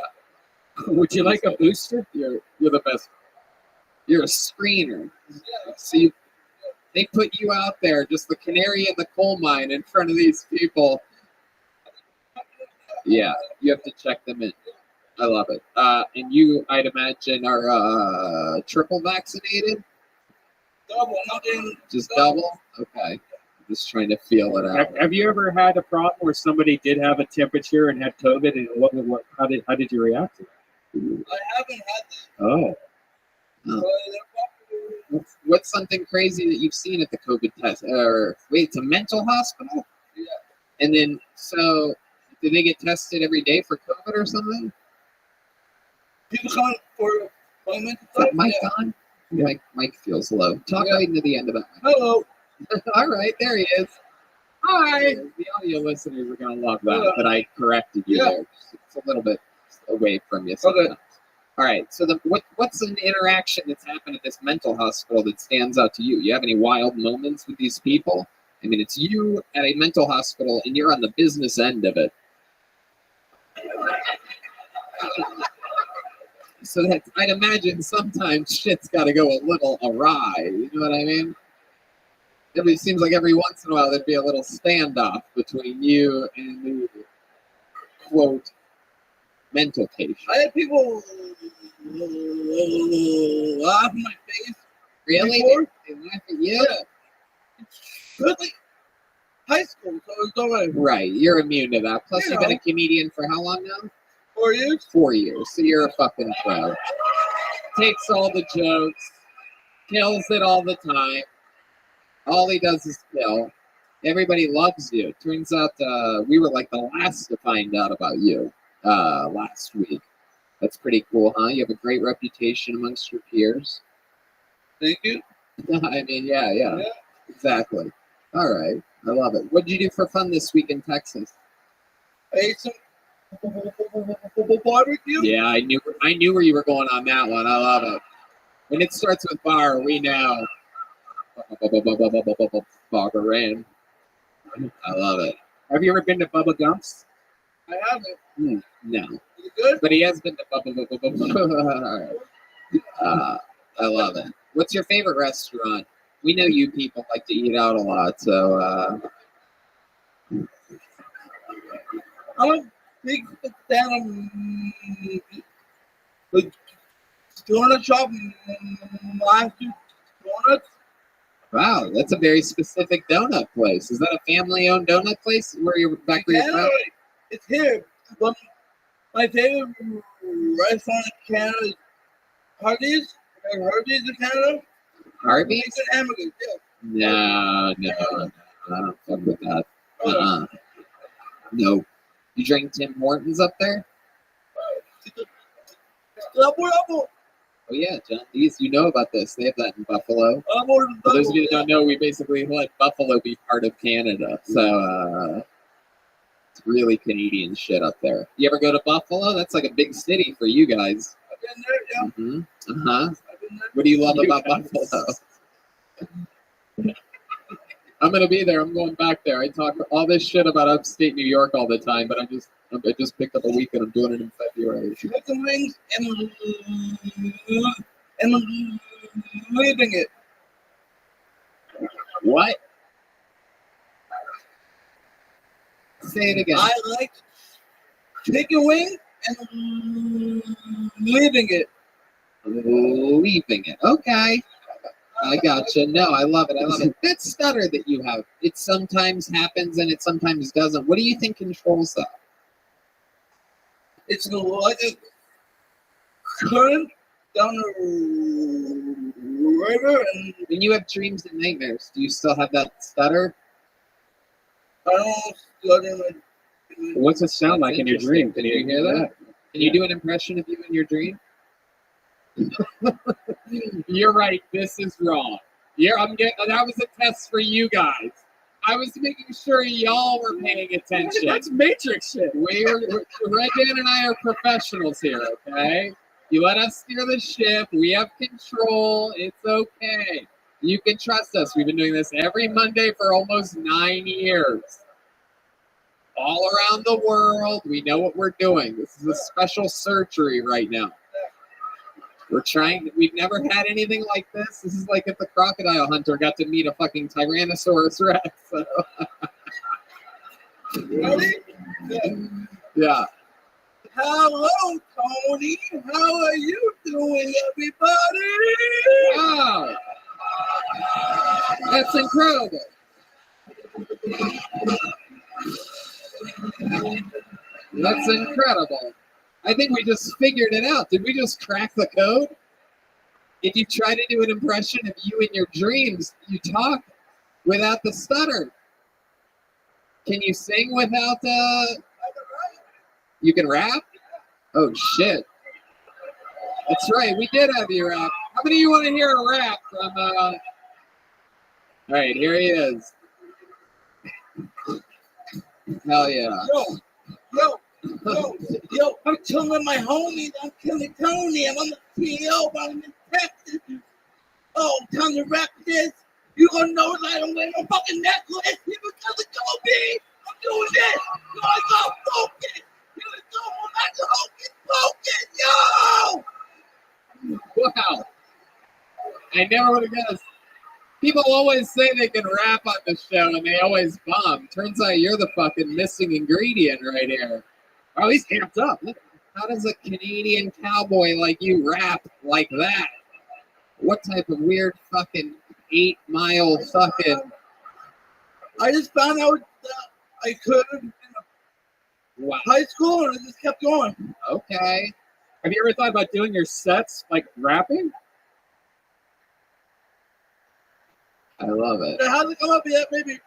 Would you like a booster? You're the best. You're a screener. See, they put you out there, just the canary in the coal mine in front of these people. Yeah, you have to check them in. I love it. And you, I'd imagine, are triple vaccinated? Double, nothing. Just double? Okay. I'm just trying to feel it out. Have you ever had a problem where somebody did have a temperature and had COVID, and how did you react to that? I haven't had that. Oh. What's something crazy that you've seen at the COVID test? Or wait, it's a mental hospital? Yeah. And then, so, do they get tested every day for COVID or something? People come for appointments. Is that mic on? Yeah. Mike feels low. Talk right into the end of that. Hello. All right, there he is. Hi. The audio listeners are going to love that, but I corrected you there. It's a little bit away from you sometimes. Okay. All right, so what's an interaction that's happened at this mental hospital that stands out to you? You have any wild moments with these people? I mean, it's you at a mental hospital, and you're on the business end of it. So that I'd imagine sometimes shit's got to go a little awry. You know what I mean? It seems like every once in a while there'd be a little standoff between you and the quote mental patient. I had people laugh in my face. Really? They laugh at you? Yeah. It's like high school, so it's all right. Right, you're immune to that. Plus, you've been a comedian for how long now? 4 years? 4 years. So you're a fucking pro. Takes all the jokes, kills it all the time. All he does is kill. Everybody loves you. Turns out we were like the last to find out about you last week. That's pretty cool, huh? You have a great reputation amongst your peers. Thank you. I mean, yeah, exactly. All right, I love it. What did you do for fun this week in Texas? I ate some barbecue. Yeah, I knew where you were going on that one. I love it. When it starts with bar, we know. Barberin. I love it. Have you ever been to Bubba Gump's? I haven't. No, Is it good? but he has been to I love it. What's your favorite restaurant? We know you people like to eat out a lot, so I'm a big fan of the donut shop. Donuts. wow, that's a very specific donut place. Is that a family-owned donut place where you're back where you're from? It's here. But my favorite restaurant in Canada is Hardee's. Hardee's in Canada. Harvey's? It's an hamburger, yeah. No, I don't fuck with that. No. You drink Tim Hortons up there? Double. Oh yeah, John. You know about this. They have that in Buffalo. For those of you that don't know, we basically let Buffalo be part of Canada. So it's really Canadian shit up there. You ever go to Buffalo? That's like a big city for you guys. I've been there, yeah. Mm-hmm. Uh-huh. What do you love about Buffalo? I'm gonna be there. I'm going back there. I talk all this shit about upstate New York all the time, but I just picked up a week and I'm doing it in February. Chicken wings and leaving it. What? Say it again. I like chicken wings and leaving it. Leaving it. Okay. I gotcha. No, I love it. I love it. That stutter that you have, it sometimes happens and it sometimes doesn't. What do you think controls that? It's like a current down the river, and when you have dreams and nightmares, do you still have that stutter? I don't stutter. What's it sound like in your dream? Can you hear that? Can you do an impression of you in your dream? You're right. This is wrong. That was a test for you guys. I was making sure y'all were paying attention. That's Matrix shit. Red Dan and I are professionals here, okay? You let us steer the ship. We have control. It's okay. You can trust us. We've been doing this every Monday for almost 9 years. All around the world. We know what we're doing. This is a special surgery right now. We've never had anything like this. This is like if the crocodile hunter got to meet a fucking Tyrannosaurus Rex. So. Ready? Yeah. Hello, Tony. How are you doing, everybody? Wow. That's incredible. That's incredible. I think we just figured it out. Did we just crack the code? If you try to do an impression of you in your dreams, you talk without the stutter. Can you sing without the... You can rap? Oh, shit. That's right. We did have you rap. How many of you want to hear a rap from... All right, here he is. Hell yeah. Yo, I'm telling my homies, I'm killing Tony, I'm on the PO, I'm in Texas. Oh, time to rap this. You gonna know that I don't wear no fucking necklace here because of Kobe. I'm doing this. You guys go focus. You guys go hocus pocus, yo! Wow. I never would have guessed. People always say they can rap on the show and they always bomb. Turns out you're the fucking missing ingredient right here. Oh, he's amped up. Look, how does a Canadian cowboy like you rap like that? What type of weird fucking 8-mile fucking... I just found out that I could in high school and I just kept going. Okay. Have you ever thought about doing your sets like rapping? I love it. It hasn't come up yet, maybe.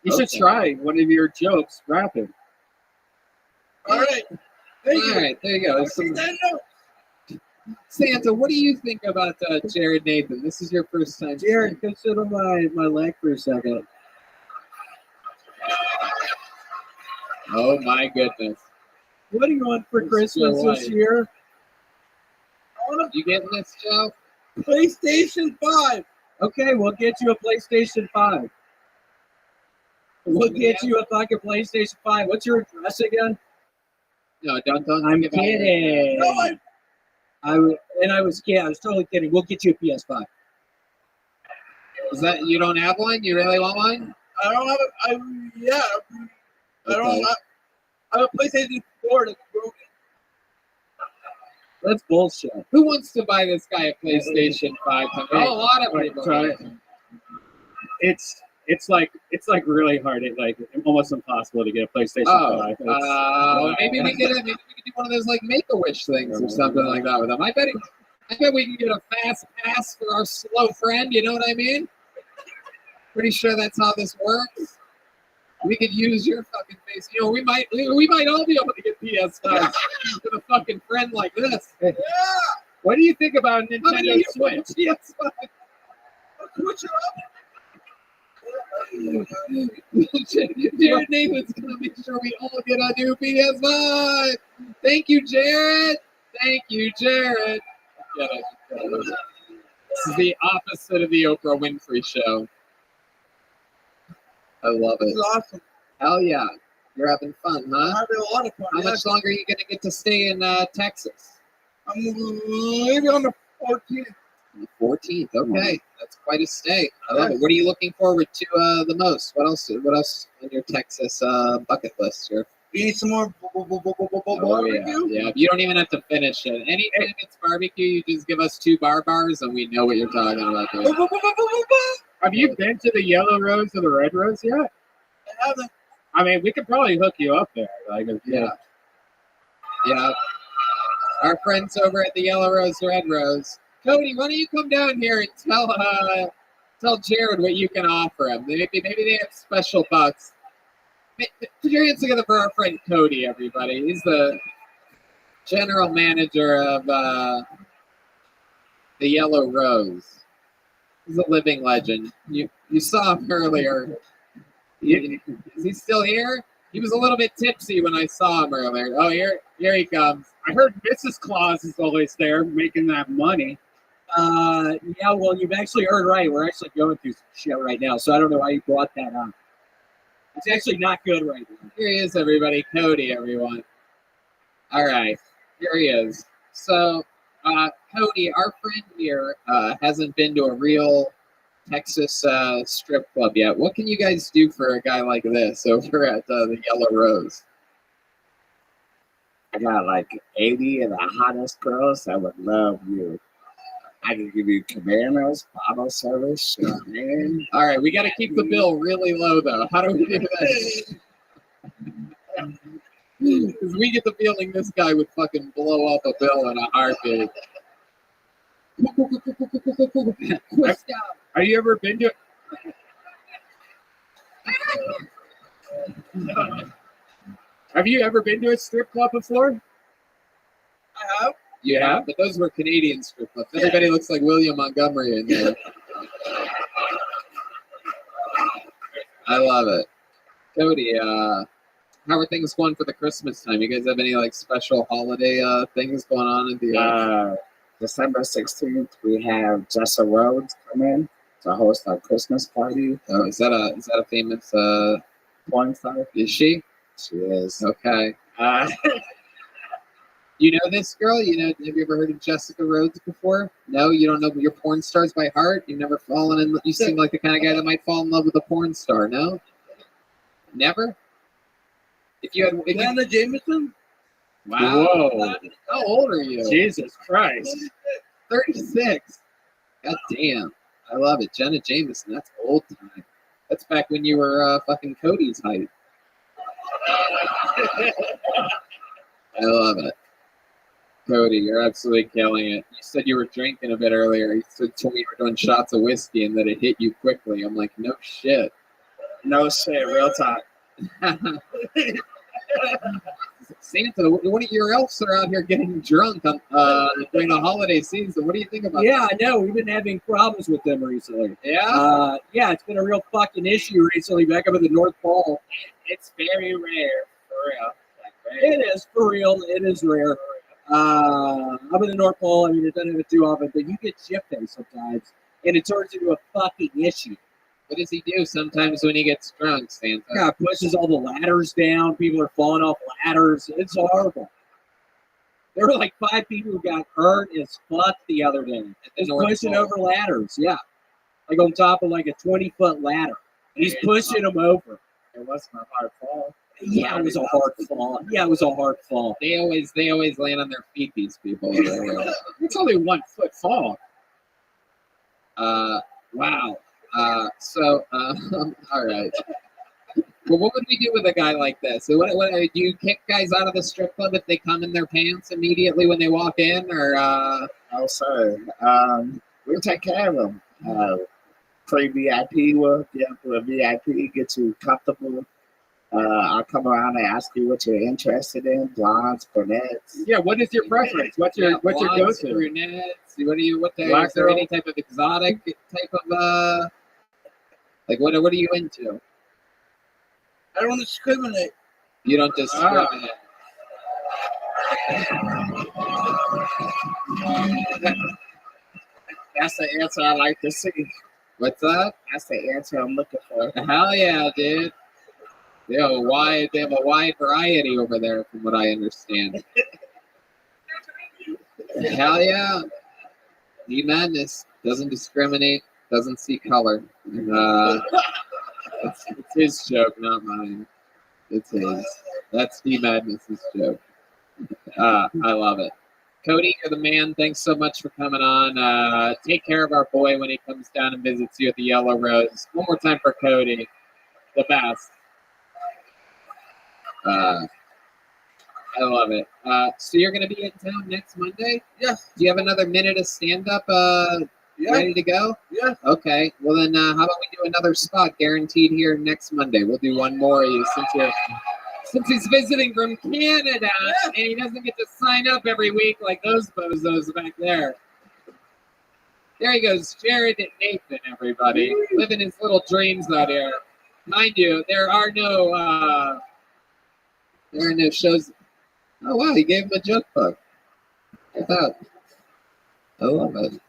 You should try one of your jokes rapping. All right. Thank you. All right, there you go. Santa, what do you think about Jared Nathan? This is your first time. Jared, come sit on my leg for a second. Oh my goodness. What do you want for Christmas this year? You getting this, Joe? PlayStation 5. Okay, we'll get you a PlayStation 5. We'll get you a fucking PlayStation 5. What's your address again? No, don't. I'm think about it. kidding. No, I was kidding. I was totally kidding. We'll get you a PS5. Is that you don't have one? You really want one? I don't have a. I don't. I have a PlayStation 4 that's broken. That's bullshit. Who wants to buy this guy a PlayStation 5? Oh, a lot of people. It's like really hard. It's like almost impossible to get a PlayStation 5. Maybe we could do one of those like Make-A-Wish things or something like that with them. I bet we can get a fast pass for our slow friend. You know what I mean? Pretty sure that's how this works. We could use your fucking face. You know, we might all be able to get PS5 with a fucking friend like this. Yeah. What do you think about Nintendo Switch? PS5. Switch it up. Jared Nathan's gonna make sure we all get a new PS5. Thank you, Jared. Thank you, Jared. This is the opposite of the Oprah Winfrey show. I love it. This is awesome. Hell yeah. You're having fun, huh? I'm having a lot of fun. How much longer are you gonna get to stay in Texas? I'm maybe on the 14th. The 14th. Okay, that's quite a stay. I love it. What are you looking forward to the most? What else on your Texas bucket list here? Eat some more barbecue. Yeah. You don't even have to finish it. Anytime it's barbecue, you just give us 2 bars and we know what you're talking about. Have you been to the Yellow Rose or the Red Rose yet? I haven't. I mean, we could probably hook you up there. Like, Yeah. Our friends over at the Yellow Rose, Red Rose. Cody, why don't you come down here and tell Jared what you can offer him? Maybe they have special bucks. Put your hands together for our friend Cody, everybody. He's the general manager of the Yellow Rose. He's a living legend. You saw him earlier. Is he still here? He was a little bit tipsy when I saw him earlier. Oh, here he comes. I heard Mrs. Claus is always there making that money. Yeah, well, you've actually heard right. We're actually going through some shit right now, so I don't know why you brought that up. It's actually not good right now. Here he is, everybody. Cody, everyone. All right. Here he is. So, Cody, our friend here hasn't been to a real Texas strip club yet. What can you guys do for a guy like this over at the Yellow Rose? I got like 80 of the hottest girls that would love you. I can give you cabanas, bottle service, champagne. All right, we got to keep the bill really low, though. How do we do that? Because we get the feeling this guy would fucking blow up a bill in a heartbeat. Have you ever been to Have you ever been to a strip club before? I have. You have? But those were Canadian strip clubs. Everybody looks like William Montgomery in there. I love it. Cody, how are things going for the Christmas time? You guys have any like special holiday things going on in the December 16th, we have Jessa Rhodes come in to host our Christmas party. Oh, is that a famous porn star? Is she? She is. Okay. You know this girl? Have you ever heard of Jessica Rhodes before? No, you don't know your porn stars by heart? You've never fallen in. You seem like the kind of guy that might fall in love with a porn star. No, never. If you had Anna Jameson. Wow. Whoa. How old are you? Jesus Christ. 36. God damn. I love it. Jenna Jameson. That's old time. That's back when you were fucking Cody's height. I love it. Cody, you're absolutely killing it. You said you were drinking a bit earlier. You told me you were doing shots of whiskey and that it hit you quickly. I'm like, no shit. No shit, real talk. Santa, one of your elves are out here getting drunk on, during the holiday season. What do you think about Yeah, that? I know. We've been having problems with them recently. Yeah? Yeah, it's been a real fucking issue recently back up at the North Pole. It's very rare, for real. It is, for real. It is rare. Up in the North Pole, I mean, it doesn't happen too often, but you get shit faced sometimes, and it turns into a fucking issue. What does he do sometimes when he gets drunk, Santa? Yeah, pushes all the ladders down. People are falling off ladders. It's horrible. There were like 5 people who got hurt as fuck the other day. Just pushing over ladders, yeah. Like on top of like a 20-foot ladder. And he's pushing them over. It wasn't a hard fall. Yeah, it was a hard fall. Yeah, it was a hard fall. They always land on their feet, these people. It's only 1 foot fall. Wow. All right. Well, what would we do with a guy like this? So what do you kick guys out of the strip club if they come in their pants immediately when they walk in, or? No, sir. We'll take care of them. Pre-VIP work, yeah, for a VIP, get you comfortable. I'll come around and ask you what you're interested in, blondes, brunettes. Yeah, what is your preference? What's your blondes, go-to? brunettes. What Black is there girl? any type of exotic type of like what are you into? I don't discriminate. You don't discriminate. That's the answer I like to see. What's that? That's the answer I'm looking for. Hell yeah, dude. They have a wide variety over there, from what I understand. Hell yeah. D Madness doesn't discriminate, doesn't see color. It's his joke, not mine. It's his. That's D Madness's joke. I love it. Cody, you're the man. Thanks so much for coming on. Take care of our boy when he comes down and visits you at the Yellow Rose. One more time for Cody. The best. I love it. So you're going to be in town next Monday? Yeah. Do you have another minute of stand-up ready to go? Yeah. Okay. Well, then how about we do another spot guaranteed here next Monday? We'll do one more since he's visiting from Canada and he doesn't get to sign up every week like those bozos back there. There he goes, Jared and Nathan, everybody. Living his little dreams out here. Mind you, there are no shows. Oh wow, he gave him a joke book. Look at that. I love it.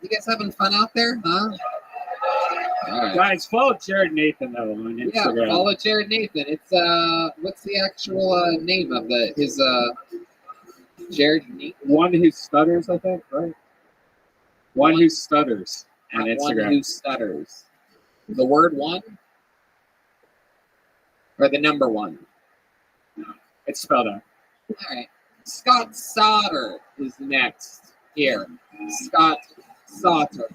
You guys having fun out there, huh? All right. Guys, follow Jared Nathan though on Instagram. Yeah, follow Jared Nathan. It's what's the actual name of his Jared Nathan? One who stutters, I think, right? One who stutters on Instagram. One who stutters. The word one? Or the number one? No, it's spelled out. All right. Scott Sauter is next here. Scott Sauter.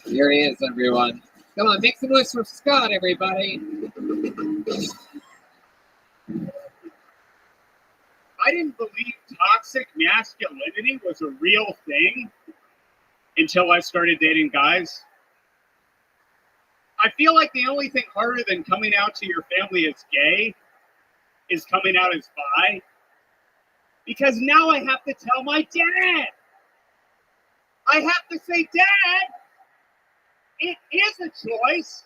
Here he is, everyone. Come on, make some noise for Scott, everybody. I didn't believe toxic masculinity was a real thing until I started dating guys. I feel like the only thing harder than coming out to your family as gay is coming out as bi. Because now I have to tell my dad. I have to say, Dad, it is a choice.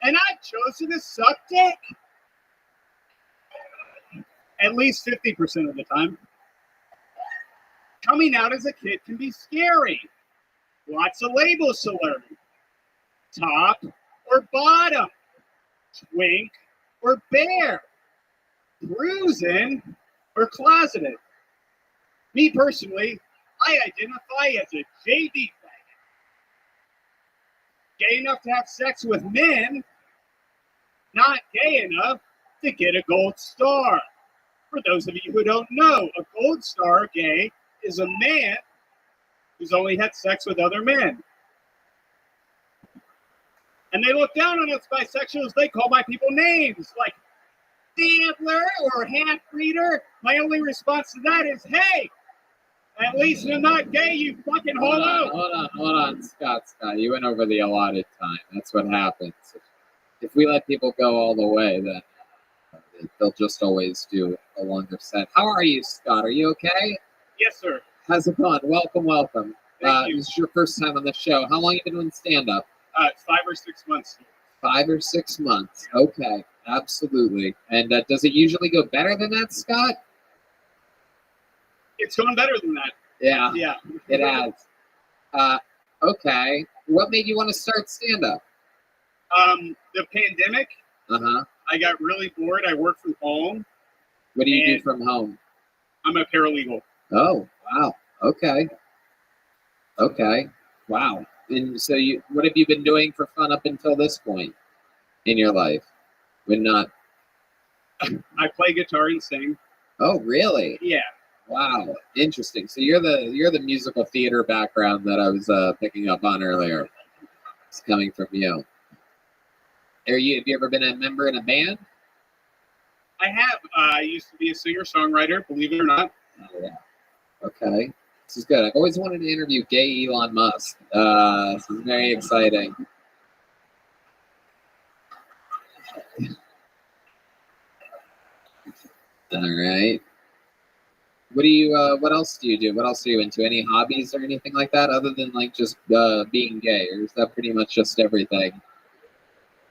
And I've chosen to suck dick. At least 50% of the time. Coming out as a kid can be scary. Lots of labels to learn. Top or bottom. Twink or bear. Bruising or closeted. Me personally, I identify as a JV faggot. Gay enough to have sex with men, not gay enough to get a gold star. For those of you who don't know, a gold star gay is a man who's only had sex with other men. And they look down on us bisexuals. They call my people names like Sampler or half-breeder. My only response to that is, hey, at least you're not gay, you fucking holo. Hold on, Scott. You went over the allotted time. That's what happens. If we let people go all the way, then they'll just always do a longer set. How are you, Scott? Are you okay? Yes, sir. How's it going? Welcome, welcome. Thank you. This is your first time on the show. How long have you been doing stand-up? 5 or 6 months. 5 or 6 months. Okay, absolutely. And does it usually go better than that, Scott? It's going better than that. Yeah, Yeah. it has. Okay. What made you want to start stand-up? The pandemic, Uh-huh. I got really bored. I work from home. What do you do from home? I'm a paralegal. Oh, wow. Okay. Okay. Wow. And so what have you been doing for fun up until this point in your life? When not. I play guitar and sing. Oh, really? Yeah. Wow. Interesting. So you're the musical theater background that I was picking up on earlier. It's coming from you. Have you ever been a member in a band? I have. I used to be a singer-songwriter, believe it or not. Oh, yeah. Okay. This is good. I've always wanted to interview gay Elon Musk. This is very exciting. All right. What else do you do? What else are you into? Any hobbies or anything like that other than like just being gay? Or is that pretty much just everything?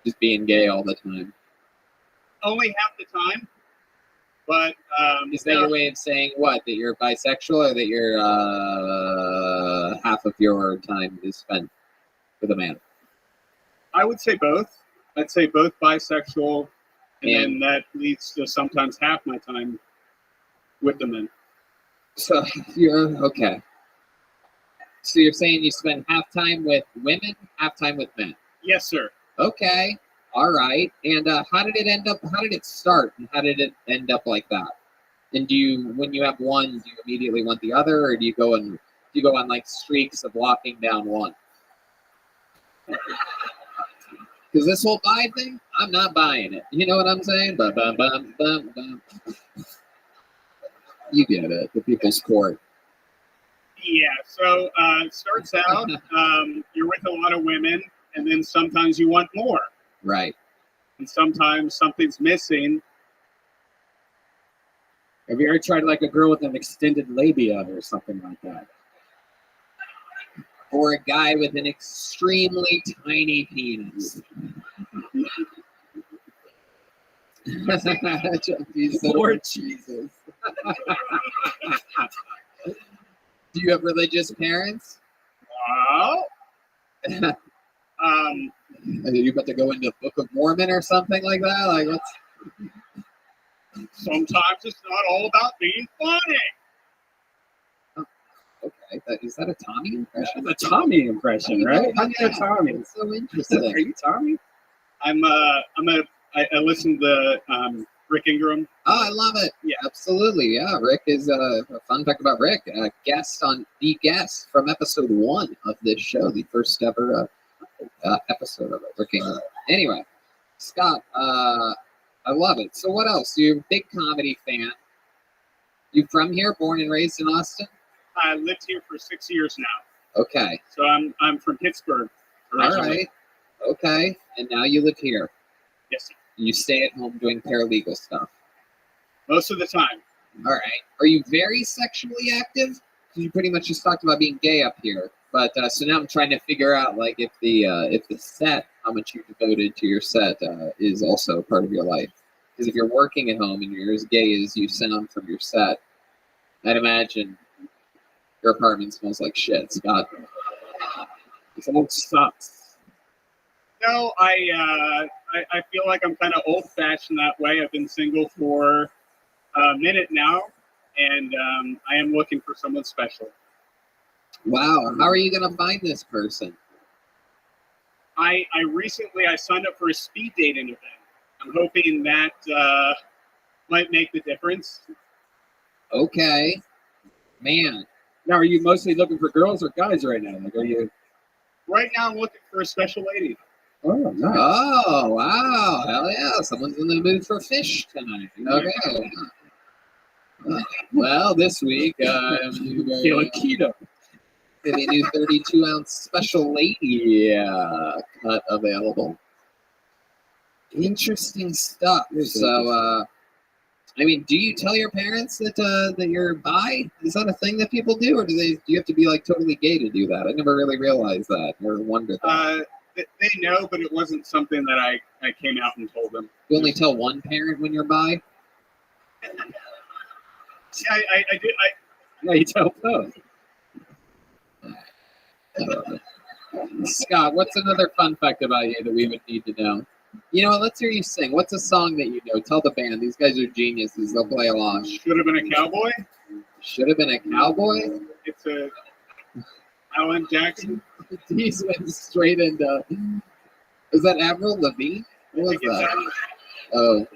Just being gay all the time? Only half the time. But is that your way of saying what? That you're bisexual, or that you're half of your time is spent with a man? I would say both. I'd say both bisexual, and then that leads to sometimes half my time with the men. So you're okay. So you're saying you spend half time with women, half time with men? Yes, sir. Okay. All right. And how did it end up? How did it start? And how did it end up like that? And when you have one, do you immediately want the other, or do you go on like streaks of locking down one? Because this whole bi thing, I'm not buying it. You know what I'm saying? Bum, bum, bum, bum, bum. You get it. The people's court. Yeah. So it starts out, you're with a lot of women, and then sometimes you want more. Right. And sometimes something's missing. Have you ever tried like a girl with an extended labia or something like that? Or a guy with an extremely tiny penis. Lord Jesus. Do you have religious parents? Wow. Are you about to go into the Book of Mormon or something like that? Like, what's? Sometimes it's not all about being funny. Oh, okay, is that a Tommy impression? That's a Tommy impression, right? How do you know Tommy? It's so interesting. Are you Tommy? I listen to Rick Ingram. Oh, I love it. Yeah, absolutely. Yeah, Rick is a fun fact about Rick. Guest from episode 1 of this show, the first ever episode of it. Rick Ingram. Anyway, Scott, I love it. So what else? You're a big comedy fan. You from here, born and raised in Austin? I lived here for 6 years now. Okay. So I'm from Pittsburgh originally. All right. Okay. And now you live here. Yes, sir. You stay at home doing paralegal stuff. Most of the time. All right. Are you very sexually active? You pretty much just talked about being gay up here. But so now I'm trying to figure out like if the set, how much you devoted to your set is also part of your life. Because if you're working at home and you're as gay as you sound from your set, I'd imagine your apartment smells like shit, Scott. It sucks. No, I feel like I'm kind of old-fashioned that way. I've been single for a minute now, and I am looking for someone special. Wow, how are you going to find this person? I recently signed up for a speed dating event. I'm hoping that might make the difference. Okay. Man. Now, are you mostly looking for girls or guys right now? Like, are you? Right now, I'm looking for a special lady. Oh, nice. Oh, wow. Hell yeah. Someone's in the mood for fish tonight. Okay. Well, this week, feeling keto. A new 32-ounce special lady cut available. Interesting stuff. So, I mean, do you tell your parents that that you're bi? Is that a thing that people do, or do you have to be like totally gay to do that? I never really realized that or wondered that. They know, but it wasn't something that I came out and told them. You only tell one parent when you're bi? See, I did. No, you tell both. Scott, what's another fun fact about you that we would need to know? You know what? Let's hear you sing. What's a song that you know? Tell the band. These guys are geniuses. They'll play along. Should have been a cowboy. Should have been a cowboy. It's a Alan Jackson. These went straight into. Is that Avril Lavigne? What was that? Oh.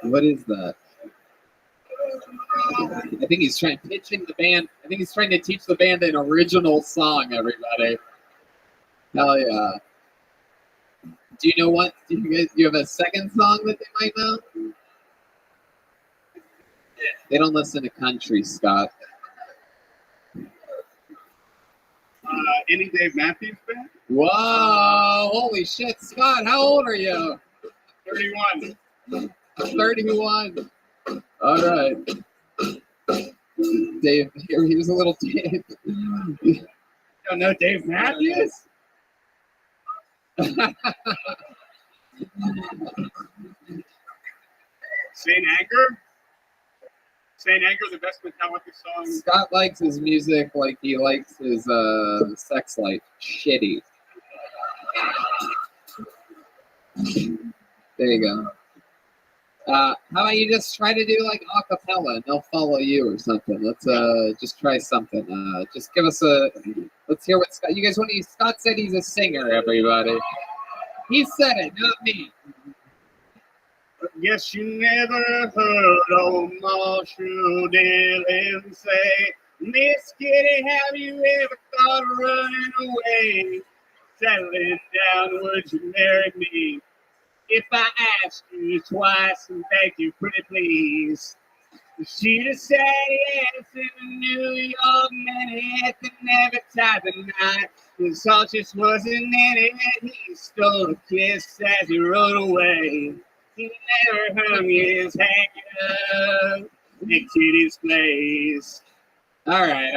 What is that? I think he's trying pitching the band. I think he's trying to teach the band an original song. Everybody. Hell yeah. Do you know what? Do you have a second song that they might know? They don't listen to country, Scott. Any Dave Matthews Band? Whoa! Holy shit, Scott! How old are you? 31. 31. All right. Dave, here's a little Dave. You don't know Dave Matthews? Saint Anger? Saint Anger, the best Metallica song. Scott likes his music like he likes his sex life. Shitty. There you go. How about you just try to do like a cappella and they'll follow you or something. Let's just try something. Just give us let's hear what Scott, you guys want to, Scott said he's a singer, everybody. He said it, not me. Guess you never heard old Marshall Dillon say, Miss Kitty, have you ever thought of running away? Settling down, would you marry me? If I asked you twice and begged you pretty please, she'd have said yes in the New York minute and never tied the knot. His heart just wasn't in it. He stole a kiss as he rode away. He never hung his hanging up in Kitty's place. All right.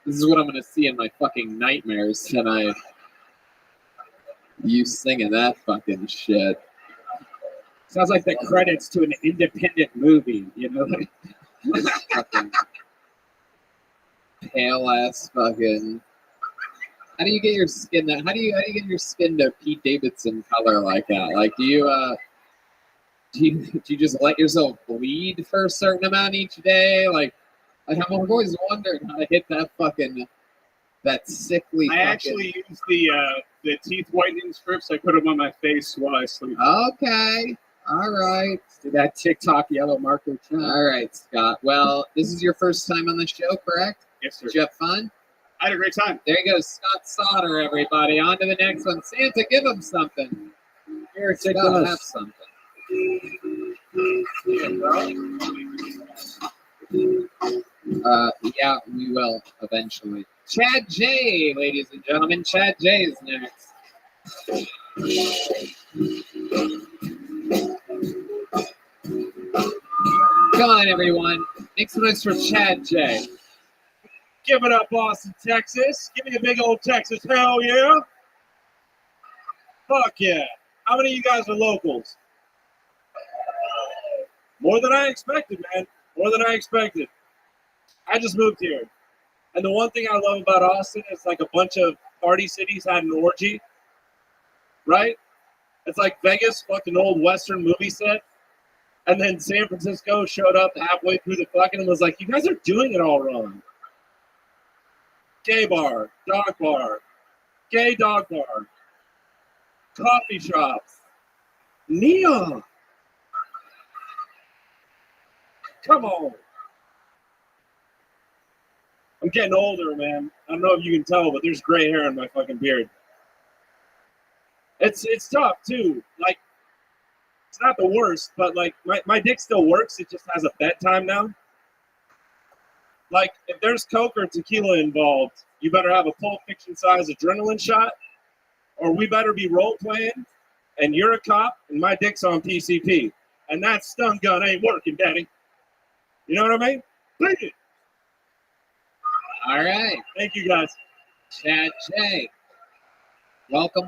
This is what I'm going to see in my fucking nightmares tonight. You singing that fucking shit. Sounds like the credits to an independent movie, you know? Fucking pale ass fucking. How do you get your skin that? How do you get your skin to Pete Davidson color like that? Like, do you just let yourself bleed for a certain amount each day? Like I'm always wondering how to hit that fucking that sickly. I actually use the teeth whitening strips. I put them on my face while I sleep. Okay. All right. Do that TikTok yellow marker too. All right, Scott. Well, this is your first time on the show, correct? Yes, sir. Did you have fun? I had a great time. There you go, Scott Sauter, everybody. On to the next one. Santa, give him something. Here, Scott, have something. Yeah, we will eventually. Chad J, ladies and gentlemen. Chad J is next. Come on, everyone. Make some noise for Chad J. Give it up, Austin, Texas. Give me a big old Texas. Hell yeah. Fuck yeah. How many of you guys are locals? More than I expected, man. More than I expected. I just moved here. And the one thing I love about Austin is like a bunch of party cities had an orgy. Right? It's like Vegas, fucking old Western movie set. And then San Francisco showed up halfway through the fucking and was like, you guys are doing it all wrong. Gay bar, dog bar, gay dog bar, coffee shops, neon. Come on. I'm getting older, man. I don't know if you can tell, but there's gray hair in my fucking beard. It's tough too. Like, it's not the worst, but like my dick still works. It just has a bedtime now. Like, if there's Coke or tequila involved, you better have a Pulp Fiction size adrenaline shot, or we better be role playing, and you're a cop, and my dick's on PCP, and that stun gun ain't working, Daddy. You know what I mean? Bring it. All right. Thank you, guys. Chad J. Welcome,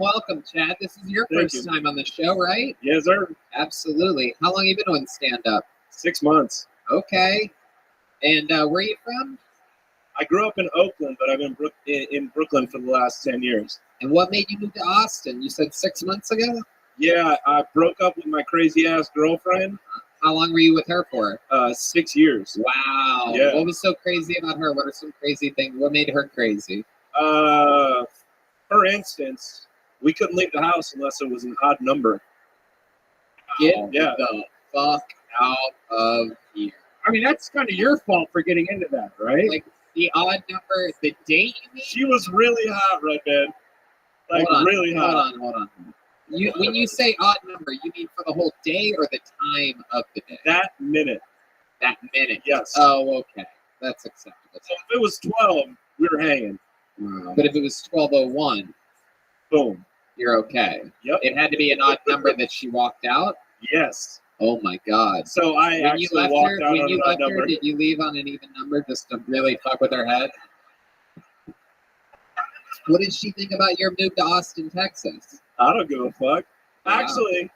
Chad. This is your Thank first you. time on the show, right? Yes, sir. Absolutely. How long have you been doing stand-up? 6 months. Okay. And where are you from? I grew up in Oakland, but I've been in Brooklyn for the last 10 years. And what made you move to Austin? You said 6 months ago? Yeah, I broke up with my crazy-ass girlfriend. How long were you with her for? 6 years. Wow. Yeah. What was so crazy about her? What are some crazy things? What made her crazy? For instance, we couldn't leave the house unless it was an odd number. Get Yeah. the fuck out of here. I mean, that's kind of your fault for getting into that, right? Like, the odd number, the date you mean? She was really hot, right, man? Like, Hold on, really hot. Hold on. When you say odd number, you mean for the whole day or the time of the day? That minute. That minute. Yes. Oh, okay. That's acceptable. So if it was 12, we were hanging. But if it was 12:01, boom, you're okay. Yep. It had to be an odd number that she walked out? Yes. Oh my God. So I when you actually left walked her, out when on you an odd left her, number. did you leave on an even number just to really fuck with her head? What did she think about your move to Austin, Texas? I don't give a fuck. Wow. Actually,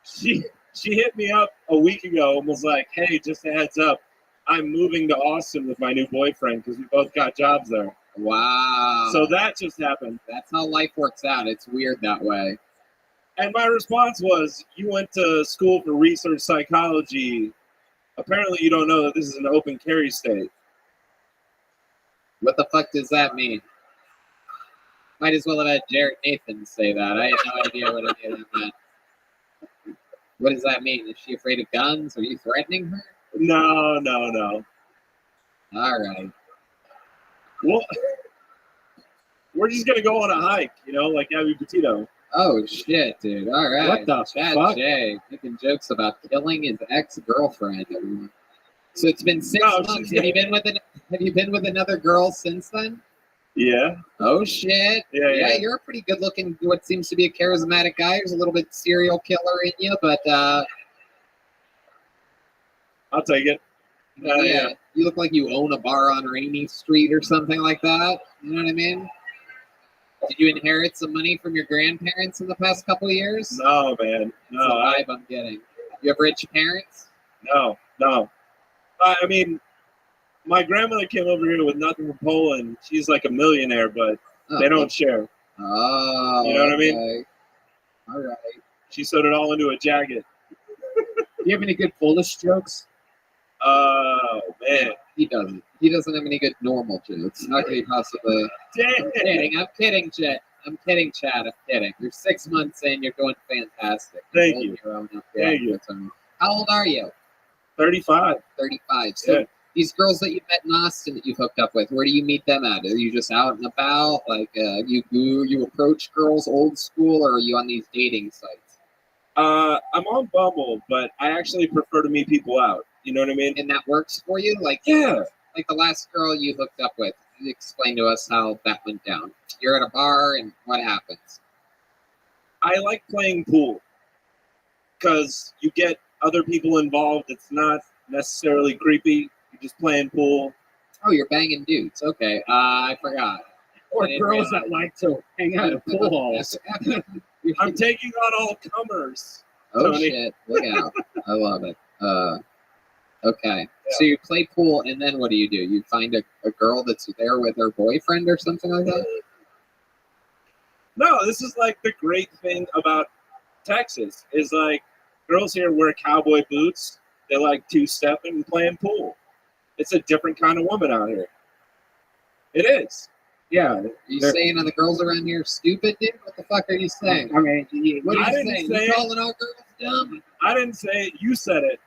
she hit me up a week ago and was like, "Hey, just a heads up, I'm moving to Austin with my new boyfriend because we both got jobs there." Wow. So that just happened. That's how life works out. It's weird that way. And my response was, "You went to school for research psychology. Apparently, you don't know that this is an open carry state." What the fuck does that mean? Might as well have had Jared Nathan say that. I had no idea what any of that meant. What does that mean? Is she afraid of guns? Are you threatening her? No. All right. Well, we're just gonna go on a hike, like Abby Petito. Oh shit, dude. All right. What the Chad fuck? J making jokes about killing his ex-girlfriend. So it's been 6 No, months. she's- Have you been with another girl since then? Yeah. Oh shit. Yeah. You're a pretty good-looking, what seems to be a charismatic guy. There's a little bit serial killer in you, but I'll take it. yeah, you look like you own a bar on Rainy Street or something like that. You know what I mean? Did you inherit some money from your grandparents in the past couple of years? No, man. That's the vibe I'm getting. You have rich parents? No. I mean, my grandmother came over here with nothing from Poland. She's like a millionaire, but they don't share. Oh, You know what I mean? okay. All right. She sewed it all into a jacket. Do you have any good Polish jokes? Oh, man. He doesn't. He doesn't have any good normal jokes. How could he possibly? Damn. I'm kidding, Chad. I'm kidding. You're 6 months in. You're doing fantastic. Thank You're you. holding your own up. Thank you. How old are you? 35. 35. So Yeah. these girls that you met in Austin that you've hooked up with, where do you meet them at? Are you just out and about? Like you approach girls old school, or are you on these dating sites? I'm on Bumble, but I actually prefer to meet people out. You know what I mean? And that works for you? Like Yeah. Like the last girl you hooked up with. Explain to us how that went down. You're at a bar, and what happens? I like playing pool because you get other people involved. It's not necessarily creepy. You're just playing pool. Oh, you're banging dudes. Okay, I forgot. Or I didn't girls realize. that like to hang out at pool halls. I'm taking on all comers. Oh Tony. shit! Look out! I love it. Okay. So you play pool, and then what do? You find a girl that's there with her boyfriend or something like that? No, this is like the great thing about Texas is like girls here wear cowboy boots. They like two-stepping and playing pool. It's a different kind of woman out here. It is. Yeah. Are you saying the girls around here stupid, dude? What the fuck are you saying? I mean, What are I you didn't saying? say You it. calling our girls dumb? I didn't say it. You said it.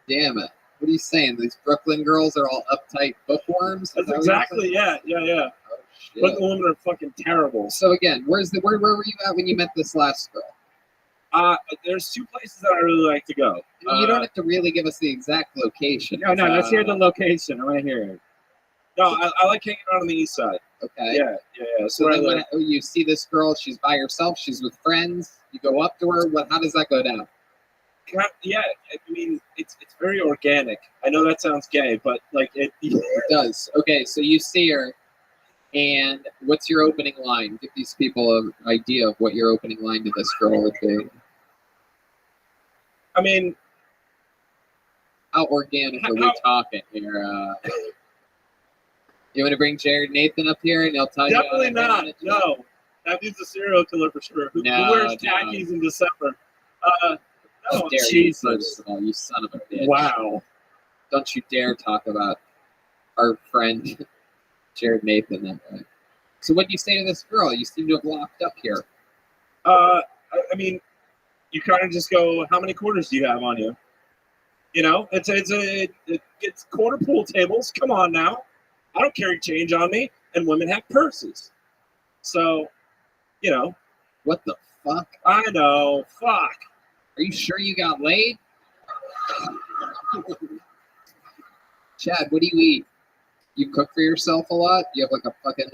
Damn it! What are you saying? These Brooklyn girls are all uptight bookworms? Is That's that what you're exactly, saying? yeah. Oh, shit. Brooklyn women are fucking terrible. So again, where were you at when you met this last girl? There's two places that I really like to go. You don't have to really give us the exact location. No, let's hear the location. I want to hear it. No, I like hanging out on the east side. Okay. Yeah. So then when you see this girl, she's by herself, she's with friends, you go up to her, how does that go down? Yeah, I mean, it's very organic. I know that sounds gay, but like it does. Okay, so you see her, and what's your opening line? Give these people an idea of what your opening line to this girl would be. I mean, how organic are we talking here? You want to bring Jared Nathan up here, and he'll tell you? Definitely not. No, that dude's a serial killer for sure. Who wears khakis in December? How dare you, first of all, you son of a bitch. Wow. Don't you dare talk about our friend Jared Nathan that way. So what do you say to this girl? You seem to have locked up here. I mean, you kind of just go, how many quarters do you have on you? You know, it's quarter pool tables. Come on now. I don't carry change on me, and women have purses. So, you know. What the fuck? I know. Fuck. Are you sure you got laid? Chad, what do you eat? You cook for yourself a lot? You have like a fucking,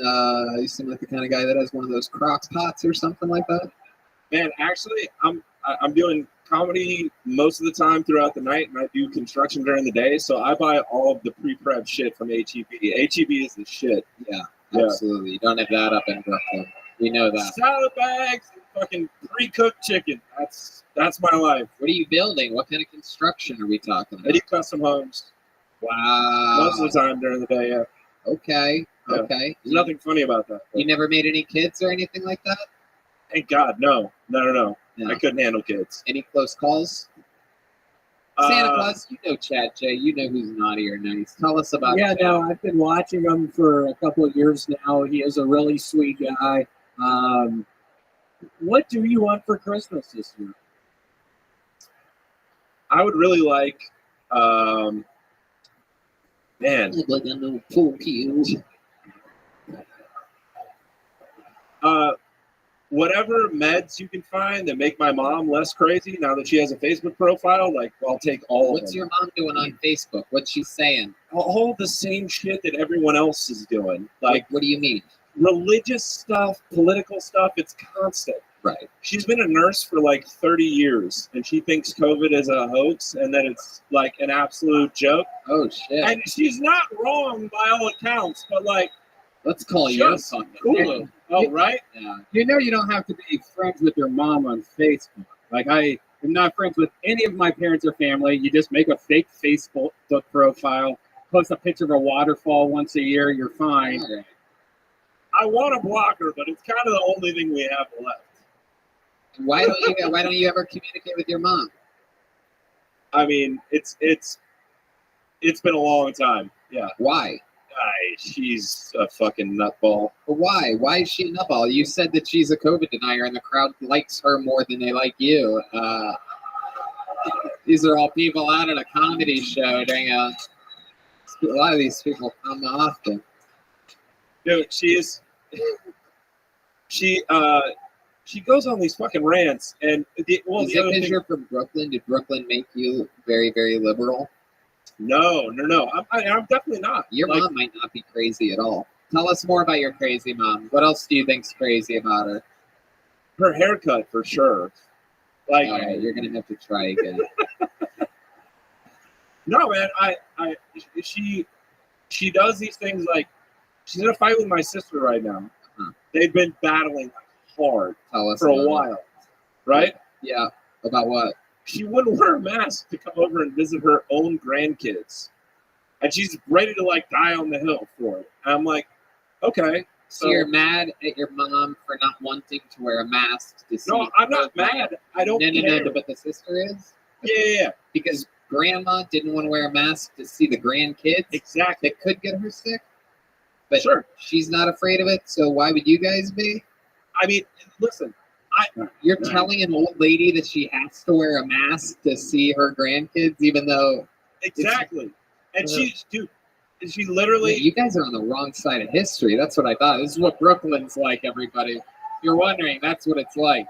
you seem like the kind of guy that has one of those crock pots or something like that? Man, actually, I'm doing comedy most of the time throughout the night, and I do construction during the day, so I buy all of the pre-prep shit from HEB. HEB is the shit. Yeah, absolutely. You don't have that up in Brooklyn. We know that. Salad bags and fucking pre-cooked chicken. That's my life. What are you building? What kind of construction are we talking about? I do custom homes. Wow. Most of the time during the day, yeah. Okay. Yeah. Okay. There's nothing funny about that. You never made any kids or anything like that? Thank God, no. I couldn't handle kids. Any close calls? Santa Claus, you know Chad J. You know who's naughty or nice. Tell us about Yeah, Chad. no, I've been watching him for a couple of years now. He is a really sweet guy. What do you want for Christmas this year? I would really like, man. Like a little pool cue. Whatever meds you can find that make my mom less crazy now that she has a Facebook profile, like I'll take all of them. What's your mom doing on Facebook? What's she saying? All the same shit that everyone else is doing. Like, what do you mean? Religious stuff, political stuff, it's constant. Right. She's been a nurse for like 30 years, and she thinks COVID is a hoax and that it's like an absolute joke. Oh, shit. And she's not wrong by all accounts, but like, let's call you something. Cool. Oh, right? Yeah. You know you don't have to be friends with your mom on Facebook. Like, I am not friends with any of my parents or family. You just make a fake Facebook profile, post a picture of a waterfall once a year, you're fine. Right. I want to block her, but it's kind of the only thing we have left. Why don't you ever communicate with your mom? I mean, it's been a long time. Yeah. Why? She's a fucking nutball. But why? Why is she a nutball? You said that she's a COVID denier and the crowd likes her more than they like you. These are all people out at a comedy show during a lot of these people come often. Dude, she goes on these fucking rants, and is it because you're from Brooklyn? Did Brooklyn make you very, very liberal? No. I'm definitely not. Your mom might not be crazy at all. Tell us more about your crazy mom. What else do you think's crazy about her? Her haircut, for sure. Like, all right, you're gonna have to try again. No, man. She does these things like she's in a fight with my sister right now. Uh-huh. They've been battling hard for a while, right? Yeah. About what? She wouldn't wear a mask to come over and visit her own grandkids. And she's ready to like die on the hill for it. And I'm like, okay. So you're mad at your mom for not wanting to wear a mask to see? No, I'm not mad. I don't care. No, but the sister is? Yeah. Because grandma didn't want to wear a mask to see the grandkids? Exactly. That could get her sick? But sure. She's not afraid of it, so why would you guys be? I mean, listen. You're telling an old lady that she has to wear a mask to see her grandkids, even though... Exactly. And she literally... Yeah, you guys are on the wrong side of history. That's what I thought. This is what Brooklyn's like, everybody. You're wondering, that's what it's like.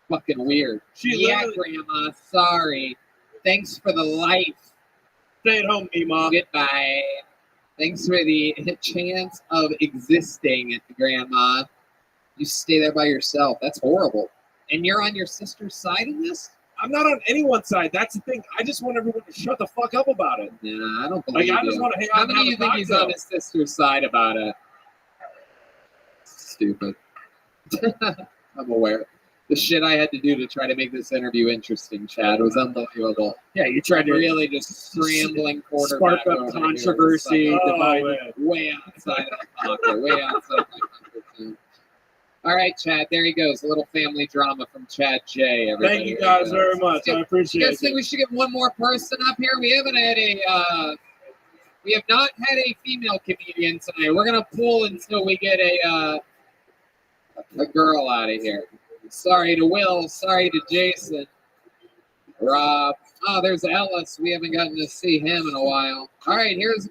Fucking weird. Grandma, sorry. Thanks for the life. Stay at home, me, Mom. Goodbye. Thanks for the chance of existing, Grandma. You stay there by yourself. That's horrible. And you're on your sister's side in this? I'm not on anyone's side. That's the thing. I just want everyone to shut the fuck up about it. Nah, I don't believe I just you. want to hang out How and many have of you a think he's cocktail. on his sister's side about it? Stupid. I'm aware. The shit I had to do to try to make this interview interesting, Chad, was unbelievable. Yeah, you tried to really just scrambling quarterback. spark up controversy, divide way outside of my pocket, way outside of my comfort zone. All right, Chad, there he goes. A little family drama from Chad J. Everybody. Thank you guys very much. I appreciate You guys it. think we should get one more person up here? We have not had a female comedian tonight. We're gonna pull until we get a girl out of here. Sorry to Will. Sorry to Jason. Rob. Oh, there's Ellis. We haven't gotten to see him in a while. All right, here's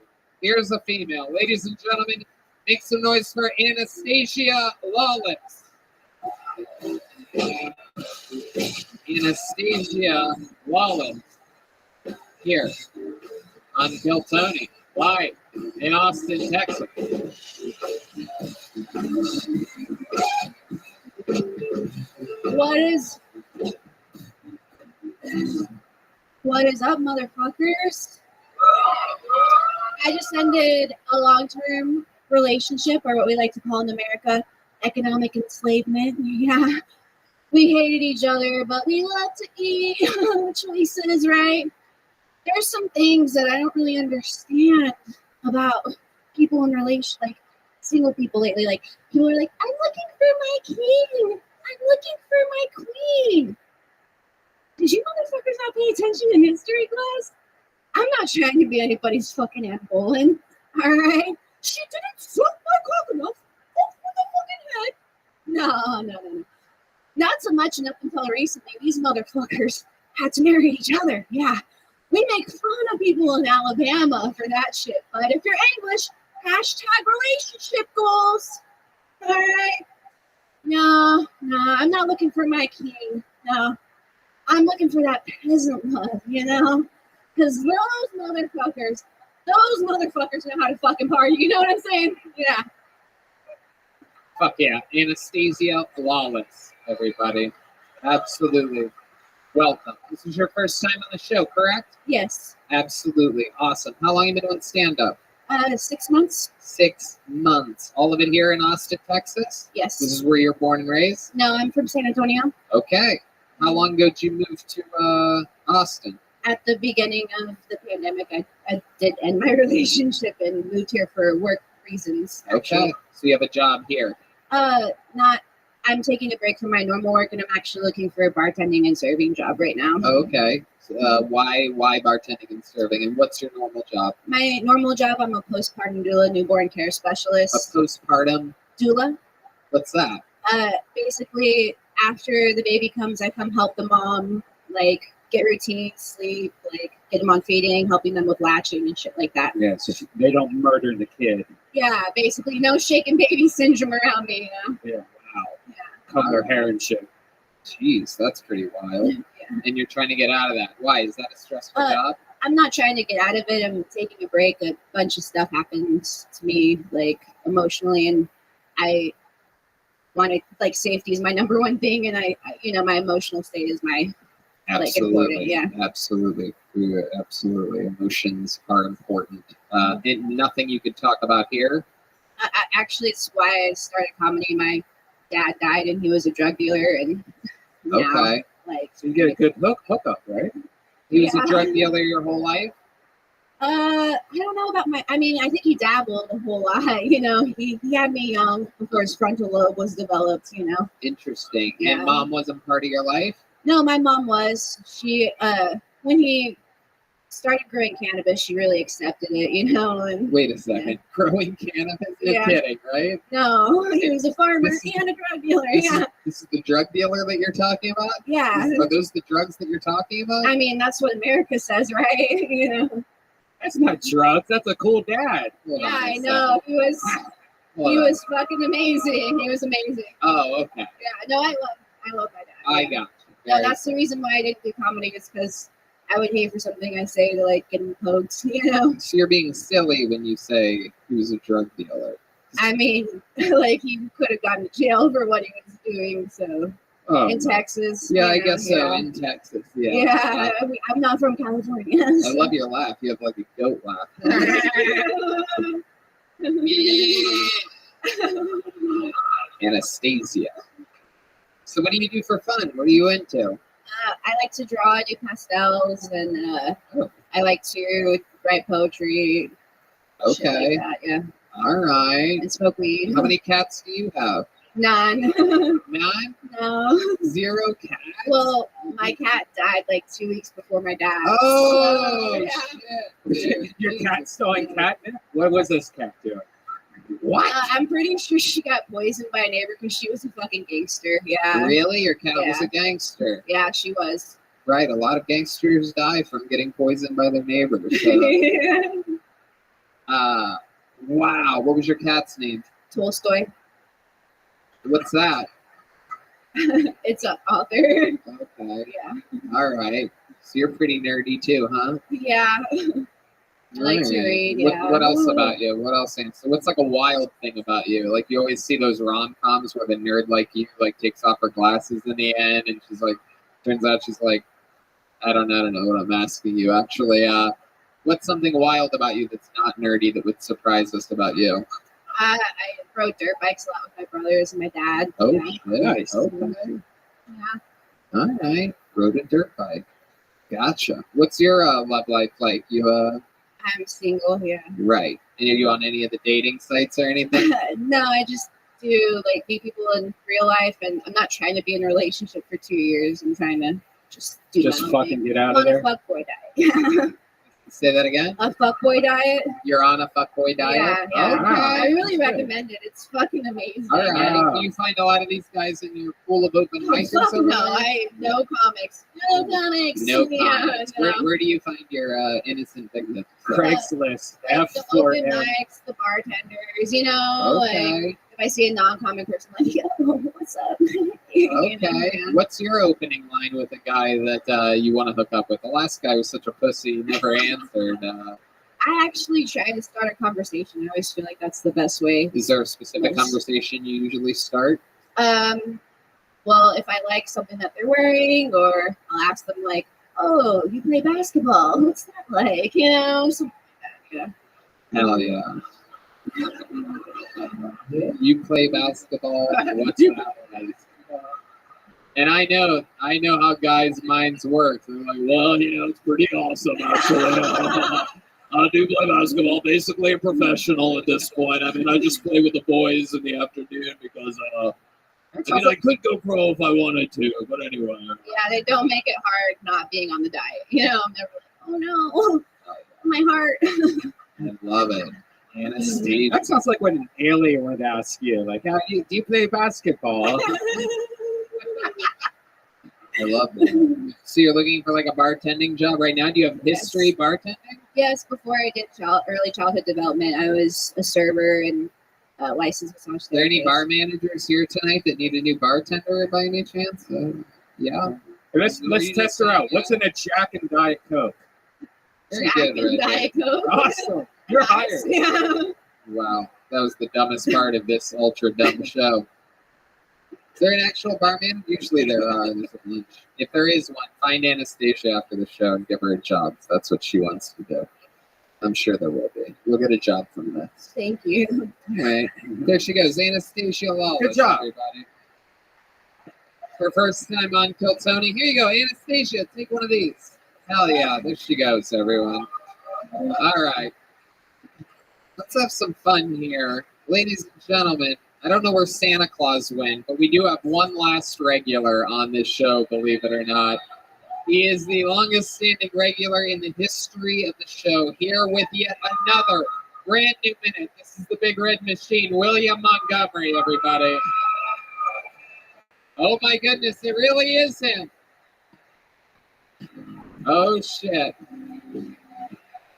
a female. Ladies and gentlemen, make some noise for Anastasia Lawless. Anastasia Lawless. Here on Kill Tony, live in Austin, Texas. What is up, motherfuckers? I just ended a long-term relationship, or what we like to call in America, economic enslavement. Yeah, we hated each other, but we love to eat. Choices, right? There's some things that I don't really understand about people in relation, like single people lately. Like people are like, "I'm looking for my king. I'm looking for my queen." Did you motherfuckers not pay attention in history class? I'm not trying to be anybody's fucking Anne Boleyn. Alright? She didn't suck my cock enough off with the fucking head. No. Not so much, and up until recently, these motherfuckers had to marry each other. Yeah. We make fun of people in Alabama for that shit. But if you're English, hashtag relationship goals. Alright? No, I'm not looking for my king. No. I'm looking for that peasant love, you know? Because those motherfuckers know how to fucking party. You know what I'm saying? Yeah. Fuck yeah. Anastasia Lawless, everybody. Absolutely. Welcome. This is your first time on the show, correct? Yes. Absolutely. Awesome. How long have you been doing stand-up? 6 months. 6 months. All of it here in Austin, Texas? Yes. This is where you're born and raised? No, I'm from San Antonio. Okay. How long ago did you move to Austin? At the beginning of the pandemic, I did end my relationship and moved here for work reasons. Okay. So you have a job here? I'm taking a break from my normal work, and I'm actually looking for a bartending and serving job right now. Okay. Why bartending and serving? And what's your normal job? My normal job, I'm a postpartum doula, newborn care specialist. A postpartum doula? What's that? Basically, after the baby comes, I come help the mom, like, get routine, sleep, like, get them on feeding, helping them with latching and shit like that. Yeah, so they don't murder the kid. Yeah, basically, no shaken baby syndrome around me, you know? Yeah, wow. Yeah. Cut their hair and shit. Jeez, that's pretty wild. Yeah. And you're trying to get out of that. Why? Is that a stressful job? I'm not trying to get out of it. I'm taking a break. A bunch of stuff happens to me, like, emotionally, and I want to, like, safety is my number one thing, and I my emotional state is my, like, important. Yeah. Absolutely. Emotions are important. And nothing you could talk about here? Actually, it's why I started comedy. My dad died, and he was a drug dealer, and now, okay. Like, so you get a good hookup, right? He was a drug dealer your whole life? I don't know about I think he dabbled a whole lot, you know. He had me young before his frontal lobe was developed, you know. Interesting. Yeah. And mom wasn't part of your life? No, my mom was. She, when he started growing cannabis, she really accepted it, you know. And wait a second. Yeah. Growing cannabis? You're kidding, right? No, he was a farmer and a drug dealer, This is the drug dealer that you're talking about? Yeah. Are those the drugs that you're talking about? I mean, that's what America says, right? You know. That's not drugs. That's a cool dad. Yeah, I know. He was fucking amazing. He was amazing. Oh, okay. Yeah, no, I love my dad. I got you. No, that's the reason why I didn't do comedy, is because I would hate for something I say to like get him poked, you know? So you're being silly when you say he was a drug dealer. I mean, like he could have gone to jail for what he was doing, so Oh, in Texas. yeah, I you know, guess so. yeah. In Texas, yeah. Yeah, I'm not from California. I love your laugh. You have like a goat laugh. Anastasia. So what do you do for fun? What are you into? I like to draw, do pastels, and I like to write poetry. Shit Okay. like that, yeah. All right. And smoke weed. How many cats do you have? None. None? No. 0 cats? Well, my cat died like 2 weeks before my dad. Oh, So, shit. Your cat's selling catnip? What was this cat doing? What? I'm pretty sure she got poisoned by a neighbor because she was a fucking gangster. Yeah. Really? Your cat was Yeah. a gangster? Yeah, she was. Right. A lot of gangsters die from getting poisoned by their neighbors. So. Wow. What was your cat's name? Tolstoy. What's that? It's an author. Okay. Yeah. All right. So you're pretty nerdy too, huh? Yeah. I like to Alright. read, What, yeah. what else about you? What else? So what's like a wild thing about you? Like you always see those rom-coms where the nerd like you like takes off her glasses in the end, and she's like, turns out she's like, I don't know what I'm asking you actually. What's something wild about you that's not nerdy that would surprise us about you? I rode dirt bikes a lot with my brothers and my dad. Oh, yeah. shit. Nice. Okay. Yeah. All right. Rode a dirt bike. Gotcha. What's your love life like? You I'm single, yeah. right. And are you on any of the dating sites or anything? No, I just do like meet people in real life, and I'm not trying to be in a relationship for 2 years. I'm trying to just do Just my own fucking thing. get out I'm of on there? a fuckboy diet. Say that again? A fuckboy diet. You're on a fuckboy diet? Yeah, yeah. Okay. I really That's good. recommend it. It's fucking amazing. All right. Yeah. Do you find a lot of these guys in your pool of open micers? Fuck over no, there? no comics. No comics. No Yeah, comments. no. Where do you find your innocent victims? Craigslist. Like the open F4M. mics, the bartenders, you know, Okay. like if I see a non-comic person, I'm like, yo, what's up? You know, Okay. yeah. What's your opening line with a guy that you want to hook up with? The last guy was such a pussy, he never answered. I actually try to start a conversation. I always feel like that's the best way. Is there a specific conversation you usually start? Well, if I like something that they're wearing, or I'll ask them like, oh, you play basketball? What's that like? You know, something like that, Hell yeah. You play basketball? What's that like? And I know how guys' minds work. They're like, well, it's pretty awesome, actually. I do play basketball, basically a professional at this point. I mean, I just play with the boys in the afternoon because, I could go pro if I wanted to, but anyway. Yeah, they don't make it hard not being on the diet. You know, I'm never like, oh no, my heart. I love it. Anastasia. That sounds like what an alien would ask you. Like, do you play basketball? I love that. So you're looking for like a bartending job right now? Do you have history bartending? Yes, before I did early childhood development, I was a server and licensed massage therapist. Are there any bar managers here tonight that need a new bartender by any chance? Yeah. Let's test her out. What's in a Jack and Diet Coke? Very Jack good, and right Diet Coke. Awesome. You're hired. Yeah. Wow. That was the dumbest part of this ultra dumb show. Is there an actual barman? Usually there are. There's at lunch. If there is one, find Anastasia after the show and give her a job. That's what she wants to do. I'm sure there will be. You'll get a job from this. Thank you. All right. There she goes. Anastasia Lawless. Good job. Everybody. Her first time on Kill Tony. Here you go, Anastasia. Take one of these. Hell yeah. There she goes, everyone. All right. Let's have some fun here. Ladies and gentlemen, I don't know where Santa Claus went, but we do have one last regular on this show, believe it or not. He is the longest standing regular in the history of the show, here with yet another brand new minute. This is the Big Red Machine, William Montgomery, everybody. Oh my goodness, it really is him. Oh shit.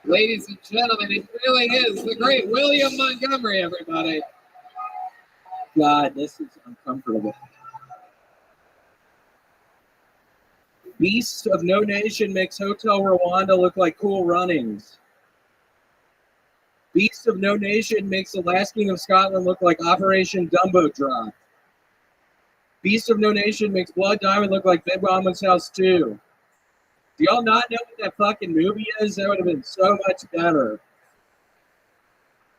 Ladies and gentlemen, it really is the great William Montgomery, everybody. God, this is uncomfortable. Beast of No Nation makes Hotel Rwanda look like Cool Runnings. Beast of No Nation makes the Last King of Scotland look like Operation Dumbo Drop. Beast of No Nation makes Blood Diamond look like Big Mama's House 2. Do y'all not know what that fucking movie is? That would have been so much better.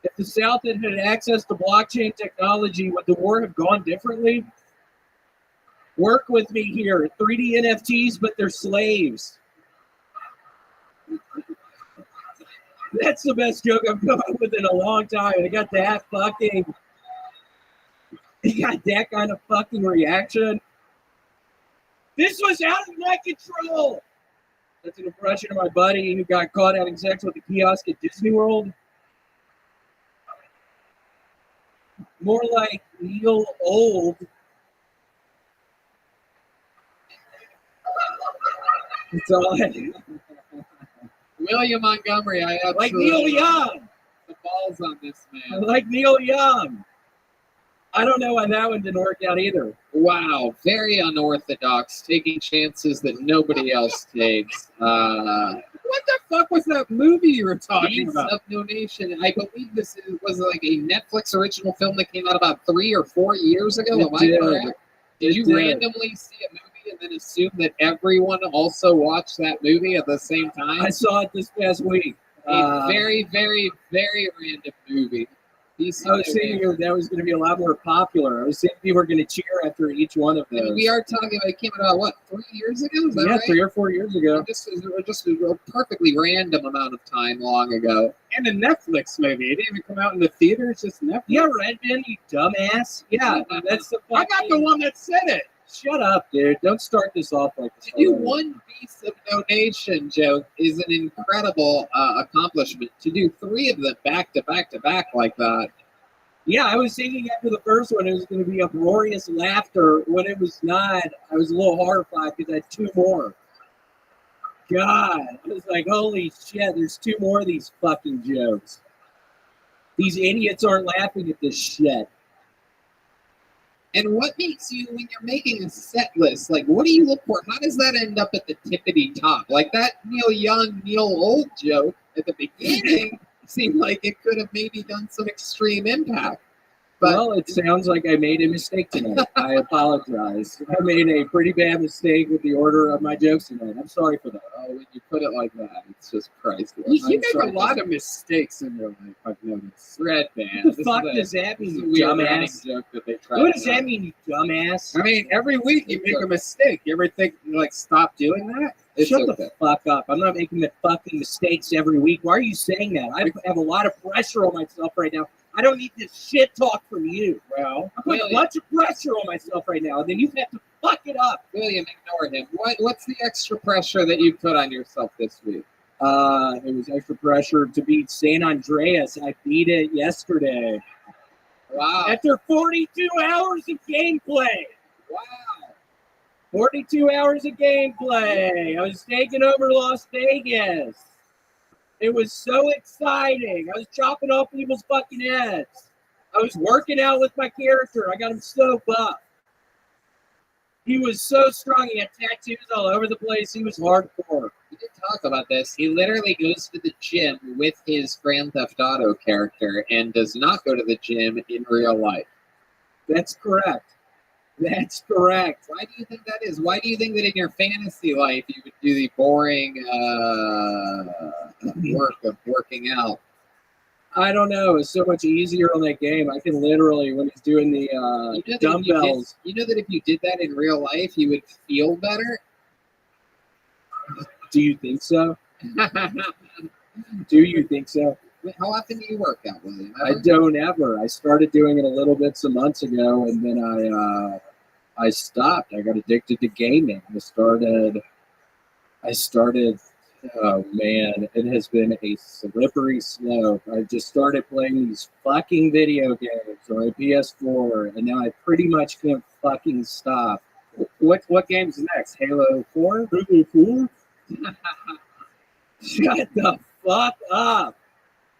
If the South had had access to blockchain technology, would the war have gone differently? Work with me here. 3D NFTs, but they're slaves. That's the best joke I've come up with in a long time. I got that fucking... You got that kind of fucking reaction. This was out of my control. That's an impression of my buddy who got caught having sex with the kiosk at Disney World. More like Neil Old. That's all I do. William Montgomery, I absolutely like Neil Young. The balls on this man. I like Neil Young. I don't know why that one didn't work out either. Wow, very unorthodox, taking chances that nobody else takes. What the fuck was that movie you were talking Beast about? of No Nation. I believe this was like a Netflix original film that came out about 3 or 4 years ago. Am I correct? Did you randomly see a movie and then assume that everyone also watched that movie at the same time? I saw it this past week. A very, very, very random movie. I was thinking that was going to be a lot more popular. I was thinking people were going to cheer after each one of those. We are talking about, it came out, what, 3 years ago? Is that right? 3 or 4 years ago. Just a perfectly random amount of time long ago. And a Netflix movie. It didn't even come out in the theaters, just Netflix. Yeah, Redman, you dumbass. Yeah, that's the fucking... I got the one that said it. Shut up, dude. Don't start this off like this. To do one Beast of No Nation joke is an incredible accomplishment. To do 3 of them back to back to back like that. Yeah, I was thinking after the first one it was going to be uproarious laughter. When it was not, I was a little horrified because I had 2 more. God, I was like, holy shit, there's 2 more of these fucking jokes. These idiots aren't laughing at this shit. And what makes you, when you're making a set list, like, what do you look for? How does that end up at the tippity top? Like that Neil Young, Neil Old joke at the beginning seemed like it could have maybe done some extreme impact. But well, it sounds like I made a mistake tonight. I apologize. I made a pretty bad mistake with the order of my jokes tonight. I'm sorry for that. Oh, when you put it like that, it's just priceless. You make a lot of mistakes in your life, I've noticed. Redman. What the fuck does that mean, you dumbass? Joke that they tried What does that mean, you dumbass? I mean, every week you make a mistake. You ever think, like, stop doing that? Shut the fuck up. I'm not making the fucking mistakes every week. Why are you saying that? I have a lot of pressure on myself right now. I don't need this shit talk from you. Well, I'm putting a bunch of pressure on myself right now, and then you have to fuck it up. William, ignore him. What's the extra pressure that you put on yourself this week? It was extra pressure to beat San Andreas. I beat it yesterday. Wow. After 42 hours of gameplay. Wow. 42 hours of gameplay. I was taking over Las Vegas. It was so exciting. I was chopping off people's fucking heads. I was working out with my character. I got him so buff. He was so strong. He had tattoos all over the place. He was hardcore. We did talk about this. He literally goes to the gym with his Grand Theft Auto character and does not go to the gym in real life. That's correct. That's correct. Why do you think that is? Why do you think that in your fantasy life you would do the boring work of working out? I don't know. It's so much easier on that game. I can literally, when he's doing the dumbbells. You know that if you did that in real life, you would feel better? Do you think so? Do you think so? How often do you work out, William? I don't ever. I started doing it a little bit some months ago, and then I stopped. I got addicted to gaming. I started. Oh man, it has been a slippery slope. I just started playing these fucking video games on my PS4, and now I pretty much can't fucking stop. What game's next? Halo 4? Halo 4? Shut the fuck up.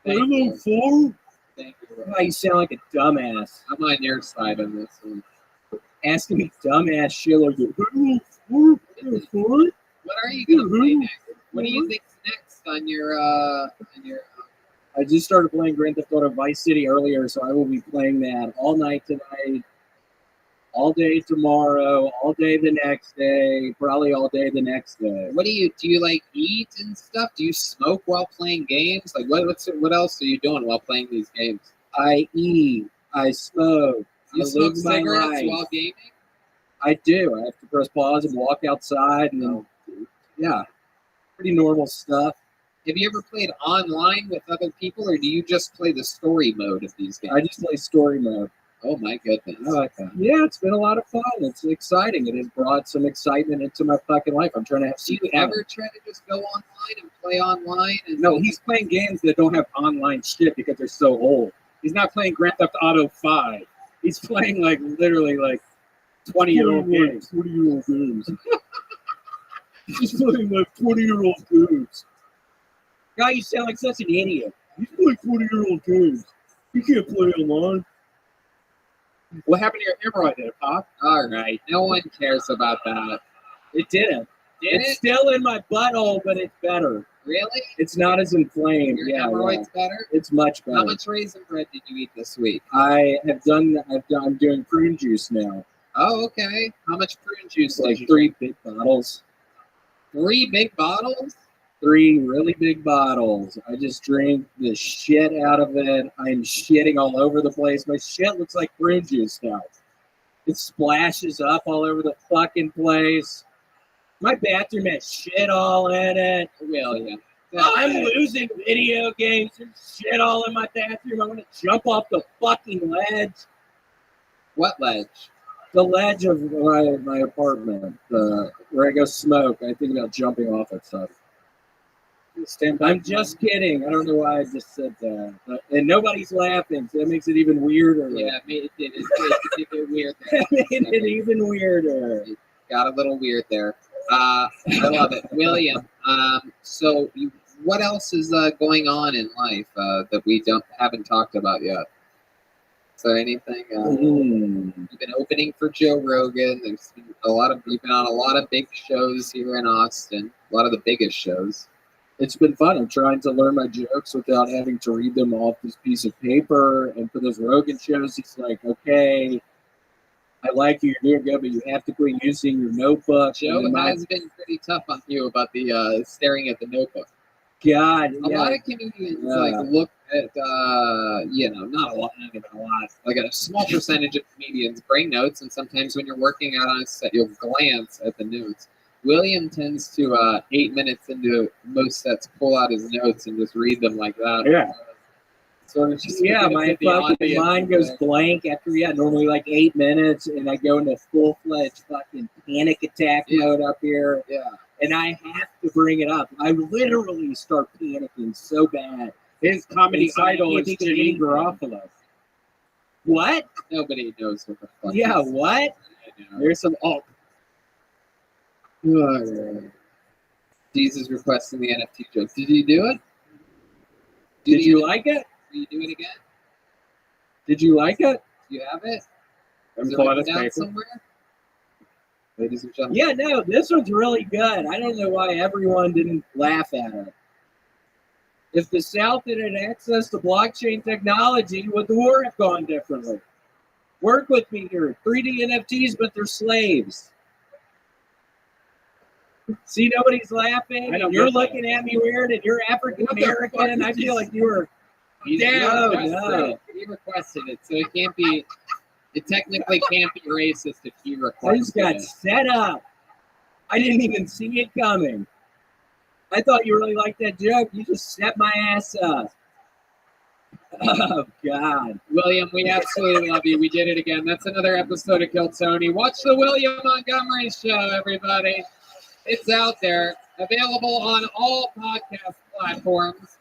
Halo 4? Thank you. Oh, you sound like a dumbass. I'm on your side on this one. Asking me dumbass shit like Halo 4? What are you gonna play next? What do you think's next on your I just started playing Grand Theft Auto Vice City earlier, so I will be playing that all night tonight, all day tomorrow, all day the next day, probably all day the next day. What do you like eat and stuff? Do you smoke while playing games? Like what else are you doing while playing these games? I eat, I smoke, You I smoke live my cigarettes life. while gaming? I do. I have to press pause and walk outside, and then, yeah, pretty normal stuff. Have you ever played online with other people, or do you just play the story mode of these games? I just play story mode. Oh my goodness. I like that. Yeah, it's been a lot of fun. It's exciting. It has brought some excitement into my fucking life. I'm trying to have Do some you fun. ever try to just go online and play online? And No, he's playing games that don't have online shit because they're so old. He's not playing Grand Theft Auto 5. He's playing like literally like 20-year-old games. 20-year-old games. He's playing like 20-year-old games. Guy, you sound like such an idiot. He's playing 20-year-old games. You can't play online. What happened to your hemorrhoid there, Pop? All right, no one cares about that. It didn't. Did It's it? still in my butthole, but it's better. Really? It's not as inflamed. Your Yeah, hemorrhoid's better? it's much better. How much raisin bread did you eat this week? I'm doing prune juice now. Oh, okay. How much prune juice? Like did you 3 big bottles. 3 big bottles? 3 really big bottles. I just drink the shit out of it. I'm shitting all over the place. My shit looks like prune juice now. It splashes up all over the fucking place. My bathroom has shit all in it. William. I'm losing video games. There's shit all in my bathroom. I'm going to jump off the fucking ledge. What ledge? The ledge of my apartment, where I go smoke. I think about jumping off it. So. I'm just kidding. I don't know why I just said that. And nobody's laughing, so that makes it even weirder. Yeah, it made it weird. It made it even weirder. It got a little weird there. I love it. William, so what else is going on in life that we haven't talked about yet? Is there anything? You've been opening for Joe Rogan. There's been you've been on a lot of big shows here in Austin. A lot of the biggest shows. It's been fun. I'm trying to learn my jokes without having to read them off this piece of paper. And for those Rogan shows, it's like, okay, I like you, you're doing good, but you have to quit using your notebook. Joe has been pretty tough on you about the staring at the notebook. God, a lot of comedians look at not a lot, not even a lot. Like a small percentage of comedians bring notes, and sometimes when you're working out on a set, you'll glance at the notes. William tends to 8 minutes into most sets pull out his notes and just read them like that. Yeah. So it's just my fucking mind goes blank after normally like 8 minutes, and I go into full-fledged fucking panic attack mode up here. Yeah. And I have to bring it up. I literally start panicking so bad. His comedy idol is Janine Garofalo. What? Nobody knows what the fuck. Yeah, what? There's some Jesus requesting the NFT joke. Did you do it? Did you like it? Will you do it again? Did you like it? Do you have it? I'm Is it pulling written this down paper. somewhere? Ladies and gentlemen. Yeah, no, this one's really good. I don't know why everyone didn't laugh at it. If the South had had access to blockchain technology, would the war have gone differently? Work with me here. 3D NFTs, but they're slaves. See, nobody's laughing. I don't You're get that. looking at me weird, and you're African American. I feel like you were. He requested it, so it can't be. It technically can't be racist if he I requested just got it. set up. I didn't even see it coming. I thought you really liked that joke. You just set my ass up. Oh, God. William, we absolutely love you. We did it again. That's another episode of Kill Tony. Watch the William Montgomery Show, everybody. It's out there, available on all podcast platforms.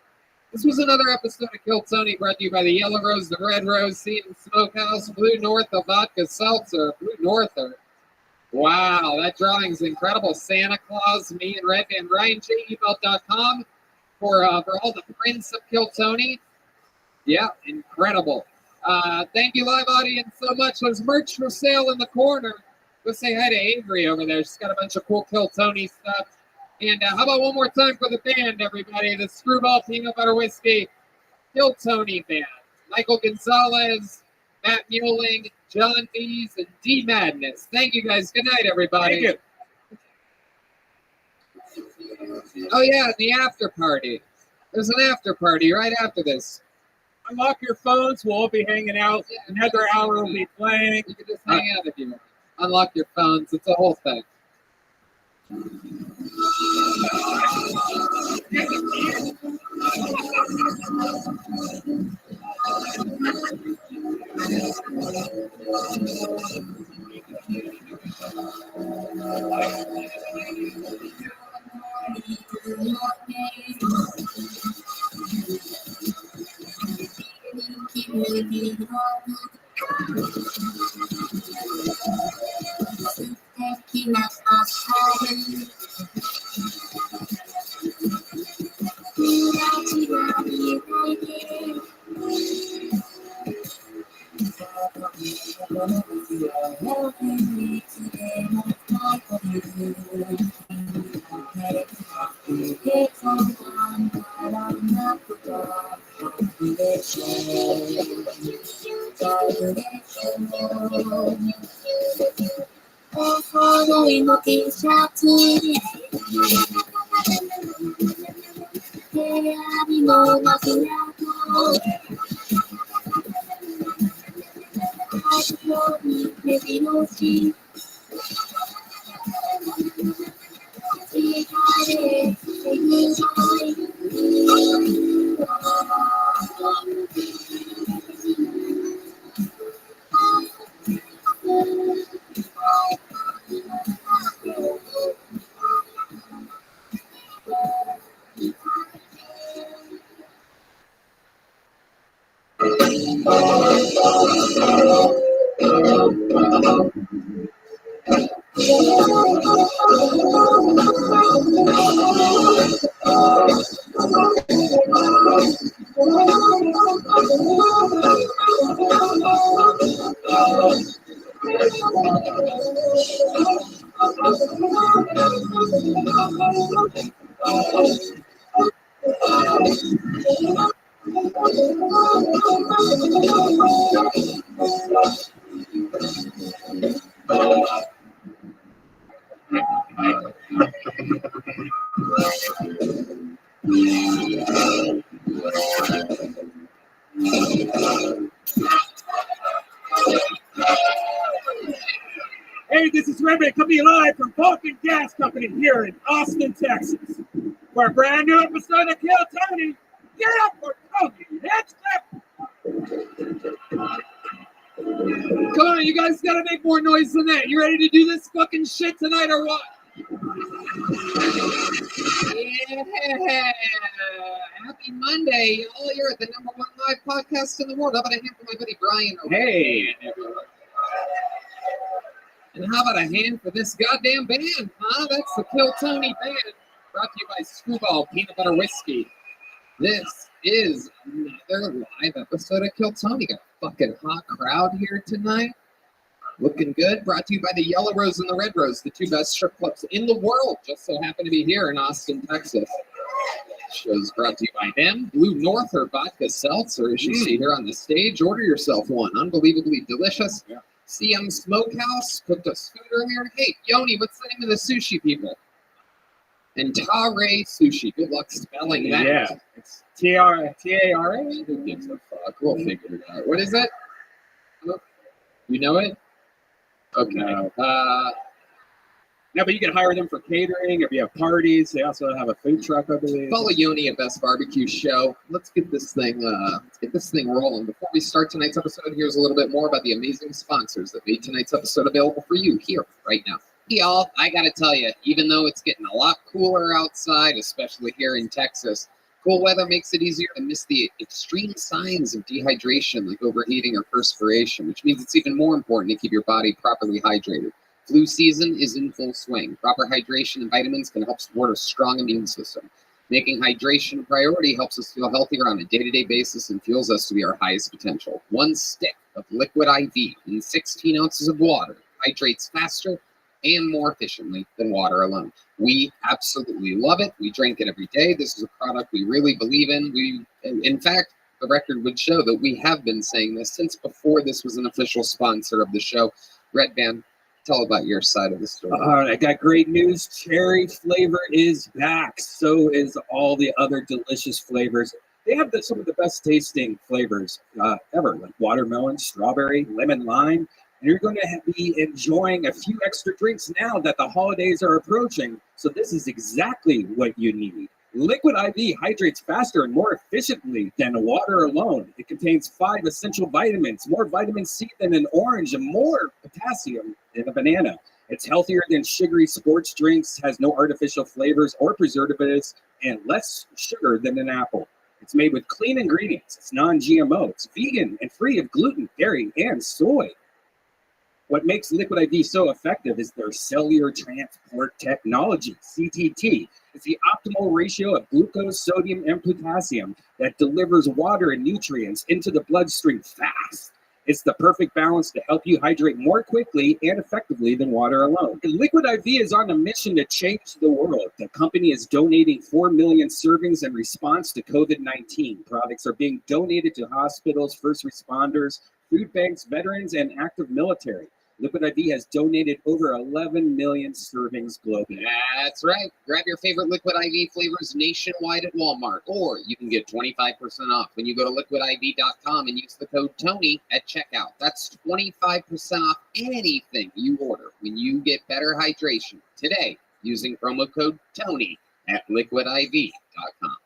This was another episode of Kill Tony, brought to you by the Yellow Rose, the Red Rose, Seton Smokehouse, Blue North, the Vodka Seltzer, Blue Norther. Wow, that drawing's incredible. Santa Claus, me and Red and RyanJEvelt.com for all the prints of Kill Tony. Yeah, incredible. Thank you, live audience, so much. There's merch for sale in the corner. Go say hi to Avery over there. She's got a bunch of cool Kill Tony stuff. And how about one more time for the band, everybody? The Screwball Peanut Butter Whiskey Kill Tony Band. Michael Gonzalez, Matt Mueling, John Dees, and D Madness. Thank you guys. Good night, everybody. Thank Oh yeah, the after party. There's an after party right after this. Unlock your phones. We'll all be hanging out. Another hour will be playing. You can just hang out if you want. Unlock your phones. It's a whole thing. Hey, this is Rabbi coming live from Vulcan Gas Company here in Austin, Texas, for a brand new episode of Kill Tony. Get up for Tony. Let's go. Come on, you guys gotta make more noise than that. You ready to do this fucking shit tonight or what? Yeah. Happy Monday, y'all. You're at the #1 live podcast in the world. How about a hand for my buddy Brian? Hey. And how about a hand for this goddamn band, huh? That's the Kill Tony Band, brought to you by Screwball Peanut Butter Whiskey. This is another live episode of Kill Tony. Got a fucking hot crowd here tonight. Looking good. Brought to you by the Yellow Rose and the Red Rose, the two best strip clubs in the world. Just so happen to be here in Austin, Texas. Show's brought to you by them. Blue North or vodka seltzer, as you see here on the stage. Order yourself one. Unbelievably delicious. Yeah. CM Smokehouse cooked us food earlier. Hey, Yoni, what's the name of the sushi people? And Tare Sushi. Good luck spelling that. Yeah. It's T-A-R-A? Who gives a fuck? We'll figure it out. What is it? You know it? Okay. No. No, but you can hire them for catering if you have parties. They also have a food truck, I believe. Follow Yoni at Best Barbecue Show. Let's get this thing rolling. Before we start tonight's episode, here's a little bit more about the amazing sponsors that made tonight's episode available for you here right now. Y'all, I gotta tell you, even though it's getting a lot cooler outside, especially here in Texas, cool weather makes it easier to miss the extreme signs of dehydration like overheating or perspiration, which means it's even more important to keep your body properly hydrated. Flu season is in full swing. Proper hydration and vitamins can help support a strong immune system. Making hydration a priority helps us feel healthier on a day-to-day basis and fuels us to be our highest potential. One stick of liquid IV in 16 ounces of water hydrates faster and more efficiently than water alone. We absolutely love it. We drink it every day. This is a product we really believe in. In fact, the record would show that we have been saying this since before this was an official sponsor of the show. Red Band, tell about your side of the story. All right, I got great news. Cherry flavor is back. So is all the other delicious flavors. They have some of the best tasting flavors ever, like watermelon, strawberry, lemon, lime. And you're going to be enjoying a few extra drinks now that the holidays are approaching. So this is exactly what you need. Liquid IV hydrates faster and more efficiently than water alone. It contains 5 essential vitamins, more vitamin C than an orange, and more potassium than a banana. It's healthier than sugary sports drinks, has no artificial flavors or preservatives, and less sugar than an apple. It's made with clean ingredients. It's non-GMO. It's vegan and free of gluten, dairy, and soy. What makes Liquid IV so effective is their cellular transport technology, CTT. It's the optimal ratio of glucose, sodium, and potassium that delivers water and nutrients into the bloodstream fast. It's the perfect balance to help you hydrate more quickly and effectively than water alone. And Liquid IV is on a mission to change the world. The company is donating 4 million servings in response to COVID-19. Products are being donated to hospitals, first responders, food banks, veterans, and active military. Liquid IV has donated over 11 million servings globally. That's right. Grab your favorite Liquid IV flavors nationwide at Walmart, or you can get 25% off when you go to liquidiv.com and use the code TONY at checkout. That's 25% off anything you order when you get better hydration today using promo code TONY at liquidiv.com.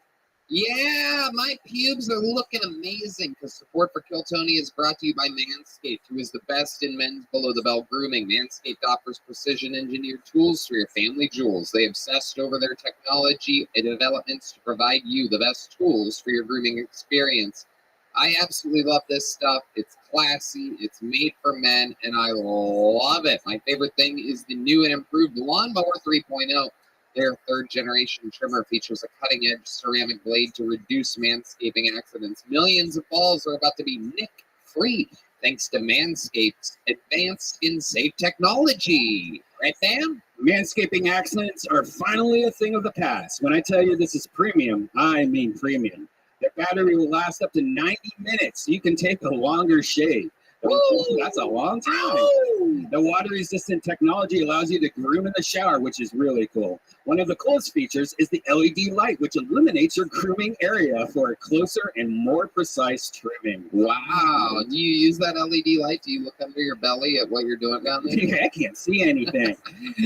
Yeah, my pubes are looking amazing because support for Kill Tony is brought to you by Manscaped, who is the best in men's below-the-belt grooming. Manscaped offers precision-engineered tools for your family jewels. They obsessed over their technology and developments to provide you the best tools for your grooming experience. I absolutely love this stuff. It's classy, it's made for men, and I love it. My favorite thing is the new and improved Lawnmower 3.0. Their third-generation trimmer features a cutting-edge ceramic blade to reduce manscaping accidents. Millions of balls are about to be nick-free thanks to Manscaped's advanced skin-safe technology. Right, Sam? Manscaping accidents are finally a thing of the past. When I tell you this is premium, I mean premium. The battery will last up to 90 minutes. You can take a longer shave. That's a long time. The water-resistant technology allows you to groom in the shower, which is really cool. One of the coolest features is the LED light, which illuminates your grooming area for a closer and more precise trimming. Wow. Do you use that LED light? Do you look under your belly at what you're doing down there? Yeah, I can't see anything.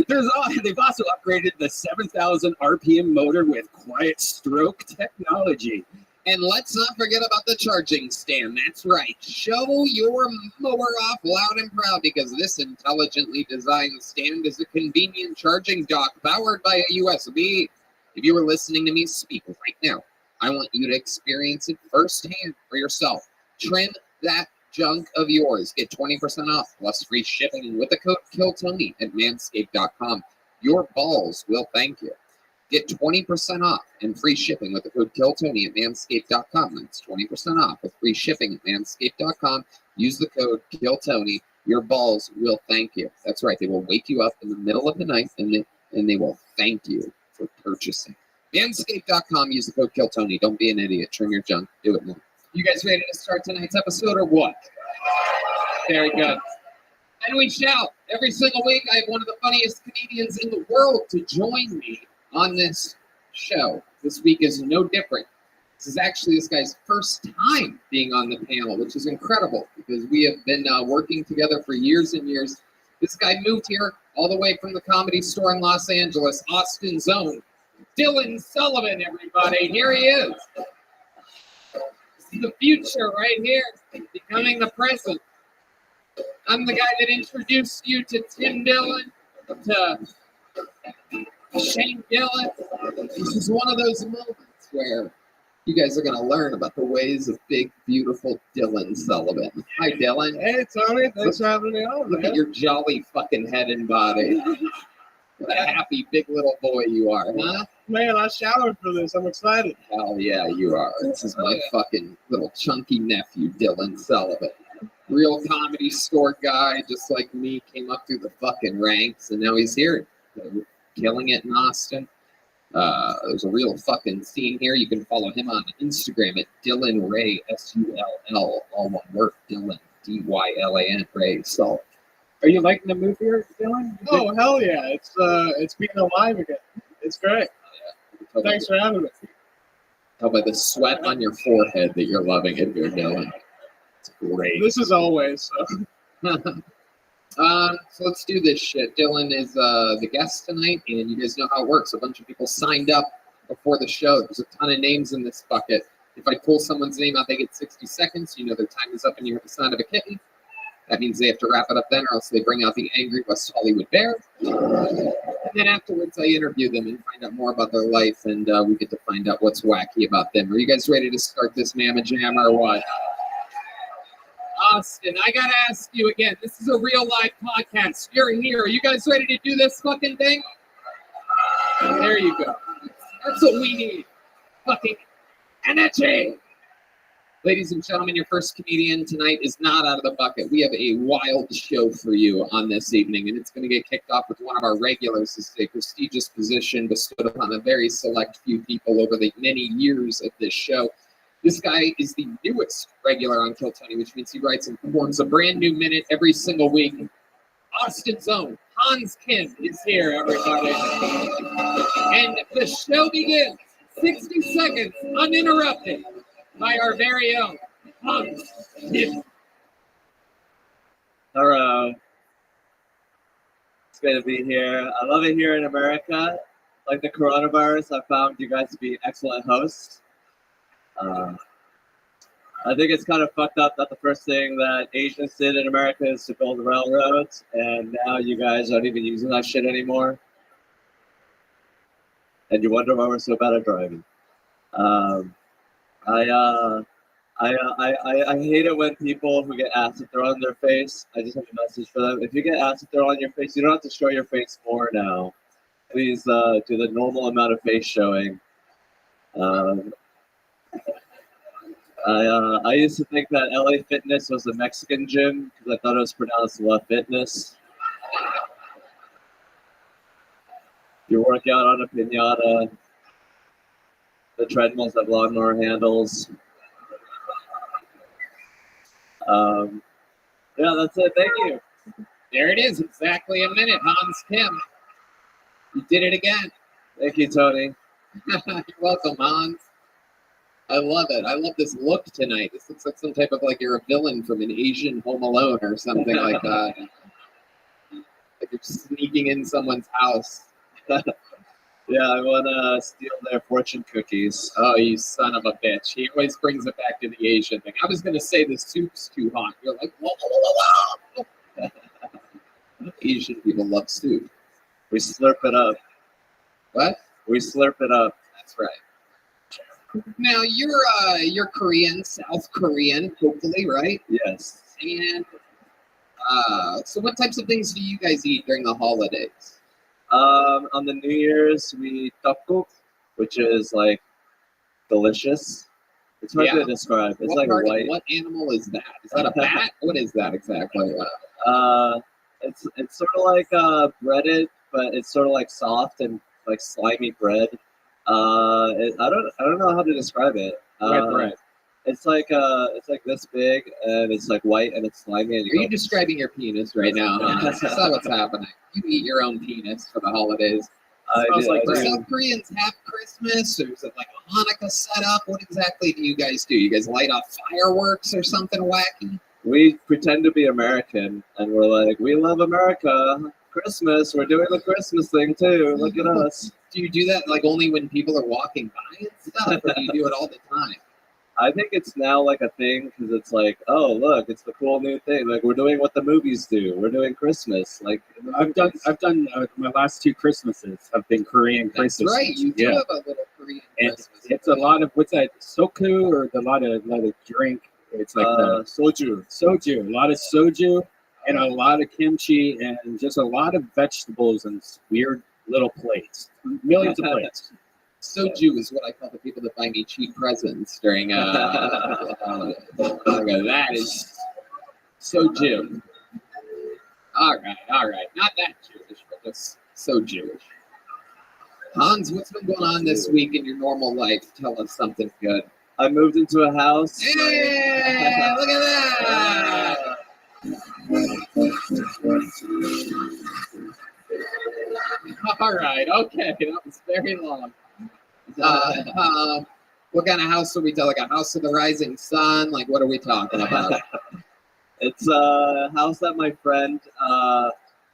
They've also upgraded the 7,000 RPM motor with quiet stroke technology. And let's not forget about the charging stand. That's right. Show your mower off loud and proud because this intelligently designed stand is a convenient charging dock powered by a USB. If you were listening to me speak right now, I want you to experience it firsthand for yourself. Trim that junk of yours. Get 20% off plus free shipping with the code KILLTONY at manscaped.com. Your balls will thank you. Get 20% off and free shipping with the code KILLTONY at manscaped.com. That's 20% off with free shipping at manscaped.com. Use the code KILLTONY. Your balls will thank you. That's right. They will wake you up in the middle of the night and they will thank you for purchasing. Manscaped.com. Use the code KILLTONY. Don't be an idiot. Trim your junk. Do it now. You guys ready to start tonight's episode or what? Very good. And we shall. Every single week, I have one of the funniest comedians in the world to join me on this show. This week is no different. This is actually this guy's first time being on the panel, which is incredible because we have been working together for years and years. This guy moved here all the way from the Comedy Store in Los Angeles, Austin's own Dylan Sullivan, everybody. Here he is. This is the future right here, becoming the present. I'm the guy that introduced you to Tim Dillon, to Shane Gillis. This is one of those moments where you guys are going to learn about the ways of big, beautiful Dylan Sullivan. Hi, Dylan. Hey, Tony. Thanks for having me on, Look at your jolly fucking head and body. What a happy, big little boy you are, huh? Man, I showered for this. I'm excited. Hell yeah, you are. This is my fucking little chunky nephew, Dylan Sullivan. real comedy store guy, just like me, came up through the fucking ranks, and now he's here, killing it in Austin. There's a real fucking scene here. You can follow him on Instagram at Dylan Ray, SULL, all one word, Dylan, DYLAN, Ray. So, Are you liking the move here, Dylan? Oh hell yeah! It's being alive again. It's great. Thanks for having me. Tell by the sweat on your forehead that you're loving it here, Dylan. It's great. This is always so. So let's do this shit. Dylan is the guest tonight, and you guys know how it works. A bunch of people signed up before the show. There's a ton of names in this bucket. If I pull someone's name out, they get 60 seconds. You know their time is up, and you hear the sound of a kitten. That means they have to wrap it up then, or else they bring out the angry West Hollywood bear. And then afterwards, I interview them and find out more about their life, and we get to find out what's wacky about them. Are you guys ready to start this mamma jamma or what? Austin, I gotta ask you again. This is a real live podcast. You're here. Are you guys ready to do this fucking thing? There you go. That's what we need. Fucking energy. Ladies and gentlemen, your first comedian tonight is not out of the bucket. We have a wild show for you on this evening, and it's going to get kicked off with one of our regulars. This is a prestigious position bestowed upon a very select few people over the many years of this show. This guy is the newest regular on Kill Tony, which means he writes and performs a brand new minute every single week. Austin's own Hans Kim is here, everybody. And the show begins. 60 seconds, uninterrupted, by our very own Hans Kim. Hello. It's great to be here. I love it here in America. Like the coronavirus, I found you guys to be excellent hosts. I think it's kind of fucked up that the first thing that Asians did in America is to build railroads, and now you guys aren't even using that shit anymore. And you wonder why we're so bad at driving. I hate it when people who get acid thrown on their face. I just have a message for them. If you get acid thrown on your face, you don't have to show your face more now. Please do the normal amount of face showing. I used to think that LA Fitness was a Mexican gym because I thought it was pronounced La Fitness. You work out on a piñata. The treadmills have lawnmower handles. Yeah, that's it. Thank you. There it is. Exactly a minute. Hans Kim. You did it again. Thank you, Tony. You're welcome, Hans. I love it. I love this look tonight. This looks like some type of like you're a villain from an Asian Home Alone or something like that. Like you're sneaking in someone's house. Yeah, I want to steal their fortune cookies. Oh, you son of a bitch. He always brings it back to the Asian thing. I was going to say the soup's too hot. You're like, whoa, whoa, whoa, whoa. Asian people love soup. We slurp it up. What? We slurp it up. That's right. Now, you're Korean, South Korean, hopefully, right? Yes. And so what types of things do you guys eat during the holidays? On the New Year's, we eat tteokguk, which is like delicious. It's hard to describe. It's like white. What animal is that? Is that a bat? What is that exactly? It's sort of like breaded, but it's sort of like soft and like slimy bread. I don't know how to describe it. Right. It's like this big, and it's like white, and it's slimy. And Are you describing your penis right now? That's what's happening. You eat your own penis for the holidays. Do South Koreans have Christmas, or is it like a Hanukkah setup? What exactly do you guys do? You guys light off fireworks or something wacky? We pretend to be American, and we're like, we love America. Christmas, we're doing the Christmas thing too. Look at us. Do you do that like only when people are walking by and stuff, or do you do it all the time? I think it's now like a thing because it's like, oh look, it's the cool new thing. Like we're doing what the movies do. We're doing Christmas. Like I've done my last 2 Christmases have been Korean Christmas. That's right. You do have a little Korean Christmas. It's a lot of what's that? Soku or a lot of drink. It's like the soju. Soju. A lot of soju and a lot of kimchi and just a lot of vegetables and weird little plates. Millions of plates. Soju is what I call the people that buy me cheap presents during that is Soju. All right. Not that Jewish, but just so Jewish. Hans, what's been going on this week in your normal life? Tell us something good. I moved into a house. Yeah, look at that. All right, okay, that was very long. What kind of house are we talking? Like a house of the rising sun? Like, what are we talking about? It's a house that my friend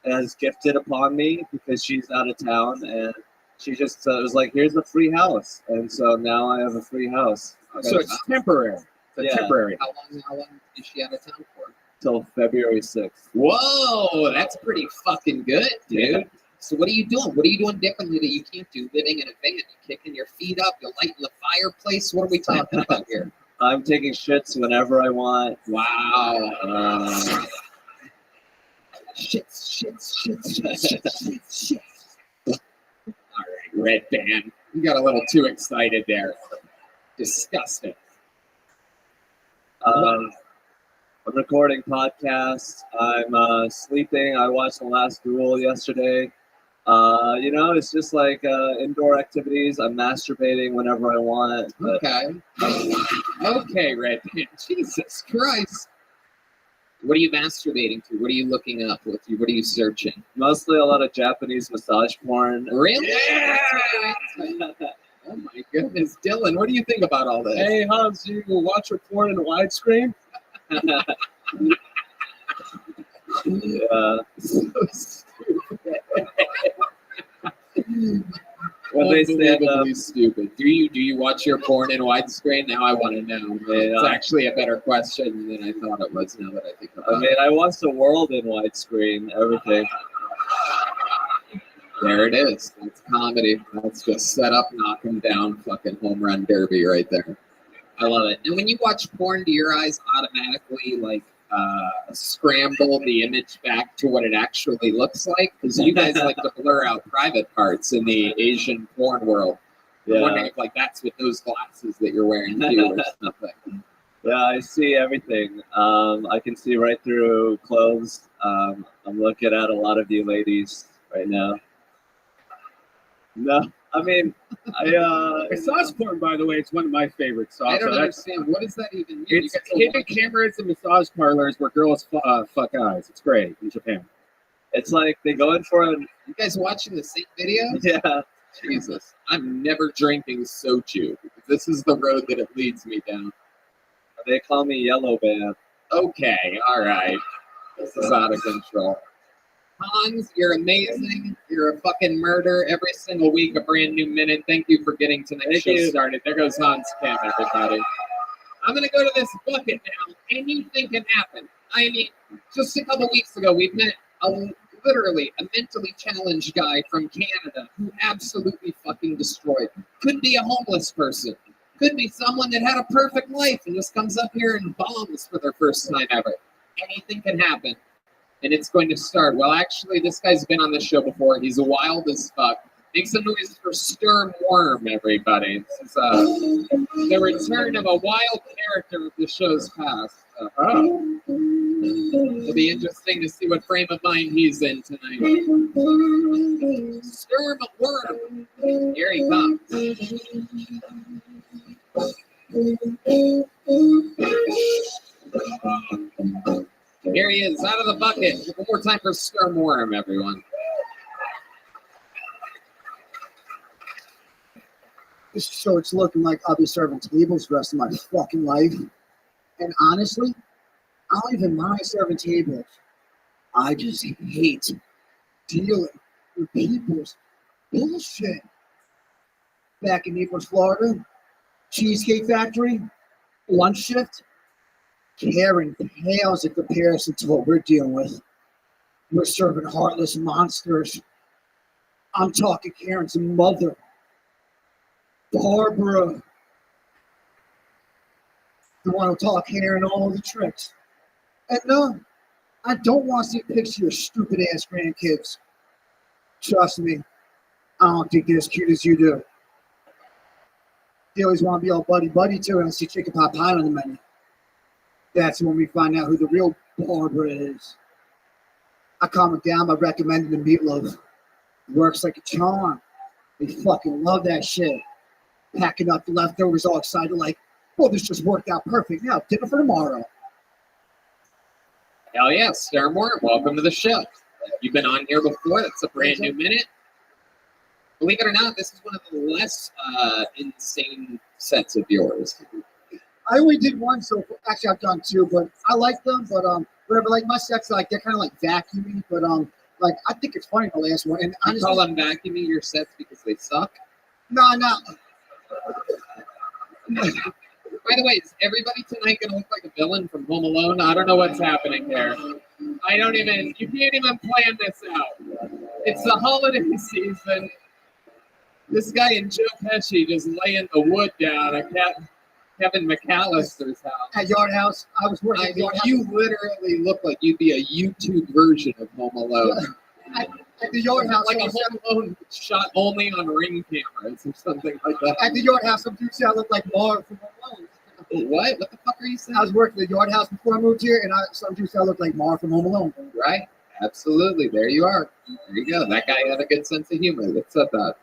has gifted upon me because she's out of town, and she just was like, "Here's a free house," and so now I have a free house. So it's temporary. Yeah. Temporary. How long is she out of town for? Till February 6th. Whoa, that's pretty fucking good, dude. Yeah. So what are you doing? What are you doing differently that you can't do living in a van? You kicking your feet up? You lighting the fireplace? What are we talking about here? I'm taking shits whenever I want. Wow. Shits. All right, Red Band. You got a little too excited there. Disgusting. I'm recording podcasts. I'm sleeping. I watched The Last Duel yesterday. It's just like indoor activities. I'm masturbating whenever I want. Okay, Red Band. Jesus Christ. What are you masturbating to? What are you looking up? What are you searching? Mostly a lot of Japanese massage porn. Really? Yeah! Oh my goodness, Dylan, what do you think about all this? Hey, Hans, you will watch your porn in widescreen? Yeah. So stupid. When they stand up, stupid. Do you watch your porn in widescreen? Now I want to know. It's actually a better question than I thought it was. Now that I think about it. I watch the world in widescreen. Everything. There it is. That's comedy. That's just set up, knock 'em down, fucking home run derby right there. I love it. And when you watch porn, do your eyes automatically scramble the image back to what it actually looks like? Because you guys like to blur out private parts in the Asian porn world. I'm wondering if that's with those glasses that you're wearing too or something. Yeah, I see everything. I can see right through clothes. I'm looking at a lot of you ladies right now. No, massage porn, by the way, it's one of my favorites. I don't understand. What does that even mean? It's hidden cameras and massage parlors where girls fuck guys. It's great in Japan. It's like they go in for You guys watching the same video? Yeah. Jesus. I'm never drinking soju. This is the road that it leads me down. They call me Yellow Band. Okay, all right. This is out of control. Hans, you're amazing. You're a fucking murder. Every single week, a brand new minute. Thank you for getting tonight's show started. There goes Hans Kim, everybody. I'm going to go to this bucket now. Anything can happen. I mean, just a couple weeks ago, we met literally a mentally challenged guy from Canada who absolutely fucking destroyed. Could be a homeless person. Could be someone that had a perfect life and just comes up here and bombs for their first time ever. Anything can happen. And it's going to start. Well, actually, this guy's been on the show before. He's wild as fuck. Make some noise for Sturm Worm, everybody. This is the return of a wild character of the show's past. It'll be interesting to see what frame of mind he's in tonight. Sturm Worm. Here he comes. Here he is, out of the bucket. One more time for Sturm Worm, everyone. So it's looking like I'll be serving tables the rest of my fucking life. And honestly, I don't even mind serving tables. I just hate dealing with people's bullshit. Back in Naples, Florida, Cheesecake Factory, lunch shift, Karen pales in comparison to what we're dealing with. We're serving heartless monsters. I'm talking Karen's mother, Barbara, the one who taught Karen all the tricks. And no, I don't want to see a picture of your stupid ass grandkids. Trust me, I don't think they're as cute as you do. They always want to be all buddy-buddy too, and I see chicken pot pie on the menu. That's when we find out who the real Barbara is. I calm it down by recommending the meatloaf. Works like a charm. They fucking love that shit. Packing up the leftovers all excited like, well, this just worked out perfect. Now, dinner for tomorrow. Hell yeah, Starmore, welcome to the show. You've been on here before. That's a brand new minute. Believe it or not, this is one of the less insane sets of yours. I only did one, so actually I've done two, but I like them. But whatever, like my sets, like they're kind of like vacuumy, but like I think it's funny the last one. And I call them vacuumy your sets because they suck. No. By the way, is everybody tonight gonna look like a villain from Home Alone? I don't know what's happening here. You can't even plan this out. It's the holiday season. This guy and Joe Pesci just laying the wood down at Kevin McAllister's house. At Yard House, I was working at Yard House. You literally look like you'd be a YouTube version of Home Alone. At the Yard House, like a Home Alone shot only on Ring cameras or something like that. At the Yard House, some dude said I look like Marv from Home Alone. What? What the fuck are you saying? I was working at the Yard House before I moved here, and some dude said I look like Marv from Home Alone. Right? Absolutely. There you are. There you go. That guy had a good sense of humor that said that.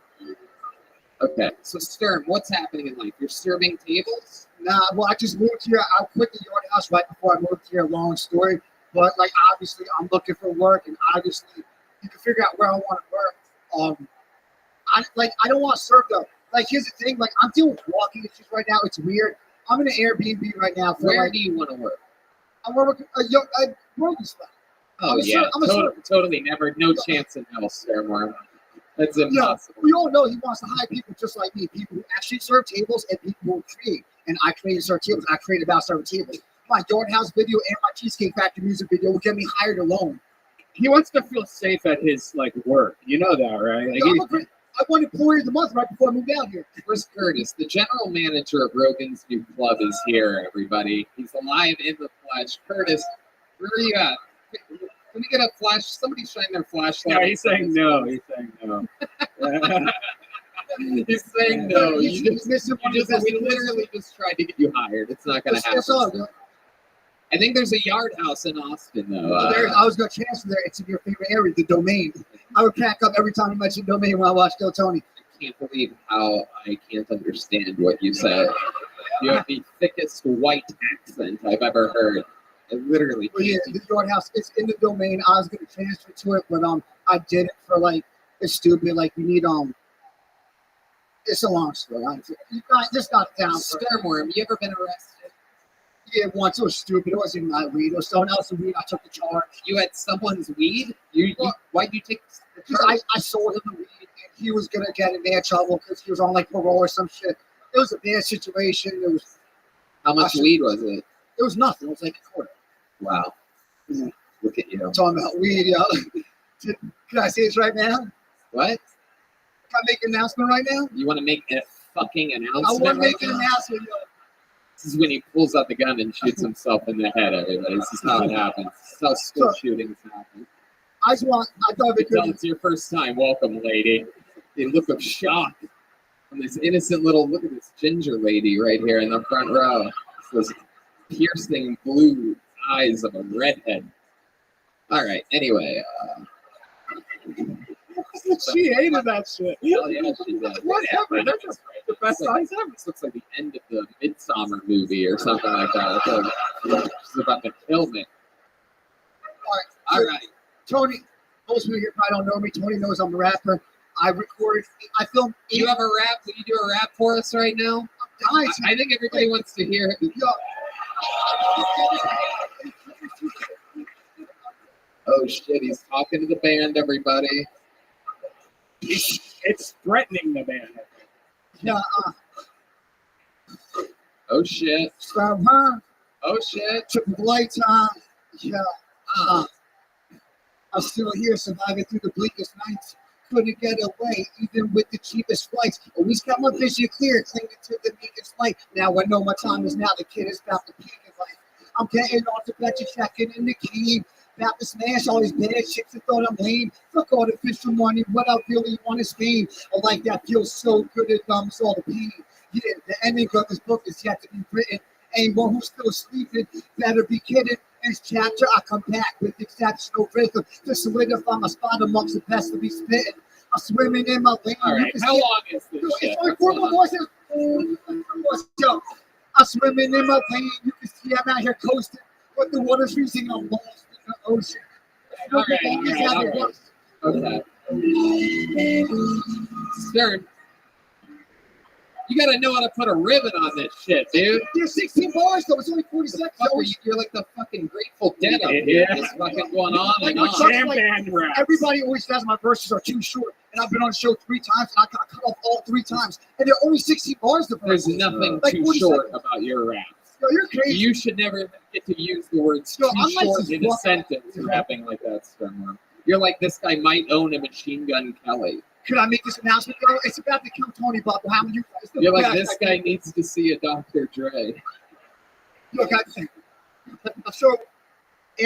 Okay, so Sturm, what's happening in life? You're serving tables? Nah, well, I just moved here. I quit the Yard House right before I moved here. Long story, but like obviously, I'm looking for work, and obviously, you can figure out where I want to work. I don't want to serve though. Like, here's the thing. Like, I'm dealing with walking issues right now. It's weird. I'm in an Airbnb right now. Where do you want to work? I want to work a grocery store. Oh yeah, totally never. No chance in hell, Starmore. That's impossible. Yeah, we all know he wants to hire people just like me, people who actually serve tables and people who create. And I created serve tables. I created about serving tables. My Yard House video and my Cheesecake Factory music video will get me hired alone. He wants to feel safe at his work. You know that, right? Like, I won Employee of the Month right before I moved out here. Chris Curtis, the general manager of Rogan's new club, is here, everybody. He's alive in the flesh. Curtis, where are you at? Can we get a flash? Somebody shine their flashlight. Yeah, he's saying no. He's saying no. He's saying no. We literally just tried to get you hired. It's not going to happen. I think there's a Yard House in Austin, though. I was going to transfer there. It's in your favorite area, the Domain. I would crack up every time you mentioned Domain when I watched Del Tony. I can't believe how I can't understand what you said. You have the thickest white accent I've ever heard. I literally. Well, yeah, the Yard House is in the Domain. I was going to transfer to it, but I did it for it's stupid. Like we need It's a long story. Just got down. Starworm, you ever been arrested? Yeah, once. It was stupid. It wasn't my weed. It was someone else's weed. I took the charge. You had someone's weed? Why'd you take the charge? Because I sold him the weed, and he was gonna get in bad trouble because he was on parole or some shit. It was a bad situation. It was. How much weed was it? It was nothing. It was like a quarter. Wow. Yeah. Look at you. Talking about weed, yo. Can I say this right now? What? Can I make an announcement right now? You want to make a fucking announcement? I want to make an announcement, yo. This is when he pulls out the gun and shoots himself in the head, everybody. This is how it happens. This is how school shootings happen. I thought it's your first time. Welcome, lady. The look of shock from this innocent little, look at this ginger lady right here in the front row. Those piercing blue eyes of a redhead. All right, anyway. She hated that shit. Oh, yeah, she did. Whatever. That's just the best eyes ever. This looks like the end of the Midsummer movie or something like that. She's about to kill me. All right. Tony, most people here probably don't know me. Tony knows I'm a rapper. I filmed. You have a rap? Will you do a rap for us right now? I think everybody wants to hear it. Oh shit, he's talking to the band, everybody. It's threatening the band. Yeah. Oh shit. Stop her. Oh shit. Took the lights on. Yeah. I'm still here surviving through the bleakest nights. Couldn't get away, even with the cheapest flights. Always got my vision clear, clinging to the neatest light. Now I know my time is now. The kid is about to peak in life. I'm getting off the bench and checking in the key. About to smash all these bad chicks that thought I'm lame. Fuck artificial money, what I really want is fame. A life that feels so good it numbs all the pain. Yeah, the ending of this book is yet to be written. Anyone who's still sleeping better be kidding. Next chapter, I come back with exceptional rhythm to solidify my spot amongst the best to be spitting. I'm swimming in my lane. All right, how long is this shit? It's only 4 more voices. I'm swimming in my lane. You can see I'm out here coasting, but the water's freezing. I'm lost in the ocean. All right. Okay. Stern, you gotta know how to put a ribbon on this shit, dude. There's 16 bars though. It's only 40 seconds. You're like the fucking Grateful Dead up here. Just fucking going on and on. Everybody always says my verses are too short, and I've been on the show 3 times, and I got cut off all 3 times, and they're only 16 bars. There's nothing too short about your raps. Yo, you're crazy. You should never get to use the words too I'm short like in a sentence rapping like that, Sternworm. You're like, this guy might own a Machine Gun Kelly. Could I make this announcement though? It's about to kill Tony Bubble. How many? You're like, this guy needs to see a Dr. Dre. Look, I'm sure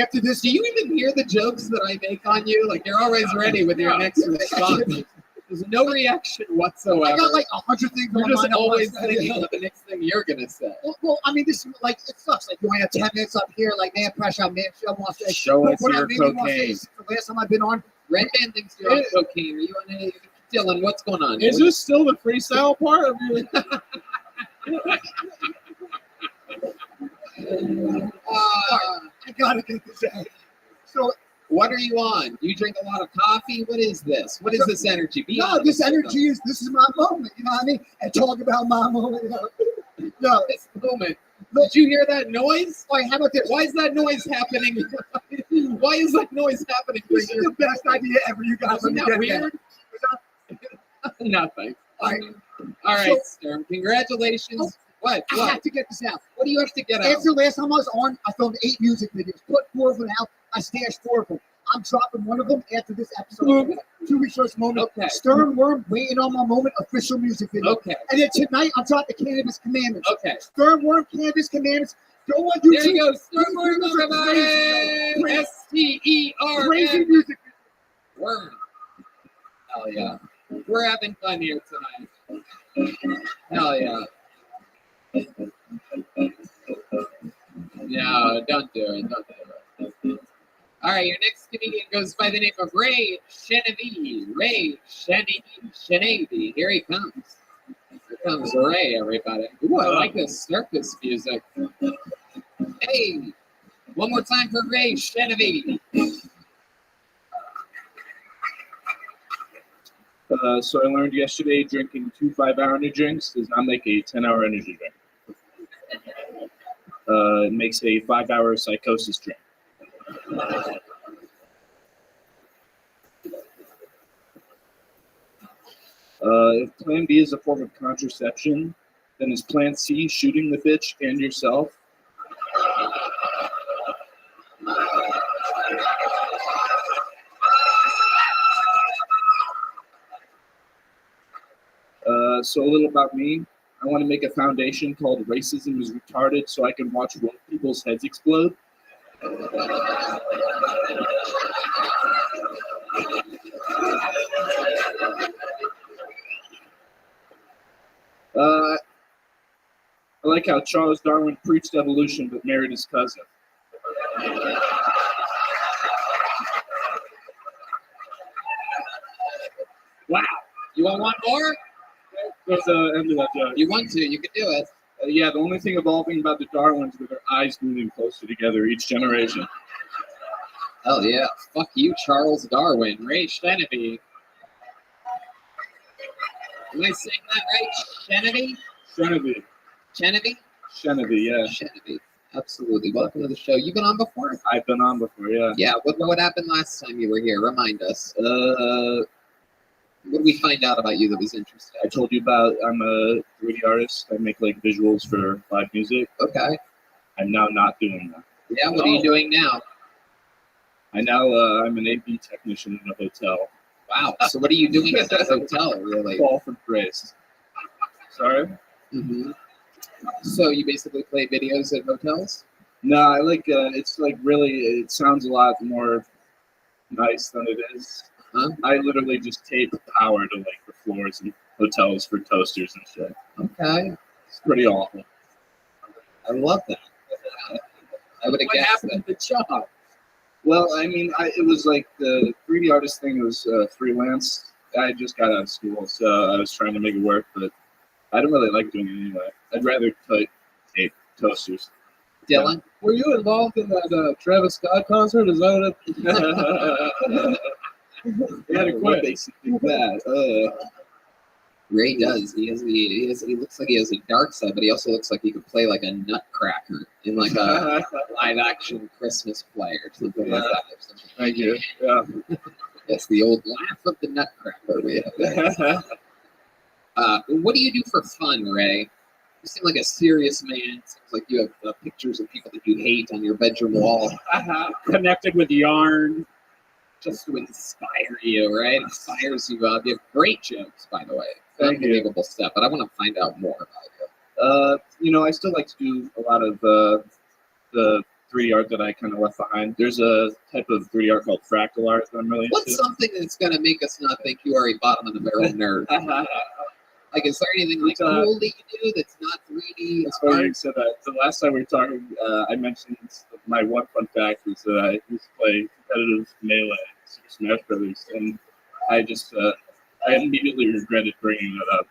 after this. Do you even hear the jokes that I make on you? Like, you're always ready with your next response. There's no reaction whatsoever. I got like 100 things You're on just my mind. always thinking of the next thing you're gonna say. Well, I mean, this is like, it sucks. Like, you only have 10 minutes up here, like, man, pressure, man, show wants to Show us what I your made me wanna say cocaine. is the last time I've been on. Red Man thinks you're on cocaine. Are you on any? Dylan, what's going on? Is this still the freestyle part of you? I gotta get this out. So, what are you on? Do you drink a lot of coffee? What is this? What is this energy? Be no, honest this with energy is, this is my moment, you know what I mean? And talk about my moment. No, this moment. Did you hear that noise? Wait, how about this? Why is that noise happening? Why is that noise happening? This is the best idea ever, you guys. Isn't that weird? Nothing. All right, Stern. Congratulations. What? I have to get this out. What do you have to get out? After last time I was on, I filmed 8 music videos. Put 4 of them out. I stashed 4 of them. I'm dropping one of them after this episode. 2 weeks first moment. Okay. Stern Worm, Waiting on My Moment, official music video. Okay. And then tonight, I'm dropping Cannabis Commandments. Okay. Stern Worm, Cannabis Commandments. Go on YouTube. There you go. Stern Worm, everybody. S-T-E-R-M. Crazy music. Worm. Hell yeah. We're having fun here tonight. Hell yeah. No, don't do it. Don't do it. All right, your next comedian goes by the name of Ray Chenevieve. Ray Chenevieve. Here he comes. Here comes Ray, everybody. Ooh, I like this circus music. Hey, one more time for Ray Chenevieve. So I learned yesterday drinking 2 5-hour energy drinks does not make a 10-hour energy drink. It makes a 5-hour psychosis drink. If Plan B is a form of contraception, then is Plan C shooting the bitch and yourself? So a little about me. I want to make a foundation called Racism is Retarded so I can watch woke people's heads explode. I like how Charles Darwin preached evolution but married his cousin. Wow. You want one more? That's the end of that joke. You want to. You can do it. Yeah, the only thing evolving about the Darwins were their eyes moving closer together each generation. Hell yeah. Fuck you, Charles Darwin. Ray Chenevieve. Am I saying that right? Chenevieve? Chenevieve. Chenevieve? Chenevieve, yeah. Chenevieve. Absolutely. Welcome to the show. You been on before? I've been on before, yeah. Yeah. What happened last time you were here? Remind us. What did we find out about you that was interesting? I told you about I'm a 3D artist. I make like visuals for live music. Okay. I'm now not doing that. Yeah, what are you doing now? I'm an AV technician in a hotel. Wow. So what are you doing at that hotel, really? Fall from grace. Sorry? Mm-hmm. So you basically play videos at hotels? No, I like, it's like really, it sounds a lot more nice than it is. Huh? I literally just tape power to like the floors and hotels for toasters and shit. Okay. It's pretty awful. I love that. I would have What guessed happened that. to the job? Well, I mean, it was like the 3D artist thing was freelance. I just got out of school, so I was trying to make it work, but I don't really like doing it anyway. I'd rather tape toasters. Dylan? Were you involved in that Travis Scott concert? Is that what They had to quit. Basically that. Ray does. He looks like he has a dark side, but he also looks like he could play like a nutcracker in like a live action Christmas play or something like that. Or something. Thank you. Yeah. That's the old laugh of the nutcracker we have there. What do you do for fun, Ray? You seem like a serious man. Seems like you have pictures of people that you hate on your bedroom wall. Connected with yarn. Just to inspire you, right? Inspires you. You have great jokes, by the way. Thank you. Unbelievable stuff, but I want to find out more about you. I still like to do a lot of the 3D art that I kind of left behind. There's a type of 3D art called fractal art that I'm really What's into. something that's going to make us not think you are a bottom of the barrel nerd? Like, is there anything like cool that you do that's not 3D It's funny art? you said that. The last time we were talking, I mentioned my one fun fact was that I used to play competitive Melee, Super Smash Brothers, and I just I immediately regretted bringing that up.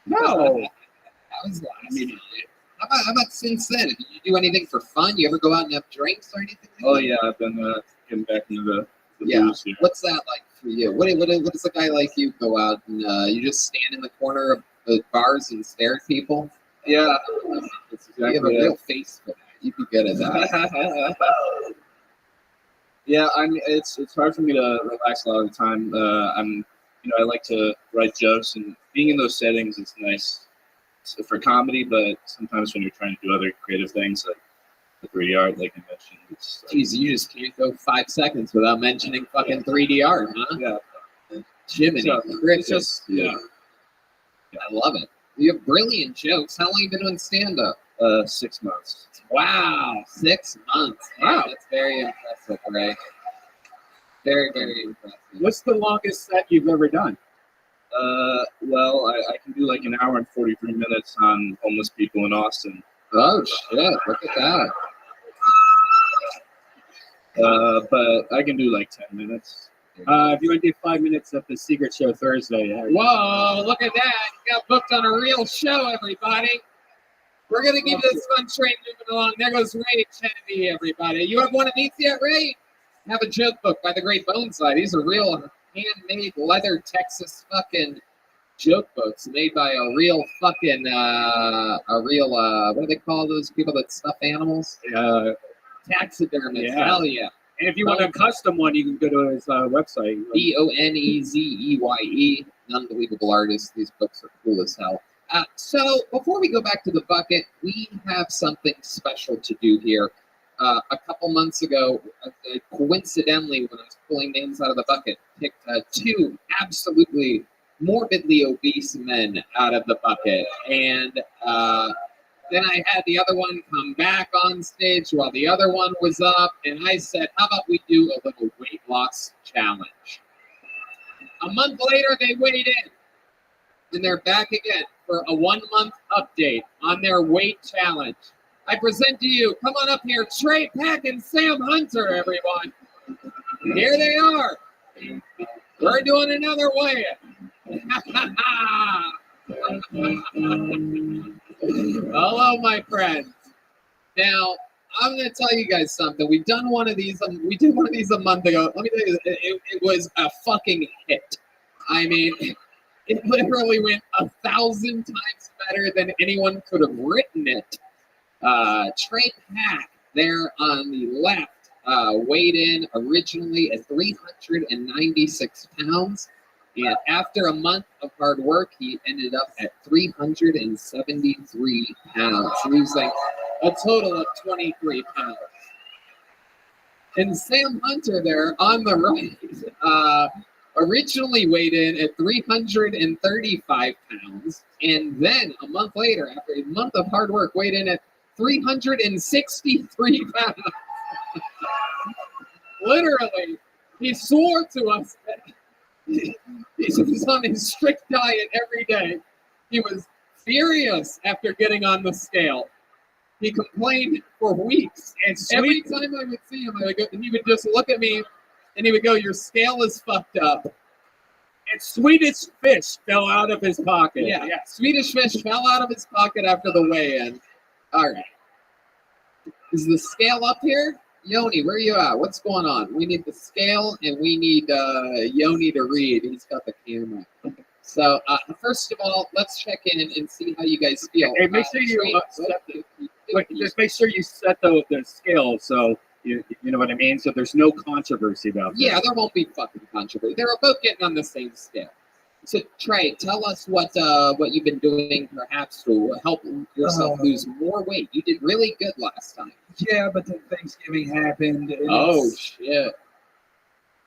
No. That was last time. How about since then? Did you do anything for fun? You ever go out and have drinks or anything? Like Oh that? yeah, I've been getting back into the Yeah. booze here. What's that like for you? What does a guy like you go out and you just stand in the corner of the bars and stare at people? Yeah. That's You have a exactly real it. face for that. You'd be good at that. Yeah, it's hard for me to relax a lot of the time. I like to write jokes, and being in those settings is nice for comedy. But sometimes when you're trying to do other creative things, like the 3D art, like I mentioned, it's Jeez, you just can't go 5 seconds without mentioning fucking 3D art, huh? Yeah. Jiminy So, Crickets. it's just I love it. You have brilliant jokes. How long have you been doing stand-up? 6 months. Wow, 6 months. Wow, that's very impressive, Ray. Very, very impressive. What's the longest set you've ever done? Well, I can do like an hour and 43 minutes on homeless people in Austin. Oh shit! Look at that. But I can do like 10 minutes. If you want to do 5 minutes at the Secret Show Thursday. Whoa, look at that. You got booked on a real show, everybody. We're going to keep this fun train moving along. There goes Ray Kennedy, everybody. You have one of these yet, Ray? Have a joke book by the great Boneside. These are real handmade leather Texas fucking joke books made by a real fucking, what do they call those people that stuff animals? Taxidermists. Yeah. Hell yeah. And if you want a custom one, you can go to his website. Bonezeye. An unbelievable artist. These books are cool as hell. So before we go back to the bucket, we have something special to do here. A couple months ago, coincidentally, when I was pulling names out of the bucket, picked 2 absolutely morbidly obese men out of the bucket. And then I had the other one come back on stage while the other one was up. And I said, how about we do a little weight loss challenge? A month later, they weighed in. And they're back again for a 1-month update on their weight challenge. I present to you, come on up here, Trey Pack and Sam Hunter, everyone. Here they are. We're doing another weigh-in. Hello, my friends. Now, I'm going to tell you guys something. We've done one of these. We did one of these a month ago. Let me tell you, it was a fucking hit. I mean, it literally went 1,000 times better than anyone could have written it. Trey Pack there on the left weighed in originally at 396 pounds. And after a month of hard work, he ended up at 373 pounds, losing a total of 23 pounds. And Sam Hunter there on the right originally weighed in at 335 pounds. And then a month later, after a month of hard work, weighed in at 363 pounds. Literally, he swore to us that he was on his strict diet every day. He was furious after getting on the scale. He complained for weeks. And every time I would see him, I would go, he would just look at me and he would go, "Your scale is fucked up." And Swedish fish fell out of his pocket. Yeah. Swedish fish fell out of his pocket after the weigh-in. All right. Is the scale up here? Yoni, where are you at? What's going on? We need the scale and we need Yoni to read. He's got the camera. So first of all, let's check in and see how you guys feel. Hey, make sure you just make sure you set the scale so you know what I mean. So there's no controversy about that. Yeah, there won't be fucking controversy. They're both getting on the same scale. So Trey, tell us what you've been doing perhaps to help yourself lose more weight. You did really good last time. Yeah, but then Thanksgiving happened. And Oh shit!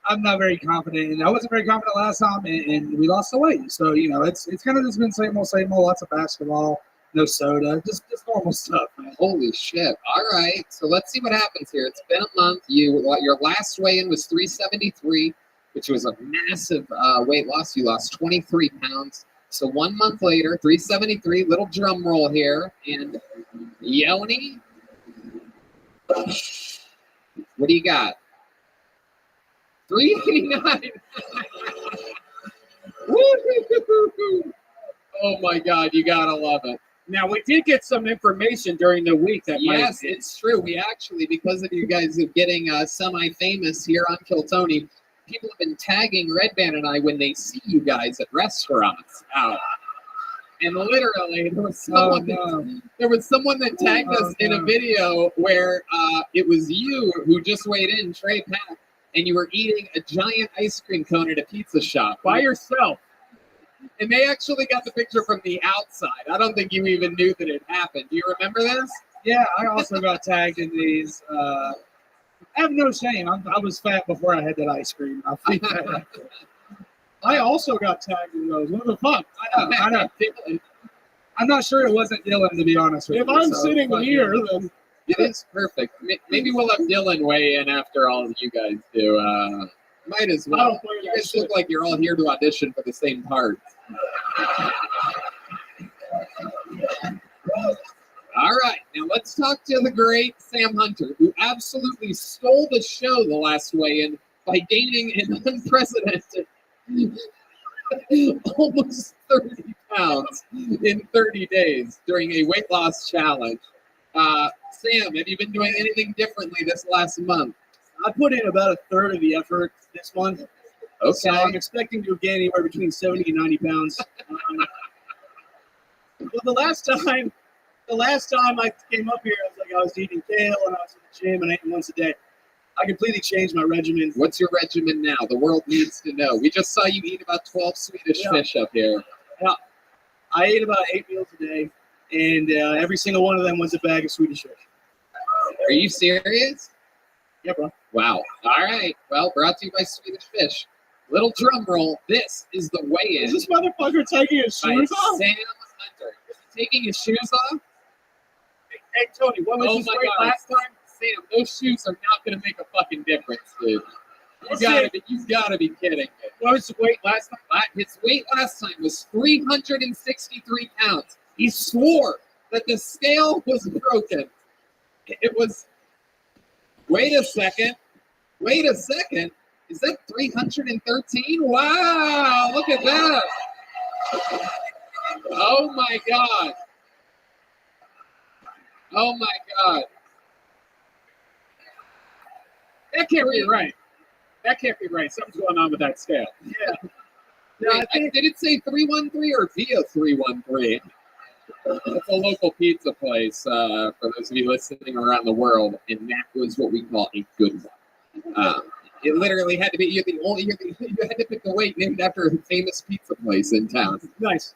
I'm not very confident, and I wasn't very confident last time, and we lost the weight. So it's kind of just been same old, lots of basketball, no soda, just normal stuff. Man. Holy shit! All right, so let's see what happens here. It's been a month. Your last weigh-in was 373, which was a massive weight loss. You lost 23 pounds. So 1 month later, 373. Little drum roll here, and Yoni, what do you got? 389. Oh my God, you gotta love it. Now we did get some information during the week that it's true. We actually, because of you guys getting semi-famous here on Kill Tony, people have been tagging Red Band and I when they see you guys at restaurants out. And literally, there was someone that tagged us in a video where it was you who just weighed in, Trey Pack, and you were eating a giant ice cream cone at a pizza shop by yourself. And they actually got the picture from the outside. I don't think you even knew that it happened. Do you remember this? Yeah, I also got tagged in these. I have no shame. I was fat before I had that ice cream. I also got tagged in those. What the fuck? I know. I'm not sure it wasn't Dylan, to be honest with you. If I'm sitting here, then it is perfect. Maybe we'll have Dylan weigh in after all of you guys do. Might as well. You guys look like you're all here to audition for the same part. All right, now let's talk to the great Sam Hunter, who absolutely stole the show the last weigh-in by gaining an unprecedented almost 30 pounds in 30 days during a weight loss challenge. Sam, have you been doing anything differently this last month? I put in about a third of the effort this month. Okay. So I'm expecting to gain anywhere between 70 and 90 pounds. Well, the last time I came up here, I was eating kale and I was in the gym and eating once a day. I completely changed my regimen. What's your regimen now? The world needs to know. We just saw you eat about 12 Swedish fish up here. Yeah. I ate about 8 meals a day, and every single one of them was a bag of Swedish fish. Are you serious? Yeah, bro. Wow. All right. Well, brought to you by Swedish Fish. Little drum roll. This is the weigh-in. Is this motherfucker taking his shoes off? Sam Hunter. Is he taking his shoes off? Hey, Tony, what was his weight last time? Sam, those shoes are not going to make a fucking difference, dude. You gotta be kidding me. What was his weight last time? His weight last time was 363 pounds. He swore that the scale was broken. It was. Wait a second. Is that 313? Wow, look at that. Oh my God. Oh my God. That can't be right. That can't be right. Something's going on with that scale. Yeah. Wait, did it say 313 or via 313? It's a local pizza place for those of you listening around the world, and that was what we call a good one. It literally had to be you had to pick the weight named after a famous pizza place in town. Nice.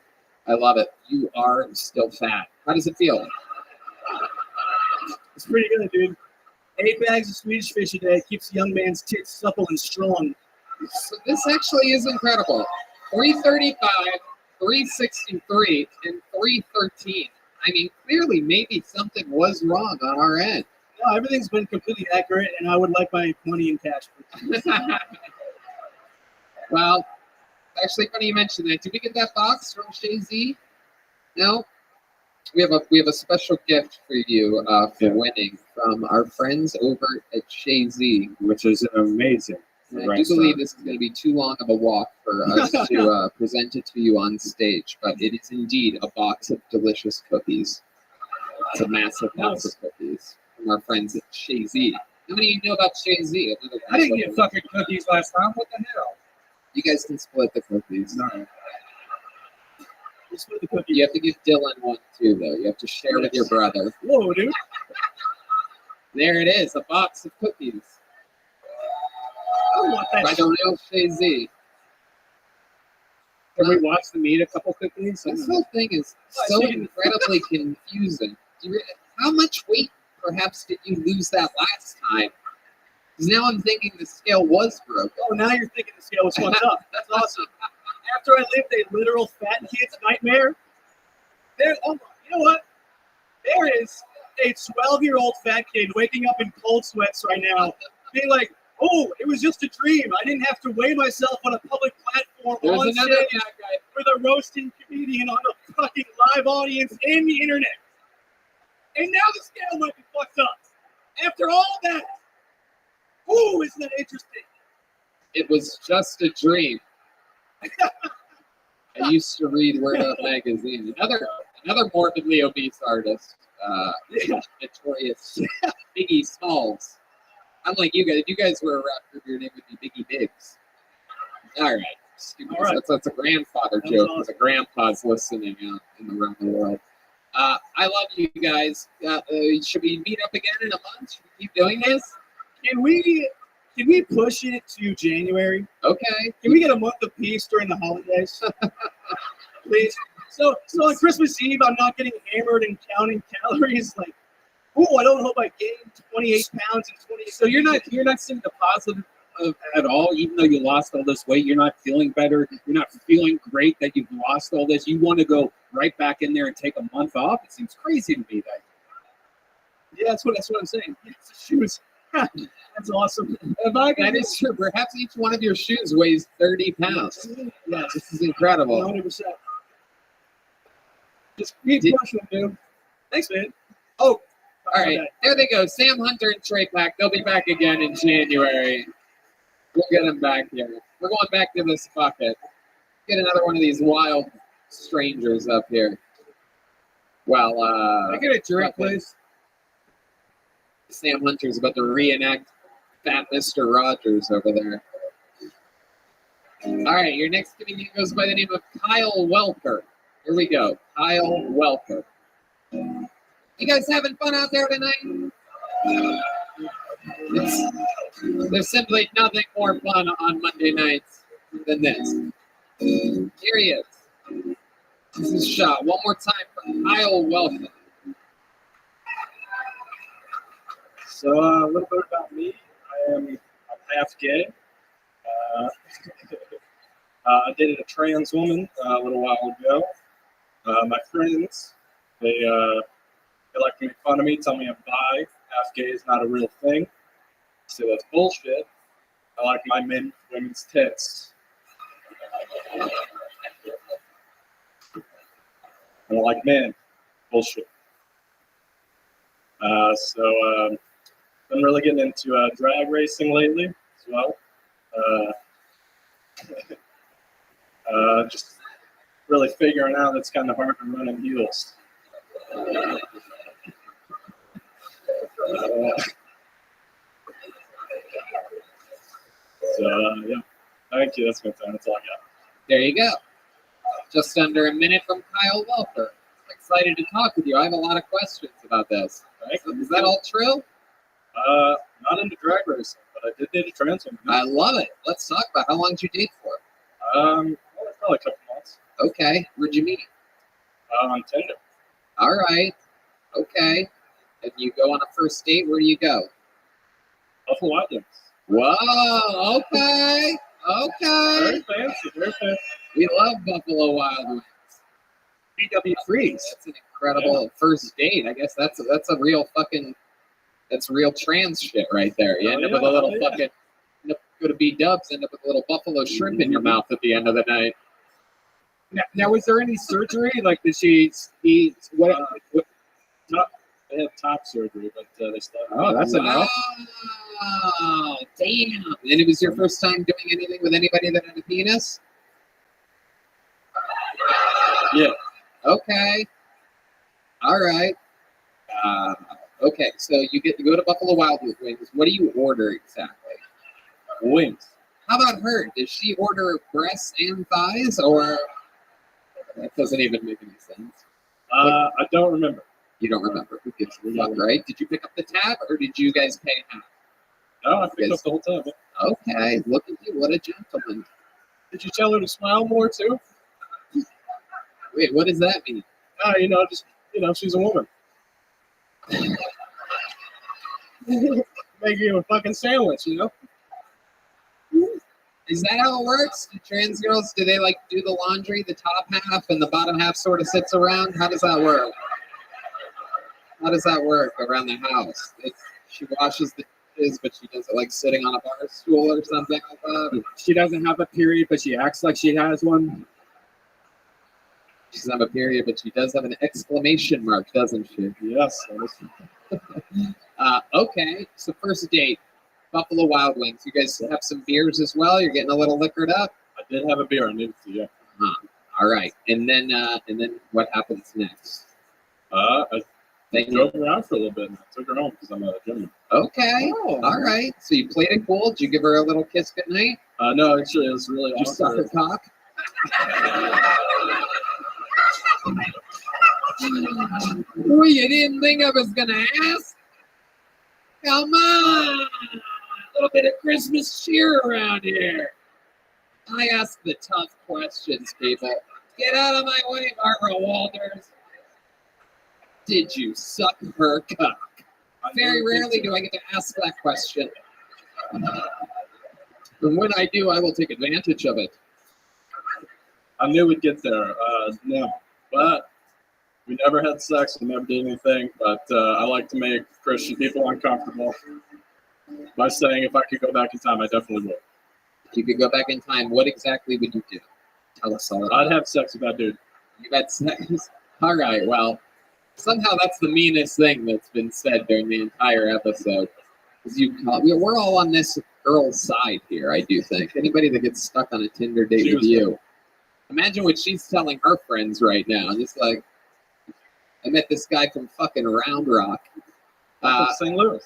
I love it. You are still fat. How does it feel? It's pretty good, dude. 8 bags of Swedish fish a day keeps a young man's tits supple and strong. So this actually is incredible. 335, 363, and 313. I mean, clearly maybe something was wrong on our end. No, everything's been completely accurate, and I would like my money in cash. Well, actually funny you mentioned that. Did we get that box from Shay Z? No? We have a special gift for you for winning from our friends over at Shazy, which is amazing. And I do believe this is going to be too long of a walk for us to present it to you on stage, but it is indeed a box of delicious cookies. It's a massive box of cookies from our friends at Shazy. How many of you know about Shazy? I didn't get fucking cookies last time. What the hell? You guys can split the cookies. No. Split the cookie. You have to give Dylan one too, though. You have to share with your brother. Whoa, dude. There it is, a box of cookies. I want that by the real Shazy. Can we watch them eat a couple cookies? This whole thing is so incredibly confusing. How much weight, perhaps, did you lose that last time? Because now I'm thinking the scale was broken. Oh, now you're thinking the scale was fucked up. That's awesome. After I lived a literal fat kid's nightmare, you know what? There is a 12-year-old fat kid waking up in cold sweats right now, being like, "Oh, it was just a dream. I didn't have to weigh myself on a public platform on stage with a roasting comedian on a fucking live audience in the internet." And now the scale might be fucked up. After all that, ooh, isn't that interesting? It was just a dream. I used to read Word Up magazine. Another morbidly obese artist, notorious Biggie Smalls. Unlike you guys, if you guys were a rapper, your name would be Biggie Biggs. All right, stupid. All right. That's a grandfather That was joke. awesome. The grandpa's listening around the world. I love you guys. Should we meet up again in a month? Should we keep doing this? Can we push it to January? Okay. Can we get a month of peace during the holidays? Please. So on Christmas Eve, I'm not getting hammered and counting calories. Like, ooh, I don't hope I gained 28 pounds in 28. So you're not seeing the positive at all, even though you lost all this weight. You're not feeling better. You're not feeling great that you've lost all this. You want to go right back in there and take a month off. It seems crazy to me that. Yeah, that's what I'm saying. Shoes. That's awesome. That is true. Perhaps each one of your shoes weighs 30 pounds. Yeah, this is incredible. 100%. Just keep pushing, dude. Thanks, man. Oh, all right. There they go. Sam Hunter and Trey Pack. They'll be back again in January. We'll get them back here. We're going back to this bucket. Get another one of these wild strangers up here. Well, Can I get a drink, please? Sam Hunter's about to reenact Fat Mr. Rogers over there. All right, your next comedian goes by the name of Kyle Welker. Here we go. Kyle Welker. You guys having fun out there tonight? There's simply nothing more fun on Monday nights than this. Here he is. This is shot one more time from Kyle Welker. So a little bit about me. I'm half gay. I dated a trans woman a little while ago. My friends, they like to make fun of me, tell me I'm bi. Half gay is not a real thing. So that's bullshit. I like my women's tits. I don't like men. Bullshit. Been really getting into drag racing lately as well. Just really figuring out it's kind of hard to run in heels. Yeah, thank you. That's my time. That's all I got. There you go. Just under a minute from Kyle Welker. I'm excited to talk with you. I have a lot of questions about this. Is that all true? Not into drag racing, but I did date a trans woman. I love it. Let's talk about how long did you date for? Probably a couple months. Okay. Where'd you meet? On Tinder. All right. Okay. And you go on a first date. Where do you go? Buffalo Wild Wings. Whoa. Okay. Okay. Very fancy. Very fancy. We love Buffalo Wild Wings. BW Freeze. That's an incredible first date. I guess that's a real fucking. That's real trans shit right there. You end up with a little fucking. Go to B-dubs, end up with a little buffalo shrimp in your mouth at the end of the night. Now, was there any surgery? Like, did she eat? What? They had top surgery, but they still. Oh, that's enough. Oh, damn. And it was your first time doing anything with anybody that had a penis? Yeah. Okay. All right. Okay, so you go to Buffalo Wild Wings. What do you order exactly? Wings. How about her? Does she order breasts and thighs, or that doesn't even make any sense? I don't remember. You don't remember? Who gives a fuck, right? Did you pick up the tab, or did you guys pay half? No, I picked up the whole tab. Okay, look at you. What a gentleman. Did you tell her to smile more too? Wait, what does that mean? She's a woman. Make you a fucking sandwich, Is that how it works? Do trans girls, do they like do the laundry, the top half, and the bottom half sort of sits around? How does that work? How does that work around the house? She washes the dishes, but she does it like sitting on a bar stool or something like that? She doesn't have a period, but she acts like she has one. She doesn't have a period, but she does have an exclamation mark, doesn't she? Yes. Okay, so first date, Buffalo Wild Wings. You guys have some beers as well? You're getting a little liquored up? I did have a beer. I needed to, yeah. All right, and then what happens next? I drove around for a little bit and I took her home because I'm a gentleman. Okay, all right. So you played it cool. Did you give her a little kiss goodnight? No, actually, it was really Did you suck her cock? Well, you didn't think I was going to ask? Come on. A little bit of Christmas cheer around here. I ask the tough questions, people. Get out of my way, Barbara Walters. Did you suck her cock? Very rarely do I get to ask that question. And when I do, I will take advantage of it. I knew we'd get there. No. But we never had sex. We never did anything. But I like to make Christian people uncomfortable by saying if I could go back in time, I definitely would. If you could go back in time, what exactly would you do? Tell us all about I'd have sex with that dude. You had sex? All right, well, somehow that's the meanest thing that's been said during the entire episode. We're all on this girl's side here, I do think. Anybody that gets stuck on a Tinder date with you. Imagine what she's telling her friends right now. Just like, I met this guy from fucking Round Rock. St. Louis.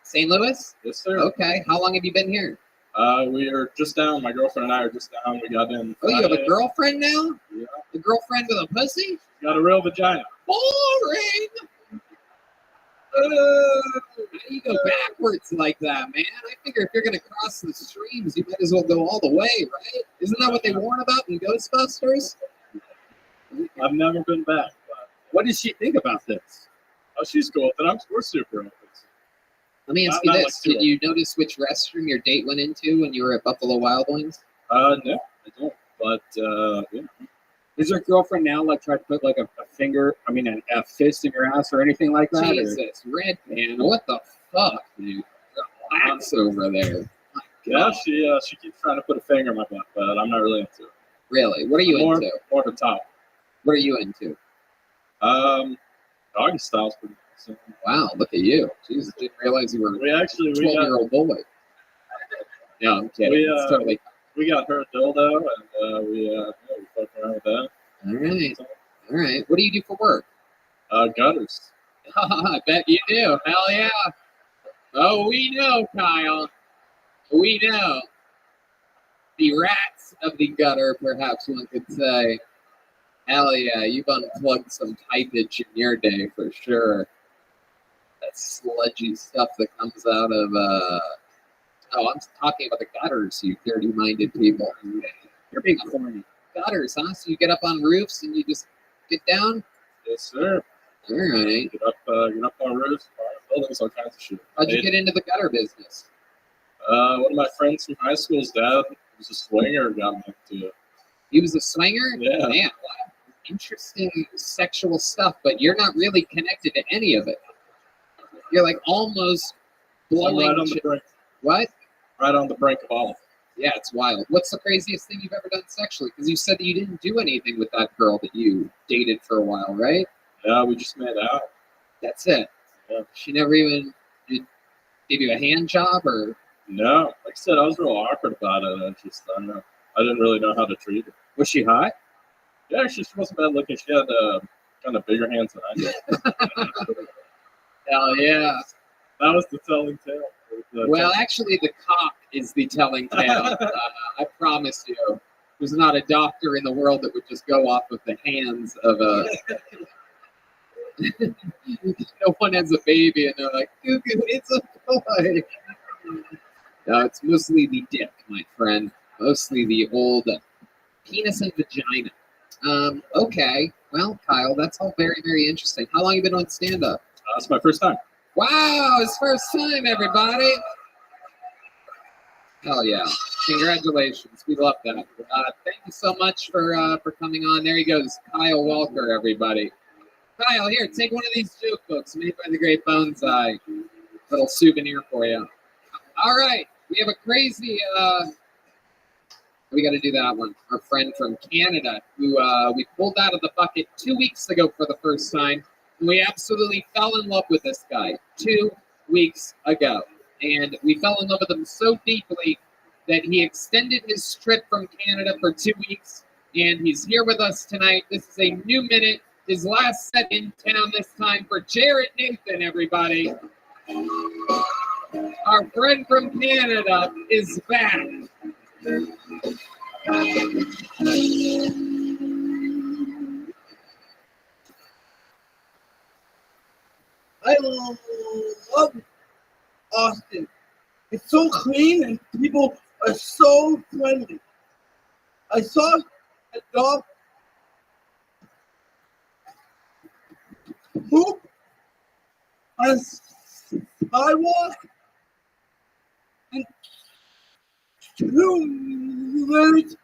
St. Louis? Yes, sir. Okay. How long have you been here? We are just down. My girlfriend and I are just down. We got in. Oh, you have a girlfriend now? Yeah. A girlfriend with a pussy? Got a real vagina. Boring! How do you go backwards like that, man? I figure if you're going to cross the streams, you might as well go all the way, right? Isn't that what they warn about in Ghostbusters? I've never been back. But what does she think about this? Oh, she's cool with it. We're super open. Let me ask you this. Did you notice which restroom your date went into when you were at Buffalo Wild Wings? No, I don't. But, yeah. Is your girlfriend now like try to put like a fist in your ass or anything like that? Jesus, Red Man, what the fuck, dude? Relax over there. Yeah, she keeps trying to put a finger in my butt, but I'm not really into it. Really? What are you into? More of a top. What are you into? Doggy style's pretty awesome. Wow, look at you. Jesus, didn't realize you were a 12-year-old boy. No, I'm kidding. It's totally. We got her a dildo, and we fucked around with that. All right. What do you do for work? Gutters. I bet you do. Hell yeah. Oh, we know, Kyle. We know. The rats of the gutter, perhaps one could say. Hell yeah, you've unplugged some typage in your day for sure. That sludgy stuff that comes out of, I'm talking about the gutters, you dirty-minded people. You're being corny. Gutters, huh? So you get up on roofs and you just get down? Yes, sir. All right. Get up on roofs, buildings, all kinds of shit. How'd you get into the gutter business? One of my friends from high school's dad was a swinger, got me into it. He was a swinger? Yeah. Man, a lot of interesting sexual stuff, but you're not really connected to any of it. You're like almost blowing. Right on the brink. What? Right on the brink of all of it. Yeah, it's wild. What's the craziest thing you've ever done sexually? Because you said that you didn't do anything with that girl that you dated for a while, right? Yeah, we just made out. That's it. Yeah. She never even did give you a hand job or. No, like I said, I was real awkward about it. I don't know. I didn't really know how to treat her. Was she hot? Yeah, she wasn't bad looking. She had kind of bigger hands than I did. Hell yeah. That was the telling tale. Well, actually, the cock is the telling tale. I promise you. There's not a doctor in the world that would just go off of the hands of a. No one has a baby and they're like, "Cuckoo, it's a boy." No, it's mostly the dick, my friend. Mostly the old penis and vagina. Okay. Well, Kyle, that's all very, very interesting. How long have you been on stand-up? That's my first time. Wow, it's first time, everybody. Hell yeah. Congratulations. We love that. Thank you so much for coming on. There he goes, Kyle Walker, everybody. Kyle, here, take one of these joke books made by the great Bonsai. Little souvenir for you. All right. We have a crazy, we got to do that one. Our friend from Canada, who we pulled out of the bucket 2 weeks ago for the first time. And we absolutely fell in love with this guy 2 weeks ago. And we fell in love with him so deeply that he extended his trip from Canada for 2 weeks. And he's here with us tonight. This is a new minute. His last set in town this time for Jared Nathan, everybody. Our friend from Canada is back. I love Austin. It's so clean and people are so friendly. I saw a dog poop on a sidewalk and 2 minutes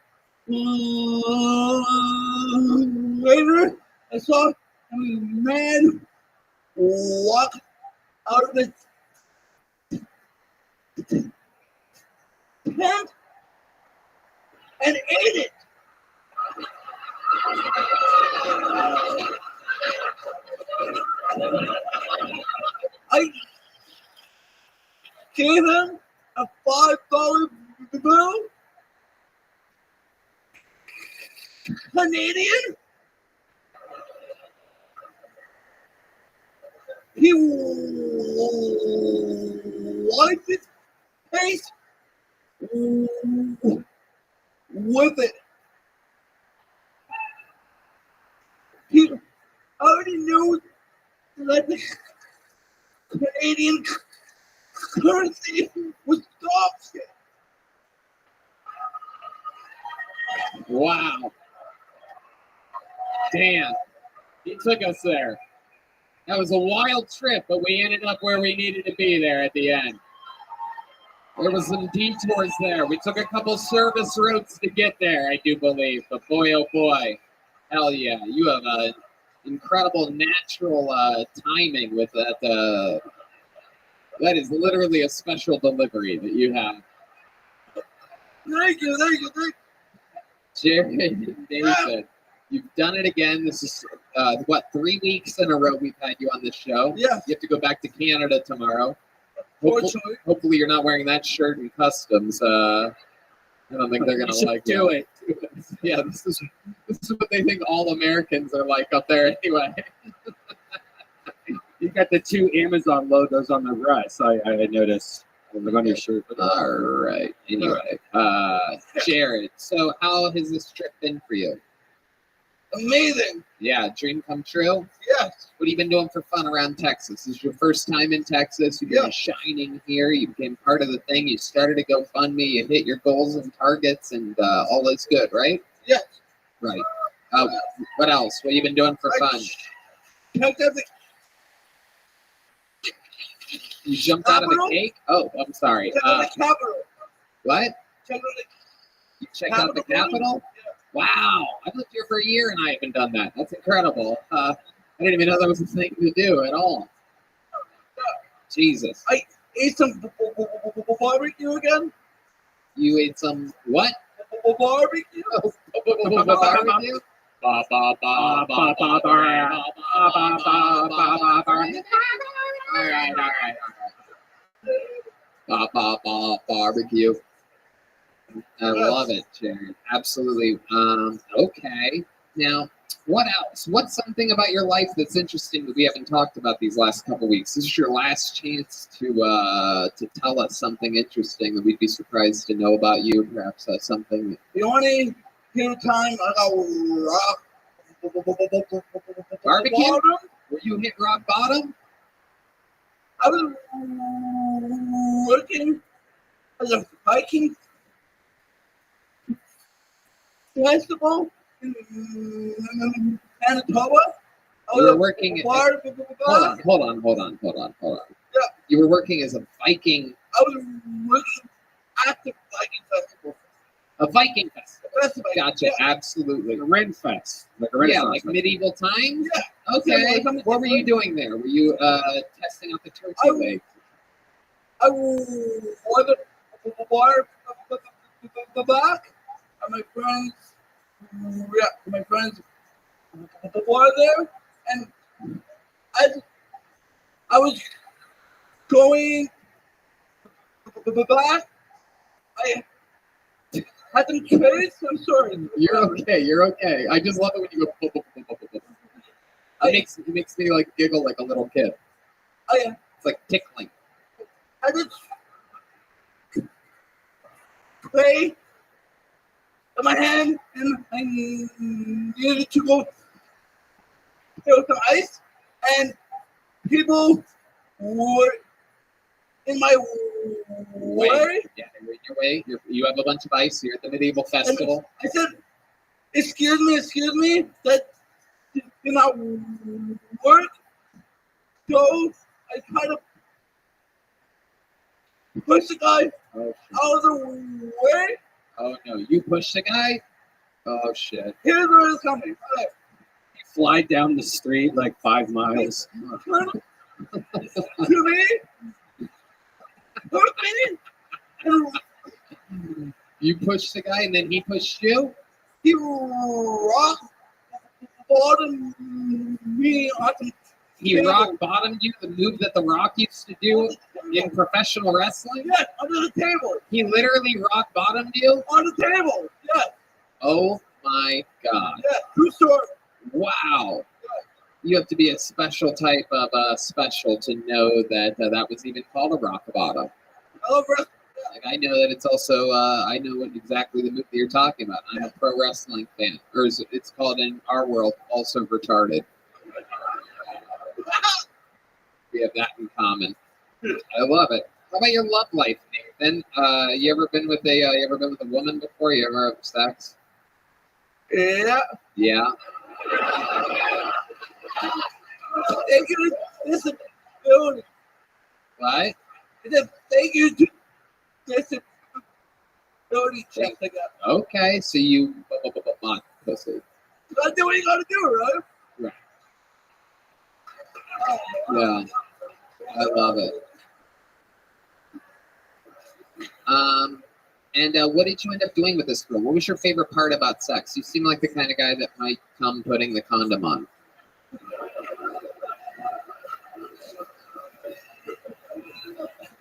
later I saw a man walk out of the tent and ate it. I gave him a $5 bill, Canadian. He wiped his face with it. He already knew that the Canadian currency was dog shit. Wow. Damn. He took us there. That was a wild trip, but we ended up where we needed to be there at the end. There was some detours there. We took a couple service roads to get there, I do believe. But boy, oh boy. Hell yeah. You have an incredible natural timing with that. That is literally a special delivery that you have. Thank you. Jared Nathan, you've done it again. This is, 3 weeks in a row we've had you on this show? Yeah. You have to go back to Canada tomorrow. Hopefully you're not wearing that shirt in customs. I don't think they're going to like do it. Yeah, this is what they think all Americans are like up there anyway. You got the 2 Amazon logos on the breast. I noticed on your shirt. All right. Anyway, Jared, so how has this trip been for you? Amazing. Yeah, dream come true? Yes. What have you been doing for fun around Texas? This is your first time in Texas. You've been shining here. You became part of the thing. You started a GoFundMe. You hit your goals and targets, and all is good, right? Yes. Right. What else? What have you been doing for fun? You jumped out of the cake? Oh, I'm sorry. What? You checked out the Capitol? Wow. I've lived here for a year and I haven't done that. That's incredible. I didn't even know that was a thing to do at all. Jesus. I ate some barbecue again. You ate some what? Barbecue. Barbecue? Ba ba ba ba ba ba All right. Barbecue. I love it, Jared. Absolutely. Okay. Now, what else? What's something about your life that's interesting that we haven't talked about these last couple weeks? This is your last chance to tell us something interesting that we'd be surprised to know about you. Perhaps something. The only time I got rock Barbecue? bottom, Where you hit rock bottom? I was working as a hiking festival in Manitoba. You were working. Hold on. Yeah. You were working as a Viking. I was working at the Viking festival. A Viking festival. Festival. Gotcha. Yeah. Absolutely. The Ren Fest. Like a Yeah, Renaissance like festival. medieval times. Yeah. Okay. Yeah, What were you doing there? Were you testing out the turkey leg? I was a bar the back, and my friends, were there, and as I was going back, I had some trays. I'm sorry. You're okay. I just love it when you go. It makes me like giggle like a little kid. It's like tickling. I just play in my hand, and I needed to go with some ice, and people were in my way. Yeah, they were in your way. You have a bunch of ice here at the medieval festival. I said, excuse me, that did not work. So I tried to push the guy out of the way. Oh no, you pushed the guy? Oh shit. Here's where it's coming. All right. You fly down the street like 5 miles. To me. You pushed the guy and then he pushed you? He rock bottomed me on the He table. rock bottomed you, the move that The Rock used to do in professional wrestling? Yes, under the table. He literally rock bottomed you? On the table, yes. Oh my god. Yes, true story. Wow. You have to be a special type of special to know that that was even called a rock bottom. I love wrestling. Like, I know that it's also, I know what exactly the move that you're talking about. I'm a pro wrestling fan. Or it's called in our world, also retarded. We have that in common. I love it. How about your love life, Nathan? You ever been with a woman before? You ever have sex? Yeah. Yeah. Thank you to disability. What? I said, thank you to disability check I got. Okay, so you pussy. You gotta do what you gotta do, right? Yeah, I love it. And what did you end up doing with this girl? What was your favorite part about sex? You seem like the kind of guy that might come putting the condom on.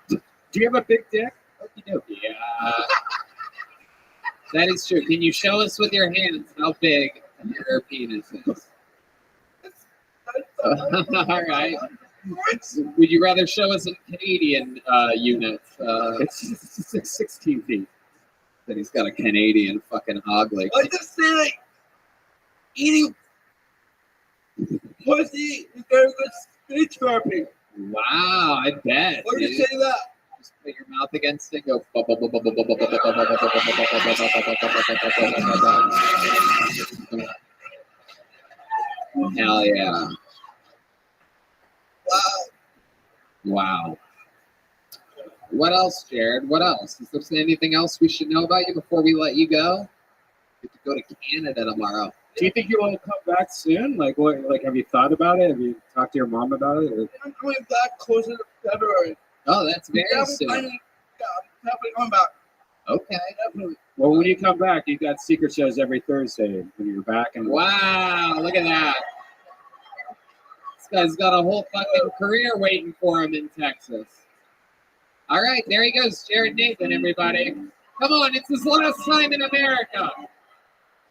Do you have a big dick? Yeah. That is true. Can you show us with your hands how big your penis is? All right. Would you rather show us in Canadian units? It's 16 feet. That he's got a Canadian fucking hog leg. I just say like eating pussy is very good speech therapy. Wow, I bet. Why do you dude. say that? Just put your mouth against it. Go. Hell yeah. Wow. What else, Jared? What else? Is there anything else we should know about you before we let you go? You have to go to Canada tomorrow. Do you think you will come back soon? Like, what? Like, have you thought about it? Have you talked to your mom about it? Or? I'm coming back closer to February. Oh, that's very Yeah, soon. I'm definitely coming back. Okay, definitely. Well, when you come back, you got secret shows every Thursday when you're back. And Wow, look at that. This guy's got a whole fucking career waiting for him in Texas. All right, there he goes, Jared Nathan, everybody. Come on, it's his last time in America.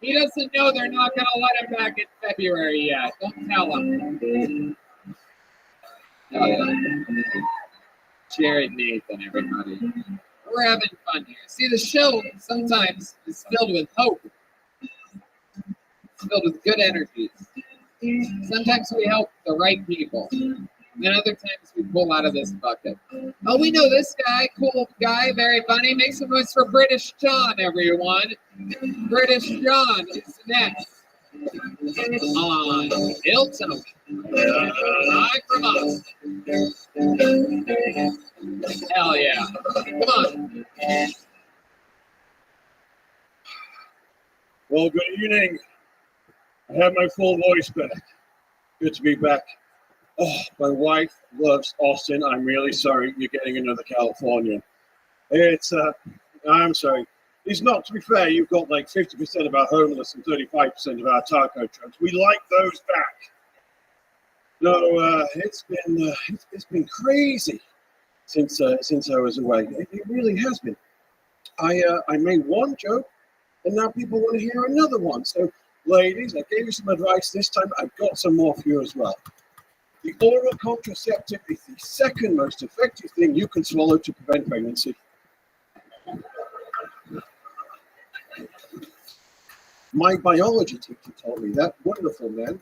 He doesn't know they're not going to let him back in February yet. Don't tell him. Oh, yeah. Jared Nathan, everybody. We're having fun here. See, the show sometimes is filled with hope. It's filled with good energies. Sometimes we help the right people. And then other times we pull out of this bucket. Oh, we know this guy. Cool guy. Very funny. Make some noise for British John, everyone. British John is next. On Hilton. Hi from us. Hell yeah. Come on. Well, good evening. I have my full voice back. Good to be back. Oh, my wife loves Austin. I'm really sorry you're getting another Californian. I'm sorry. It's not, to be fair, you've got like 50% of our homeless and 35% of our taco trucks. We like those back. No, it's been crazy since I was away. It really has been. I made one joke, and now people want to hear another one. So, ladies, I gave you some advice this time. I've got some more for you as well. The oral contraceptive is the second most effective thing you can swallow to prevent pregnancy. My biology teacher told me that. Wonderful, man.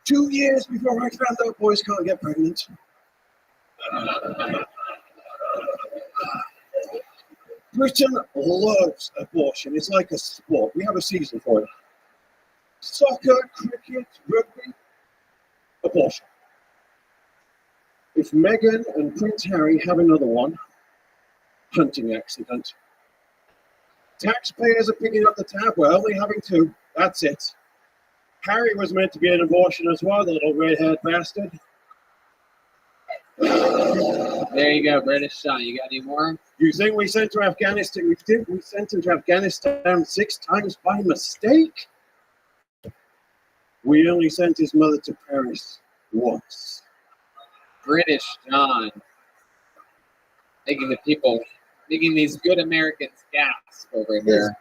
2 years before I found out boys can't get pregnant. Britain loves abortion. It's like a sport. We have a season for it. Soccer, cricket, rugby, abortion. If Meghan and Prince Harry have another one, hunting accident. Taxpayers are picking up the tab. We're only having 2. That's it. Harry was meant to be an abortion as well, the little red-haired bastard. There you go, British John. You got any more? You think we sent to Afghanistan? We did. We sent him to Afghanistan 6 times by mistake. We only sent his mother to Paris once. British John. Making these good Americans gasp over here.